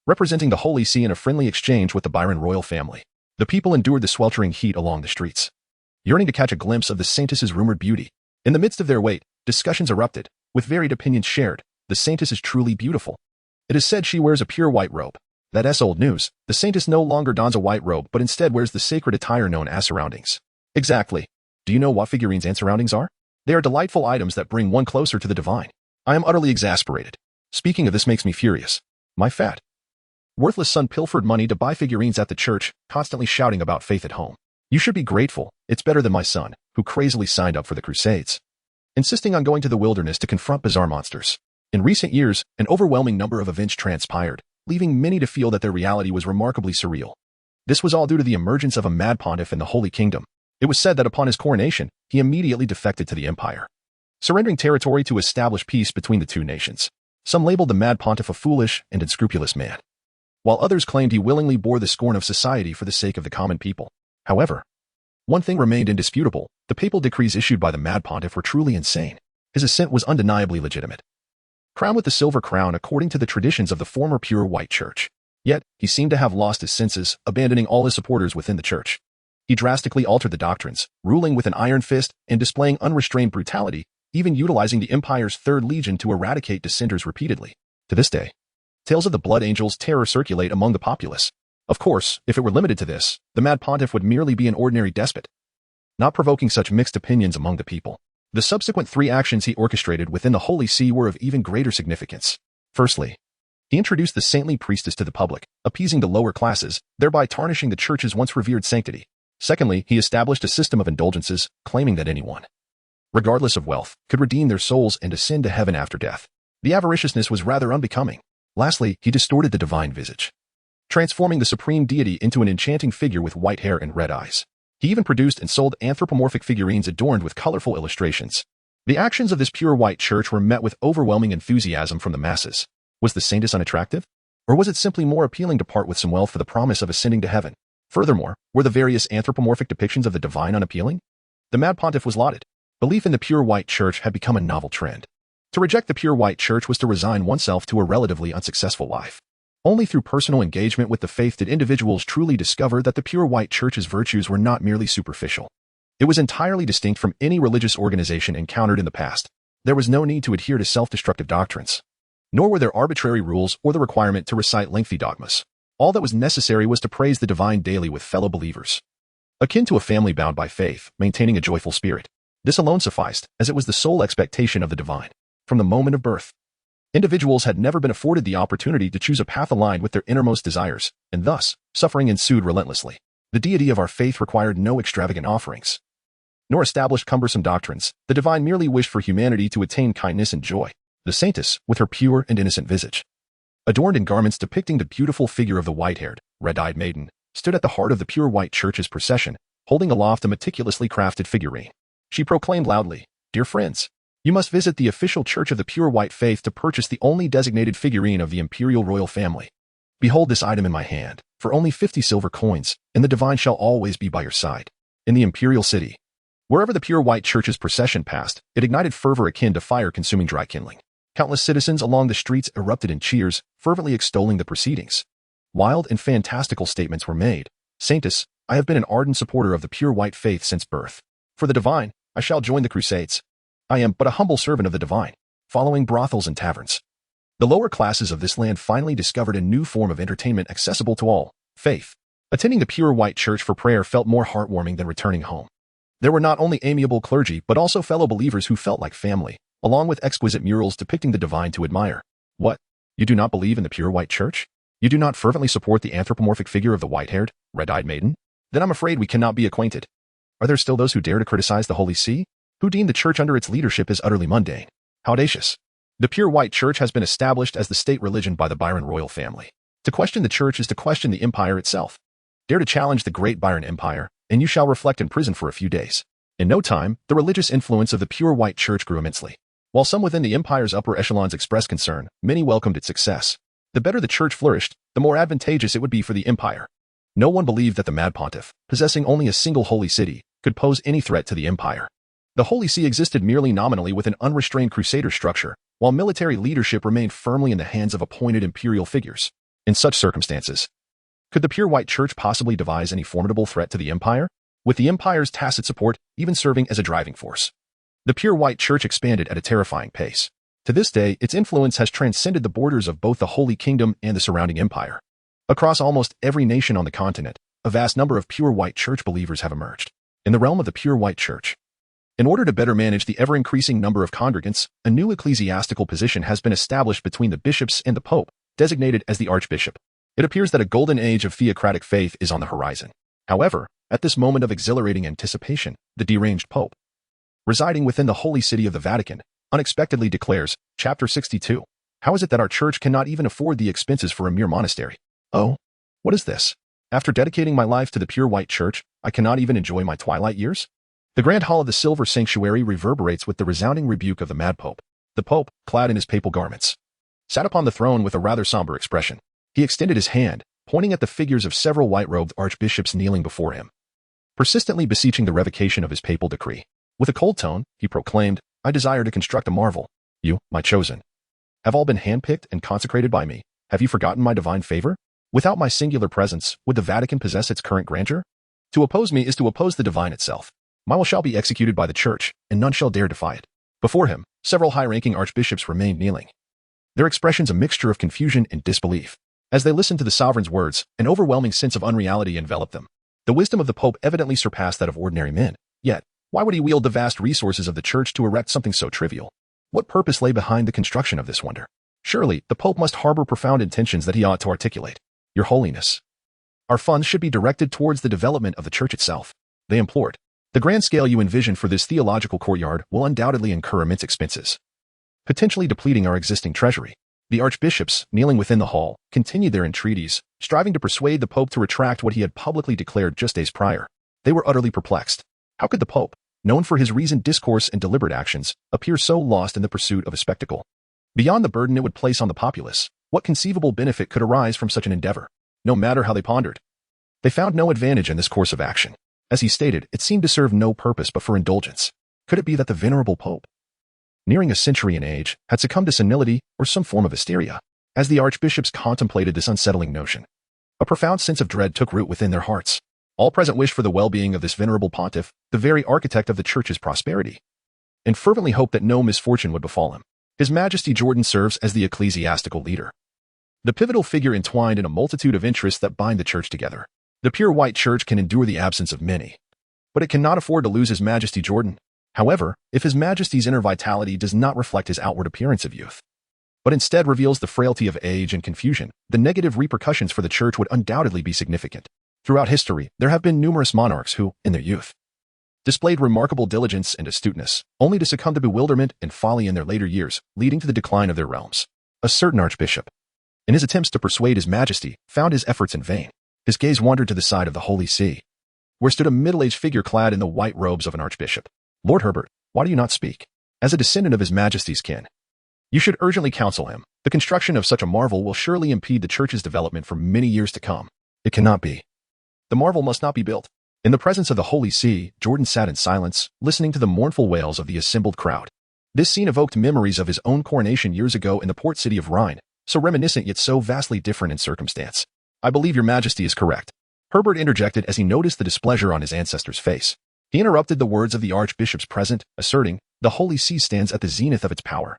representing the Holy See in a friendly exchange with the Byron royal family. The people endured the sweltering heat along the streets, yearning to catch a glimpse of the saintess's rumored beauty. In the midst of their wait, discussions erupted, with varied opinions shared. The saintess is truly beautiful. It is said she wears a pure white robe. That's old news. The saintess no longer dons a white robe but instead wears the sacred attire known as surroundings. Exactly. Do you know what figurines and surroundings are? They are delightful items that bring one closer to the divine. I am utterly exasperated. Speaking of this makes me furious. My fat, worthless son pilfered money to buy figurines at the church, constantly shouting about faith at home. You should be grateful. It's better than my son, who crazily signed up for the Crusades, insisting on going to the wilderness to confront bizarre monsters. In recent years, an overwhelming number of events transpired, leaving many to feel that their reality was remarkably surreal. This was all due to the emergence of a mad pontiff in the Holy Kingdom. It was said that upon his coronation, he immediately defected to the empire, surrendering territory to establish peace between the two nations. Some labeled the mad pontiff a foolish and unscrupulous man, while others claimed he willingly bore the scorn of society for the sake of the common people. However, one thing remained indisputable: the papal decrees issued by the mad pontiff were truly insane. His ascent was undeniably legitimate, crowned with the silver crown according to the traditions of the former pure white church. Yet, he seemed to have lost his senses, abandoning all his supporters within the church. He drastically altered the doctrines, ruling with an iron fist and displaying unrestrained brutality, even utilizing the empire's Third Legion to eradicate dissenters repeatedly. To this day, tales of the Blood Angel's terror circulate among the populace. Of course, if it were limited to this, the mad pontiff would merely be an ordinary despot, not provoking such mixed opinions among the people. The subsequent 3 actions he orchestrated within the Holy See were of even greater significance. Firstly, He introduced the saintly priestess to the public, appeasing the lower classes, thereby tarnishing the church's once revered sanctity. Secondly, he established a system of indulgences, claiming that anyone, regardless of wealth, could redeem their souls and ascend to heaven after death. The avariciousness was rather unbecoming. Lastly, he distorted the divine visage, transforming the supreme deity into an enchanting figure with white hair and red eyes. He even produced and sold anthropomorphic figurines adorned with colorful illustrations. The actions of this pure white church were met with overwhelming enthusiasm from the masses. Was the saintess unattractive? Or was it simply more appealing to part with some wealth for the promise of ascending to heaven? Furthermore, were the various anthropomorphic depictions of the divine unappealing? The mad pontiff was lauded. Belief in the pure white church had become a novel trend. To reject the pure white church was to resign oneself to a relatively unsuccessful life. Only through personal engagement with the faith did individuals truly discover that the pure white church's virtues were not merely superficial. It was entirely distinct from any religious organization encountered in the past. There was no need to adhere to self-destructive doctrines, nor were there arbitrary rules or the requirement to recite lengthy dogmas. All that was necessary was to praise the divine daily with fellow believers. Akin to a family bound by faith, maintaining a joyful spirit. This alone sufficed, as it was the sole expectation of the divine. From the moment of birth, individuals had never been afforded the opportunity to choose a path aligned with their innermost desires, and thus, suffering ensued relentlessly. The deity of our faith required no extravagant offerings, nor established cumbersome doctrines. The divine merely wished for humanity to attain kindness and joy. The saintess, with her pure and innocent visage, adorned in garments depicting the beautiful figure of the white-haired, red-eyed maiden, stood at the heart of the pure white church's procession, holding aloft a meticulously crafted figurine. She proclaimed loudly, "Dear friends, you must visit the official church of the pure white faith to purchase the only designated figurine of the imperial royal family. Behold this item in my hand, for only 50 silver coins, and the divine shall always be by your side." In the imperial city, wherever the pure white church's procession passed, it ignited fervor akin to fire consuming dry kindling. Countless citizens along the streets erupted in cheers, fervently extolling the proceedings. Wild and fantastical statements were made. "Saintess, I have been an ardent supporter of the pure white faith since birth. For the divine, I shall join the crusades. I am but a humble servant of the divine," following brothels and taverns. The lower classes of this land finally discovered a new form of entertainment accessible to all: faith. Attending the pure white church for prayer felt more heartwarming than returning home. There were not only amiable clergy but also fellow believers who felt like family, along with exquisite murals depicting the divine to admire. What? You do not believe in the pure white church? You do not fervently support the anthropomorphic figure of the white-haired, red-eyed maiden? Then I'm afraid we cannot be acquainted. Are there still those who dare to criticize the Holy See? Who deem the church under its leadership as utterly mundane? How audacious. The pure white church has been established as the state religion by the Byron royal family. To question the church is to question the empire itself. Dare to challenge the great Byron Empire, and you shall reflect in prison for a few days. In no time, the religious influence of the pure white church grew immensely. While some within the empire's upper echelons expressed concern, many welcomed its success. The better the church flourished, the more advantageous it would be for the empire. No one believed that the mad pontiff, possessing only a single holy city, could pose any threat to the empire. The Holy See existed merely nominally with an unrestrained crusader structure, while military leadership remained firmly in the hands of appointed imperial figures. In such circumstances, could the pure white church possibly devise any formidable threat to the empire? With the empire's tacit support even serving as a driving force, the pure white church expanded at a terrifying pace. To this day, its influence has transcended the borders of both the Holy Kingdom and the surrounding empire. Across almost every nation on the continent, a vast number of pure white church believers have emerged. In the realm of the pure white church, in order to better manage the ever-increasing number of congregants, a new ecclesiastical position has been established between the bishops and the pope, designated as the archbishop. It appears that a golden age of theocratic faith is on the horizon. However, at this moment of exhilarating anticipation, the deranged pope, residing within the holy city of the Vatican, unexpectedly declares, Chapter 62, "How is it that our church cannot even afford the expenses for a mere monastery? Oh, what is this? After dedicating my life to the pure white church, I cannot even enjoy my twilight years?" The grand hall of the silver sanctuary reverberates with the resounding rebuke of the mad pope. The pope, clad in his papal garments, sat upon the throne with a rather somber expression. He extended his hand, pointing at the figures of several white-robed archbishops kneeling before him, persistently beseeching the revocation of his papal decree. With a cold tone, he proclaimed, "I desire to construct a marvel. You, my chosen, have all been handpicked and consecrated by me. Have you forgotten my divine favor? Without my singular presence, would the Vatican possess its current grandeur? To oppose me is to oppose the divine itself. My will shall be executed by the church, and none shall dare defy it." Before him, several high-ranking archbishops remained kneeling, their expressions a mixture of confusion and disbelief. As they listened to the sovereign's words, an overwhelming sense of unreality enveloped them. The wisdom of the pope evidently surpassed that of ordinary men. Yet, why would he wield the vast resources of the church to erect something so trivial? What purpose lay behind the construction of this wonder? Surely, the Pope must harbor profound intentions that he ought to articulate. Your Holiness, our funds should be directed towards the development of the Church itself, they implored. The grand scale you envision for this theological courtyard will undoubtedly incur immense expenses, potentially depleting our existing treasury. The archbishops, kneeling within the hall, continued their entreaties, striving to persuade the Pope to retract what he had publicly declared just days prior. They were utterly perplexed. How could the Pope, known for his reasoned discourse and deliberate actions, appear so lost in the pursuit of a spectacle? Beyond the burden it would place on the populace, what conceivable benefit could arise from such an endeavor? No matter how they pondered, they found no advantage in this course of action. As he stated, it seemed to serve no purpose but for indulgence. Could it be that the venerable Pope, nearing a century in age, had succumbed to senility or some form of hysteria? As the archbishops contemplated this unsettling notion, a profound sense of dread took root within their hearts. All present wished for the well-being of this venerable pontiff, the very architect of the Church's prosperity, and fervently hoped that no misfortune would befall him. His Majesty Jordan serves as the ecclesiastical leader, the pivotal figure entwined in a multitude of interests that bind the Church together. The pure white Church can endure the absence of many, but it cannot afford to lose His Majesty Jordan. However, if His Majesty's inner vitality does not reflect his outward appearance of youth, but instead reveals the frailty of age and confusion, the negative repercussions for the Church would undoubtedly be significant. Throughout history, there have been numerous monarchs who, in their youth, displayed remarkable diligence and astuteness, only to succumb to bewilderment and folly in their later years, leading to the decline of their realms. A certain archbishop, in his attempts to persuade His Majesty, found his efforts in vain. His gaze wandered to the side of the Holy See, where stood a middle-aged figure clad in the white robes of an archbishop. Lord Herbert, why do you not speak? As a descendant of His Majesty's kin, you should urgently counsel him. The construction of such a marvel will surely impede the Church's development for many years to come. It cannot be. The marvel must not be built. In the presence of the Holy See, Jordan sat in silence, listening to the mournful wails of the assembled crowd. This scene evoked memories of his own coronation years ago in the port city of Rhine, so reminiscent yet so vastly different in circumstance. I believe your Majesty is correct. Herbert interjected as he noticed the displeasure on his ancestor's face. He interrupted the words of the archbishops present, asserting, the Holy See stands at the zenith of its power,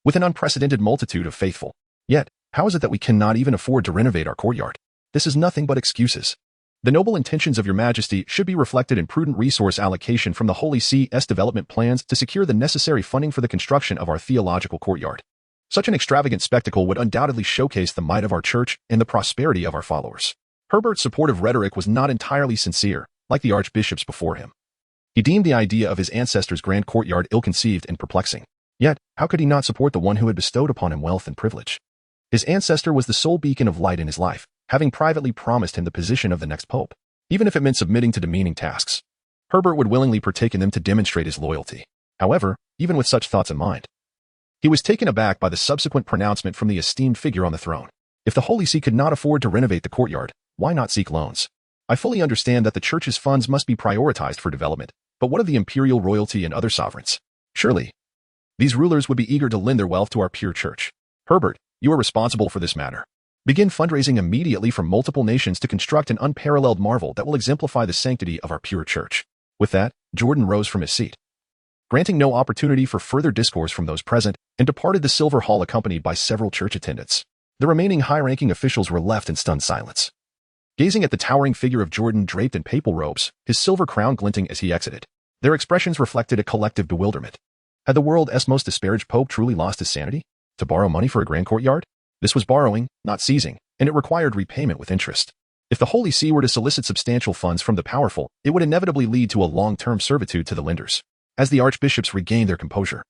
with an unprecedented multitude of faithful. Yet, how is it that we cannot even afford to renovate our courtyard? This is nothing but excuses. The noble intentions of your Majesty should be reflected in prudent resource allocation from the Holy See's development plans to secure the necessary funding for the construction of our theological courtyard. Such an extravagant spectacle would undoubtedly showcase the might of our Church and the prosperity of our followers. Herbert's supportive rhetoric was not entirely sincere, like the archbishops before him. He deemed the idea of his ancestors' grand courtyard ill-conceived and perplexing. Yet, how could he not support the one who had bestowed upon him wealth and privilege? His ancestor was the sole beacon of light in his life, having privately promised him the position of the next pope. Even if it meant submitting to demeaning tasks, Herbert would willingly partake in them to demonstrate his loyalty. However, even with such thoughts in mind, he was taken aback by the subsequent pronouncement from the esteemed figure on the throne. If the Holy See could not afford to renovate the courtyard, why not seek loans? I fully understand that the Church's funds must be prioritized for development, but what of the imperial royalty and other sovereigns? Surely, these rulers would be eager to lend their wealth to our pure Church. Herbert, you are responsible for this matter. Begin fundraising immediately from multiple nations to construct an unparalleled marvel that will exemplify the sanctity of our pure Church. With that, Jordan rose from his seat, granting no opportunity for further discourse from those present, and departed the Silver Hall accompanied by several church attendants. The remaining high-ranking officials were left in stunned silence, gazing at the towering figure of Jordan draped in papal robes, his silver crown glinting as he exited. Their expressions reflected a collective bewilderment. Had the world's most disparaged pope truly lost his sanity? To borrow money for a grand courtyard? This was borrowing, not seizing, and it required repayment with interest. If the Holy See were to solicit substantial funds from the powerful, it would inevitably lead to a long-term servitude to the lenders. As the archbishops regained their composure,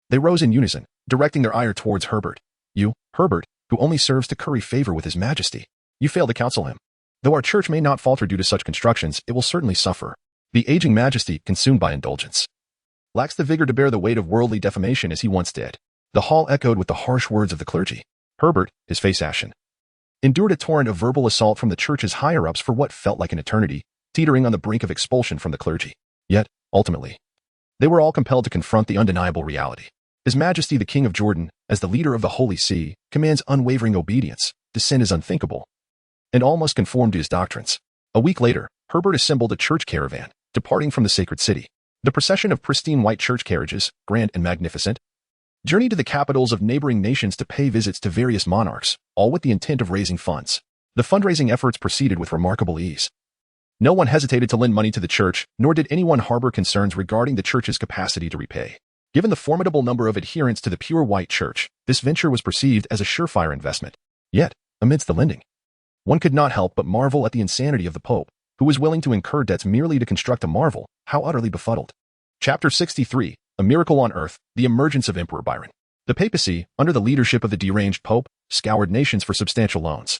they rose in unison, directing their ire towards Herbert. You, Herbert, who only serves to curry favor with His Majesty. You fail to counsel him. Though our Church may not falter due to such constructions, it will certainly suffer. The aging Majesty, consumed by indulgence, lacks the vigor to bear the weight of worldly defamation as he once did. The hall echoed with the harsh words of the clergy. Herbert, his face ashen, endured a torrent of verbal assault from the Church's higher-ups for what felt like an eternity, teetering on the brink of expulsion from the clergy. Yet, ultimately, they were all compelled to confront the undeniable reality. His Majesty the King of Jordan, as the leader of the Holy See, commands unwavering obedience. Dissent is unthinkable, and all must conform to his doctrines. A week later, Herbert assembled a church caravan, departing from the sacred city. The procession of pristine white church carriages, grand and magnificent, journeyed to the capitals of neighboring nations to pay visits to various monarchs, all with the intent of raising funds. The fundraising efforts proceeded with remarkable ease. No one hesitated to lend money to the Church, nor did anyone harbor concerns regarding the Church's capacity to repay. Given the formidable number of adherents to the pure white Church, This venture was perceived as a surefire investment. Yet, amidst the lending, one could not help but marvel at the insanity of the Pope, who was willing to incur debts merely to construct a marvel. How utterly befuddled. Chapter 63, A Miracle on Earth, The Emergence of Emperor Byron. The papacy, under the leadership of the deranged Pope, scoured nations for substantial loans,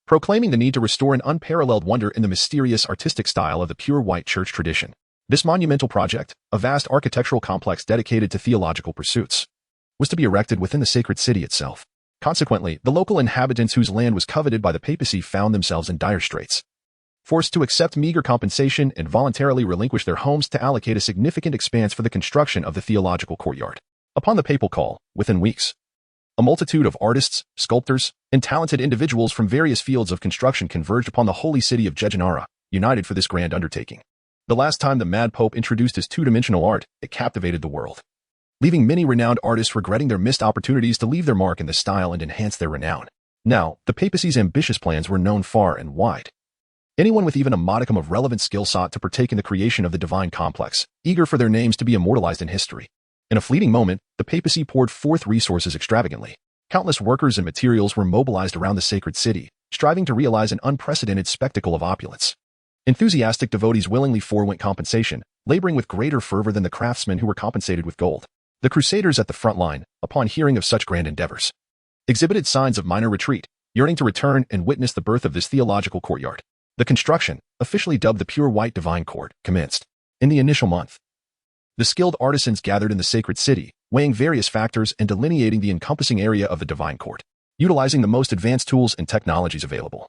proclaiming the need to restore an unparalleled wonder in the mysterious artistic style of the pure white church tradition. This monumental project, a vast architectural complex dedicated to theological pursuits, was to be erected within the sacred city itself. Consequently, the local inhabitants whose land was coveted by the papacy found themselves in dire straits, forced to accept meager compensation and voluntarily relinquish their homes to allocate a significant expanse for the construction of the theological courtyard. Upon the papal call, within weeks, a multitude of artists, sculptors, and talented individuals from various fields of construction converged upon the holy city of Jejanara, united for this grand undertaking. The last time the Mad Pope introduced his two-dimensional art, it captivated the world, leaving many renowned artists regretting their missed opportunities to leave their mark in the style and enhance their renown. Now, the papacy's ambitious plans were known far and wide. Anyone with even a modicum of relevant skill sought to partake in the creation of the divine complex, eager for their names to be immortalized in history. In a fleeting moment, the papacy poured forth resources extravagantly. Countless workers and materials were mobilized around the sacred city, striving to realize an unprecedented spectacle of opulence. Enthusiastic devotees willingly forewent compensation, laboring with greater fervor than the craftsmen who were compensated with gold. The crusaders at the front line, upon hearing of such grand endeavors, exhibited signs of minor retreat, yearning to return and witness the birth of this theological courtyard. The construction, officially dubbed the Pure White Divine Court, commenced. In the initial month, the skilled artisans gathered in the sacred city, weighing various factors and delineating the encompassing area of the divine court, utilizing the most advanced tools and technologies available.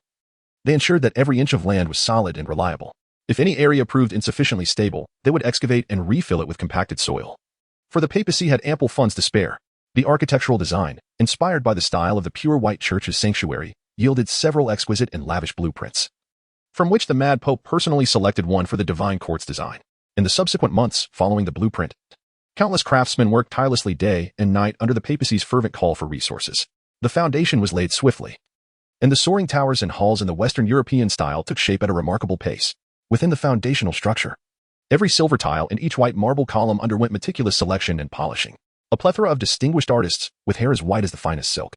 They ensured that every inch of land was solid and reliable. If any area proved insufficiently stable, they would excavate and refill it with compacted soil. For the papacy had ample funds to spare. The architectural design, inspired by the style of the pure white church's sanctuary, yielded several exquisite and lavish blueprints, from which the Mad Pope personally selected one for the divine court's design. In the subsequent months following the blueprint, countless craftsmen worked tirelessly day and night under the papacy's fervent call for resources. The foundation was laid swiftly, and the soaring towers and halls in the Western European style took shape at a remarkable pace. Within the foundational structure, every silver tile and each white marble column underwent meticulous selection and polishing. A plethora of distinguished artists, with hair as white as the finest silk,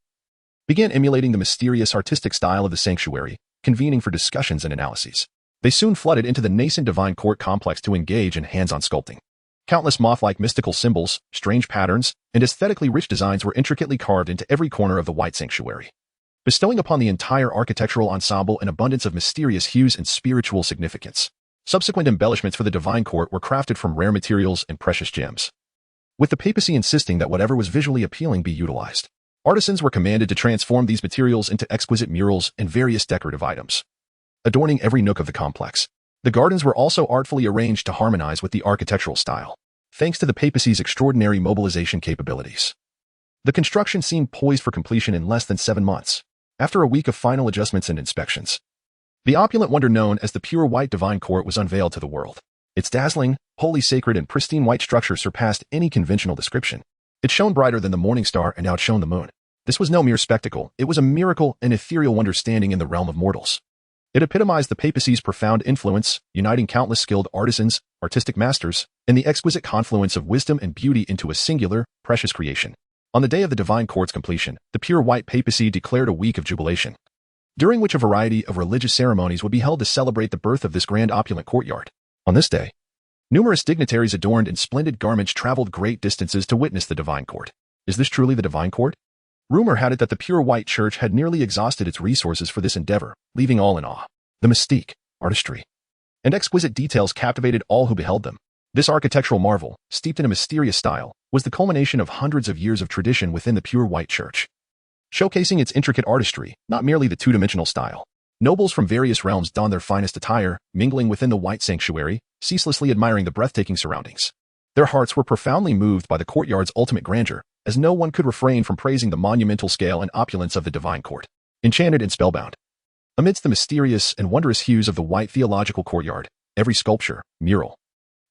began emulating the mysterious artistic style of the sanctuary, convening for discussions and analyses. They soon flooded into the nascent divine court complex to engage in hands-on sculpting. Countless moth-like mystical symbols, strange patterns, and aesthetically rich designs were intricately carved into every corner of the white sanctuary, bestowing upon the entire architectural ensemble an abundance of mysterious hues and spiritual significance. Subsequent embellishments for the divine court were crafted from rare materials and precious gems, with the papacy insisting that whatever was visually appealing be utilized. Artisans were commanded to transform these materials into exquisite murals and various decorative items, adorning every nook of the complex. The gardens were also artfully arranged to harmonize with the architectural style, thanks to the papacy's extraordinary mobilization capabilities. The construction seemed poised for completion in less than 7 months. After a week of final adjustments and inspections, the opulent wonder known as the Pure White Divine Court was unveiled to the world. Its dazzling, wholly sacred and pristine white structure surpassed any conventional description. It shone brighter than the morning star and outshone the moon. This was no mere spectacle, it was a miracle and ethereal wonder standing in the realm of mortals. It epitomized the papacy's profound influence, uniting countless skilled artisans, artistic masters, and the exquisite confluence of wisdom and beauty into a singular, precious creation. On the day of the divine court's completion, the pure white papacy declared a week of jubilation, during which a variety of religious ceremonies would be held to celebrate the birth of this grand opulent courtyard. On this day, numerous dignitaries adorned in splendid garments traveled great distances to witness the divine court. Is this truly the divine court? Rumor had it that the pure white church had nearly exhausted its resources for this endeavor, leaving all in awe. The mystique, artistry, and exquisite details captivated all who beheld them. This architectural marvel, steeped in a mysterious style, was the culmination of hundreds of years of tradition within the pure white church, showcasing its intricate artistry, not merely the two-dimensional style. Nobles from various realms donned their finest attire, mingling within the white sanctuary, ceaselessly admiring the breathtaking surroundings. Their hearts were profoundly moved by the courtyard's ultimate grandeur, as no one could refrain from praising the monumental scale and opulence of the divine court. Enchanted and spellbound, amidst the mysterious and wondrous hues of the white theological courtyard, every sculpture, mural,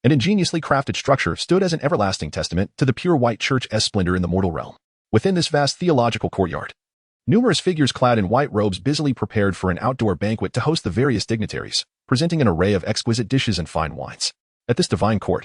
and ingeniously crafted structure stood as an everlasting testament to the pure white church's splendor in the mortal realm. Within this vast theological courtyard, numerous figures clad in white robes busily prepared for an outdoor banquet to host the various dignitaries, presenting an array of exquisite dishes and fine wines. At this divine court,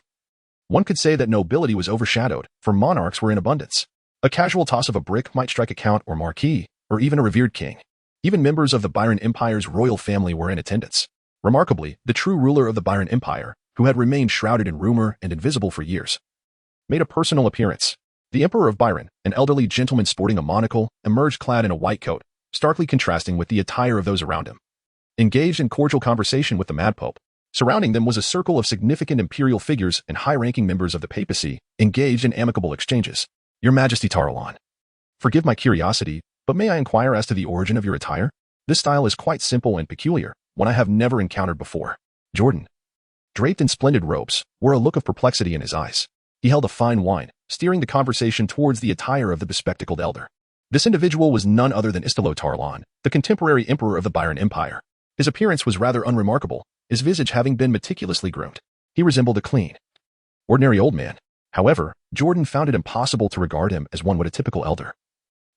one could say that nobility was overshadowed, for monarchs were in abundance. A casual toss of a brick might strike a count or marquis, or even a revered king. Even members of the Byron Empire's royal family were in attendance. Remarkably, the true ruler of the Byron Empire, who had remained shrouded in rumor and invisible for years, made a personal appearance. The Emperor of Byron, an elderly gentleman sporting a monocle, emerged clad in a white coat, starkly contrasting with the attire of those around him. Engaged in cordial conversation with the Mad Pope, surrounding them was a circle of significant imperial figures and high-ranking members of the papacy, engaged in amicable exchanges. Your Majesty Tarlan, forgive my curiosity, but may I inquire as to the origin of your attire? This style is quite simple and peculiar, one I have never encountered before. Jordan, draped in splendid robes, wore a look of perplexity in his eyes. He held a fine wine, steering the conversation towards the attire of the bespectacled elder. This individual was none other than Istilo Tarlan, the contemporary emperor of the Byron Empire. His appearance was rather unremarkable, his visage having been meticulously groomed. He resembled a clean, ordinary old man. However, Jordan found it impossible to regard him as one would a typical elder.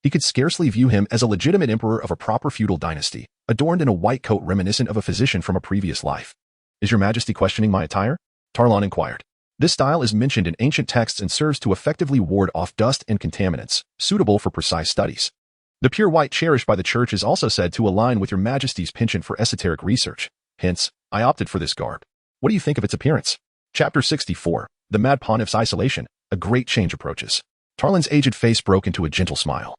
He could scarcely view him as a legitimate emperor of a proper feudal dynasty, adorned in a white coat reminiscent of a physician from a previous life. Is your Majesty questioning my attire? Tarlan inquired. This style is mentioned in ancient texts and serves to effectively ward off dust and contaminants, suitable for precise studies. The pure white cherished by the Church is also said to align with your Majesty's penchant for esoteric research. Hence, I opted for this garb. What do you think of its appearance? Chapter 64. The Mad Pontiff's Isolation. A great change approaches. Tarlan's aged face broke into a gentle smile.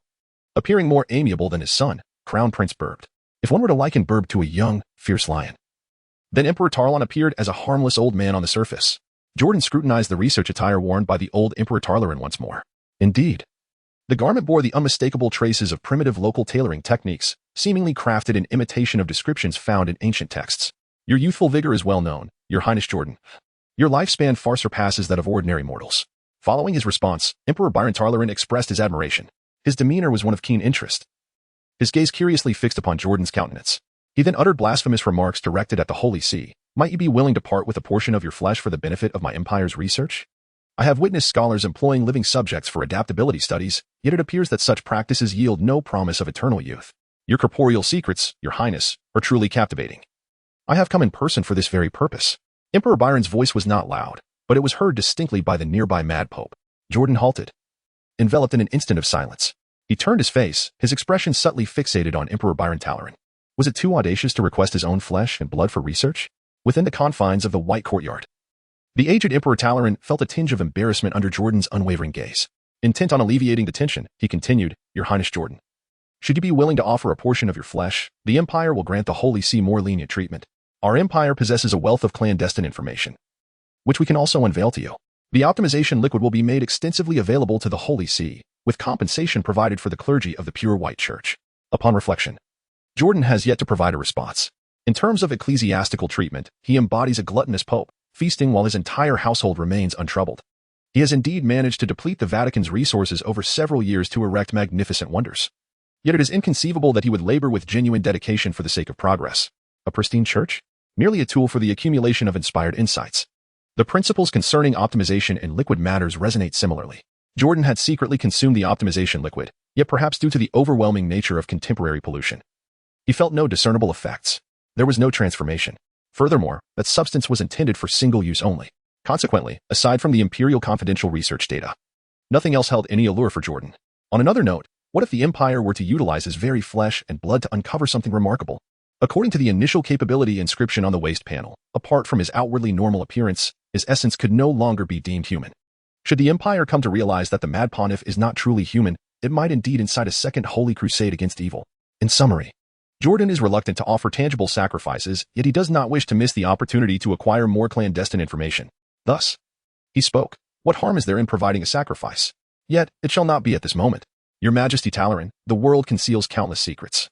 Appearing more amiable than his son, Crown Prince Burb. If one were to liken Burb to a young, fierce lion, then Emperor Tarlan appeared as a harmless old man on the surface. Jordan scrutinized the research attire worn by the old Emperor Tarlan once more. Indeed, the garment bore the unmistakable traces of primitive local tailoring techniques, seemingly crafted in imitation of descriptions found in ancient texts. Your youthful vigor is well known, Your Highness Jordan. Your lifespan far surpasses that of ordinary mortals. Following his response, Emperor Byron Tarlan expressed his admiration. His demeanor was one of keen interest. His gaze curiously fixed upon Jordan's countenance. He then uttered blasphemous remarks directed at the Holy See. Might you be willing to part with a portion of your flesh for the benefit of my empire's research? I have witnessed scholars employing living subjects for adaptability studies, yet it appears that such practices yield no promise of eternal youth. Your corporeal secrets, Your Highness, are truly captivating. I have come in person for this very purpose. Emperor Byron's voice was not loud, but it was heard distinctly by the nearby Mad Pope. Jordan halted, enveloped in an instant of silence. He turned his face, his expression subtly fixated on Emperor Byron Tarlan. Was it too audacious to request his own flesh and blood for research? Within the confines of the White Courtyard, the aged Emperor Tarlan felt a tinge of embarrassment under Jordan's unwavering gaze. Intent on alleviating the tension, he continued, Your Highness Jordan, should you be willing to offer a portion of your flesh, the Empire will grant the Holy See more lenient treatment. Our Empire possesses a wealth of clandestine information, which we can also unveil to you. The optimization liquid will be made extensively available to the Holy See, with compensation provided for the clergy of the pure white church. Upon reflection, Jordan has yet to provide a response. In terms of ecclesiastical treatment, he embodies a gluttonous pope, feasting while his entire household remains untroubled. He has indeed managed to deplete the Vatican's resources over several years to erect magnificent wonders. Yet it is inconceivable that he would labor with genuine dedication for the sake of progress. A pristine church? Merely a tool for the accumulation of inspired insights. The principles concerning optimization in liquid matters resonate similarly. Jordan had secretly consumed the optimization liquid, yet perhaps due to the overwhelming nature of contemporary pollution, he felt no discernible effects. There was no transformation. Furthermore, that substance was intended for single use only. Consequently, aside from the Imperial confidential research data, nothing else held any allure for Jordan. On another note, what if the Empire were to utilize his very flesh and blood to uncover something remarkable? According to the initial capability inscription on the waist panel, apart from his outwardly normal appearance, his essence could no longer be deemed human. Should the Empire come to realize that the Mad Pontiff is not truly human, it might indeed incite a second holy crusade against evil. In summary, Jordan is reluctant to offer tangible sacrifices, yet he does not wish to miss the opportunity to acquire more clandestine information. Thus, he spoke. What harm is there in providing a sacrifice? Yet, it shall not be at this moment. Your Majesty Tarlan, the world conceals countless secrets,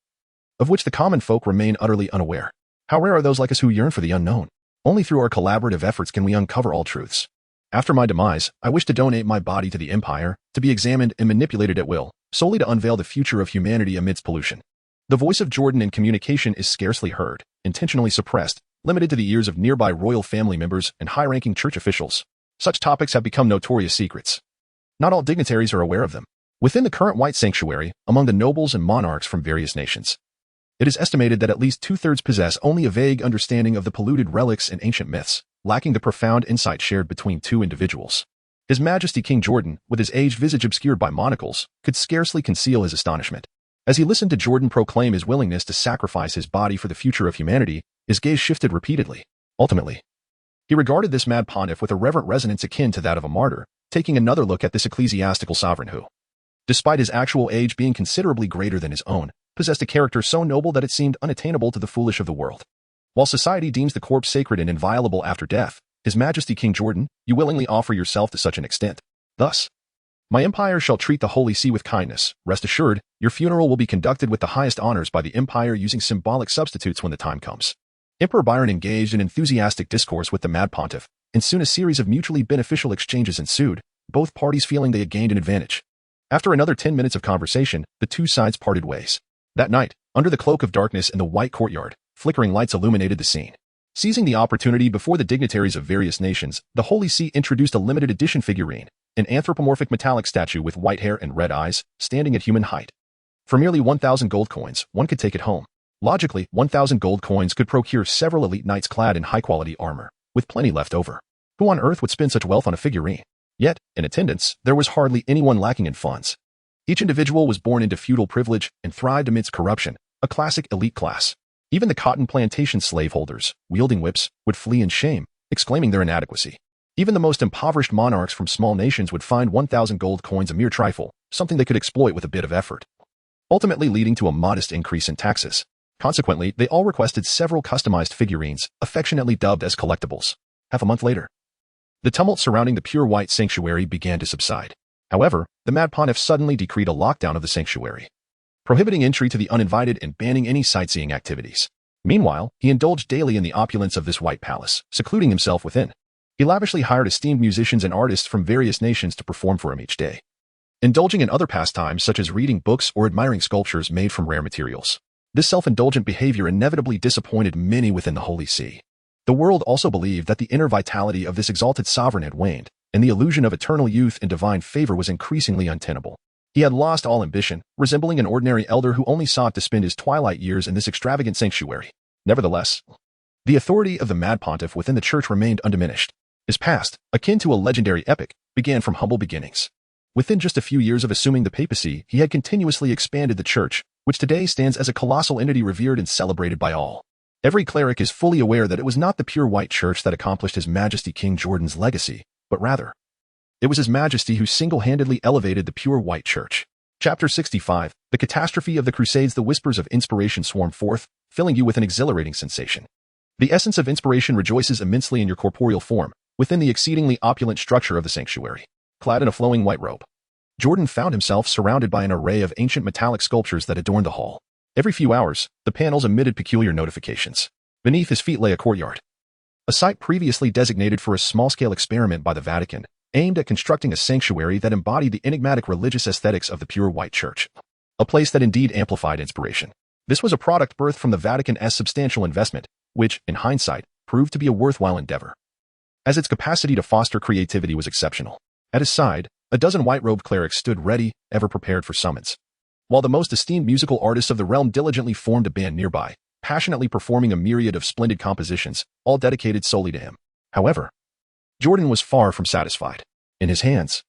of which the common folk remain utterly unaware. How rare are those like us who yearn for the unknown? Only through our collaborative efforts can we uncover all truths. After my demise, I wish to donate my body to the Empire, to be examined and manipulated at will, solely to unveil the future of humanity amidst pollution. The voice of Jordan in communication is scarcely heard, intentionally suppressed, limited to the ears of nearby royal family members and high-ranking church officials. Such topics have become notorious secrets. Not all dignitaries are aware of them. Within the current white sanctuary, among the nobles and monarchs from various nations, it is estimated that at least two-thirds possess only a vague understanding of the polluted relics and ancient myths, lacking the profound insight shared between two individuals. His Majesty King Jordan, with his aged visage obscured by monocles, could scarcely conceal his astonishment. As he listened to Jordan proclaim his willingness to sacrifice his body for the future of humanity, his gaze shifted repeatedly. Ultimately, he regarded this mad pontiff with a reverent resonance akin to that of a martyr, taking another look at this ecclesiastical sovereign who, despite his actual age being considerably greater than his own, possessed a character so noble that it seemed unattainable to the foolish of the world. While society deems the corpse sacred and inviolable after death, His Majesty King Jordan, you willingly offer yourself to such an extent. Thus, my empire shall treat the Holy See with kindness. Rest assured, your funeral will be conducted with the highest honors by the empire using symbolic substitutes when the time comes. Emperor Byron engaged in enthusiastic discourse with the mad pontiff, and soon a series of mutually beneficial exchanges ensued, both parties feeling they had gained an advantage. After another 10 minutes of conversation, the two sides parted ways. That night, under the cloak of darkness in the white courtyard, flickering lights illuminated the scene. Seizing the opportunity before the dignitaries of various nations, the Holy See introduced a limited edition figurine, an anthropomorphic metallic statue with white hair and red eyes, standing at human height. For merely 1,000 gold coins, one could take it home. Logically, 1,000 gold coins could procure several elite knights clad in high-quality armor, with plenty left over. Who on earth would spend such wealth on a figurine? Yet, in attendance, there was hardly anyone lacking in funds. Each individual was born into feudal privilege and thrived amidst corruption, a classic elite class. Even the cotton plantation slaveholders, wielding whips, would flee in shame, exclaiming their inadequacy. Even the most impoverished monarchs from small nations would find 1,000 gold coins a mere trifle, something they could exploit with a bit of effort, ultimately leading to a modest increase in taxes. Consequently, they all requested several customized figurines, affectionately dubbed as collectibles. Half a month later, the tumult surrounding the pure white sanctuary began to subside. However, the mad pontiff suddenly decreed a lockdown of the sanctuary, prohibiting entry to the uninvited and banning any sightseeing activities. Meanwhile, he indulged daily in the opulence of this white palace, secluding himself within. He lavishly hired esteemed musicians and artists from various nations to perform for him each day, indulging in other pastimes such as reading books or admiring sculptures made from rare materials. This self-indulgent behavior inevitably disappointed many within the Holy See. The world also believed that the inner vitality of this exalted sovereign had waned, and the illusion of eternal youth and divine favor was increasingly untenable. He had lost all ambition, resembling an ordinary elder who only sought to spend his twilight years in this extravagant sanctuary. Nevertheless, the authority of the mad pontiff within the church remained undiminished. His past, akin to a legendary epic, began from humble beginnings. Within just a few years of assuming the papacy, he had continuously expanded the church, which today stands as a colossal entity revered and celebrated by all. Every cleric is fully aware that it was not the pure white church that accomplished His Majesty King Jordan's legacy, but rather, it was His Majesty who single-handedly elevated the pure white church. Chapter 65, The Catastrophe of the Crusades. The whispers of inspiration swarm forth, filling you with an exhilarating sensation. The essence of inspiration rejoices immensely in your corporeal form, within the exceedingly opulent structure of the sanctuary. Clad in a flowing white robe, Jordan found himself surrounded by an array of ancient metallic sculptures that adorned the hall. Every few hours, the panels emitted peculiar notifications. Beneath his feet lay a courtyard, a site previously designated for a small-scale experiment by the Vatican, aimed at constructing a sanctuary that embodied the enigmatic religious aesthetics of the pure white church. A place that indeed amplified inspiration. This was a product birthed from the Vatican's substantial investment, which, in hindsight, proved to be a worthwhile endeavor, as its capacity to foster creativity was exceptional. At his side, a dozen white-robed clerics stood ready, ever prepared for summons, while the most esteemed musical artists of the realm diligently formed a band nearby, passionately performing a myriad of splendid compositions, all dedicated solely to him. However, Jordan was far from satisfied. In his hands,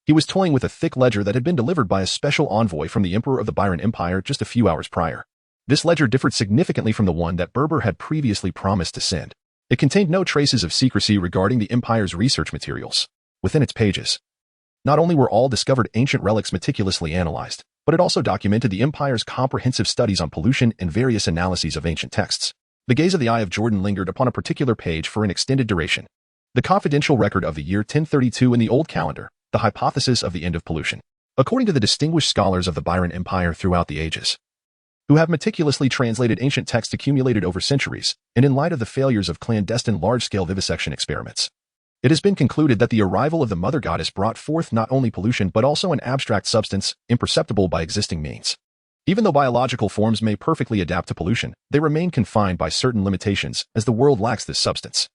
he was toying with a thick ledger that had been delivered by a special envoy from the Emperor of the Byron Empire just a few hours prior. This ledger differed significantly from the one that Berber had previously promised to send. It contained no traces of secrecy regarding the Empire's research materials. Within its pages, not only were all discovered ancient relics meticulously analyzed, but it also documented the Empire's comprehensive studies on pollution and various analyses of ancient texts. The gaze of the eye of Jordan lingered upon a particular page for an extended duration. The confidential record of the year 1032 in the Old Calendar, the hypothesis of the end of pollution. According to the distinguished scholars of the Byron Empire throughout the ages, who have meticulously translated ancient texts accumulated over centuries, and in light of the failures of clandestine large-scale vivisection experiments, it has been concluded that the arrival of the Mother Goddess brought forth not only pollution but also an abstract substance, imperceptible by existing means. Even though biological forms may perfectly adapt to pollution, they remain confined by certain limitations, as the world lacks this substance,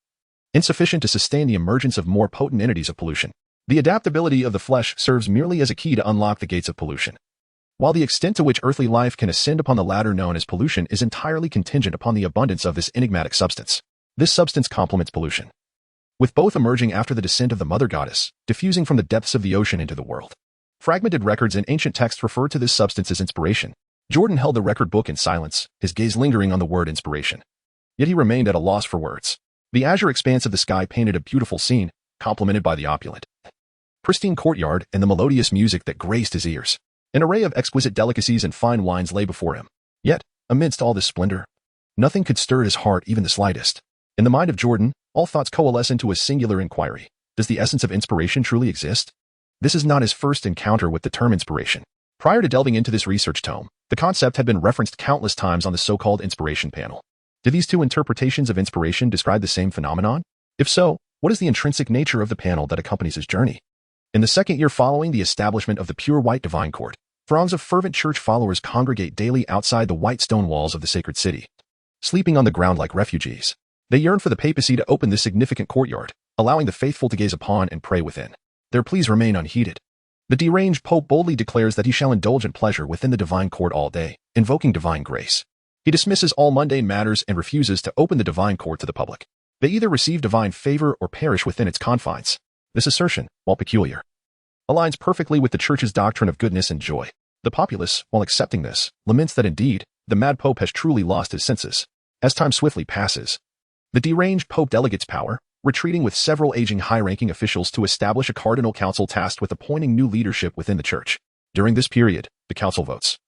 insufficient to sustain the emergence of more potent entities of pollution. The adaptability of the flesh serves merely as a key to unlock the gates of pollution, while the extent to which earthly life can ascend upon the ladder known as pollution is entirely contingent upon the abundance of this enigmatic substance. This substance complements pollution, with both emerging after the descent of the mother goddess, diffusing from the depths of the ocean into the world. Fragmented records in ancient texts refer to this substance as inspiration. Jordan held the record book in silence, his gaze lingering on the word inspiration. Yet he remained at a loss for words. The azure expanse of the sky painted a beautiful scene, complemented by the opulent, pristine courtyard and the melodious music that graced his ears. An array of exquisite delicacies and fine wines lay before him. Yet, amidst all this splendor, nothing could stir his heart even the slightest. In the mind of Jordan, all thoughts coalesce into a singular inquiry. Does the essence of inspiration truly exist? This is not his first encounter with the term inspiration. Prior to delving into this research tome, the concept had been referenced countless times on the so-called inspiration panel. Do these two interpretations of inspiration describe the same phenomenon? If so, what is the intrinsic nature of the panel that accompanies his journey? In the second year following the establishment of the pure white divine court, throngs of fervent church followers congregate daily outside the white stone walls of the sacred city. Sleeping on the ground like refugees, they yearn for the papacy to open this significant courtyard, allowing the faithful to gaze upon and pray within. Their pleas remain unheeded. The deranged pope boldly declares that he shall indulge in pleasure within the divine court all day, invoking divine grace. He dismisses all mundane matters and refuses to open the divine court to the public. They either receive divine favor or perish within its confines. This assertion, while peculiar, aligns perfectly with the Church's doctrine of goodness and joy. The populace, while accepting this, laments that indeed, the mad pope has truly lost his senses. As time swiftly passes, the deranged pope delegates power, retreating with several aging high-ranking officials to establish a cardinal council tasked with appointing new leadership within the Church. During this period, the council votes,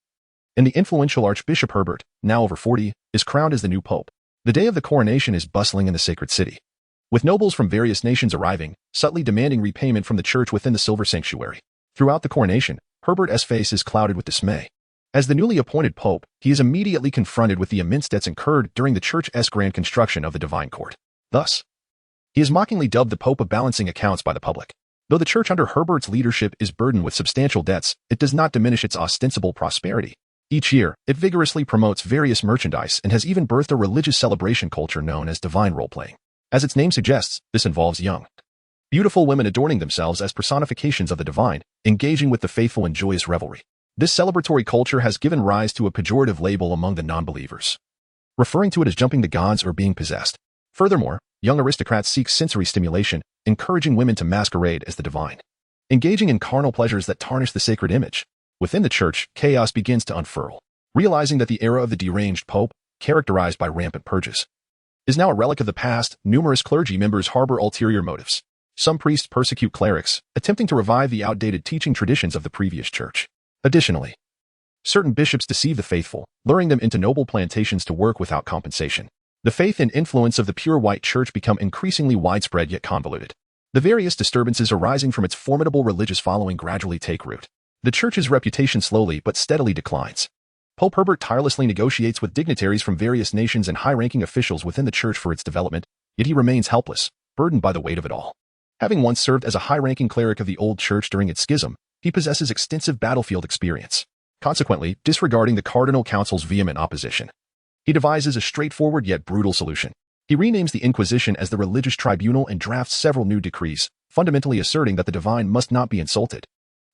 and the influential Archbishop Herbert, now over 40, is crowned as the new pope. The day of the coronation is bustling in the sacred city, with nobles from various nations arriving, subtly demanding repayment from the Church within the silver sanctuary. Throughout the coronation, Herbert's face is clouded with dismay. As the newly appointed pope, he is immediately confronted with the immense debts incurred during the Church's grand construction of the divine court. Thus, he is mockingly dubbed the Pope of balancing accounts by the public. Though the Church under Herbert's leadership is burdened with substantial debts, it does not diminish its ostensible prosperity. Each year, it vigorously promotes various merchandise and has even birthed a religious celebration culture known as divine role-playing. As its name suggests, this involves young, beautiful women adorning themselves as personifications of the divine, engaging with the faithful in joyous revelry. This celebratory culture has given rise to a pejorative label among the non-believers, referring to it as jumping the gods or being possessed. Furthermore, young aristocrats seek sensory stimulation, encouraging women to masquerade as the divine, engaging in carnal pleasures that tarnish the sacred image. Within the Church, chaos begins to unfurl. Realizing that the era of the deranged pope, characterized by rampant purges, is now a relic of the past, numerous clergy members harbor ulterior motives. Some priests persecute clerics, attempting to revive the outdated teaching traditions of the previous Church. Additionally, certain bishops deceive the faithful, luring them into noble plantations to work without compensation. The faith and influence of the pure white Church become increasingly widespread yet convoluted. The various disturbances arising from its formidable religious following gradually take root. The Church's reputation slowly but steadily declines. Pope Herbert tirelessly negotiates with dignitaries from various nations and high-ranking officials within the Church for its development, yet he remains helpless, burdened by the weight of it all. Having once served as a high-ranking cleric of the old Church during its schism, he possesses extensive battlefield experience. Consequently, disregarding the Cardinal Council's vehement opposition, he devises a straightforward yet brutal solution. He renames the Inquisition as the religious tribunal and drafts several new decrees, fundamentally asserting that the divine must not be insulted.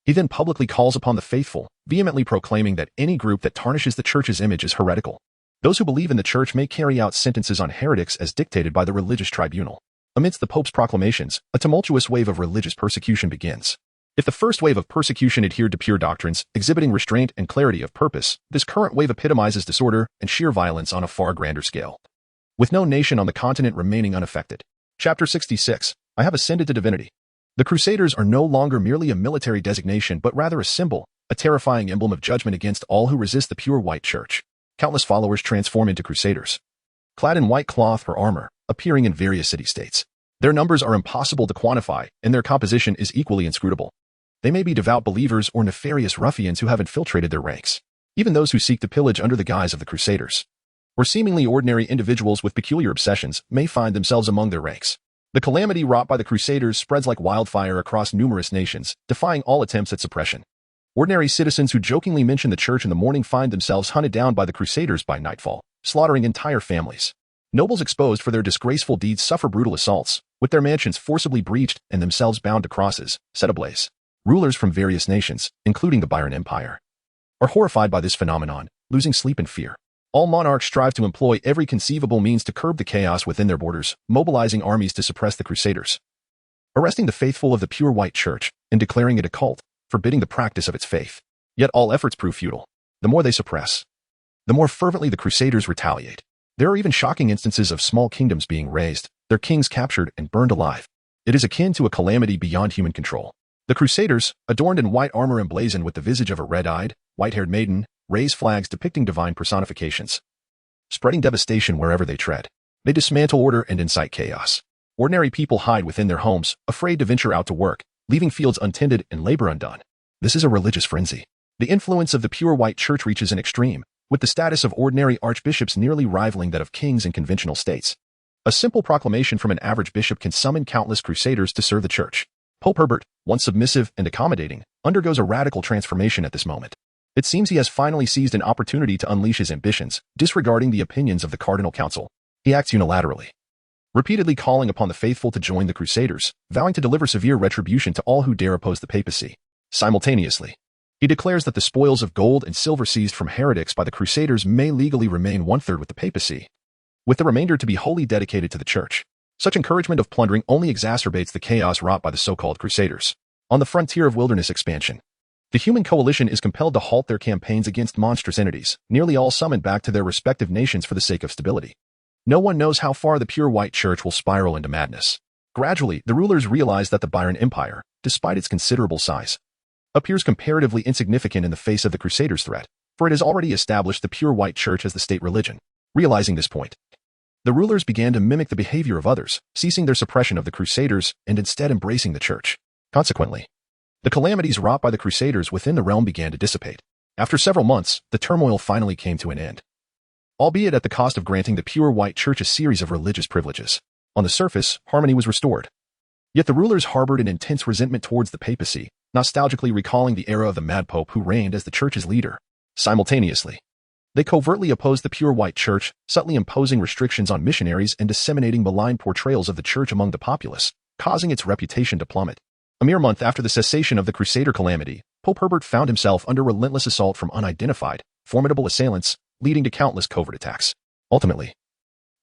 He then publicly calls upon the faithful, vehemently proclaiming that any group that tarnishes the Church's image is heretical. Those who believe in the Church may carry out sentences on heretics as dictated by the religious tribunal. Amidst the Pope's proclamations, a tumultuous wave of religious persecution begins. If the first wave of persecution adhered to pure doctrines, exhibiting restraint and clarity of purpose, this current wave epitomizes disorder and sheer violence on a far grander scale, with no nation on the continent remaining unaffected. Chapter 66. I have ascended to divinity. The Crusaders are no longer merely a military designation but rather a symbol, a terrifying emblem of judgment against all who resist the pure white Church. Countless followers transform into Crusaders, clad in white cloth or armor, appearing in various city-states. Their numbers are impossible to quantify, and their composition is equally inscrutable. They may be devout believers or nefarious ruffians who have infiltrated their ranks. Even those who seek to pillage under the guise of the Crusaders, or seemingly ordinary individuals with peculiar obsessions, may find themselves among their ranks. The calamity wrought by the Crusaders spreads like wildfire across numerous nations, defying all attempts at suppression. Ordinary citizens who jokingly mention the Church in the morning find themselves hunted down by the Crusaders by nightfall, slaughtering entire families. Nobles exposed for their disgraceful deeds suffer brutal assaults, with their mansions forcibly breached and themselves bound to crosses, set ablaze. Rulers from various nations, including the Byron Empire, are horrified by this phenomenon, losing sleep in fear. All monarchs strive to employ every conceivable means to curb the chaos within their borders, mobilizing armies to suppress the Crusaders, arresting the faithful of the pure white church and declaring it a cult, forbidding the practice of its faith. Yet all efforts prove futile. The more they suppress, the more fervently the Crusaders retaliate. There are even shocking instances of small kingdoms being razed, their kings captured and burned alive. It is akin to a calamity beyond human control. The Crusaders, adorned in white armor emblazoned with the visage of a red-eyed, white-haired maiden, raise flags depicting divine personifications, spreading devastation wherever they tread. They dismantle order and incite chaos. Ordinary people hide within their homes, afraid to venture out to work, leaving fields untended and labor undone. This is a religious frenzy. The influence of the pure white church reaches an extreme, with the status of ordinary archbishops nearly rivaling that of kings in conventional states. A simple proclamation from an average bishop can summon countless crusaders to serve the church. Pope Herbert, once submissive and accommodating, undergoes a radical transformation at this moment. It seems he has finally seized an opportunity to unleash his ambitions, disregarding the opinions of the Cardinal Council. He acts unilaterally, repeatedly calling upon the faithful to join the Crusaders, vowing to deliver severe retribution to all who dare oppose the papacy. Simultaneously, he declares that the spoils of gold and silver seized from heretics by the Crusaders may legally remain one-third with the papacy, with the remainder to be wholly dedicated to the church. Such encouragement of plundering only exacerbates the chaos wrought by the so-called Crusaders. On the frontier of wilderness expansion, the human coalition is compelled to halt their campaigns against monstrous entities, nearly all summoned back to their respective nations for the sake of stability. No one knows how far the pure white church will spiral into madness. Gradually, the rulers realize that the Byron Empire, despite its considerable size, appears comparatively insignificant in the face of the Crusaders' threat, for it has already established the pure white church as the state religion. Realizing this point, the rulers began to mimic the behavior of others, ceasing their suppression of the Crusaders and instead embracing the church. Consequently, the calamities wrought by the Crusaders within the realm began to dissipate. After several months, the turmoil finally came to an end, albeit at the cost of granting the pure white church a series of religious privileges. On the surface, harmony was restored. Yet the rulers harbored an intense resentment towards the papacy, nostalgically recalling the era of the mad pope who reigned as the church's leader. Simultaneously, they covertly opposed the pure white church, subtly imposing restrictions on missionaries and disseminating malign portrayals of the church among the populace, causing its reputation to plummet. A mere month after the cessation of the Crusader calamity, Pope Herbert found himself under relentless assault from unidentified, formidable assailants, leading to countless covert attacks. Ultimately,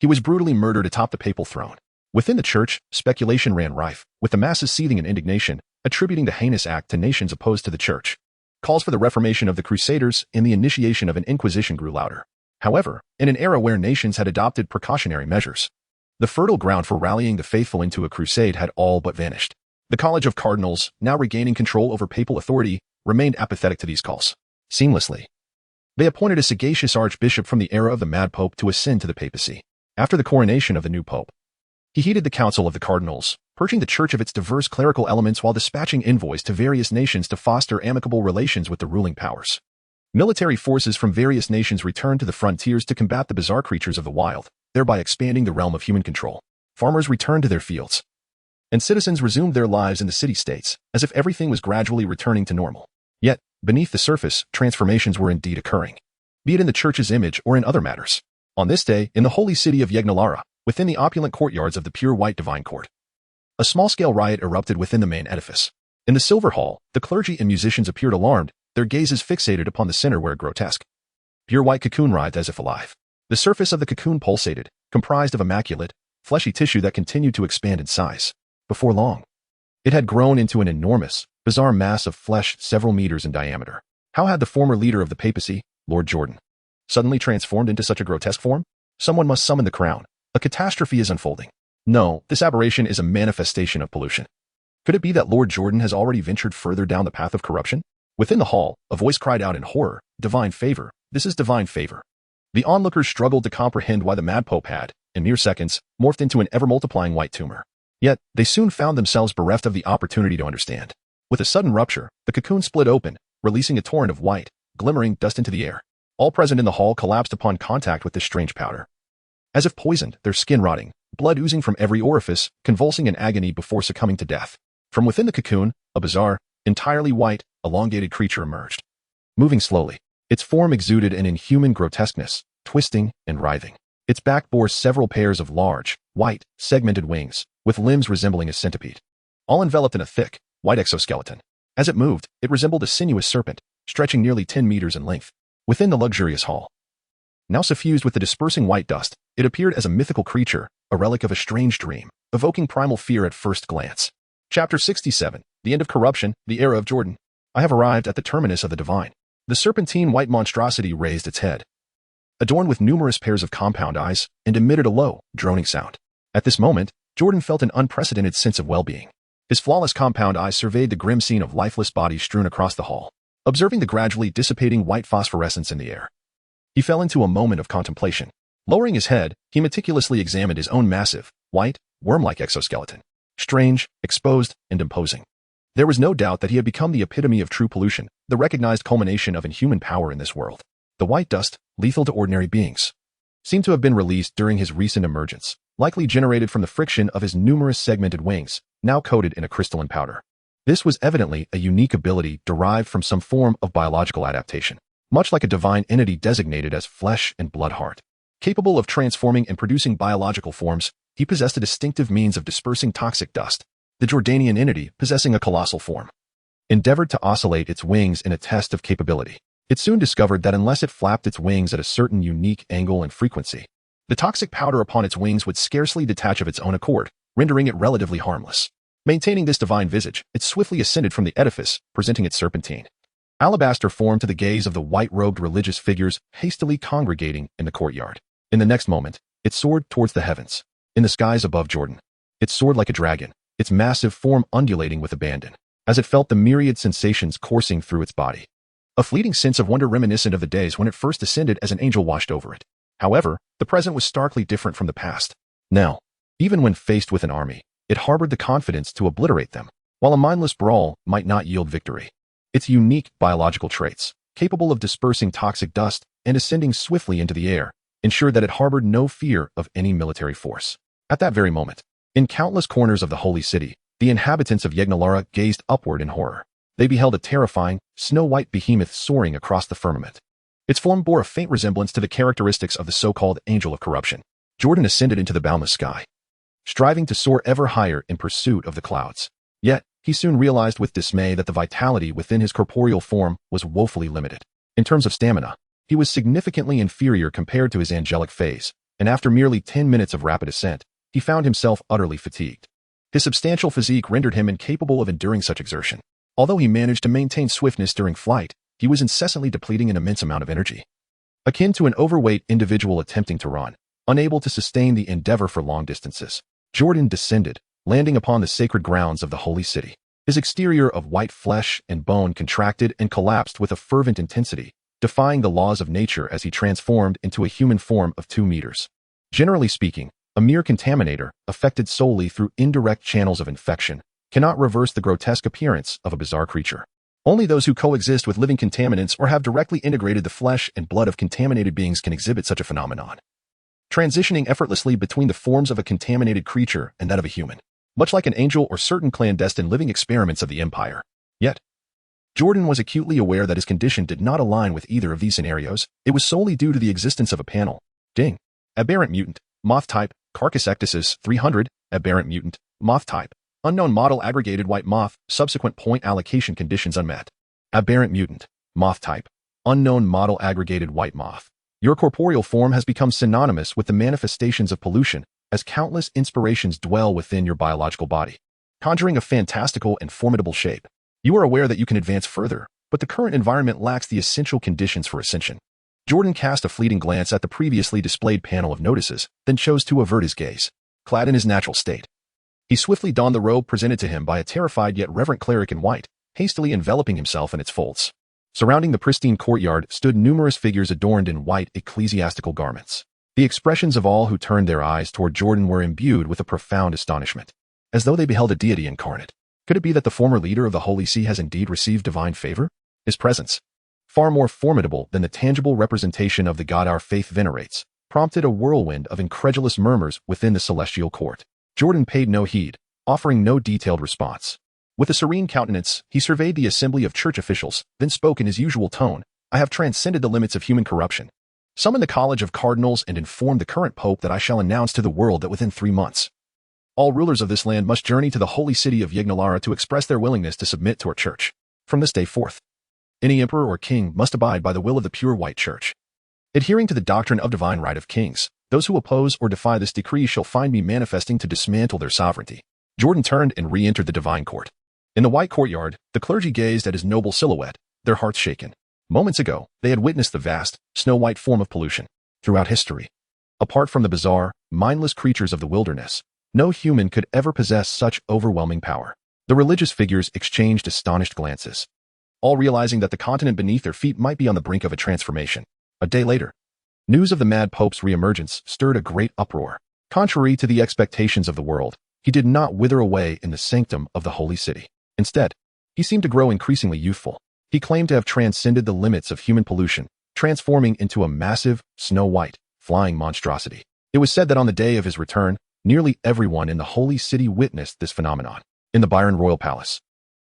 he was brutally murdered atop the papal throne. Within the church, speculation ran rife, with the masses seething in indignation, attributing the heinous act to nations opposed to the church. Calls for the reformation of the Crusaders and the initiation of an inquisition grew louder. However, in an era where nations had adopted precautionary measures, the fertile ground for rallying the faithful into a crusade had all but vanished. The College of Cardinals, now regaining control over papal authority, remained apathetic to these calls. Seamlessly, they appointed a sagacious archbishop from the era of the mad pope to ascend to the papacy. After the coronation of the new pope, he heeded the counsel of the cardinals, purging the church of its diverse clerical elements while dispatching envoys to various nations to foster amicable relations with the ruling powers. Military forces from various nations returned to the frontiers to combat the bizarre creatures of the wild, thereby expanding the realm of human control. Farmers returned to their fields, and citizens resumed their lives in the city-states, as if everything was gradually returning to normal. Yet, beneath the surface, transformations were indeed occurring, be it in the church's image or in other matters. On this day, in the holy city of Yegnalara, within the opulent courtyards of the pure white divine court, a small-scale riot erupted within the main edifice. In the Silver Hall, the clergy and musicians appeared alarmed, their gazes fixated upon the center where a grotesque, pure white cocoon writhed as if alive. The surface of the cocoon pulsated, comprised of immaculate, fleshy tissue that continued to expand in size. Before long, it had grown into an enormous, bizarre mass of flesh several meters in diameter. How had the former leader of the papacy, Lord Jordan, suddenly transformed into such a grotesque form? Someone must summon the crown. A catastrophe is unfolding. No, this aberration is a manifestation of pollution. Could it be that Lord Jordan has already ventured further down the path of corruption? Within the hall, a voice cried out in horror, "Divine favor! This is divine favor!" The onlookers struggled to comprehend why the mad pope had, in mere seconds, morphed into an ever-multiplying white tumor. Yet, they soon found themselves bereft of the opportunity to understand. With a sudden rupture, the cocoon split open, releasing a torrent of white, glimmering dust into the air. All present in the hall collapsed upon contact with this strange powder. As if poisoned, their skin rotting, blood oozing from every orifice, convulsing in agony before succumbing to death. From within the cocoon, a bizarre, entirely white, elongated creature emerged. Moving slowly, its form exuded an inhuman grotesqueness, twisting and writhing. Its back bore several pairs of large, white, segmented wings, with limbs resembling a centipede, all enveloped in a thick, white exoskeleton. As it moved, it resembled a sinuous serpent, stretching nearly 10 meters in length. Within the luxurious hall, Now suffused with the dispersing white dust, it appeared as a mythical creature, a relic of a strange dream, evoking primal fear at first glance. Chapter 67, The End of Corruption, the Era of Jordan. I have arrived at the terminus of the divine. The serpentine white monstrosity raised its head, adorned with numerous pairs of compound eyes, and emitted a low, droning sound. At this moment, Jordan felt an unprecedented sense of well-being. His flawless compound eyes surveyed the grim scene of lifeless bodies strewn across the hall, observing the gradually dissipating white phosphorescence in the air. He fell into a moment of contemplation. Lowering his head, he meticulously examined his own massive, white, worm-like exoskeleton. Strange, exposed, and imposing. There was no doubt that he had become the epitome of true pollution, the recognized culmination of inhuman power in this world. The white dust, lethal to ordinary beings, seemed to have been released during his recent emergence, likely generated from the friction of his numerous segmented wings, now coated in a crystalline powder. This was evidently a unique ability derived from some form of biological adaptation, much like a divine entity designated as flesh and blood heart. Capable of transforming and producing biological forms, he possessed a distinctive means of dispersing toxic dust. The Jordanian entity, possessing a colossal form, endeavored to oscillate its wings in a test of capability. It soon discovered that unless it flapped its wings at a certain unique angle and frequency, the toxic powder upon its wings would scarcely detach of its own accord, rendering it relatively harmless. Maintaining this divine visage, it swiftly ascended from the edifice, presenting its serpentine alabaster form to the gaze of the white-robed religious figures hastily congregating in the courtyard. In the next moment, it soared towards the heavens. In the skies above Jordan, it soared like a dragon, its massive form undulating with abandon, as it felt the myriad sensations coursing through its body. A fleeting sense of wonder reminiscent of the days when it first ascended as an angel washed over it. However, the present was starkly different from the past. Now, even when faced with an army, it harbored the confidence to obliterate them, while a mindless brawl might not yield victory. Its unique biological traits, capable of dispersing toxic dust and ascending swiftly into the air, ensured that it harbored no fear of any military force. At that very moment, in countless corners of the holy city, the inhabitants of Yegnalara gazed upward in horror. They beheld a terrifying, snow-white behemoth soaring across the firmament. Its form bore a faint resemblance to the characteristics of the so-called angel of corruption. Jordan ascended into the boundless sky, striving to soar ever higher in pursuit of the clouds. Yet, he soon realized with dismay that the vitality within his corporeal form was woefully limited. In terms of stamina, he was significantly inferior compared to his angelic phase, and after merely 10 minutes of rapid ascent, he found himself utterly fatigued. His substantial physique rendered him incapable of enduring such exertion. Although he managed to maintain swiftness during flight, he was incessantly depleting an immense amount of energy. Akin to an overweight individual attempting to run, unable to sustain the endeavor for long distances, Jordan descended, landing upon the sacred grounds of the holy city. His exterior of white flesh and bone contracted and collapsed with a fervent intensity, defying the laws of nature as he transformed into a human form of 2 meters. Generally speaking, a mere contaminator, affected solely through indirect channels of infection, cannot reverse the grotesque appearance of a bizarre creature. Only those who coexist with living contaminants or have directly integrated the flesh and blood of contaminated beings can exhibit such a phenomenon, transitioning effortlessly between the forms of a contaminated creature and that of a human, much like an angel or certain clandestine living experiments of the Empire. Yet, Jordan was acutely aware that his condition did not align with either of these scenarios. It was solely due to the existence of a panel. Ding. Aberrant mutant, moth type, Carcass ectasis 300, aberrant mutant, moth type, unknown model aggregated white moth, subsequent point allocation conditions unmet. Aberrant mutant, moth type, unknown model aggregated white moth. Your corporeal form has become synonymous with the manifestations of pollution, as countless inspirations dwell within your biological body, conjuring a fantastical and formidable shape. You are aware that you can advance further, but the current environment lacks the essential conditions for ascension. Jordan cast a fleeting glance at the previously displayed panel of notices, then chose to avert his gaze. Clad in his natural state, he swiftly donned the robe presented to him by a terrified yet reverent cleric in white, hastily enveloping himself in its folds. Surrounding the pristine courtyard stood numerous figures adorned in white ecclesiastical garments. The expressions of all who turned their eyes toward Jordan were imbued with a profound astonishment, as though they beheld a deity incarnate. Could it be that the former leader of the Holy See has indeed received divine favor? His presence, far more formidable than the tangible representation of the god our faith venerates, prompted a whirlwind of incredulous murmurs within the celestial court. Jordan paid no heed, offering no detailed response. With a serene countenance, he surveyed the assembly of church officials, then spoke in his usual tone. I have transcended the limits of human corruption. Summon the College of Cardinals and inform the current pope that I shall announce to the world that within 3 months, all rulers of this land must journey to the holy city of Yegnalara to express their willingness to submit to our church. From this day forth, any emperor or king must abide by the will of the pure white church. Adhering to the doctrine of divine right of kings, those who oppose or defy this decree shall find me manifesting to dismantle their sovereignty. Jordan turned and re-entered the divine court. In the white courtyard, the clergy gazed at his noble silhouette, their hearts shaken. Moments ago, they had witnessed the vast, snow-white form of pollution. Throughout history, apart from the bizarre, mindless creatures of the wilderness, no human could ever possess such overwhelming power. The religious figures exchanged astonished glances, all realizing that the continent beneath their feet might be on the brink of a transformation. A day later, news of the mad pope's reemergence stirred a great uproar. Contrary to the expectations of the world, he did not wither away in the sanctum of the holy city. Instead, he seemed to grow increasingly youthful. He claimed to have transcended the limits of human pollution, transforming into a massive, snow-white, flying monstrosity. It was said that on the day of his return, nearly everyone in the holy city witnessed this phenomenon. In the Byron royal palace,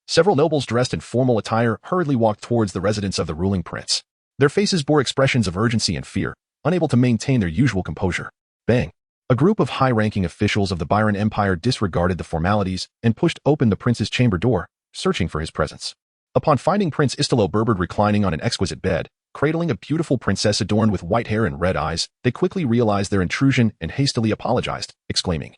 several nobles dressed in formal attire hurriedly walked towards the residence of the ruling prince. Their faces bore expressions of urgency and fear, unable to maintain their usual composure. Bang! A group of high-ranking officials of the Byron Empire disregarded the formalities and pushed open the prince's chamber door, searching for his presence. Upon finding Prince Istilo Berberd reclining on an exquisite bed, cradling a beautiful princess adorned with white hair and red eyes, they quickly realized their intrusion and hastily apologized, exclaiming,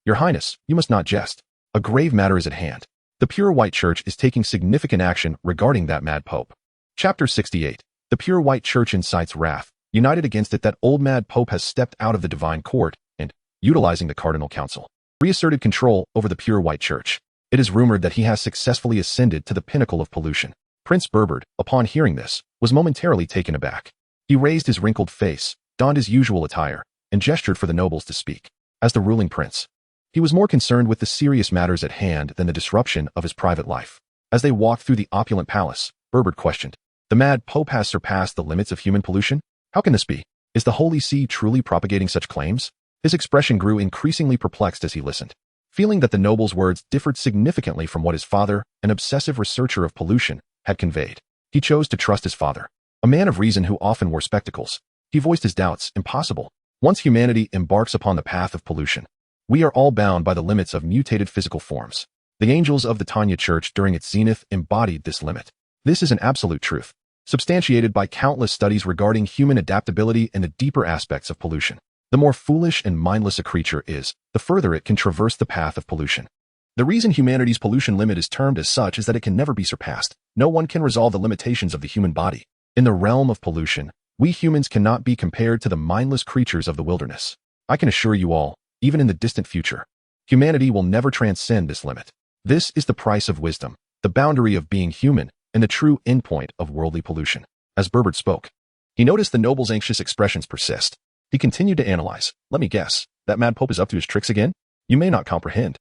"Your Highness, you must not jest. A grave matter is at hand. The Pure White Church is taking significant action regarding that mad pope." Chapter 68. The Pure White Church incites wrath. United against it, that old mad pope has stepped out of the divine court and, utilizing the Cardinal Council, reasserted control over the Pure White Church. It is rumored that he has successfully ascended to the pinnacle of pollution. Prince Berberd, upon hearing this, was momentarily taken aback. He raised his wrinkled face, donned his usual attire, and gestured for the nobles to speak. As the ruling prince, he was more concerned with the serious matters at hand than the disruption of his private life. As they walked through the opulent palace, Berberd questioned, "The mad pope has surpassed the limits of human pollution? How can this be? Is the Holy See truly propagating such claims?" His expression grew increasingly perplexed as he listened. Feeling that the noble's words differed significantly from what his father, an obsessive researcher of pollution, had conveyed, he chose to trust his father, a man of reason who often wore spectacles. He voiced his doubts. Impossible. Once humanity embarks upon the path of pollution, we are all bound by the limits of mutated physical forms. The angels of the Tanya Church during its zenith embodied this limit. This is an absolute truth, substantiated by countless studies regarding human adaptability and the deeper aspects of pollution. The more foolish and mindless a creature is, the further it can traverse the path of pollution. The reason humanity's pollution limit is termed as such is that it can never be surpassed. No one can resolve the limitations of the human body. In the realm of pollution, we humans cannot be compared to the mindless creatures of the wilderness. I can assure you all, even in the distant future, humanity will never transcend this limit. This is the price of wisdom, the boundary of being human, and the true endpoint of worldly pollution. As Berberd spoke, he noticed the noble's anxious expressions persist. He continued to analyze. "Let me guess, that mad pope is up to his tricks again? You may not comprehend,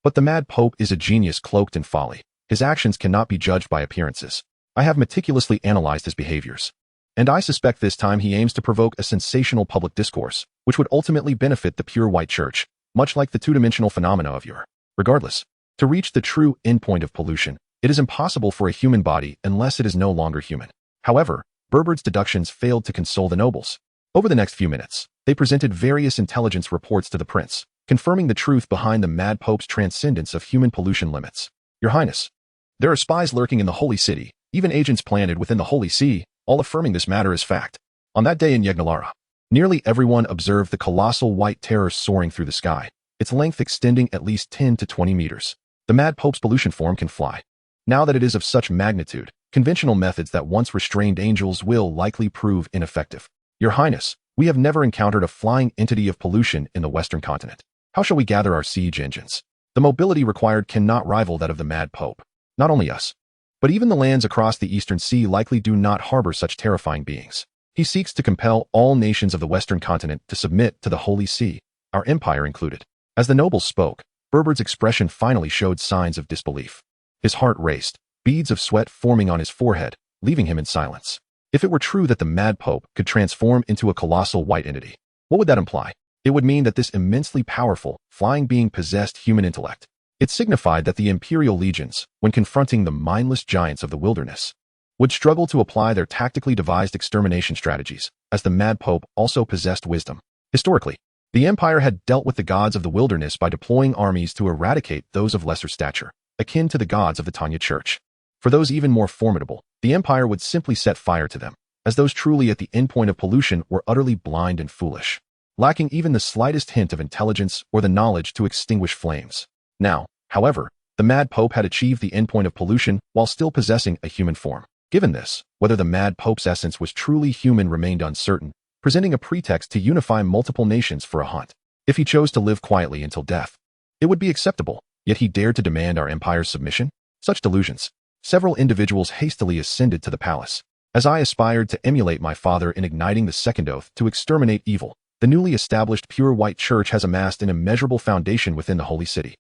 but the mad pope is a genius cloaked in folly. His actions cannot be judged by appearances. I have meticulously analyzed his behaviors, and I suspect this time he aims to provoke a sensational public discourse, which would ultimately benefit the Pure White Church, much like the two-dimensional phenomena of yore. Regardless, to reach the true endpoint of pollution, it is impossible for a human body unless it is no longer human." However, Berberd's deductions failed to console the nobles. Over the next few minutes, they presented various intelligence reports to the prince, confirming the truth behind the mad pope's transcendence of human pollution limits. "Your Highness, there are spies lurking in the holy city, even agents planted within the Holy See, all affirming this matter as fact." On that day in Yegnalara, nearly everyone observed the colossal white terror soaring through the sky, its length extending at least 10 to 20 meters. The mad pope's pollution form can fly. Now that it is of such magnitude, conventional methods that once restrained angels will likely prove ineffective. "Your Highness, we have never encountered a flying entity of pollution in the Western continent. How shall we gather our siege engines? The mobility required cannot rival that of the mad pope. Not only us, but even the lands across the Eastern Sea likely do not harbor such terrifying beings. He seeks to compel all nations of the Western continent to submit to the Holy See, our empire included." As the nobles spoke, Berberd's expression finally showed signs of disbelief. His heart raced, beads of sweat forming on his forehead, leaving him in silence. If it were true that the mad pope could transform into a colossal white entity, what would that imply? It would mean that this immensely powerful, flying being possessed human intellect. It signified that the imperial legions, when confronting the mindless giants of the wilderness, would struggle to apply their tactically devised extermination strategies, as the mad pope also possessed wisdom. Historically, the empire had dealt with the gods of the wilderness by deploying armies to eradicate those of lesser stature, akin to the gods of the Tanya Church. For those even more formidable, the empire would simply set fire to them. as those truly at the endpoint of pollution were utterly blind and foolish, lacking even the slightest hint of intelligence or the knowledge to extinguish flames. Now, however, the Mad Pope had achieved the endpoint of pollution while still possessing a human form. Given this, whether the Mad Pope's essence was truly human remained uncertain, presenting a pretext to unify multiple nations for a hunt. If he chose to live quietly until death, it would be acceptable, yet he dared to demand our empire's submission? Such delusions. Several individuals hastily ascended to the palace. As I aspired to emulate my father in igniting the second oath to exterminate evil, the newly established pure white church has amassed an immeasurable foundation within the holy city,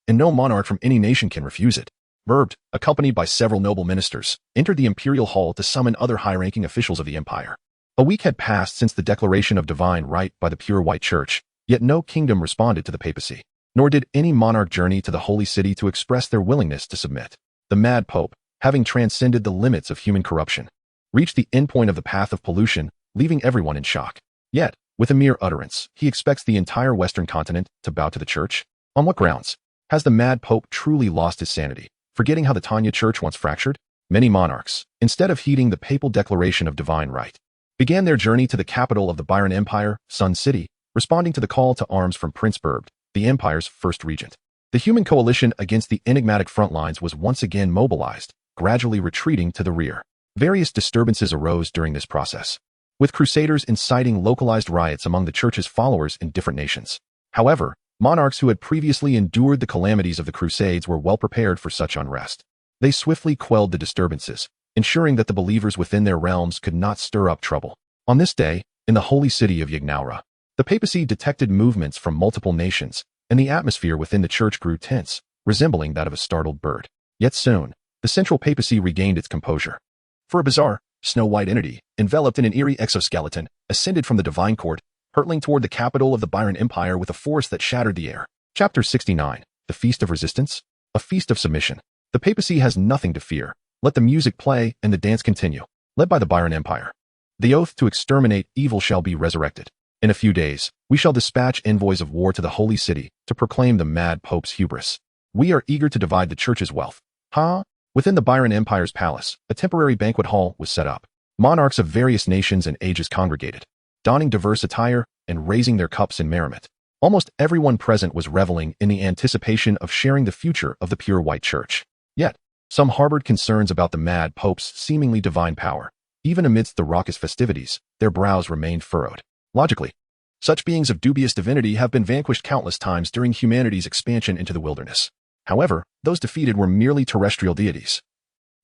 and no monarch from any nation can refuse it. Burbed, accompanied by several noble ministers, entered the imperial hall to summon other high-ranking officials of the empire. A week had passed since the declaration of divine right by the pure white church, yet no kingdom responded to the papacy, nor did any monarch journey to the holy city to express their willingness to submit. The Mad Pope, having transcended the limits of human corruption, reached the endpoint of the path of pollution, leaving everyone in shock. Yet, with a mere utterance, he expects the entire Western continent to bow to the church? On what grounds? Has the Mad Pope truly lost his sanity, forgetting how the Tanya Church once fractured? Many monarchs, instead of heeding the papal declaration of divine right, began their journey to the capital of the Byron Empire, Sun City, responding to the call to arms from Prince Burbed, the empire's first regent. The human coalition against the enigmatic front lines was once again mobilized, gradually retreating to the rear. Various disturbances arose during this process, with crusaders inciting localized riots among the church's followers in different nations. However, monarchs who had previously endured the calamities of the Crusades were well prepared for such unrest. They swiftly quelled the disturbances, ensuring that the believers within their realms could not stir up trouble. On this day, in the holy city of Yagnaura, the papacy detected movements from multiple nations, and the atmosphere within the church grew tense, resembling that of a startled bird. Yet soon, the central papacy regained its composure. For a bizarre, snow-white entity, enveloped in an eerie exoskeleton, ascended from the divine court, hurtling toward the capital of the Byron Empire with a force that shattered the air. Chapter 69. The Feast of Resistance? A Feast of Submission. The papacy has nothing to fear. Let the music play and the dance continue. Led by the Byron Empire, the oath to exterminate evil shall be resurrected. In a few days, we shall dispatch envoys of war to the holy city to proclaim the Mad Pope's hubris. We are eager to divide the church's wealth. Within the Byron Empire's palace, a temporary banquet hall was set up. Monarchs of various nations and ages congregated, donning diverse attire and raising their cups in merriment. Almost everyone present was reveling in the anticipation of sharing the future of the pure white church. Yet, some harbored concerns about the Mad Pope's seemingly divine power. Even amidst the raucous festivities, their brows remained furrowed. Logically, such beings of dubious divinity have been vanquished countless times during humanity's expansion into the wilderness. However, those defeated were merely terrestrial deities.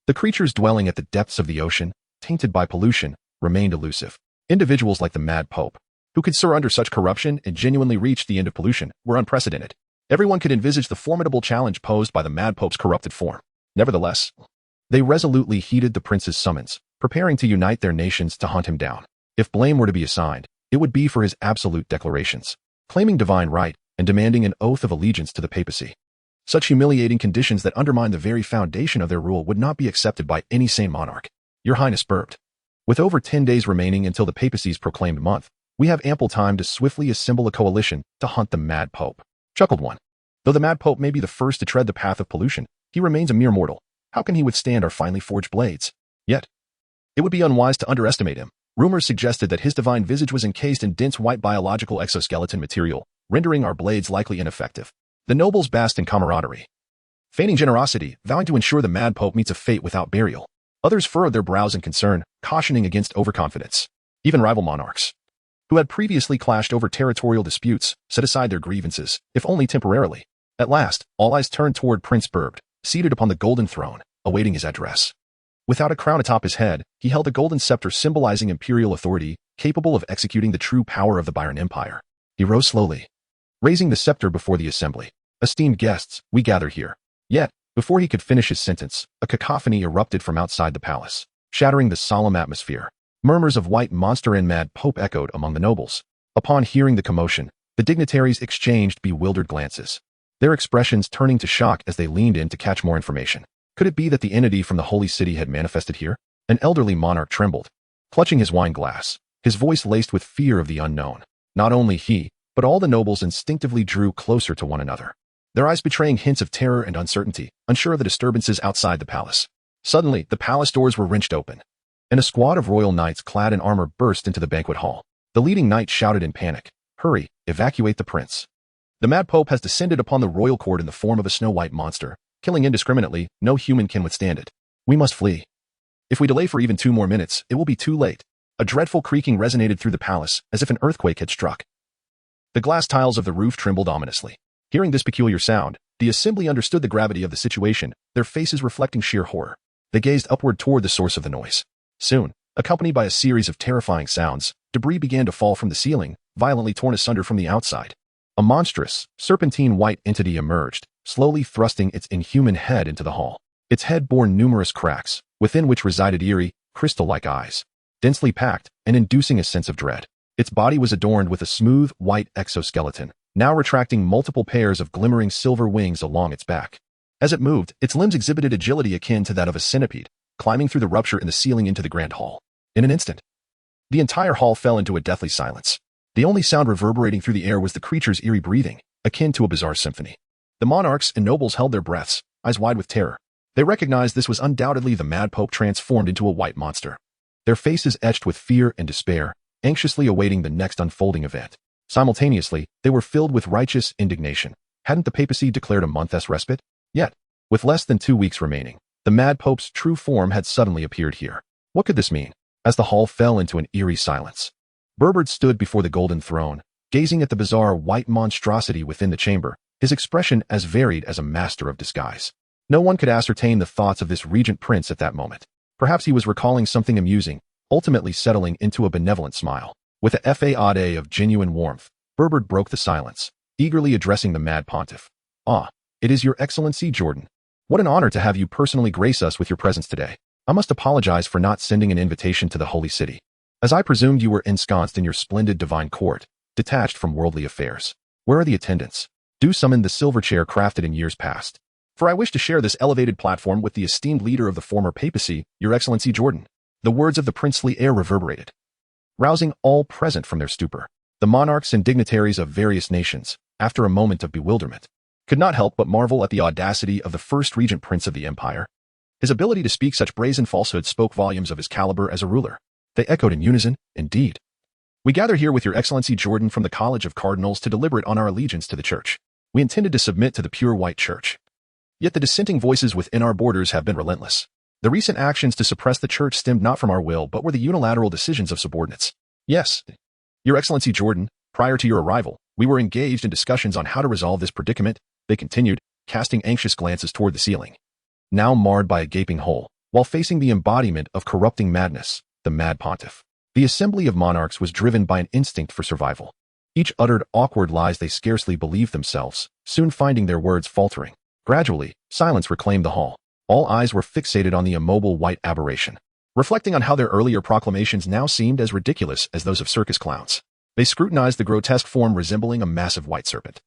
The creatures dwelling at the depths of the ocean, tainted by pollution, remained elusive. Individuals like the Mad Pope, who could soar under such corruption and genuinely reach the end of pollution, were unprecedented. Everyone could envisage the formidable challenge posed by the Mad Pope's corrupted form. Nevertheless, they resolutely heeded the prince's summons, preparing to unite their nations to hunt him down. If blame were to be assigned, it would be for his absolute declarations, claiming divine right and demanding an oath of allegiance to the papacy. Such humiliating conditions that undermine the very foundation of their rule would not be accepted by any sane monarch. Your Highness Burbed. With over 10 days remaining until the papacy's proclaimed month, we have ample time to swiftly assemble a coalition to hunt the Mad Pope. Chuckled one. Though the Mad Pope may be the first to tread the path of pollution, he remains a mere mortal. How can he withstand our finely forged blades? Yet, it would be unwise to underestimate him. Rumors suggested that his divine visage was encased in dense white biological exoskeleton material, rendering our blades likely ineffective. The nobles basked in camaraderie, feigning generosity, vowing to ensure the Mad Pope meets a fate without burial. Others furrowed their brows in concern, cautioning against overconfidence. Even rival monarchs, who had previously clashed over territorial disputes, set aside their grievances, if only temporarily. At last, all eyes turned toward Prince Burbed, seated upon the golden throne, awaiting his address. Without a crown atop his head, he held a golden scepter symbolizing imperial authority, capable of executing the true power of the Byron Empire. He rose slowly, raising the scepter before the assembly. Esteemed guests, we gather here. Yet, before he could finish his sentence, a cacophony erupted from outside the palace, shattering the solemn atmosphere. Murmurs of white monster and Mad Pope echoed among the nobles. Upon hearing the commotion, the dignitaries exchanged bewildered glances, their expressions turning to shock as they leaned in to catch more information. Could it be that the entity from the holy city had manifested here? An elderly monarch trembled, clutching his wine glass, his voice laced with fear of the unknown. Not only he, but all the nobles instinctively drew closer to one another, their eyes betraying hints of terror and uncertainty, unsure of the disturbances outside the palace. Suddenly, the palace doors were wrenched open, and a squad of royal knights clad in armor burst into the banquet hall. The leading knight shouted in panic, "Hurry, evacuate the prince. The Mad Pope has descended upon the royal court in the form of a snow-white monster, killing indiscriminately. No human can withstand it. We must flee. If we delay for even 2 more minutes, it will be too late." A dreadful creaking resonated through the palace, as if an earthquake had struck. The glass tiles of the roof trembled ominously. Hearing this peculiar sound, the assembly understood the gravity of the situation, their faces reflecting sheer horror. They gazed upward toward the source of the noise. Soon, accompanied by a series of terrifying sounds, debris began to fall from the ceiling, violently torn asunder from the outside. A monstrous, serpentine white entity emerged, slowly thrusting its inhuman head into the hall. Its head bore numerous cracks, within which resided eerie, crystal-like eyes, densely packed and inducing a sense of dread. Its body was adorned with a smooth, white exoskeleton, now retracting multiple pairs of glimmering silver wings along its back. As it moved, its limbs exhibited agility akin to that of a centipede, climbing through the rupture in the ceiling into the grand hall. In an instant, the entire hall fell into a deathly silence. The only sound reverberating through the air was the creature's eerie breathing, akin to a bizarre symphony. The monarchs and nobles held their breaths, eyes wide with terror. They recognized this was undoubtedly the Mad Pope transformed into a white monster. Their faces etched with fear and despair, anxiously awaiting the next unfolding event. Simultaneously, they were filled with righteous indignation. Hadn't the papacy declared a month's respite? Yet, with less than 2 weeks remaining, the Mad Pope's true form had suddenly appeared here. What could this mean? As the hall fell into an eerie silence, Berbert stood before the golden throne, gazing at the bizarre white monstrosity within the chamber, his expression as varied as a master of disguise. No one could ascertain the thoughts of this regent prince at that moment. Perhaps he was recalling something amusing, ultimately settling into a benevolent smile. With a facade of genuine warmth, Berbert broke the silence, eagerly addressing the Mad Pontiff. "Ah, it is your Excellency Jordan. What an honor to have you personally grace us with your presence today. I must apologize for not sending an invitation to the Holy City, as I presumed you were ensconced in your splendid divine court, detached from worldly affairs. Where are the attendants? Do summon the silver chair crafted in years past. For I wish to share this elevated platform with the esteemed leader of the former papacy, your Excellency Jordan." The words of the princely heir reverberated, rousing all present from their stupor. The monarchs and dignitaries of various nations, after a moment of bewilderment, could not help but marvel at the audacity of the first regent prince of the empire. His ability to speak such brazen falsehood spoke volumes of his caliber as a ruler. They echoed in unison, "Indeed. We gather here with your Excellency Jordan from the College of Cardinals to deliberate on our allegiance to the Church. We intended to submit to the pure white Church. Yet the dissenting voices within our borders have been relentless. The recent actions to suppress the Church stemmed not from our will but were the unilateral decisions of subordinates. Yes, your Excellency Jordan, prior to your arrival, we were engaged in discussions on how to resolve this predicament," they continued, casting anxious glances toward the ceiling, now marred by a gaping hole, while facing the embodiment of corrupting madness, the Mad Pontiff. The assembly of monarchs was driven by an instinct for survival. Each uttered awkward lies they scarcely believed themselves, soon finding their words faltering. Gradually, silence reclaimed the hall. All eyes were fixated on the immobile white aberration, reflecting on how their earlier proclamations now seemed as ridiculous as those of circus clowns. They scrutinized the grotesque form resembling a massive white serpent.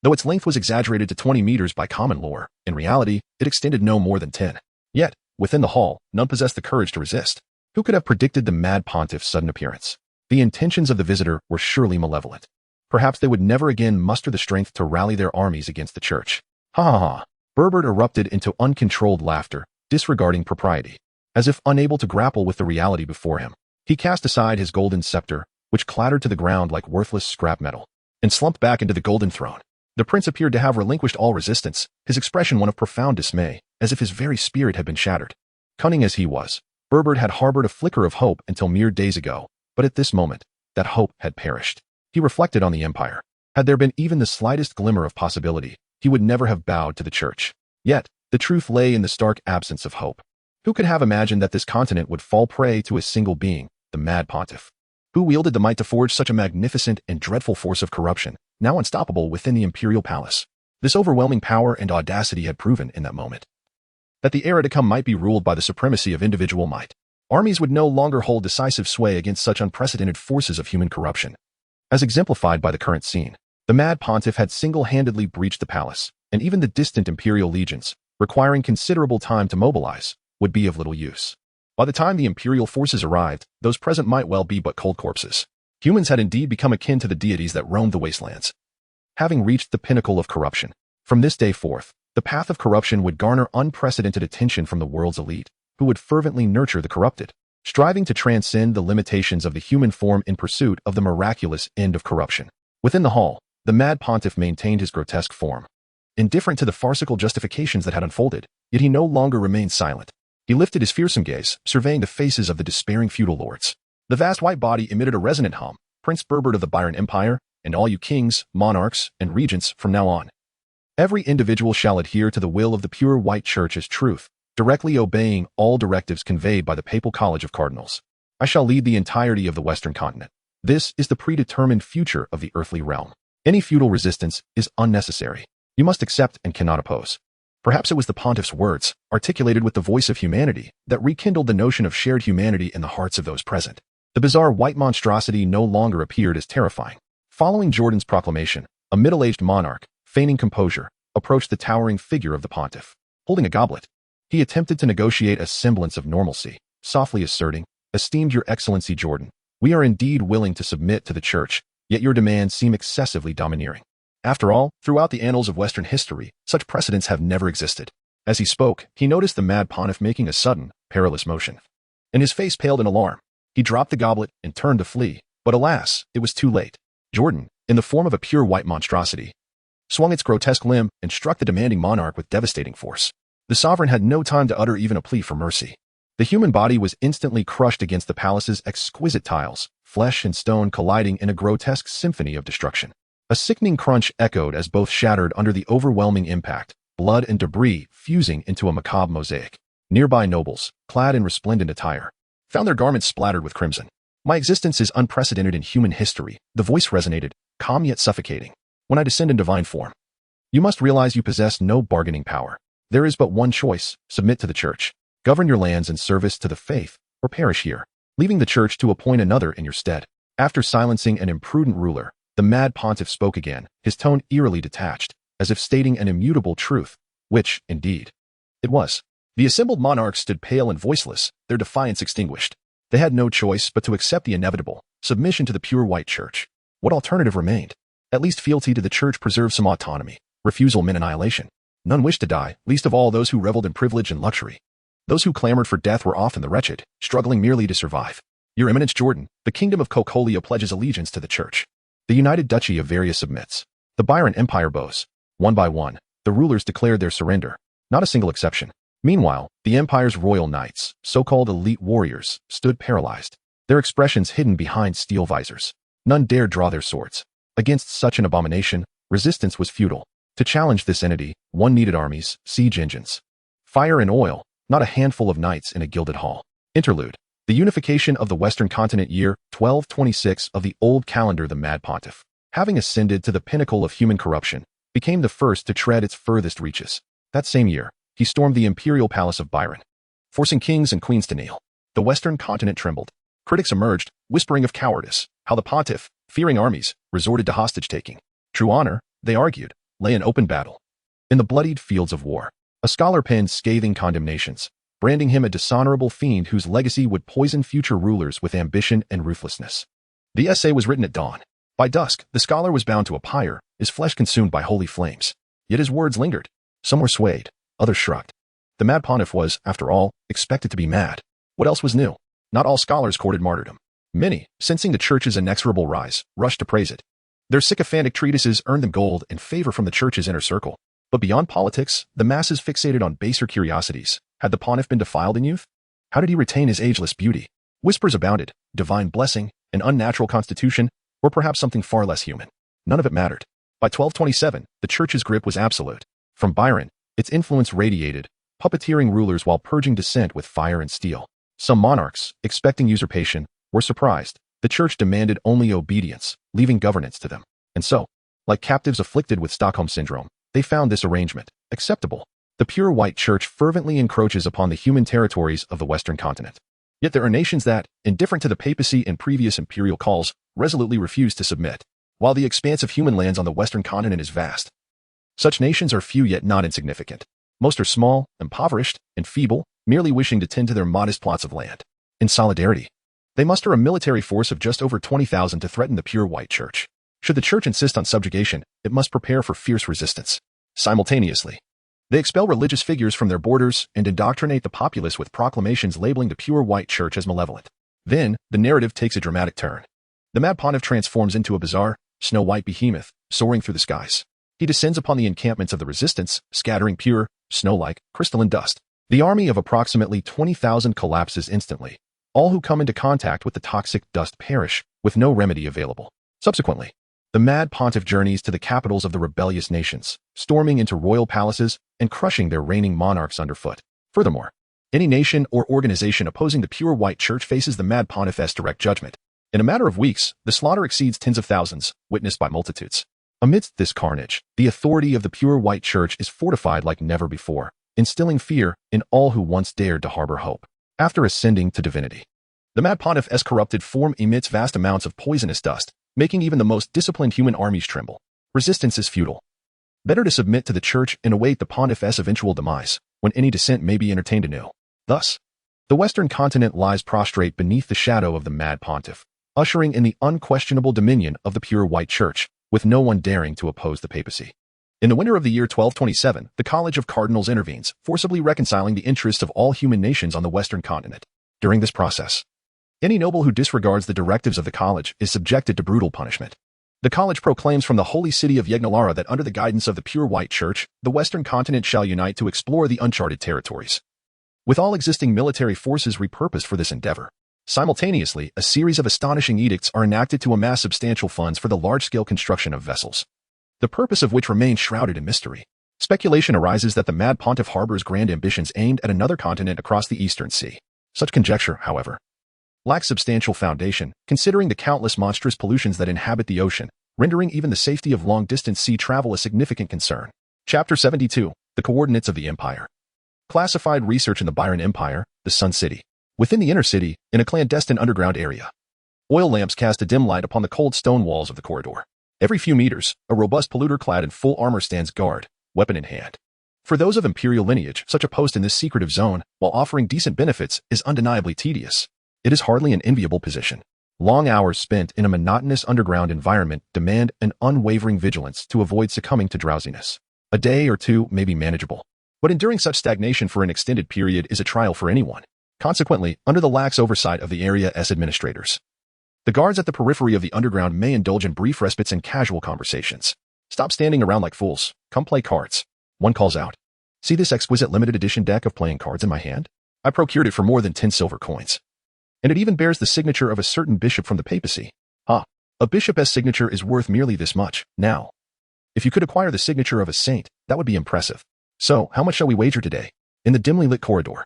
Though its length was exaggerated to 20 meters by common lore, in reality, it extended no more than 10. Yet, within the hall, none possessed the courage to resist. Who could have predicted the Mad Pontiff's sudden appearance? The intentions of the visitor were surely malevolent. Perhaps they would never again muster the strength to rally their armies against the Church. Ha ha ha. Berbert erupted into uncontrolled laughter, disregarding propriety. As if unable to grapple with the reality before him, he cast aside his golden scepter, which clattered to the ground like worthless scrap metal, and slumped back into the golden throne. The prince appeared to have relinquished all resistance, his expression one of profound dismay, as if his very spirit had been shattered. Cunning as he was, Berbert had harbored a flicker of hope until mere days ago, but at this moment, that hope had perished. He reflected on the empire. Had there been even the slightest glimmer of possibility, he would never have bowed to the Church. Yet, the truth lay in the stark absence of hope. Who could have imagined that this continent would fall prey to a single being, the Mad Pontiff? Who wielded the might to forge such a magnificent and dreadful force of corruption, now unstoppable within the imperial palace? This overwhelming power and audacity had proven in that moment that the era to come might be ruled by the supremacy of individual might. Armies would no longer hold decisive sway against such unprecedented forces of human corruption. As exemplified by the current scene, the Mad Pontiff had single-handedly breached the palace, and even the distant imperial legions, requiring considerable time to mobilize, would be of little use. By the time the imperial forces arrived, those present might well be but cold corpses. Humans had indeed become akin to the deities that roamed the wastelands, having reached the pinnacle of corruption. From this day forth, the path of corruption would garner unprecedented attention from the world's elite, who would fervently nurture the corrupted. striving to transcend the limitations of the human form in pursuit of the miraculous end of corruption. Within the hall, the mad pontiff maintained his grotesque form. Indifferent to the farcical justifications that had unfolded, yet he no longer remained silent. He lifted his fearsome gaze, surveying the faces of the despairing feudal lords. The vast white body emitted a resonant hum. Prince Berbert of the Byron Empire, and all you kings, monarchs, and regents from now on. Every individual shall adhere to the will of the pure white church as truth, directly obeying all directives conveyed by the Papal College of Cardinals. I shall lead the entirety of the Western continent. This is the predetermined future of the earthly realm. Any feudal resistance is unnecessary. You must accept and cannot oppose. Perhaps it was the pontiff's words, articulated with the voice of humanity, that rekindled the notion of shared humanity in the hearts of those present. The bizarre white monstrosity no longer appeared as terrifying. Following Jordan's proclamation, a middle-aged monarch, feigning composure, approached the towering figure of the pontiff. Holding a goblet, he attempted to negotiate a semblance of normalcy, softly asserting, "Esteemed Your Excellency Jordan, we are indeed willing to submit to the church, yet your demands seem excessively domineering. After all, throughout the annals of Western history, such precedents have never existed." As he spoke, he noticed the mad pontiff making a sudden, perilous motion. And his face paled in alarm. He dropped the goblet and turned to flee, but alas, it was too late. Jordan, in the form of a pure white monstrosity, swung its grotesque limb and struck the demanding monarch with devastating force. The sovereign had no time to utter even a plea for mercy. The human body was instantly crushed against the palace's exquisite tiles, flesh and stone colliding in a grotesque symphony of destruction. A sickening crunch echoed as both shattered under the overwhelming impact, blood and debris fusing into a macabre mosaic. Nearby nobles, clad in resplendent attire, found their garments splattered with crimson. "My existence is unprecedented in human history," the voice resonated, calm yet suffocating. "When I descend in divine form, you must realize you possess no bargaining power. There is but one choice: submit to the church. Govern your lands in service to the faith, or perish here, leaving the church to appoint another in your stead." After silencing an imprudent ruler, the mad pontiff spoke again, his tone eerily detached, as if stating an immutable truth, which, indeed, it was. The assembled monarchs stood pale and voiceless, their defiance extinguished. They had no choice but to accept the inevitable, submission to the pure white church. What alternative remained? At least fealty to the church preserved some autonomy. Refusal meant annihilation. None wished to die, least of all those who reveled in privilege and luxury. Those who clamored for death were often the wretched, struggling merely to survive. "Your Eminence Jordan, the kingdom of Cocolia pledges allegiance to the church. The United Duchy of Varia submits. The Byron Empire bows." One by one, the rulers declared their surrender, not a single exception. Meanwhile, the empire's royal knights, so-called elite warriors, stood paralyzed, their expressions hidden behind steel visors. None dared draw their swords. Against such an abomination, resistance was futile. To challenge this entity, one needed armies, siege engines, fire and oil, not a handful of knights in a gilded hall. Interlude. The unification of the Western continent, year 1226 of the old calendar. The mad pontiff, having ascended to the pinnacle of human corruption, became the first to tread its furthest reaches. That same year, he stormed the imperial palace of Byron, forcing kings and queens to kneel. The Western continent trembled. Critics emerged, whispering of cowardice, how the pontiff, fearing armies, resorted to hostage-taking. True honor, they argued, lay in open battle, in the bloodied fields of war. A scholar penned scathing condemnations, branding him a dishonorable fiend whose legacy would poison future rulers with ambition and ruthlessness. The essay was written at dawn. By dusk, the scholar was bound to a pyre, his flesh consumed by holy flames. Yet his words lingered. Some were swayed, others shrugged. The mad pontiff was, after all, expected to be mad. What else was new? Not all scholars courted martyrdom. Many, sensing the church's inexorable rise, rushed to praise it. Their sycophantic treatises earned them gold and favor from the church's inner circle. But beyond politics, the masses fixated on baser curiosities. Had the pontiff been defiled in youth? How did he retain his ageless beauty? Whispers abounded, divine blessing, an unnatural constitution, or perhaps something far less human. None of it mattered. By 1227, the church's grip was absolute. From Byron, its influence radiated, puppeteering rulers while purging dissent with fire and steel. Some monarchs, expecting usurpation, were surprised. The church demanded only obedience, leaving governance to them. And so, like captives afflicted with Stockholm syndrome, they found this arrangement acceptable. The pure white church fervently encroaches upon the human territories of the Western continent. Yet there are nations that, indifferent to the papacy and previous imperial calls, resolutely refuse to submit. While the expanse of human lands on the Western continent is vast, such nations are few yet not insignificant. Most are small, impoverished, and feeble, merely wishing to tend to their modest plots of land. In solidarity, they muster a military force of just over 20,000 to threaten the pure white church. Should the church insist on subjugation, it must prepare for fierce resistance. Simultaneously, They expel religious figures from their borders and indoctrinate the populace with proclamations labeling the pure white church as malevolent. Then, the narrative takes a dramatic turn. The Mad Pontiff transforms into a bizarre, snow-white behemoth, soaring through the skies. He descends upon the encampments of the resistance, scattering pure, snow-like, crystalline dust. The army of approximately 20,000 collapses instantly. All who come into contact with the toxic dust perish, with no remedy available. Subsequently, the Mad Pontiff journeys to the capitals of the rebellious nations, storming into royal palaces and crushing their reigning monarchs underfoot. Furthermore, any nation or organization opposing the pure white church faces the Mad Pontiff's direct judgment. In a matter of weeks, the slaughter exceeds tens of thousands, witnessed by multitudes. Amidst this carnage, the authority of the pure white church is fortified like never before, instilling fear in all who once dared to harbor hope. After ascending to divinity, the Mad Pontiff's corrupted form emits vast amounts of poisonous dust, making even the most disciplined human armies tremble. Resistance is futile. Better to submit to the church and await the Pontiff's eventual demise, when any dissent may be entertained anew. Thus, the Western continent lies prostrate beneath the shadow of the Mad Pontiff, ushering in the unquestionable dominion of the pure white church, with no one daring to oppose the papacy. In the winter of the year 1227, the College of Cardinals intervenes, forcibly reconciling the interests of all human nations on the Western continent. During this process, any noble who disregards the directives of the college is subjected to brutal punishment. The college proclaims from the holy city of Yagnalara that under the guidance of the pure white church, the Western continent shall unite to explore the uncharted territories, with all existing military forces repurposed for this endeavor. Simultaneously, a series of astonishing edicts are enacted to amass substantial funds for the large-scale construction of vessels, the purpose of which remains shrouded in mystery. Speculation arises that the Mad Pontiff harbors grand ambitions aimed at another continent across the Eastern Sea. Such conjecture, however, lacks substantial foundation, considering the countless monstrous pollutions that inhabit the ocean, rendering even the safety of long-distance sea travel a significant concern. Chapter 72. The Coordinates of the Empire. Classified research in the Byron Empire, the Sun City. Within the inner city, in a clandestine underground area, oil lamps cast a dim light upon the cold stone walls of the corridor. Every few meters, a robust polluter clad in full armor stands guard, weapon in hand. For those of imperial lineage, such a post in this secretive zone, while offering decent benefits, is undeniably tedious. It is hardly an enviable position. Long hours spent in a monotonous underground environment demand an unwavering vigilance to avoid succumbing to drowsiness. A day or two may be manageable, but enduring such stagnation for an extended period is a trial for anyone. Consequently, under the lax oversight of the area's administrators, the guards at the periphery of the underground may indulge in brief respites and casual conversations. Stop standing around like fools. Come play cards. One calls out. See this exquisite limited edition deck of playing cards in my hand? I procured it for more than 10 silver coins. And it even bears the signature of a certain bishop from the papacy. A bishop's signature is worth merely this much. Now, if you could acquire the signature of a saint, that would be impressive. So, how much shall we wager today? In the dimly lit corridor,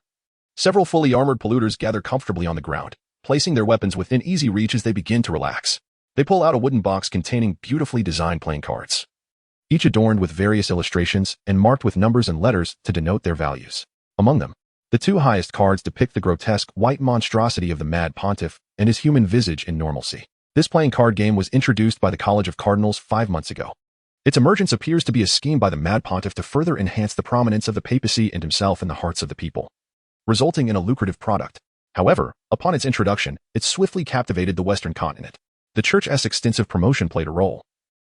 several fully armored polluters gather comfortably on the ground, placing their weapons within easy reach as they begin to relax. They pull out a wooden box containing beautifully designed playing cards, each adorned with various illustrations and marked with numbers and letters to denote their values. Among them, the two highest cards depict the grotesque white monstrosity of the Mad Pontiff and his human visage in normalcy. This playing card game was introduced by the College of Cardinals 5 months ago. Its emergence appears to be a scheme by the Mad Pontiff to further enhance the prominence of the papacy and himself in the hearts of the people, resulting in a lucrative product. However, upon its introduction, it swiftly captivated the Western continent. The church's extensive promotion played a role,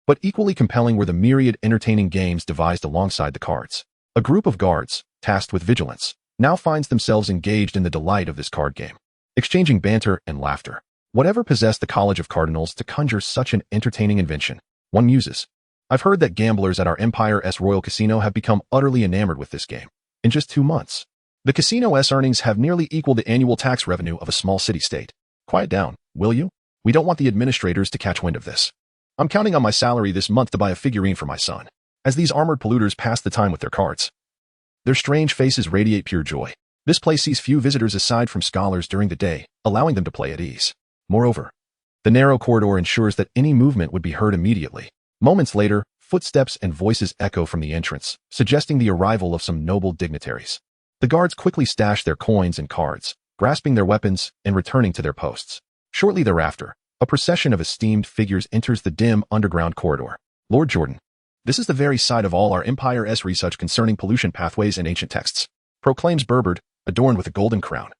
but equally compelling were the myriad entertaining games devised alongside the cards. A group of guards, tasked with vigilance, now finds themselves engaged in the delight of this card game, exchanging banter and laughter. Whatever possessed the College of Cardinals to conjure such an entertaining invention? One muses. I've heard that gamblers at our Empire's Royal Casino have become utterly enamored with this game. In just 2 months, the casino's earnings have nearly equaled the annual tax revenue of a small city-state. Quiet down, will you? We don't want the administrators to catch wind of this. I'm counting on my salary this month to buy a figurine for my son. As these armored polluters pass the time with their cards, their strange faces radiate pure joy. This place sees few visitors aside from scholars during the day, allowing them to play at ease. Moreover, the narrow corridor ensures that any movement would be heard immediately. Moments later, footsteps and voices echo from the entrance, suggesting the arrival of some noble dignitaries. The guards quickly stash their coins and cards, grasping their weapons and returning to their posts. Shortly thereafter, a procession of esteemed figures enters the dim underground corridor. Lord Jordan. This is the very site of all our Empire's research concerning pollution pathways and ancient texts, proclaims Burbard, adorned with a golden crown,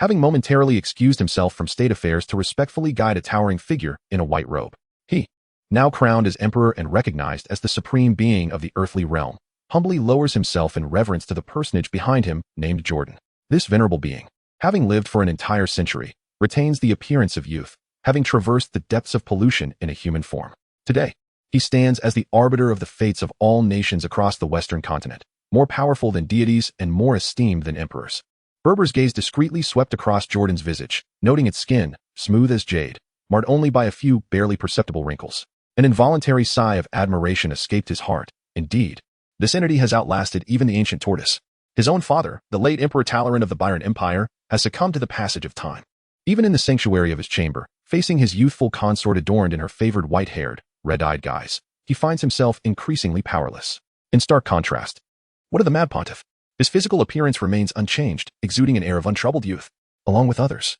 having momentarily excused himself from state affairs to respectfully guide a towering figure in a white robe. He, now crowned as emperor and recognized as the supreme being of the earthly realm, humbly lowers himself in reverence to the personage behind him, named Jordan. This venerable being, having lived for an entire century, retains the appearance of youth, having traversed the depths of pollution in a human form. Today, he stands as the arbiter of the fates of all nations across the Western continent, more powerful than deities and more esteemed than emperors. Berber's gaze discreetly swept across Jordan's visage, noting its skin, smooth as jade, marred only by a few barely perceptible wrinkles. An involuntary sigh of admiration escaped his heart. Indeed, this entity has outlasted even the ancient tortoise. His own father, the late Emperor Talaran of the Byron Empire, has succumbed to the passage of time. Even in the sanctuary of his chamber, facing his youthful consort adorned in her favored white-haired, red-eyed guise, he finds himself increasingly powerless. In stark contrast, what of the Mad Pontiff? His physical appearance remains unchanged, exuding an air of untroubled youth, along with others.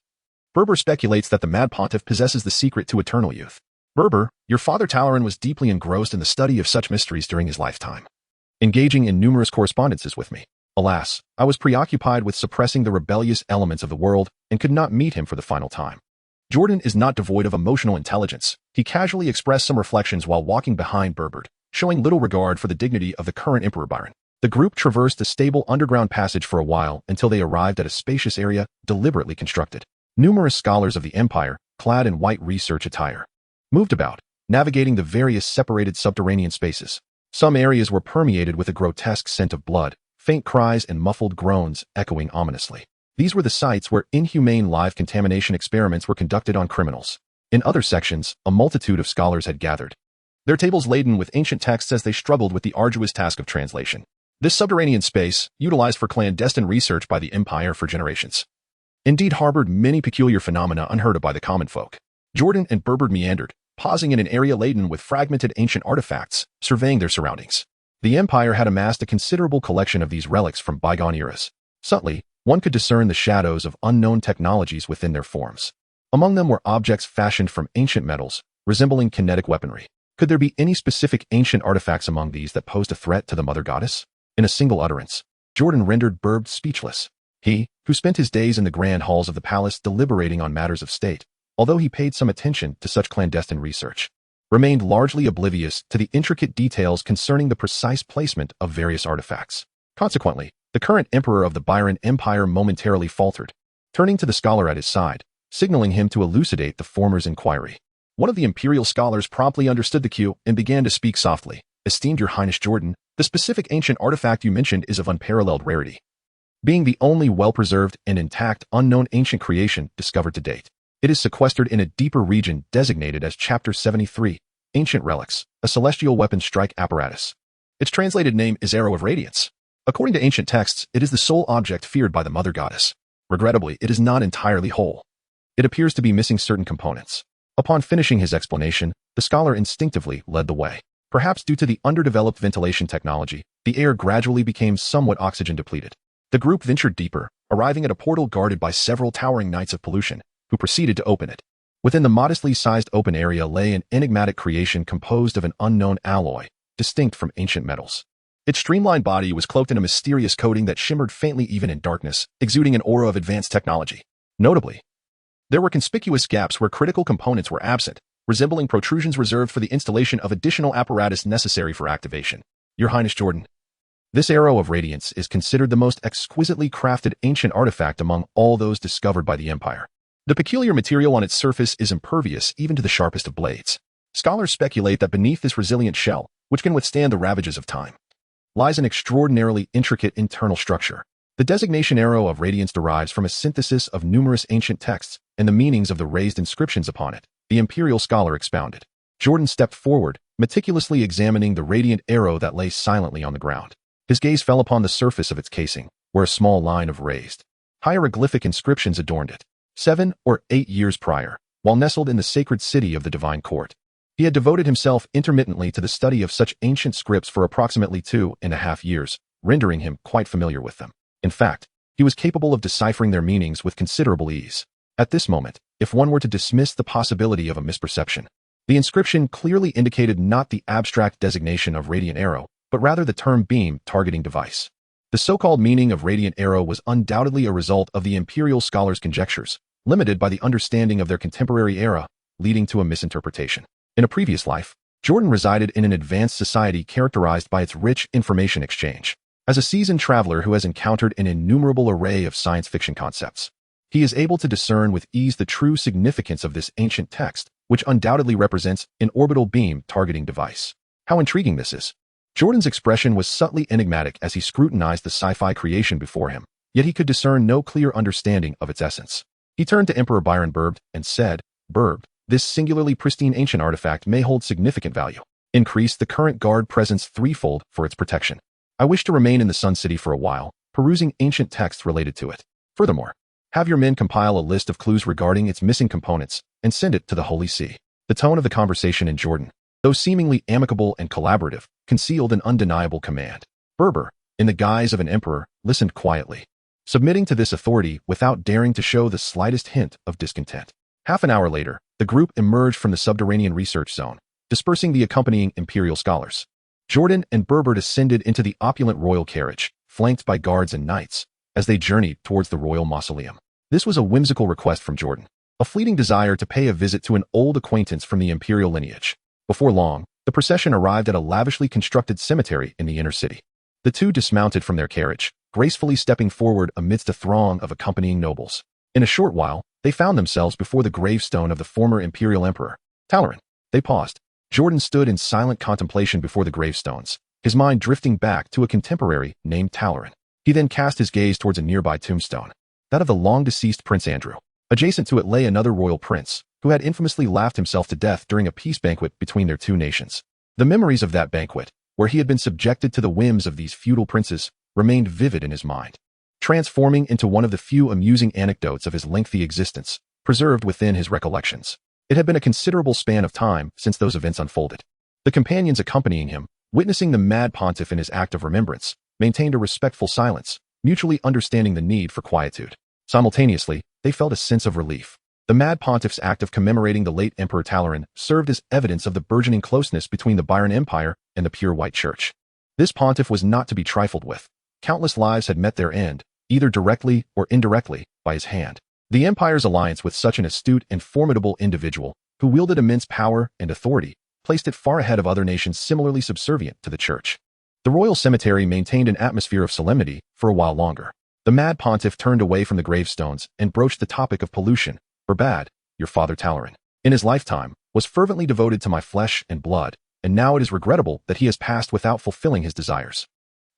Berber speculates that the Mad Pontiff possesses the secret to eternal youth. Berber, your father Talaran was deeply engrossed in the study of such mysteries during his lifetime, engaging in numerous correspondences with me. Alas, I was preoccupied with suppressing the rebellious elements of the world and could not meet him for the final time. Jordan is not devoid of emotional intelligence. He casually expressed some reflections while walking behind Berber, showing little regard for the dignity of the current Emperor Byron. The group traversed a stable underground passage for a while until they arrived at a spacious area deliberately constructed. Numerous scholars of the Empire, clad in white research attire, moved about, navigating the various separated subterranean spaces. Some areas were permeated with a grotesque scent of blood, faint cries and muffled groans echoing ominously. These were the sites where inhumane live contamination experiments were conducted on criminals. In other sections, a multitude of scholars had gathered, their tables laden with ancient texts as they struggled with the arduous task of translation. This subterranean space, utilized for clandestine research by the Empire for generations, indeed harbored many peculiar phenomena unheard of by the common folk. Jordan and Berber meandered, pausing in an area laden with fragmented ancient artifacts, surveying their surroundings. The Empire had amassed a considerable collection of these relics from bygone eras. Subtly, one could discern the shadows of unknown technologies within their forms. Among them were objects fashioned from ancient metals, resembling kinetic weaponry. Could there be any specific ancient artifacts among these that posed a threat to the Mother Goddess? In a single utterance, Jordan rendered Berber speechless. He, who spent his days in the grand halls of the palace deliberating on matters of state, although he paid some attention to such clandestine research, remained largely oblivious to the intricate details concerning the precise placement of various artifacts. Consequently, the current emperor of the Byron Empire momentarily faltered, turning to the scholar at his side, signaling him to elucidate the former's inquiry. One of the imperial scholars promptly understood the cue and began to speak softly. Esteemed Your Highness Jordan, the specific ancient artifact you mentioned is of unparalleled rarity, being the only well-preserved and intact unknown ancient creation discovered to date. It is sequestered in a deeper region designated as Chapter 73, Ancient Relics, a celestial weapon strike apparatus. Its translated name is Arrow of Radiance. According to ancient texts, it is the sole object feared by the Mother Goddess. Regrettably, it is not entirely whole. It appears to be missing certain components. Upon finishing his explanation, the scholar instinctively led the way. Perhaps due to the underdeveloped ventilation technology, the air gradually became somewhat oxygen-depleted. The group ventured deeper, arriving at a portal guarded by several towering knights of pollution, who proceeded to open it. Within the modestly sized open area lay an enigmatic creation composed of an unknown alloy, distinct from ancient metals. Its streamlined body was cloaked in a mysterious coating that shimmered faintly even in darkness, exuding an aura of advanced technology. Notably, there were conspicuous gaps where critical components were absent, resembling protrusions reserved for the installation of additional apparatus necessary for activation. Your Highness Jordan, this Arrow of Radiance is considered the most exquisitely crafted ancient artifact among all those discovered by the Empire. The peculiar material on its surface is impervious even to the sharpest of blades. Scholars speculate that beneath this resilient shell, which can withstand the ravages of time, lies an extraordinarily intricate internal structure. The designation Arrow of Radiance derives from a synthesis of numerous ancient texts and the meanings of the raised inscriptions upon it, the imperial scholar expounded. Jordan stepped forward, meticulously examining the radiant arrow that lay silently on the ground. His gaze fell upon the surface of its casing, where a small line of raised hieroglyphic inscriptions adorned it. 7 or 8 years prior, while nestled in the sacred city of the divine court, he had devoted himself intermittently to the study of such ancient scripts for approximately 2.5 years, rendering him quite familiar with them. In fact, he was capable of deciphering their meanings with considerable ease. At this moment, if one were to dismiss the possibility of a misperception, the inscription clearly indicated not the abstract designation of radiant arrow, but rather the term beam targeting device. The so-called meaning of radiant arrow was undoubtedly a result of the imperial scholars' conjectures, limited by the understanding of their contemporary era, leading to a misinterpretation. In a previous life, Jordan resided in an advanced society characterized by its rich information exchange. As a seasoned traveler who has encountered an innumerable array of science fiction concepts, he is able to discern with ease the true significance of this ancient text, which undoubtedly represents an orbital beam targeting device. How intriguing this is. Jordan's expression was subtly enigmatic as he scrutinized the sci-fi creation before him, yet he could discern no clear understanding of its essence. He turned to Emperor Byron Burb and said, "Burb, this singularly pristine ancient artifact may hold significant value. Increase the current guard presence threefold for its protection. I wish to remain in the Sun City for a while, perusing ancient texts related to it. Furthermore, have your men compile a list of clues regarding its missing components and send it to the Holy See." The tone of the conversation in Jordan, though seemingly amicable and collaborative, concealed an undeniable command. Berber, in the guise of an emperor, listened quietly, submitting to this authority without daring to show the slightest hint of discontent. Half an hour later, the group emerged from the subterranean research zone, dispersing the accompanying imperial scholars. Jordan and Berber descended into the opulent royal carriage, flanked by guards and knights, as they journeyed towards the royal mausoleum. This was a whimsical request from Jordan, a fleeting desire to pay a visit to an old acquaintance from the imperial lineage. Before long, the procession arrived at a lavishly constructed cemetery in the inner city. The two dismounted from their carriage, gracefully stepping forward amidst a throng of accompanying nobles. In a short while, they found themselves before the gravestone of the former imperial emperor, Talarin. They paused. Jordan stood in silent contemplation before the gravestones, his mind drifting back to a contemporary named Talarin. He then cast his gaze towards a nearby tombstone, that of the long-deceased Prince Andrew. Adjacent to it lay another royal prince, who had infamously laughed himself to death during a peace banquet between their two nations. The memories of that banquet, where he had been subjected to the whims of these feudal princes, remained vivid in his mind, transforming into one of the few amusing anecdotes of his lengthy existence, preserved within his recollections. It had been a considerable span of time since those events unfolded. The companions accompanying him, witnessing the mad pontiff in his act of remembrance, maintained a respectful silence, mutually understanding the need for quietude. Simultaneously, they felt a sense of relief. The mad pontiff's act of commemorating the late Emperor Talarin served as evidence of the burgeoning closeness between the Byron Empire and the pure white church. This pontiff was not to be trifled with. Countless lives had met their end, either directly or indirectly, by his hand. The empire's alliance with such an astute and formidable individual, who wielded immense power and authority, placed it far ahead of other nations similarly subservient to the church. The royal cemetery maintained an atmosphere of solemnity for a while longer. The mad pontiff turned away from the gravestones and broached the topic of pollution. "Berbad, your father Talarin, in his lifetime, was fervently devoted to my flesh and blood, and now it is regrettable that he has passed without fulfilling his desires.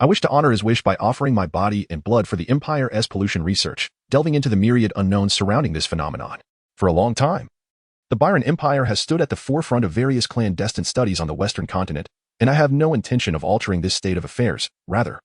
I wish to honor his wish by offering my body and blood for the Empire's pollution research, delving into the myriad unknowns surrounding this phenomenon. For a long time, the Byron Empire has stood at the forefront of various clandestine studies on the Western continent, and I have no intention of altering this state of affairs. Rather,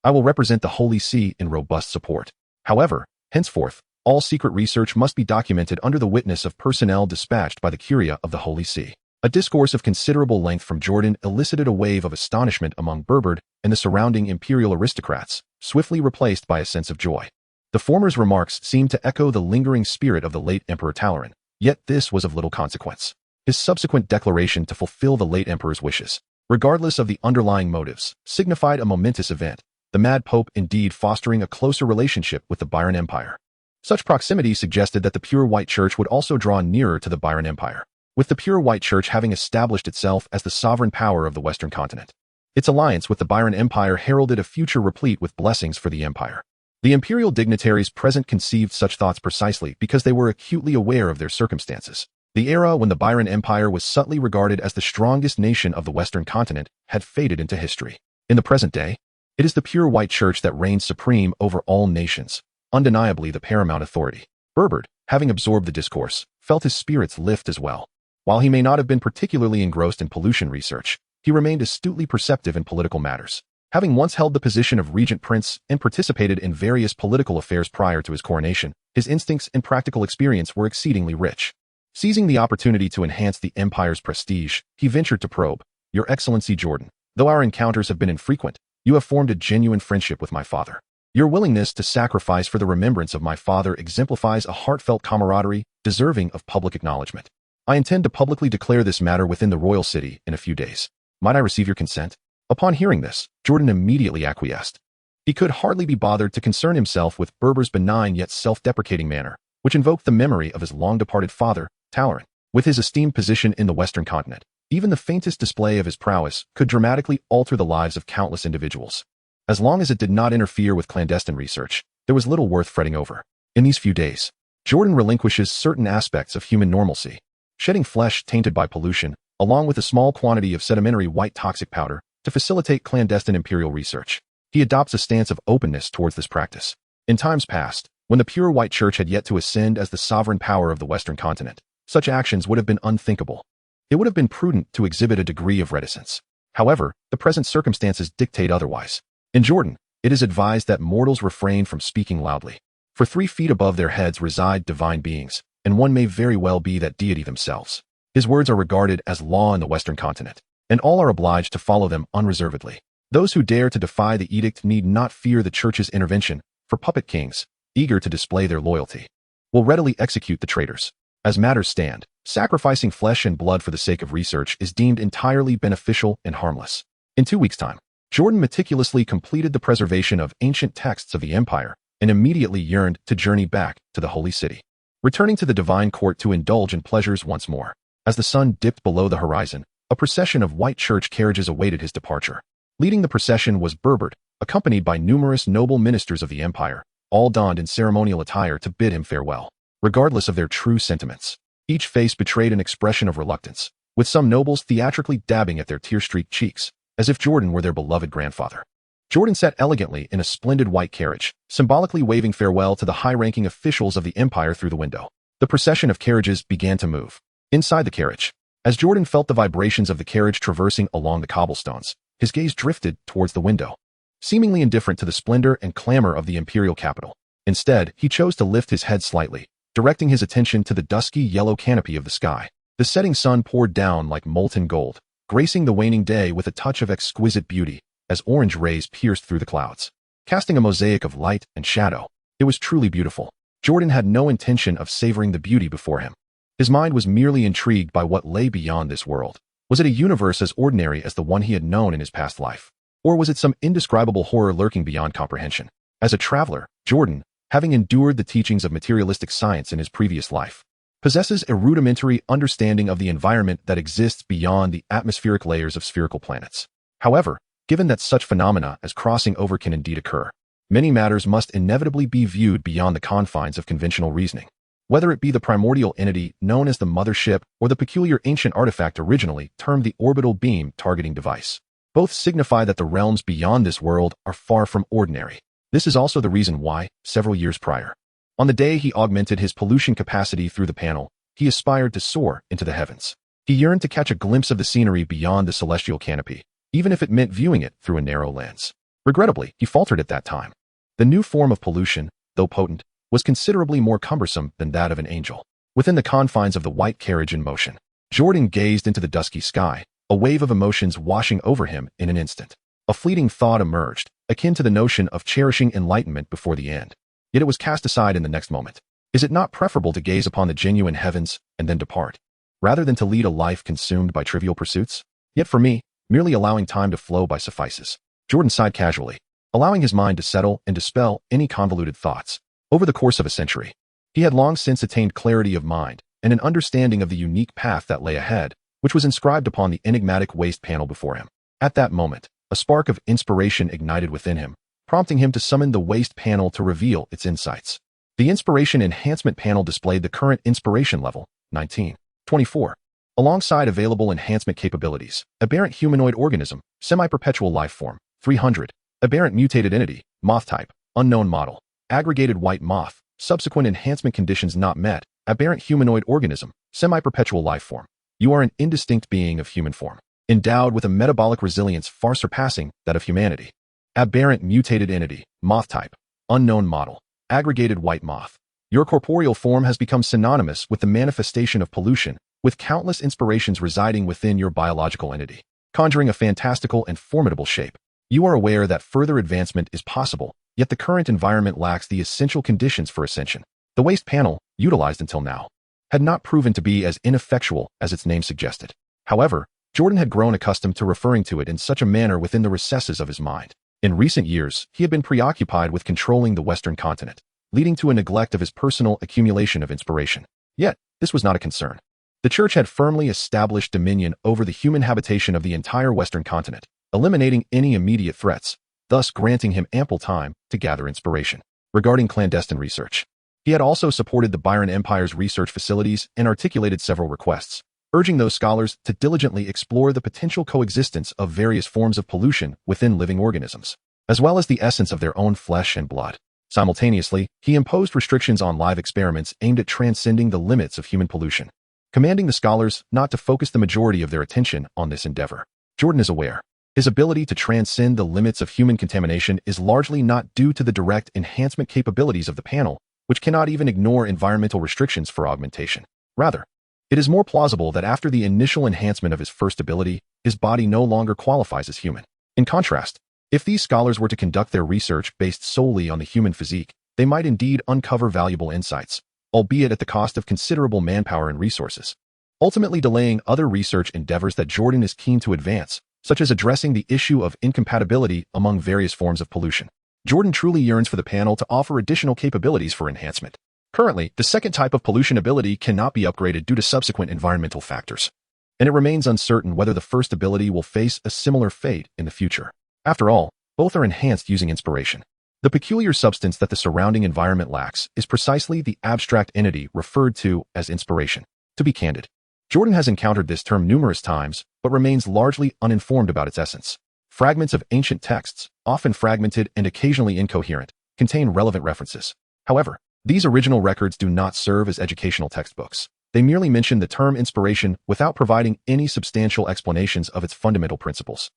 I will represent the Holy See in robust support. However, henceforth, all secret research must be documented under the witness of personnel dispatched by the Curia of the Holy See." A discourse of considerable length from Jordan elicited a wave of astonishment among Berber and the surrounding imperial aristocrats, swiftly replaced by a sense of joy. The former's remarks seemed to echo the lingering spirit of the late Emperor Talarin, yet this was of little consequence. His subsequent declaration to fulfill the late emperor's wishes, regardless of the underlying motives, signified a momentous event, the mad pope indeed fostering a closer relationship with the Byron Empire. Such proximity suggested that the pure white church would also draw nearer to the Byron Empire, with the pure white church having established itself as the sovereign power of the Western continent. Its alliance with the Byron Empire heralded a future replete with blessings for the empire. The imperial dignitaries present conceived such thoughts precisely because they were acutely aware of their circumstances. The era when the Byron Empire was subtly regarded as the strongest nation of the Western continent had faded into history. In the present day, it is the pure white church that reigns supreme over all nations, undeniably the paramount authority. Berber, having absorbed the discourse, felt his spirits lift as well. While he may not have been particularly engrossed in pollution research, he remained astutely perceptive in political matters. Having once held the position of regent prince and participated in various political affairs prior to his coronation, his instincts and practical experience were exceedingly rich. Seizing the opportunity to enhance the empire's prestige, he ventured to probe, "Your Excellency Jordan, though our encounters have been infrequent, you have formed a genuine friendship with my father. Your willingness to sacrifice for the remembrance of my father exemplifies a heartfelt camaraderie deserving of public acknowledgement. I intend to publicly declare this matter within the royal city in a few days. Might I receive your consent?" Upon hearing this, Jordan immediately acquiesced. He could hardly be bothered to concern himself with Berber's benign yet self-deprecating manner, which invoked the memory of his long-departed father, Talarin. With his esteemed position in the Western continent, Even the faintest display of his prowess could dramatically alter the lives of countless individuals. As long as it did not interfere with clandestine research, there was little worth fretting over. In these few days, Jordan relinquishes certain aspects of human normalcy, shedding flesh tainted by pollution, along with a small quantity of sedimentary white toxic powder to facilitate clandestine imperial research. He adopts a stance of openness towards this practice. In times past, when the pure white church had yet to ascend as the sovereign power of the Western continent, such actions would have been unthinkable. It would have been prudent to exhibit a degree of reticence. However, the present circumstances dictate otherwise. In Jordan, it is advised that mortals refrain from speaking loudly. For 3 feet above their heads reside divine beings, and one may very well be that deity themselves. His words are regarded as law in the Western continent, and all are obliged to follow them unreservedly. Those who dare to defy the edict need not fear the church's intervention, for puppet kings, eager to display their loyalty, will readily execute the traitors. As matters stand, sacrificing flesh and blood for the sake of research is deemed entirely beneficial and harmless. In 2 weeks' time, Jordan meticulously completed the preservation of ancient texts of the empire and immediately yearned to journey back to the holy city, returning to the divine court to indulge in pleasures once more. As the sun dipped below the horizon, a procession of white church carriages awaited his departure. Leading the procession was Berbert, accompanied by numerous noble ministers of the empire, all donned in ceremonial attire to bid him farewell. Regardless of their true sentiments, each face betrayed an expression of reluctance, with some nobles theatrically dabbing at their tear-streaked cheeks, as if Jordan were their beloved grandfather. Jordan sat elegantly in a splendid white carriage, symbolically waving farewell to the high-ranking officials of the empire through the window. The procession of carriages began to move. Inside the carriage, as Jordan felt the vibrations of the carriage traversing along the cobblestones, his gaze drifted towards the window, seemingly indifferent to the splendor and clamor of the imperial capital. Instead, he chose to lift his head slightly, directing his attention to the dusky yellow canopy of the sky. The setting sun poured down like molten gold, gracing the waning day with a touch of exquisite beauty, as orange rays pierced through the clouds, casting a mosaic of light and shadow. It was truly beautiful. Jordan had no intention of savoring the beauty before him. His mind was merely intrigued by what lay beyond this world. Was it a universe as ordinary as the one he had known in his past life? Or was it some indescribable horror lurking beyond comprehension? As a traveler, Jordan, having endured the teachings of materialistic science in his previous life, possesses a rudimentary understanding of the environment that exists beyond the atmospheric layers of spherical planets. However, given that such phenomena as crossing over can indeed occur, many matters must inevitably be viewed beyond the confines of conventional reasoning. Whether it be the primordial entity known as the mothership or the peculiar ancient artifact originally termed the orbital beam targeting device, both signify that the realms beyond this world are far from ordinary. This is also the reason why, several years prior, on the day he augmented his pollution capacity through the panel, he aspired to soar into the heavens. He yearned to catch a glimpse of the scenery beyond the celestial canopy, even if it meant viewing it through a narrow lens. Regrettably, he faltered at that time. The new form of pollution, though potent, was considerably more cumbersome than that of an angel. Within the confines of the white carriage in motion, Jordan gazed into the dusky sky, a wave of emotions washing over him in an instant. A fleeting thought emerged, akin to the notion of cherishing enlightenment before the end. Yet it was cast aside in the next moment. Is it not preferable to gaze upon the genuine heavens and then depart, rather than to lead a life consumed by trivial pursuits? Yet for me, merely allowing time to flow by suffices. Jordan sighed casually, allowing his mind to settle and dispel any convoluted thoughts. Over the course of a century, he had long since attained clarity of mind and an understanding of the unique path that lay ahead, which was inscribed upon the enigmatic waste panel before him. At that moment, a spark of inspiration ignited within him, prompting him to summon the waste panel to reveal its insights. The inspiration enhancement panel displayed the current inspiration level, 1924. Alongside available enhancement capabilities, aberrant humanoid organism, semi-perpetual life form, 300, aberrant mutated entity, moth type, unknown model, aggregated white moth, subsequent enhancement conditions not met, aberrant humanoid organism, semi-perpetual life form. You are an indistinct being of human form, endowed with a metabolic resilience far surpassing that of humanity. Aberrant mutated entity, moth type, unknown model, aggregated white moth. Your corporeal form has become synonymous with the manifestation of pollution, with countless inspirations residing within your biological entity, conjuring a fantastical and formidable shape. You are aware that further advancement is possible, yet the current environment lacks the essential conditions for ascension. The waste panel, utilized until now, had not proven to be as ineffectual as its name suggested. However, Jordan had grown accustomed to referring to it in such a manner within the recesses of his mind. In recent years, he had been preoccupied with controlling the Western continent, leading to a neglect of his personal accumulation of inspiration. Yet, this was not a concern. The church had firmly established dominion over the human habitation of the entire Western continent, eliminating any immediate threats, thus granting him ample time to gather inspiration. Regarding clandestine research, he had also supported the Byron Empire's research facilities and articulated several requests, urging those scholars to diligently explore the potential coexistence of various forms of pollution within living organisms, as well as the essence of their own flesh and blood. Simultaneously, he imposed restrictions on live experiments aimed at transcending the limits of human pollution, commanding the scholars not to focus the majority of their attention on this endeavor. Jordan is aware. His ability to transcend the limits of human contamination is largely not due to the direct enhancement capabilities of the panel, which cannot even ignore environmental restrictions for augmentation. Rather, it is more plausible that after the initial enhancement of his first ability, his body no longer qualifies as human. In contrast, if these scholars were to conduct their research based solely on the human physique, they might indeed uncover valuable insights, albeit at the cost of considerable manpower and resources, ultimately delaying other research endeavors that Jordan is keen to advance, such as addressing the issue of incompatibility among various forms of pollution. Jordan truly yearns for the panel to offer additional capabilities for enhancement. Currently, the second type of pollution ability cannot be upgraded due to subsequent environmental factors, and it remains uncertain whether the first ability will face a similar fate in the future. After all, both are enhanced using inspiration. The peculiar substance that the surrounding environment lacks is precisely the abstract entity referred to as inspiration. To be candid, Jordan has encountered this term numerous times, but remains largely uninformed about its essence. Fragments of ancient texts, often fragmented and occasionally incoherent, contain relevant references. However, these original records do not serve as educational textbooks. They merely mention the term inspiration without providing any substantial explanations of its fundamental principles.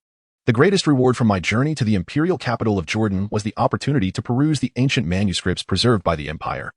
The greatest reward from my journey to the imperial capital of Jordan was the opportunity to peruse the ancient manuscripts preserved by the empire,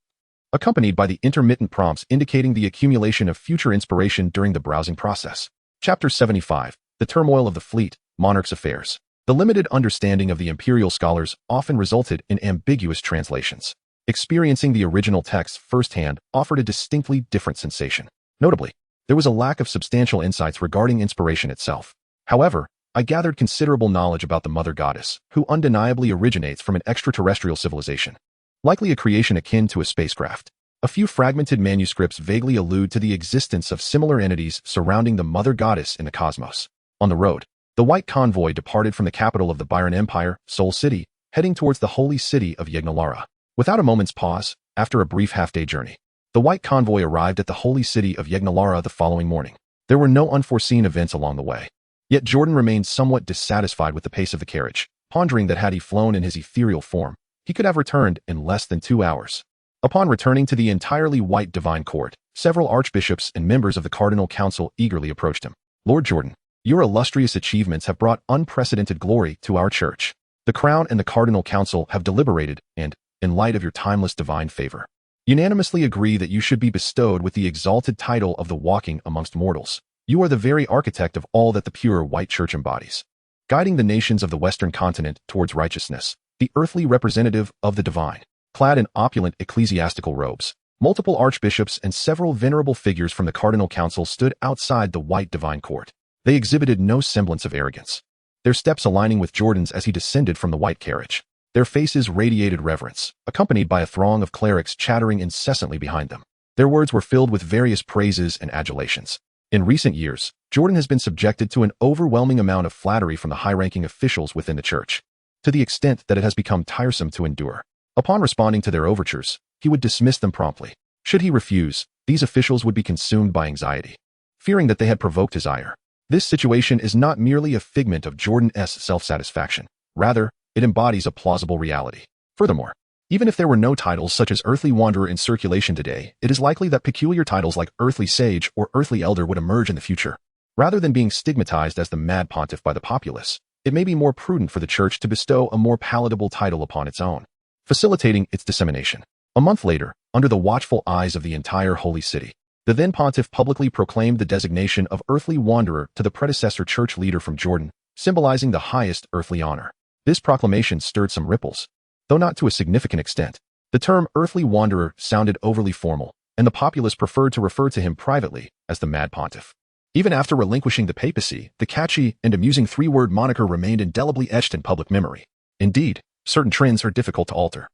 accompanied by the intermittent prompts indicating the accumulation of future inspiration during the browsing process. Chapter 75, The Turmoil of the Fleet, Monarch's Affairs. The limited understanding of the imperial scholars often resulted in ambiguous translations. Experiencing the original text firsthand offered a distinctly different sensation. Notably, there was a lack of substantial insights regarding inspiration itself. However, I gathered considerable knowledge about the mother goddess, who undeniably originates from an extraterrestrial civilization, likely a creation akin to a spacecraft. A few fragmented manuscripts vaguely allude to the existence of similar entities surrounding the mother goddess in the cosmos. On the road, the white convoy departed from the capital of the Byron Empire, Soul City, heading towards the holy city of Yegnalara. Without a moment's pause, after a brief half-day journey, the white convoy arrived at the holy city of Yegnalara the following morning. There were no unforeseen events along the way. Yet Jordan remained somewhat dissatisfied with the pace of the carriage, pondering that had he flown in his ethereal form, he could have returned in less than 2 hours. Upon returning to the entirely white divine court, several archbishops and members of the cardinal council eagerly approached him. Lord Jordan, your illustrious achievements have brought unprecedented glory to our church. The crown and the cardinal council have deliberated and, in light of your timeless divine favor, unanimously agree that you should be bestowed with the exalted title of the walking amongst mortals. You are the very architect of all that the pure white church embodies, guiding the nations of the Western continent towards righteousness, the earthly representative of the divine. Clad in opulent ecclesiastical robes, multiple archbishops and several venerable figures from the cardinal council stood outside the white divine court. They exhibited no semblance of arrogance, their steps aligning with Jordan's as he descended from the white carriage. Their faces radiated reverence, accompanied by a throng of clerics chattering incessantly behind them. Their words were filled with various praises and adulations. In recent years, Jordan has been subjected to an overwhelming amount of flattery from the high-ranking officials within the church, to the extent that it has become tiresome to endure. Upon responding to their overtures, he would dismiss them promptly. Should he refuse, these officials would be consumed by anxiety, fearing that they had provoked his ire. This situation is not merely a figment of Jordan's self-satisfaction. Rather, it embodies a plausible reality. Furthermore, even if there were no titles such as Earthly Wanderer in circulation today, it is likely that peculiar titles like Earthly Sage or Earthly Elder would emerge in the future. Rather than being stigmatized as the mad pontiff by the populace, it may be more prudent for the church to bestow a more palatable title upon its own, facilitating its dissemination. A month later, under the watchful eyes of the entire holy city, the then pontiff publicly proclaimed the designation of Earthly Wanderer to the predecessor church leader from Jordan, symbolizing the highest earthly honor. This proclamation stirred some ripples, though not to a significant extent. The term Earthly Wanderer sounded overly formal, and the populace preferred to refer to him privately as the Mad Pontiff. Even after relinquishing the papacy, the catchy and amusing three-word moniker remained indelibly etched in public memory. Indeed, certain trends are difficult to alter,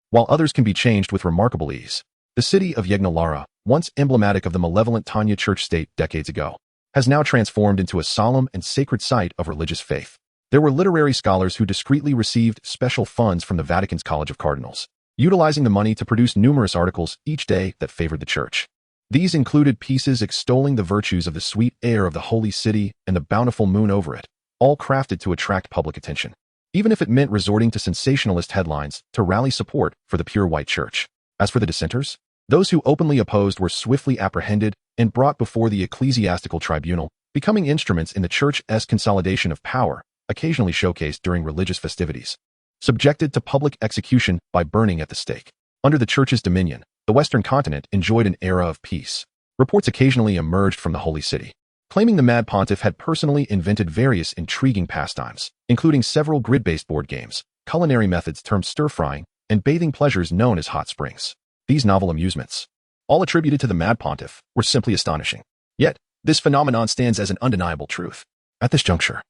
while others can be changed with remarkable ease. The city of Yegnalara, once emblematic of the malevolent Tanya church state decades ago, has now transformed into a solemn and sacred site of religious faith. There were literary scholars who discreetly received special funds from the Vatican's College of Cardinals, utilizing the money to produce numerous articles each day that favored the church. These included pieces extolling the virtues of the sweet air of the holy city and the bountiful moon over it, all crafted to attract public attention, even if it meant resorting to sensationalist headlines to rally support for the pure white church. As for the dissenters, those who openly opposed were swiftly apprehended and brought before the ecclesiastical tribunal, becoming instruments in the church's consolidation of power, occasionally showcased during religious festivities. Subjected to public execution by burning at the stake. Under the church's dominion, the Western continent enjoyed an era of peace. Reports occasionally emerged from the Holy City, claiming the Mad Pontiff had personally invented various intriguing pastimes, including several grid-based board games, culinary methods termed stir-frying, and bathing pleasures known as hot springs. These novel amusements, all attributed to the Mad Pontiff, were simply astonishing. Yet, this phenomenon stands as an undeniable truth. At this juncture,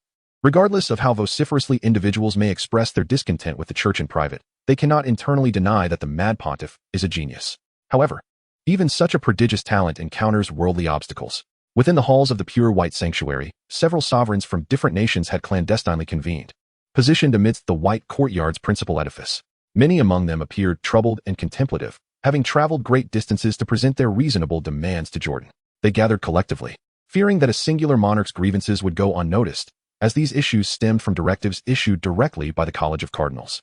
regardless of how vociferously individuals may express their discontent with the church in private, they cannot internally deny that the Mad Pontiff is a genius. However, even such a prodigious talent encounters worldly obstacles. Within the halls of the pure white sanctuary, several sovereigns from different nations had clandestinely convened, positioned amidst the white courtyard's principal edifice. Many among them appeared troubled and contemplative, having traveled great distances to present their reasonable demands to Jordan. They gathered collectively, fearing that a singular monarch's grievances would go unnoticed, as these issues stemmed from directives issued directly by the College of Cardinals.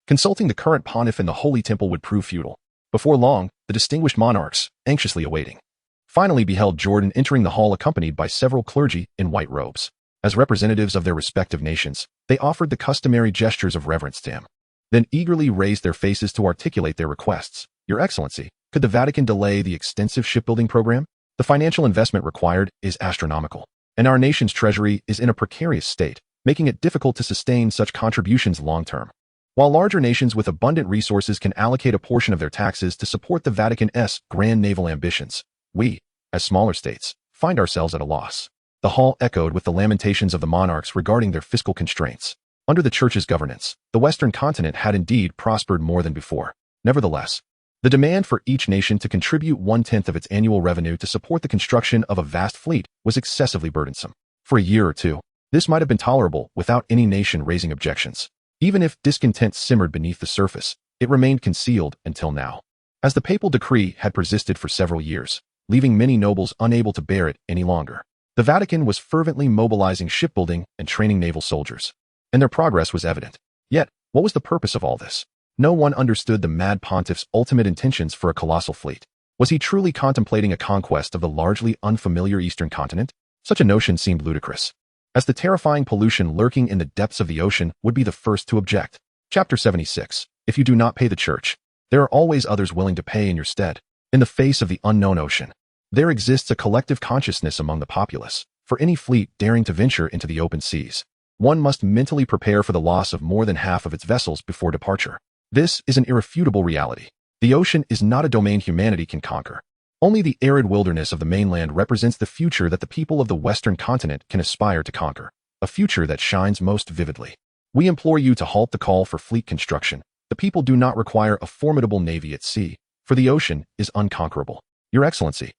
Consulting the current pontiff in the Holy Temple would prove futile. Before long, the distinguished monarchs, anxiously awaiting, finally beheld Jordan entering the hall accompanied by several clergy in white robes. As representatives of their respective nations, they offered the customary gestures of reverence to him, then eagerly raised their faces to articulate their requests. Your Excellency, could the Vatican delay the extensive shipbuilding program? The financial investment required is astronomical, and our nation's treasury is in a precarious state, making it difficult to sustain such contributions long-term. While larger nations with abundant resources can allocate a portion of their taxes to support the Vatican's grand naval ambitions, we, as smaller states, find ourselves at a loss. The hall echoed with the lamentations of the monarchs regarding their fiscal constraints. Under the Church's governance, the Western continent had indeed prospered more than before. Nevertheless, the demand for each nation to contribute 1/10 of its annual revenue to support the construction of a vast fleet was excessively burdensome. For a year or two, this might have been tolerable without any nation raising objections. Even if discontent simmered beneath the surface, it remained concealed until now, as the papal decree had persisted for several years, leaving many nobles unable to bear it any longer. The Vatican was fervently mobilizing shipbuilding and training naval soldiers, and their progress was evident. Yet, what was the purpose of all this? No one understood the Mad Pontiff's ultimate intentions for a colossal fleet. Was he truly contemplating a conquest of the largely unfamiliar Eastern continent? Such a notion seemed ludicrous, as the terrifying pollution lurking in the depths of the ocean would be the first to object. Chapter 76. If you do not pay the church, there are always others willing to pay in your stead. In the face of the unknown ocean, there exists a collective consciousness among the populace. For any fleet daring to venture into the open seas, one must mentally prepare for the loss of more than half of its vessels before departure. This is an irrefutable reality. The ocean is not a domain humanity can conquer. Only the arid wilderness of the mainland represents the future that the people of the Western continent can aspire to conquer, a future that shines most vividly. We implore you to halt the call for fleet construction. The people do not require a formidable navy at sea, for the ocean is unconquerable. Your Excellency,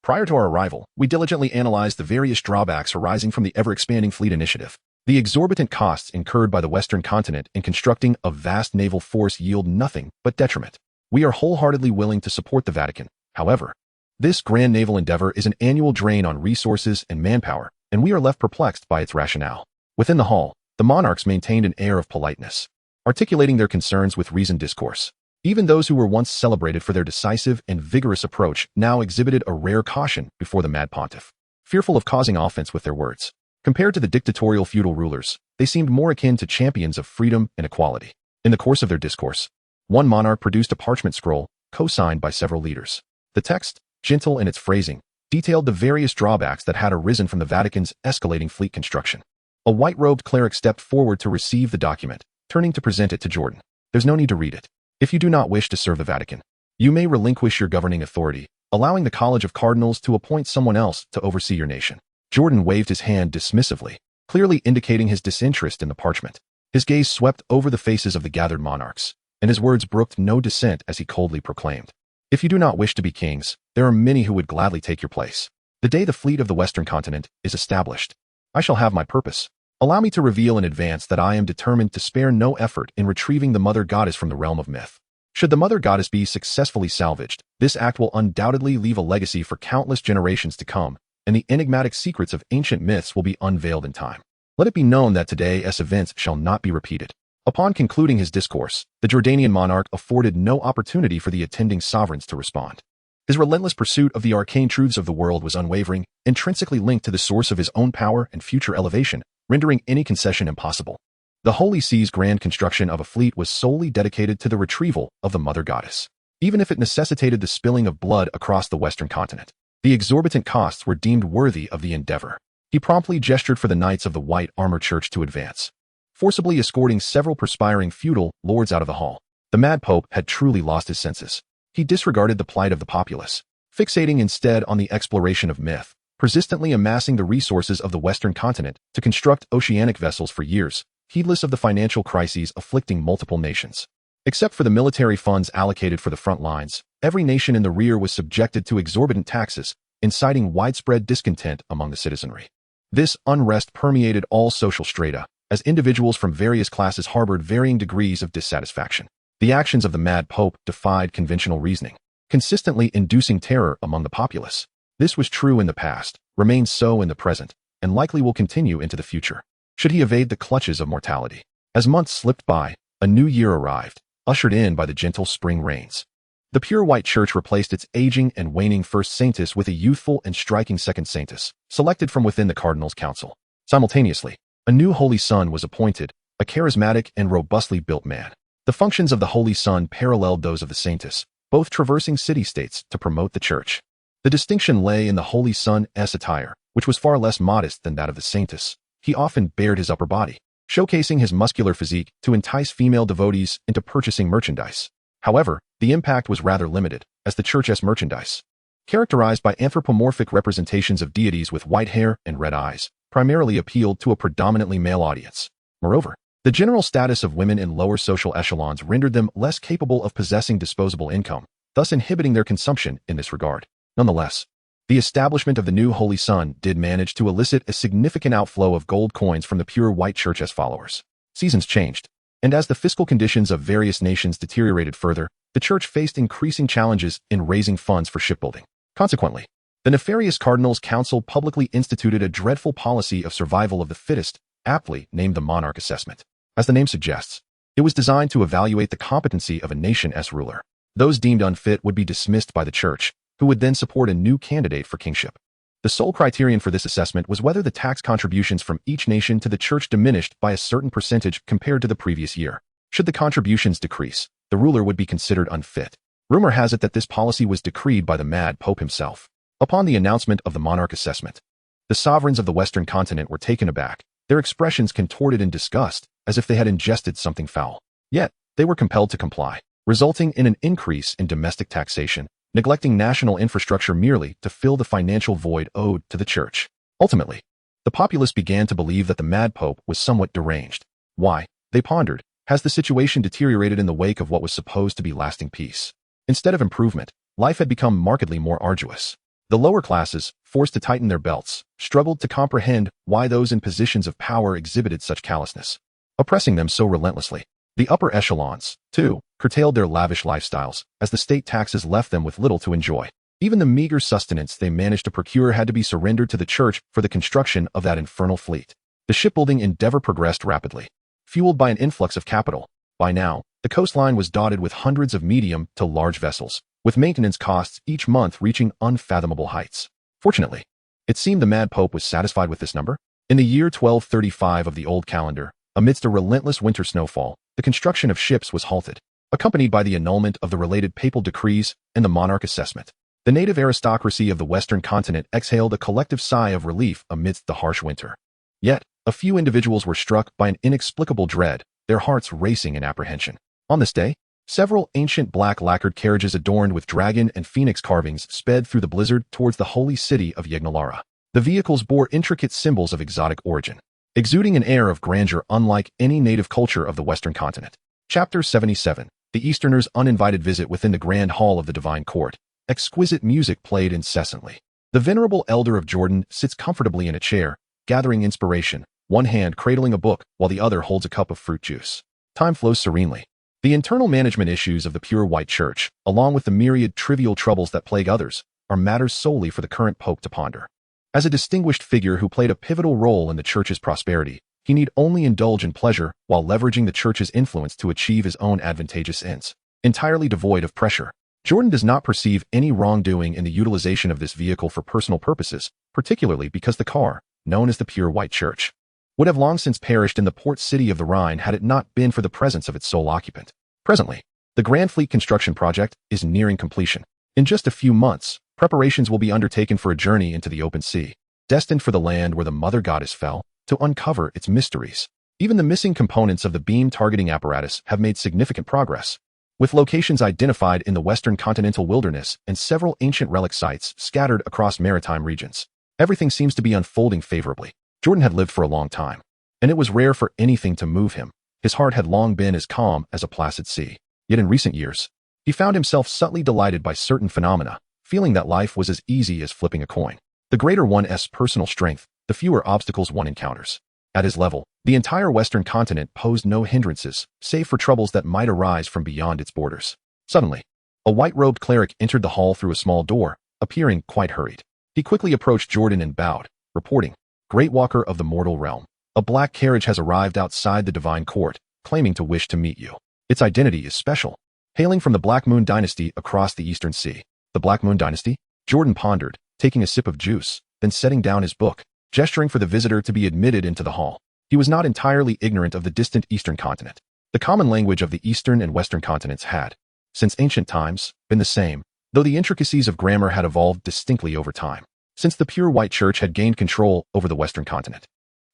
prior to our arrival, we diligently analyzed the various drawbacks arising from the ever-expanding fleet initiative. The exorbitant costs incurred by the Western continent in constructing a vast naval force yield nothing but detriment. We are wholeheartedly willing to support the Vatican. However, this grand naval endeavor is an annual drain on resources and manpower, and we are left perplexed by its rationale. Within the hall, the monarchs maintained an air of politeness, articulating their concerns with reasoned discourse. Even those who were once celebrated for their decisive and vigorous approach now exhibited a rare caution before the Mad Pontiff, fearful of causing offense with their words. Compared to the dictatorial feudal rulers, they seemed more akin to champions of freedom and equality. In the course of their discourse, one monarch produced a parchment scroll, co-signed by several leaders. The text, gentle in its phrasing, detailed the various drawbacks that had arisen from the Vatican's escalating fleet construction. A white-robed cleric stepped forward to receive the document, turning to present it to Jordan. There's no need to read it. If you do not wish to serve the Vatican, you may relinquish your governing authority, allowing the College of Cardinals to appoint someone else to oversee your nation. Jordan waved his hand dismissively, clearly indicating his disinterest in the parchment. His gaze swept over the faces of the gathered monarchs, and his words brooked no dissent as he coldly proclaimed, If you do not wish to be kings, there are many who would gladly take your place. The day the fleet of the Western continent is established, I shall have my purpose. Allow me to reveal in advance that I am determined to spare no effort in retrieving the mother goddess from the realm of myth. Should the mother goddess be successfully salvaged, this act will undoubtedly leave a legacy for countless generations to come, and the enigmatic secrets of ancient myths will be unveiled in time. Let it be known that today's events shall not be repeated. Upon concluding his discourse, the Jordanian monarch afforded no opportunity for the attending sovereigns to respond. His relentless pursuit of the arcane truths of the world was unwavering, intrinsically linked to the source of his own power and future elevation, rendering any concession impossible. The Holy See's grand construction of a fleet was solely dedicated to the retrieval of the mother goddess. Even if it necessitated the spilling of blood across the Western continent, the exorbitant costs were deemed worthy of the endeavor. He promptly gestured for the knights of the White Armor Church to advance, forcibly escorting several perspiring feudal lords out of the hall. The mad pope had truly lost his senses. He disregarded the plight of the populace, fixating instead on the exploration of myth, persistently amassing the resources of the Western continent to construct oceanic vessels for years, heedless of the financial crises afflicting multiple nations. Except for the military funds allocated for the front lines, every nation in the rear was subjected to exorbitant taxes, inciting widespread discontent among the citizenry. This unrest permeated all social strata, as individuals from various classes harbored varying degrees of dissatisfaction. The actions of the mad pope defied conventional reasoning, consistently inducing terror among the populace. This was true in the past, remains so in the present, and likely will continue into the future. Should he evade the clutches of mortality? As months slipped by, a new year arrived, ushered in by the gentle spring rains. The pure white church replaced its aging and waning first saintess with a youthful and striking second saintess, selected from within the cardinal's council. Simultaneously, a new holy son was appointed, a charismatic and robustly built man. The functions of the holy son paralleled those of the saintess, both traversing city-states to promote the church. The distinction lay in the holy son's attire, which was far less modest than that of the saintess. He often bared his upper body, showcasing his muscular physique to entice female devotees into purchasing merchandise. However, the impact was rather limited, as the church's merchandise, characterized by anthropomorphic representations of deities with white hair and red eyes, primarily appealed to a predominantly male audience. Moreover, the general status of women in lower social echelons rendered them less capable of possessing disposable income, thus inhibiting their consumption in this regard. Nonetheless, the establishment of the new holy son did manage to elicit a significant outflow of gold coins from the pure white church's followers. Seasons changed, and as the fiscal conditions of various nations deteriorated further, the church faced increasing challenges in raising funds for shipbuilding. Consequently, the nefarious cardinal's council publicly instituted a dreadful policy of survival of the fittest, aptly named the monarch assessment. As the name suggests, it was designed to evaluate the competency of a nation's ruler. Those deemed unfit would be dismissed by the church, who would then support a new candidate for kingship. The sole criterion for this assessment was whether the tax contributions from each nation to the church diminished by a certain percentage compared to the previous year. Should the contributions decrease, the ruler would be considered unfit. Rumor has it that this policy was decreed by the mad pope himself. Upon the announcement of the monarch assessment, the sovereigns of the Western continent were taken aback, their expressions contorted in disgust, as if they had ingested something foul. Yet, they were compelled to comply, resulting in an increase in domestic taxation, neglecting national infrastructure merely to fill the financial void owed to the church. Ultimately, the populace began to believe that the mad pope was somewhat deranged. Why, they pondered, has the situation deteriorated in the wake of what was supposed to be lasting peace? Instead of improvement, life had become markedly more arduous. The lower classes, forced to tighten their belts, struggled to comprehend why those in positions of power exhibited such callousness, oppressing them so relentlessly. The upper echelons, too, curtailed their lavish lifestyles, as the state taxes left them with little to enjoy. Even the meager sustenance they managed to procure had to be surrendered to the church for the construction of that infernal fleet. The shipbuilding endeavor progressed rapidly, fueled by an influx of capital. By now, the coastline was dotted with hundreds of medium to large vessels, with maintenance costs each month reaching unfathomable heights. Fortunately, it seemed the mad pope was satisfied with this number. In the year 1235 of the old calendar, amidst a relentless winter snowfall, the construction of ships was halted, accompanied by the annulment of the related papal decrees and the monarch assessment. The native aristocracy of the Western continent exhaled a collective sigh of relief amidst the harsh winter. Yet, a few individuals were struck by an inexplicable dread, their hearts racing in apprehension. On this day, several ancient black lacquered carriages adorned with dragon and phoenix carvings sped through the blizzard towards the holy city of Yagnalara. The vehicles bore intricate symbols of exotic origin, exuding an air of grandeur unlike any native culture of the Western continent. Chapter 77. the Easterner's uninvited visit within the grand hall of the divine court. Exquisite music played incessantly. The venerable elder of Jordan sits comfortably in a chair, gathering inspiration, one hand cradling a book while the other holds a cup of fruit juice. Time flows serenely. The internal management issues of the pure white church, along with the myriad trivial troubles that plague others, are matters solely for the current pope to ponder. As a distinguished figure who played a pivotal role in the church's prosperity, he need only indulge in pleasure while leveraging the church's influence to achieve his own advantageous ends. Entirely devoid of pressure, Jordan does not perceive any wrongdoing in the utilization of this vehicle for personal purposes, particularly because the car, known as the pure white church, would have long since perished in the port city of the Rhine had it not been for the presence of its sole occupant. Presently, the Grand Fleet construction project is nearing completion. In just a few months, preparations will be undertaken for a journey into the open sea, destined for the land where the mother goddess fell, to uncover its mysteries. Even the missing components of the beam targeting apparatus have made significant progress, with locations identified in the western continental wilderness and several ancient relic sites scattered across maritime regions. Everything seems to be unfolding favorably. Jordan had lived for a long time, and it was rare for anything to move him. His heart had long been as calm as a placid sea. Yet in recent years, he found himself subtly delighted by certain phenomena, feeling that life was as easy as flipping a coin. The greater one's personal strength, the fewer obstacles one encounters. At his level, the entire western continent posed no hindrances, save for troubles that might arise from beyond its borders. Suddenly, a white-robed cleric entered the hall through a small door, appearing quite hurried. He quickly approached Jordan and bowed, reporting, "Great Walker of the mortal realm, a black carriage has arrived outside the divine court, claiming to wish to meet you. Its identity is special, hailing from the Black Moon dynasty across the Eastern Sea." The Black Moon dynasty? Jordan pondered, taking a sip of juice, then setting down his book, gesturing for the visitor to be admitted into the hall. He was not entirely ignorant of the distant Eastern continent. The common language of the Eastern and Western continents had, since ancient times, been the same, though the intricacies of grammar had evolved distinctly over time. Since the pure white church had gained control over the Western continent,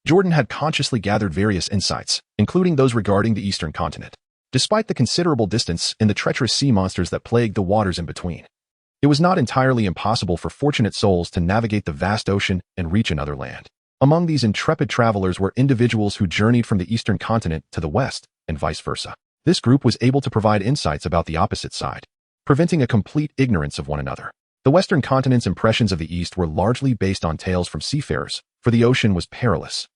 Jordan had consciously gathered various insights, including those regarding the Eastern continent. Despite the considerable distance and the treacherous sea monsters that plagued the waters in between, it was not entirely impossible for fortunate souls to navigate the vast ocean and reach another land. Among these intrepid travelers were individuals who journeyed from the Eastern continent to the West, and vice versa. This group was able to provide insights about the opposite side, preventing a complete ignorance of one another. The Western continent's impressions of the East were largely based on tales from seafarers, for the ocean was perilous,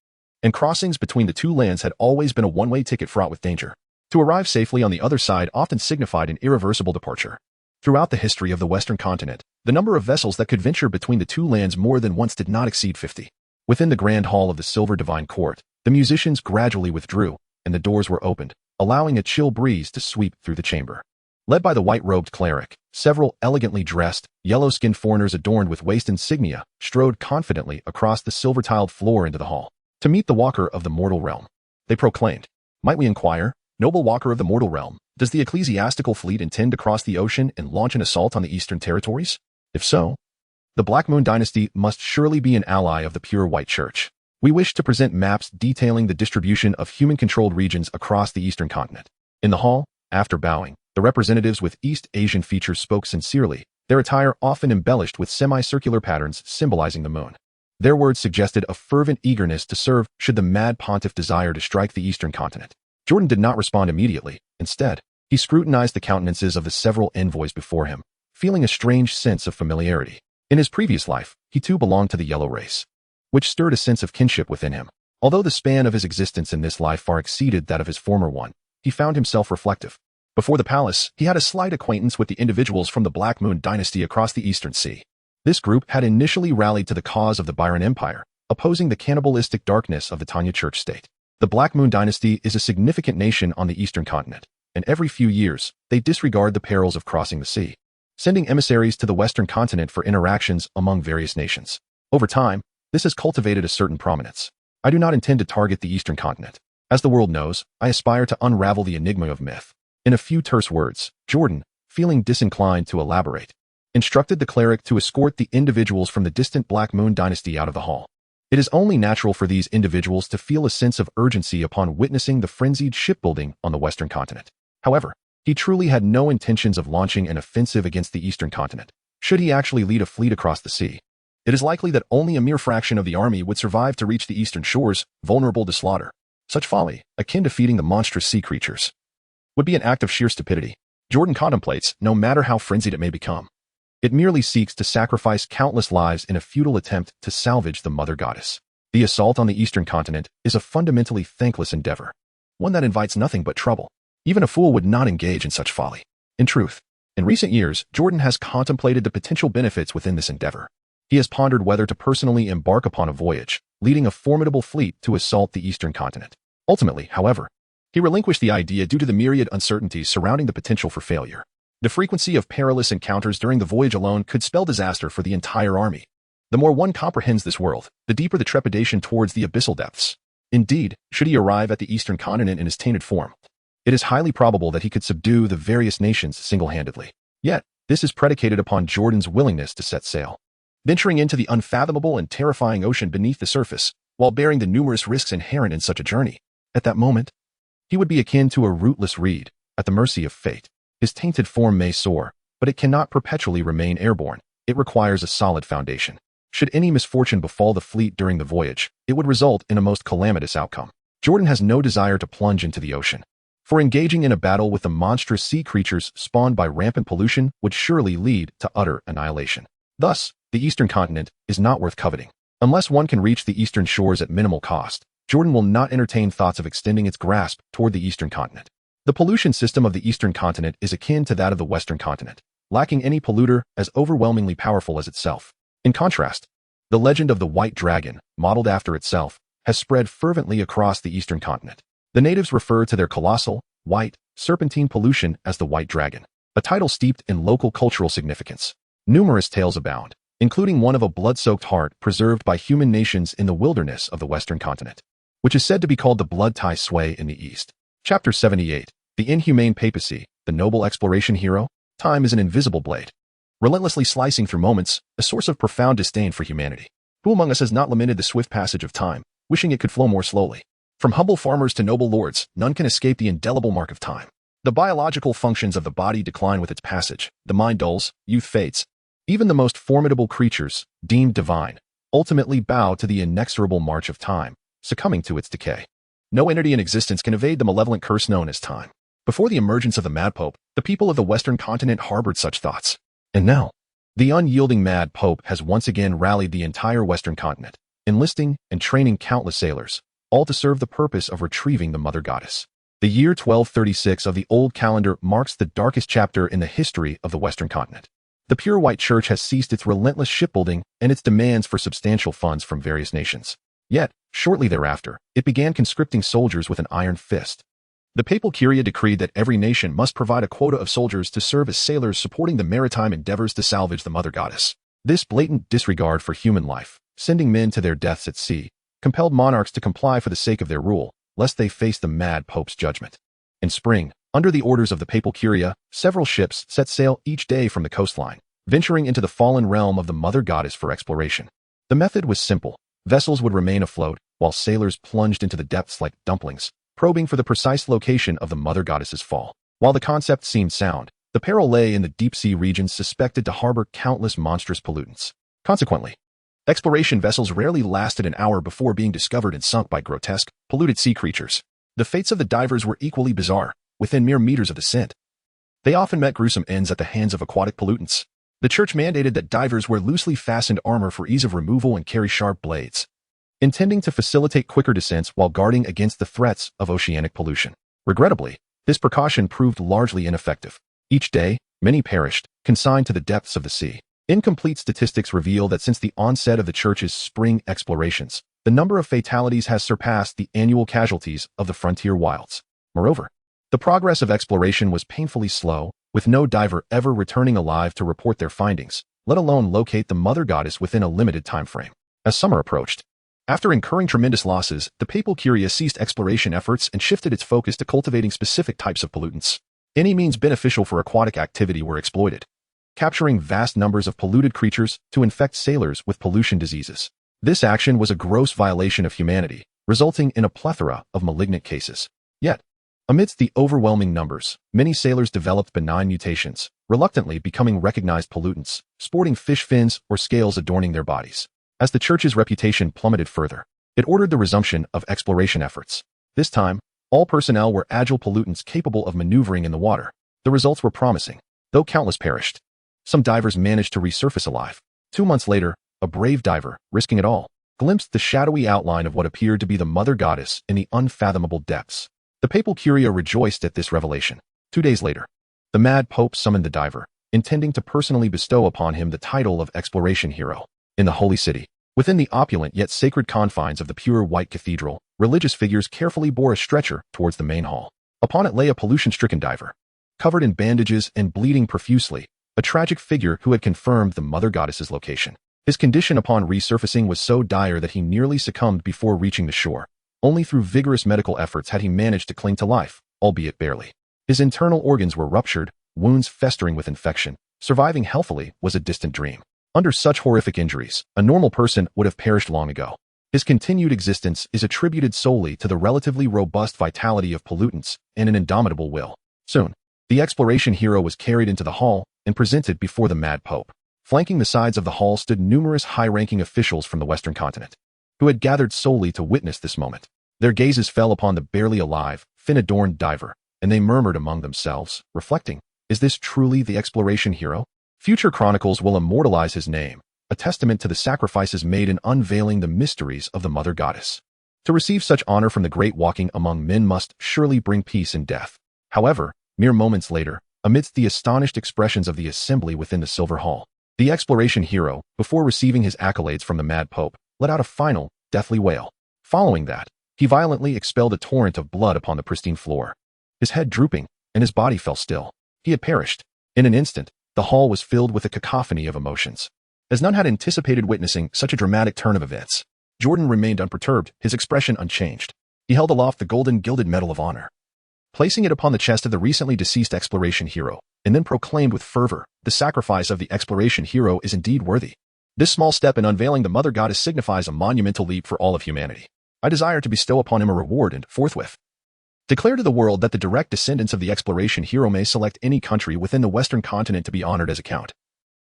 and crossings between the two lands had always been a one-way ticket fraught with danger. To arrive safely on the other side often signified an irreversible departure. Throughout the history of the Western continent, the number of vessels that could venture between the two lands more than once did not exceed 50. Within the grand hall of the Silver Divine Court, the musicians gradually withdrew, and the doors were opened, allowing a chill breeze to sweep through the chamber. Led by the white-robed cleric, several elegantly dressed, yellow-skinned foreigners adorned with waist insignia strode confidently across the silver-tiled floor into the hall. To meet the Walker of the mortal realm, they proclaimed. "Might we inquire, noble Walker of the mortal realm, does the ecclesiastical fleet intend to cross the ocean and launch an assault on the eastern territories? If so, the Black Moon dynasty must surely be an ally of the pure white church. We wish to present maps detailing the distribution of human-controlled regions across the eastern continent." In the hall, after bowing, the representatives with East Asian features spoke sincerely, their attire often embellished with semicircular patterns symbolizing the moon. Their words suggested a fervent eagerness to serve should the mad pontiff desire to strike the eastern continent. Jordan did not respond immediately. Instead, he scrutinized the countenances of the several envoys before him, feeling a strange sense of familiarity. In his previous life, he too belonged to the yellow race, which stirred a sense of kinship within him. Although the span of his existence in this life far exceeded that of his former one, he found himself reflective. Before the palace, he had a slight acquaintance with the individuals from the Black Moon dynasty across the Eastern Sea. This group had initially rallied to the cause of the Byron Empire, opposing the cannibalistic darkness of the Tanya Church state. The Black Moon dynasty is a significant nation on the Eastern continent, and every few years, they disregard the perils of crossing the sea, sending emissaries to the Western continent for interactions among various nations. Over time, this has cultivated a certain prominence. I do not intend to target the Eastern continent. As the world knows, I aspire to unravel the enigma of myth. In a few terse words, Jordan, feeling disinclined to elaborate, instructed the cleric to escort the individuals from the distant Black Moon dynasty out of the hall. It is only natural for these individuals to feel a sense of urgency upon witnessing the frenzied shipbuilding on the Western continent. However, he truly had no intentions of launching an offensive against the Eastern continent. Should he actually lead a fleet across the sea, it is likely that only a mere fraction of the army would survive to reach the eastern shores, vulnerable to slaughter. Such folly, akin to feeding the monstrous sea creatures, would be an act of sheer stupidity. Jordan contemplates, no matter how frenzied it may become. It merely seeks to sacrifice countless lives in a futile attempt to salvage the mother goddess. The assault on the eastern continent is a fundamentally thankless endeavor, one that invites nothing but trouble. Even a fool would not engage in such folly. In truth, in recent years, Jordan has contemplated the potential benefits within this endeavor. He has pondered whether to personally embark upon a voyage, leading a formidable fleet to assault the eastern continent. Ultimately, however, he relinquished the idea due to the myriad uncertainties surrounding the potential for failure. The frequency of perilous encounters during the voyage alone could spell disaster for the entire army. The more one comprehends this world, the deeper the trepidation towards the abyssal depths. Indeed, should he arrive at the eastern continent in his tainted form, it is highly probable that he could subdue the various nations single-handedly. Yet, this is predicated upon Jordan's willingness to set sail. Venturing into the unfathomable and terrifying ocean beneath the surface, while bearing the numerous risks inherent in such a journey, at that moment, he would be akin to a rootless reed, at the mercy of fate. His tainted form may soar, but it cannot perpetually remain airborne. It requires a solid foundation. Should any misfortune befall the fleet during the voyage, it would result in a most calamitous outcome. Jordan has no desire to plunge into the ocean, for engaging in a battle with the monstrous sea creatures spawned by rampant pollution would surely lead to utter annihilation. Thus, the eastern continent is not worth coveting. Unless one can reach the eastern shores at minimal cost, Jordan will not entertain thoughts of extending its grasp toward the eastern continent. The pollution system of the eastern continent is akin to that of the western continent, lacking any polluter as overwhelmingly powerful as itself. In contrast, the legend of the white dragon, modeled after itself, has spread fervently across the eastern continent. The natives refer to their colossal, white, serpentine pollution as the white dragon, a title steeped in local cultural significance. Numerous tales abound, including one of a blood-soaked heart preserved by human nations in the wilderness of the western continent, which is said to be called the blood tie sway in the east. Chapter 78. The inhumane papacy, the noble exploration hero. Time is an invisible blade, relentlessly slicing through moments, a source of profound disdain for humanity. Who among us has not lamented the swift passage of time, wishing it could flow more slowly? From humble farmers to noble lords, none can escape the indelible mark of time. The biological functions of the body decline with its passage, the mind dulls, youth fades. Even the most formidable creatures, deemed divine, ultimately bow to the inexorable march of time, succumbing to its decay. No entity in existence can evade the malevolent curse known as time. Before the emergence of the Mad Pope, the people of the Western continent harbored such thoughts. And now, the unyielding Mad Pope has once again rallied the entire Western continent, enlisting and training countless sailors, all to serve the purpose of retrieving the Mother Goddess. The year 1236 of the old calendar marks the darkest chapter in the history of the Western continent. The pure white church has ceased its relentless shipbuilding and its demands for substantial funds from various nations. Yet, shortly thereafter, it began conscripting soldiers with an iron fist. The papal curia decreed that every nation must provide a quota of soldiers to serve as sailors supporting the maritime endeavors to salvage the Mother Goddess. This blatant disregard for human life, sending men to their deaths at sea, compelled monarchs to comply for the sake of their rule, lest they face the Mad Pope's judgment. In spring, under the orders of the papal curia, several ships set sail each day from the coastline, venturing into the fallen realm of the Mother Goddess for exploration. The method was simple. Vessels would remain afloat, while sailors plunged into the depths like dumplings, probing for the precise location of the Mother Goddess's fall. While the concept seemed sound, the peril lay in the deep-sea regions suspected to harbor countless monstrous pollutants. Consequently, exploration vessels rarely lasted an hour before being discovered and sunk by grotesque, polluted sea creatures. The fates of the divers were equally bizarre, within mere meters of the scent. They often met gruesome ends at the hands of aquatic pollutants. The church mandated that divers wear loosely fastened armor for ease of removal and carry sharp blades, intending to facilitate quicker descents while guarding against the threats of oceanic pollution. Regrettably, this precaution proved largely ineffective. Each day, many perished, consigned to the depths of the sea. Incomplete statistics reveal that since the onset of the church's spring explorations, the number of fatalities has surpassed the annual casualties of the frontier wilds. Moreover, the progress of exploration was painfully slow, with no diver ever returning alive to report their findings, let alone locate the Mother Goddess within a limited time frame. As summer approached, after incurring tremendous losses, the papal curia ceased exploration efforts and shifted its focus to cultivating specific types of pollutants. Any means beneficial for aquatic activity were exploited, capturing vast numbers of polluted creatures to infect sailors with pollution diseases. This action was a gross violation of humanity, resulting in a plethora of malignant cases. Yet, amidst the overwhelming numbers, many sailors developed benign mutations, reluctantly becoming recognized pollutants, sporting fish fins or scales adorning their bodies. As the church's reputation plummeted further, it ordered the resumption of exploration efforts. This time, All personnel were agile pollutants capable of maneuvering in the water. The results were promising, though countless perished. Some divers managed to resurface alive. 2 months later, a brave diver, risking it all, glimpsed the shadowy outline of what appeared to be the mother goddess in the unfathomable depths. The papal curia rejoiced at this revelation. 2 days later, the mad pope summoned the diver, intending to personally bestow upon him the title of exploration hero. In the holy city, within the opulent yet sacred confines of the pure white cathedral, religious figures carefully bore a stretcher towards the main hall. Upon it lay a pollution-stricken diver, covered in bandages and bleeding profusely, a tragic figure who had confirmed the mother goddess's location. His condition upon resurfacing was so dire that he nearly succumbed before reaching the shore. Only through vigorous medical efforts had he managed to cling to life, albeit barely. His internal organs were ruptured, wounds festering with infection. Surviving healthily was a distant dream. Under such horrific injuries, a normal person would have perished long ago. His continued existence is attributed solely to the relatively robust vitality of pollutants and an indomitable will. Soon, the exploration hero was carried into the hall and presented before the mad pope. Flanking the sides of the hall stood numerous high-ranking officials from the Western continent, who had gathered solely to witness this moment. Their gazes fell upon the barely alive, fin-adorned diver, and they murmured among themselves, reflecting, "Is this truly the exploration hero?" Future chronicles will immortalize his name, a testament to the sacrifices made in unveiling the mysteries of the mother goddess. To receive such honor from the great walking among men must surely bring peace in death. However, mere moments later, amidst the astonished expressions of the assembly within the Silver Hall, the exploration hero, before receiving his accolades from the mad pope, let out a final, deathly wail. Following that, he violently expelled a torrent of blood upon the pristine floor. His head drooping, and his body fell still. He had perished. In an instant, the hall was filled with a cacophony of emotions. As none had anticipated witnessing such a dramatic turn of events, Jordan remained unperturbed, his expression unchanged. He held aloft the golden gilded medal of honor, placing it upon the chest of the recently deceased exploration hero, and then proclaimed with fervor, "The sacrifice of the exploration hero is indeed worthy. This small step in unveiling the mother goddess signifies a monumental leap for all of humanity. I desire to bestow upon him a reward and, forthwith, declare to the world that the direct descendants of the exploration hero may select any country within the Western continent to be honored as a count.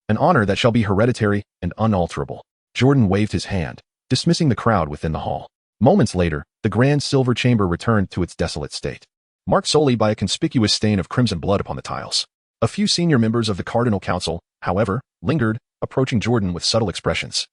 An honor that shall be hereditary and unalterable." Jordan waved his hand, dismissing the crowd within the hall. Moments later, the grand silver chamber returned to its desolate state, marked solely by a conspicuous stain of crimson blood upon the tiles. A few senior members of the Cardinal Council, however, lingered, approaching Jordan with subtle expressions,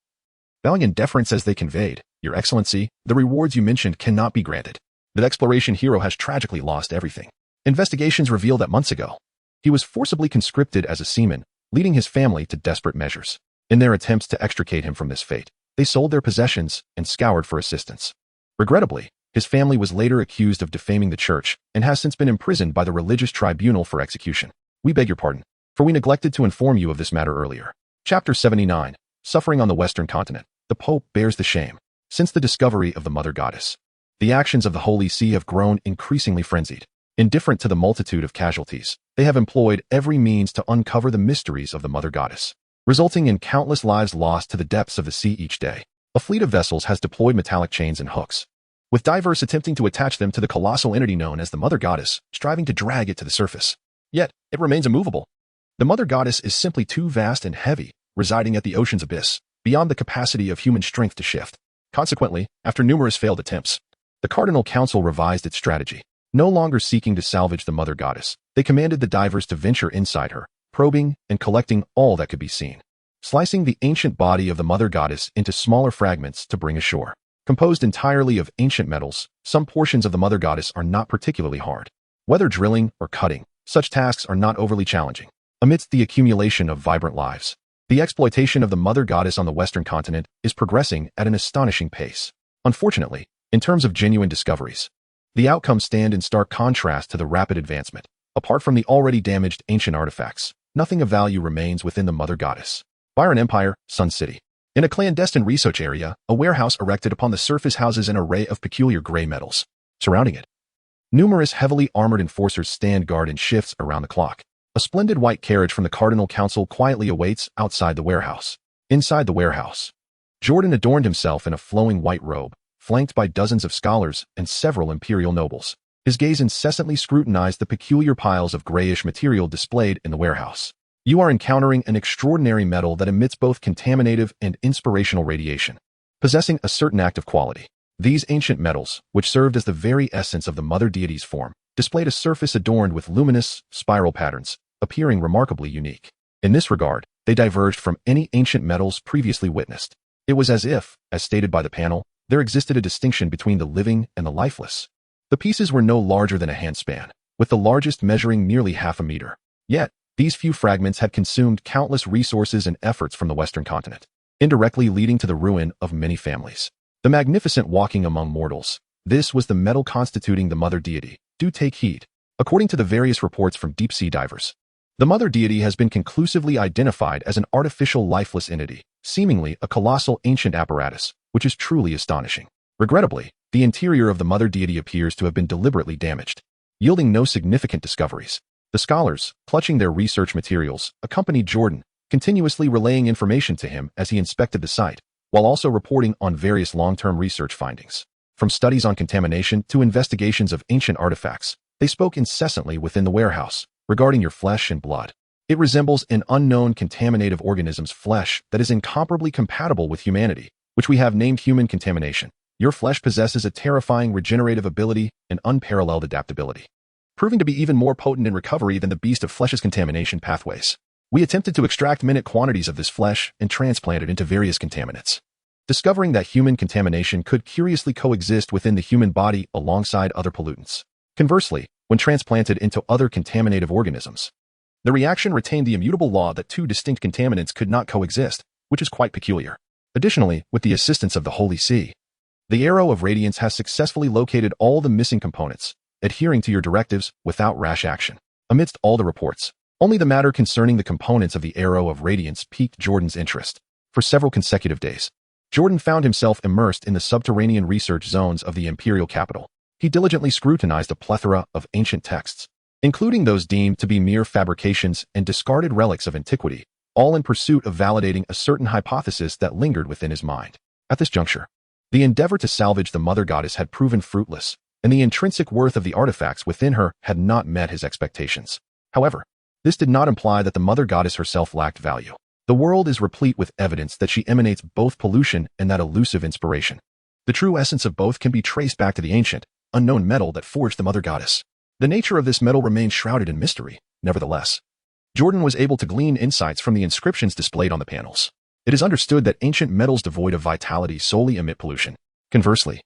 bowing in deference as they conveyed, "Your Excellency, the rewards you mentioned cannot be granted. The exploration hero has tragically lost everything. Investigations reveal that months ago, he was forcibly conscripted as a seaman, leading his family to desperate measures. In their attempts to extricate him from this fate, they sold their possessions and scoured for assistance. Regrettably, his family was later accused of defaming the church and has since been imprisoned by the religious tribunal for execution. We beg your pardon, for we neglected to inform you of this matter earlier." Chapter 79. Suffering on the Western Continent. The Pope bears the shame. Since the discovery of the Mother Goddess, the actions of the Holy See have grown increasingly frenzied. Indifferent to the multitude of casualties, they have employed every means to uncover the mysteries of the Mother Goddess, resulting in countless lives lost to the depths of the sea each day. A fleet of vessels has deployed metallic chains and hooks, with divers attempting to attach them to the colossal entity known as the Mother Goddess, striving to drag it to the surface. Yet, it remains immovable. The Mother Goddess is simply too vast and heavy, residing at the ocean's abyss, beyond the capacity of human strength to shift. Consequently, after numerous failed attempts, the Cardinal Council revised its strategy. No longer seeking to salvage the Mother Goddess, they commanded the divers to venture inside her, probing and collecting all that could be seen, slicing the ancient body of the Mother Goddess into smaller fragments to bring ashore. Composed entirely of ancient metals, some portions of the Mother Goddess are not particularly hard. Whether drilling or cutting, such tasks are not overly challenging. Amidst the accumulation of vibrant lives, the exploitation of the Mother Goddess on the Western continent is progressing at an astonishing pace. Unfortunately, in terms of genuine discoveries, the outcomes stand in stark contrast to the rapid advancement. Apart from the already damaged ancient artifacts, nothing of value remains within the Mother Goddess. Byron Empire, Sun City. In a clandestine research area, a warehouse erected upon the surface houses an array of peculiar gray metals. Surrounding it, numerous heavily armored enforcers stand guard in shifts around the clock. A splendid white carriage from the Cardinal Council quietly awaits outside the warehouse. Inside the warehouse, Jordan adorned himself in a flowing white robe, flanked by dozens of scholars and several imperial nobles. His gaze incessantly scrutinized the peculiar piles of grayish material displayed in the warehouse. You are encountering an extraordinary metal that emits both contaminative and inspirational radiation, possessing a certain active quality. These ancient metals, which served as the very essence of the mother deity's form, displayed a surface adorned with luminous, spiral patterns, appearing remarkably unique. In this regard, they diverged from any ancient metals previously witnessed. It was as if, as stated by the panel, there existed a distinction between the living and the lifeless. The pieces were no larger than a handspan, with the largest measuring nearly half a meter. Yet, these few fragments had consumed countless resources and efforts from the Western continent, indirectly leading to the ruin of many families. The magnificent walking among mortals. This was the metal constituting the mother deity. Do take heed. According to the various reports from deep-sea divers, the mother deity has been conclusively identified as an artificial lifeless entity, seemingly a colossal ancient apparatus, which is truly astonishing. Regrettably, the interior of the mother deity appears to have been deliberately damaged, yielding no significant discoveries. The scholars, clutching their research materials, accompanied Jordan, continuously relaying information to him as he inspected the site, while also reporting on various long-term research findings. From studies on contamination to investigations of ancient artifacts, they spoke incessantly within the warehouse, regarding your flesh and blood. It resembles an unknown contaminative organism's flesh that is incomparably compatible with humanity, which we have named human contamination. Your flesh possesses a terrifying regenerative ability and unparalleled adaptability, proving to be even more potent in recovery than the beast of flesh's contamination pathways. We attempted to extract minute quantities of this flesh and transplant it into various contaminants, discovering that human contamination could curiously coexist within the human body alongside other pollutants. Conversely, when transplanted into other contaminative organisms, the reaction retained the immutable law that two distinct contaminants could not coexist, which is quite peculiar. Additionally, with the assistance of the Holy See, the Arrow of Radiance has successfully located all the missing components, adhering to your directives without rash action. Amidst all the reports, only the matter concerning the components of the Arrow of Radiance piqued Jordan's interest. For several consecutive days, Jordan found himself immersed in the subterranean research zones of the imperial capital. He diligently scrutinized a plethora of ancient texts, including those deemed to be mere fabrications and discarded relics of antiquity, all in pursuit of validating a certain hypothesis that lingered within his mind. At this juncture, the endeavor to salvage the mother goddess had proven fruitless, and the intrinsic worth of the artifacts within her had not met his expectations. However, this did not imply that the mother goddess herself lacked value. The world is replete with evidence that she emanates both pollution and that elusive inspiration. The true essence of both can be traced back to the ancient, unknown metal that forged the mother goddess. The nature of this metal remains shrouded in mystery. Nevertheless, Jordan was able to glean insights from the inscriptions displayed on the panels. It is understood that ancient metals devoid of vitality solely emit pollution. Conversely,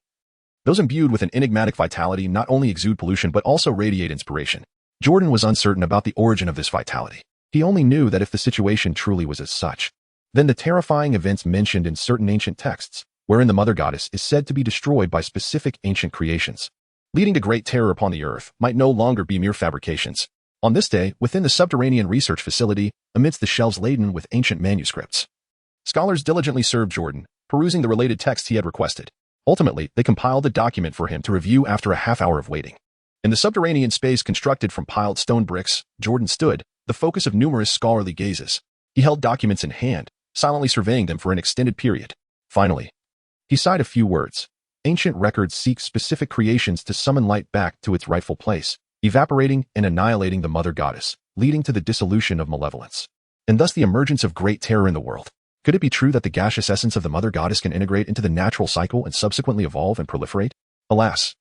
those imbued with an enigmatic vitality not only exude pollution but also radiate inspiration. Jordan was uncertain about the origin of this vitality. He only knew that if the situation truly was as such, then the terrifying events mentioned in certain ancient texts, wherein the mother goddess is said to be destroyed by specific ancient creations, leading to great terror upon the earth, might no longer be mere fabrications. On this day, within the subterranean research facility, amidst the shelves laden with ancient manuscripts, scholars diligently served Jordan, perusing the related texts he had requested. Ultimately, they compiled a document for him to review after a half-hour of waiting. In the subterranean space constructed from piled stone bricks, Jordan stood, the focus of numerous scholarly gazes. He held documents in hand, silently surveying them for an extended period. Finally, he sighed a few words. Ancient records seek specific creations to summon light back to its rightful place, evaporating and annihilating the mother goddess, leading to the dissolution of malevolence, and thus the emergence of great terror in the world. Could it be true that the gaseous essence of the mother goddess can integrate into the natural cycle and subsequently evolve and proliferate? Alas,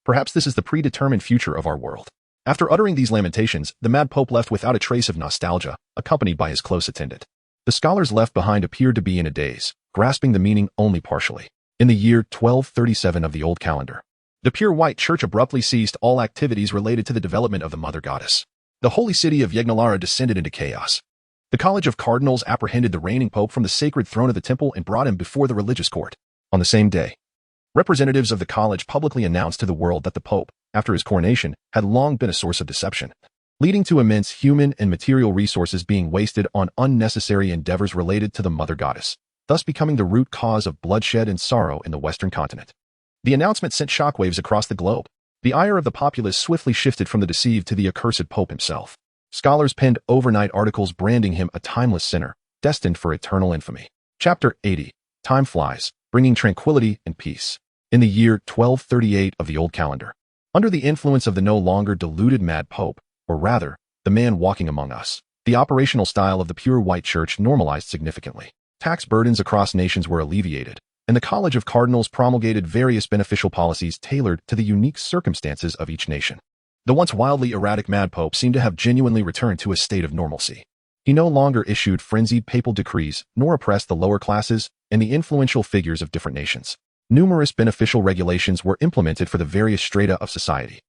perhaps this is the predetermined future of our world. After uttering these lamentations, the mad pope left without a trace of nostalgia, accompanied by his close attendant. The scholars left behind appeared to be in a daze, grasping the meaning only partially. In the year 1237 of the old calendar, the pure white church abruptly ceased all activities related to the development of the mother goddess. The holy city of Yagnalara descended into chaos. The College of Cardinals apprehended the reigning pope from the sacred throne of the temple and brought him before the religious court. On the same day, representatives of the college publicly announced to the world that the pope, after his coronation, had long been a source of deception, leading to immense human and material resources being wasted on unnecessary endeavors related to the mother goddess, thus becoming the root cause of bloodshed and sorrow in the Western continent. The announcement sent shockwaves across the globe. The ire of the populace swiftly shifted from the deceived to the accursed pope himself. Scholars penned overnight articles branding him a timeless sinner, destined for eternal infamy. Chapter 80. Time flies, bringing tranquility and peace. In the year 1238 of the old calendar, under the influence of the no longer deluded mad pope, or rather, the man walking among us, the operational style of the pure white church normalized significantly. Tax burdens across nations were alleviated, and the College of Cardinals promulgated various beneficial policies tailored to the unique circumstances of each nation. The once wildly erratic Mad Pope seemed to have genuinely returned to a state of normalcy. He no longer issued frenzied papal decrees, nor oppressed the lower classes and the influential figures of different nations. Numerous beneficial regulations were implemented for the various strata of society.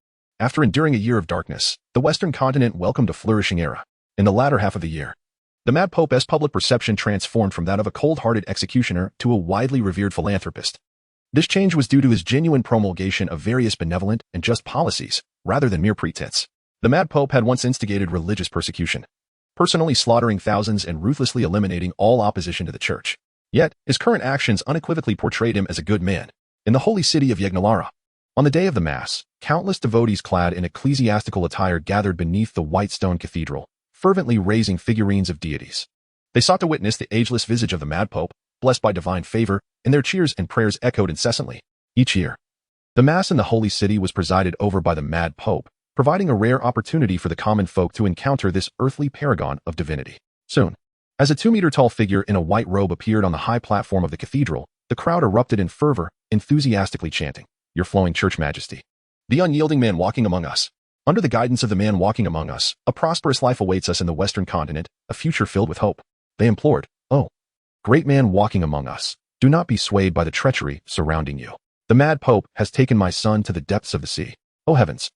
After enduring a year of darkness, the Western continent welcomed a flourishing era. In the latter half of the year, the Mad Pope's public perception transformed from that of a cold-hearted executioner to a widely revered philanthropist. This change was due to his genuine promulgation of various benevolent and just policies, rather than mere pretense. The Mad Pope had once instigated religious persecution, personally slaughtering thousands and ruthlessly eliminating all opposition to the church. Yet, his current actions unequivocally portrayed him as a good man. In the holy city of Yagnalara, on the day of the Mass, countless devotees clad in ecclesiastical attire gathered beneath the white stone cathedral, fervently raising figurines of deities. They sought to witness the ageless visage of the Mad Pope, blessed by divine favor, and their cheers and prayers echoed incessantly. Each year, the Mass in the holy city was presided over by the Mad Pope, providing a rare opportunity for the common folk to encounter this earthly paragon of divinity. Soon, as a 2-meter-tall figure in a white robe appeared on the high platform of the cathedral, the crowd erupted in fervor, enthusiastically chanting, "Your flowing church majesty. The unyielding man walking among us. Under the guidance of the man walking among us, a prosperous life awaits us in the Western continent, a future filled with hope." They implored, "Oh, great man walking among us, do not be swayed by the treachery surrounding you. The Mad Pope has taken my son to the depths of the sea. Oh heavens!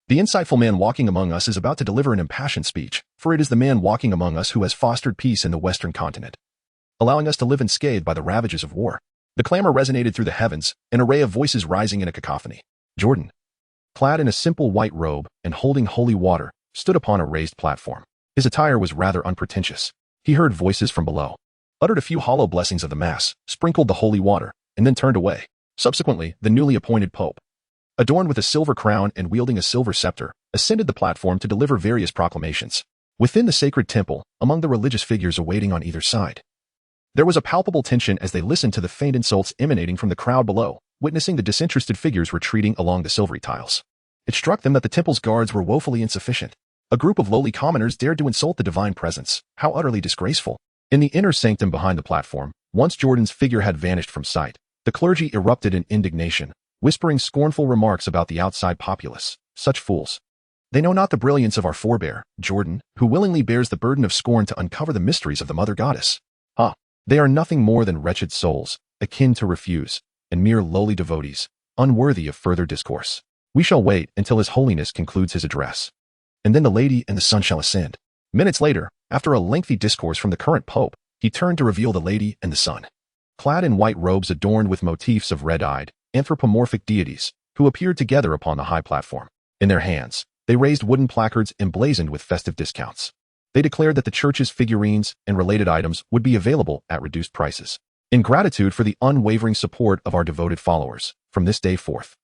The insightful man walking among us is about to deliver an impassioned speech, for it is the man walking among us who has fostered peace in the Western continent, allowing us to live unscathed by the ravages of war." The clamor resonated through the heavens, an array of voices rising in a cacophony. Jordan, clad in a simple white robe and holding holy water, stood upon a raised platform. His attire was rather unpretentious. He heard voices from below, uttered a few hollow blessings of the Mass, sprinkled the holy water, and then turned away. Subsequently, the newly appointed Pope, adorned with a silver crown and wielding a silver scepter, ascended the platform to deliver various proclamations. Within the sacred temple, among the religious figures awaiting on either side, there was a palpable tension as they listened to the faint insults emanating from the crowd below, witnessing the disinterested figures retreating along the silvery tiles. It struck them that the temple's guards were woefully insufficient. A group of lowly commoners dared to insult the divine presence. How utterly disgraceful. In the inner sanctum behind the platform, once Jordan's figure had vanished from sight, the clergy erupted in indignation, whispering scornful remarks about the outside populace. Such fools. They know not the brilliance of our forebear, Jordan, who willingly bears the burden of scorn to uncover the mysteries of the Mother Goddess. They are nothing more than wretched souls, akin to refuse, and mere lowly devotees, unworthy of further discourse. We shall wait until His Holiness concludes his address, and then the Lady and the Son shall ascend. Minutes later, after a lengthy discourse from the current Pope, he turned to reveal the Lady and the Son, clad in white robes adorned with motifs of red-eyed, anthropomorphic deities, who appeared together upon the high platform. In their hands, they raised wooden placards emblazoned with festive discounts. They declared that the church's figurines and related items would be available at reduced prices. In gratitude for the unwavering support of our devoted followers, from this day forth,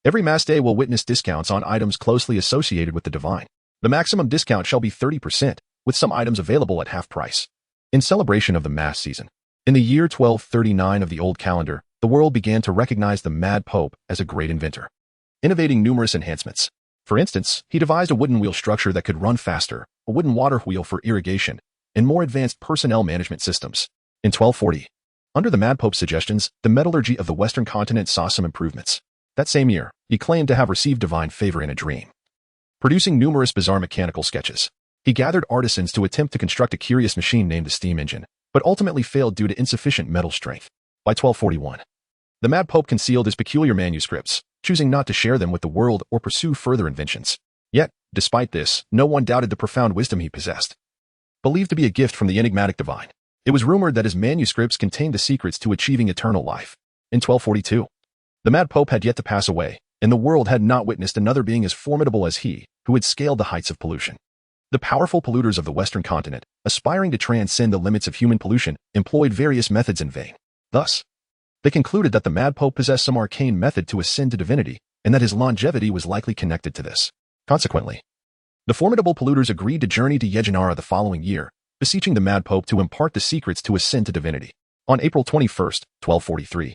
every Mass day will witness discounts on items closely associated with the divine. The maximum discount shall be 30%, with some items available at half price. In celebration of the Mass season, in the year 1239 of the old calendar, the world began to recognize the Mad Pope as a great inventor, innovating numerous enhancements. For instance, he devised a wooden wheel structure that could run faster, a wooden water wheel for irrigation, and more advanced personnel management systems. In 1240, under the Mad Pope's suggestions, the metallurgy of the Western continent saw some improvements. That same year, he claimed to have received divine favor in a dream, producing numerous bizarre mechanical sketches. He gathered artisans to attempt to construct a curious machine named the steam engine, but ultimately failed due to insufficient metal strength. By 1241, the Mad Pope concealed his peculiar manuscripts, choosing not to share them with the world or pursue further inventions. Yet, despite this, no one doubted the profound wisdom he possessed. Believed to be a gift from the enigmatic divine, it was rumored that his manuscripts contained the secrets to achieving eternal life. In 1242, the Mad Pope had yet to pass away, and the world had not witnessed another being as formidable as he, who had scaled the heights of pollution. The powerful polluters of the Western continent, aspiring to transcend the limits of human pollution, employed various methods in vain. Thus, they concluded that the Mad Pope possessed some arcane method to ascend to divinity, and that his longevity was likely connected to this. Consequently, the formidable polluters agreed to journey to Yejanara the following year, beseeching the Mad Pope to impart the secrets to ascend to divinity. On April 21, 1243,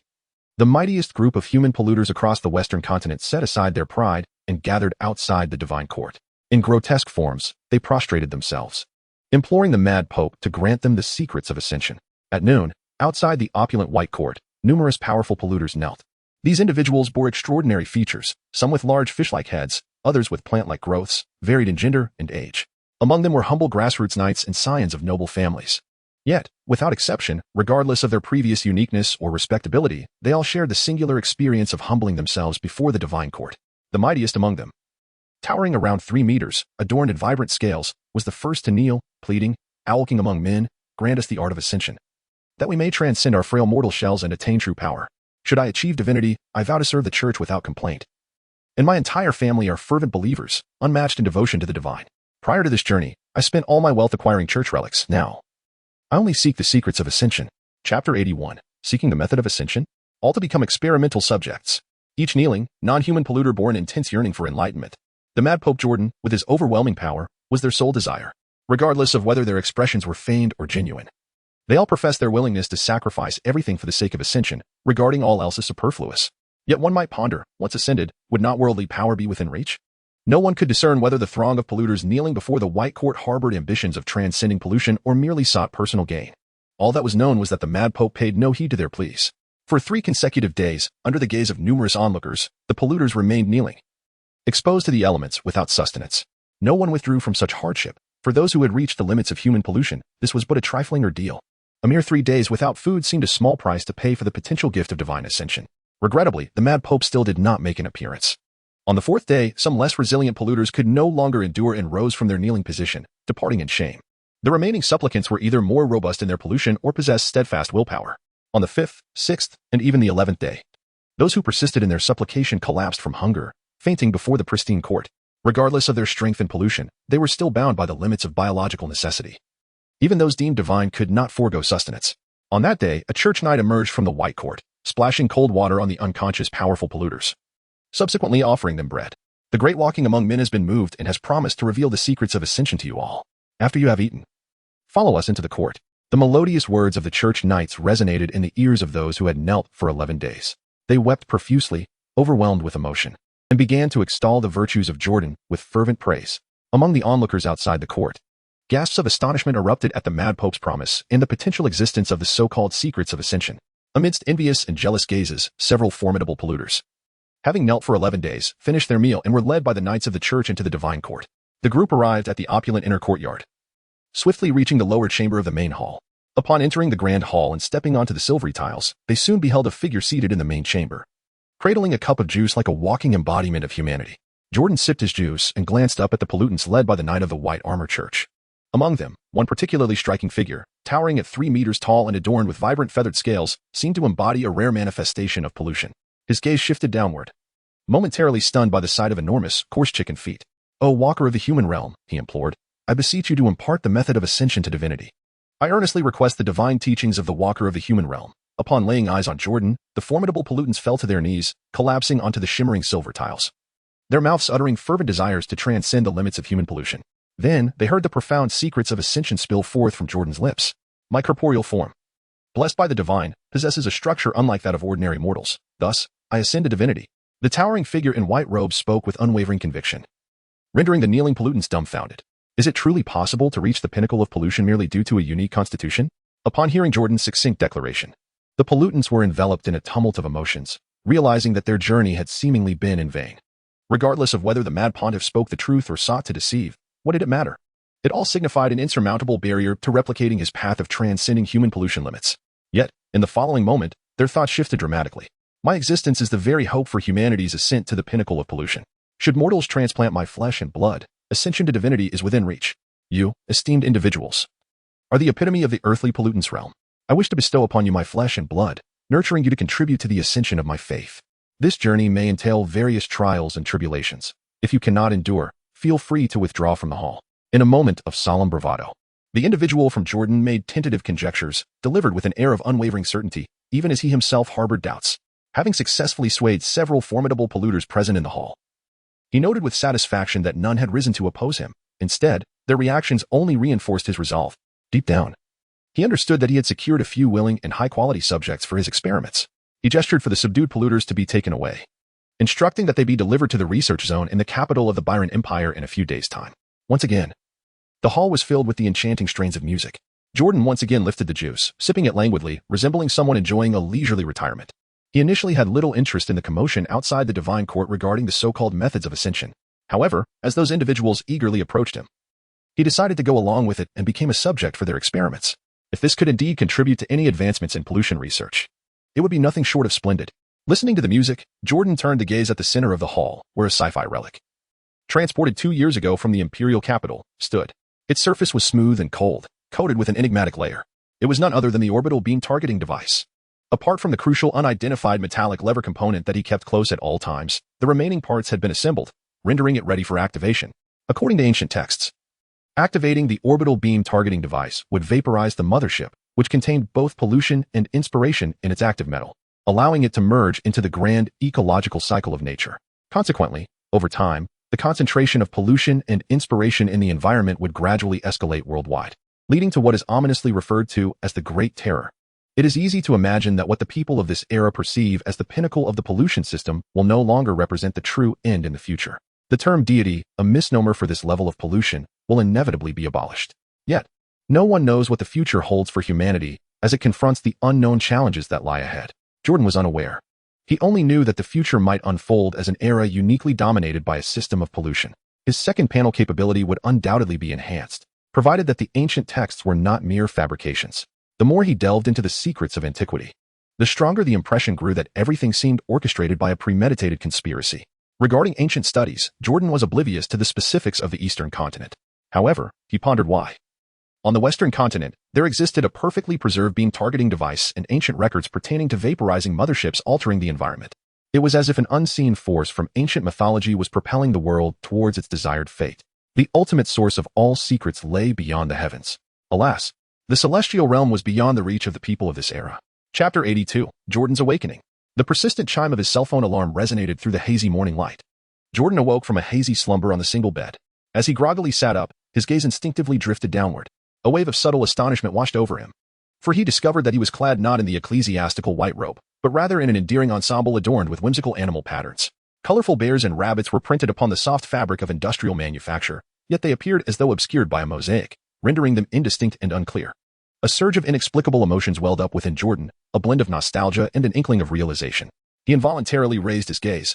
the mightiest group of human polluters across the Western continent set aside their pride and gathered outside the divine court. In grotesque forms, they prostrated themselves, imploring the Mad Pope to grant them the secrets of ascension. At noon, outside the opulent White Court, Numerous powerful polluters knelt. These individuals bore extraordinary features, some with large fish-like heads, others with plant-like growths, varied in gender and age. Among them were humble grassroots knights and scions of noble families. Yet, without exception, regardless of their previous uniqueness or respectability, they all shared the singular experience of humbling themselves before the divine court. The mightiest among them, towering around 3 meters, adorned in vibrant scales, was the first to kneel, pleading, "Owl King among men, grant us the art of ascension, that we may transcend our frail mortal shells and attain true power. Should I achieve divinity, I vow to serve the church without complaint. And my entire family are fervent believers, unmatched in devotion to the divine. Prior to this journey, I spent all my wealth acquiring church relics. Now, I only seek the secrets of ascension." Chapter 81. Seeking the method of ascension? All to become experimental subjects. Each kneeling, non-human polluter bore an intense yearning for enlightenment. The mad Pope Jordan, with his overwhelming power, was their sole desire, regardless of whether their expressions were feigned or genuine. They all professed their willingness to sacrifice everything for the sake of ascension, regarding all else as superfluous. Yet one might ponder, once ascended, would not worldly power be within reach? No one could discern whether the throng of polluters kneeling before the White Court harbored ambitions of transcending pollution or merely sought personal gain. All that was known was that the mad Pope paid no heed to their pleas. For 3 consecutive days, under the gaze of numerous onlookers, the polluters remained kneeling, exposed to the elements without sustenance. No one withdrew from such hardship. For those who had reached the limits of human pollution, this was but a trifling ordeal. A mere 3 days without food seemed a small price to pay for the potential gift of divine ascension. Regrettably, the mad Pope still did not make an appearance. On the 4th day, some less resilient polluters could no longer endure and rose from their kneeling position, departing in shame. The remaining supplicants were either more robust in their pollution or possessed steadfast willpower. On the 5th, 6th, and even the 11th day, those who persisted in their supplication collapsed from hunger, fainting before the pristine court. Regardless of their strength and pollution, they were still bound by the limits of biological necessity. Even those deemed divine could not forego sustenance. On that day, a church knight emerged from the White Court, splashing cold water on the unconscious powerful polluters, subsequently offering them bread. The great walking among men has been moved and has promised to reveal the secrets of ascension to you all. After you have eaten, follow us into the court. The melodious words of the church knights resonated in the ears of those who had knelt for 11 days. They wept profusely, overwhelmed with emotion, and began to extol the virtues of Jordan with fervent praise. Among the onlookers outside the court, gasps of astonishment erupted at the mad Pope's promise and the potential existence of the so-called secrets of ascension. Amidst envious and jealous gazes, several formidable polluters, having knelt for 11 days, finished their meal and were led by the knights of the church into the divine court. The group arrived at the opulent inner courtyard, swiftly reaching the lower chamber of the main hall. Upon entering the grand hall and stepping onto the silvery tiles, they soon beheld a figure seated in the main chamber, cradling a cup of juice like a walking embodiment of humanity. Jordan sipped his juice and glanced up at the pollutants led by the knight of the white armor church. Among them, one particularly striking figure, towering at 3 meters tall and adorned with vibrant feathered scales, seemed to embody a rare manifestation of pollution. His gaze shifted downward, momentarily stunned by the sight of enormous, coarse chicken feet. "O walker of the human realm," he implored, "I beseech you to impart the method of ascension to divinity. I earnestly request the divine teachings of the walker of the human realm." Upon laying eyes on Jordan, the formidable pollutants fell to their knees, collapsing onto the shimmering silver tiles, their mouths uttering fervent desires to transcend the limits of human pollution. Then, they heard the profound secrets of ascension spill forth from Jordan's lips. "My corporeal form, blessed by the divine, possesses a structure unlike that of ordinary mortals. Thus, I ascend to divinity." The towering figure in white robes spoke with unwavering conviction, rendering the kneeling pollutants dumbfounded. Is it truly possible to reach the pinnacle of pollution merely due to a unique constitution? Upon hearing Jordan's succinct declaration, the pollutants were enveloped in a tumult of emotions, realizing that their journey had seemingly been in vain. Regardless of whether the mad pontiff spoke the truth or sought to deceive, what did it matter? It all signified an insurmountable barrier to replicating his path of transcending human pollution limits. Yet, in the following moment, their thoughts shifted dramatically. My existence is the very hope for humanity's ascent to the pinnacle of pollution. Should mortals transplant my flesh and blood, ascension to divinity is within reach. You, esteemed individuals, are the epitome of the earthly pollutants realm. I wish to bestow upon you my flesh and blood, nurturing you to contribute to the ascension of my faith. This journey may entail various trials and tribulations. If you cannot endure, feel free to withdraw from the hall. In a moment of solemn bravado, the individual from Jordan made tentative conjectures, delivered with an air of unwavering certainty, even as he himself harbored doubts. Having successfully swayed several formidable polluters present in the hall, he noted with satisfaction that none had risen to oppose him. Instead, their reactions only reinforced his resolve. Deep down, he understood that he had secured a few willing and high-quality subjects for his experiments. He gestured for the subdued polluters to be taken away, instructing that they be delivered to the research zone in the capital of the Byron Empire in a few days' time. Once again, the hall was filled with the enchanting strains of music. Jordan once again lifted the juice, sipping it languidly, resembling someone enjoying a leisurely retirement. He initially had little interest in the commotion outside the divine court regarding the so-called methods of ascension. However, as those individuals eagerly approached him, he decided to go along with it and became a subject for their experiments. If this could indeed contribute to any advancements in pollution research, it would be nothing short of splendid. Listening to the music, Jordan turned to gaze at the center of the hall, where a sci-fi relic, transported 2 years ago from the imperial capital, stood. Its surface was smooth and cold, coated with an enigmatic layer. It was none other than the orbital beam targeting device. Apart from the crucial unidentified metallic lever component that he kept close at all times, the remaining parts had been assembled, rendering it ready for activation. According to ancient texts, activating the orbital beam targeting device would vaporize the mothership, which contained both pollution and inspiration in its active metal, allowing it to merge into the grand ecological cycle of nature. Consequently, over time, the concentration of pollution and inspiration in the environment would gradually escalate worldwide, leading to what is ominously referred to as the Great Terror. It is easy to imagine that what the people of this era perceive as the pinnacle of the pollution system will no longer represent the true end in the future. The term deity, a misnomer for this level of pollution, will inevitably be abolished. Yet, no one knows what the future holds for humanity as it confronts the unknown challenges that lie ahead. Jordan was unaware. He only knew that the future might unfold as an era uniquely dominated by a system of pollution. His second panel capability would undoubtedly be enhanced, provided that the ancient texts were not mere fabrications. The more he delved into the secrets of antiquity, the stronger the impression grew that everything seemed orchestrated by a premeditated conspiracy. Regarding ancient studies, Jordan was oblivious to the specifics of the Eastern continent. However, he pondered why. On the Western continent, there existed a perfectly preserved beam targeting device and ancient records pertaining to vaporizing motherships altering the environment. It was as if an unseen force from ancient mythology was propelling the world towards its desired fate. The ultimate source of all secrets lay beyond the heavens. Alas, the celestial realm was beyond the reach of the people of this era. Chapter 82, Jordan's Awakening. The persistent chime of his cell phone alarm resonated through the hazy morning light. Jordan awoke from a hazy slumber on the single bed. As he groggily sat up, his gaze instinctively drifted downward. A wave of subtle astonishment washed over him, for he discovered that he was clad not in the ecclesiastical white robe, but rather in an endearing ensemble adorned with whimsical animal patterns. Colorful bears and rabbits were printed upon the soft fabric of industrial manufacture, yet they appeared as though obscured by a mosaic, rendering them indistinct and unclear. A surge of inexplicable emotions welled up within Jordan, a blend of nostalgia and an inkling of realization. He involuntarily raised his gaze,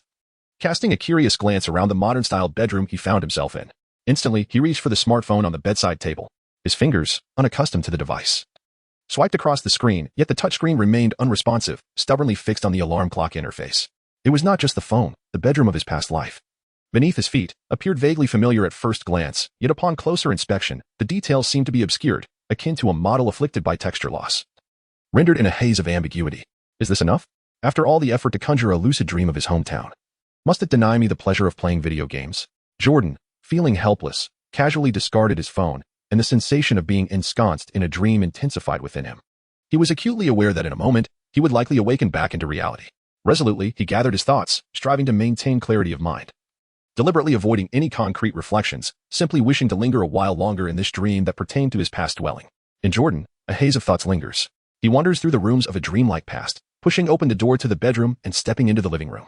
casting a curious glance around the modern-styled bedroom he found himself in. Instantly, he reached for the smartphone on the bedside table. His fingers, unaccustomed to the device, swiped across the screen, yet the touchscreen remained unresponsive, stubbornly fixed on the alarm clock interface. It was not just the phone, the bedroom of his past life. Beneath his feet, appeared vaguely familiar at first glance, yet upon closer inspection, the details seemed to be obscured, akin to a model afflicted by texture loss, rendered in a haze of ambiguity. Is this enough? After all the effort to conjure a lucid dream of his hometown, must it deny me the pleasure of playing video games? Jordan, feeling helpless, casually discarded his phone, and the sensation of being ensconced in a dream intensified within him. He was acutely aware that in a moment, he would likely awaken back into reality. Resolutely, he gathered his thoughts, striving to maintain clarity of mind, deliberately avoiding any concrete reflections, simply wishing to linger a while longer in this dream that pertained to his past dwelling. In Jordan, a haze of thoughts lingers. He wanders through the rooms of a dreamlike past, pushing open the door to the bedroom and stepping into the living room.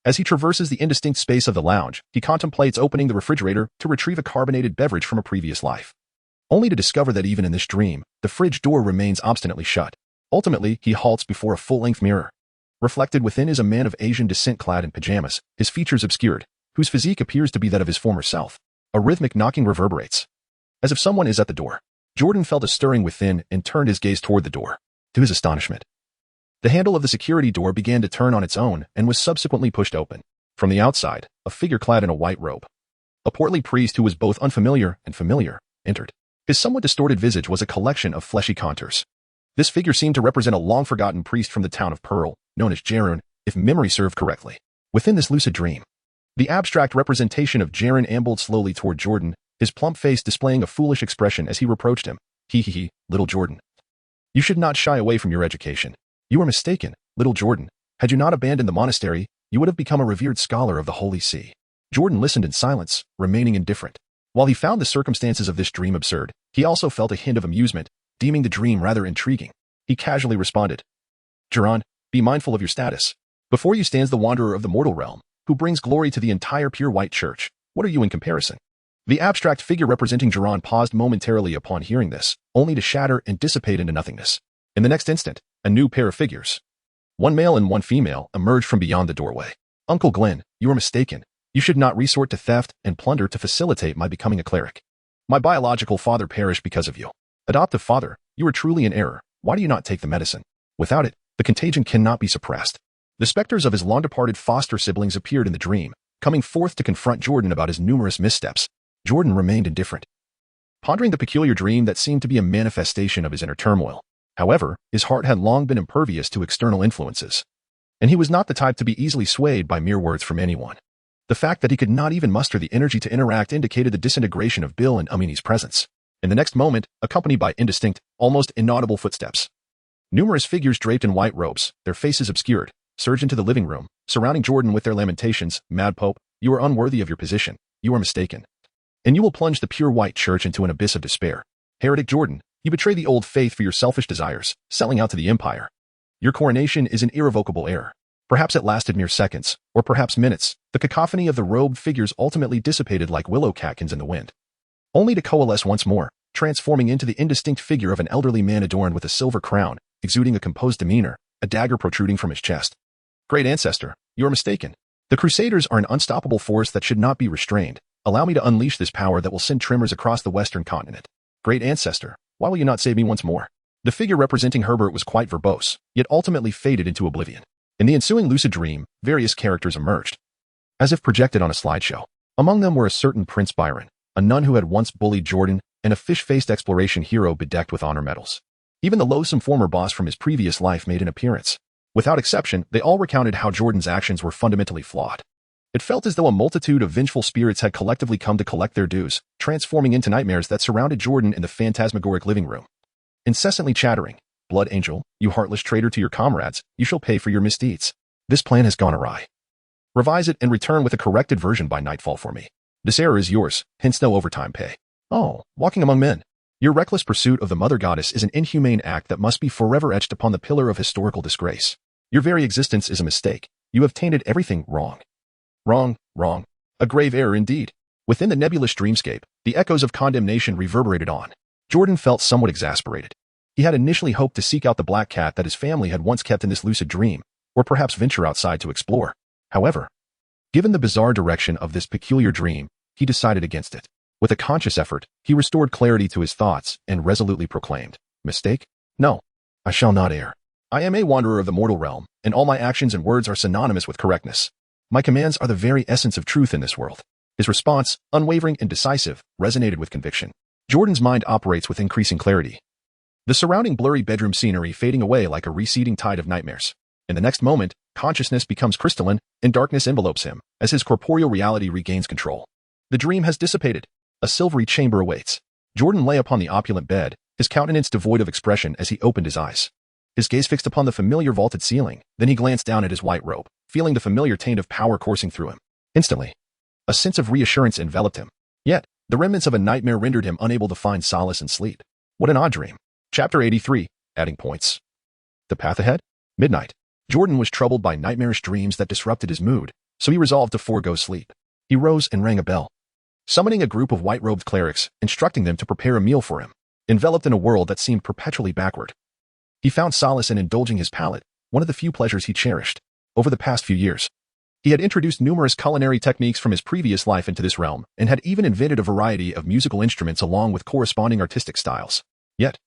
As he traverses the indistinct space of the lounge, he contemplates opening the refrigerator to retrieve a carbonated beverage from a previous life, only to discover that even in this dream, the fridge door remains obstinately shut. Ultimately, he halts before a full-length mirror. Reflected within is a man of Asian descent clad in pajamas, his features obscured, whose physique appears to be that of his former self. A rhythmic knocking reverberates, as if someone is at the door. Jordan felt a stirring within and turned his gaze toward the door. To his astonishment, the handle of the security door began to turn on its own and was subsequently pushed open. From the outside, a figure clad in a white robe, a portly priest who was both unfamiliar and familiar, entered. His somewhat distorted visage was a collection of fleshy contours. This figure seemed to represent a long-forgotten priest from the town of Pearl, known as Jarun, if memory served correctly. Within this lucid dream, the abstract representation of Jarun ambled slowly toward Jordan, his plump face displaying a foolish expression as he reproached him. He, little Jordan. You should not shy away from your education. You are mistaken, little Jordan. Had you not abandoned the monastery, you would have become a revered scholar of the Holy See. Jordan listened in silence, remaining indifferent. While he found the circumstances of this dream absurd, he also felt a hint of amusement, deeming the dream rather intriguing. He casually responded, Jaron, be mindful of your status. Before you stands the wanderer of the mortal realm, who brings glory to the entire pure white church. What are you in comparison? The abstract figure representing Jiran paused momentarily upon hearing this, only to shatter and dissipate into nothingness. In the next instant, a new pair of figures, one male and one female, emerged from beyond the doorway. Uncle Glenn, you are mistaken. You should not resort to theft and plunder to facilitate my becoming a cleric. My biological father perished because of you. Adoptive father, you are truly in error. Why do you not take the medicine? Without it, the contagion cannot be suppressed. The specters of his long-departed foster siblings appeared in the dream, coming forth to confront Jordan about his numerous missteps. Jordan remained indifferent, pondering the peculiar dream that seemed to be a manifestation of his inner turmoil. However, his heart had long been impervious to external influences, and he was not the type to be easily swayed by mere words from anyone. The fact that he could not even muster the energy to interact indicated the disintegration of Bill and Amini's presence. In the next moment, accompanied by indistinct, almost inaudible footsteps, numerous figures draped in white robes, their faces obscured, surged into the living room, surrounding Jordan with their lamentations. Mad Pope, you are unworthy of your position. You are mistaken, and you will plunge the pure white church into an abyss of despair. Heretic Jordan, you betray the old faith for your selfish desires, selling out to the empire. Your coronation is an irrevocable error. Perhaps it lasted mere seconds, or perhaps minutes. The cacophony of the robed figures ultimately dissipated like willow catkins in the wind, only to coalesce once more, transforming into the indistinct figure of an elderly man adorned with a silver crown, exuding a composed demeanor, a dagger protruding from his chest. Great ancestor, you are mistaken. The Crusaders are an unstoppable force that should not be restrained. Allow me to unleash this power that will send tremors across the western continent. Great ancestor, why will you not save me once more? The figure representing Herbert was quite verbose, yet ultimately faded into oblivion. In the ensuing lucid dream, various characters emerged, as if projected on a slideshow. Among them were a certain Prince Byron, a nun who had once bullied Jordan, and a fish-faced exploration hero bedecked with honor medals. Even the loathsome former boss from his previous life made an appearance. Without exception, they all recounted how Jordan's actions were fundamentally flawed. It felt as though a multitude of vengeful spirits had collectively come to collect their dues, transforming into nightmares that surrounded Jordan in the phantasmagoric living room, incessantly chattering, "Blood angel, you heartless traitor to your comrades, you shall pay for your misdeeds. This plan has gone awry. Revise it and return with a corrected version by nightfall for me. This error is yours, hence no overtime pay." Oh, walking among men. Your reckless pursuit of the mother goddess is an inhumane act that must be forever etched upon the pillar of historical disgrace. Your very existence is a mistake. You have tainted everything wrong. Wrong, wrong. A grave error indeed. Within the nebulous dreamscape, the echoes of condemnation reverberated on. Jordan felt somewhat exasperated. He had initially hoped to seek out the black cat that his family had once kept in this lucid dream, or perhaps venture outside to explore. However, given the bizarre direction of this peculiar dream, he decided against it. With a conscious effort, he restored clarity to his thoughts and resolutely proclaimed, "Mistake? No, I shall not err. I am a wanderer of the mortal realm, and all my actions and words are synonymous with correctness. My commands are the very essence of truth in this world." His response, unwavering and decisive, resonated with conviction. Jordan's mind operates with increasing clarity, the surrounding blurry bedroom scenery fading away like a receding tide of nightmares. In the next moment, consciousness becomes crystalline, and darkness envelopes him, as his corporeal reality regains control. The dream has dissipated. A silvery chamber awaits. Jordan lay upon the opulent bed, his countenance devoid of expression as he opened his eyes. His gaze fixed upon the familiar vaulted ceiling, then he glanced down at his white robe, feeling the familiar taint of power coursing through him. Instantly, a sense of reassurance enveloped him. Yet, the remnants of a nightmare rendered him unable to find solace in sleep. What an odd dream. Chapter 83, Adding Points. The path ahead? Midnight. Jordan was troubled by nightmarish dreams that disrupted his mood, so he resolved to forego sleep. He rose and rang a bell, summoning a group of white-robed clerics, instructing them to prepare a meal for him. Enveloped in a world that seemed perpetually backward, he found solace in indulging his palate, one of the few pleasures he cherished. Over the past few years, he had introduced numerous culinary techniques from his previous life into this realm, and had even invented a variety of musical instruments along with corresponding artistic styles. Yet,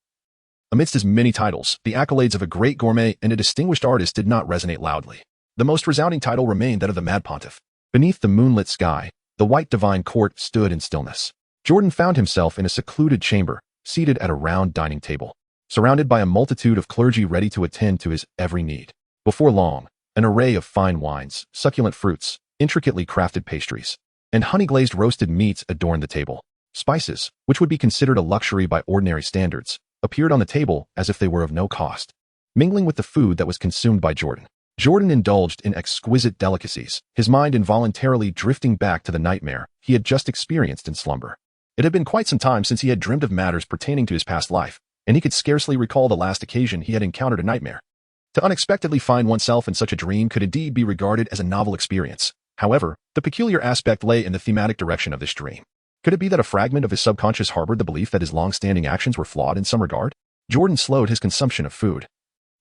amidst his many titles, the accolades of a great gourmet and a distinguished artist did not resonate loudly. The most resounding title remained that of the Mad Pontiff. Beneath the moonlit sky, the white divine court stood in stillness. Jordan found himself in a secluded chamber, seated at a round dining table, surrounded by a multitude of clergy ready to attend to his every need. Before long, an array of fine wines, succulent fruits, intricately crafted pastries, and honey-glazed roasted meats adorned the table. Spices, which would be considered a luxury by ordinary standards, appeared on the table as if they were of no cost, mingling with the food that was consumed by Jordan. Jordan indulged in exquisite delicacies, his mind involuntarily drifting back to the nightmare he had just experienced in slumber. It had been quite some time since he had dreamed of matters pertaining to his past life, and he could scarcely recall the last occasion he had encountered a nightmare. To unexpectedly find oneself in such a dream could indeed be regarded as a novel experience. However, the peculiar aspect lay in the thematic direction of this dream. Could it be that a fragment of his subconscious harbored the belief that his long-standing actions were flawed in some regard? Jordan slowed his consumption of food,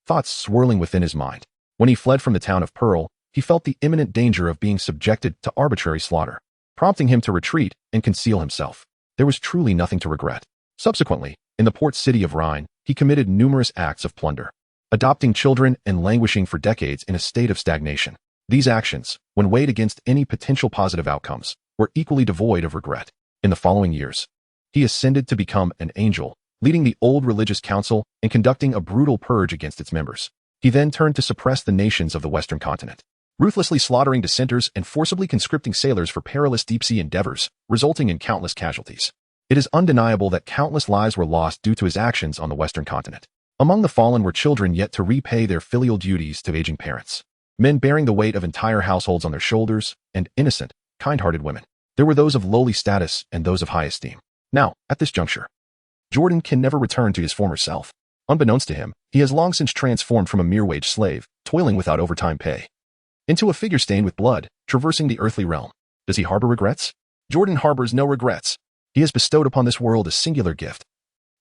thoughts swirling within his mind. When he fled from the town of Pearl, he felt the imminent danger of being subjected to arbitrary slaughter, prompting him to retreat and conceal himself. There was truly nothing to regret. Subsequently, in the port city of Rhine, he committed numerous acts of plunder, adopting children and languishing for decades in a state of stagnation. These actions, when weighed against any potential positive outcomes, were equally devoid of regret. In the following years, he ascended to become an angel, leading the old religious council and conducting a brutal purge against its members. He then turned to suppress the nations of the Western continent, ruthlessly slaughtering dissenters and forcibly conscripting sailors for perilous deep-sea endeavors, resulting in countless casualties. It is undeniable that countless lives were lost due to his actions on the Western continent. Among the fallen were children yet to repay their filial duties to aging parents, men bearing the weight of entire households on their shoulders, and innocent, kind-hearted women. There were those of lowly status and those of high esteem. Now, at this juncture, Jordan can never return to his former self. Unbeknownst to him, he has long since transformed from a mere wage slave, toiling without overtime pay, into a figure stained with blood, traversing the earthly realm. Does he harbor regrets? Jordan harbors no regrets. He has bestowed upon this world a singular gift,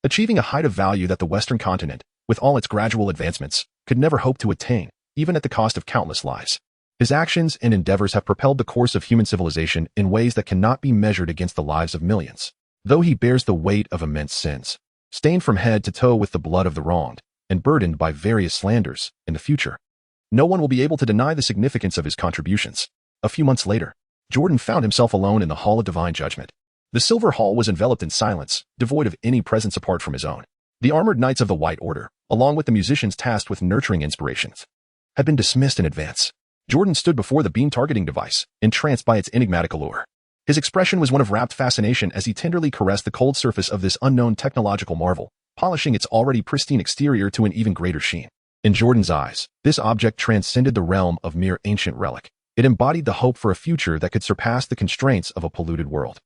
achieving a height of value that the Western continent, with all its gradual advancements, could never hope to attain, even at the cost of countless lives. His actions and endeavors have propelled the course of human civilization in ways that cannot be measured against the lives of millions. Though he bears the weight of immense sins, stained from head to toe with the blood of the wronged, and burdened by various slanders, in the future, no one will be able to deny the significance of his contributions. A few months later, Jordan found himself alone in the Hall of Divine Judgment. The Silver Hall was enveloped in silence, devoid of any presence apart from his own. The armored knights of the White Order, along with the musicians tasked with nurturing inspirations, had been dismissed in advance. Jordan stood before the beam targeting device, entranced by its enigmatic allure. His expression was one of rapt fascination as he tenderly caressed the cold surface of this unknown technological marvel, polishing its already pristine exterior to an even greater sheen. In Jordan's eyes, this object transcended the realm of mere ancient relic. It embodied the hope for a future that could surpass the constraints of a polluted world.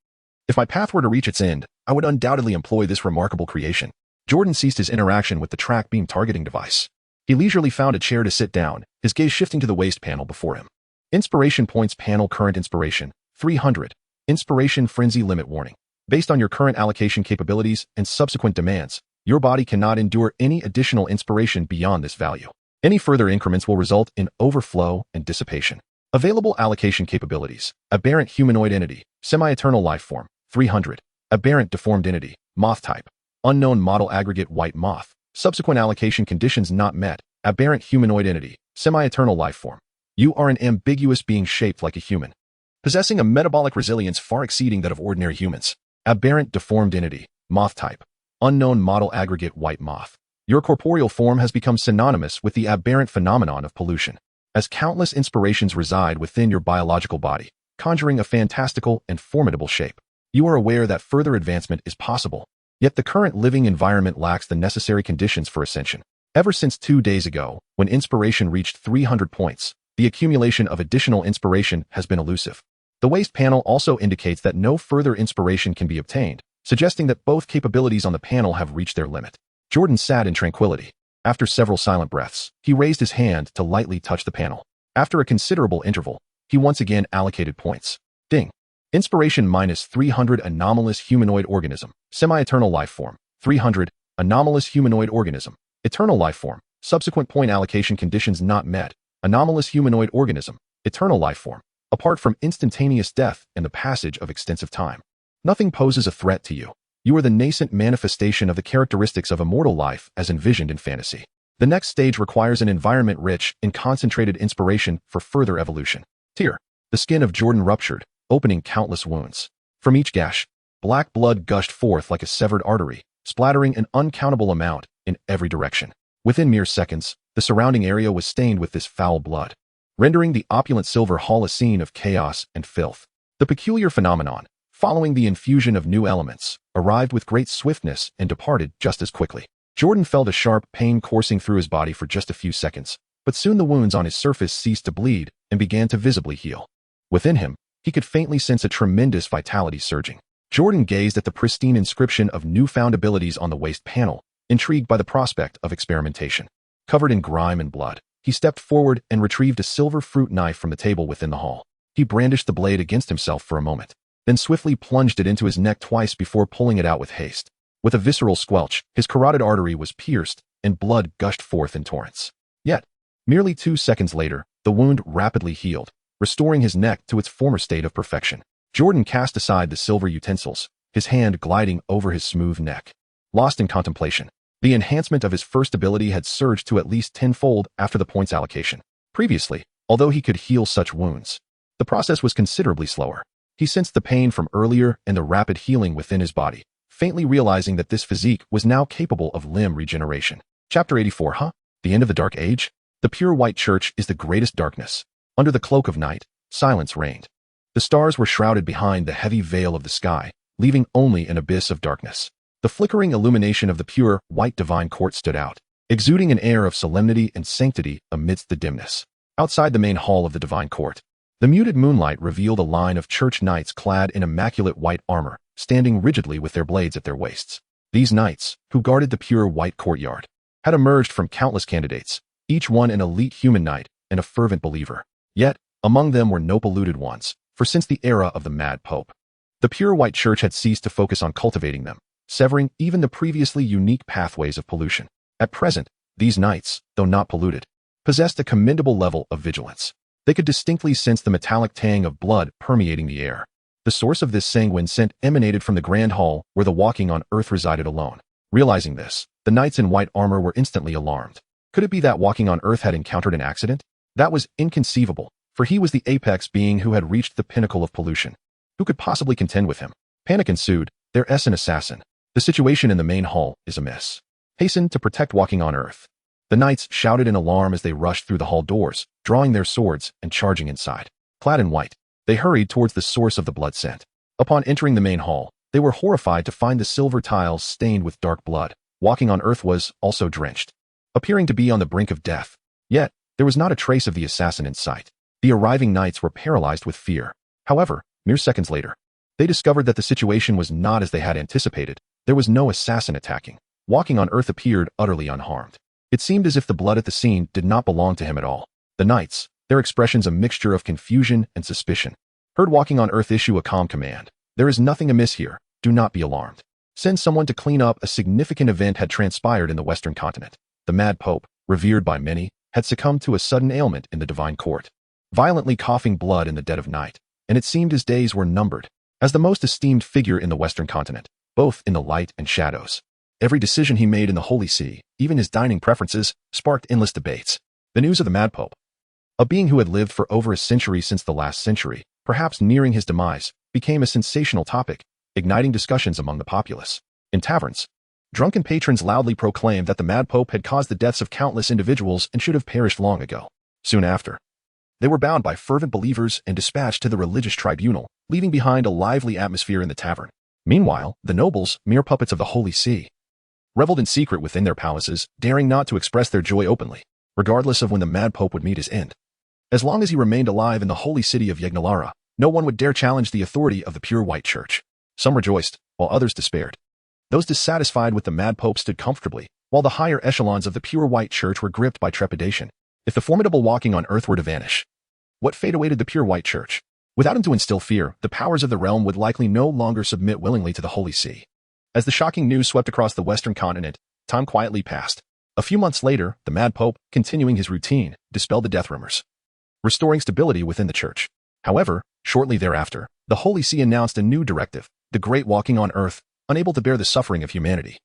If my path were to reach its end, I would undoubtedly employ this remarkable creation. Jordan ceased his interaction with the track beam targeting device. He leisurely found a chair to sit down, his gaze shifting to the waste panel before him. Inspiration points panel current inspiration, 300. Inspiration frenzy limit warning. Based on your current allocation capabilities and subsequent demands, your body cannot endure any additional inspiration beyond this value. Any further increments will result in overflow and dissipation. Available allocation capabilities. Aberrant humanoid entity, semi-eternal life form, 300. Aberrant deformed entity, moth type. Unknown model aggregate white moth. Subsequent allocation conditions not met. Aberrant humanoid entity, semi-eternal life form. You are an ambiguous being shaped like a human, possessing a metabolic resilience far exceeding that of ordinary humans. Aberrant deformed entity, moth type. Unknown model aggregate white moth. Your corporeal form has become synonymous with the aberrant phenomenon of pollution, as countless inspirations reside within your biological body, conjuring a fantastical and formidable shape. You are aware that further advancement is possible, yet the current living environment lacks the necessary conditions for ascension. Ever since 2 days ago, when inspiration reached 300 points, the accumulation of additional inspiration has been elusive. The waste panel also indicates that no further inspiration can be obtained, suggesting that both capabilities on the panel have reached their limit. Jordan sat in tranquility. After several silent breaths, he raised his hand to lightly touch the panel. After a considerable interval, he once again allocated points. Ding. Inspiration minus 300 anomalous humanoid organism, semi-eternal life form, 300, anomalous humanoid organism, eternal life form, subsequent point allocation conditions not met, anomalous humanoid organism, eternal life form, apart from instantaneous death and the passage of extensive time. Nothing poses a threat to you. You are the nascent manifestation of the characteristics of immortal life as envisioned in fantasy. The next stage requires an environment rich in concentrated inspiration for further evolution. Tear. The skin of Jordan ruptured, opening countless wounds. From each gash, black blood gushed forth like a severed artery, splattering an uncountable amount in every direction. Within mere seconds, the surrounding area was stained with this foul blood, rendering the opulent silver hall a scene of chaos and filth. The peculiar phenomenon, following the infusion of new elements, arrived with great swiftness and departed just as quickly. Jordan felt a sharp pain coursing through his body for just a few seconds, but soon the wounds on his surface ceased to bleed and began to visibly heal. Within him, he could faintly sense a tremendous vitality surging. Jordan gazed at the pristine inscription of newfound abilities on the waste panel, intrigued by the prospect of experimentation. Covered in grime and blood, he stepped forward and retrieved a silver fruit knife from the table within the hall. He brandished the blade against himself for a moment, then swiftly plunged it into his neck twice before pulling it out with haste. With a visceral squelch, his carotid artery was pierced, and blood gushed forth in torrents. Yet, merely 2 seconds later, the wound rapidly healed, restoring his neck to its former state of perfection. Jordan cast aside the silver utensils, his hand gliding over his smooth neck. Lost in contemplation, the enhancement of his first ability had surged to at least tenfold after the points allocation. Previously, although he could heal such wounds, the process was considerably slower. He sensed the pain from earlier and the rapid healing within his body, faintly realizing that this physique was now capable of limb regeneration. Chapter 84. The end of the Dark Age? The pure white church is the greatest darkness. Under the cloak of night, silence reigned. The stars were shrouded behind the heavy veil of the sky, leaving only an abyss of darkness. The flickering illumination of the pure, white divine court stood out, exuding an air of solemnity and sanctity amidst the dimness. Outside the main hall of the divine court, the muted moonlight revealed a line of church knights clad in immaculate white armor, standing rigidly with their blades at their waists. These knights, who guarded the pure white courtyard, had emerged from countless candidates, each one an elite human knight and a fervent believer. Yet, among them were no polluted ones, for since the era of the Mad Pope, the pure white church had ceased to focus on cultivating them, severing even the previously unique pathways of pollution. At present, these knights, though not polluted, possessed a commendable level of vigilance. They could distinctly sense the metallic tang of blood permeating the air. The source of this sanguine scent emanated from the grand hall where the walking on earth resided alone. Realizing this, the knights in white armor were instantly alarmed. Could it be that walking on earth had encountered an accident? That was inconceivable, for he was the apex being who had reached the pinnacle of pollution. Who could possibly contend with him? Panic ensued. Their an assassin. The situation in the main hall is amiss. Hasten to protect walking on earth. The knights shouted in alarm as they rushed through the hall doors, drawing their swords and charging inside. Clad in white, they hurried towards the source of the blood scent. Upon entering the main hall, they were horrified to find the silver tiles stained with dark blood. Walking on earth was also drenched, appearing to be on the brink of death. Yet, there was not a trace of the assassin in sight. The arriving knights were paralyzed with fear. However, mere seconds later, they discovered that the situation was not as they had anticipated. There was no assassin attacking. Walking on earth appeared utterly unharmed. It seemed as if the blood at the scene did not belong to him at all. The knights, their expressions a mixture of confusion and suspicion, heard walking on earth issue a calm command. There is nothing amiss here. Do not be alarmed. Send someone to clean up. A significant event had transpired in the Western continent. The Mad Pope, revered by many, had succumbed to a sudden ailment in the divine court, violently coughing blood in the dead of night, and it seemed his days were numbered. As the most esteemed figure in the Western continent, both in the light and shadows, every decision he made in the Holy See, even his dining preferences, sparked endless debates. The news of the Mad Pope, a being who had lived for over a century since the last century, perhaps nearing his demise, became a sensational topic, igniting discussions among the populace. In taverns, drunken patrons loudly proclaimed that the Mad Pope had caused the deaths of countless individuals and should have perished long ago. Soon after, they were bound by fervent believers and dispatched to the religious tribunal, leaving behind a lively atmosphere in the tavern. Meanwhile, the nobles, mere puppets of the Holy See, reveled in secret within their palaces, daring not to express their joy openly, regardless of when the Mad Pope would meet his end. As long as he remained alive in the holy city of Yagnalara, no one would dare challenge the authority of the pure white church. Some rejoiced, while others despaired. Those dissatisfied with the Mad Pope stood comfortably, while the higher echelons of the pure white church were gripped by trepidation. If the formidable walking on earth were to vanish, what fate awaited the pure white church? Without him to instill fear, the powers of the realm would likely no longer submit willingly to the Holy See. As the shocking news swept across the Western continent, time quietly passed. A few months later, the Mad Pope, continuing his routine, dispelled the death rumors, restoring stability within the church. However, shortly thereafter, the Holy See announced a new directive, the Great Walking on Earth, unable to bear the suffering of humanity,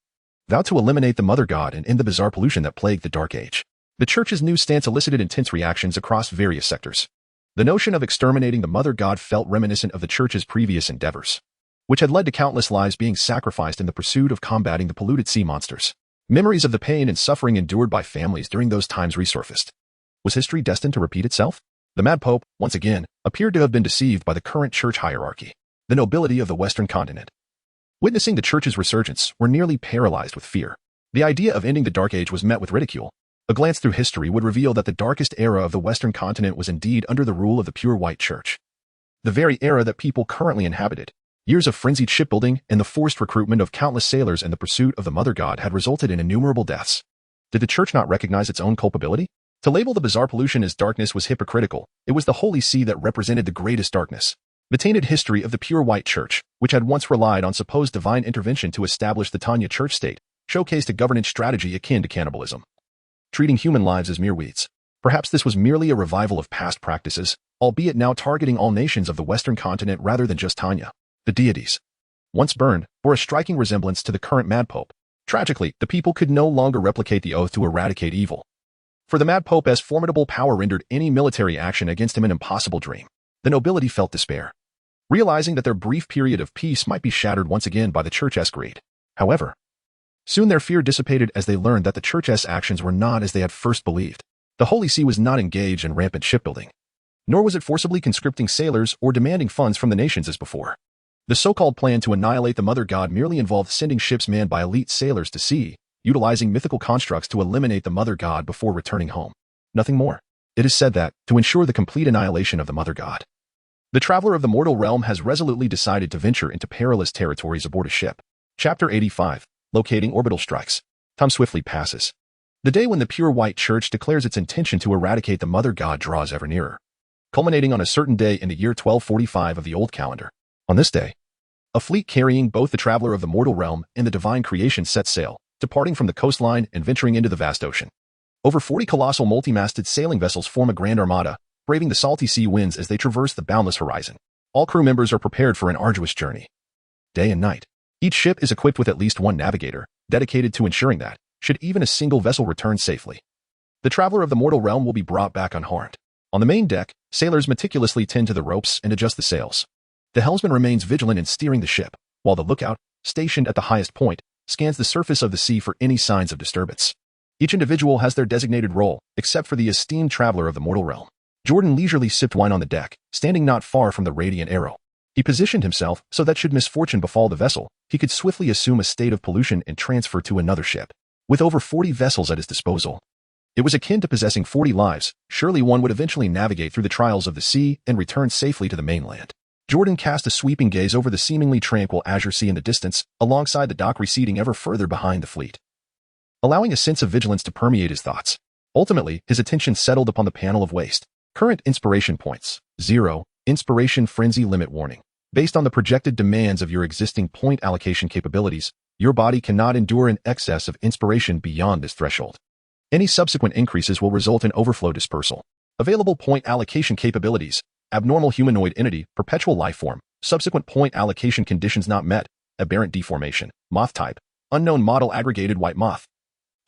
vowed to eliminate the Mother God and end the bizarre pollution that plagued the Dark Age. The church's new stance elicited intense reactions across various sectors. The notion of exterminating the Mother God felt reminiscent of the church's previous endeavors, which had led to countless lives being sacrificed in the pursuit of combating the polluted sea monsters. Memories of the pain and suffering endured by families during those times resurfaced. Was history destined to repeat itself? The Mad Pope, once again, appeared to have been deceived by the current church hierarchy, the nobility of the Western continent. Witnessing the church's resurgence, were nearly paralyzed with fear. The idea of ending the Dark Age was met with ridicule. A glance through history would reveal that the darkest era of the Western continent was indeed under the rule of the pure white church. The very era that people currently inhabited. Years of frenzied shipbuilding and the forced recruitment of countless sailors and the pursuit of the Mother God had resulted in innumerable deaths. Did the church not recognize its own culpability? To label the bizarre pollution as darkness was hypocritical. It was the Holy See that represented the greatest darkness. The tainted history of the pure white church, which had once relied on supposed divine intervention to establish the Tanya church state, showcased a governance strategy akin to cannibalism, treating human lives as mere weeds. Perhaps this was merely a revival of past practices, albeit now targeting all nations of the Western continent rather than just Tanya. The deities, once burned, bore a striking resemblance to the current Mad Pope. Tragically, the people could no longer replicate the oath to eradicate evil. For the Mad Pope's formidable power rendered any military action against him an impossible dream. The nobility felt despair, realizing that their brief period of peace might be shattered once again by the church's greed. However, soon their fear dissipated as they learned that the church's actions were not as they had first believed. The Holy See was not engaged in rampant shipbuilding, nor was it forcibly conscripting sailors or demanding funds from the nations as before. The so-called plan to annihilate the Mother God merely involved sending ships manned by elite sailors to sea, utilizing mythical constructs to eliminate the Mother God before returning home. Nothing more. It is said that, to ensure the complete annihilation of the Mother God, the traveler of the mortal realm has resolutely decided to venture into perilous territories aboard a ship. Chapter 85. Locating orbital strikes. Time swiftly passes. The day when the pure white church declares its intention to eradicate the Mother God draws ever nearer, culminating on a certain day in the year 1245 of the old calendar. On this day, a fleet carrying both the traveler of the mortal realm and the divine creation sets sail, departing from the coastline and venturing into the vast ocean. Over 40 colossal multi-masted sailing vessels form a grand armada, braving the salty sea winds as they traverse the boundless horizon. All crew members are prepared for an arduous journey, day and night. Each ship is equipped with at least one navigator, dedicated to ensuring that, should even a single vessel return safely, the traveler of the mortal realm will be brought back unharmed. On the main deck, sailors meticulously tend to the ropes and adjust the sails. The helmsman remains vigilant in steering the ship, while the lookout, stationed at the highest point, scans the surface of the sea for any signs of disturbance. Each individual has their designated role, except for the esteemed traveler of the mortal realm. Jordan leisurely sipped wine on the deck, standing not far from the radiant arrow. He positioned himself so that should misfortune befall the vessel, he could swiftly assume a state of pollution and transfer to another ship. With over 40 vessels at his disposal, it was akin to possessing 40 lives. Surely one would eventually navigate through the trials of the sea and return safely to the mainland. Jordan cast a sweeping gaze over the seemingly tranquil azure sea in the distance, alongside the dock receding ever further behind the fleet, allowing a sense of vigilance to permeate his thoughts. Ultimately, his attention settled upon the panel of waste. Current inspiration points. 0. Inspiration frenzy limit warning. Based on the projected demands of your existing point allocation capabilities, your body cannot endure an excess of inspiration beyond this threshold. Any subsequent increases will result in overflow dispersal. Available point allocation capabilities. Abnormal humanoid entity, perpetual life form, subsequent point allocation conditions not met, aberrant deformation, moth type, unknown model aggregated white moth.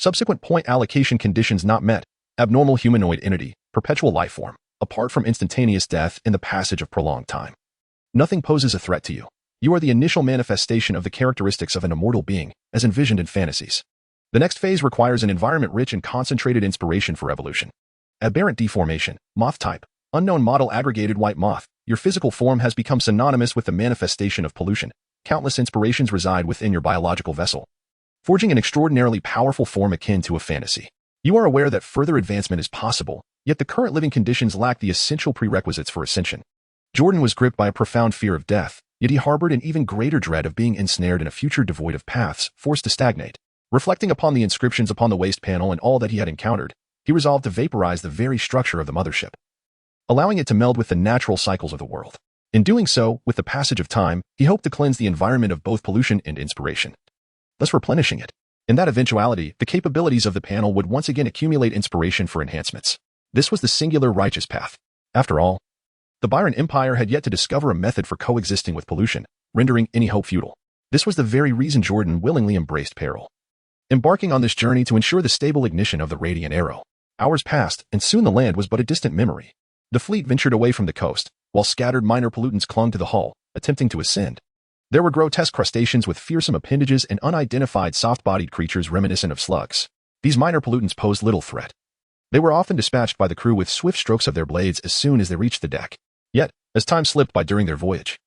Subsequent point allocation conditions not met, abnormal humanoid entity, perpetual life form, apart from instantaneous death in the passage of prolonged time. Nothing poses a threat to you. You are the initial manifestation of the characteristics of an immortal being, as envisioned in fantasies. The next phase requires an environment rich in concentrated inspiration for evolution. Aberrant deformation, moth type, unknown model aggregated white moth. Your physical form has become synonymous with the manifestation of pollution. Countless inspirations reside within your biological vessel, forging an extraordinarily powerful form akin to a fantasy. You are aware that further advancement is possible, yet the current living conditions lack the essential prerequisites for ascension. Jordan was gripped by a profound fear of death, yet he harbored an even greater dread of being ensnared in a future devoid of paths, forced to stagnate. Reflecting upon the inscriptions upon the waste panel and all that he had encountered, he resolved to vaporize the very structure of the mothership, allowing it to meld with the natural cycles of the world. In doing so, with the passage of time, he hoped to cleanse the environment of both pollution and inspiration, thus replenishing it. In that eventuality, the capabilities of the panel would once again accumulate inspiration for enhancements. This was the singular righteous path. After all, the Byron Empire had yet to discover a method for coexisting with pollution, rendering any hope futile. This was the very reason Jordan willingly embraced peril, embarking on this journey to ensure the stable ignition of the radiant arrow. Hours passed, and soon the land was but a distant memory. The fleet ventured away from the coast, while scattered minor pollutants clung to the hull, attempting to ascend. There were grotesque crustaceans with fearsome appendages and unidentified soft-bodied creatures reminiscent of slugs. These minor pollutants posed little threat. They were often dispatched by the crew with swift strokes of their blades as soon as they reached the deck. Yet, as time slipped by during their voyage,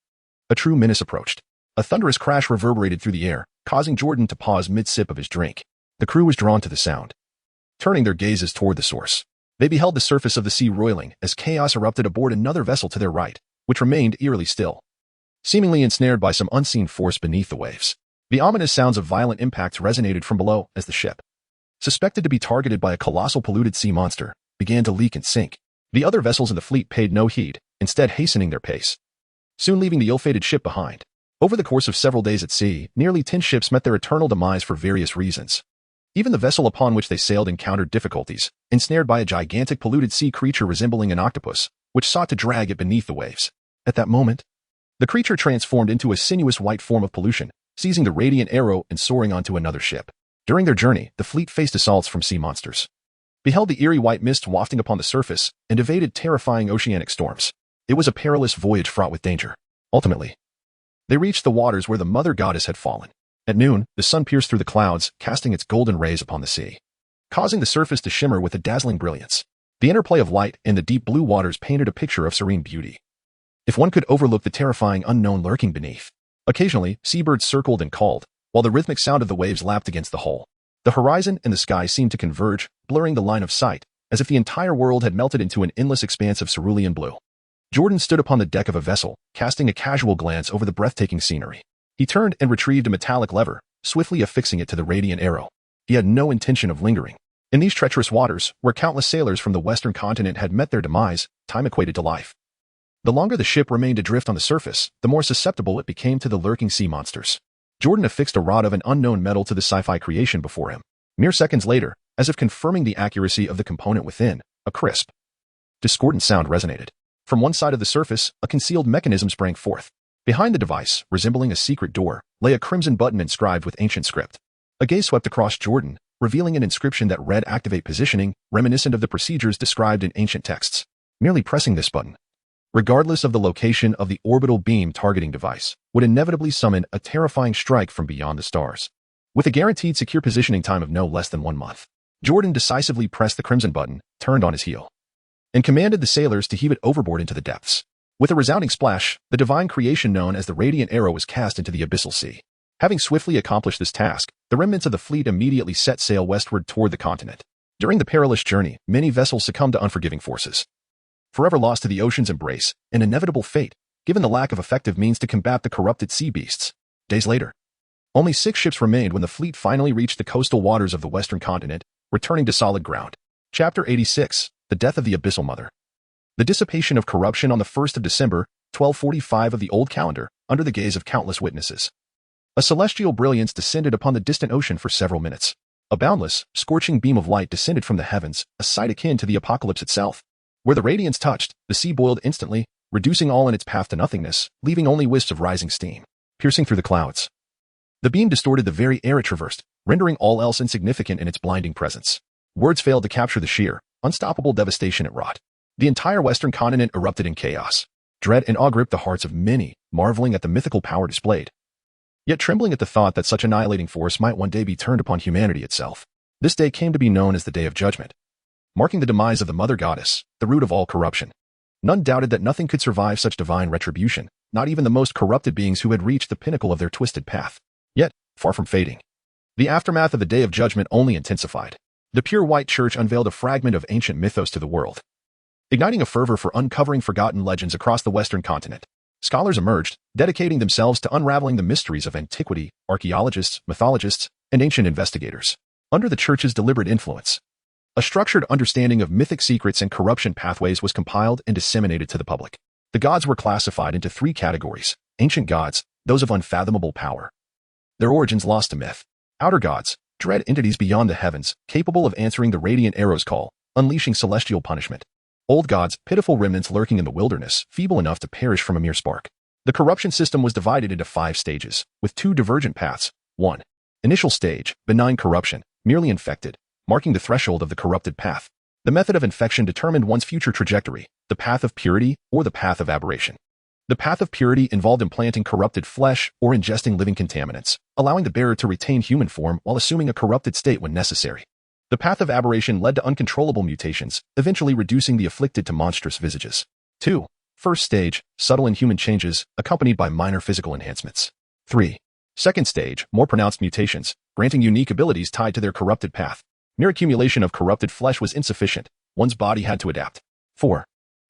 a true menace approached. A thunderous crash reverberated through the air, causing Jordan to pause mid-sip of his drink. The crew was drawn to the sound, turning their gazes toward the source. They beheld the surface of the sea roiling as chaos erupted aboard another vessel to their right, which remained eerily still, seemingly ensnared by some unseen force beneath the waves. The ominous sounds of violent impacts resonated from below as the ship, suspected to be targeted by a colossal polluted sea monster, began to leak and sink. The other vessels in the fleet paid no heed, instead hastening their pace, soon leaving the ill-fated ship behind. Over the course of several days at sea, nearly 10 ships met their eternal demise for various reasons. Even the vessel upon which they sailed encountered difficulties, ensnared by a gigantic polluted sea creature resembling an octopus, which sought to drag it beneath the waves. At that moment, the creature transformed into a sinuous white form of pollution, seizing the radiant arrow and soaring onto another ship. During their journey, the fleet faced assaults from sea monsters, beheld the eerie white mist wafting upon the surface, and evaded terrifying oceanic storms. It was a perilous voyage fraught with danger. Ultimately, they reached the waters where the mother goddess had fallen. At noon, the sun pierced through the clouds, casting its golden rays upon the sea, causing the surface to shimmer with a dazzling brilliance. The interplay of light and the deep blue waters painted a picture of serene beauty. If one could overlook the terrifying unknown lurking beneath. Occasionally, seabirds circled and called, while the rhythmic sound of the waves lapped against the hull. The horizon and the sky seemed to converge, blurring the line of sight, as if the entire world had melted into an endless expanse of cerulean blue. Jordan stood upon the deck of a vessel, casting a casual glance over the breathtaking scenery. He turned and retrieved a metallic lever, swiftly affixing it to the radiant arrow. He had no intention of lingering. In these treacherous waters, where countless sailors from the western continent had met their demise, time equated to life. The longer the ship remained adrift on the surface, the more susceptible it became to the lurking sea monsters. Jordan affixed a rod of an unknown metal to the sci-fi creation before him. Mere seconds later, as if confirming the accuracy of the component within, a crisp, discordant sound resonated. From one side of the surface, a concealed mechanism sprang forth. Behind the device, resembling a secret door, lay a crimson button inscribed with ancient script. A gaze swept across Jordan, revealing an inscription that read "Activate Positioning," reminiscent of the procedures described in ancient texts. Merely pressing this button, regardless of the location of the orbital beam targeting device, would inevitably summon a terrifying strike from beyond the stars. With a guaranteed secure positioning time of no less than 1 month, Jordan decisively pressed the crimson button, turned on his heel, and commanded the sailors to heave it overboard into the depths. With a resounding splash, the divine creation known as the Radiant Arrow was cast into the abyssal sea. Having swiftly accomplished this task, the remnants of the fleet immediately set sail westward toward the continent. During the perilous journey, many vessels succumbed to unforgiving forces, forever lost to the ocean's embrace, an inevitable fate, given the lack of effective means to combat the corrupted sea beasts. Days later, only 6 ships remained when the fleet finally reached the coastal waters of the western continent, returning to solid ground. Chapter 86. The Death of the Abyssal Mother. The dissipation of corruption on the 1st of December, 1245 of the old calendar, under the gaze of countless witnesses. A celestial brilliance descended upon the distant ocean for several minutes. A boundless, scorching beam of light descended from the heavens, a sight akin to the apocalypse itself. Where the radiance touched, the sea boiled instantly, reducing all in its path to nothingness, leaving only wisps of rising steam, piercing through the clouds. The beam distorted the very air it traversed, rendering all else insignificant in its blinding presence. Words failed to capture the sheer, unstoppable devastation it wrought. The entire western continent erupted in chaos. Dread and awe gripped the hearts of many, marveling at the mythical power displayed, yet trembling at the thought that such annihilating force might one day be turned upon humanity itself. This day came to be known as the Day of Judgment, marking the demise of the Mother Goddess, the root of all corruption. None doubted that nothing could survive such divine retribution, not even the most corrupted beings who had reached the pinnacle of their twisted path. Yet, far from fading, the aftermath of the Day of Judgment only intensified. The pure white church unveiled a fragment of ancient mythos to the world, igniting a fervor for uncovering forgotten legends across the western continent. Scholars emerged, dedicating themselves to unraveling the mysteries of antiquity, archaeologists, mythologists, and ancient investigators. Under the church's deliberate influence, a structured understanding of mythic secrets and corruption pathways was compiled and disseminated to the public. The gods were classified into 3 categories: ancient gods, those of unfathomable power, their origins lost to myth; outer gods, dread entities beyond the heavens, capable of answering the radiant arrow's call, unleashing celestial punishment; old gods, pitiful remnants lurking in the wilderness, feeble enough to perish from a mere spark. The corruption system was divided into 5 stages, with 2 divergent paths. 1. Initial stage, benign corruption, merely infected, marking the threshold of the corrupted path. The method of infection determined one's future trajectory, the path of purity or the path of aberration. The path of purity involved implanting corrupted flesh or ingesting living contaminants, allowing the bearer to retain human form while assuming a corrupted state when necessary. The path of aberration led to uncontrollable mutations, eventually reducing the afflicted to monstrous visages. 2. First stage, subtle inhuman changes, accompanied by minor physical enhancements. 3. Second stage, more pronounced mutations, granting unique abilities tied to their corrupted path. Mere accumulation of corrupted flesh was insufficient, one's body had to adapt. 4.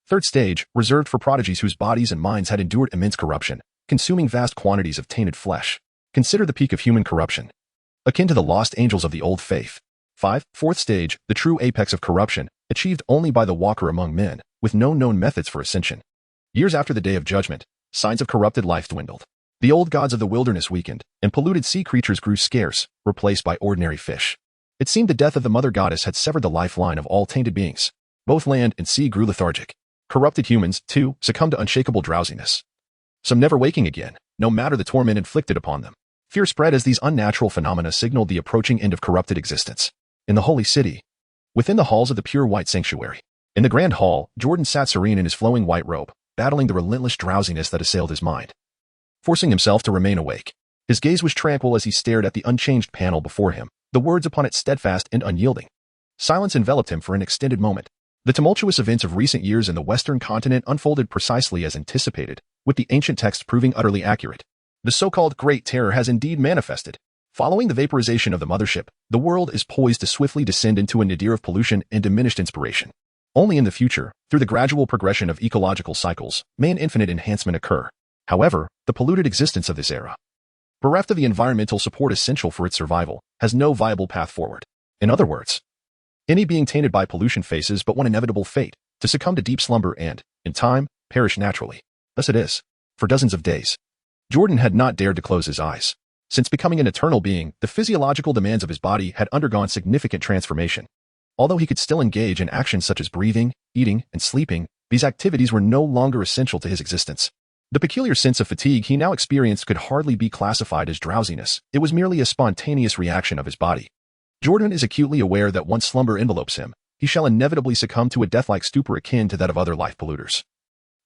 Third stage, reserved for prodigies whose bodies and minds had endured immense corruption, consuming vast quantities of tainted flesh. Consider the peak of human corruption, akin to the lost angels of the old faith. 5. Fourth stage, the true apex of corruption, achieved only by the walker among men, with no known methods for ascension. Years after the Day of Judgment, Signs of corrupted life dwindled. The old gods of the wilderness weakened, and polluted sea creatures grew scarce, replaced by ordinary fish. It seemed the death of the mother goddess had severed the lifeline of all tainted beings. Both land and sea grew lethargic. Corrupted humans, too, succumbed to unshakable drowsiness. Some never waking again, no matter the torment inflicted upon them. Fear spread as these unnatural phenomena signaled the approaching end of corrupted existence. In the holy city, within the halls of the pure white sanctuary, in the grand hall, Jordan sat serene in his flowing white robe, battling the relentless drowsiness that assailed his mind. Forcing himself to remain awake, his gaze was tranquil as he stared at the unchanged panel before him, the words upon it steadfast and unyielding. Silence enveloped him for an extended moment. The tumultuous events of recent years in the Western continent unfolded precisely as anticipated, with the ancient text proving utterly accurate. The so-called Great Terror has indeed manifested. Following the vaporization of the mothership, the world is poised to swiftly descend into a nadir of pollution and diminished inspiration. Only in the future, through the gradual progression of ecological cycles, may an infinite enhancement occur. However, the polluted existence of this era, bereft of the environmental support essential for its survival, has no viable path forward. In other words, any being tainted by pollution faces but one inevitable fate, to succumb to deep slumber and, in time, perish naturally. Thus it is. For dozens of days, Jordan had not dared to close his eyes. Since becoming an eternal being, the physiological demands of his body had undergone significant transformation. Although he could still engage in actions such as breathing, eating, and sleeping, these activities were no longer essential to his existence. The peculiar sense of fatigue he now experienced could hardly be classified as drowsiness. It was merely a spontaneous reaction of his body. Jordan is acutely aware that once slumber envelopes him, he shall inevitably succumb to a death-like stupor akin to that of other life polluters,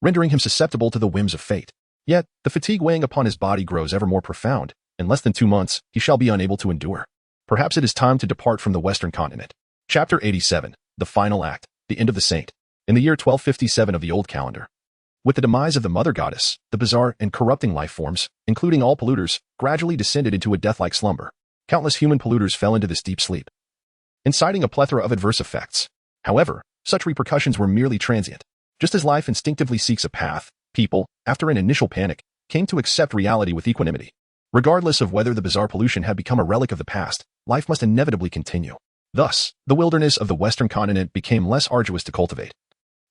rendering him susceptible to the whims of fate. Yet, the fatigue weighing upon his body grows ever more profound. In less than 2 months, he shall be unable to endure. Perhaps it is time to depart from the Western continent. Chapter 87, The Final Act, The End of the Saint. In the year 1257 of the Old Calendar, with the demise of the Mother Goddess, the bizarre and corrupting life forms, including all polluters, gradually descended into a death-like slumber. Countless human polluters fell into this deep sleep, inciting a plethora of adverse effects. However, such repercussions were merely transient. Just as life instinctively seeks a path, people, after an initial panic, came to accept reality with equanimity. Regardless of whether the bizarre pollution had become a relic of the past, life must inevitably continue. Thus, the wilderness of the Western continent became less arduous to cultivate,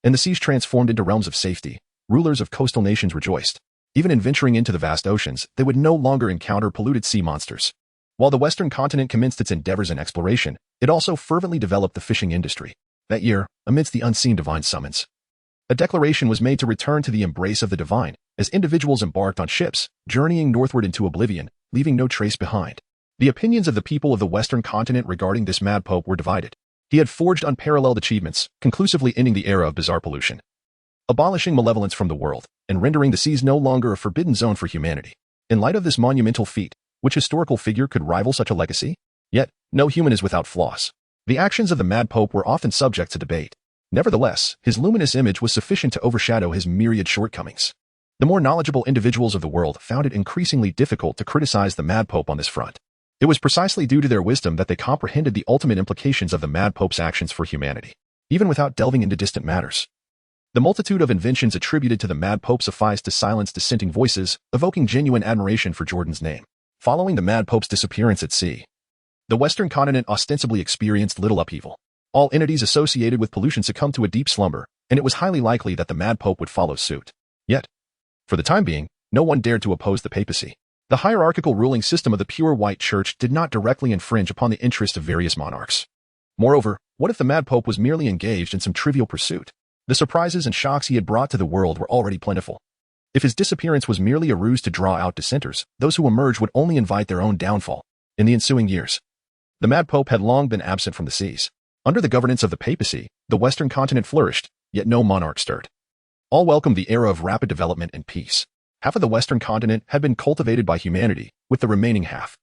and the seas transformed into realms of safety. Rulers of coastal nations rejoiced. Even in venturing into the vast oceans, they would no longer encounter polluted sea monsters. While the Western continent commenced its endeavors in exploration, it also fervently developed the fishing industry. That year, amidst the unseen divine summons, a declaration was made to return to the embrace of the divine, as individuals embarked on ships, journeying northward into oblivion, leaving no trace behind. The opinions of the people of the Western continent regarding this mad pope were divided. He had forged unparalleled achievements, conclusively ending the era of bizarre pollution, abolishing malevolence from the world, and rendering the seas no longer a forbidden zone for humanity. In light of this monumental feat, which historical figure could rival such a legacy? Yet, no human is without flaws. The actions of the mad pope were often subject to debate. Nevertheless, his luminous image was sufficient to overshadow his myriad shortcomings. The more knowledgeable individuals of the world found it increasingly difficult to criticize the mad pope on this front. It was precisely due to their wisdom that they comprehended the ultimate implications of the mad pope's actions for humanity, even without delving into distant matters. The multitude of inventions attributed to the mad pope sufficed to silence dissenting voices, evoking genuine admiration for Jordan's name. Following the mad pope's disappearance at sea, the Western continent ostensibly experienced little upheaval. All entities associated with pollution succumbed to a deep slumber, and it was highly likely that the mad pope would follow suit. Yet, for the time being, no one dared to oppose the papacy. The hierarchical ruling system of the pure white church did not directly infringe upon the interests of various monarchs. Moreover, what if the mad pope was merely engaged in some trivial pursuit? The surprises and shocks he had brought to the world were already plentiful. If his disappearance was merely a ruse to draw out dissenters, those who emerged would only invite their own downfall. In the ensuing years, the mad pope had long been absent from the seas. Under the governance of the papacy, the Western continent flourished, yet no monarch stirred. All welcomed the era of rapid development and peace. Half of the Western continent had been cultivated by humanity, with the remaining half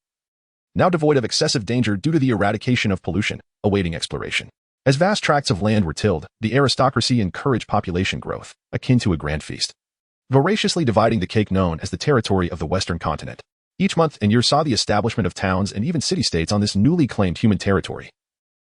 now devoid of excessive danger due to the eradication of pollution, awaiting exploration. As vast tracts of land were tilled, the aristocracy encouraged population growth, akin to a grand feast, voraciously dividing the cake known as the territory of the Western continent. Each month and year saw the establishment of towns and even city-states on this newly claimed human territory.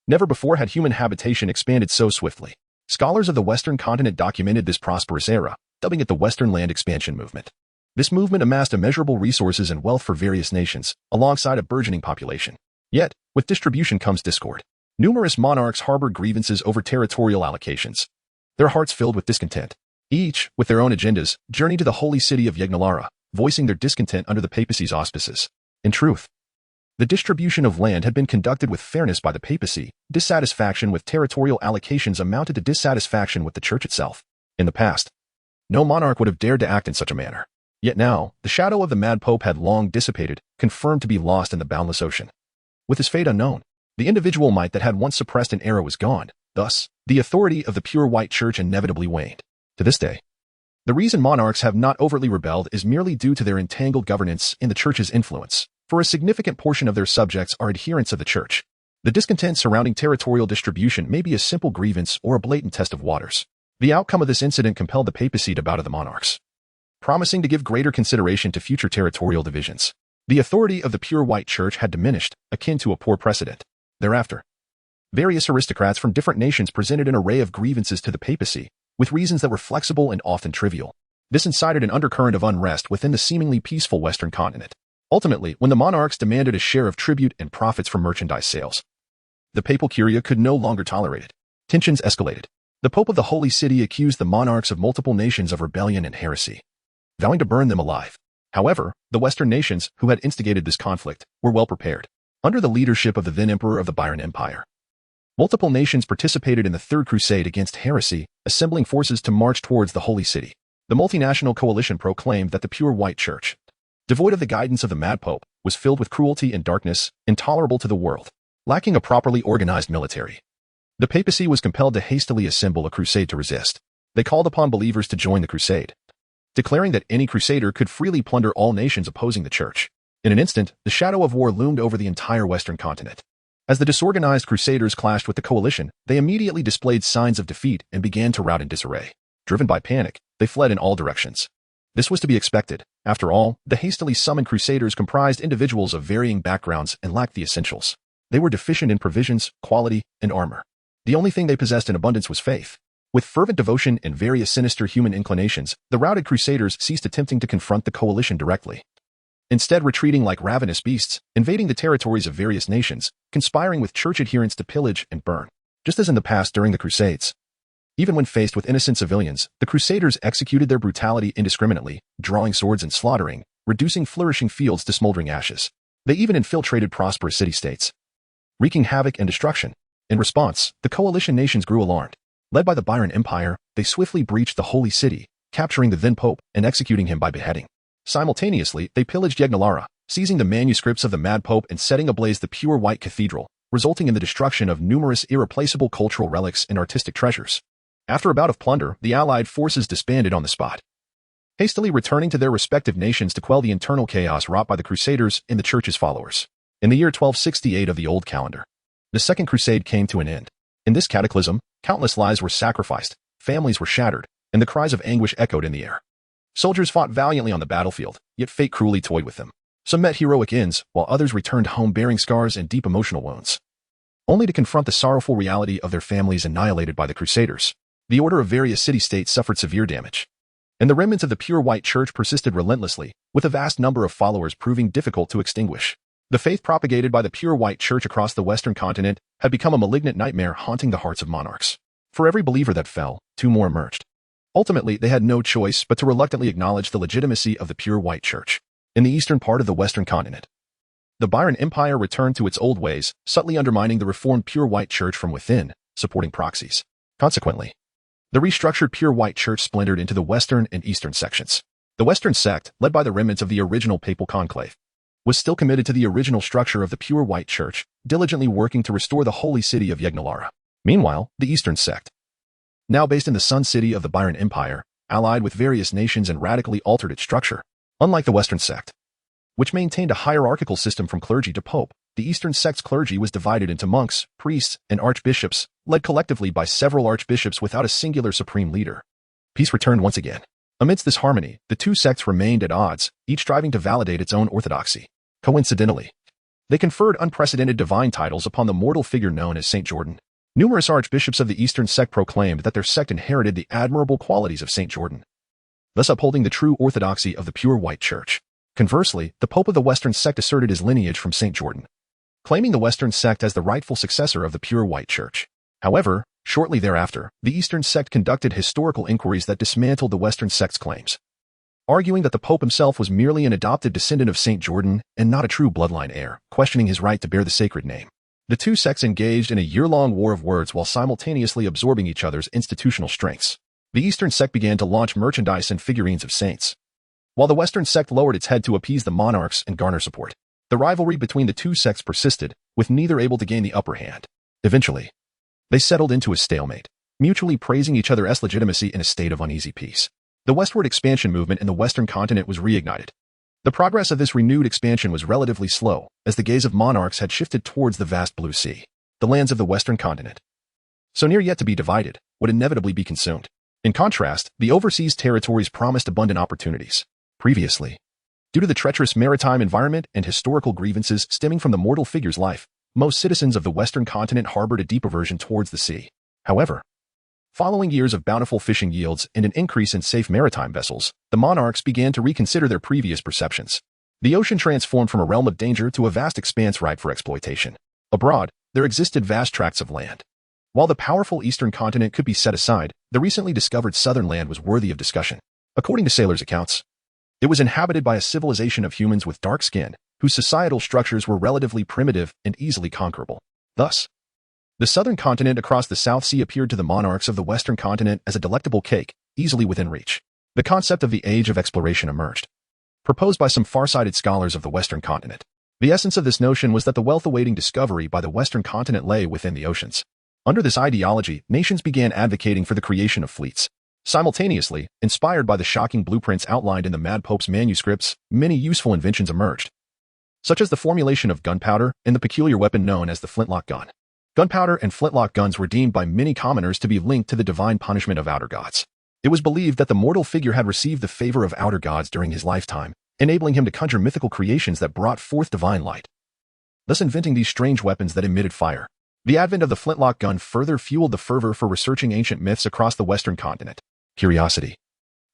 Never before had human habitation expanded so swiftly. Scholars of the Western continent documented this prosperous era, dubbing it the Western Land Expansion Movement. This movement amassed immeasurable resources and wealth for various nations, alongside a burgeoning population. Yet, with distribution comes discord. Numerous monarchs harbored grievances over territorial allocations, their hearts filled with discontent. Each, with their own agendas, journeyed to the holy city of Yagnalara, voicing their discontent under the papacy's auspices. In truth, the distribution of land had been conducted with fairness by the papacy. Dissatisfaction with territorial allocations amounted to dissatisfaction with the church itself. In the past, no monarch would have dared to act in such a manner. Yet now, the shadow of the mad pope had long dissipated, confirmed to be lost in the boundless ocean. With his fate unknown, the individual might that had once suppressed an era was gone. Thus, the authority of the pure white church inevitably waned. To this day, the reason monarchs have not overtly rebelled is merely due to their entangled governance in the church's influence, for a significant portion of their subjects are adherents of the church. The discontent surrounding territorial distribution may be a simple grievance or a blatant test of waters. The outcome of this incident compelled the papacy to bow to the monarchs, promising to give greater consideration to future territorial divisions. The authority of the pure white church had diminished, akin to a poor precedent. Thereafter, various aristocrats from different nations presented an array of grievances to the papacy, with reasons that were flexible and often trivial. This incited an undercurrent of unrest within the seemingly peaceful Western continent. Ultimately, when the monarchs demanded a share of tribute and profits from merchandise sales, the papal curia could no longer tolerate it. Tensions escalated. The Pope of the Holy City accused the monarchs of multiple nations of rebellion and heresy, vowing to burn them alive. However, the Western nations, who had instigated this conflict, were well prepared. Under the leadership of the then Emperor of the Byron Empire, multiple nations participated in the Third Crusade against heresy, assembling forces to march towards the Holy City. The multinational coalition proclaimed that the pure white church, devoid of the guidance of the mad pope, was filled with cruelty and darkness, intolerable to the world, lacking a properly organized military. The papacy was compelled to hastily assemble a crusade to resist. They called upon believers to join the crusade, declaring that any crusader could freely plunder all nations opposing the church. In an instant, the shadow of war loomed over the entire Western continent. As the disorganized crusaders clashed with the coalition, they immediately displayed signs of defeat and began to rout in disarray. Driven by panic, they fled in all directions. This was to be expected. After all, the hastily summoned crusaders comprised individuals of varying backgrounds and lacked the essentials. They were deficient in provisions, quality, and armor. The only thing they possessed in abundance was faith. With fervent devotion and various sinister human inclinations, the routed crusaders ceased attempting to confront the coalition directly, instead retreating like ravenous beasts, invading the territories of various nations, conspiring with church adherents to pillage and burn. Just as in the past during the Crusades, even when faced with innocent civilians, the crusaders executed their brutality indiscriminately, drawing swords and slaughtering, reducing flourishing fields to smoldering ashes. They even infiltrated prosperous city-states, wreaking havoc and destruction. In response, the coalition nations grew alarmed. Led by the Byron Empire, they swiftly breached the Holy City, capturing the then Pope and executing him by beheading. Simultaneously, they pillaged Yagnalara, seizing the manuscripts of the mad Pope and setting ablaze the pure white cathedral, resulting in the destruction of numerous irreplaceable cultural relics and artistic treasures. After a bout of plunder, the Allied forces disbanded on the spot, hastily returning to their respective nations to quell the internal chaos wrought by the Crusaders and the Church's followers. In the year 1268 of the Old Calendar, the Second Crusade came to an end. In this cataclysm, countless lives were sacrificed, families were shattered, and the cries of anguish echoed in the air. Soldiers fought valiantly on the battlefield, yet fate cruelly toyed with them. Some met heroic ends, while others returned home bearing scars and deep emotional wounds, only to confront the sorrowful reality of their families annihilated by the Crusaders. The order of various city-states suffered severe damage, and the remnants of the pure white church persisted relentlessly, with a vast number of followers proving difficult to extinguish. The faith propagated by the pure white church across the Western continent had become a malignant nightmare haunting the hearts of monarchs. For every believer that fell, two more emerged. Ultimately, they had no choice but to reluctantly acknowledge the legitimacy of the pure white church. In the eastern part of the Western continent, the Byron Empire returned to its old ways, subtly undermining the reformed pure white church from within, supporting proxies. Consequently, the restructured pure white church splintered into the western and eastern sections. The western sect, led by the remnants of the original papal conclave, was still committed to the original structure of the pure white church, diligently working to restore the holy city of Yagnalara. Meanwhile, the eastern sect, now based in the Sun City of the Byron Empire, allied with various nations and radically altered its structure. Unlike the western sect, which maintained a hierarchical system from clergy to pope, the eastern sect's clergy was divided into monks, priests, and archbishops, led collectively by several archbishops without a singular supreme leader. Peace returned once again. Amidst this harmony, the two sects remained at odds, each striving to validate its own orthodoxy. Coincidentally, they conferred unprecedented divine titles upon the mortal figure known as Saint Jordan. Numerous archbishops of the eastern sect proclaimed that their sect inherited the admirable qualities of Saint Jordan, thus upholding the true orthodoxy of the pure white church. Conversely, the Pope of the western sect asserted his lineage from Saint Jordan, claiming the western sect as the rightful successor of the pure white church. However, Shortly thereafter, the Eastern sect conducted historical inquiries that dismantled the Western sect's claims, arguing that the Pope himself was merely an adopted descendant of Saint Jordan and not a true bloodline heir, questioning his right to bear the sacred name. The two sects engaged in a year-long war of words while simultaneously absorbing each other's institutional strengths. The Eastern sect began to launch merchandise and figurines of saints, while the Western sect lowered its head to appease the monarchs and garner support. The rivalry between the two sects persisted, with neither able to gain the upper hand. Eventually, they settled into a stalemate, mutually praising each other's legitimacy in a state of uneasy peace. The westward expansion movement in the Western continent was reignited. The progress of this renewed expansion was relatively slow, as the gaze of monarchs had shifted towards the vast blue sea. The lands of the Western continent, so near yet to be divided, would inevitably be consumed. In contrast, the overseas territories promised abundant opportunities. Previously, due to the treacherous maritime environment and historical grievances stemming from the mortal figure's life, most citizens of the Western continent harbored a deep aversion towards the sea. However, following years of bountiful fishing yields and an increase in safe maritime vessels, the monarchs began to reconsider their previous perceptions. The ocean transformed from a realm of danger to a vast expanse ripe for exploitation. Abroad, there existed vast tracts of land. While the powerful eastern continent could be set aside, the recently discovered southern land was worthy of discussion. According to sailors' accounts, it was inhabited by a civilization of humans with dark skin, whose societal structures were relatively primitive and easily conquerable. Thus, the southern continent across the South Sea appeared to the monarchs of the Western continent as a delectable cake, easily within reach. The concept of the Age of Exploration emerged, proposed by some far-sighted scholars of the Western continent. The essence of this notion was that the wealth-awaiting discovery by the Western continent lay within the oceans. Under this ideology, nations began advocating for the creation of fleets. Simultaneously, inspired by the shocking blueprints outlined in the Mad Pope's manuscripts, many useful inventions emerged, such as the formulation of gunpowder and the peculiar weapon known as the flintlock gun. Gunpowder and flintlock guns were deemed by many commoners to be linked to the divine punishment of outer gods. It was believed that the mortal figure had received the favor of outer gods during his lifetime, enabling him to conjure mythical creations that brought forth divine light, thus inventing these strange weapons that emitted fire. The advent of the flintlock gun further fueled the fervor for researching ancient myths across the Western continent. Curiosity,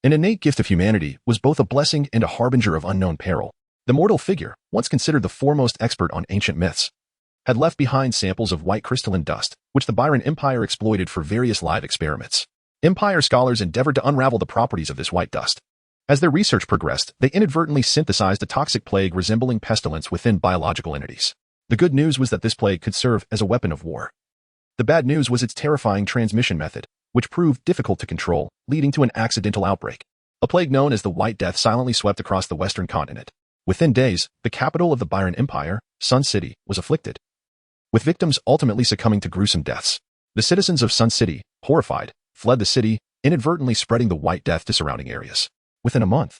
an innate gift of humanity, was both a blessing and a harbinger of unknown peril. The mortal figure, once considered the foremost expert on ancient myths, had left behind samples of white crystalline dust, which the Byron Empire exploited for various live experiments. Empire scholars endeavored to unravel the properties of this white dust. As their research progressed, they inadvertently synthesized a toxic plague resembling pestilence within biological entities. The good news was that this plague could serve as a weapon of war. The bad news was its terrifying transmission method, which proved difficult to control, leading to an accidental outbreak. A plague known as the White Death silently swept across the Western continent. Within days, the capital of the Byron Empire, Sun City, was afflicted, with victims ultimately succumbing to gruesome deaths. The citizens of Sun City, horrified, fled the city, inadvertently spreading the White Death to surrounding areas. Within a month,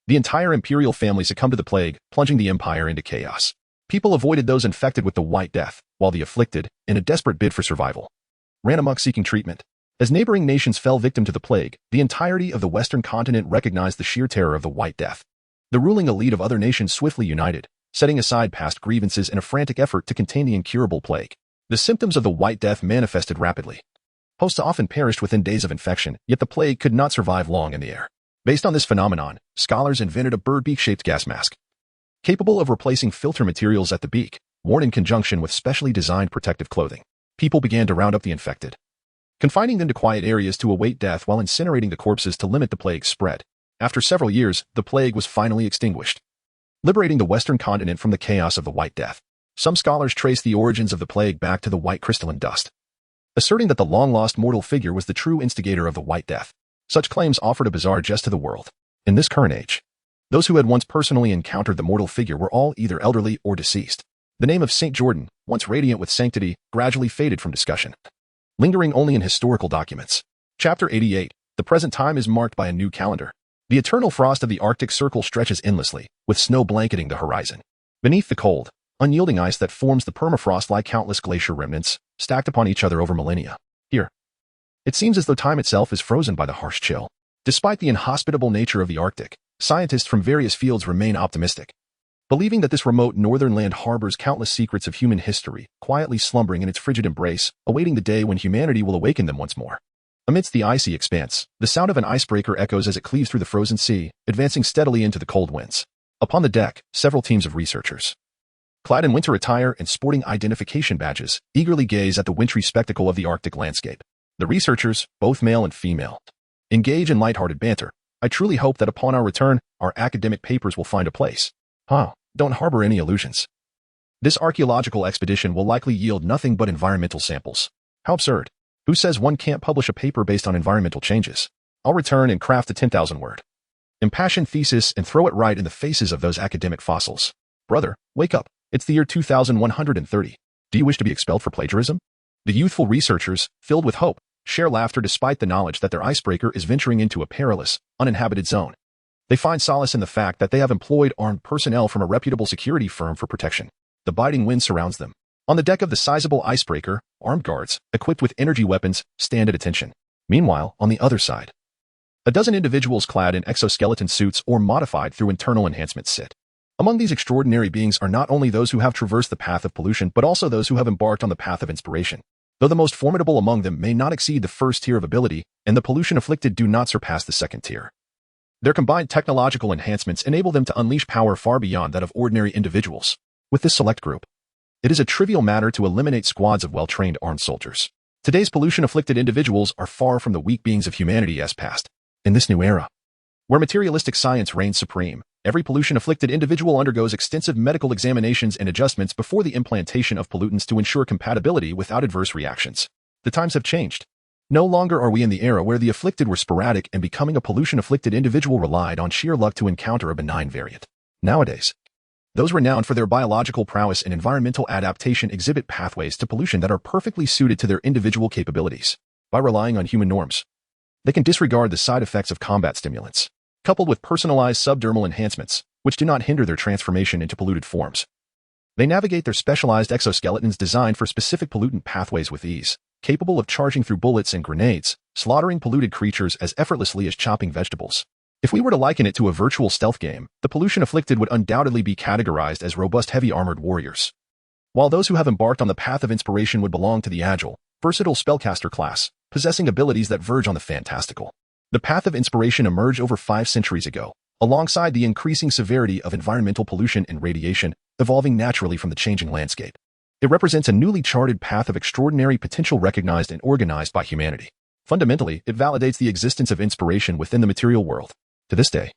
the entire imperial family succumbed to the plague, plunging the empire into chaos. People avoided those infected with the White Death, while the afflicted, in a desperate bid for survival, ran amok seeking treatment. As neighboring nations fell victim to the plague, the entirety of the Western continent recognized the sheer terror of the White Death. The ruling elite of other nations swiftly united, setting aside past grievances in a frantic effort to contain the incurable plague. The symptoms of the White Death manifested rapidly. Hosts often perished within days of infection, yet the plague could not survive long in the air. Based on this phenomenon, scholars invented a bird beak-shaped gas mask, capable of replacing filter materials at the beak, worn in conjunction with specially designed protective clothing. People began to round up the infected, confining them to quiet areas to await death while incinerating the corpses to limit the plague's spread. After several years, the plague was finally extinguished, liberating the Western continent from the chaos of the White Death. Some scholars trace the origins of the plague back to the white crystalline dust, asserting that the long-lost mortal figure was the true instigator of the White Death. Such claims offered a bizarre jest to the world. In this current age, those who had once personally encountered the mortal figure were all either elderly or deceased. The name of Saint Jordan, once radiant with sanctity, gradually faded from discussion, lingering only in historical documents. Chapter 88. The present time is marked by a new calendar. The eternal frost of the Arctic Circle stretches endlessly, with snow blanketing the horizon. Beneath the cold, unyielding ice that forms the permafrost lie countless glacier remnants, stacked upon each other over millennia. Here, it seems as though time itself is frozen by the harsh chill. Despite the inhospitable nature of the Arctic, scientists from various fields remain optimistic, believing that this remote northern land harbors countless secrets of human history, quietly slumbering in its frigid embrace, awaiting the day when humanity will awaken them once more. Amidst the icy expanse, the sound of an icebreaker echoes as it cleaves through the frozen sea, advancing steadily into the cold winds. Upon the deck, several teams of researchers, clad in winter attire and sporting identification badges, eagerly gaze at the wintry spectacle of the Arctic landscape. The researchers, both male and female, engage in lighthearted banter. I truly hope that upon our return, our academic papers will find a place. Don't harbor any illusions. This archaeological expedition will likely yield nothing but environmental samples. How absurd. Who says one can't publish a paper based on environmental changes? I'll return and craft a 10,000-word impassioned thesis and throw it right in the faces of those academic fossils. Brother, wake up. It's the year 2130. Do you wish to be expelled for plagiarism? The youthful researchers, filled with hope, share laughter despite the knowledge that their icebreaker is venturing into a perilous, uninhabited zone. They find solace in the fact that they have employed armed personnel from a reputable security firm for protection. The biting wind surrounds them. On the deck of the sizable icebreaker, armed guards, equipped with energy weapons, stand at attention. Meanwhile, on the other side, a dozen individuals clad in exoskeleton suits or modified through internal enhancements sit. Among these extraordinary beings are not only those who have traversed the path of pollution, but also those who have embarked on the path of inspiration. Though the most formidable among them may not exceed the first tier of ability, and the pollution-afflicted do not surpass the second tier. Their combined technological enhancements enable them to unleash power far beyond that of ordinary individuals. With this select group, it is a trivial matter to eliminate squads of well-trained armed soldiers. Today's pollution-afflicted individuals are far from the weak beings of humanity as past. In this new era, where materialistic science reigns supreme, every pollution-afflicted individual undergoes extensive medical examinations and adjustments before the implantation of pollutants to ensure compatibility without adverse reactions. The times have changed. No longer are we in the era where the afflicted were sporadic and becoming a pollution-afflicted individual relied on sheer luck to encounter a benign variant. Nowadays, those renowned for their biological prowess and environmental adaptation exhibit pathways to pollution that are perfectly suited to their individual capabilities. By relying on human norms, they can disregard the side effects of combat stimulants, coupled with personalized subdermal enhancements, which do not hinder their transformation into polluted forms. They navigate their specialized exoskeletons designed for specific pollutant pathways with ease, capable of charging through bullets and grenades, slaughtering polluted creatures as effortlessly as chopping vegetables. If we were to liken it to a virtual stealth game, the pollution-afflicted would undoubtedly be categorized as robust heavy-armored warriors, while those who have embarked on the path of inspiration would belong to the agile, versatile spellcaster class, possessing abilities that verge on the fantastical. The path of inspiration emerged over 5 centuries ago, alongside the increasing severity of environmental pollution and radiation, evolving naturally from the changing landscape. It represents a newly charted path of extraordinary potential recognized and organized by humanity. Fundamentally, it validates the existence of inspiration within the material world. To this day,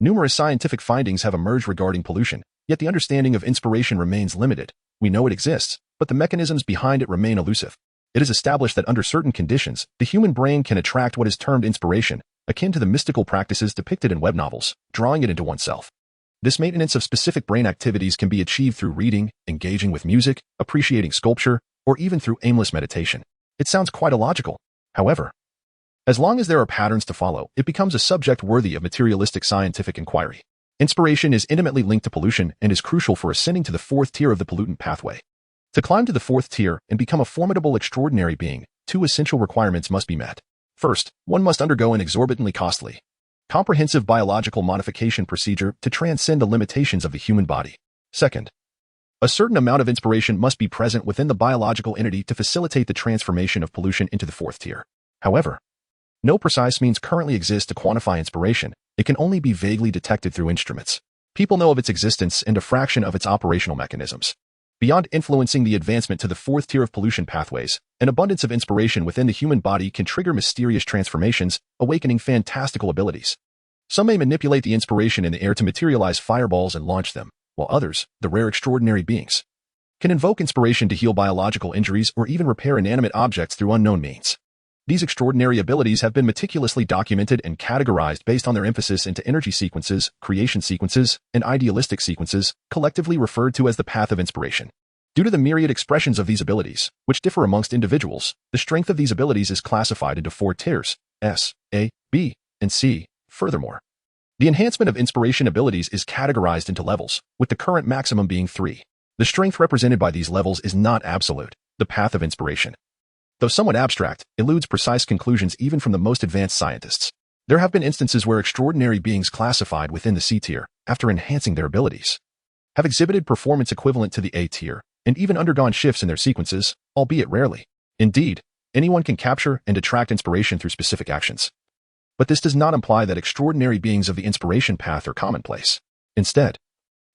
numerous scientific findings have emerged regarding pollution, yet the understanding of inspiration remains limited. We know it exists, but the mechanisms behind it remain elusive. It is established that under certain conditions, the human brain can attract what is termed inspiration, akin to the mystical practices depicted in web novels, drawing it into oneself. This maintenance of specific brain activities can be achieved through reading, engaging with music, appreciating sculpture, or even through aimless meditation. It sounds quite illogical. However, as long as there are patterns to follow, it becomes a subject worthy of materialistic scientific inquiry. Inspiration is intimately linked to pollution and is crucial for ascending to the 4th tier of the pollutant pathway. To climb to the 4th tier and become a formidable extraordinary being, 2 essential requirements must be met. First, one must undergo an exorbitantly costly, comprehensive biological modification procedure to transcend the limitations of the human body. Second, a certain amount of inspiration must be present within the biological entity to facilitate the transformation of pollution into the 4th tier. However, no precise means currently exist to quantify inspiration. It can only be vaguely detected through instruments. People know of its existence and a fraction of its operational mechanisms. Beyond influencing the advancement to the 4th tier of pollution pathways, an abundance of inspiration within the human body can trigger mysterious transformations, awakening fantastical abilities. Some may manipulate the inspiration in the air to materialize fireballs and launch them, while others, the rare extraordinary beings, can invoke inspiration to heal biological injuries or even repair inanimate objects through unknown means. These extraordinary abilities have been meticulously documented and categorized based on their emphasis into energy sequences, creation sequences, and idealistic sequences, collectively referred to as the path of inspiration. Due to the myriad expressions of these abilities, which differ amongst individuals, the strength of these abilities is classified into 4 tiers, S, A, B, and C. Furthermore, the enhancement of inspiration abilities is categorized into levels, with the current maximum being 3. The strength represented by these levels is not absolute. The path of inspiration, though somewhat abstract, eludes precise conclusions even from the most advanced scientists. There have been instances where extraordinary beings classified within the C tier, after enhancing their abilities, have exhibited performance equivalent to the A tier, and even undergone shifts in their sequences, albeit rarely. Indeed, anyone can capture and attract inspiration through specific actions. But this does not imply that extraordinary beings of the inspiration path are commonplace. Instead,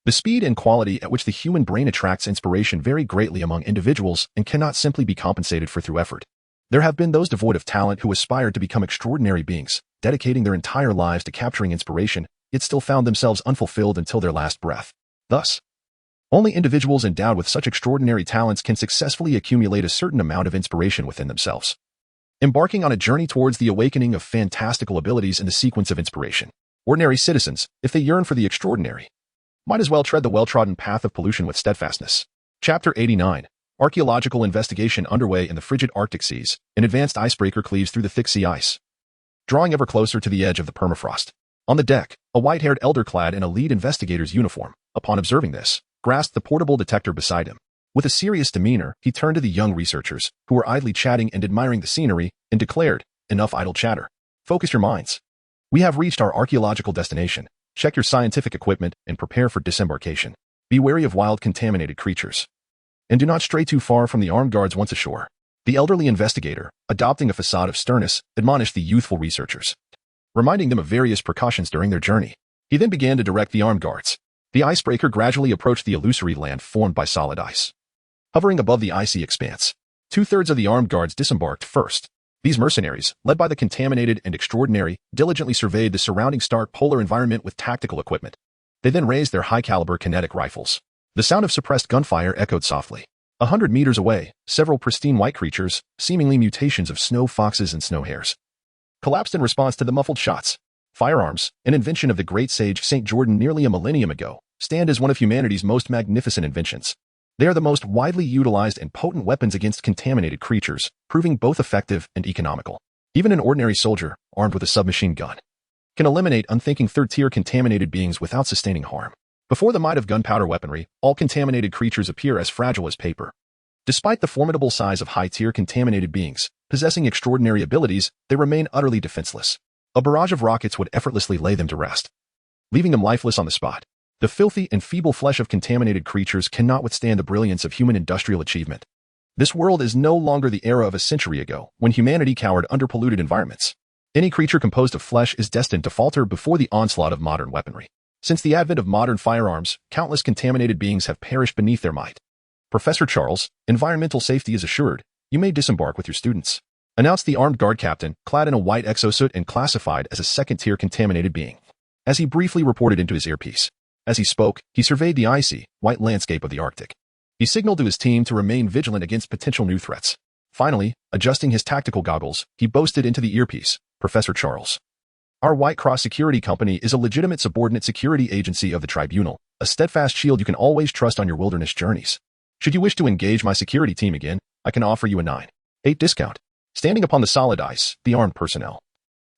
The speed and quality at which the human brain attracts inspiration vary greatly among individuals and cannot simply be compensated for through effort. There have been those devoid of talent who aspired to become extraordinary beings, dedicating their entire lives to capturing inspiration, yet still found themselves unfulfilled until their last breath. Thus, only individuals endowed with such extraordinary talents can successfully accumulate a certain amount of inspiration within themselves, embarking on a journey towards the awakening of fantastical abilities in the sequence of inspiration. Ordinary citizens, if they yearn for the extraordinary, might as well tread the well-trodden path of pollution with steadfastness. Chapter 89. Archaeological investigation underway in the frigid Arctic seas. An advanced icebreaker cleaves through the thick sea ice, drawing ever closer to the edge of the permafrost. On the deck, a white-haired elder clad in a lead investigator's uniform, upon observing this, grasped the portable detector beside him. With a serious demeanor, he turned to the young researchers, who were idly chatting and admiring the scenery, and declared, "Enough idle chatter. Focus your minds. We have reached our archaeological destination. Check your scientific equipment and prepare for disembarkation. Be wary of wild contaminated creatures, and do not stray too far from the armed guards once ashore." The elderly investigator, adopting a facade of sternness, admonished the youthful researchers, reminding them of various precautions during their journey. He then began to direct the armed guards. The icebreaker gradually approached the illusory land formed by solid ice. Hovering above the icy expanse, 2/3 of the armed guards disembarked first. These mercenaries, led by the contaminated and extraordinary, diligently surveyed the surrounding stark polar environment with tactical equipment. They then raised their high-caliber kinetic rifles. The sound of suppressed gunfire echoed softly. 100 meters away, several pristine white creatures, seemingly mutations of snow foxes and snow hares, collapsed in response to the muffled shots. Firearms, an invention of the great sage St. Jordan nearly a millennium ago, stand as one of humanity's most magnificent inventions. They are the most widely utilized and potent weapons against contaminated creatures, proving both effective and economical. Even an ordinary soldier, armed with a submachine gun, can eliminate unthinking third-tier contaminated beings without sustaining harm. Before the might of gunpowder weaponry, all contaminated creatures appear as fragile as paper. Despite the formidable size of high-tier contaminated beings, possessing extraordinary abilities, they remain utterly defenseless. A barrage of rockets would effortlessly lay them to rest, leaving them lifeless on the spot. The filthy and feeble flesh of contaminated creatures cannot withstand the brilliance of human industrial achievement. This world is no longer the era of a century ago, when humanity cowered under polluted environments. Any creature composed of flesh is destined to falter before the onslaught of modern weaponry. Since the advent of modern firearms, countless contaminated beings have perished beneath their might. "Professor Charles, environmental safety is assured. You may disembark with your students," announced the armed guard captain, clad in a white exosuit and classified as a second-tier contaminated being, as he briefly reported into his earpiece. As he spoke, he surveyed the icy, white landscape of the Arctic. He signaled to his team to remain vigilant against potential new threats. Finally, adjusting his tactical goggles, he boasted into the earpiece, "Professor Charles, our White Cross Security Company is a legitimate subordinate security agency of the Tribunal, a steadfast shield you can always trust on your wilderness journeys. Should you wish to engage my security team again, I can offer you a 9.8 discount." Standing upon the solid ice, the armed personnel,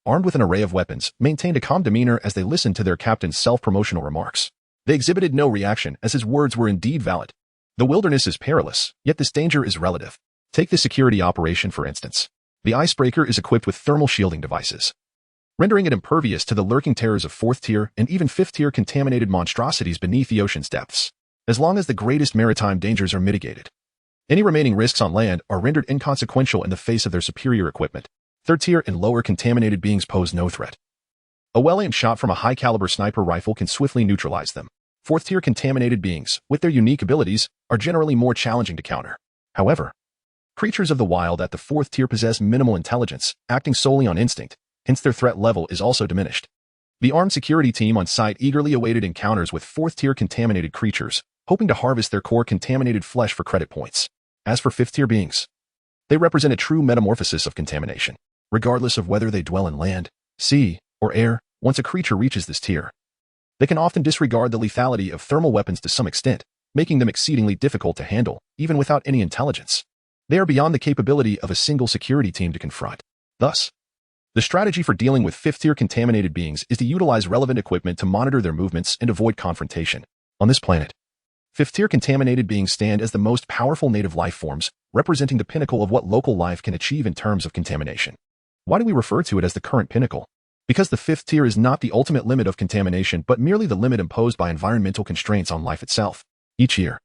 armed with an array of weapons, maintained a calm demeanor as they listened to their captain's self-promotional remarks. They exhibited no reaction, as his words were indeed valid. The wilderness is perilous, yet this danger is relative. Take the security operation, for instance. The icebreaker is equipped with thermal shielding devices, rendering it impervious to the lurking terrors of 4th-tier and even 5th-tier contaminated monstrosities beneath the ocean's depths. As long as the greatest maritime dangers are mitigated, any remaining risks on land are rendered inconsequential in the face of their superior equipment. 3rd-tier and lower contaminated beings pose no threat. A well-aimed shot from a high-caliber sniper rifle can swiftly neutralize them. 4th-tier contaminated beings, with their unique abilities, are generally more challenging to counter. However, creatures of the wild at the 4th tier possess minimal intelligence, acting solely on instinct, hence their threat level is also diminished. The armed security team on site eagerly awaited encounters with 4th-tier contaminated creatures, hoping to harvest their core contaminated flesh for credit points. As for 5th-tier beings, they represent a true metamorphosis of contamination. Regardless of whether they dwell in land, sea, or air, once a creature reaches this tier, they can often disregard the lethality of thermal weapons to some extent, making them exceedingly difficult to handle, even without any intelligence. They are beyond the capability of a single security team to confront. Thus, the strategy for dealing with 5th-tier contaminated beings is to utilize relevant equipment to monitor their movements and avoid confrontation. On this planet, 5th-tier contaminated beings stand as the most powerful native life forms, representing the pinnacle of what local life can achieve in terms of contamination. Why do we refer to it as the current pinnacle? Because the 5th tier is not the ultimate limit of contamination, but merely the limit imposed by environmental constraints on life itself. Each year,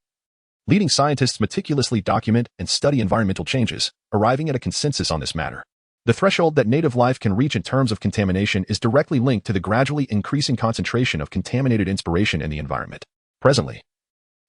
leading scientists meticulously document and study environmental changes, arriving at a consensus on this matter. The threshold that native life can reach in terms of contamination is directly linked to the gradually increasing concentration of contaminated inspiration in the environment. Presently,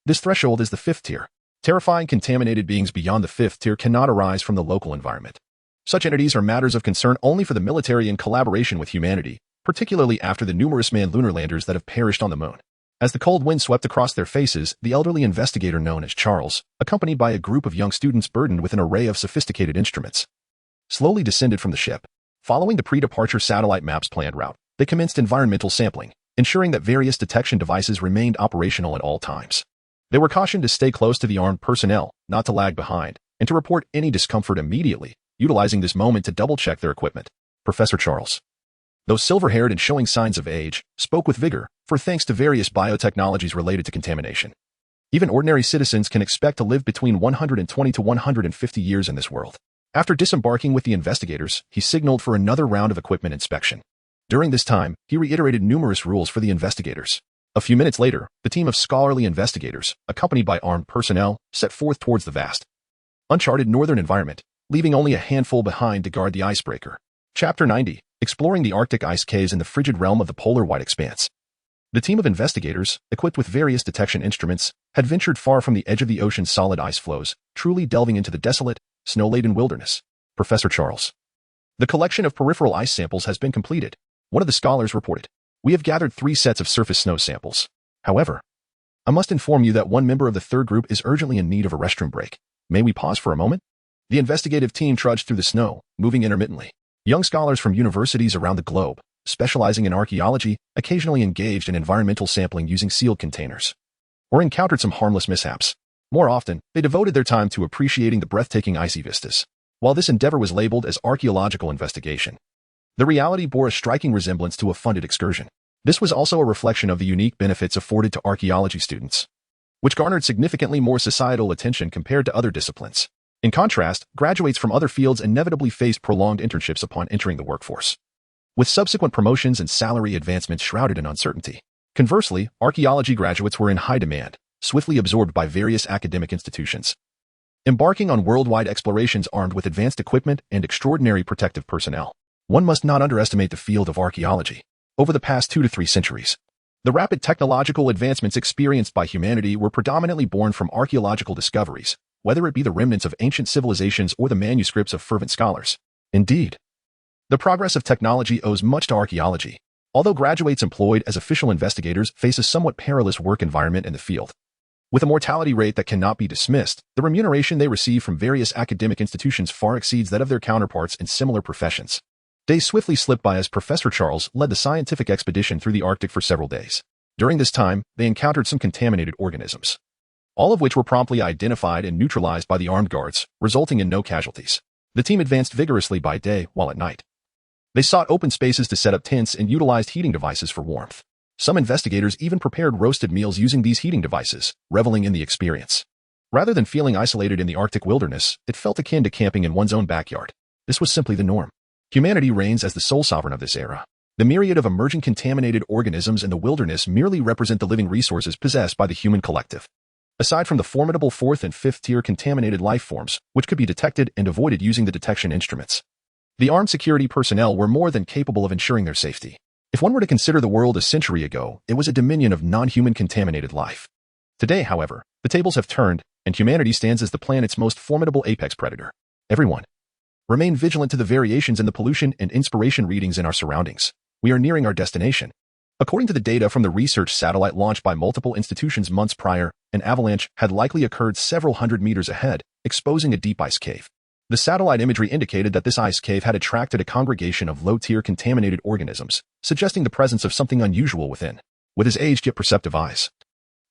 this threshold is the 5th tier. Terrifying contaminated beings beyond the 5th tier cannot arise from the local environment. Such entities are matters of concern only for the military in collaboration with humanity, particularly after the numerous manned lunar landers that have perished on the moon. As the cold wind swept across their faces, the elderly investigator known as Charles, accompanied by a group of young students burdened with an array of sophisticated instruments, slowly descended from the ship. Following the pre-departure satellite map's planned route, they commenced environmental sampling, ensuring that various detection devices remained operational at all times. They were cautioned to stay close to the armed personnel, not to lag behind, and to report any discomfort immediately, utilizing this moment to double-check their equipment. Professor Charles, though silver-haired and showing signs of age, spoke with vigor, for thanks to various biotechnologies related to contamination. Even ordinary citizens can expect to live between 120 to 150 years in this world. After disembarking with the investigators, he signaled for another round of equipment inspection. During this time, he reiterated numerous rules for the investigators. A few minutes later, the team of scholarly investigators, accompanied by armed personnel, set forth towards the vast, uncharted northern environment, leaving only a handful behind to guard the icebreaker. Chapter 90, Exploring the Arctic Ice Caves in the Frigid Realm of the Polar White Expanse. The team of investigators, equipped with various detection instruments, had ventured far from the edge of the ocean's solid ice floes, truly delving into the desolate, snow-laden wilderness. Professor Charles, the collection of peripheral ice samples has been completed, one of the scholars reported. We have gathered 3 sets of surface snow samples. However, I must inform you that one member of the third group is urgently in need of a restroom break. May we pause for a moment? The investigative team trudged through the snow, moving intermittently. Young scholars from universities around the globe, specializing in archaeology, occasionally engaged in environmental sampling using sealed containers, or encountered some harmless mishaps. More often, they devoted their time to appreciating the breathtaking icy vistas. While this endeavor was labeled as archaeological investigation, the reality bore a striking resemblance to a funded excursion. This was also a reflection of the unique benefits afforded to archaeology students, which garnered significantly more societal attention compared to other disciplines. In contrast, graduates from other fields inevitably faced prolonged internships upon entering the workforce, with subsequent promotions and salary advancements shrouded in uncertainty. Conversely, archaeology graduates were in high demand, swiftly absorbed by various academic institutions, embarking on worldwide explorations armed with advanced equipment and extraordinary protective personnel. One must not underestimate the field of archaeology. Over the past 2 to 3 centuries, the rapid technological advancements experienced by humanity were predominantly born from archaeological discoveries, whether it be the remnants of ancient civilizations or the manuscripts of fervent scholars. Indeed, the progress of technology owes much to archaeology, although graduates employed as official investigators face a somewhat perilous work environment in the field. With a mortality rate that cannot be dismissed, the remuneration they receive from various academic institutions far exceeds that of their counterparts in similar professions. Days swiftly slipped by as Professor Charles led the scientific expedition through the Arctic for several days. During this time, they encountered some contaminated organisms, all of which were promptly identified and neutralized by the armed guards, resulting in no casualties. The team advanced vigorously by day, while at night, they sought open spaces to set up tents and utilized heating devices for warmth. Some investigators even prepared roasted meals using these heating devices, reveling in the experience. Rather than feeling isolated in the Arctic wilderness, it felt akin to camping in one's own backyard. This was simply the norm. Humanity reigns as the sole sovereign of this era. The myriad of emerging contaminated organisms in the wilderness merely represent the living resources possessed by the human collective. Aside from the formidable 4th and 5th tier contaminated life forms, which could be detected and avoided using the detection instruments, the armed security personnel were more than capable of ensuring their safety. If one were to consider the world a century ago, it was a dominion of non-human contaminated life. Today, however, the tables have turned, and humanity stands as the planet's most formidable apex predator. Everyone, remain vigilant to the variations in the pollution and inspiration readings in our surroundings. We are nearing our destination. According to the data from the research satellite launched by multiple institutions months prior, an avalanche had likely occurred several hundred meters ahead, exposing a deep ice cave. The satellite imagery indicated that this ice cave had attracted a congregation of low-tier contaminated organisms, suggesting the presence of something unusual within. With his aged yet perceptive eyes,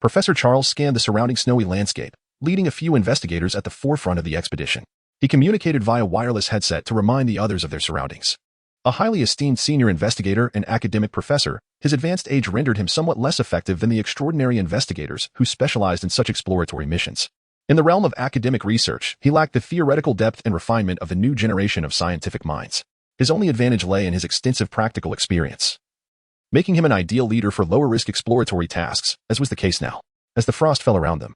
Professor Charles scanned the surrounding snowy landscape, leading a few investigators at the forefront of the expedition. He communicated via wireless headset to remind the others of their surroundings. A highly esteemed senior investigator and academic professor, his advanced age rendered him somewhat less effective than the extraordinary investigators who specialized in such exploratory missions. In the realm of academic research, he lacked the theoretical depth and refinement of the new generation of scientific minds. His only advantage lay in his extensive practical experience, making him an ideal leader for lower-risk exploratory tasks, as was the case now. As the frost fell around them,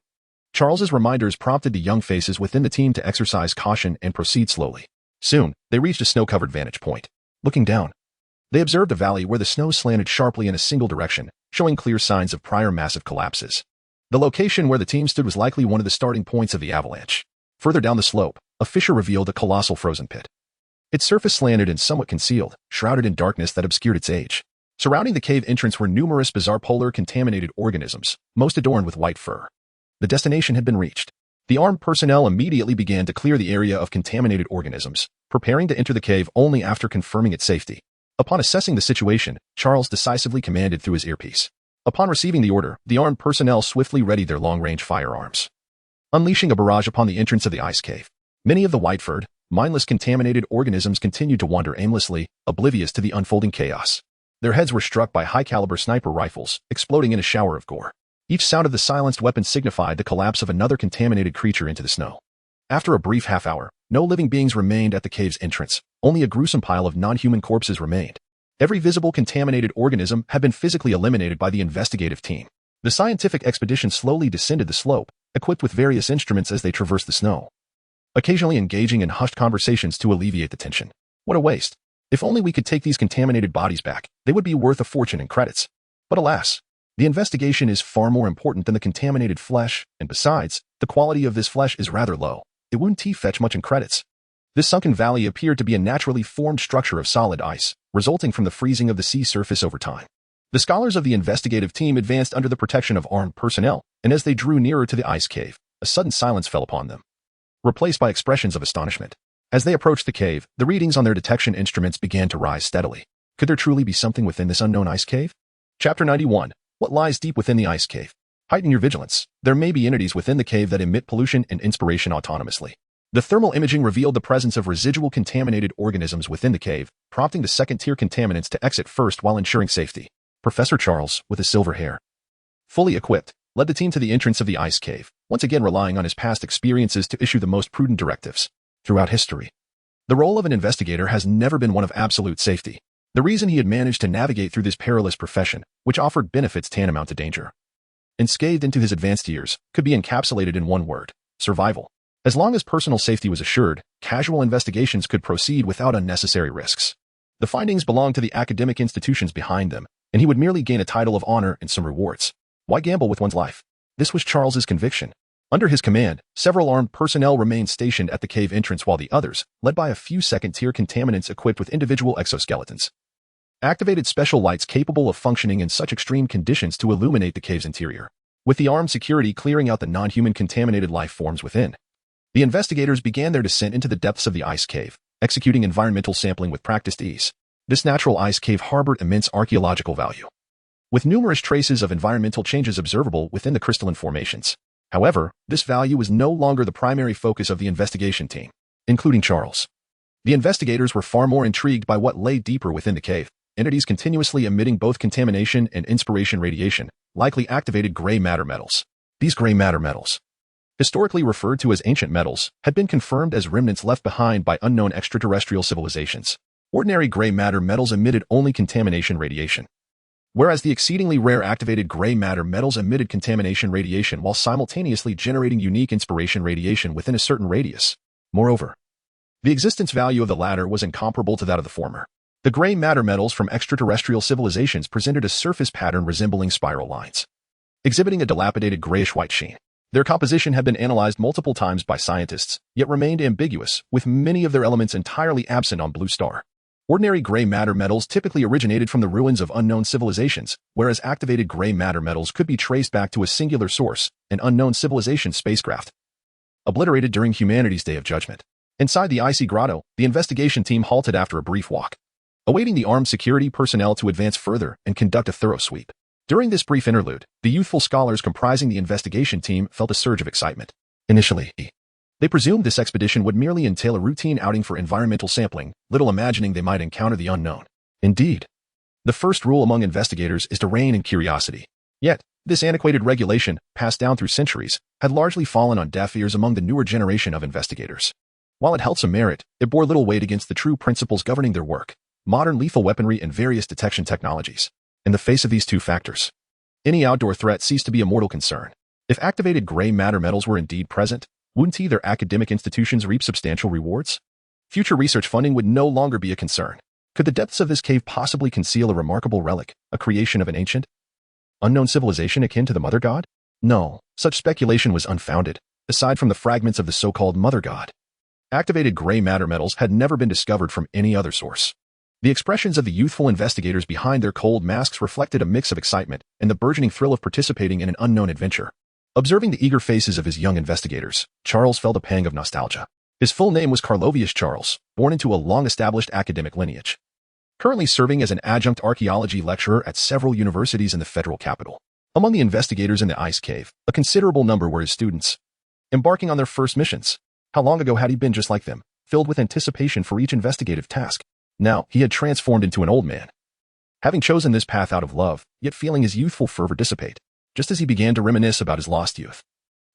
Charles's reminders prompted the young faces within the team to exercise caution and proceed slowly. Soon, they reached a snow-covered vantage point. Looking down, they observed a valley where the snow slanted sharply in a single direction, showing clear signs of prior massive collapses. The location where the team stood was likely one of the starting points of the avalanche. Further down the slope, a fissure revealed a colossal frozen pit. Its surface slanted and somewhat concealed, shrouded in darkness that obscured its age. Surrounding the cave entrance were numerous bizarre polar contaminated organisms, most adorned with white fur. The destination had been reached. The armed personnel immediately began to clear the area of contaminated organisms, preparing to enter the cave only after confirming its safety. Upon assessing the situation, Charles decisively commanded through his earpiece. Upon receiving the order, the armed personnel swiftly readied their long-range firearms, unleashing a barrage upon the entrance of the ice cave. Many of the white-furred, mindless contaminated organisms continued to wander aimlessly, oblivious to the unfolding chaos. Their heads were struck by high-caliber sniper rifles, exploding in a shower of gore. Each sound of the silenced weapon signified the collapse of another contaminated creature into the snow. After a brief half-hour, no living beings remained at the cave's entrance. Only a gruesome pile of non-human corpses remained. Every visible contaminated organism had been physically eliminated by the investigative team. The scientific expedition slowly descended the slope, equipped with various instruments as they traversed the snow, occasionally engaging in hushed conversations to alleviate the tension. What a waste. If only we could take these contaminated bodies back, they would be worth a fortune in credits. But alas, the investigation is far more important than the contaminated flesh, and besides, the quality of this flesh is rather low. It wouldn't fetch much in credits. This sunken valley appeared to be a naturally formed structure of solid ice, resulting from the freezing of the sea surface over time. The scholars of the investigative team advanced under the protection of armed personnel, and as they drew nearer to the ice cave, a sudden silence fell upon them, replaced by expressions of astonishment. As they approached the cave, the readings on their detection instruments began to rise steadily. Could there truly be something within this unknown ice cave? Chapter 91. What lies deep within the ice cave? Heighten your vigilance. There may be entities within the cave that emit pollution and inspiration autonomously. The thermal imaging revealed the presence of residual contaminated organisms within the cave, prompting the second-tier contaminants to exit first while ensuring safety. Professor Charles, with his silver hair, fully equipped, led the team to the entrance of the ice cave, once again relying on his past experiences to issue the most prudent directives. Throughout history, the role of an investigator has never been one of absolute safety. The reason he had managed to navigate through this perilous profession, which offered benefits tantamount to danger, unscathed into his advanced years, could be encapsulated in one word: survival. As long as personal safety was assured, casual investigations could proceed without unnecessary risks. The findings belonged to the academic institutions behind them, and he would merely gain a title of honor and some rewards. Why gamble with one's life? This was Charles's conviction. Under his command, several armed personnel remained stationed at the cave entrance while the others, led by a few second-tier contaminants equipped with individual exoskeletons, activated special lights capable of functioning in such extreme conditions to illuminate the cave's interior. With the armed security clearing out the non-human contaminated life forms within, the investigators began their descent into the depths of the ice cave, executing environmental sampling with practiced ease. This natural ice cave harbored immense archaeological value, with numerous traces of environmental changes observable within the crystalline formations. However, this value was no longer the primary focus of the investigation team, including Charles. The investigators were far more intrigued by what lay deeper within the cave. Entities continuously emitting both contamination and inspiration radiation, likely activated gray matter metals. These gray matter metals, historically referred to as ancient metals, had been confirmed as remnants left behind by unknown extraterrestrial civilizations. Ordinary gray matter metals emitted only contamination radiation, whereas the exceedingly rare activated gray matter metals emitted contamination radiation while simultaneously generating unique inspiration radiation within a certain radius. Moreover, the existence value of the latter was incomparable to that of the former. The gray matter metals from extraterrestrial civilizations presented a surface pattern resembling spiral lines, exhibiting a dilapidated grayish-white sheen. Their composition had been analyzed multiple times by scientists, yet remained ambiguous, with many of their elements entirely absent on Blue Star. Ordinary gray matter metals typically originated from the ruins of unknown civilizations, whereas activated gray matter metals could be traced back to a singular source, an unknown civilization spacecraft, obliterated during humanity's Day of Judgment. Inside the icy grotto, the investigation team halted after a brief walk, awaiting the armed security personnel to advance further and conduct a thorough sweep. During this brief interlude, the youthful scholars comprising the investigation team felt a surge of excitement. Initially, they presumed this expedition would merely entail a routine outing for environmental sampling, little imagining they might encounter the unknown. Indeed, the first rule among investigators is to rein in curiosity. Yet, this antiquated regulation, passed down through centuries, had largely fallen on deaf ears among the newer generation of investigators. While it held some merit, it bore little weight against the true principles governing their work: modern lethal weaponry and various detection technologies. In the face of these two factors, any outdoor threat ceased to be a mortal concern. If activated gray matter metals were indeed present, wouldn't their academic institutions reap substantial rewards? Future research funding would no longer be a concern. Could the depths of this cave possibly conceal a remarkable relic, a creation of an ancient, unknown civilization akin to the Mother God? No, such speculation was unfounded, aside from the fragments of the so-called Mother God. Activated gray matter metals had never been discovered from any other source. The expressions of the youthful investigators behind their cold masks reflected a mix of excitement and the burgeoning thrill of participating in an unknown adventure. Observing the eager faces of his young investigators, Charles felt a pang of nostalgia. His full name was Carlovius Charles, born into a long-established academic lineage. Currently serving as an adjunct archaeology lecturer at several universities in the federal capital. Among the investigators in the ice cave, a considerable number were his students, embarking on their first missions. How long ago had he been just like them, filled with anticipation for each investigative task? Now, he had transformed into an old man. Having chosen this path out of love, yet feeling his youthful fervor dissipate, just as he began to reminisce about his lost youth.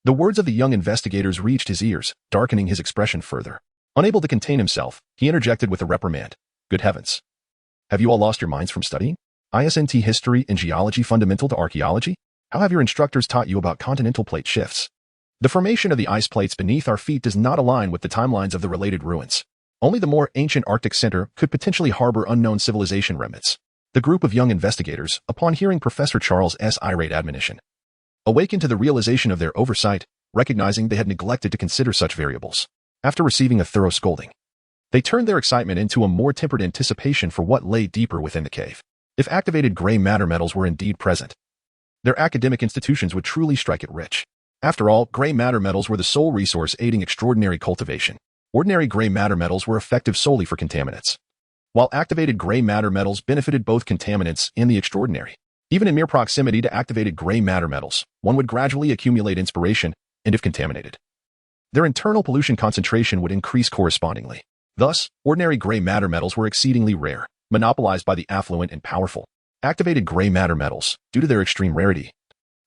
The words of the young investigators reached his ears, darkening his expression further. Unable to contain himself, he interjected with a reprimand. Good heavens! Have you all lost your minds from studying? ISNT history and geology fundamental to archaeology? How have your instructors taught you about continental plate shifts? The formation of the ice plates beneath our feet does not align with the timelines of the related ruins. Only the more ancient Arctic center could potentially harbor unknown civilization remnants. The group of young investigators, upon hearing Professor Charles' irate admonition, awakened to the realization of their oversight, recognizing they had neglected to consider such variables. After receiving a thorough scolding, they turned their excitement into a more tempered anticipation for what lay deeper within the cave. If activated gray matter metals were indeed present, their academic institutions would truly strike it rich. After all, gray matter metals were the sole resource aiding extraordinary cultivation. Ordinary gray matter metals were effective solely for contaminants, while activated gray matter metals benefited both contaminants and the extraordinary. Even in mere proximity to activated gray matter metals, one would gradually accumulate inspiration, and if contaminated, their internal pollution concentration would increase correspondingly. Thus, ordinary gray matter metals were exceedingly rare, monopolized by the affluent and powerful. Activated gray matter metals, due to their extreme rarity,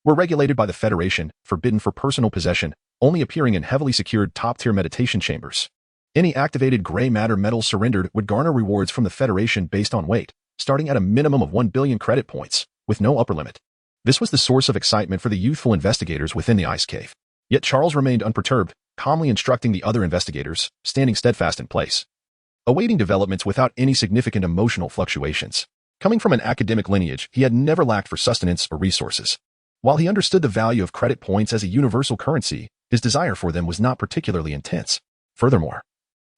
were regulated by the Federation, forbidden for personal possession, only appearing in heavily secured top-tier meditation chambers. Any activated gray matter metals surrendered would garner rewards from the Federation based on weight, starting at a minimum of 1 billion credit points, with no upper limit. This was the source of excitement for the youthful investigators within the ice cave. Yet Charles remained unperturbed, calmly instructing the other investigators, standing steadfast in place, awaiting developments without any significant emotional fluctuations. Coming from an academic lineage, he had never lacked for sustenance or resources. While he understood the value of credit points as a universal currency, his desire for them was not particularly intense. Furthermore,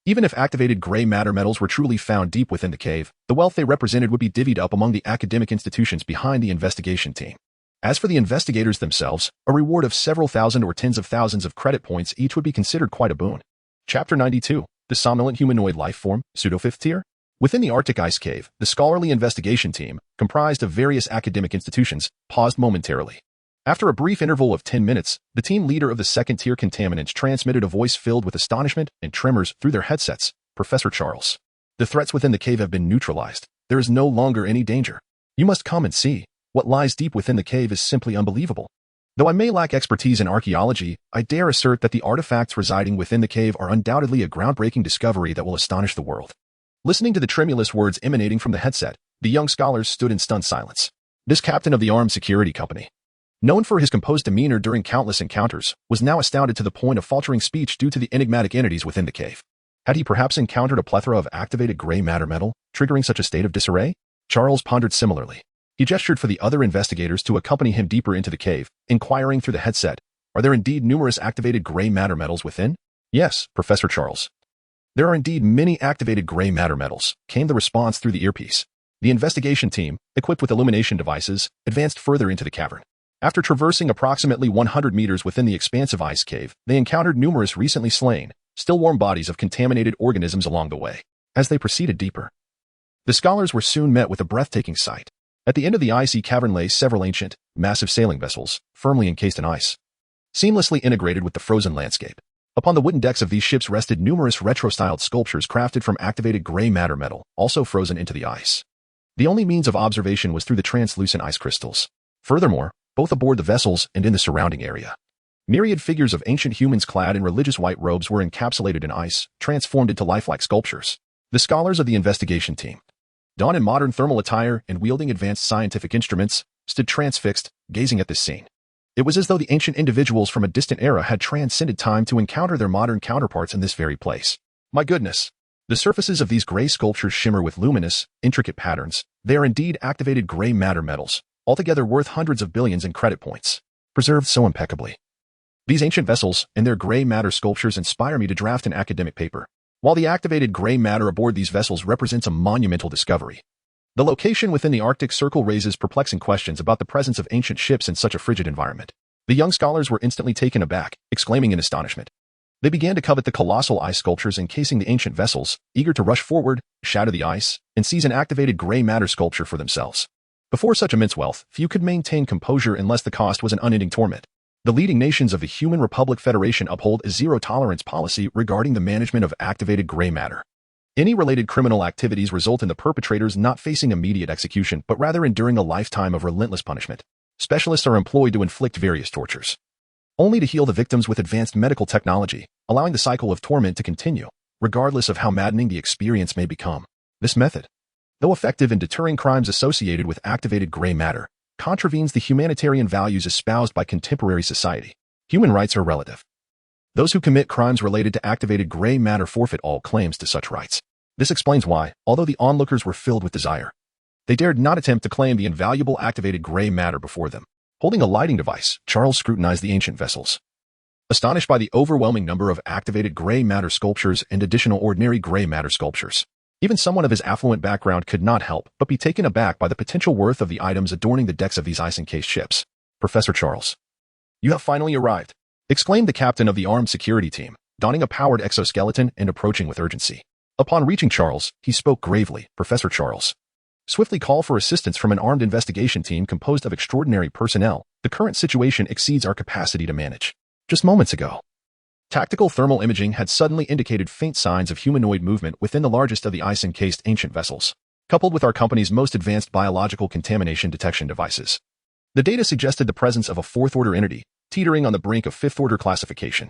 even if activated gray matter metals were truly found deep within the cave, the wealth they represented would be divvied up among the academic institutions behind the investigation team. As for the investigators themselves, a reward of several thousand or tens of thousands of credit points each would be considered quite a boon. Chapter 92. The Somnolent Humanoid Life Form, Pseudo-Fifth Tier. Within the Arctic ice cave, the scholarly investigation team, comprised of various academic institutions, paused momentarily. After a brief interval of 10 minutes, the team leader of the second-tier contaminants transmitted a voice filled with astonishment and tremors through their headsets. Professor Charles. The threats within the cave have been neutralized. There is no longer any danger. You must come and see. What lies deep within the cave is simply unbelievable. Though I may lack expertise in archaeology, I dare assert that the artifacts residing within the cave are undoubtedly a groundbreaking discovery that will astonish the world. Listening to the tremulous words emanating from the headset, the young scholars stood in stunned silence. This captain of the armed security company, known for his composed demeanor during countless encounters, was now astounded to the point of faltering speech due to the enigmatic entities within the cave. Had he perhaps encountered a plethora of activated gray matter metal, triggering such a state of disarray? Charles pondered similarly. He gestured for the other investigators to accompany him deeper into the cave, inquiring through the headset, "Are there indeed numerous activated gray matter metals within?" "Yes, Professor Charles. There are indeed many activated gray matter metals," came the response through the earpiece. The investigation team, equipped with illumination devices, advanced further into the cavern. After traversing approximately 100 meters within the expansive ice cave, they encountered numerous recently slain, still warm bodies of contaminated organisms along the way. As they proceeded deeper, the scholars were soon met with a breathtaking sight. At the end of the icy cavern lay several ancient, massive sailing vessels, firmly encased in ice, seamlessly integrated with the frozen landscape. Upon the wooden decks of these ships rested numerous retro-styled sculptures crafted from activated gray matter metal, also frozen into the ice. The only means of observation was through the translucent ice crystals. Furthermore, both aboard the vessels and in the surrounding area, myriad figures of ancient humans clad in religious white robes were encapsulated in ice, transformed into lifelike sculptures. The scholars of the investigation team, donned in modern thermal attire and wielding advanced scientific instruments, stood transfixed, gazing at this scene. It was as though the ancient individuals from a distant era had transcended time to encounter their modern counterparts in this very place. My goodness! The surfaces of these gray sculptures shimmer with luminous, intricate patterns. They are indeed activated gray matter metals, altogether worth hundreds of billions in credit points. preserved so impeccably. These ancient vessels and their gray matter sculptures inspire me to draft an academic paper. While the activated gray matter aboard these vessels represents a monumental discovery, the location within the Arctic Circle raises perplexing questions about the presence of ancient ships in such a frigid environment. The young scholars were instantly taken aback, exclaiming in astonishment. They began to covet the colossal ice sculptures encasing the ancient vessels, eager to rush forward, shatter the ice, and seize an activated gray matter sculpture for themselves. Before such immense wealth, few could maintain composure unless the cost was an unending torment. The leading nations of the Human Republic Federation uphold a zero-tolerance policy regarding the management of activated gray matter. Any related criminal activities result in the perpetrators not facing immediate execution but rather enduring a lifetime of relentless punishment. Specialists are employed to inflict various tortures, only to heal the victims with advanced medical technology, allowing the cycle of torment to continue, regardless of how maddening the experience may become. This method, though effective in deterring crimes associated with activated gray matter, contravenes the humanitarian values espoused by contemporary society. Human rights are relative. Those who commit crimes related to activated gray matter forfeit all claims to such rights. This explains why, although the onlookers were filled with desire, they dared not attempt to claim the invaluable activated gray matter before them. Holding a lighting device, Charles scrutinized the ancient vessels. Astonished by the overwhelming number of activated gray matter sculptures and additional ordinary gray matter sculptures, even someone of his affluent background could not help but be taken aback by the potential worth of the items adorning the decks of these ice-encased ships. Professor Charles, you have finally arrived, exclaimed the captain of the armed security team, donning a powered exoskeleton and approaching with urgency. Upon reaching Charles, he spoke gravely. Professor Charles, swiftly call for assistance from an armed investigation team composed of extraordinary personnel. The current situation exceeds our capacity to manage. Just moments ago, tactical thermal imaging had suddenly indicated faint signs of humanoid movement within the largest of the ice-encased ancient vessels, coupled with our company's most advanced biological contamination detection devices. The data suggested the presence of a fourth-order entity, teetering on the brink of fifth-order classification.